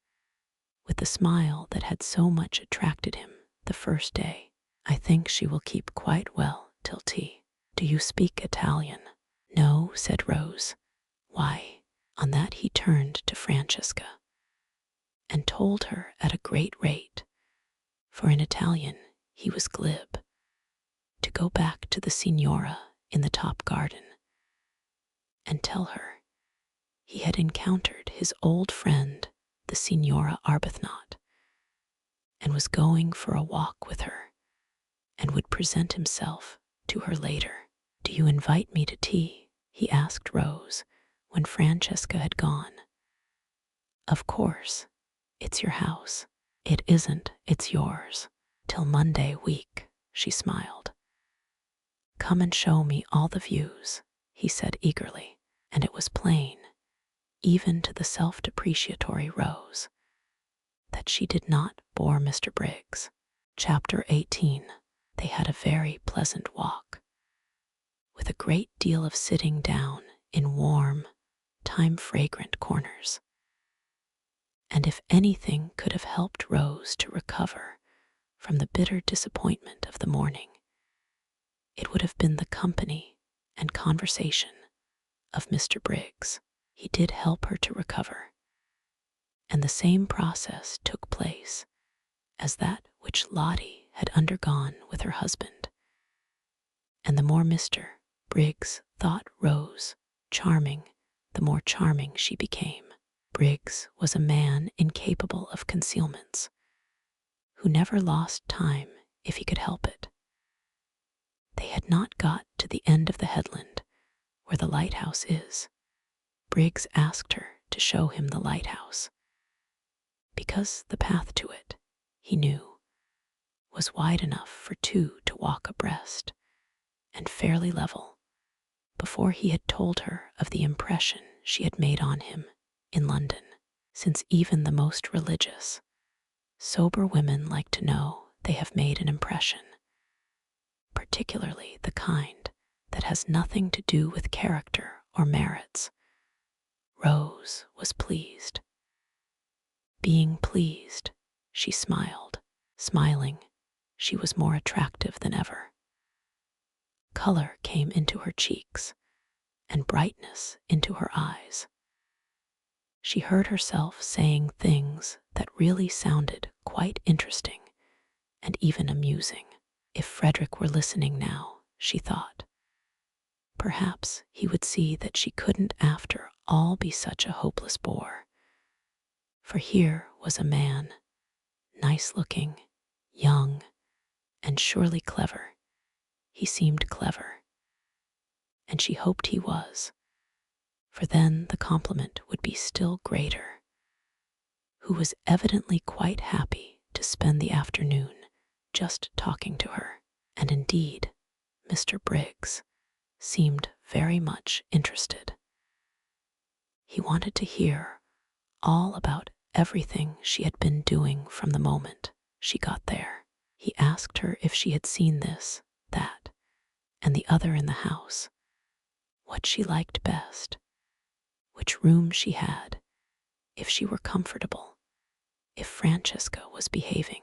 with the smile that had so much attracted him the first day. "I think she will keep quite well till tea." "Do you speak Italian?" "No," said Rose. "Why?" On that he turned to Francesca and told her at a great rate, for in Italian he was glib, to go back to the Signora in the top garden and tell her he had encountered his old friend, the Signora Arbuthnot, and was going for a walk with her, and would present himself to her later. "Do you invite me to tea?" he asked Rose when Francesca had gone. "Of course, it's your house." "It isn't, it's yours. Till Monday week," she smiled. "Come and show me all the views," he said eagerly, and it was plain, even to the self-depreciatory Rose, that she did not bore Mr. Briggs. Chapter 18. They had a very pleasant walk, with a great deal of sitting down in warm, time-fragrant corners. And if anything could have helped Rose to recover from the bitter disappointment of the morning, it would have been the company and conversation of Mr. Briggs. He did help her to recover, and the same process took place as that which Lottie had undergone with her husband. And the more Mr. Briggs thought Rose charming, the more charming she became. Briggs was a man incapable of concealments, who never lost time if he could help it. They had not got to the end of the headland where the lighthouse is. Briggs asked her to show him the lighthouse, because the path to it, he knew, was wide enough for 2 to walk abreast, and fairly level, before he had told her of the impression she had made on him in London, since even the most religious, sober women like to know they have made an impression, particularly the kind that has nothing to do with character or merits. Rose was pleased. Being pleased, she smiled. Smiling, she was more attractive than ever. Color came into her cheeks, and brightness into her eyes. She heard herself saying things that really sounded quite interesting and even amusing. If Frederick were listening now, she thought, perhaps he would see that she couldn't after all be such a hopeless bore. For here was a man, nice-looking, young, and surely clever. He seemed clever, and she hoped he was, for then the compliment would be still greater, who was evidently quite happy to spend the afternoon just talking to her. And indeed, Mr. Briggs seemed very much interested. He wanted to hear all about everything she had been doing from the moment she got there. He asked her if she had seen this, that, and the other in the house, what she liked best, which room she had, if she were comfortable, if Francesca was behaving,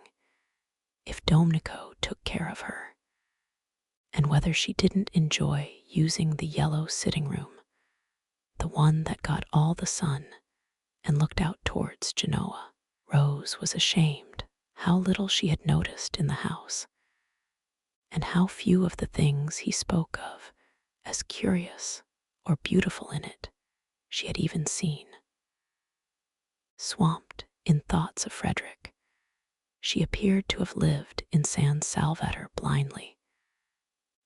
if Domenico took care of her. and whether she didn't enjoy using the yellow sitting room, the one that got all the sun and looked out towards Genoa. Rose was ashamed how little she had noticed in the house, and how few of the things he spoke of as curious or beautiful in it she had even seen. Swamped in thoughts of Frederick, she appeared to have lived in San Salvatore blindly,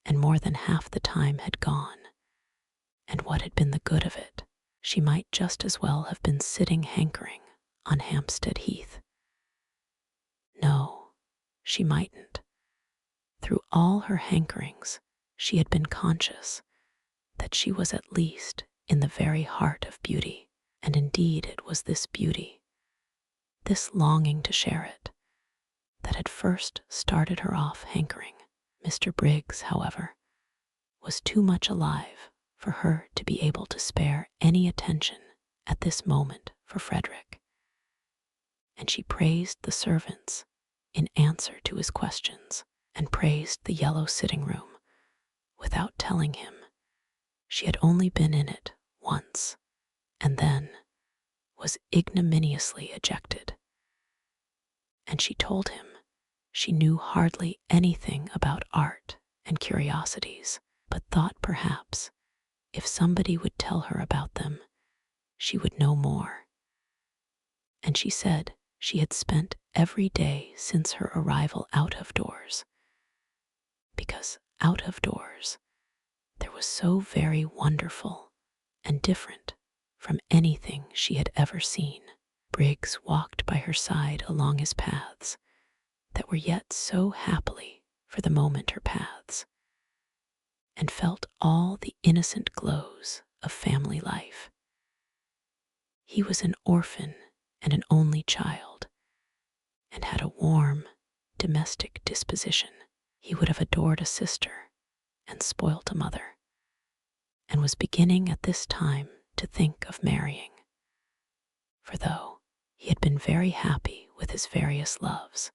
and more than half the time had gone, and what had been the good of it? She might just as well have been sitting hankering on Hampstead Heath. No, she mightn't. Through all her hankerings, she had been conscious that she was at least in the very heart of beauty, and indeed it was this beauty, this longing to share it, that had first started her off hankering. Mr. Briggs, however, was too much alive for her to be able to spare any attention at this moment for Frederick, and she praised the servants in answer to his questions, and praised the yellow sitting room without telling him she had only been in it once, and then was ignominiously ejected. And she told him she knew hardly anything about art and curiosities, but thought perhaps if somebody would tell her about them, she would know more. And she said she had spent every day since her arrival out of doors, because out of doors there was so very wonderful and different from anything she had ever seen. Briggs walked by her side along his paths that were yet so happily for the moment her paths, and felt all the innocent glows of family life. He was an orphan and an only child, and had a warm, domestic disposition. He would have adored a sister and spoilt a mother, and was beginning at this time to think of marrying. For though he had been very happy with his various loves,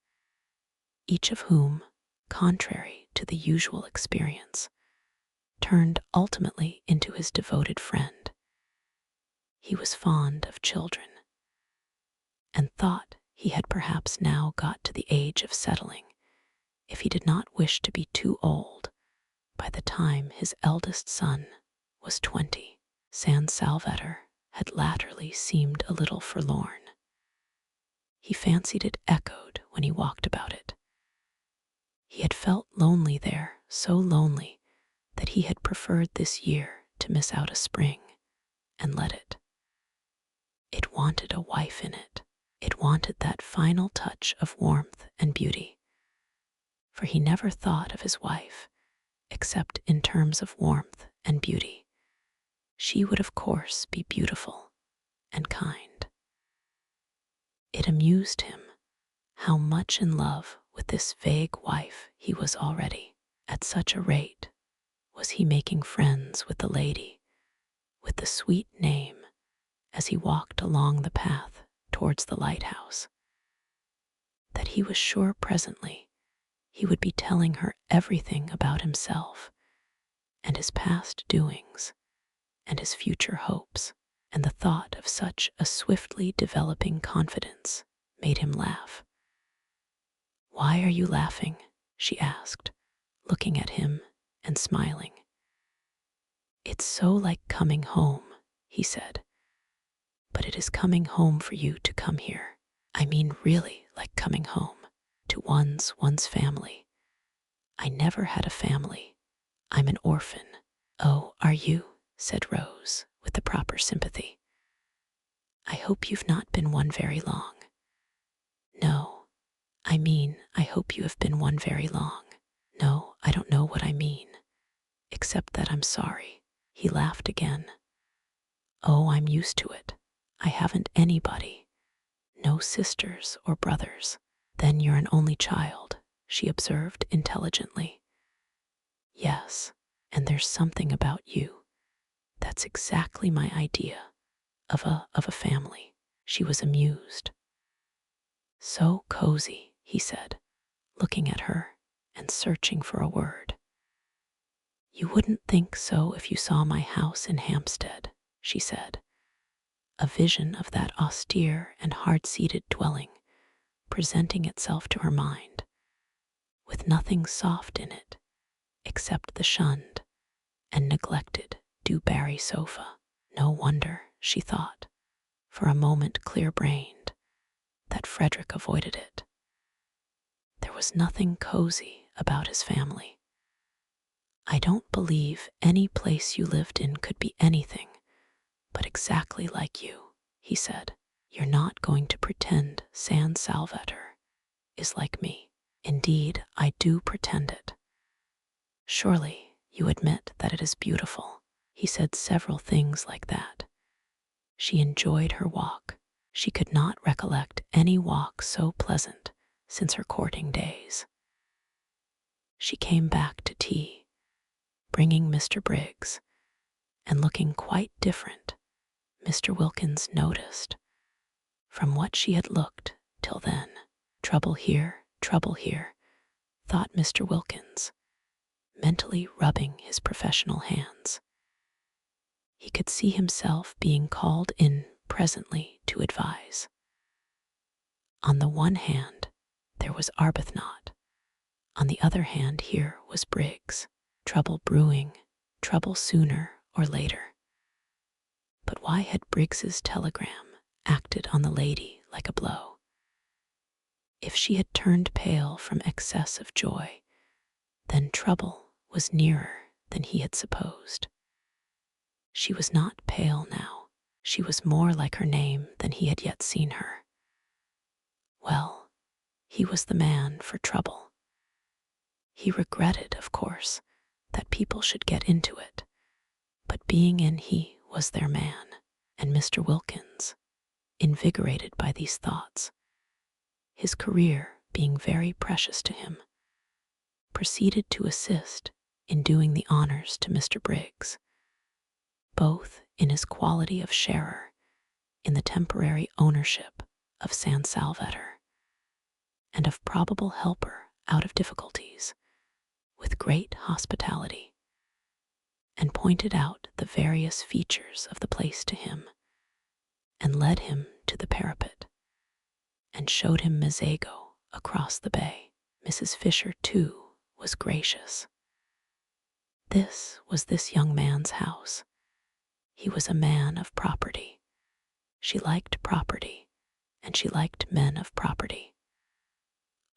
each of whom, contrary to the usual experience, turned ultimately into his devoted friend, he was fond of children, and thought he had perhaps now got to the age of settling, if he did not wish to be too old by the time his eldest son was 20. San Salvatore had latterly seemed a little forlorn. He fancied it echoed when he walked about it. He had felt lonely there, so lonely that he had preferred this year to miss out a spring and let it. It wanted a wife in it. It wanted that final touch of warmth and beauty, for he never thought of his wife except in terms of warmth and beauty. She would of course be beautiful and kind. It amused him how much in love with this vague wife he was already. At such a rate was he making friends with the lady with the sweet name as he walked along the path towards the lighthouse, that he was sure presently he would be telling her everything about himself and his past doings and his future hopes, and the thought of such a swiftly developing confidence made him laugh. "Why are you laughing?" she asked, looking at him and smiling. "It's so like coming home," he said. "But it is coming home for you to come here. I mean really like coming home to one's family. I never had a family. I'm an orphan." "Oh, are you?" said Rose with the proper sympathy. "I hope you've not been one very long." "No, I mean I hope you have been one very long." "No, I don't know what I mean, except that I'm sorry." He laughed again. "Oh, I'm used to it. I haven't anybody, no sisters or brothers." "Then you're an only child," she observed intelligently. "Yes, and there's something about you that's exactly my idea of a family." She was amused. "So cozy," he said, looking at her and searching for a word. "You wouldn't think so if you saw my house in Hampstead," she said, a vision of that austere and hard-seated dwelling presenting itself to her mind, with nothing soft in it except the shunned and neglected Dewberry sofa. No wonder, she thought, for a moment clear-brained, that Frederick avoided it. There was nothing cozy about his family. "I don't believe any place you lived in could be anything but exactly like you," he said. "You're not going to pretend San Salvatore is like me." "Indeed, I do pretend it." "Surely you admit that it is beautiful." He said several things like that. She enjoyed her walk. She could not recollect any walk so pleasant since her courting days. She came back to tea, bringing Mr. Briggs, and looking quite different, Mr. Wilkins noticed, from what she had looked till then. Trouble here, thought Mr. Wilkins, mentally rubbing his professional hands. He could see himself being called in presently to advise. On the one hand, there was Arbuthnot. On the other hand, here was Briggs. Trouble brewing, trouble sooner or later. But why had Briggs's telegram acted on the lady like a blow? If she had turned pale from excess of joy, then trouble was nearer than he had supposed. She was not pale now. She was more like her name than he had yet seen her. Well, he was the man for trouble. He regretted, of course, that people should get into it, but being in, he was their man. And Mr. Wilkins, invigorated by these thoughts, his career being very precious to him, proceeded to assist in doing the honors to Mr. Briggs, both in his quality of sharer in the temporary ownership of San Salvatore, and of probable helper out of difficulties, with great hospitality, and pointed out the various features of the place to him, and led him to the parapet, and showed him Mezzago across the bay. Mrs. Fisher, too, was gracious. This was this young man's house. He was a man of property. She liked property, and she liked men of property.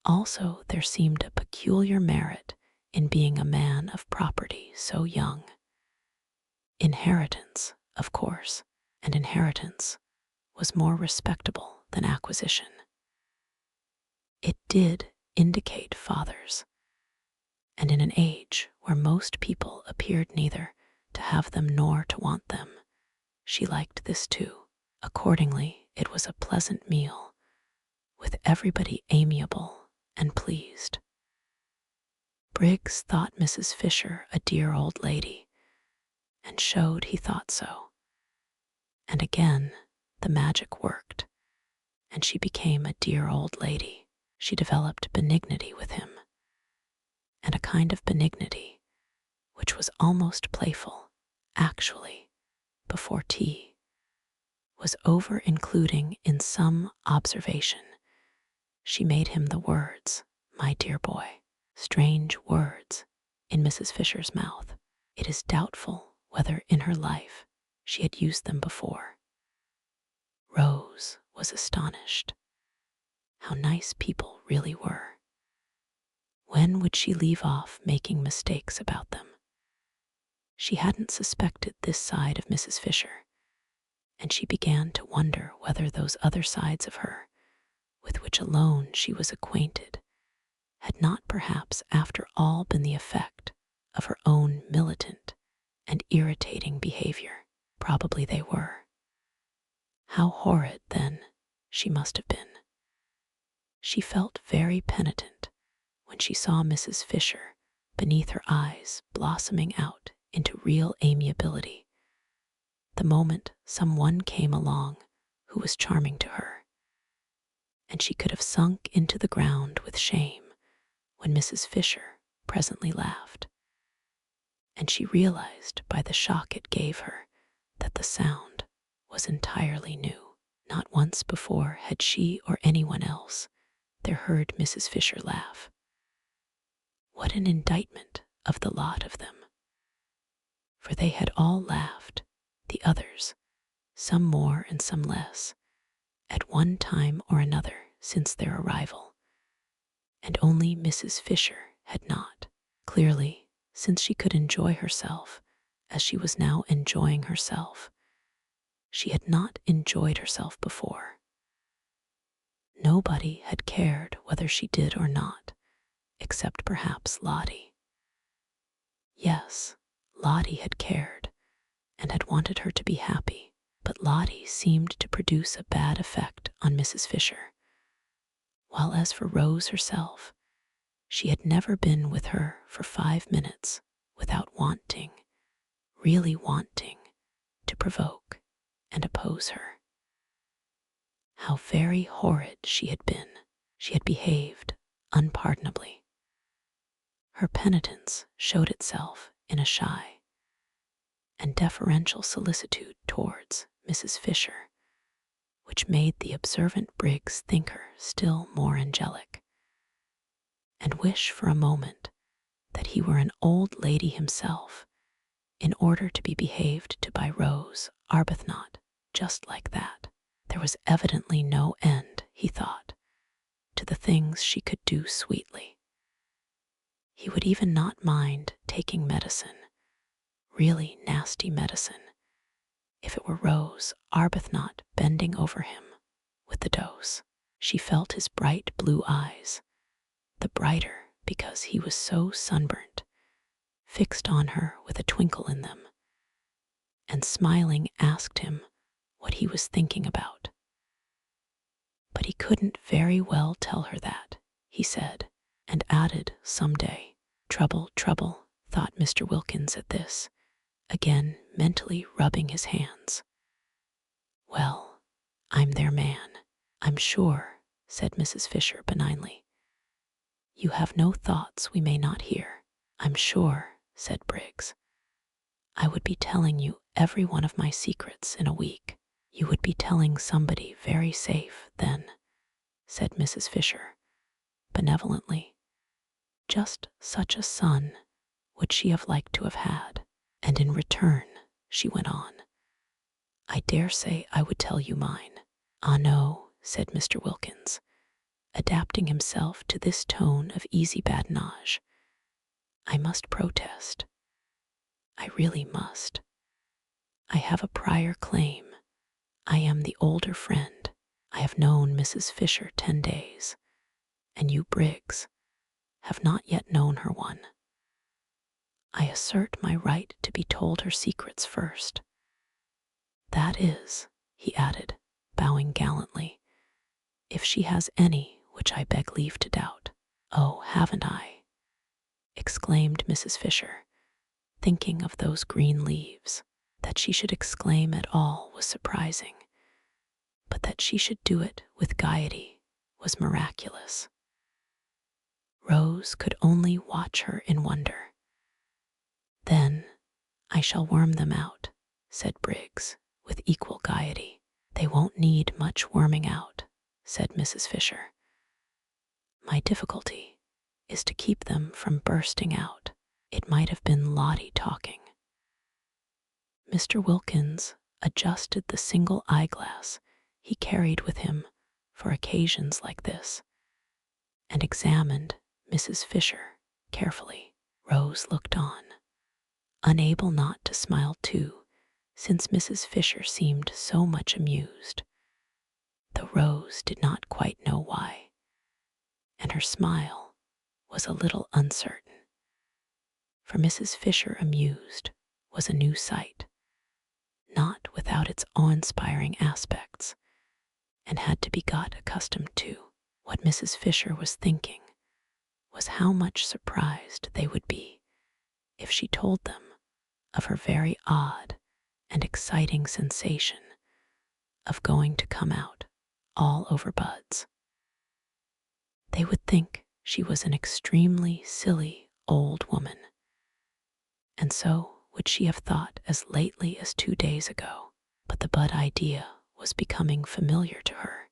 Also, there seemed a peculiar merit in being a man of property so young. Inheritance, of course, and inheritance was more respectable than acquisition. It did indicate fathers, and in an age where most people appeared neither to have them nor to want them, she liked this too. Accordingly, it was a pleasant meal, with everybody amiable and pleased. Briggs thought Mrs. Fisher a dear old lady, and showed he thought so. And again the magic worked, and she became a dear old lady. She developed benignity with him, and a kind of benignity which was almost playful, actually, before tea, was over-including in some observation. She made him the words, "my dear boy," strange words in Mrs. Fisher's mouth. It is doubtful whether in her life she had used them before. Rose was astonished. How nice people really were. When would she leave off making mistakes about them? She hadn't suspected this side of Mrs. Fisher, and she began to wonder whether those other sides of her, with which alone she was acquainted, had not perhaps after all been the effect of her own militant and irritating behavior. Probably they were. How horrid, then, she must have been. She felt very penitent when she saw Mrs. Fisher beneath her eyes blossoming out into real amiability, the moment someone came along who was charming to her, and she could have sunk into the ground with shame when Mrs. Fisher presently laughed. and she realized by the shock it gave her that the sound was entirely new. Not once before had she or anyone else there heard Mrs. Fisher laugh. What an indictment of the lot of them! For they had all laughed, the others, some more and some less, at one time or another since their arrival, and only Mrs. Fisher had not. Clearly, since she could enjoy herself as she was now enjoying herself, she had not enjoyed herself before. Nobody had cared whether she did or not, except perhaps Lottie. Yes, Lottie had cared and had wanted her to be happy, but Lottie seemed to produce a bad effect on Mrs. Fisher, while as for Rose herself, she had never been with her for 5 minutes without wanting, really wanting, to provoke and oppose her. How very horrid she had been. She had behaved unpardonably. Her penitence showed itself in a shy and deferential solicitude towards Mrs. Fisher, which made the observant Briggs think her still more angelic, and wish for a moment that he were an old lady himself, in order to be behaved to by Rose Arbuthnot just like that. There was evidently no end, he thought, to the things she could do sweetly. He would even not mind taking medicine, really nasty medicine, if it were Rose Arbuthnot bending over him with the dose. She felt his bright blue eyes, the brighter because he was so sunburnt, fixed on her with a twinkle in them, and smiling asked him what he was thinking about. But he couldn't very well tell her that, he said, and added some day. Trouble, trouble, thought Mr. Wilkins at this, again mentally rubbing his hands. Well, I'm their man, I'm sure, said Mrs. Fisher benignly. You have no thoughts we may not hear. I'm sure, said Briggs. I would be telling you every one of my secrets in a week. You would be telling somebody very safe, then, said Mrs. Fisher, benevolently. Just such a son would she have liked to have had, and in return, she went on, I dare say I would tell you mine. Ah, no, said Mr. Wilkins, adapting himself to this tone of easy badinage. I must protest. I really must. I have a prior claim. I am the older friend. I have known Mrs. Fisher 10 days, and you, Briggs, have not yet known her 1. I assert my right to be told her secrets first. That is, he added, bowing gallantly, if she has any which I beg leave to doubt. Oh, haven't I? Exclaimed Mrs. Fisher, thinking of those green leaves. That she should exclaim at all was surprising, but that she should do it with gaiety was miraculous. Rose could only watch her in wonder. Then I shall worm them out, said Briggs, with equal gaiety. They won't need much worming out, said Mrs. Fisher. My difficulty is to keep them from bursting out. It might have been Lottie talking. Mr. Wilkins adjusted the single eyeglass he carried with him for occasions like this, and examined Mrs. Fisher carefully. Rose looked on, unable not to smile too, since Mrs. Fisher seemed so much amused, though Rose did not quite know why, and her smile was a little uncertain, for Mrs. Fisher amused was a new sight, not without its awe-inspiring aspects, and had to be got accustomed to. What Mrs. Fisher was thinking was how much surprised they would be if she told them of her very odd and exciting sensation of going to come out all over buds. They would think she was an extremely silly old woman, And so would she have thought as lately as 2 days ago. But the bud idea was becoming familiar to her.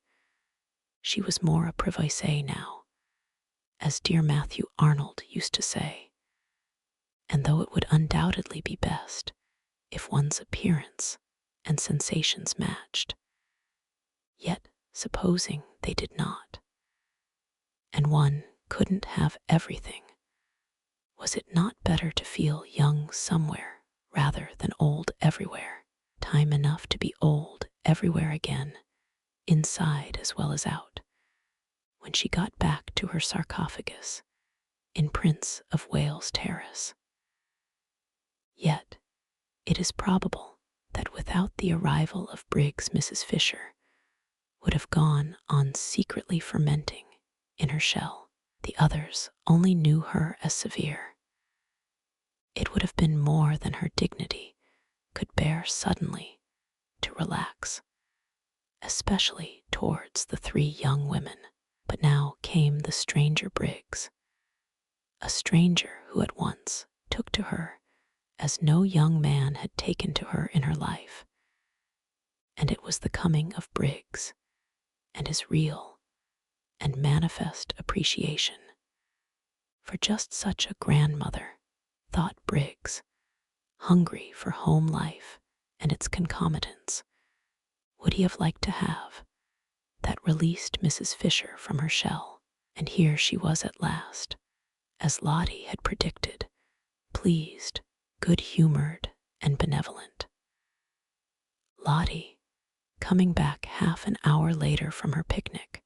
She was more apprivoisée now, as dear Matthew Arnold used to say. And though it would undoubtedly be best if one's appearance and sensations matched, yet supposing they did not, and one couldn't have everything, was it not better to feel young somewhere rather than old everywhere? Time enough to be old everywhere again, inside as well as out, when she got back to her sarcophagus in Prince of Wales Terrace. Yet it is probable that without the arrival of Briggs, Mrs. Fisher would have gone on secretly fermenting in her shell. The others only knew her as severe. It would have been more than her dignity could bear suddenly to relax, especially towards the 3 young women. But now came the stranger Briggs, a stranger who at once took to her as no young man had taken to her in her life. And it was the coming of Briggs and his real and manifest appreciation for just such a grandmother, thought Briggs, hungry for home life and its concomitants, would he have liked to have, that released Mrs. Fisher from her shell. And here she was at last, as Lottie had predicted, pleased, good-humored, and benevolent. Lottie, coming back half an hour later from her picnic,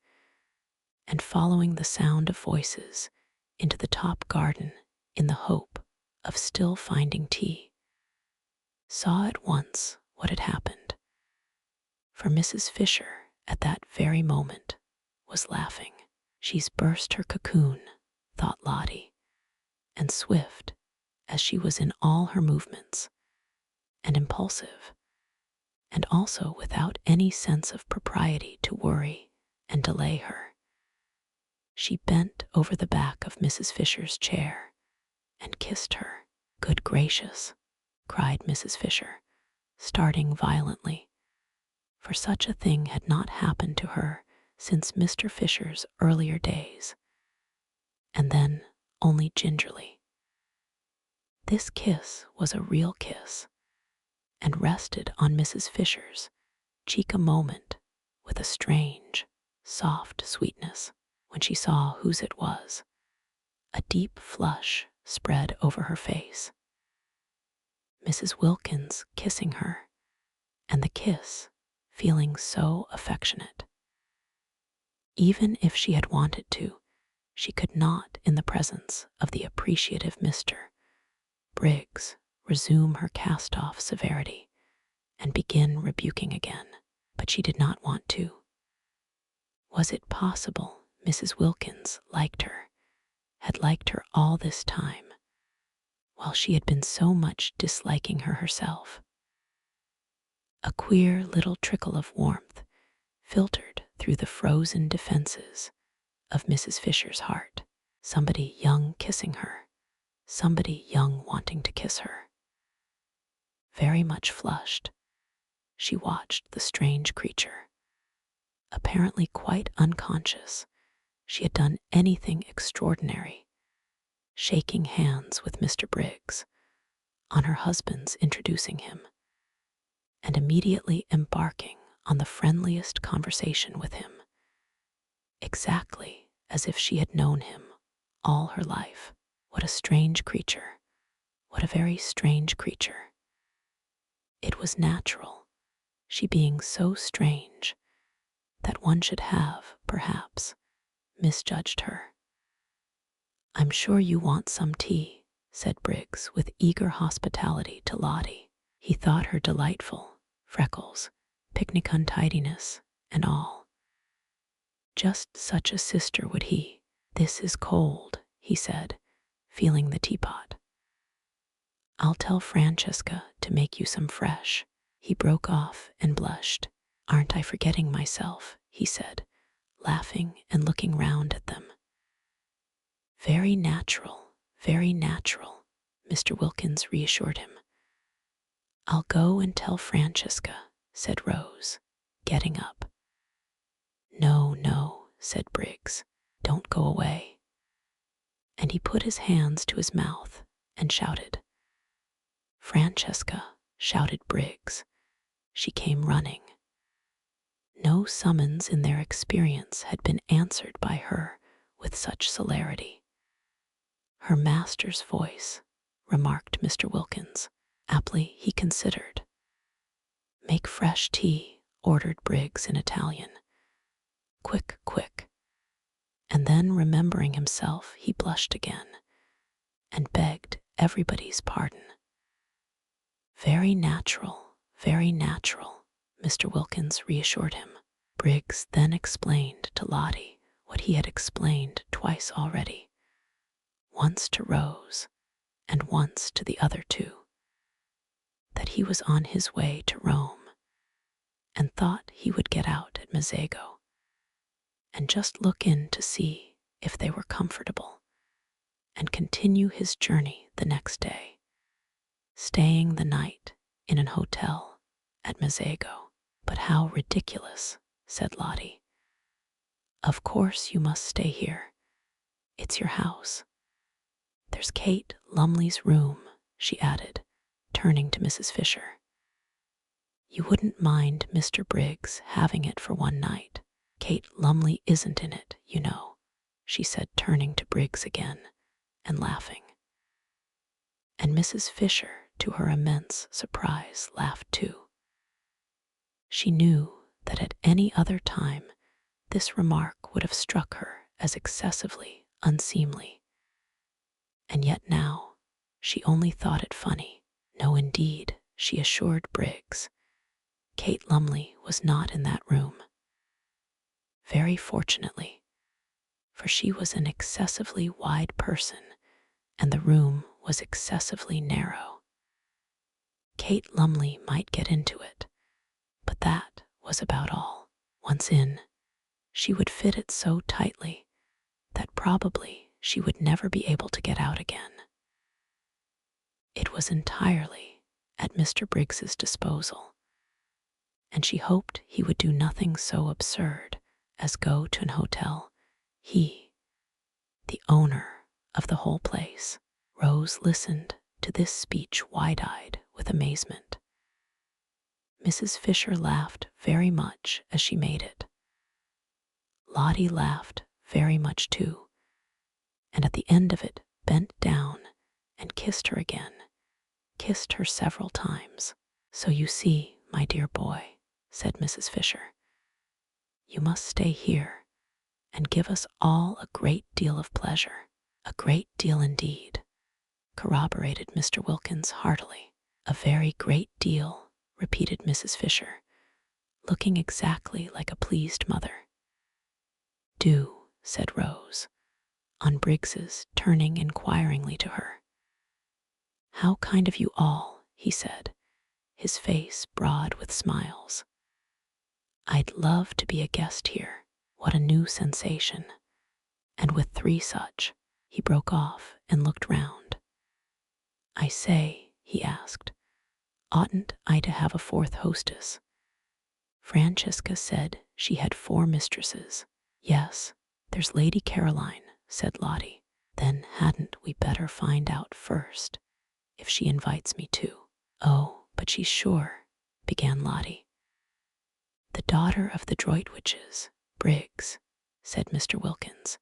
and following the sound of voices into the top garden in the hope of still finding tea, saw at once what had happened. For Mrs. Fisher, at that very moment, was laughing. She's burst her cocoon, thought Lottie, and swift as she was in all her movements, and impulsive, and also without any sense of propriety to worry and delay her, she bent over the back of Mrs. Fisher's chair and kissed her. Good gracious, cried Mrs. Fisher, starting violently, for such a thing had not happened to her since Mr. Fisher's earlier days, and then only gingerly. This kiss was a real kiss, and rested on Mrs. Fisher's cheek a moment with a strange, soft sweetness. When she saw whose it was, a deep flush spread over her face. Mrs. Wilkins kissing her, and the kiss feeling so affectionate. Even if she had wanted to, she could not, in the presence of the appreciative Mr. Briggs, resume her cast-off severity and begin rebuking again. But she did not want to. Was it possible Mrs. Wilkins liked her, had liked her all this time, while she had been so much disliking her herself? A queer little trickle of warmth filtered through the frozen defenses of Mrs. Fisher's heart. Somebody young kissing her, somebody young wanting to kiss her. Very much flushed, she watched the strange creature, apparently quite unconscious she had done anything extraordinary, shaking hands with Mr. Briggs on her husband's introducing him, and immediately embarking on the friendliest conversation with him, exactly as if she had known him all her life. What a strange creature, what a very strange creature. It was natural, she being so strange, that one should have, perhaps, misjudged her. I'm sure you want some tea, said Briggs with eager hospitality to Lottie. He thought her delightful, freckles, picnic untidiness, and all. Just such a sister would he. This is cold, he said, feeling the teapot. I'll tell Francesca to make you some fresh. He broke off and blushed. Aren't I forgetting myself, he said, laughing and looking round at them. Very natural, Mr. Wilkins reassured him. "I'll go and tell Francesca," said Rose, getting up. "No, no," said Briggs. "Don't go away." And he put his hands to his mouth and shouted. "Francesca," shouted Briggs. She came running. No summons in their experience had been answered by her with such celerity. "Her master's voice," remarked Mr. Wilkins. Aptly he considered. "Make fresh tea," ordered Briggs in Italian. "Quick, quick." And then, remembering himself, he blushed again and begged everybody's pardon. Very natural," Mr. Wilkins reassured him. Briggs then explained to Lottie what he had explained twice already, once to Rose and once to the other two, that he was on his way to Rome and thought he would get out at Mezzago and just look in to see if they were comfortable and continue his journey the next day, staying the night in an hotel at Mezzago. "But how ridiculous," said Lottie. "Of course you must stay here. It's your house. There's Kate Lumley's room," she added, turning to Mrs. Fisher. "You wouldn't mind Mr. Briggs having it for one night. Kate Lumley isn't in it, you know," she said, turning to Briggs again and laughing. And Mrs. Fisher, to her immense surprise, laughed too. She knew that at any other time this remark would have struck her as excessively unseemly, and yet now she only thought it funny. No, indeed, she assured Briggs, Kate Lumley was not in that room. Very fortunately, for she was an excessively wide person and the room was excessively narrow. Kate Lumley might get into it, but that was about all. Once in, she would fit it so tightly that probably she would never be able to get out again. It was entirely at Mr. Briggs's disposal, and she hoped he would do nothing so absurd as go to an hotel, he, the owner of the whole place. Rose listened to this speech wide-eyed with amazement. Mrs. Fisher laughed very much as she made it. Lottie laughed very much too, and at the end of it bent down and kissed her again, kissed her several times. "So you see, my dear boy," said Mrs. Fisher, "you must stay here and give us all a great deal of pleasure." "A great deal indeed," corroborated Mr. Wilkins heartily. "A very great deal," repeated Mrs. Fisher, looking exactly like a pleased mother. "Do," said Rose, on Briggs's turning inquiringly to her. "How kind of you all," he said, his face broad with smiles. "I'd love to be a guest here. What a new sensation. And with 3 such." He broke off and looked round. "I say," he asked, "oughtn't I to have a 4th hostess? Francesca said she had 4 mistresses." "Yes, there's Lady Caroline," said Lottie. "Then hadn't we better find out first if she invites me too?" "Oh, but she's sure," began Lottie. "The daughter of the Droitwiches, Briggs," said Mr. Wilkins,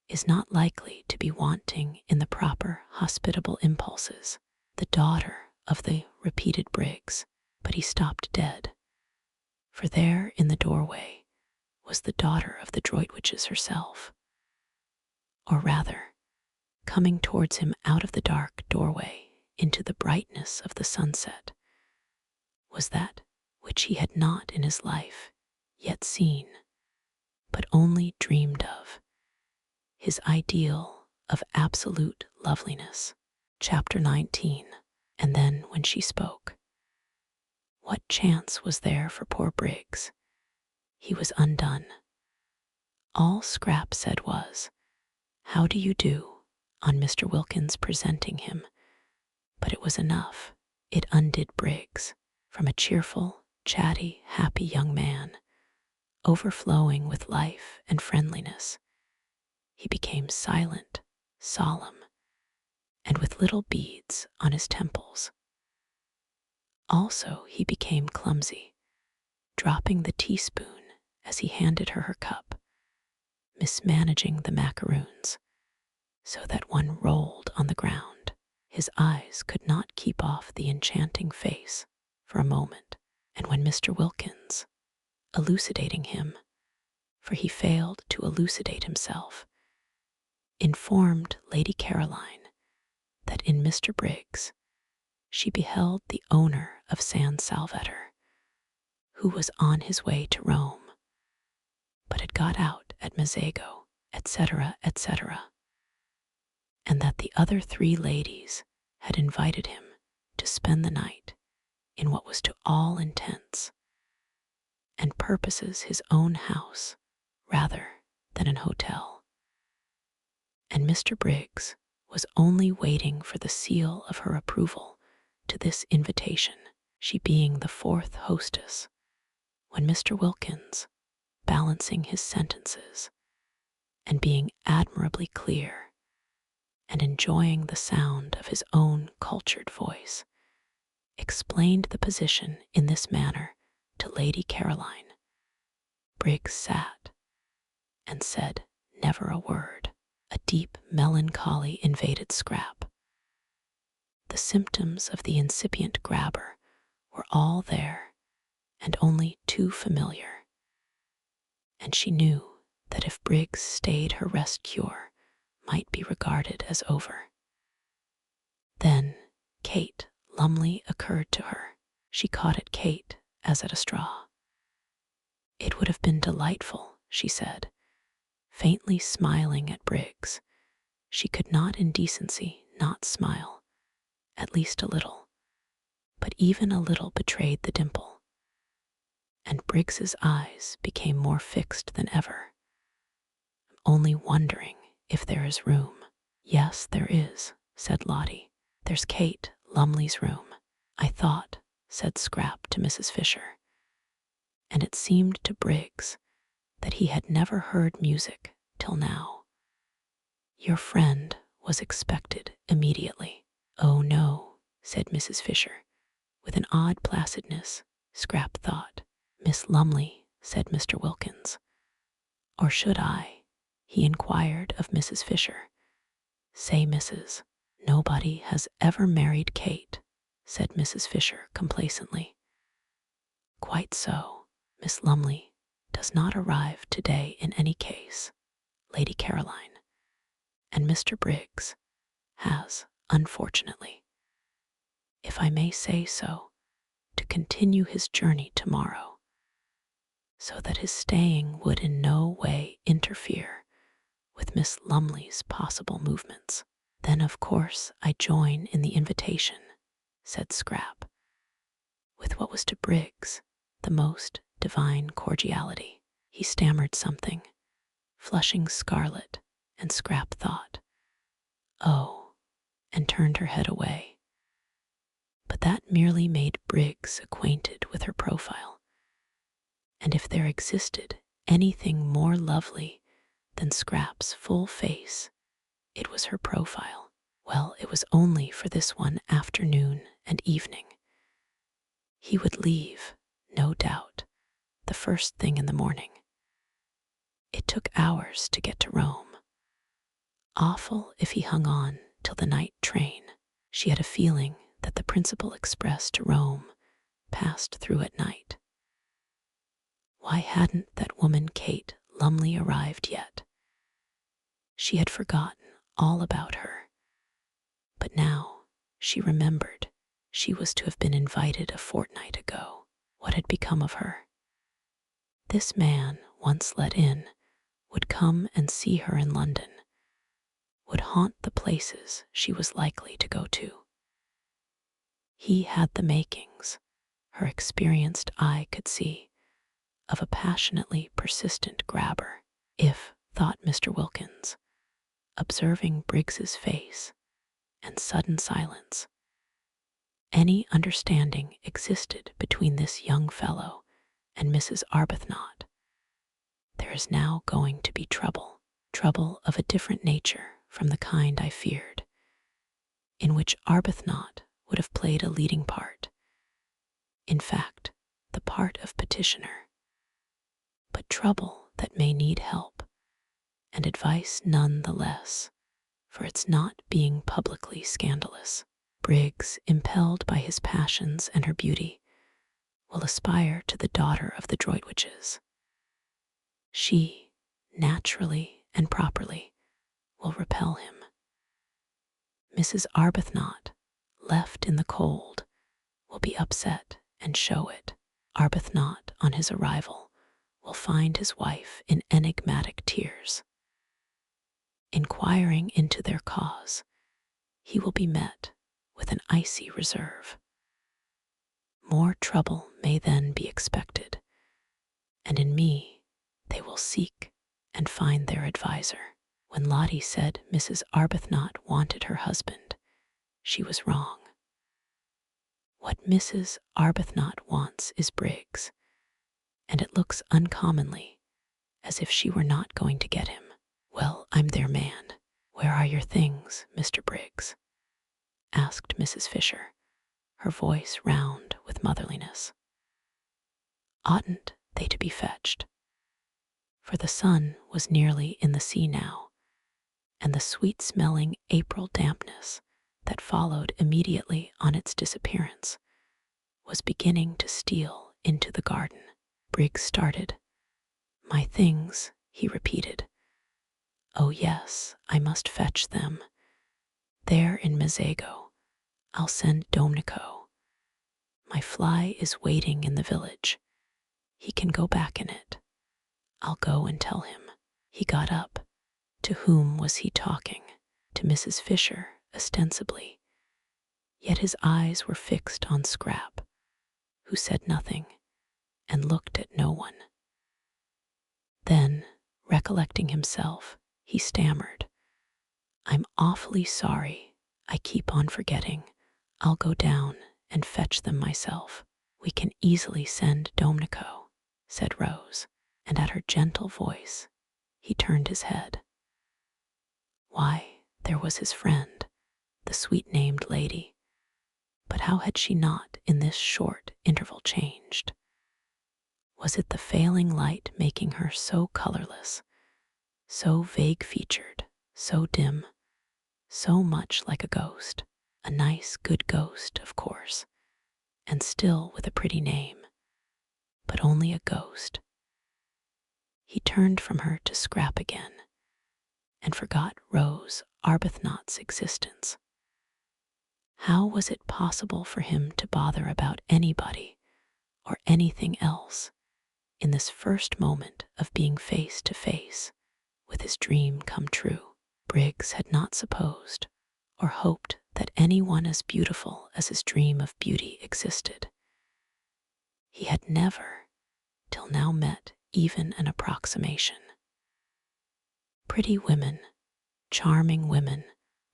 "is not likely to be wanting in the proper hospitable impulses." "The daughter of the," repeated Briggs, but he stopped dead, for there in the doorway was the daughter of the Droitwiches herself. Or rather, coming towards him out of the dark doorway into the brightness of the sunset, was that which he had not in his life yet seen, but only dreamed of, his ideal of absolute loveliness. Chapter 19. And then when she spoke, what chance was there for poor Briggs? He was undone. All Scrap said was, "How do you do?" on Mr. Wilkins presenting him But it was enough. It undid Briggs from a cheerful, chatty, happy young man, overflowing with life and friendliness. He became silent, solemn, and with little beads on his temples. Also, he became clumsy, dropping the teaspoon as he handed her her cup, mismanaging the macaroons, so that one rolled on the ground. His eyes could not keep off the enchanting face for a moment, and when Mr. Wilkins, elucidating him, for he failed to elucidate himself, informed Lady Caroline that in Mr. Briggs she beheld the owner of San Salvatore, who was on his way to Rome, but had got out at Mazego, etc., etc., and that the other 3 ladies had invited him to spend the night in what was to all intents and purposes his own house rather than an hotel. And Mr. Briggs was only waiting for the seal of her approval to this invitation, she being the 4th hostess, when Mr. Wilkins, balancing his sentences and being admirably clear and enjoying the sound of his own cultured voice, explained the position in this manner to Lady Caroline. Briggs sat and said never a word. A deep melancholy invaded Scrap. The symptoms of the incipient grabber were all there and only too familiar, and she knew that if Briggs stayed, her rest cure might be regarded as over. Then Kate Lumley occurred to her. She caught at Kate as at a straw. It would have been delightful, she said, faintly smiling at Briggs. She could not in decency not smile, at least a little, but even a little betrayed the dimple, and Briggs's eyes became more fixed than ever. I'm only wondering if there is room. Yes, there is, said Lottie. There's Kate Lumley's room. I thought, said Scrap to Mrs. Fisher, and it seemed to Briggs that he had never heard music till now. Your friend was expected immediately. Oh no, said Mrs. Fisher, with an odd placidness, Scrap thought. Miss Lumley, said Mr. Wilkins. Or should I? He inquired of Mrs. Fisher. Say, Mrs. Nobody has ever married Kate, said Mrs. Fisher complacently. Quite so. Miss Lumley does not arrive today in any case, Lady Caroline, and Mr. Briggs has, unfortunately, if I may say so, to continue his journey tomorrow, so that his staying would in no way interfere with Miss Lumley's possible movements. Then, of course, I join in the invitation, said Scrap, with what was to Briggs the most divine cordiality. He stammered something, flushing scarlet, and Scrap thought, oh, and turned her head away. But that merely made Briggs acquainted with her profile, and if there existed anything more lovely than Scrap's full face, it was her profile. Well, it was only for this one afternoon and evening. He would leave, no doubt, the first thing in the morning. It took hours to get to Rome. Awful if he hung on till the night train. She had a feeling that the principal express to Rome passed through at night. Why hadn't that woman Kate Lumley arrived yet? She had forgotten all about her, but now she remembered she was to have been invited a fortnight ago. What had become of her? This man, once let in, would come and see her in London, would haunt the places she was likely to go to. He had the makings, her experienced eye could see, of a passionately persistent grabber. If, thought Mr. Wilkins, observing Briggs's face and sudden silence, any understanding existed between this young fellow and Mrs. Arbuthnot, there is now going to be trouble, trouble of a different nature from the kind I feared, in which Arbuthnot would have played a leading part, in fact, the part of petitioner, but trouble that may need help, and advice none the less, for its not being publicly scandalous. Briggs, impelled by his passions and her beauty, will aspire to the daughter of the Droitwiches. She, naturally and properly, will repel him. Mrs. Arbuthnot, left in the cold, will be upset and show it. Arbuthnot, on his arrival, will find his wife in enigmatic tears. Inquiring into their cause, he will be met with an icy reserve. More trouble may then be expected, and in me they will seek and find their adviser. When Lottie said Mrs. Arbuthnot wanted her husband, she was wrong. What Mrs. Arbuthnot wants is Briggs, and it looks uncommonly as if she were not going to get him. Well, I'm their man. Where are your things, Mr. Briggs? Asked Mrs. Fisher, her voice round with motherliness. Oughtn't they to be fetched? For the sun was nearly in the sea now, and the sweet-smelling April dampness that followed immediately on its disappearance was beginning to steal into the garden. Briggs started. My things, he repeated. Oh yes, I must fetch them. There in Mezzago, I'll send Domnico. My fly is waiting in the village. He can go back in it. I'll go and tell him. He got up. To whom was he talking? To Mrs. Fisher, ostensibly. Yet his eyes were fixed on Scrap, who said nothing and looked at no one. Then, recollecting himself, he stammered, I'm awfully sorry. I keep on forgetting. I'll go down and fetch them myself. We can easily send Domnico, said Rose, and at her gentle voice he turned his head. Why, there was his friend, the sweet-named lady. But how had she not in this short interval changed? Was it the failing light making her so colorless, so vague-featured, so dim, so much like a ghost? A nice, good ghost, of course, and still with a pretty name, but only a ghost. He turned from her to Scrap again, and forgot Rose Arbuthnot's existence. How was it possible for him to bother about anybody or anything else in this first moment of being face to face with his dream come true? Briggs had not supposed or hoped that anyone as beautiful as his dream of beauty existed. He had never, till now, met even an approximation. Pretty women, charming women,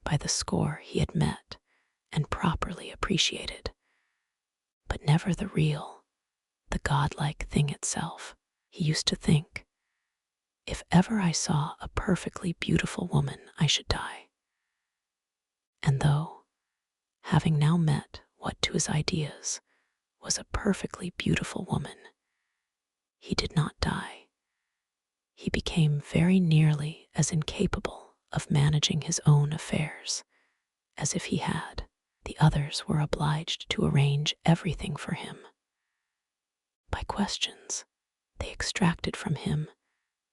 by the score he had met and properly appreciated, but never the real, the godlike thing itself. He used to think, if ever I saw a perfectly beautiful woman, I should die. And though, having now met what to his ideas was a perfectly beautiful woman, he did not die. He became very nearly as incapable of managing his own affairs as if he had. The others were obliged to arrange everything for him. By questions, they extracted from him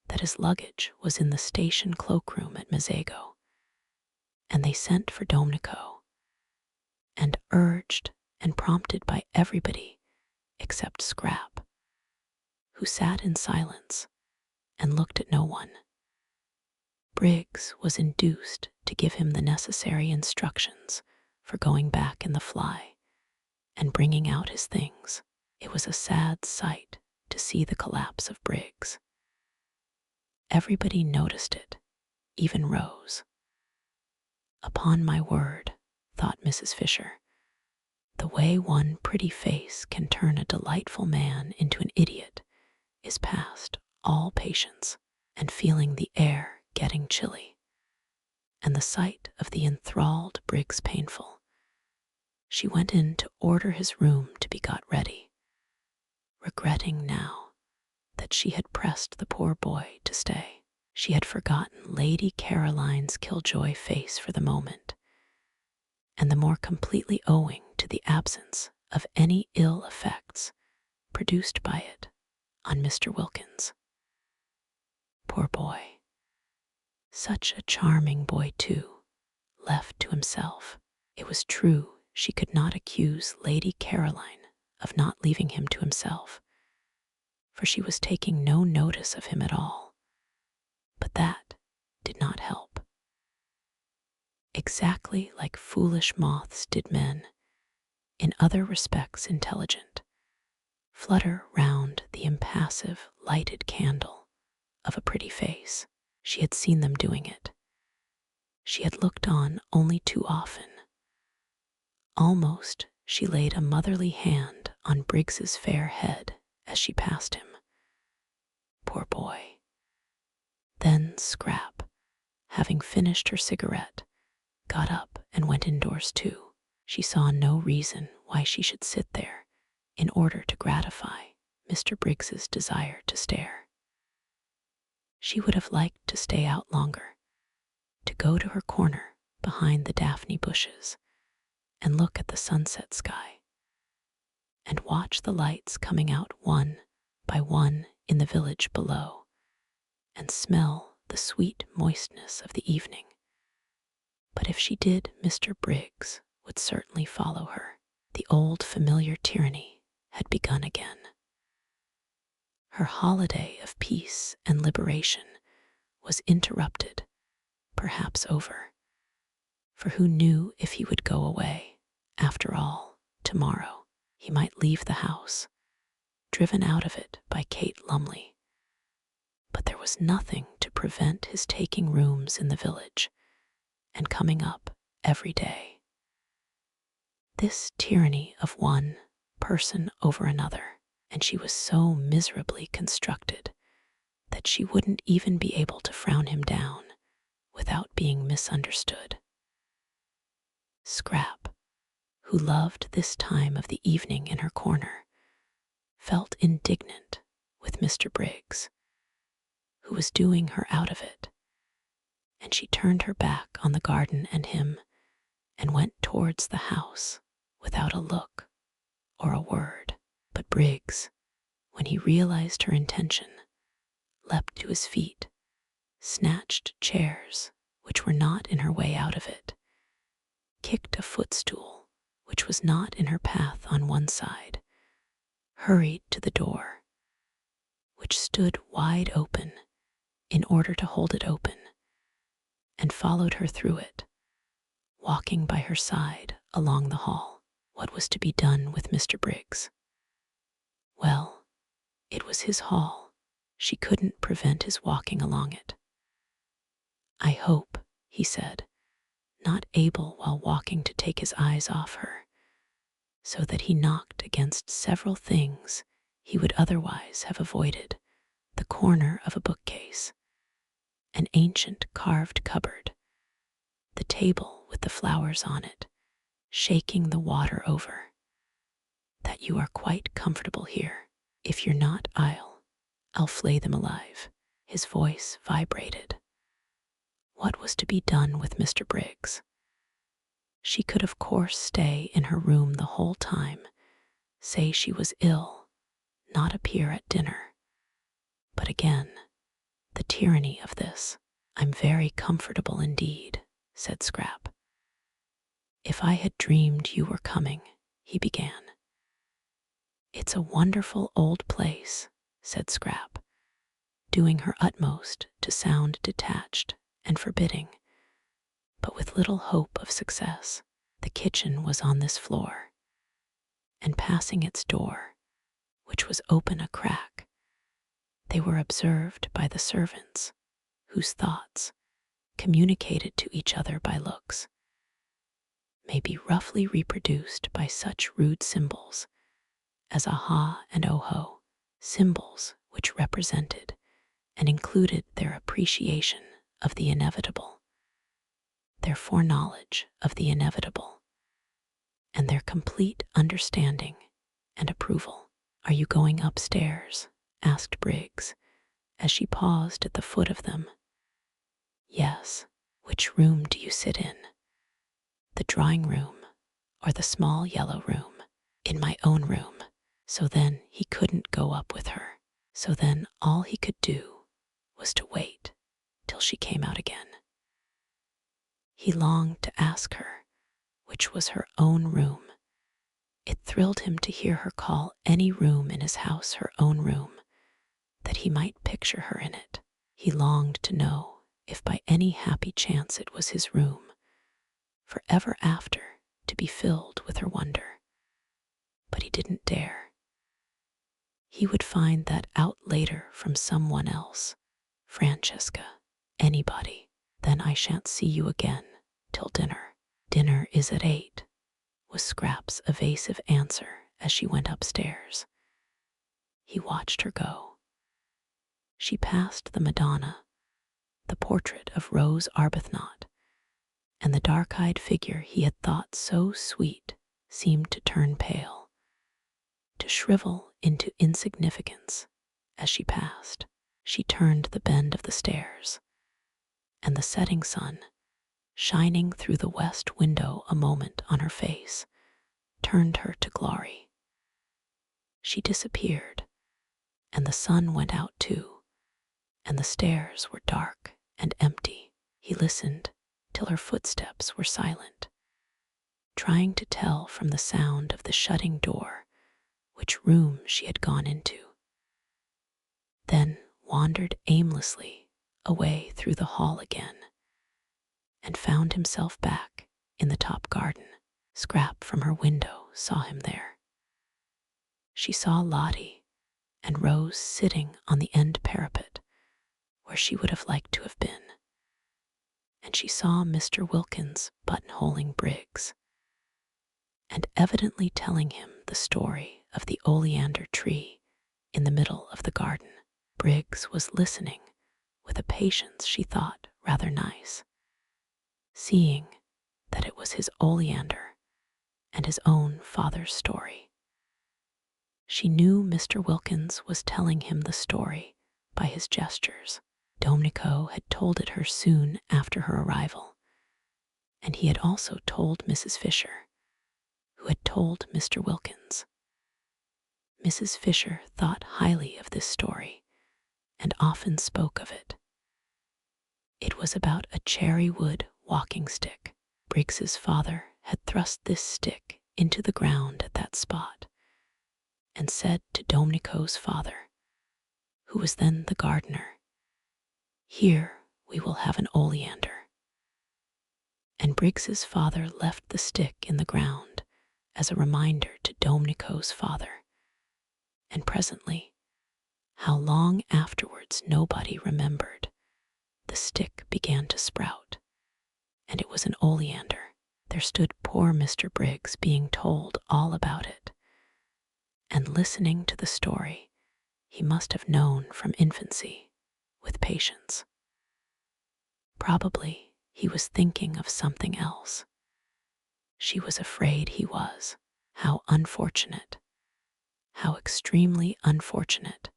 that his luggage was in the station cloakroom at Mezzago, and they sent for Domnico, and urged and prompted by everybody except Scrap, who sat in silence and looked at no one. Briggs was induced to give him the necessary instructions for going back in the fly and bringing out his things. It was a sad sight to see the collapse of Briggs. Everybody noticed it, even Rose. Upon my word, thought Mrs. Fisher, The way one pretty face can turn a delightful man into an idiot is past all patience, and feeling the air getting chilly, and the sight of the enthralled Briggs painful, she went in to order his room to be got ready, regretting now that she had pressed the poor boy to stay. She had forgotten Lady Caroline's killjoy face for the moment, and the more completely owing to the absence of any ill effects produced by it on Mr. Wilkins. Poor boy. Such a charming boy, too, left to himself. It was true she could not accuse Lady Caroline of not leaving him to himself, for she was taking no notice of him at all. But that did not help. Exactly like foolish moths did men, in other respects intelligent, flutter round the impassive lighted candle of a pretty face. She had seen them doing it. She had looked on only too often. Almost she laid a motherly hand on Briggs's fair head as she passed him. Poor boy. Then Scrap, having finished her cigarette, got up and went indoors too. She saw no reason why she should sit there in order to gratify Mr. Briggs's desire to stare. She would have liked to stay out longer, to go to her corner behind the daphne bushes and look at the sunset sky, and watch the lights coming out one by one in the village below, and smell the sweet moistness of the evening. But if she did, Mr. Briggs would certainly follow her. The old familiar tyranny had begun again. Her holiday of peace and liberation was interrupted, perhaps over, for who knew if he would go away? After all, tomorrow he might leave the house, driven out of it by Kate Lumley. But there was nothing to prevent his taking rooms in the village and coming up every day. This tyranny of one person over another, and she was so miserably constructed that she wouldn't even be able to frown him down without being misunderstood. Scrap, who loved this time of the evening in her corner, felt indignant with Mr. Briggs, who was doing her out of it, and she turned her back on the garden and him and went towards the house without a look or a word. But Briggs, when he realized her intention, leapt to his feet, snatched chairs which were not in her way out of it, kicked a footstool which was not in her path on one side, hurried to the door, which stood wide open in order to hold it open, and followed her through it, walking by her side along the hall. What was to be done with Mr. Briggs? Well, it was his hall. She couldn't prevent his walking along it. "I hope," he said, not able while walking to take his eyes off her, so that he knocked against several things he would otherwise have avoided: the corner of a bookcase, an ancient carved cupboard, the table with the flowers on it, shaking the water over, "that you are quite comfortable here. If you're not, I'll flay them alive." His voice vibrated. What was to be done with Mr. Briggs? She could of course stay in her room the whole time, say she was ill, not appear at dinner. But again, the tyranny of this. "I'm very comfortable indeed," said Scrap. "If I had dreamed you were coming," he began. "It's a wonderful old place," said Scrap, doing her utmost to sound detached and forbidding, but with little hope of success. The kitchen was on this floor, and passing its door, which was open a crack, they were observed by the servants, whose thoughts communicated to each other by looks. may be roughly reproduced by such rude symbols as aha and oho, symbols which represented and included their appreciation of the inevitable, their foreknowledge of the inevitable, and their complete understanding and approval. "Are you going upstairs?" asked Briggs, as she paused at the foot of them. "Yes. Which room do you sit in? The drawing room or the small yellow room?" "In my own room." So then he couldn't go up with her. So then all he could do was to wait till she came out again. He longed to ask her which was her own room. It thrilled him to hear her call any room in his house her own room, that he might picture her in it. He longed to know if by any happy chance it was his room, forever after to be filled with her wonder. But he didn't dare. He would find that out later from someone else. "Francesca, anybody. Then I shan't see you again till dinner." "Dinner is at 8, was Scrap's evasive answer as she went upstairs. He watched her go. She passed the Madonna, the portrait of Rose Arbuthnot, and the dark-eyed figure he had thought so sweet seemed to turn pale, to shrivel into insignificance as she passed. She turned the bend of the stairs, and the setting sun, shining through the west window a moment on her face, turned her to glory. She disappeared, and the sun went out too, and the stairs were dark and empty. He listened till her footsteps were silent, trying to tell from the sound of the shutting door which room she had gone into, then wandered aimlessly away through the hall again, and found himself back in the top garden. Scrap from her window saw him there. She saw Lottie and Rose sitting on the end parapet where she would have liked to have been, and she saw Mr. Wilkins buttonholing Briggs, and evidently telling him the story of the oleander tree in the middle of the garden. Briggs was listening with a patience she thought rather nice, seeing that it was his oleander and his own father's story. She knew Mr. Wilkins was telling him the story by his gestures. Domenico had told it her soon after her arrival, and he had also told Mrs. Fisher, who had told Mr. Wilkins. Mrs. Fisher thought highly of this story and often spoke of it. It was about a cherry wood walking stick. Briggs's father had thrust this stick into the ground at that spot, and said to Domenico's father, who was then the gardener, "Here we will have an oleander." And Briggs's father left the stick in the ground as a reminder to Domenico's father, and presently, how long afterwards nobody remembered, the stick began to sprout, and it was an oleander. There stood poor Mr. Briggs being told all about it, and listening to the story he must have known from infancy with patience. Probably he was thinking of something else. She was afraid he was. How unfortunate, how extremely unfortunate,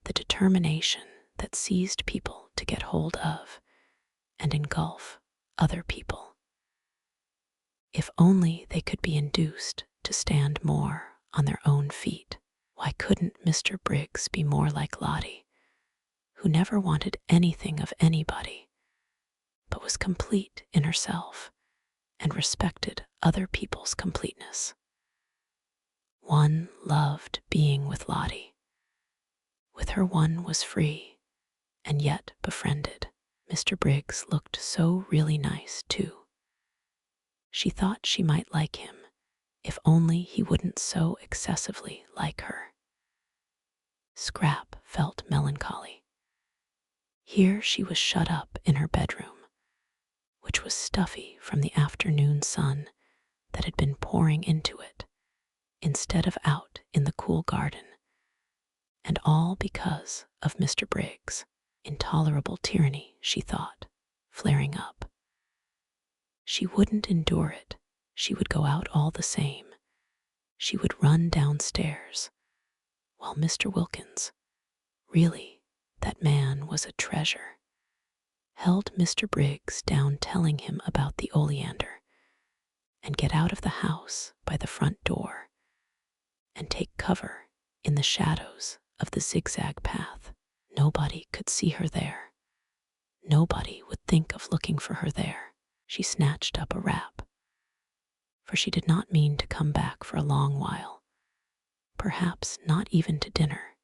the determination that seized people to get hold of and engulf other people. If only they could be induced to stand more on their own feet. Why couldn't Mr. Briggs be more like Lottie, who never wanted anything of anybody, but was complete in herself and respected other people's completeness? One loved being with Lottie. With her one was free, and yet befriended. Mr. Briggs looked so really nice, too. She thought she might like him, if only he wouldn't so excessively like her. Scrap felt melancholy. Here she was shut up in her bedroom, which was stuffy from the afternoon sun that had been pouring into it, instead of out in the cool garden. And all because of Mr. Briggs. Intolerable tyranny, she thought, flaring up. She wouldn't endure it. She would go out all the same. She would run downstairs, while Mr. Wilkins, really, that man was a treasure, held Mr. Briggs down telling him about the oleander, and get out of the house by the front door and take cover in the shadows of the zigzag path. Nobody could see her there. Nobody would think of looking for her there. She snatched up a wrap, for she did not mean to come back for a long while, perhaps not even to dinner.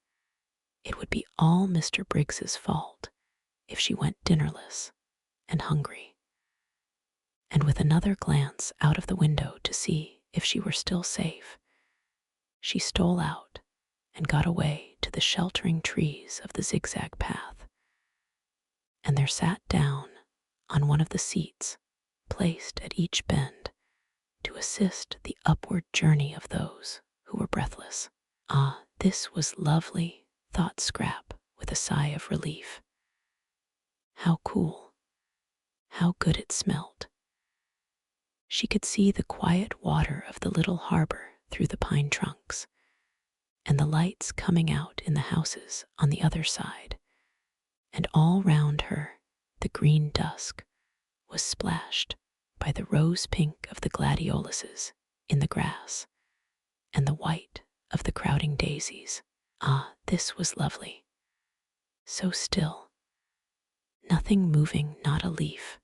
It would be all Mr. Briggs's fault if she went dinnerless and hungry. And with another glance out of the window to see if she were still safe, she stole out and got away to the sheltering trees of the zigzag path, and there sat down on one of the seats placed at each bend to assist the upward journey of those who were breathless. Ah, this was lovely, thought Scrap with a sigh of relief. How cool, how good it smelt. She could see the quiet water of the little harbor through the pine trunks, and the lights coming out in the houses on the other side, and all round her the green dusk was splashed by the rose pink of the gladioluses in the grass and the white of the crowding daisies. Ah, this was lovely. So still. Nothing moving, not a leaf,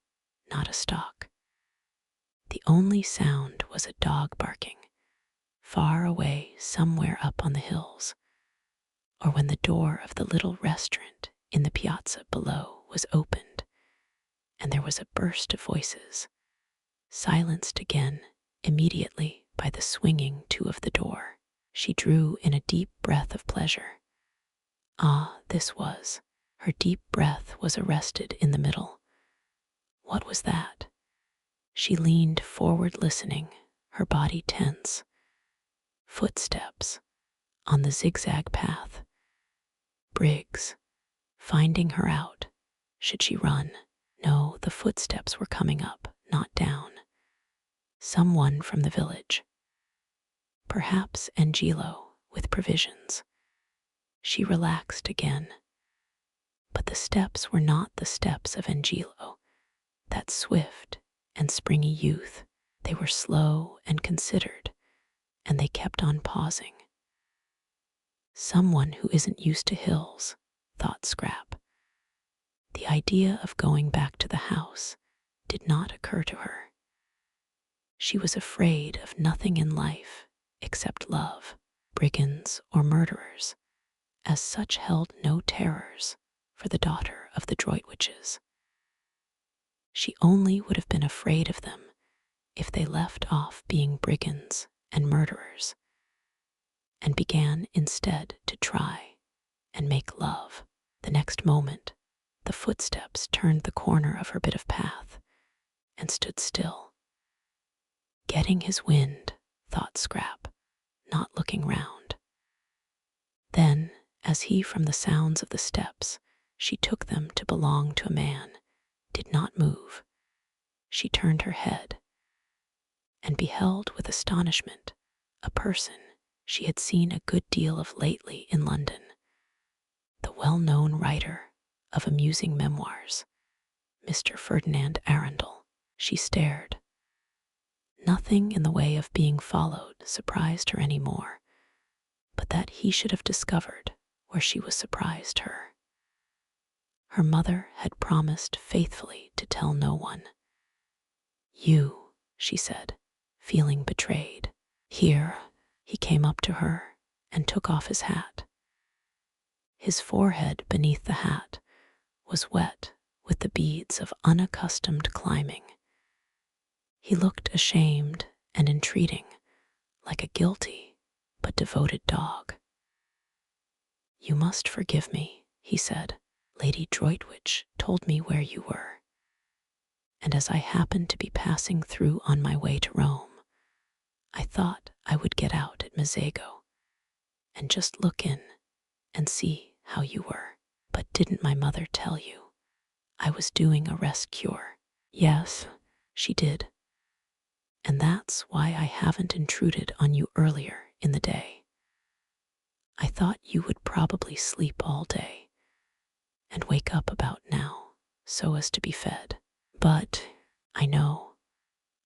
not a stalk. The only sound was a dog barking, far away somewhere up on the hills, or when the door of the little restaurant in the piazza below was opened, and there was a burst of voices, silenced again immediately by the swinging to of the door. She drew in a deep breath of pleasure. Ah, this was. Her deep breath was arrested in the middle. What was that? She leaned forward listening, her body tense. Footsteps on the zigzag path. Briggs, finding her out. Should she run? No, the footsteps were coming up, not down. Someone from the village. Perhaps Angelo with provisions. She relaxed again. But the steps were not the steps of Angelo, that swift and springy youth. They were slow and considered, and they kept on pausing. Someone who isn't used to hills, thought Scrap. The idea of going back to the house did not occur to her. She was afraid of nothing in life except love. Brigands or murderers, as such, held no terrors for the daughter of the Droitwiches. She only would have been afraid of them if they left off being brigands and murderers, and began instead to try and make love. The next moment, the footsteps turned the corner of her bit of path and stood still. Getting his wind, thought Scrap, not looking round. Then, as he from the sounds of the steps she took them to belong to a man, did not move, she turned her head and beheld with astonishment a person she had seen a good deal of lately in London, the well-known writer of amusing memoirs, Mr. Ferdinand Arundel. She stared. Nothing in the way of being followed surprised her any more, but that he should have discovered where she was surprised her. Her mother had promised faithfully to tell no one. You, she said, feeling betrayed. Here, he came up to her and took off his hat. His forehead beneath the hat was wet with the beads of unaccustomed climbing. He looked ashamed and entreating, like a guilty but devoted dog. You must forgive me, he said. Lady Droitwich told me where you were, and as I happened to be passing through on my way to Rome, I thought I would get out at Mezzago and just look in and see how you were. But didn't my mother tell you I was doing a rest cure? Yes, she did. And that's why I haven't intruded on you earlier in the day. I thought you would probably sleep all day and wake up about now so as to be fed. But I know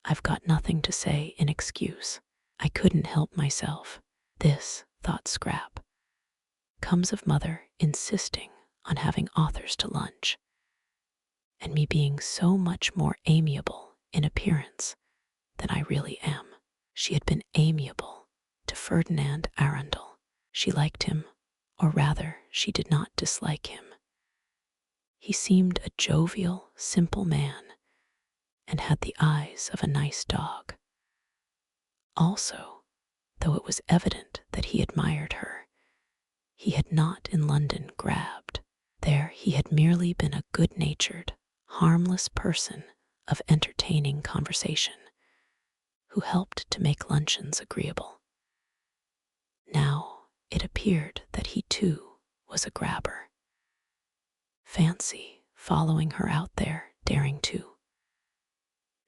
I've got nothing to say in excuse. I couldn't help myself. This, thought Scrap, comes of mother insisting on having authors to lunch, and me being so much more amiable in appearance than I really am. She had been amiable to Ferdinand Arundel. She liked him, or rather, she did not dislike him. He seemed a jovial, simple man, and had the eyes of a nice dog. Also, though it was evident that he admired her, he had not in London grabbed. There he had merely been a good-natured, harmless person of entertaining conversation, who helped to make luncheons agreeable. Now it appeared that he too was a grabber. Fancy following her out there, daring to.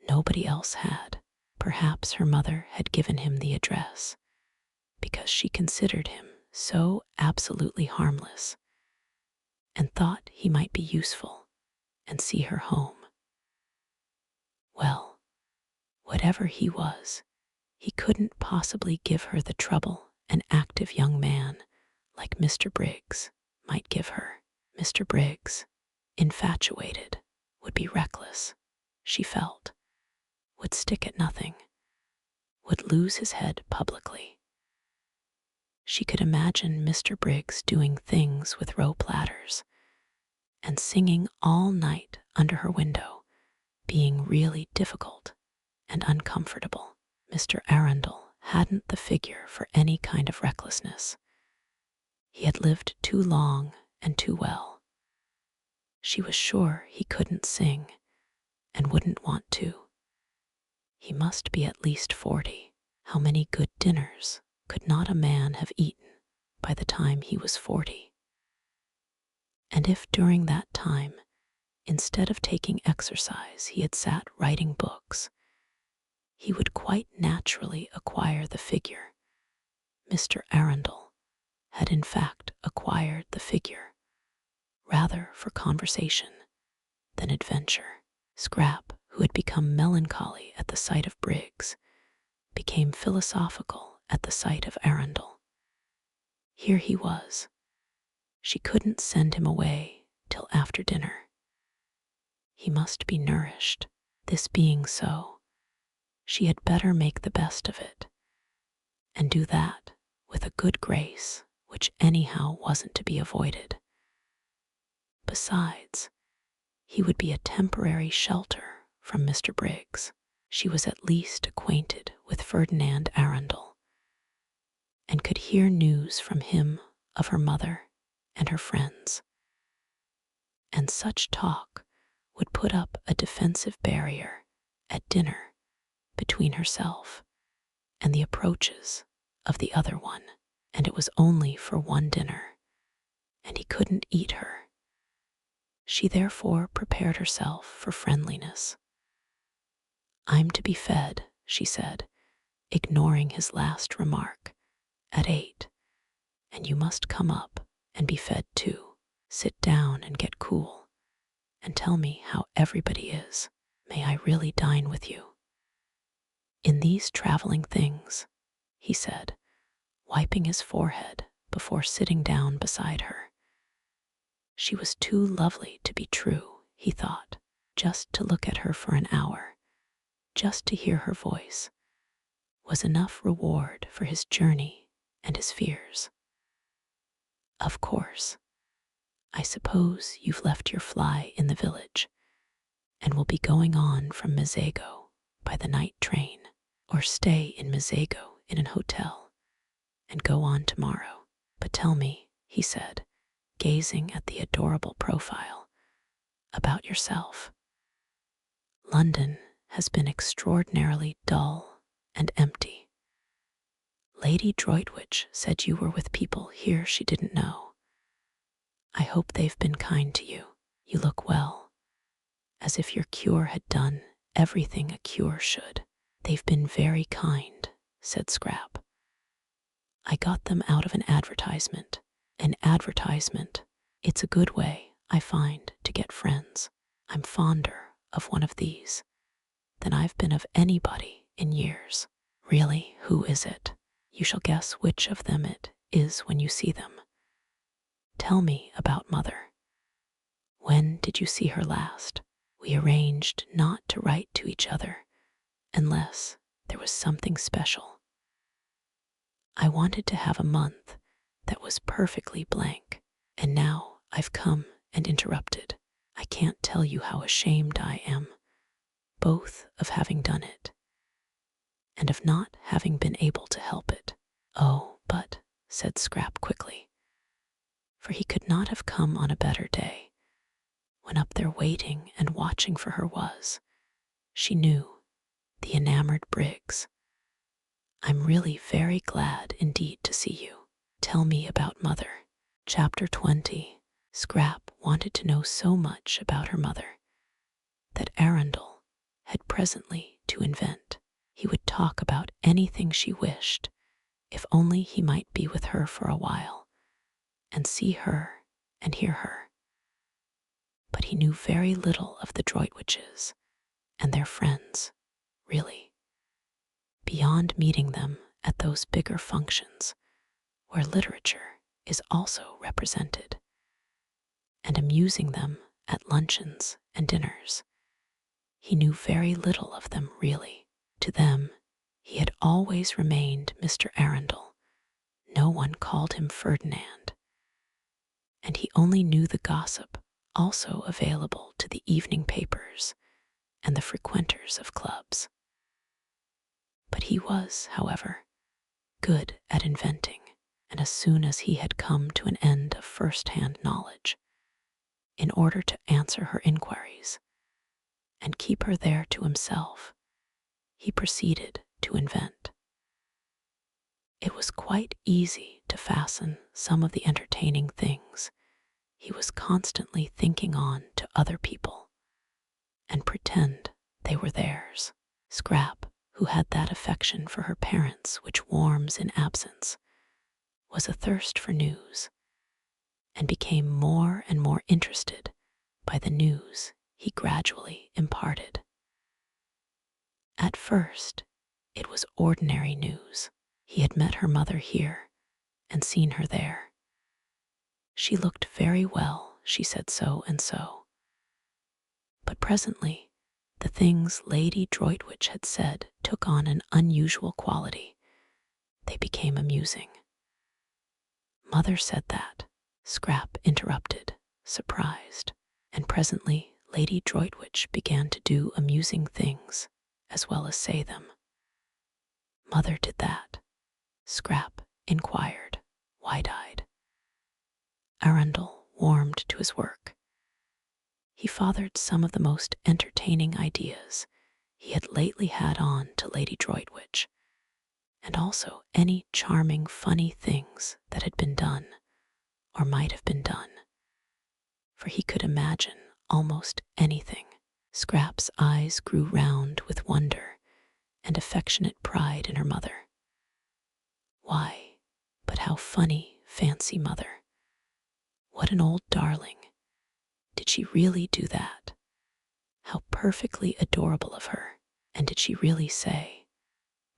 Nobody else had. Perhaps her mother had given him the address, because she considered him so absolutely harmless, and thought he might be useful and see her home. Well, whatever he was, he couldn't possibly give her the trouble an active young man like Mr. Briggs might give her. Mr. Briggs, infatuated, would be reckless, she felt, would stick at nothing, would lose his head publicly. She could imagine Mr. Briggs doing things with row platters and singing all night under her window, being really difficult and uncomfortable. Mr. Arundel hadn't the figure for any kind of recklessness. He had lived too long and too well. She was sure he couldn't sing and wouldn't want to. He must be at least 40. How many good dinners could not a man have eaten by the time he was 40? And if during that time, instead of taking exercise, he had sat writing books, he would quite naturally acquire the figure. Mr. Arundel had in fact acquired the figure, rather for conversation than adventure. Scrap, who had become melancholy at the sight of Briggs, became philosophical at the sight of Arundel. Here he was. She couldn't send him away till after dinner. He must be nourished. This being so, she had better make the best of it, and do that with a good grace which anyhow wasn't to be avoided. Besides, he would be a temporary shelter from Mr. Briggs. She was at least acquainted with Ferdinand Arundel, and could hear news from him of her mother and her friends. And such talk would put up a defensive barrier at dinner between herself and the approaches of the other one, and it was only for one dinner, and he couldn't eat her. She therefore prepared herself for friendliness. "I'm to be fed," she said, ignoring his last remark, "at 8, and you must come up and be fed too. Sit down and get cool, and tell me how everybody is. May I really dine with you?" "In these traveling things," he said, wiping his forehead before sitting down beside her. She was too lovely to be true, he thought. Just to look at her for an hour, just to hear her voice, was enough reward for his journey and his fears. "Of course, I suppose you've left your fly in the village and will be going on from Mezzago by the night train, or stay in Mezzago in an hotel and go on tomorrow. But tell me," he said, gazing at the adorable profile, "about yourself. London has been extraordinarily dull and empty. Lady Droitwich said you were with people here she didn't know. I hope they've been kind to you. You look well, as if your cure had done everything a cure should. They've been very kind, said Scrap. I got them out of an advertisement. An advertisement. It's a good way, I find, to get friends. I'm fonder of one of these than I've been of anybody in years. Really, who is it? You shall guess which of them it is when you see them. Tell me about Mother. When did you see her last? We arranged not to write to each other unless there was something special. I wanted to have a month that was perfectly blank, and now I've come and interrupted. I can't tell you how ashamed I am, both of having done it and of not having been able to help it. Oh, but, said Scrap quickly, for he could not have come on a better day, when up there waiting and watching for her was, she knew, the enamored Briggs. I'm really very glad indeed to see you. Tell me about Mother. Chapter 20. Scrap wanted to know so much about her mother that Arundel had presently to invent. He would talk about anything she wished, if only he might be with her for a while, and see her and hear her. But he knew very little of the Droitwiches and their friends, really, beyond meeting them at those bigger functions where literature is also represented, and amusing them at luncheons and dinners. He knew very little of them, really. To them, he had always remained Mr. Arundel. No one called him Ferdinand. And he only knew the gossip also available to the evening papers and the frequenters of clubs. But he was, however, good at inventing, and as soon as he had come to an end of first-hand knowledge, in order to answer her inquiries and keep her there to himself, he proceeded to invent. It was quite easy to fasten some of the entertaining things he was constantly thinking on to other people and pretend they were theirs. Scrap, who had that affection for her parents which warms in absence, was athirst for news, and became more and more interested by the news he gradually imparted. At first, it was ordinary news. He had met her mother here and seen her there. She looked very well, she said so and so. But presently, the things Lady Droitwich had said took on an unusual quality. They became amusing. Mother said that, Scrap interrupted, surprised, and presently Lady Droitwich began to do amusing things as well as say them. Mother did that, Scrap inquired, wide-eyed. Arundel warmed to his work. He fathered some of the most entertaining ideas he had lately had on to Lady Droitwich, and also any charming, funny things that had been done, or might have been done, for he could imagine almost anything. Scrap's eyes grew round with wonder and affectionate pride in her mother. Why, but how funny, fancy Mother. What an old darling. Did she really do that? How perfectly adorable of her. And did she really say,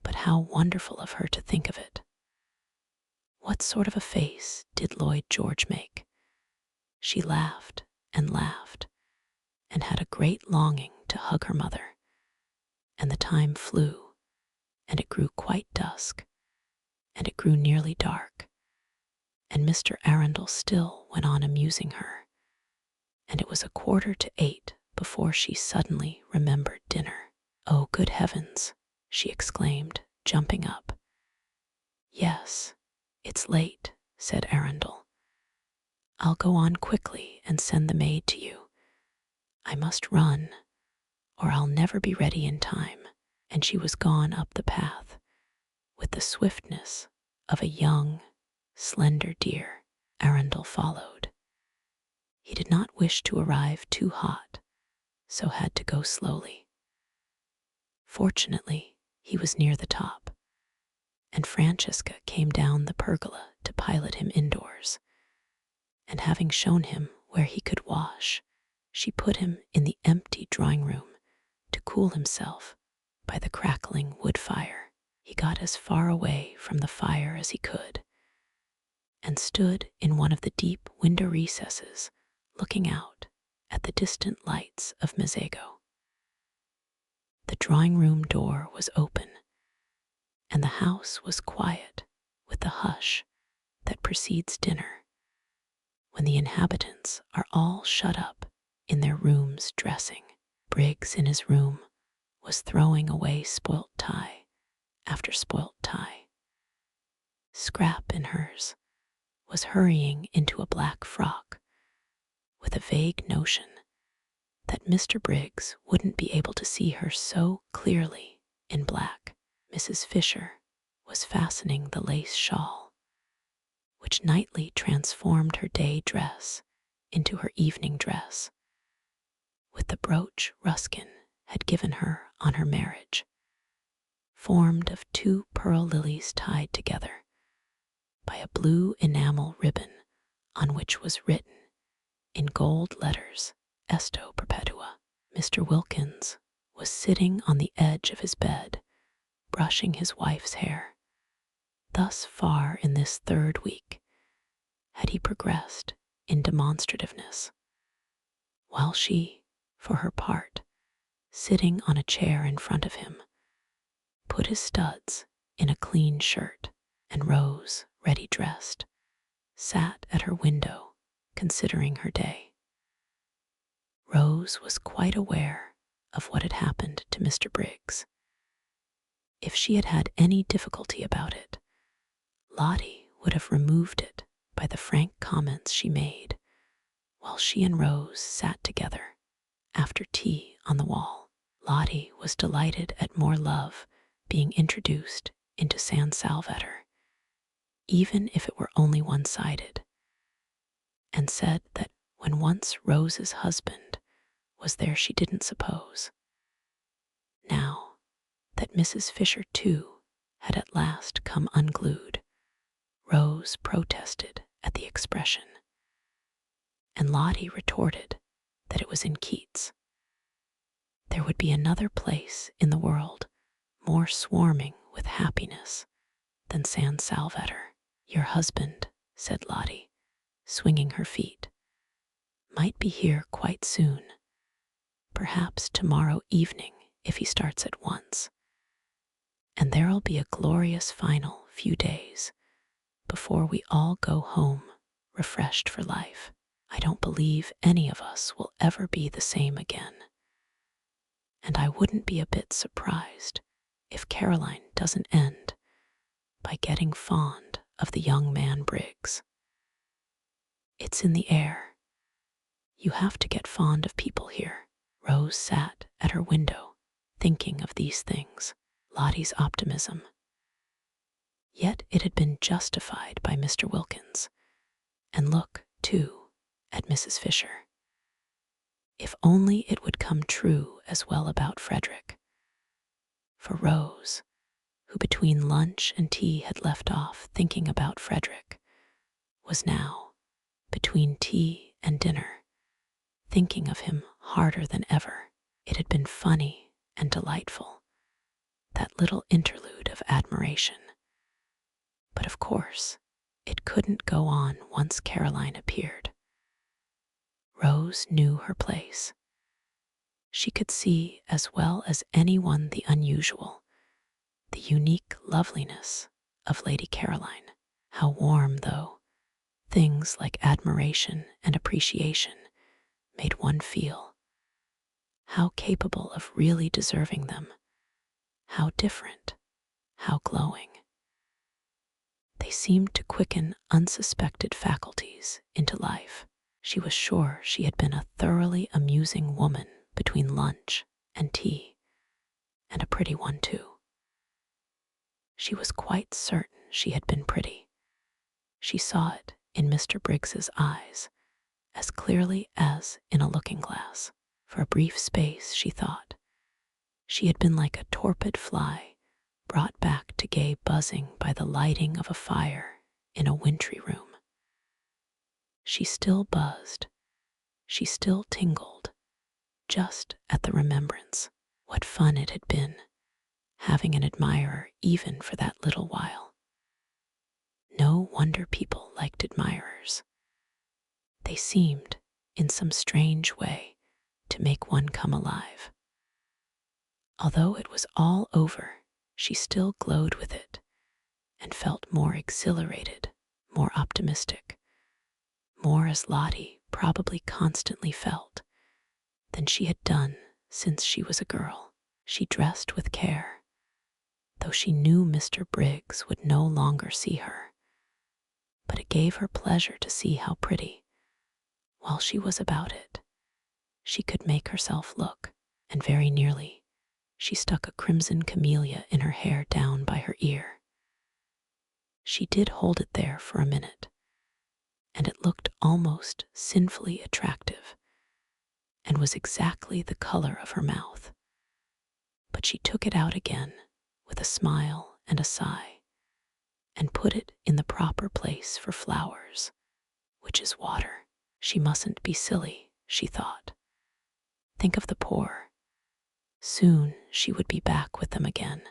but how wonderful of her to think of it. What sort of a face did Lloyd George make? She laughed and had a great longing to hug her mother. And the time flew, and it grew quite dusk, and it grew nearly dark, and Mr. Arundel still went on amusing her, and it was 7:45 before she suddenly remembered dinner. Oh, good heavens, she exclaimed, jumping up. Yes, it's late, said Arundel. I'll go on quickly and send the maid to you. I must run, or I'll never be ready in time. And she was gone up the path with the swiftness of a young, slender deer. Arundel followed. He did not wish to arrive too hot, so had to go slowly. Fortunately, he was near the top, and Francesca came down the pergola to pilot him indoors. And having shown him where he could wash, she put him in the empty drawing room to cool himself by the crackling wood fire. He got as far away from the fire as he could, and stood in one of the deep window recesses, looking out at the distant lights of Mezzago. The drawing room door was open, and the house was quiet with the hush that precedes dinner, when the inhabitants are all shut up in their rooms dressing. Briggs in his room was throwing away spoilt tie after spoilt tie. Scrap in hers was hurrying into a black frock with a vague notion that Mr. Briggs wouldn't be able to see her so clearly in black. Mrs. Fisher was fastening the lace shawl, which nightly transformed her day dress into her evening dress, with the brooch Ruskin had given her on her marriage, formed of 2 pearl lilies tied together by a blue enamel ribbon on which was written in gold letters, Esto Perpetua. Mr. Wilkins was sitting on the edge of his bed, brushing his wife's hair. Thus far in this 3rd week had he progressed in demonstrativeness, while she, for her part, sitting on a chair in front of him, put his studs in a clean shirt, and Rose, ready dressed, sat at her window considering her day. Rose was quite aware of what had happened to Mr. Briggs. If she had had any difficulty about it, Lottie would have removed it by the frank comments she made while she and Rose sat together after tea on the wall. Lottie was delighted at more love being introduced into San Salvatore, even if it were only one-sided, and said that when once Rose's husband was there she didn't suppose. Now that Mrs. Fisher too had at last come unglued, Rose protested at the expression, and Lottie retorted that it was in Keats. There would be another place in the world more swarming with happiness than San Salvatore. Your husband, said Lottie, swinging her feet, might be here quite soon, perhaps tomorrow evening if he starts at once. And there'll be a glorious final few days before we all go home refreshed for life. I don't believe any of us will ever be the same again. And I wouldn't be a bit surprised if Caroline doesn't end by getting fond of the young man Briggs. It's in the air. You have to get fond of people here. Rose sat at her window, thinking of these things, Lottie's optimism. Yet it had been justified by Mr. Wilkins, and look, too, at Mrs. Fisher. If only it would come true as well about Frederick. For Rose, who between lunch and tea had left off thinking about Frederick, was now, between tea and dinner, thinking of him harder than ever. It had been funny and delightful, that little interlude of admiration. But of course, it couldn't go on once Caroline appeared. Rose knew her place. She could see as well as anyone the unusual, the unique loveliness of Lady Caroline. How warm, though, things like admiration and appreciation made one feel. How capable of really deserving them. How different, how glowing. They seemed to quicken unsuspected faculties into life. She was sure she had been a thoroughly amusing woman between lunch and tea, and a pretty one too. She was quite certain she had been pretty. She saw it in Mr. Briggs's eyes as clearly as in a looking-glass. For a brief space, she thought, she had been like a torpid fly brought back to gay buzzing by the lighting of a fire in a wintry room. She still buzzed, she still tingled, just at the remembrance. What fun it had been, having an admirer even for that little while. No wonder people liked admirers. They seemed, in some strange way, to make one come alive. Although it was all over, she still glowed with it, and felt more exhilarated, more optimistic, more as Lottie probably constantly felt, than she had done since she was a girl. She dressed with care, though she knew Mr. Briggs would no longer see her, but it gave her pleasure to see how pretty, while she was about it, she could make herself look, and very nearly she stuck a crimson camellia in her hair down by her ear. She did hold it there for a minute, and it looked almost sinfully attractive, and was exactly the color of her mouth. But she took it out again with a smile and a sigh, and put it in the proper place for flowers, which is water. She mustn't be silly, she thought. Think of the poor. Soon she would be back with them again,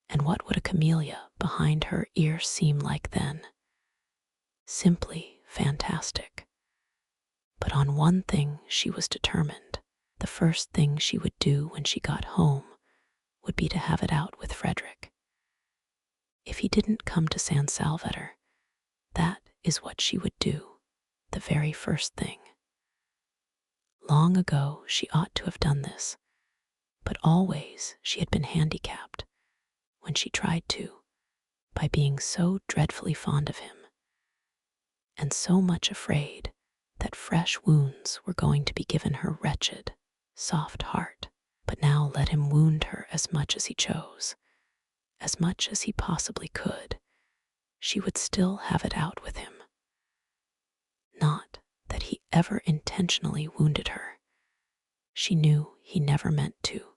and what would a camellia behind her ear seem like then? Simply fantastic. But on one thing she was determined. The first thing she would do when she got home would be to have it out with Frederick. If he didn't come to San Salvatore, that is what she would do, the very first thing. Long ago she ought to have done this, but always she had been handicapped, when she tried to, by being so dreadfully fond of him, and so much afraid that fresh wounds were going to be given her wretched, soft heart. But now let him wound her as much as he chose, as much as he possibly could, she would still have it out with him. Not that he ever intentionally wounded her. She knew he never meant to.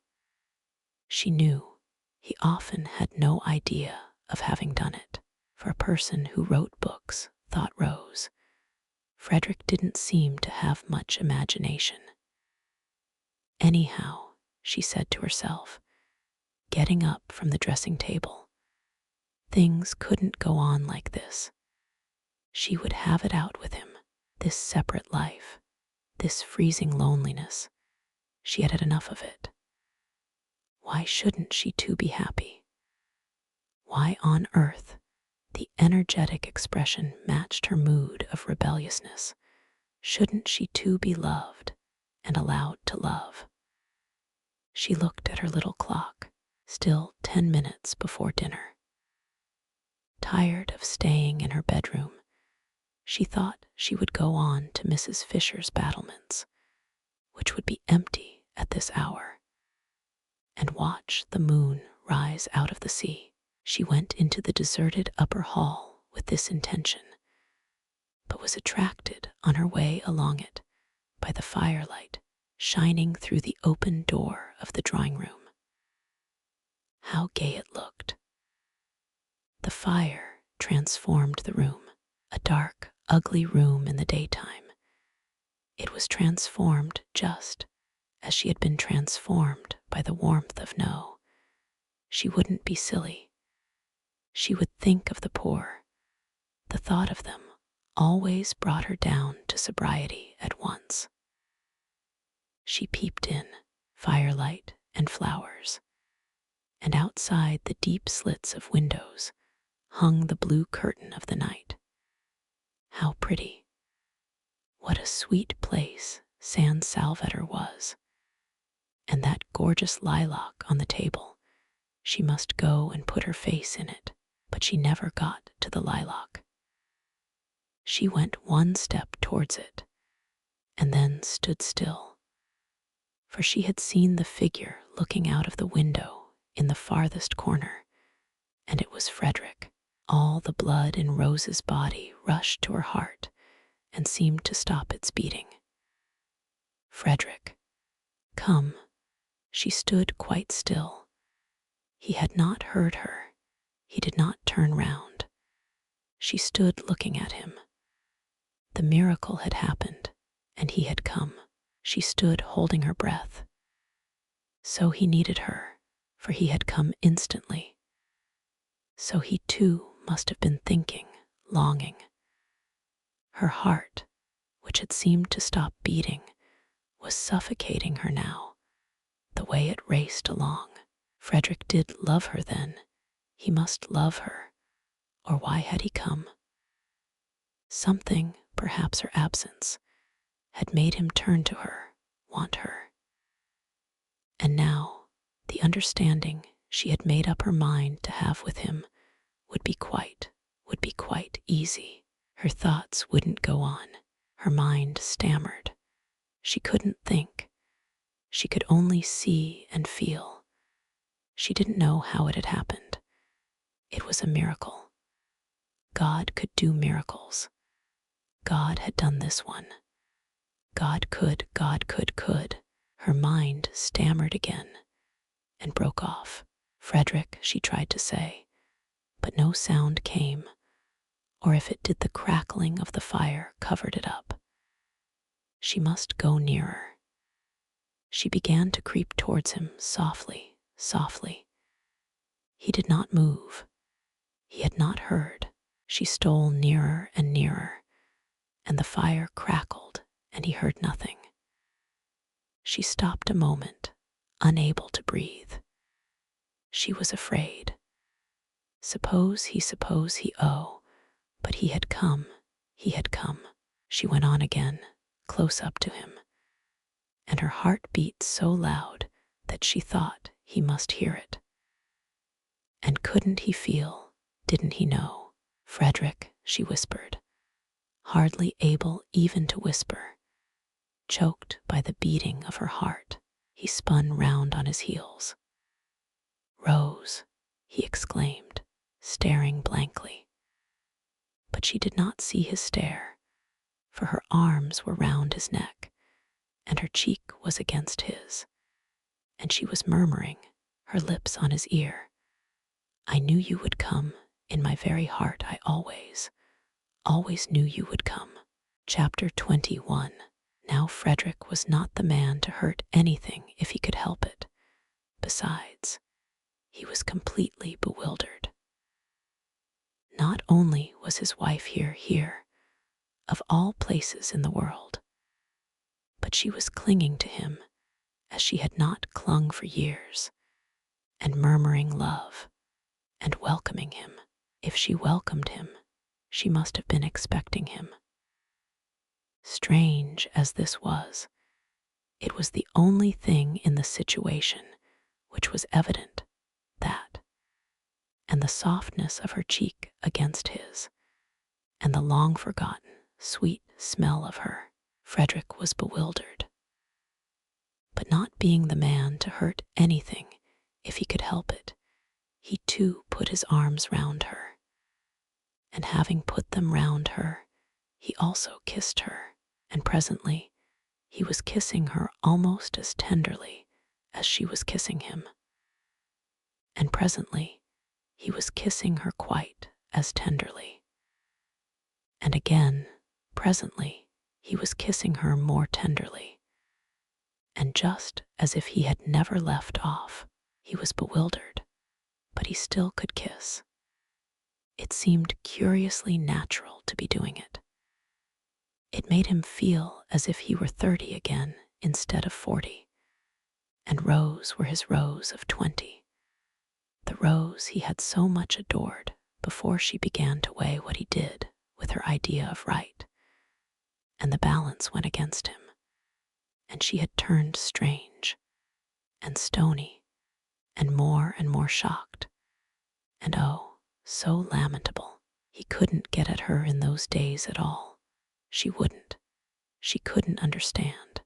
She knew he often had no idea of having done it. For a person who wrote books, thought Rose, Frederick didn't seem to have much imagination. Anyhow, she said to herself, getting up from the dressing table, things couldn't go on like this. She would have it out with him, this separate life, this freezing loneliness. She had had enough of it. Why shouldn't she too be happy? Why on earth the energetic expression matched her mood of rebelliousness? Shouldn't she too be loved and allowed to love? She looked at her little clock, still 10 minutes before dinner. Tired of staying in her bedroom, she thought she would go on to Mrs. Fisher's battlements, which would be empty at this hour, and watch the moon rise out of the sea. She went into the deserted upper hall with this intention, but was attracted on her way along it by the firelight shining through the open door of the drawing room. How gay it looked! The fire transformed the room, a dark, ugly room in the daytime. It was transformed just as she had been transformed by the warmth of no. She wouldn't be silly. She would think of the poor. The thought of them always brought her down to sobriety at once. She peeped in, firelight and flowers, and outside the deep slits of windows hung the blue curtain of the night. How pretty! What a sweet place San Salvatore was! And that gorgeous lilac on the table. She must go and put her face in it, but she never got to the lilac. She went one step towards it, and then stood still, for she had seen the figure looking out of the window in the farthest corner, and it was Frederick. All the blood in Rose's body rushed to her heart and seemed to stop its beating. Frederick, come. She stood quite still. He had not heard her. He did not turn round. She stood looking at him. The miracle had happened, and he had come. She stood holding her breath. So he needed her, for he had come instantly. So he too must have been thinking, longing. Her heart, which had seemed to stop beating, was suffocating her now, the way it raced along. Frederick did love her then. He must love her, or why had he come? Something, perhaps her absence, had made him turn to her, want her. And now, the understanding she had made up her mind to have with him would be quite easy. Her thoughts wouldn't go on. Her mind stammered. She couldn't think. She could only see and feel. She didn't know how it had happened. It was a miracle. God could do miracles. God had done this one. God could. Her mind stammered again and broke off. Frederick, she tried to say, but no sound came, or if it did, the crackling of the fire covered it up. She must go nearer. She began to creep towards him softly. He did not move. He had not heard. She stole nearer and nearer, and the fire crackled, and he heard nothing. She stopped a moment, unable to breathe. She was afraid. Suppose he, but he had come. She went on again, close up to him, and her heart beat so loud that she thought he must hear it. And couldn't he feel, didn't he know? Frederick, she whispered, hardly able even to whisper, choked by the beating of her heart. He spun round on his heels. Rose, he exclaimed, staring blankly. But she did not see his stare, for her arms were round his neck, and her cheek was against his, and she was murmuring, her lips on his ear, I knew you would come. In my very heart I always knew you would come. Chapter 21. Now Frederick was not the man to hurt anything if he could help it. Besides, he was completely bewildered. Not only was his wife here, of all places in the world, but she was clinging to him as she had not clung for years, and murmuring love, and welcoming him. If she welcomed him, she must have been expecting him. Strange as this was, it was the only thing in the situation which was evident, that, and the softness of her cheek against his, and the long-forgotten, sweet smell of her. Frederick was bewildered. But not being the man to hurt anything if he could help it, he too put his arms round her, and having put them round her, he also kissed her, and presently he was kissing her almost as tenderly as she was kissing him, and presently he was kissing her quite as tenderly, and again, presently, he was kissing her more tenderly, and just as if he had never left off. He was bewildered, but he still could kiss. It seemed curiously natural to be doing it. It made him feel as if he were 30 again instead of 40, and Rose were his Rose of 20, the Rose he had so much adored before she began to weigh what he did with her idea of right, and the balance went against him, and she had turned strange and stony and more shocked, and oh, so lamentable. He couldn't get at her in those days at all. She couldn't understand.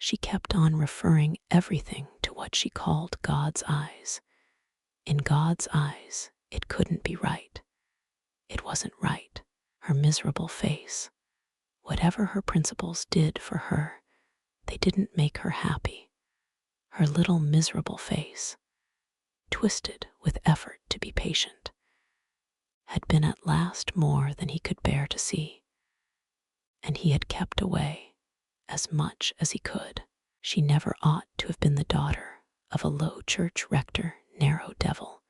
She kept on referring everything to what she called God's eyes. In God's eyes, it couldn't be right. It wasn't right. Her miserable face. Whatever her principles did for her, they didn't make her happy. Her little miserable face, twisted with effort to be patient, had been at last more than he could bear to see, and he had kept away as much as he could. She never ought to have been the daughter of a low church rector, narrow devil.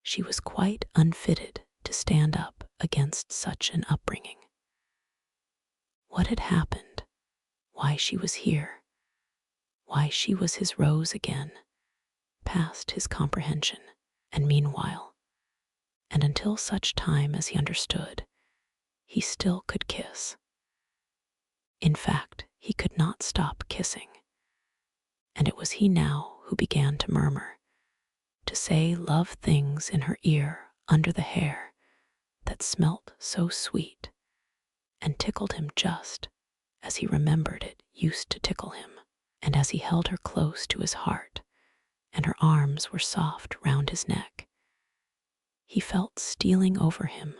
She was quite unfitted to stand up against such an upbringing. What had happened, why she was here, why she was his Rose again, past his comprehension, and meanwhile, and until such time as he understood, he still could kiss. In fact, he could not stop kissing, and it was he now who began to murmur, to say love things in her ear under the hair that smelt so sweet and tickled him just as he remembered it used to tickle him, and as he held her close to his heart and her arms were soft round his neck, he felt stealing over him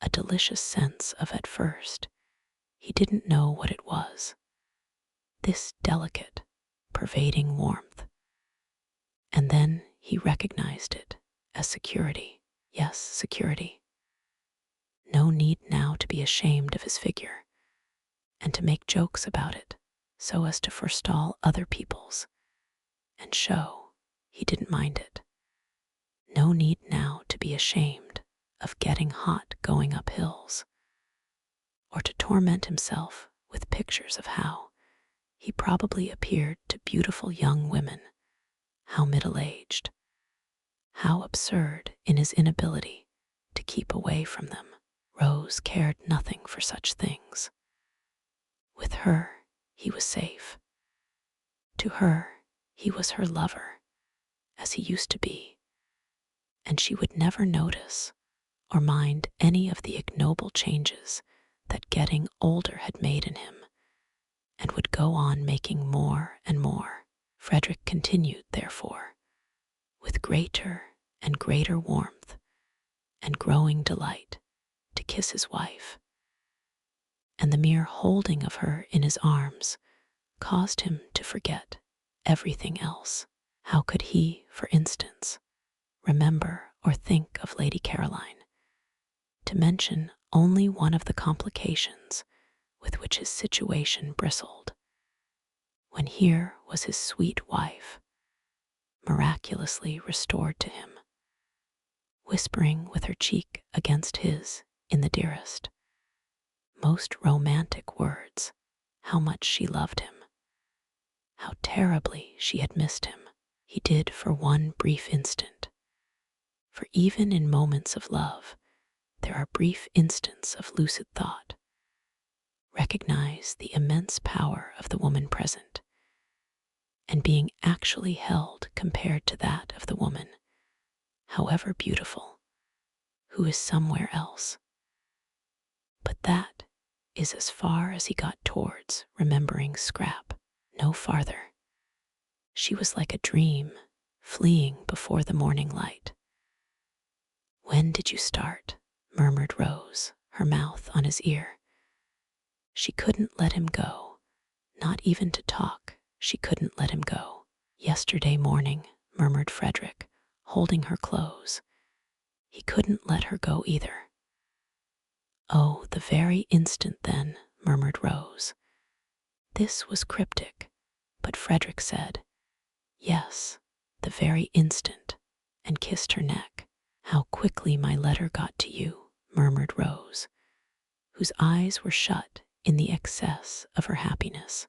a delicious sense of at first he didn't know what it was, this delicate, pervading warmth. And then he recognized it as security. Yes, security. No need now to be ashamed of his figure and to make jokes about it so as to forestall other people's and show he didn't mind it. No need now to be ashamed of getting hot going up hills, or to torment himself with pictures of how he probably appeared to beautiful young women, how middle-aged, how absurd in his inability to keep away from them. Rose cared nothing for such things. With her, he was safe. To her, he was her lover, as he used to be, and she would never notice or mind any of the ignoble changes that getting older had made in him, and would go on making more and more. Frederick continued, therefore, with greater and greater warmth and growing delight, to kiss his wife, and the mere holding of her in his arms caused him to forget everything else. How could he, for instance, remember or think of Lady Caroline, to mention only one of the complications with which his situation bristled, when here was his sweet wife, miraculously restored to him, whispering with her cheek against his in the dearest, most romantic words how much she loved him, how terribly she had missed him. He did for one brief instant, for even in moments of love there are brief instants of lucid thought, recognize the immense power of the woman present, and being actually held compared to that of the woman, however beautiful, who is somewhere else. But that is as far as he got towards remembering Scrap, no farther. She was like a dream, fleeing before the morning light. "When did you start?" murmured Rose, her mouth on his ear. She couldn't let him go, not even to talk. She couldn't let him go. "Yesterday morning," murmured Frederick, holding her close. He couldn't let her go either. "Oh, the very instant then," murmured Rose. This was cryptic, but Frederick said, "Yes, the very instant," and kissed her neck. "How quickly my letter got to you," murmured Rose, whose eyes were shut in the excess of her happiness.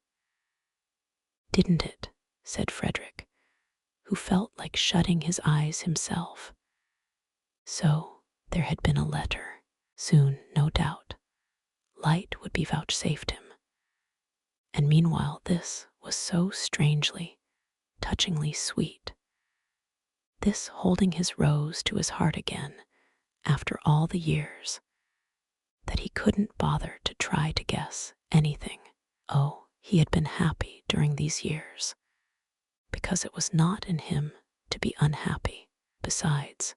"Didn't it?" said Frederick, who felt like shutting his eyes himself. So there had been a letter. Soon, no doubt, light would be vouchsafed him. And meanwhile this was so strangely, touchingly sweet. This holding his Rose to his heart again, after all the years, that he couldn't bother to try to guess anything. Oh, he had been happy during these years, because it was not in him to be unhappy. Besides,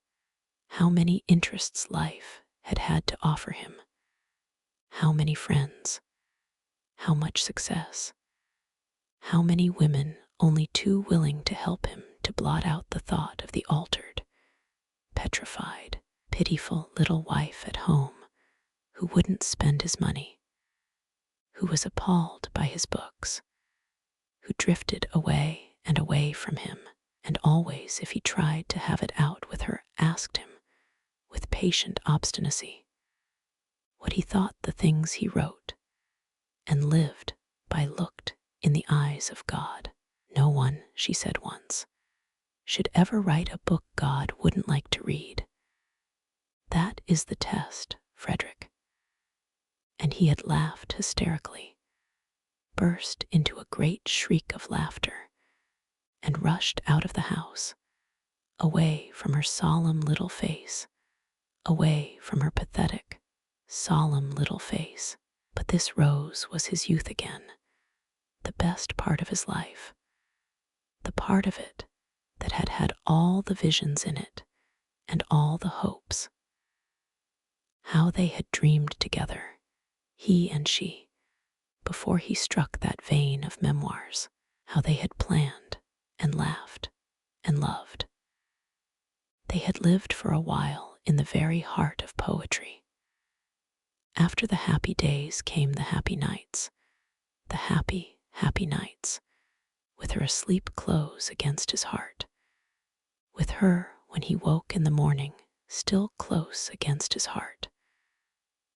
how many interests life had had to offer him, how many friends, how much success, how many women only too willing to help him to blot out the thought of the altered, petrified, pitiful little wife at home who wouldn't spend his money, who was appalled by his books, who drifted away and away from him, and always, if he tried to have it out with her, asked him, with patient obstinacy, what he thought the things he wrote, and lived by looked in the eyes of God. No one, she said once, should ever write a book God wouldn't like to read. That is the test, Frederick. And he had laughed hysterically, burst into a great shriek of laughter, and rushed out of the house, away from her solemn little face, away from her pathetic, solemn little face. But this Rose was his youth again, the best part of his life, the part of it that had had all the visions in it and all the hopes. How they had dreamed together, he and she, before he struck that vein of memoirs, how they had planned and laughed and loved. They had lived for a while in the very heart of poetry. After the happy days came the happy nights, the happy, happy nights, with her asleep close against his heart, with her when he woke in the morning still close against his heart,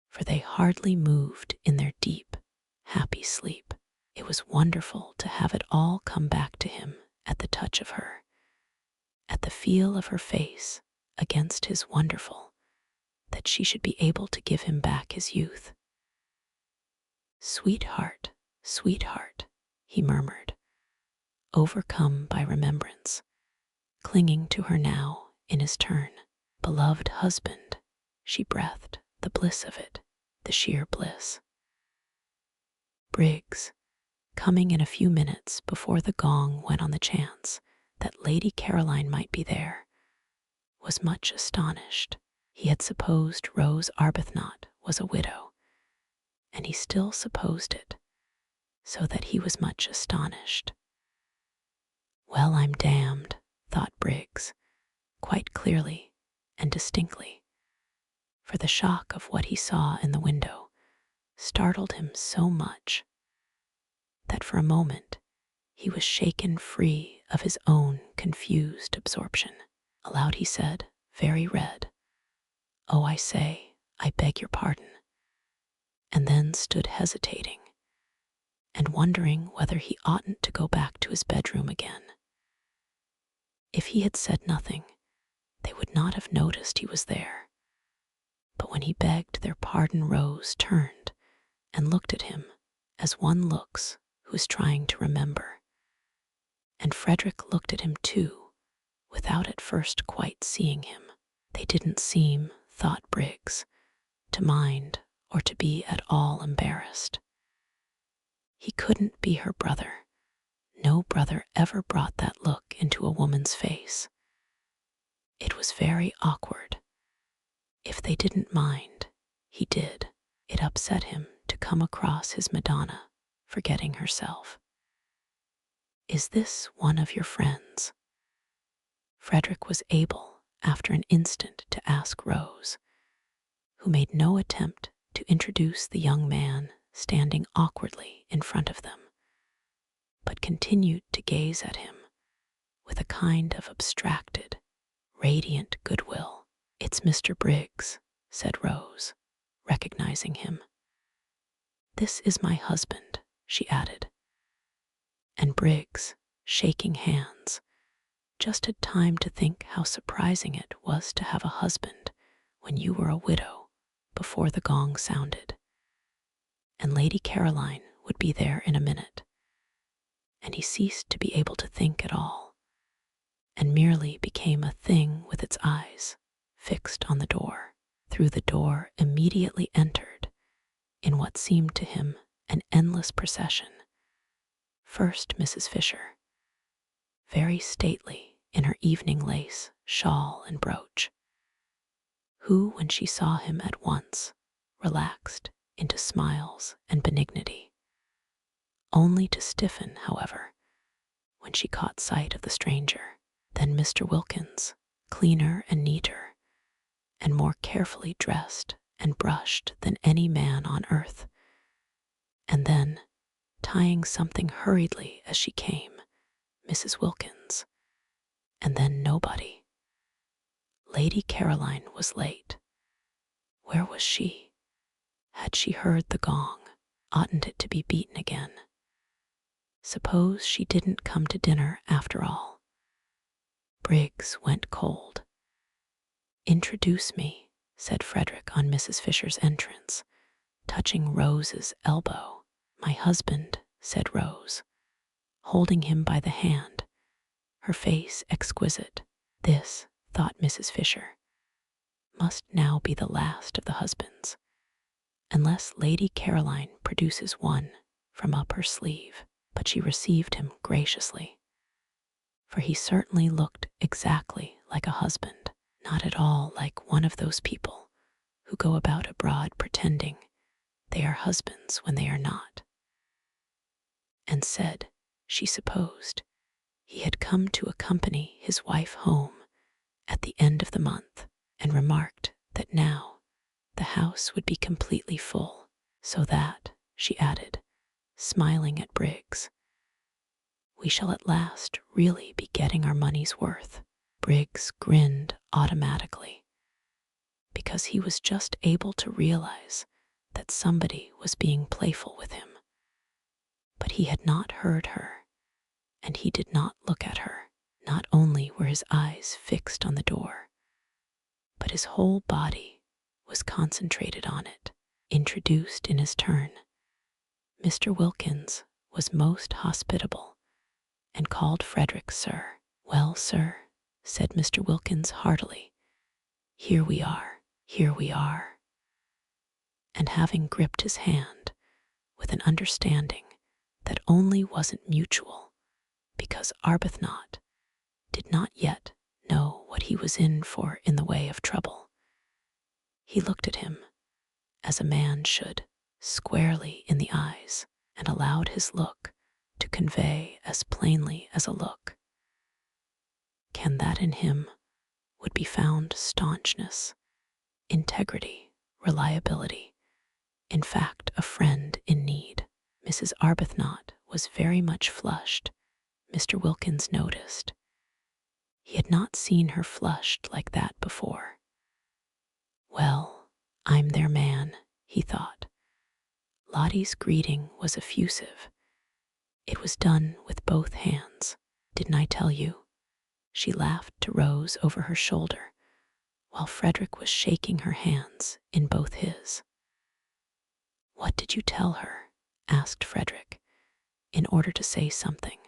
for they hardly moved in their deep, happy sleep. It was wonderful to have it all come back to him at the touch of her, at the feel of her face against his wonderful, that she should be able to give him back his youth. Sweetheart, sweetheart, he murmured, overcome by remembrance, clinging to her now in his turn. Beloved husband, she breathed, the bliss of it, the sheer bliss. Briggs, coming in a few minutes before the gong went on the chance that Lady Caroline might be there, was much astonished. He had supposed Rose Arbuthnot was a widow, and he still supposed it, so that he was much astonished. Well, I'm damned, thought Briggs, quite clearly and distinctly, for the shock of what he saw in the window startled him so much that for a moment he was shaken free of his own confused absorption. Aloud he said, very red, "Oh, I say, I beg your pardon," and then stood hesitating and wondering whether he oughtn't to go back to his bedroom again. If he had said nothing, they would not have noticed he was there. But when he begged their pardon, Rose turned and looked at him as one looks who is trying to remember. And Frederick looked at him too, without at first quite seeing him. They didn't seem, thought Briggs, to mind or to be at all embarrassed. He couldn't be her brother. No brother ever brought that look into a woman's face. It was very awkward. If they didn't mind, he did. It upset him to come across his Madonna forgetting herself. Is this one of your friends? Frederick was able, after an instant, to ask Rose, who made no attempt to introduce the young man standing awkwardly in front of them, but continued to gaze at him with a kind of abstracted, radiant goodwill. It's Mr. Briggs, said Rose, recognizing him. This is my husband, she added. And Briggs, shaking hands, just had time to think how surprising it was to have a husband when you were a widow before the gong sounded. And Lady Caroline would be there in a minute. And he ceased to be able to think at all, and merely became a thing with its eyes fixed on the door. Through the door immediately entered, in what seemed to him an endless procession, First Mrs. Fisher, very stately in her evening lace, shawl, and brooch, who, when she saw him at once, relaxed into smiles and benignity, only to stiffen, however, when she caught sight of the stranger. Then Mr. Wilkins, cleaner and neater, and more carefully dressed and brushed than any man on earth. And then, tying something hurriedly as she came, Mrs. Wilkins. And then nobody. Lady Caroline was late. Where was she? Had she heard the gong? Oughtn't it to be beaten again? Suppose she didn't come to dinner after all. Briggs went cold. "Introduce me," said Frederick on Mrs. Fisher's entrance, touching Rose's elbow. "My husband," said Rose, holding him by the hand, her face exquisite. This, thought Mrs. Fisher, must now be the last of the husbands, unless Lady Caroline produces one from up her sleeve. But she received him graciously, for he certainly looked exactly like a husband, not at all like one of those people who go about abroad pretending they are husbands when they are not, and said she supposed he had come to accompany his wife home at the end of the month, and remarked that now the house would be completely full, so that, she added, smiling at Briggs, we shall at last really be getting our money's worth. Briggs grinned automatically, because he was just able to realize that somebody was being playful with him. But he had not heard her, and he did not look at her. Not only were his eyes fixed on the door, but his whole body was concentrated on it. Introduced in his turn, Mr. Wilkins was most hospitable and called Frederick sir. "Well, sir," said Mr. Wilkins heartily, here we are. And having gripped his hand with an understanding that only wasn't mutual, because Arbuthnot did not yet know what he was in for in the way of trouble, he looked at him, as a man should, squarely in the eyes, and allowed his look to convey as plainly as a look, "Can that in him would be found staunchness, integrity, reliability, in fact a friend in need." Mrs. Arbuthnot was very much flushed, Mr. Wilkins noticed. He had not seen her flushed like that before. Well, I'm their man, he thought. Lottie's greeting was effusive. It was done with both hands. "Didn't I tell you?" She laughed to Rose over her shoulder, while Frederick was shaking her hands in both his. "What did you tell her?" asked Frederick, in order to say something.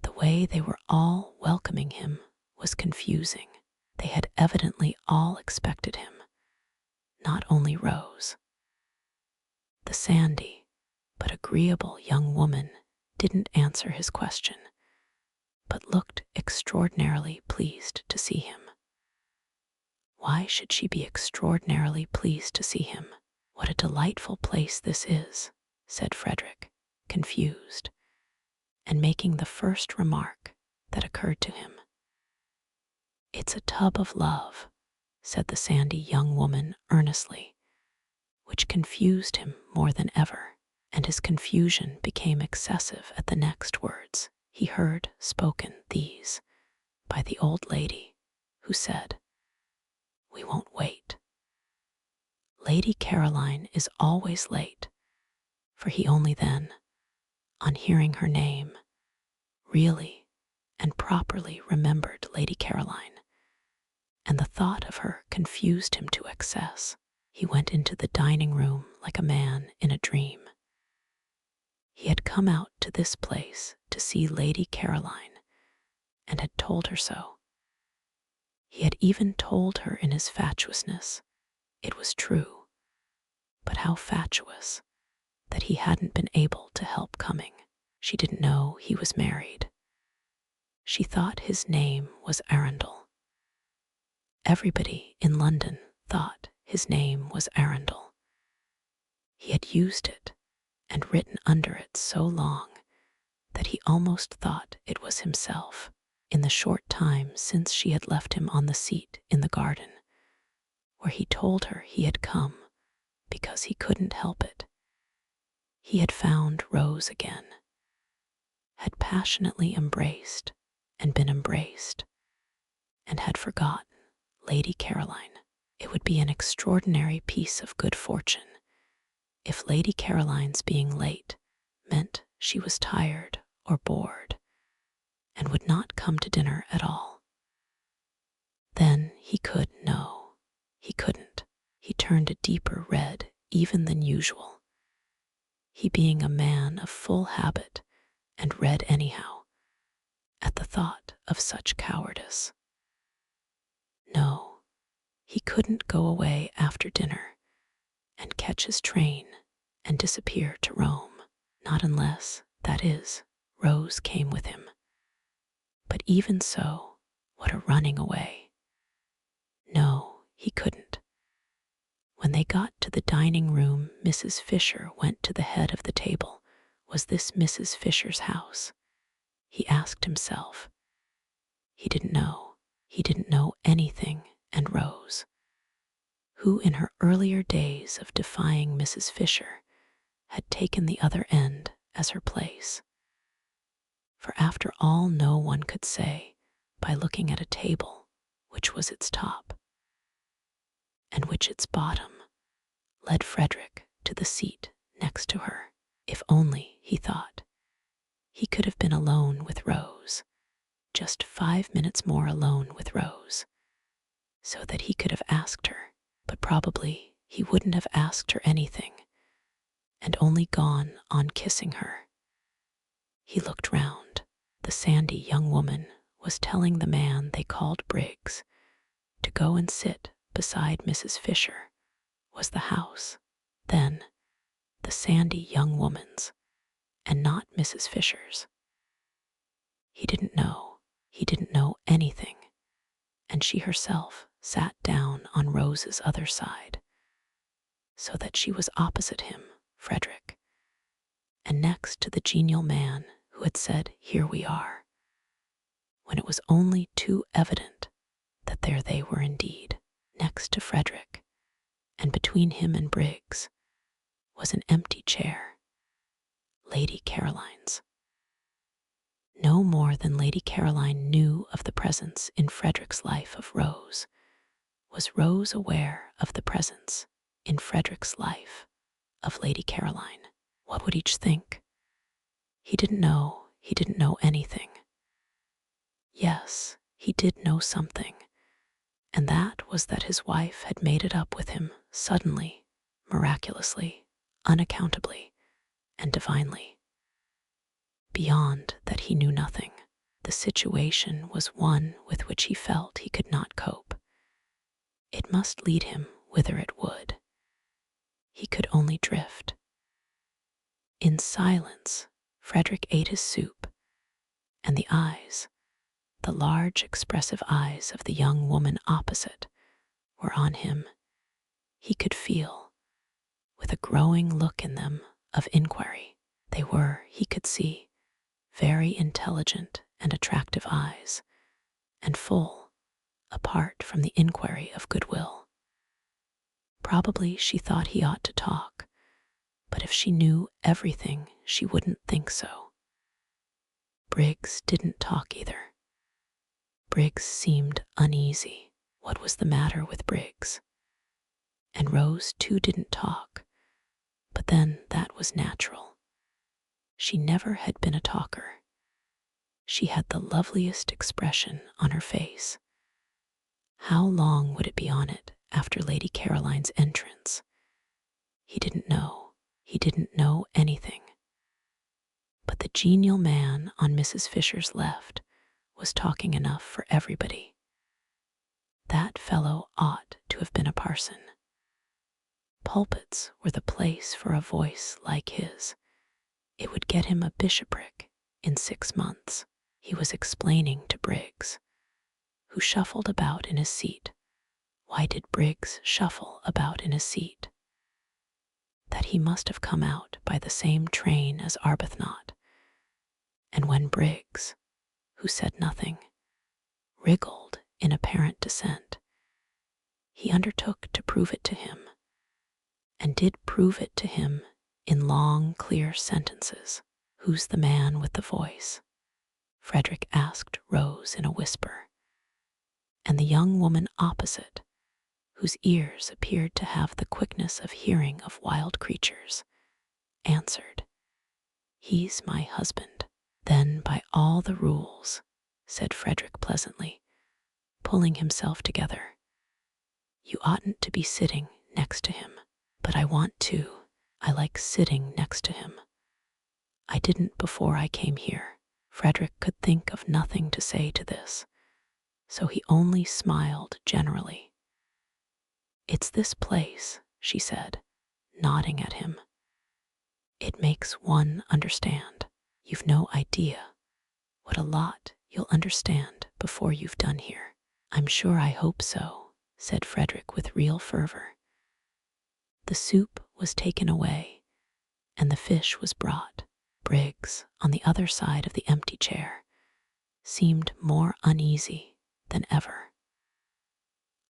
The way they were all welcoming him was confusing. They had evidently all expected him, not only Rose. The sandy but agreeable young woman didn't answer his question, but looked extraordinarily pleased to see him. Why should she be extraordinarily pleased to see him? "What a delightful place this is," said Frederick, confused, and making the first remark that occurred to him. "It's a tub of love," said the sandy young woman earnestly, which confused him more than ever, and his confusion became excessive at the next words he heard spoken, these, by the old lady, who said, "We won't wait." Lady Caroline is always late, for he only then, on hearing her name, really and properly remembered Lady Caroline, and the thought of her confused him to excess. He went into the dining room like a man in a dream. He had come out to this place to see Lady Caroline, and had told her so. He had even told her in his fatuousness. It was true, but how fatuous that he hadn't been able to help coming. She didn't know he was married. She thought his name was Arundel. Everybody in London thought his name was Arundel. He had used it and written under it so long that he almost thought it was himself. In the short time since she had left him on the seat in the garden, where he told her he had come because he couldn't help it, he had found Rose again, had passionately embraced and been embraced, and had forgotten Lady Caroline. It would be an extraordinary piece of good fortune if Lady Caroline's being late meant she was tired or bored and would not come to dinner at all. Then he could no, he couldn't. He turned a deeper red even than usual, he being a man of full habit and red anyhow, at the thought of such cowardice. No, he couldn't go away after dinner and catch his train and disappear to Rome, not unless, that is, Rose came with him. But even so, what a running away. No, he couldn't. When they got to the dining room, Mrs. Fisher went to the head of the table. Was this Mrs. Fisher's house? He asked himself. He didn't know. He didn't know anything, and Rose, who in her earlier days of defying Mrs. Fisher had taken the other end as her place. For after all, no one could say, by looking at a table, which was its top, and which its bottom led Frederick to the seat next to her. If only, he thought, he could have been alone with Rose, just 5 minutes more alone with Rose, so that he could have asked her, but probably he wouldn't have asked her anything, and only gone on kissing her. He looked round. The sandy young woman was telling the man they called Briggs to go and sit beside Mrs. Fisher. Was the house, then, the sandy young woman's, and not Mrs. Fisher's? He didn't know. He didn't know anything, and she herself sat down on Rose's other side, so that she was opposite him, Frederick, and next to the genial man who had said, "Here we are," when it was only too evident that there they were indeed. Next to Frederick, and between him and Briggs, was an empty chair, Lady Caroline's. No more than Lady Caroline knew of the presence in Frederick's life of Rose, was Rose aware of the presence in Frederick's life of Lady Caroline. What would each think? He didn't know. He didn't know anything. Yes, he did know something, and that was that his wife had made it up with him suddenly, miraculously, unaccountably, and divinely. Beyond that he knew nothing. The situation was one with which he felt he could not cope. It must lead him whither it would. He could only drift. In silence, Frederick ate his soup, and the eyes, the large expressive eyes of the young woman opposite, were on him. He could feel, with a growing look in them of inquiry. They were, he could see, very intelligent and attractive eyes, and full, apart from the inquiry of goodwill. Probably she thought he ought to talk, but if she knew everything, she wouldn't think so. Briggs didn't talk either. Briggs seemed uneasy. What was the matter with Briggs? And Rose too didn't talk, but then that was natural. She never had been a talker. She had the loveliest expression on her face. How long would it be on it after Lady Caroline's entrance? He didn't know. He didn't know anything. But the genial man on Mrs. Fisher's left was talking enough for everybody. That fellow ought to have been a parson. Pulpits were the place for a voice like his. It would get him a bishopric in 6 months, he was explaining to Briggs, who shuffled about in his seat. Why did Briggs shuffle about in his seat? That he must have come out by the same train as Arbuthnot. And when Briggs, who said nothing, wriggled in apparent dissent, he undertook to prove it to him, and did prove it to him in long, clear sentences. "Who's the man with the voice?" Frederick asked Rose in a whisper, and the young woman opposite, whose ears appeared to have the quickness of hearing of wild creatures, answered, "He's my husband." "Then, by all the rules," said Frederick pleasantly, pulling himself together, "you oughtn't to be sitting next to him. But I want to. I like sitting next to him. I didn't before I came here." Frederick could think of nothing to say to this, so he only smiled generally. "It's this place," she said, nodding at him. "It makes one understand. You've no idea what a lot you'll understand before you've done here." "I'm sure I hope so," said Frederick with real fervor. The soup was taken away, and the fish was brought. Briggs, on the other side of the empty chair, seemed more uneasy than ever.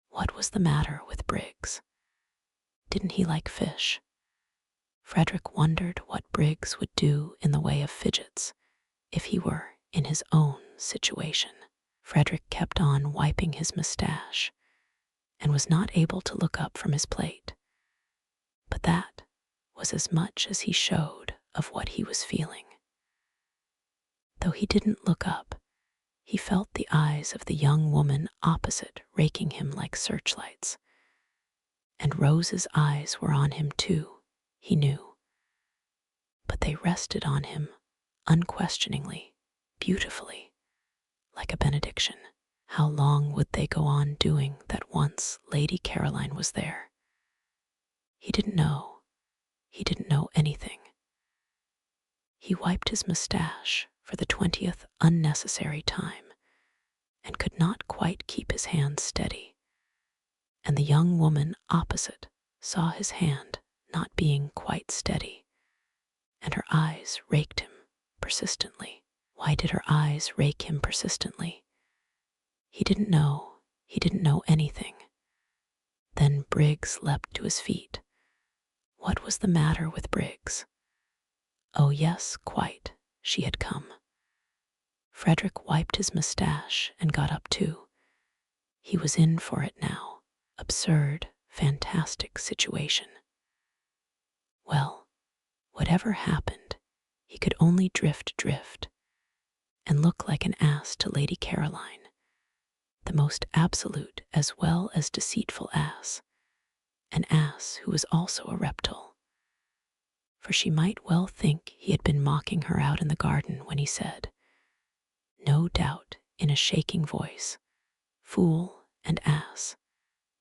What was the matter with Briggs? Didn't he like fish? Frederick wondered what Briggs would do in the way of fidgets if he were in his own situation. Frederick kept on wiping his mustache and was not able to look up from his plate. But that was as much as he showed of what he was feeling. Though he didn't look up, he felt the eyes of the young woman opposite raking him like searchlights. And Rose's eyes were on him too, he knew. But they rested on him unquestioningly, beautifully, like a benediction. How long would they go on doing that once Lady Caroline was there? He didn't know. He didn't know anything. He wiped his mustache for the 20th unnecessary time and could not quite keep his hand steady. And the young woman opposite saw his hand not being quite steady, and her eyes raked him persistently. Why did her eyes rake him persistently? He didn't know. He didn't know anything. Then Briggs leapt to his feet. What was the matter with Briggs? Oh yes, quite. She had come. Frederick wiped his mustache and got up too. He was in for it now. Absurd, fantastic situation. Well, whatever happened, he could only drift and look like an ass to Lady Caroline, the most absolute as well as deceitful ass, an ass who was also a reptile. For she might well think he had been mocking her out in the garden when he said, no doubt in a shaking voice, "Fool and ass,"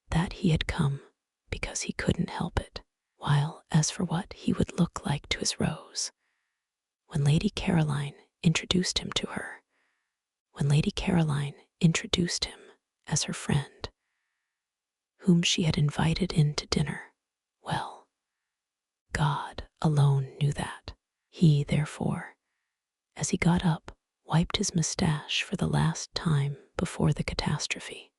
that he had come because he couldn't help it. While as for what he would look like to his Rose, when Lady Caroline introduced him to her, when Lady Caroline introduced him as her friend, whom she had invited in to dinner, well, God alone knew that. He, therefore, as he got up, wiped his mustache for the last time before the catastrophe.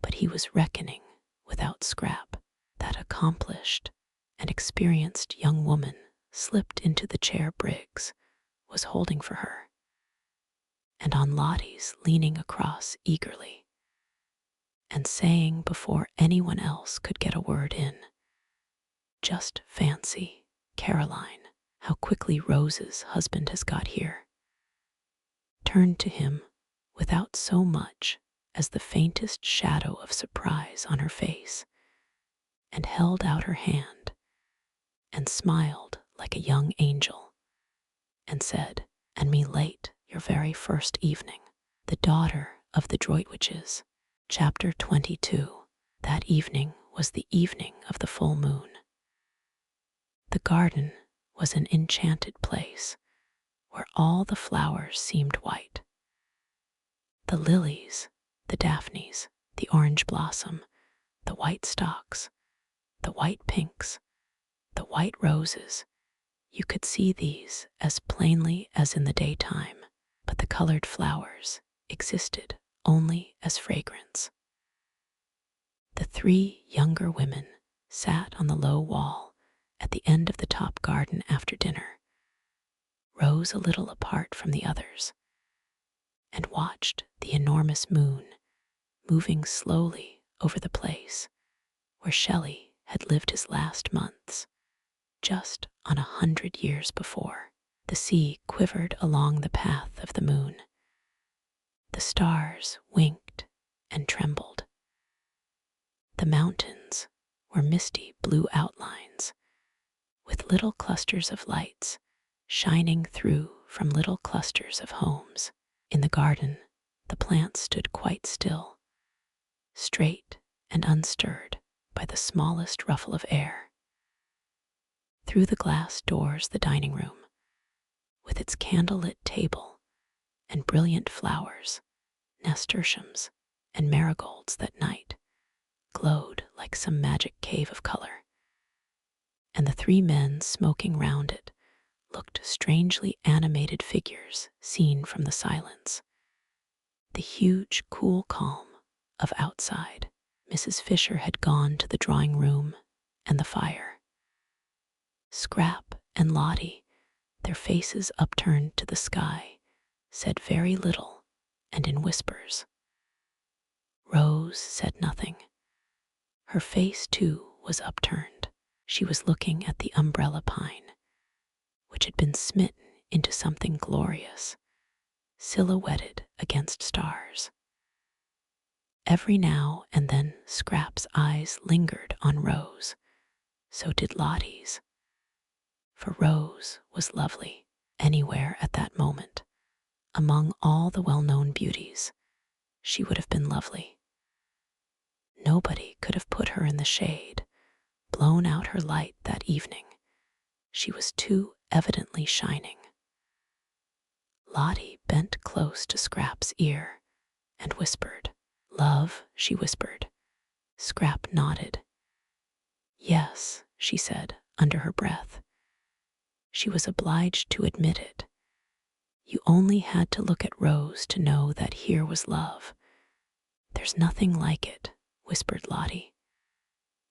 But he was reckoning without Scrap. That accomplished and experienced young woman slipped into the chair Briggs was holding for her, and on Lottie's leaning across eagerly and saying before anyone else could get a word in, "Just fancy, Caroline, how quickly Rose's husband has got here," turned to him without so much as the faintest shadow of surprise on her face, and held out her hand, and smiled like a young angel, and said, "And me late your very first evening." The Daughter of the Droitwiches. Chapter 22. That evening was the evening of the full moon. The garden was an enchanted place where all the flowers seemed white. The lilies, the daphnes, the orange blossom, the white stalks, the white pinks, the white roses, you could see these as plainly as in the daytime, but the colored flowers existed only as fragrance. The three younger women sat on the low wall at the end of the top garden after dinner, rose a little apart from the others, and watched the enormous moon moving slowly over the place where Shelley had lived his last months, just on 100 years before. The sea quivered along the path of the moon. The stars winked and trembled. The mountains were misty blue outlines, with little clusters of lights shining through from little clusters of homes. In the garden, the plants stood quite still, straight and unstirred by the smallest ruffle of air. Through the glass doors, the dining room, with its candle-lit table and brilliant flowers, nasturtiums and marigolds that night, glowed like some magic cave of color. And the three men smoking round it looked strangely animated figures seen from the silence. The huge, cool calm of outside. Mrs. Fisher had gone to the drawing room and the fire. Scrap and Lottie, their faces upturned to the sky, said very little and in whispers. Rose said nothing. Her face, too, was upturned. She was looking at the umbrella pine, which had been smitten into something glorious, silhouetted against stars. Every now and then Scrap's eyes lingered on Rose. So did Lottie's. For Rose was lovely anywhere at that moment. Among all the well-known beauties, she would have been lovely. Nobody could have put her in the shade, blown out her light that evening. She was too evidently shining. Lottie bent close to Scrap's ear and whispered. "Love," she whispered. Scrap nodded. "Yes," she said under her breath. She was obliged to admit it. You only had to look at Rose to know that here was love. "There's nothing like it," whispered Lottie.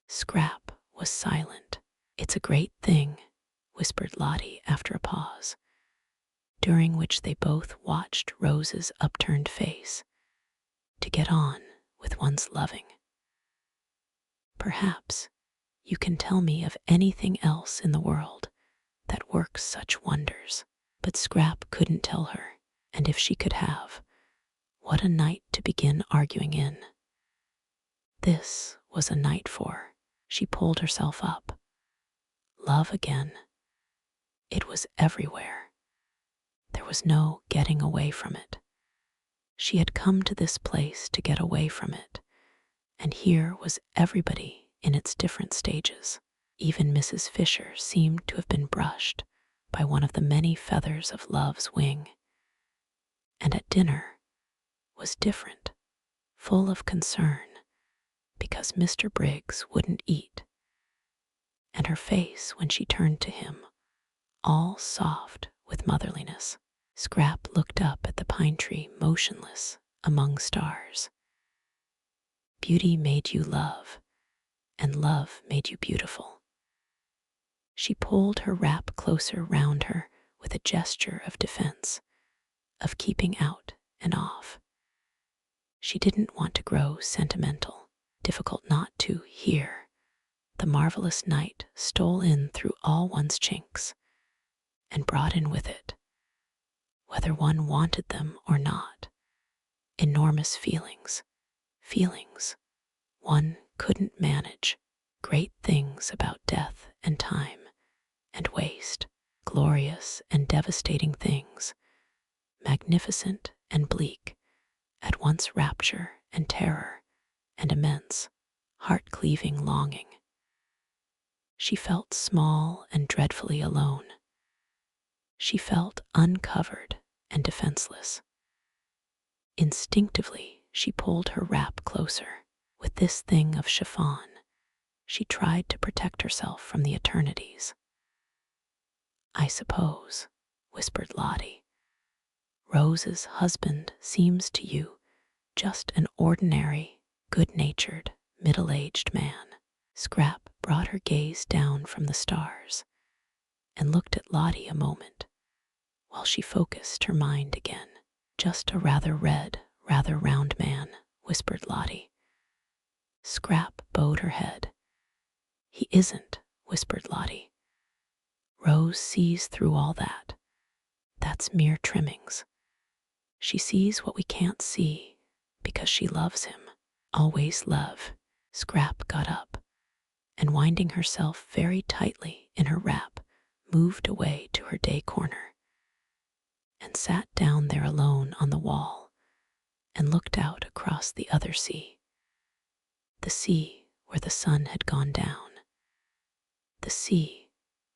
Scrap was silent. "It's a great thing," whispered Lottie after a pause, during which they both watched Rose's upturned face, to get on with one's loving. "Perhaps you can tell me of anything else in the world that works such wonders." But Scrap couldn't tell her, and if she could have, what a night to begin arguing in. This was a night for. She pulled herself up. Love again. It was everywhere. There was no getting away from it. She had come to this place to get away from it, and here was everybody in its different stages. Even Mrs. Fisher seemed to have been brushed by one of the many feathers of love's wing. And at dinner was different, full of concern, because Mr. Briggs wouldn't eat, and her face when she turned to him, all soft with motherliness. Scrap looked up at the pine tree motionless among stars. Beauty made you love, and love made you beautiful. She pulled her wrap closer round her with a gesture of defense, of keeping out and off. She didn't want to grow sentimental, difficult not to hear. The marvelous night stole in through all one's chinks, and brought in with it, whether one wanted them or not, enormous feelings one couldn't manage, great things about death and time and waste, glorious and devastating things, magnificent and bleak, at once rapture and terror and immense, heart-cleaving longing. She felt small and dreadfully alone. She felt uncovered and defenseless. Instinctively, she pulled her wrap closer. With this thing of chiffon, she tried to protect herself from the eternities. "I suppose," whispered Lottie, "Rose's husband seems to you just an ordinary, good-natured, middle-aged man." Scrap brought her gaze down from the stars and looked at Lottie a moment while she focused her mind again. "Just a rather red, rather round man," whispered Lottie. Scrap bowed her head. "He isn't," whispered Lottie. "Rose sees through all that. That's mere trimmings. She sees what we can't see because she loves him. Always love." Scrap got up and, winding herself very tightly in her wrap, moved away to her day corner and sat down there alone on the wall and looked out across the other sea. The sea where the sun had gone down. The sea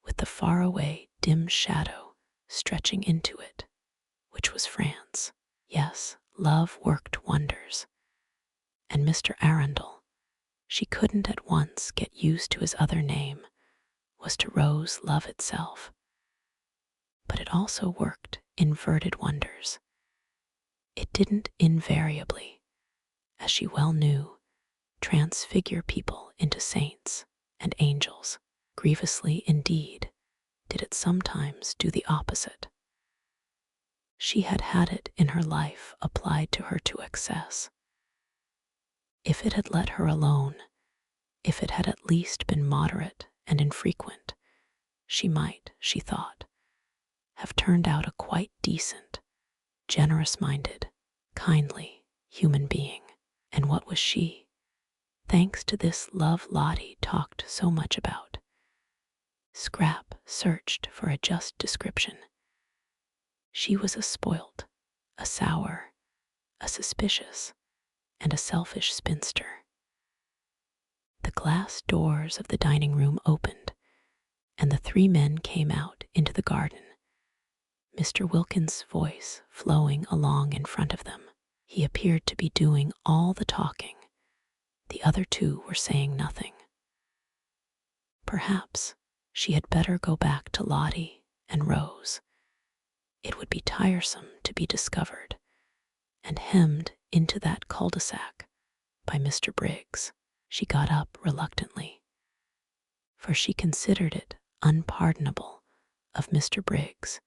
with the faraway dim shadow stretching into it, which was France. Yes, love worked wonders. And Mr. Arundel, she couldn't at once get used to his other name, was to Rose love itself. But it also worked inverted wonders. It didn't invariably, as she well knew, transfigure people into saints and angels. Grievously indeed did it sometimes do the opposite. She had had it in her life applied to her to excess. If it had let her alone, if it had at least been moderate and infrequent, she might, she thought, have turned out a quite decent, generous-minded, kindly human being. And what was she, thanks to this love Lottie talked so much about? Scrap searched for a just description. She was a spoilt, a sour, a suspicious, and a selfish spinster. The glass doors of the dining room opened, and the three men came out into the garden, Mr. Wilkins' voice flowing along in front of them. He appeared to be doing all the talking. The other two were saying nothing. Perhaps she had better go back to Lottie and Rose. It would be tiresome to be discovered and hemmed into that cul-de-sac by Mr. Briggs. She got up reluctantly, for she considered it unpardonable of Mr. Briggs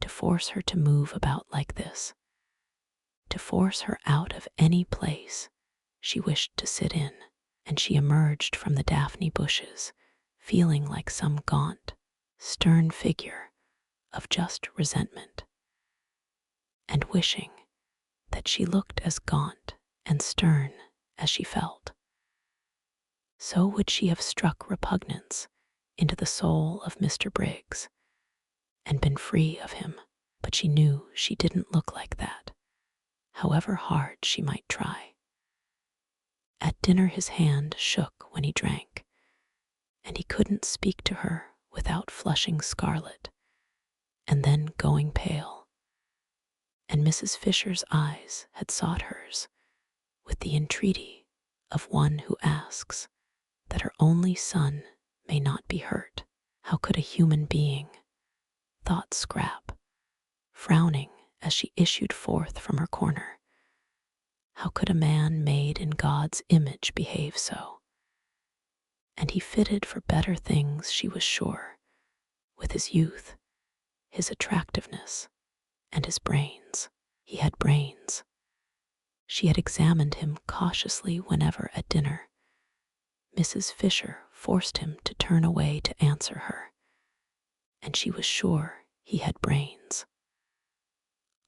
to force her to move about like this, to force her out of any place she wished to sit in, and she emerged from the daphne bushes feeling like some gaunt, stern figure of just resentment, and wishing that she looked as gaunt and stern as she felt. So would she have struck repugnance into the soul of Mr. Briggs and been free of him, but she knew she didn't look like that, however hard she might try. At dinner his hand shook when he drank, and he couldn't speak to her without flushing scarlet and then going pale, and Mrs. Fisher's eyes had sought hers with the entreaty of one who asks that her only son may not be hurt. How could a human being, thought Scrap, frowning as she issued forth from her corner, how could a man made in God's image behave so? And he fitted for better things, she was sure, with his youth, his attractiveness, and his brains. He had brains. She had examined him cautiously whenever at dinner Mrs. Fisher forced him to turn away to answer her, and she was sure he had brains.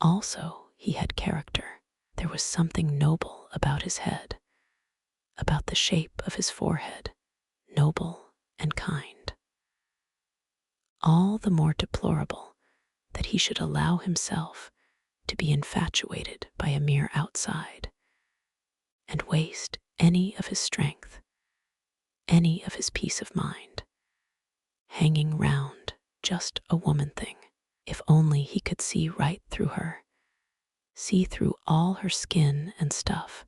Also, he had character. There was something noble about his head, about the shape of his forehead, noble and kind. All the more deplorable that he should allow himself to be infatuated by a mere outside, and waste any of his strength, any of his peace of mind, hanging round just a woman thing. If only he could see right through her, see through all her skin and stuff,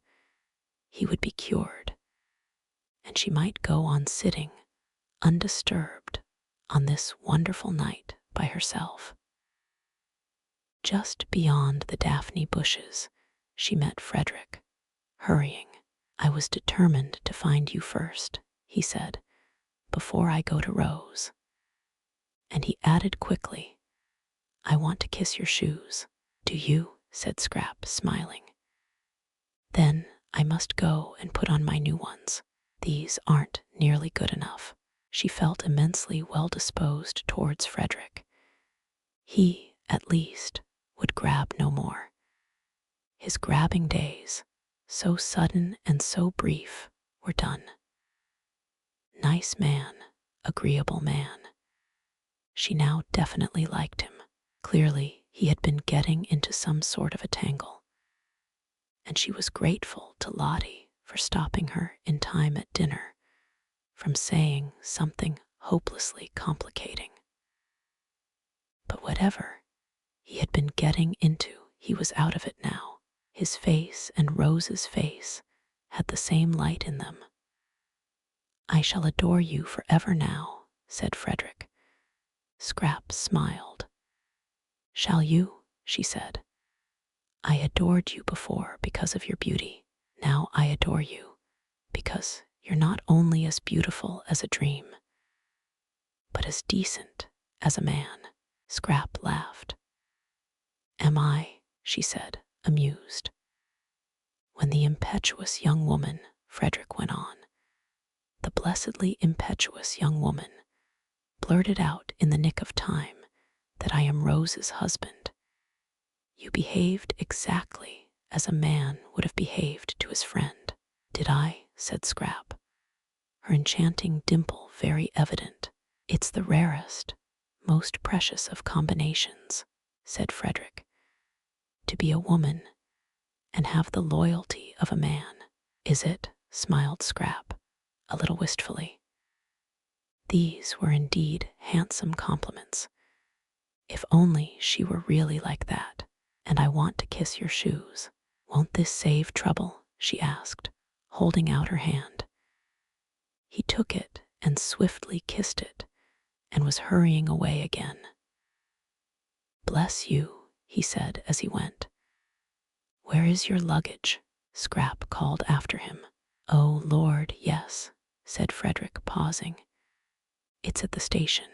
he would be cured, and she might go on sitting, undisturbed, on this wonderful night by herself. Just beyond the daphne bushes, she met Frederick, hurrying. "I was determined to find you first," he said, "before I go to Rose." And he added quickly, "I want to kiss your shoes." "Do you?" said Scrap, smiling. "Then I must go and put on my new ones. These aren't nearly good enough." She felt immensely well disposed towards Frederick. He, at least, would grab no more. His grabbing days, so sudden and so brief, were done. Nice man, agreeable man. She now definitely liked him. Clearly, he had been getting into some sort of a tangle, and she was grateful to Lottie for stopping her in time at dinner from saying something hopelessly complicating. But whatever he had been getting into, he was out of it now. His face and Rose's face had the same light in them. "I shall adore you forever now," said Frederick. Scrap smiled. "Shall you?" she said. "I adored you before because of your beauty. Now I adore you because you're not only as beautiful as a dream, but as decent as a man." Scrap laughed. "Am I?" she said, amused. "When the impetuous young woman," Frederick went on, "the blessedly impetuous young woman blurted out in the nick of time that I am Rose's husband, you behaved exactly as a man would have behaved to his friend." "Did I?" said Scrap, her enchanting dimple very evident. "It's the rarest, most precious of combinations," said Frederick, "to be a woman and have the loyalty of a man." "Is it?" smiled Scrap, a little wistfully. These were indeed handsome compliments. If only she were really like that. "And I want to kiss your shoes. Won't this save trouble?" she asked, holding out her hand. He took it and swiftly kissed it and was hurrying away again. "Bless you," he said as he went. "Where is your luggage?" Scrap called after him. "Oh, Lord, yes," said Frederick, pausing. "It's at the station.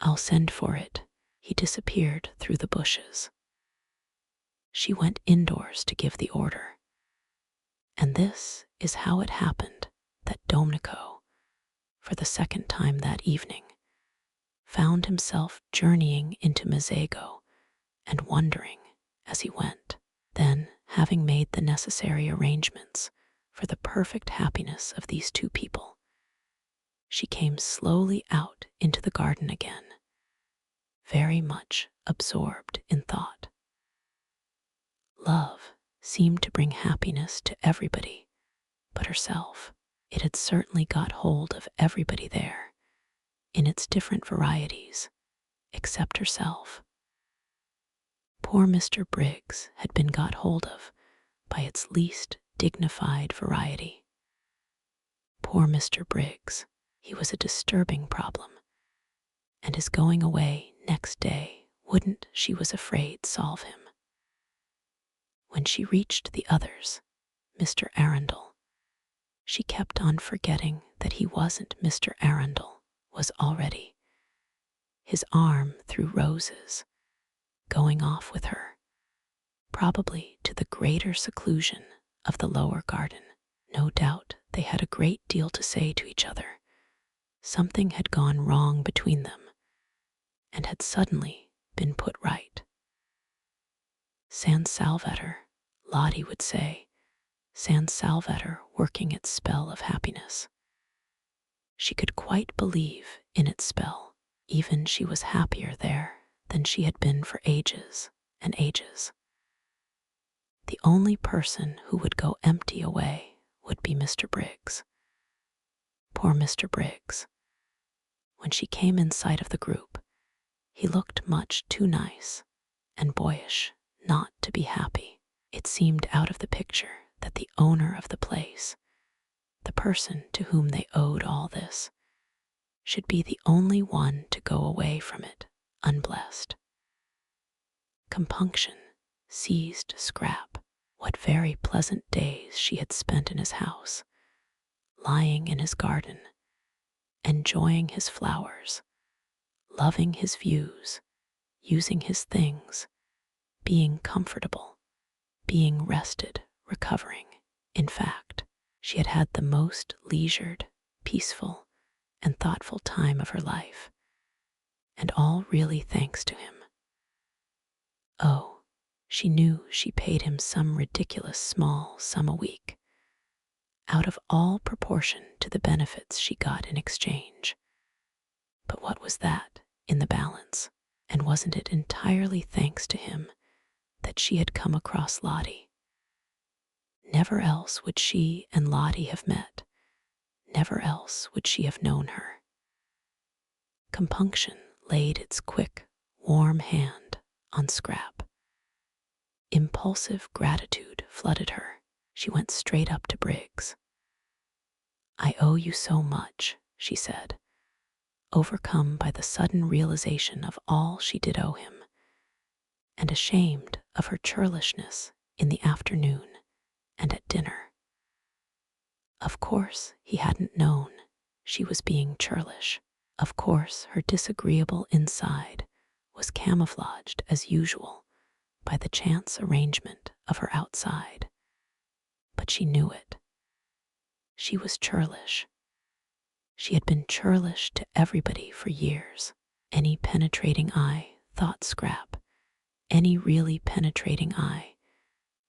I'll send for it." He disappeared through the bushes. She went indoors to give the order. And this is how it happened that Domenico, for the second time that evening, found himself journeying into Mezzago and wondering as he went. Then, having made the necessary arrangements for the perfect happiness of these two people, she came slowly out into the garden again, very much absorbed in thought. Love seemed to bring happiness to everybody but herself. It had certainly got hold of everybody there, in its different varieties, except herself. Poor Mr. Briggs had been got hold of by its least dignified variety. Poor Mr. Briggs, he was a disturbing problem, and his going away next day wouldn't, she was afraid, solve him. When she reached the others, Mr. Arundel, she kept on forgetting that he wasn't Mr. Arundel, was already, his arm through Rose's, going off with her, probably to the greater seclusion of the lower garden. No doubt they had a great deal to say to each other. Something had gone wrong between them, and had suddenly been put right. San Salvatore, Lottie would say, San Salvatore working its spell of happiness. She could quite believe in its spell. Even she was happier there than she had been for ages and ages. The only person who would go empty away would be Mr. Briggs. Poor Mr. Briggs. When she came in sight of the group, He looked much too nice and boyish not to be happy. It seemed out of the picture that the owner of the place, the person to whom they owed all this, should be the only one to go away from it unblessed. Compunction seized Scrap. What very pleasant days she had spent in his house, lying in his garden, enjoying his flowers, loving his views, using his things, being comfortable, being rested, recovering. In fact, she had had the most leisured, peaceful, and thoughtful time of her life, and all really thanks to him. Oh, she knew she paid him some ridiculous small sum a week, out of all proportion to the benefits she got in exchange. But what was that in the balance? And wasn't it entirely thanks to him that she had come across Lottie? Never else would she and Lottie have met. Never else would she have known her. Compunction laid its quick, warm hand on Scrap. Impulsive gratitude flooded her. She went straight up to Briggs. "I owe you so much," she said, overcome by the sudden realization of all she did owe him, and ashamed of her churlishness in the afternoon and at dinner. Of course he hadn't known she was being churlish. Of course her disagreeable inside was camouflaged as usual by the chance arrangement of her outside. But she knew it. She was churlish. She had been churlish to everybody for years. Any penetrating eye, thought Scrap, any really penetrating eye,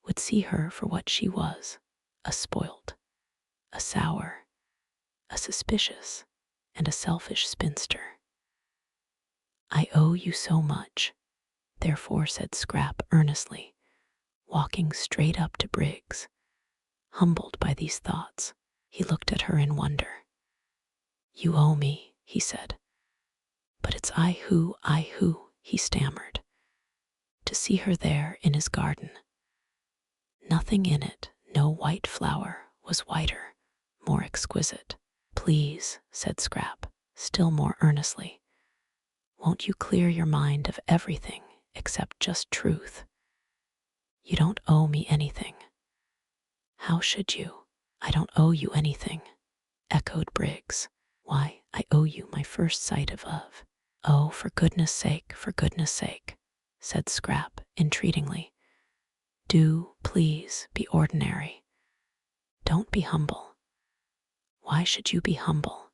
would see her for what she was, a spoilt, a sour, a suspicious, and a selfish spinster. "I owe you so much," therefore said Scrap earnestly, walking straight up to Briggs. Humbled by these thoughts, he looked at her in wonder. "You owe me," he said. "But it's I who," he stammered. To see her there in his garden. Nothing in it, no white flower, was whiter, more exquisite. "Please," said Scrap, still more earnestly, "won't you clear your mind of everything except just truth? You don't owe me anything." "How should you? I don't owe you anything," echoed Briggs. "Why, I owe you my first sight of. "Oh, for goodness sake," said Scrap entreatingly. "Do, please, be ordinary. Don't be humble. Why should you be humble?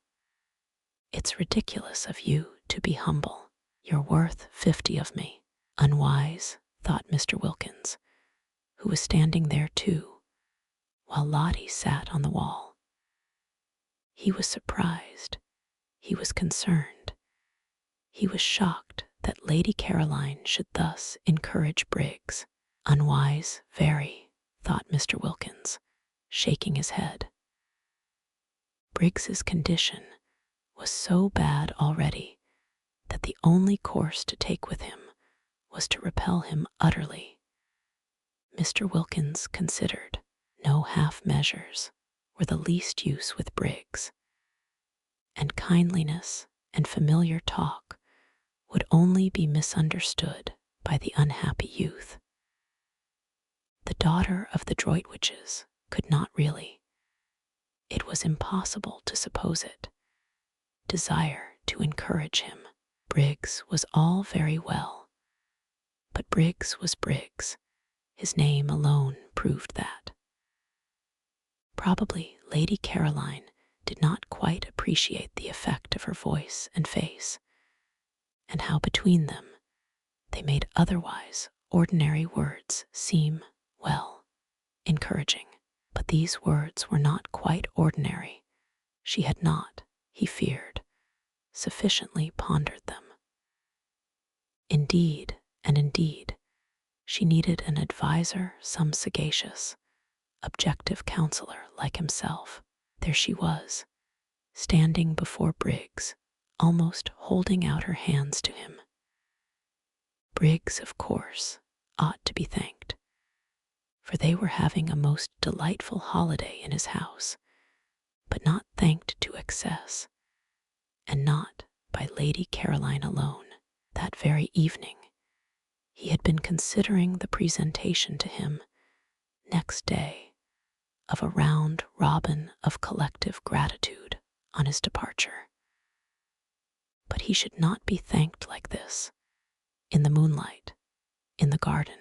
It's ridiculous of you to be humble. You're worth 50 of me." Unwise, thought Mr. Wilkins, who was standing there too, while Lottie sat on the wall. He was surprised. He was concerned. He was shocked that Lady Caroline should thus encourage Briggs. Unwise, very, thought Mr. Wilkins, shaking his head. Briggs's condition was so bad already that the only course to take with him was to repel him utterly. Mr. Wilkins considered no half measures were the least use with Briggs, and kindliness and familiar talk would only be misunderstood by the unhappy youth. The daughter of the Droitwiches could not really, it was impossible to suppose it, desire to encourage him. Briggs was all very well, but Briggs was Briggs. His name alone proved that. Probably Lady Caroline did not quite appreciate the effect of her voice and face, and how between them they made otherwise ordinary words seem, well, encouraging. But these words were not quite ordinary. She had not, he feared, sufficiently pondered them. Indeed, she needed an adviser, some sagacious, objective counselor like himself. There she was, standing before Briggs, almost holding out her hands to him. Briggs, of course, ought to be thanked, for they were having a most delightful holiday in his house, but not thanked to excess, and not by Lady Caroline alone. That very evening he had been considering the presentation to him next day of a round robin of collective gratitude on his departure. But he should not be thanked like this, in the moonlight, in the garden,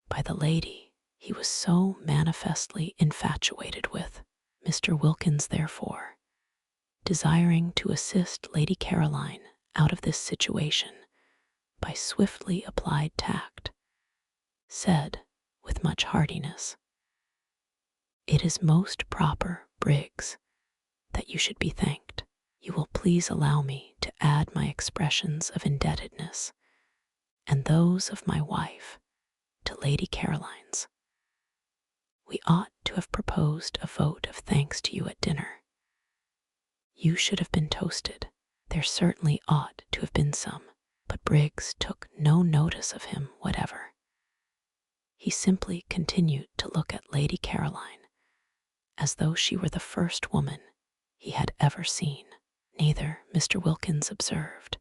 by the lady he was so manifestly infatuated with. Mr. Wilkins, therefore, desiring to assist Lady Caroline out of this situation by swiftly applied tact, said with much heartiness, "It is most proper, Briggs, that you should be thanked. You will please allow me to add my expressions of indebtedness and those of my wife to Lady Caroline's. We ought to have proposed a vote of thanks to you at dinner. You should have been toasted. There certainly ought to have been some." But Briggs took no notice of him whatever. He simply continued to look at Lady Caroline as though she were the first woman he had ever seen. Neither, Mr. Wilkins observed,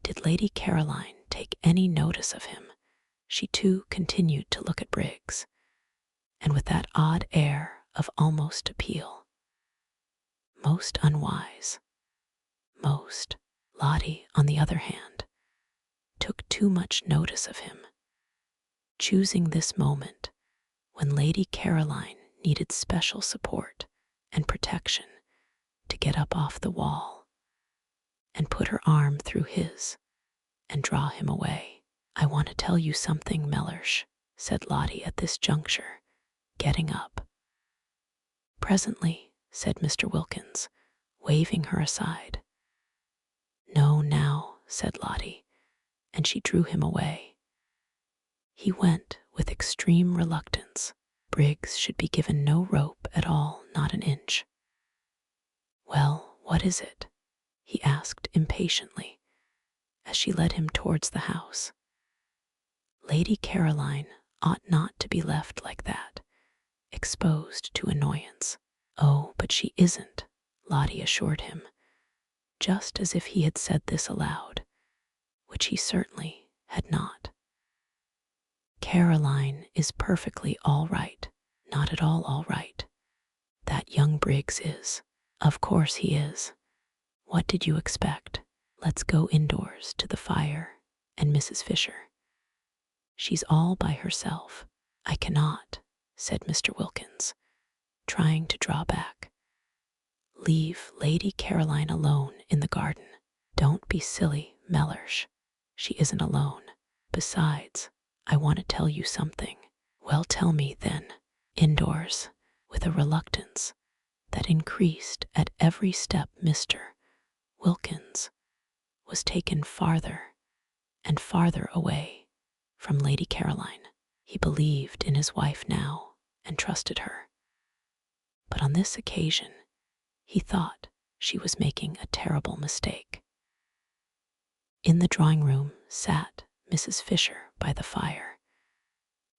did Lady Caroline take any notice of him. She too continued to look at Briggs, and with that odd air of almost appeal. Most unwise. Most. Lottie, on the other hand, took too much notice of him, choosing this moment when Lady Caroline needed special support and protection to get up off the wall and put her arm through his and draw him away. "I want to tell you something, Mellersh," said Lottie at this juncture, getting up. "Presently," said Mr. Wilkins, waving her aside. "No, now," said Lottie, and she drew him away. He went with extreme reluctance. Briggs should be given no rope at all, not an inch. "Well, what is it?" he asked impatiently, as she led him towards the house. Lady Caroline ought not to be left like that, exposed to annoyance. "Oh, but she isn't," Lottie assured him, just as if he had said this aloud, which he certainly had not. "Caroline is perfectly all right, not at all right. That young Briggs is. Of course he is. What did you expect? Let's go indoors to the fire and Mrs. Fisher. She's all by herself." "I cannot," said Mr. Wilkins, trying to draw back. "Leave Lady Caroline alone in the garden." "Don't be silly, Mellersh. She isn't alone. Besides, I want to tell you something." "Well, tell me, then." Indoors, with a reluctance that increased at every step, Mr. Wilkins was taken farther and farther away from Lady Caroline. He believed in his wife now and trusted her, but on this occasion he thought she was making a terrible mistake. In the drawing room sat Mrs. Fisher by the fire,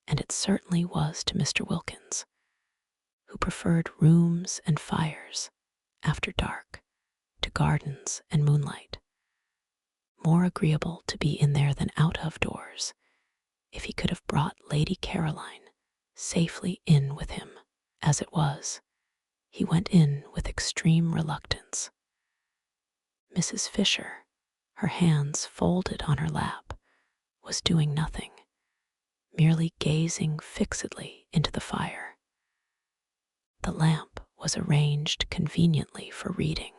and it certainly was to Mr. Wilkins, who preferred rooms and fires after dark to gardens and moonlight, more agreeable to be in there than out of doors, if he could have brought Lady Caroline safely in with him. As it was, he went in with extreme reluctance. Mrs. Fisher, her hands folded on her lap, was doing nothing, merely gazing fixedly into the fire. The lamp was arranged conveniently for reading,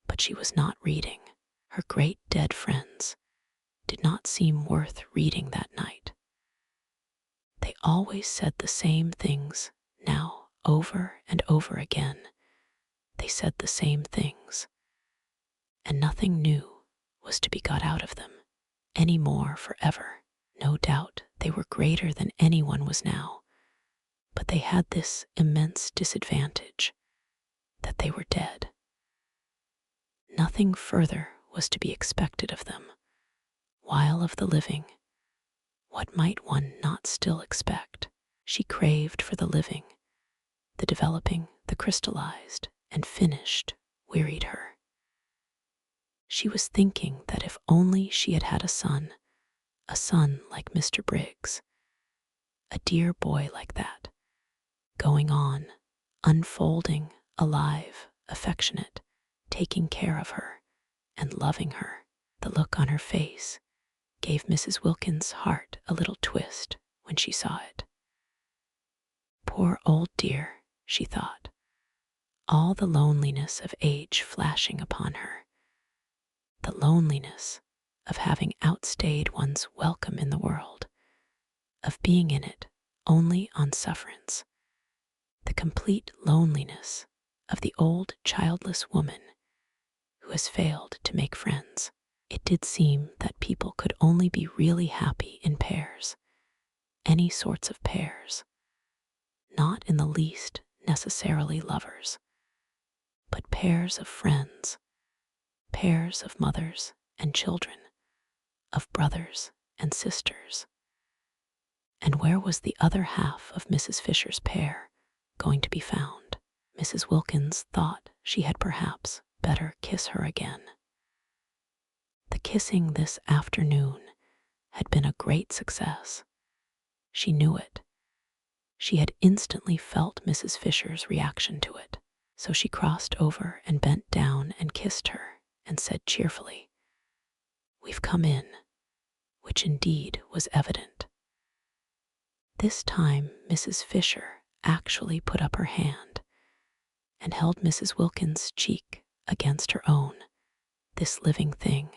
but she was not reading. Her great dead friends did not seem worth reading that night. They always said the same things now, over and over again. They said the same things, and nothing new was to be got out of them any more forever. No doubt they were greater than anyone was now, but they had this immense disadvantage, that they were dead. Nothing further was to be expected of them. While of the living, what might one not still expect? She craved for the living. The developing, the crystallized, and finished wearied her. She was thinking that if only she had had a son like Mr. Briggs, a dear boy like that, going on, unfolding, alive, affectionate, taking care of her, and loving her. The look on her face gave Mrs. Wilkins' heart a little twist when she saw it. Poor old dear, she thought, all the loneliness of age flashing upon her, the loneliness of having outstayed one's welcome in the world, of being in it only on sufferance, the complete loneliness of the old childless woman who has failed to make friends. It did seem that people could only be really happy in pairs, any sorts of pairs, not in the least necessarily lovers, but pairs of friends, pairs of mothers and children, of brothers and sisters. And where was the other half of Mrs. Fisher's pair going to be found? Mrs. Wilkins thought she had perhaps better kiss her again. The kissing this afternoon had been a great success. She knew it. She had instantly felt Mrs. Fisher's reaction to it, so she crossed over and bent down and kissed her and said cheerfully, "We've come in," which indeed was evident. This time Mrs. Fisher actually put up her hand and held Mrs. Wilkins' cheek against her own, this living thing,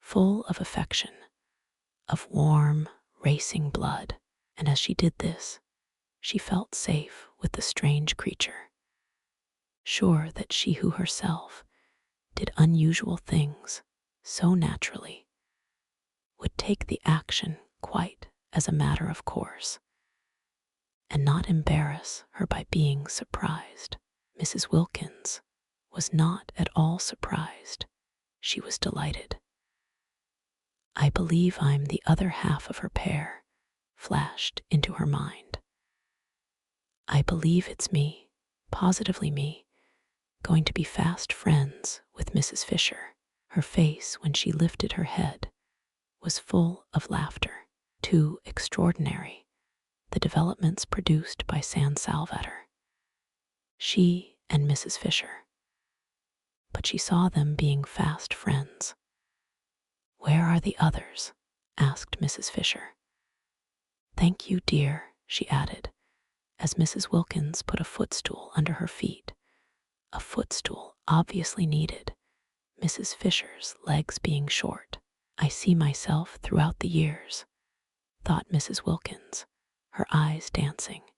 full of affection, of warm, racing blood, and as she did this, she felt safe with the strange creature, sure that she who herself did unusual things so naturally would take the action quite as a matter of course, and not embarrass her by being surprised. Mrs. Wilkins was not at all surprised. She was delighted. "I believe I'm the other half of her pair," flashed into her mind. "I believe it's me, positively me, going to be fast friends with Mrs. Fisher." Her face, when she lifted her head, was full of laughter. Too extraordinary, the developments produced by San Salvatore. She and Mrs. Fisher. But she saw them being fast friends. "Where are the others?" asked Mrs. Fisher. "Thank you, dear," she added, as Mrs. Wilkins put a footstool under her feet, a footstool obviously needed, Mrs. Fisher's legs being short. "I see myself throughout the years," thought Mrs. Wilkins, her eyes dancing,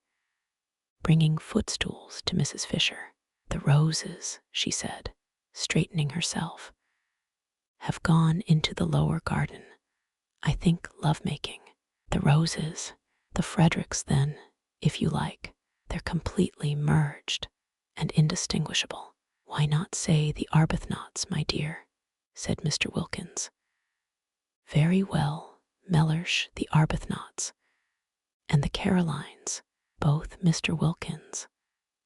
bringing footstools to Mrs. Fisher. "The roses," she said, straightening herself, "have gone into the lower garden. I think love-making. The roses, the Fredericks then, if you like, they're completely merged and indistinguishable." "Why not say the Arbuthnot's, my dear?" said Mr. Wilkins. "Very well, Mellersh, the Arbuthnot's, and the Carolines." Both Mr. Wilkins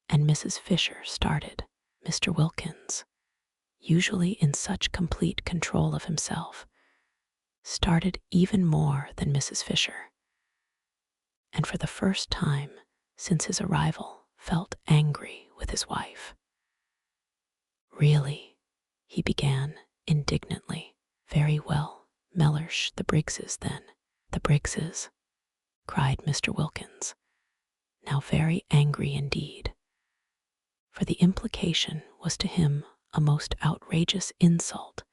and Mrs. Fisher started. Mr. Wilkins, usually in such complete control of himself, started even more than Mrs. Fisher, and for the first time since his arrival felt angry with his wife. "Really," he began indignantly. "Very well, Mellersh, the Briggses then." "The Briggses," cried Mr. Wilkins, now very angry indeed, for the implication was to him a most outrageous insult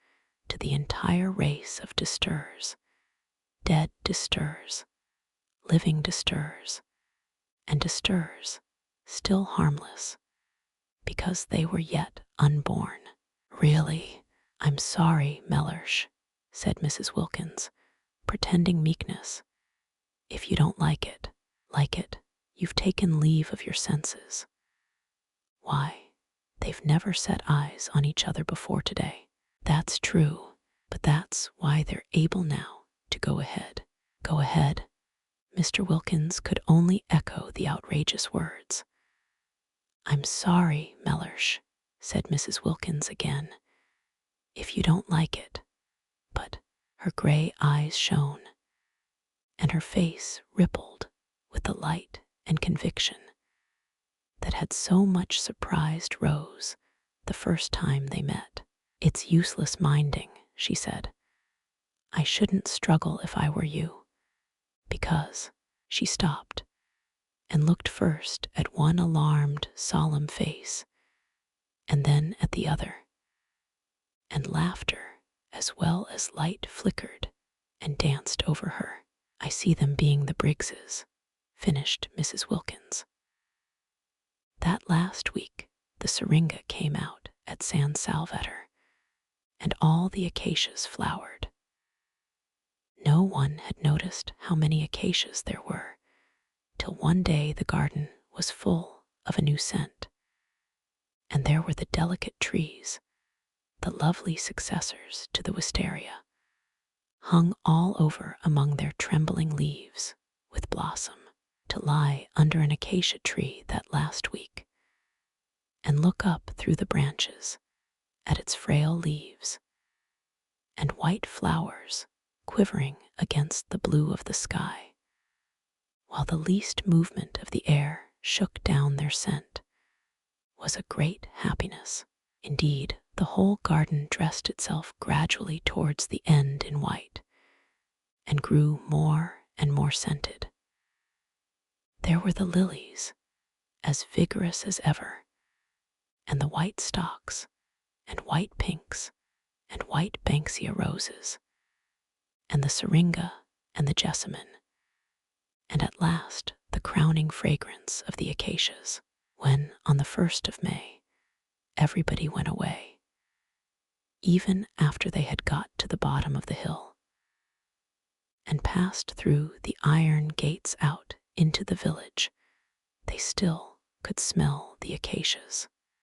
to the entire race of Disturs, dead Disturs, living Disturs, and Disturs still harmless, because they were yet unborn. "Really, I'm sorry, Mellersh," said Mrs. Wilkins, pretending meekness. "If you don't like it, you've taken leave of your senses. Why, they've never set eyes on each other before today." "That's true," But that's why they're able now to go ahead. Go ahead. Mr. Wilkins could only echo the outrageous words. I'm sorry, Mellersh, said Mrs. Wilkins again, if you don't like it. But her gray eyes shone, and her face rippled with the light and conviction that had so much surprised Rose the first time they met. It's useless minding, she said. I shouldn't struggle if I were you, because she stopped and looked first at one alarmed, solemn face, and then at the other, and laughter as well as light flickered and danced over her. I see them being the Briggses, finished Mrs. Wilkins. That last week, the syringa came out at San Salvatore, and all the acacias flowered. No one had noticed how many acacias there were, till one day the garden was full of a new scent, and there were the delicate trees, the lovely successors to the wisteria, hung all over among their trembling leaves with blossom. To lie under an acacia tree that last week and look up through the branches at its frail leaves and white flowers quivering against the blue of the sky, while the least movement of the air shook down their scent, was a great happiness. Indeed, the whole garden dressed itself gradually towards the end in white, and grew more and more scented. There were the lilies, as vigorous as ever, and the white stocks, and white pinks, and white banksia roses, and the syringa and the jessamine, and at last the crowning fragrance of the acacias. When, on the 1st of May, everybody went away, even after they had got to the bottom of the hill, and passed through the iron gates out into the village, they still could smell the acacias.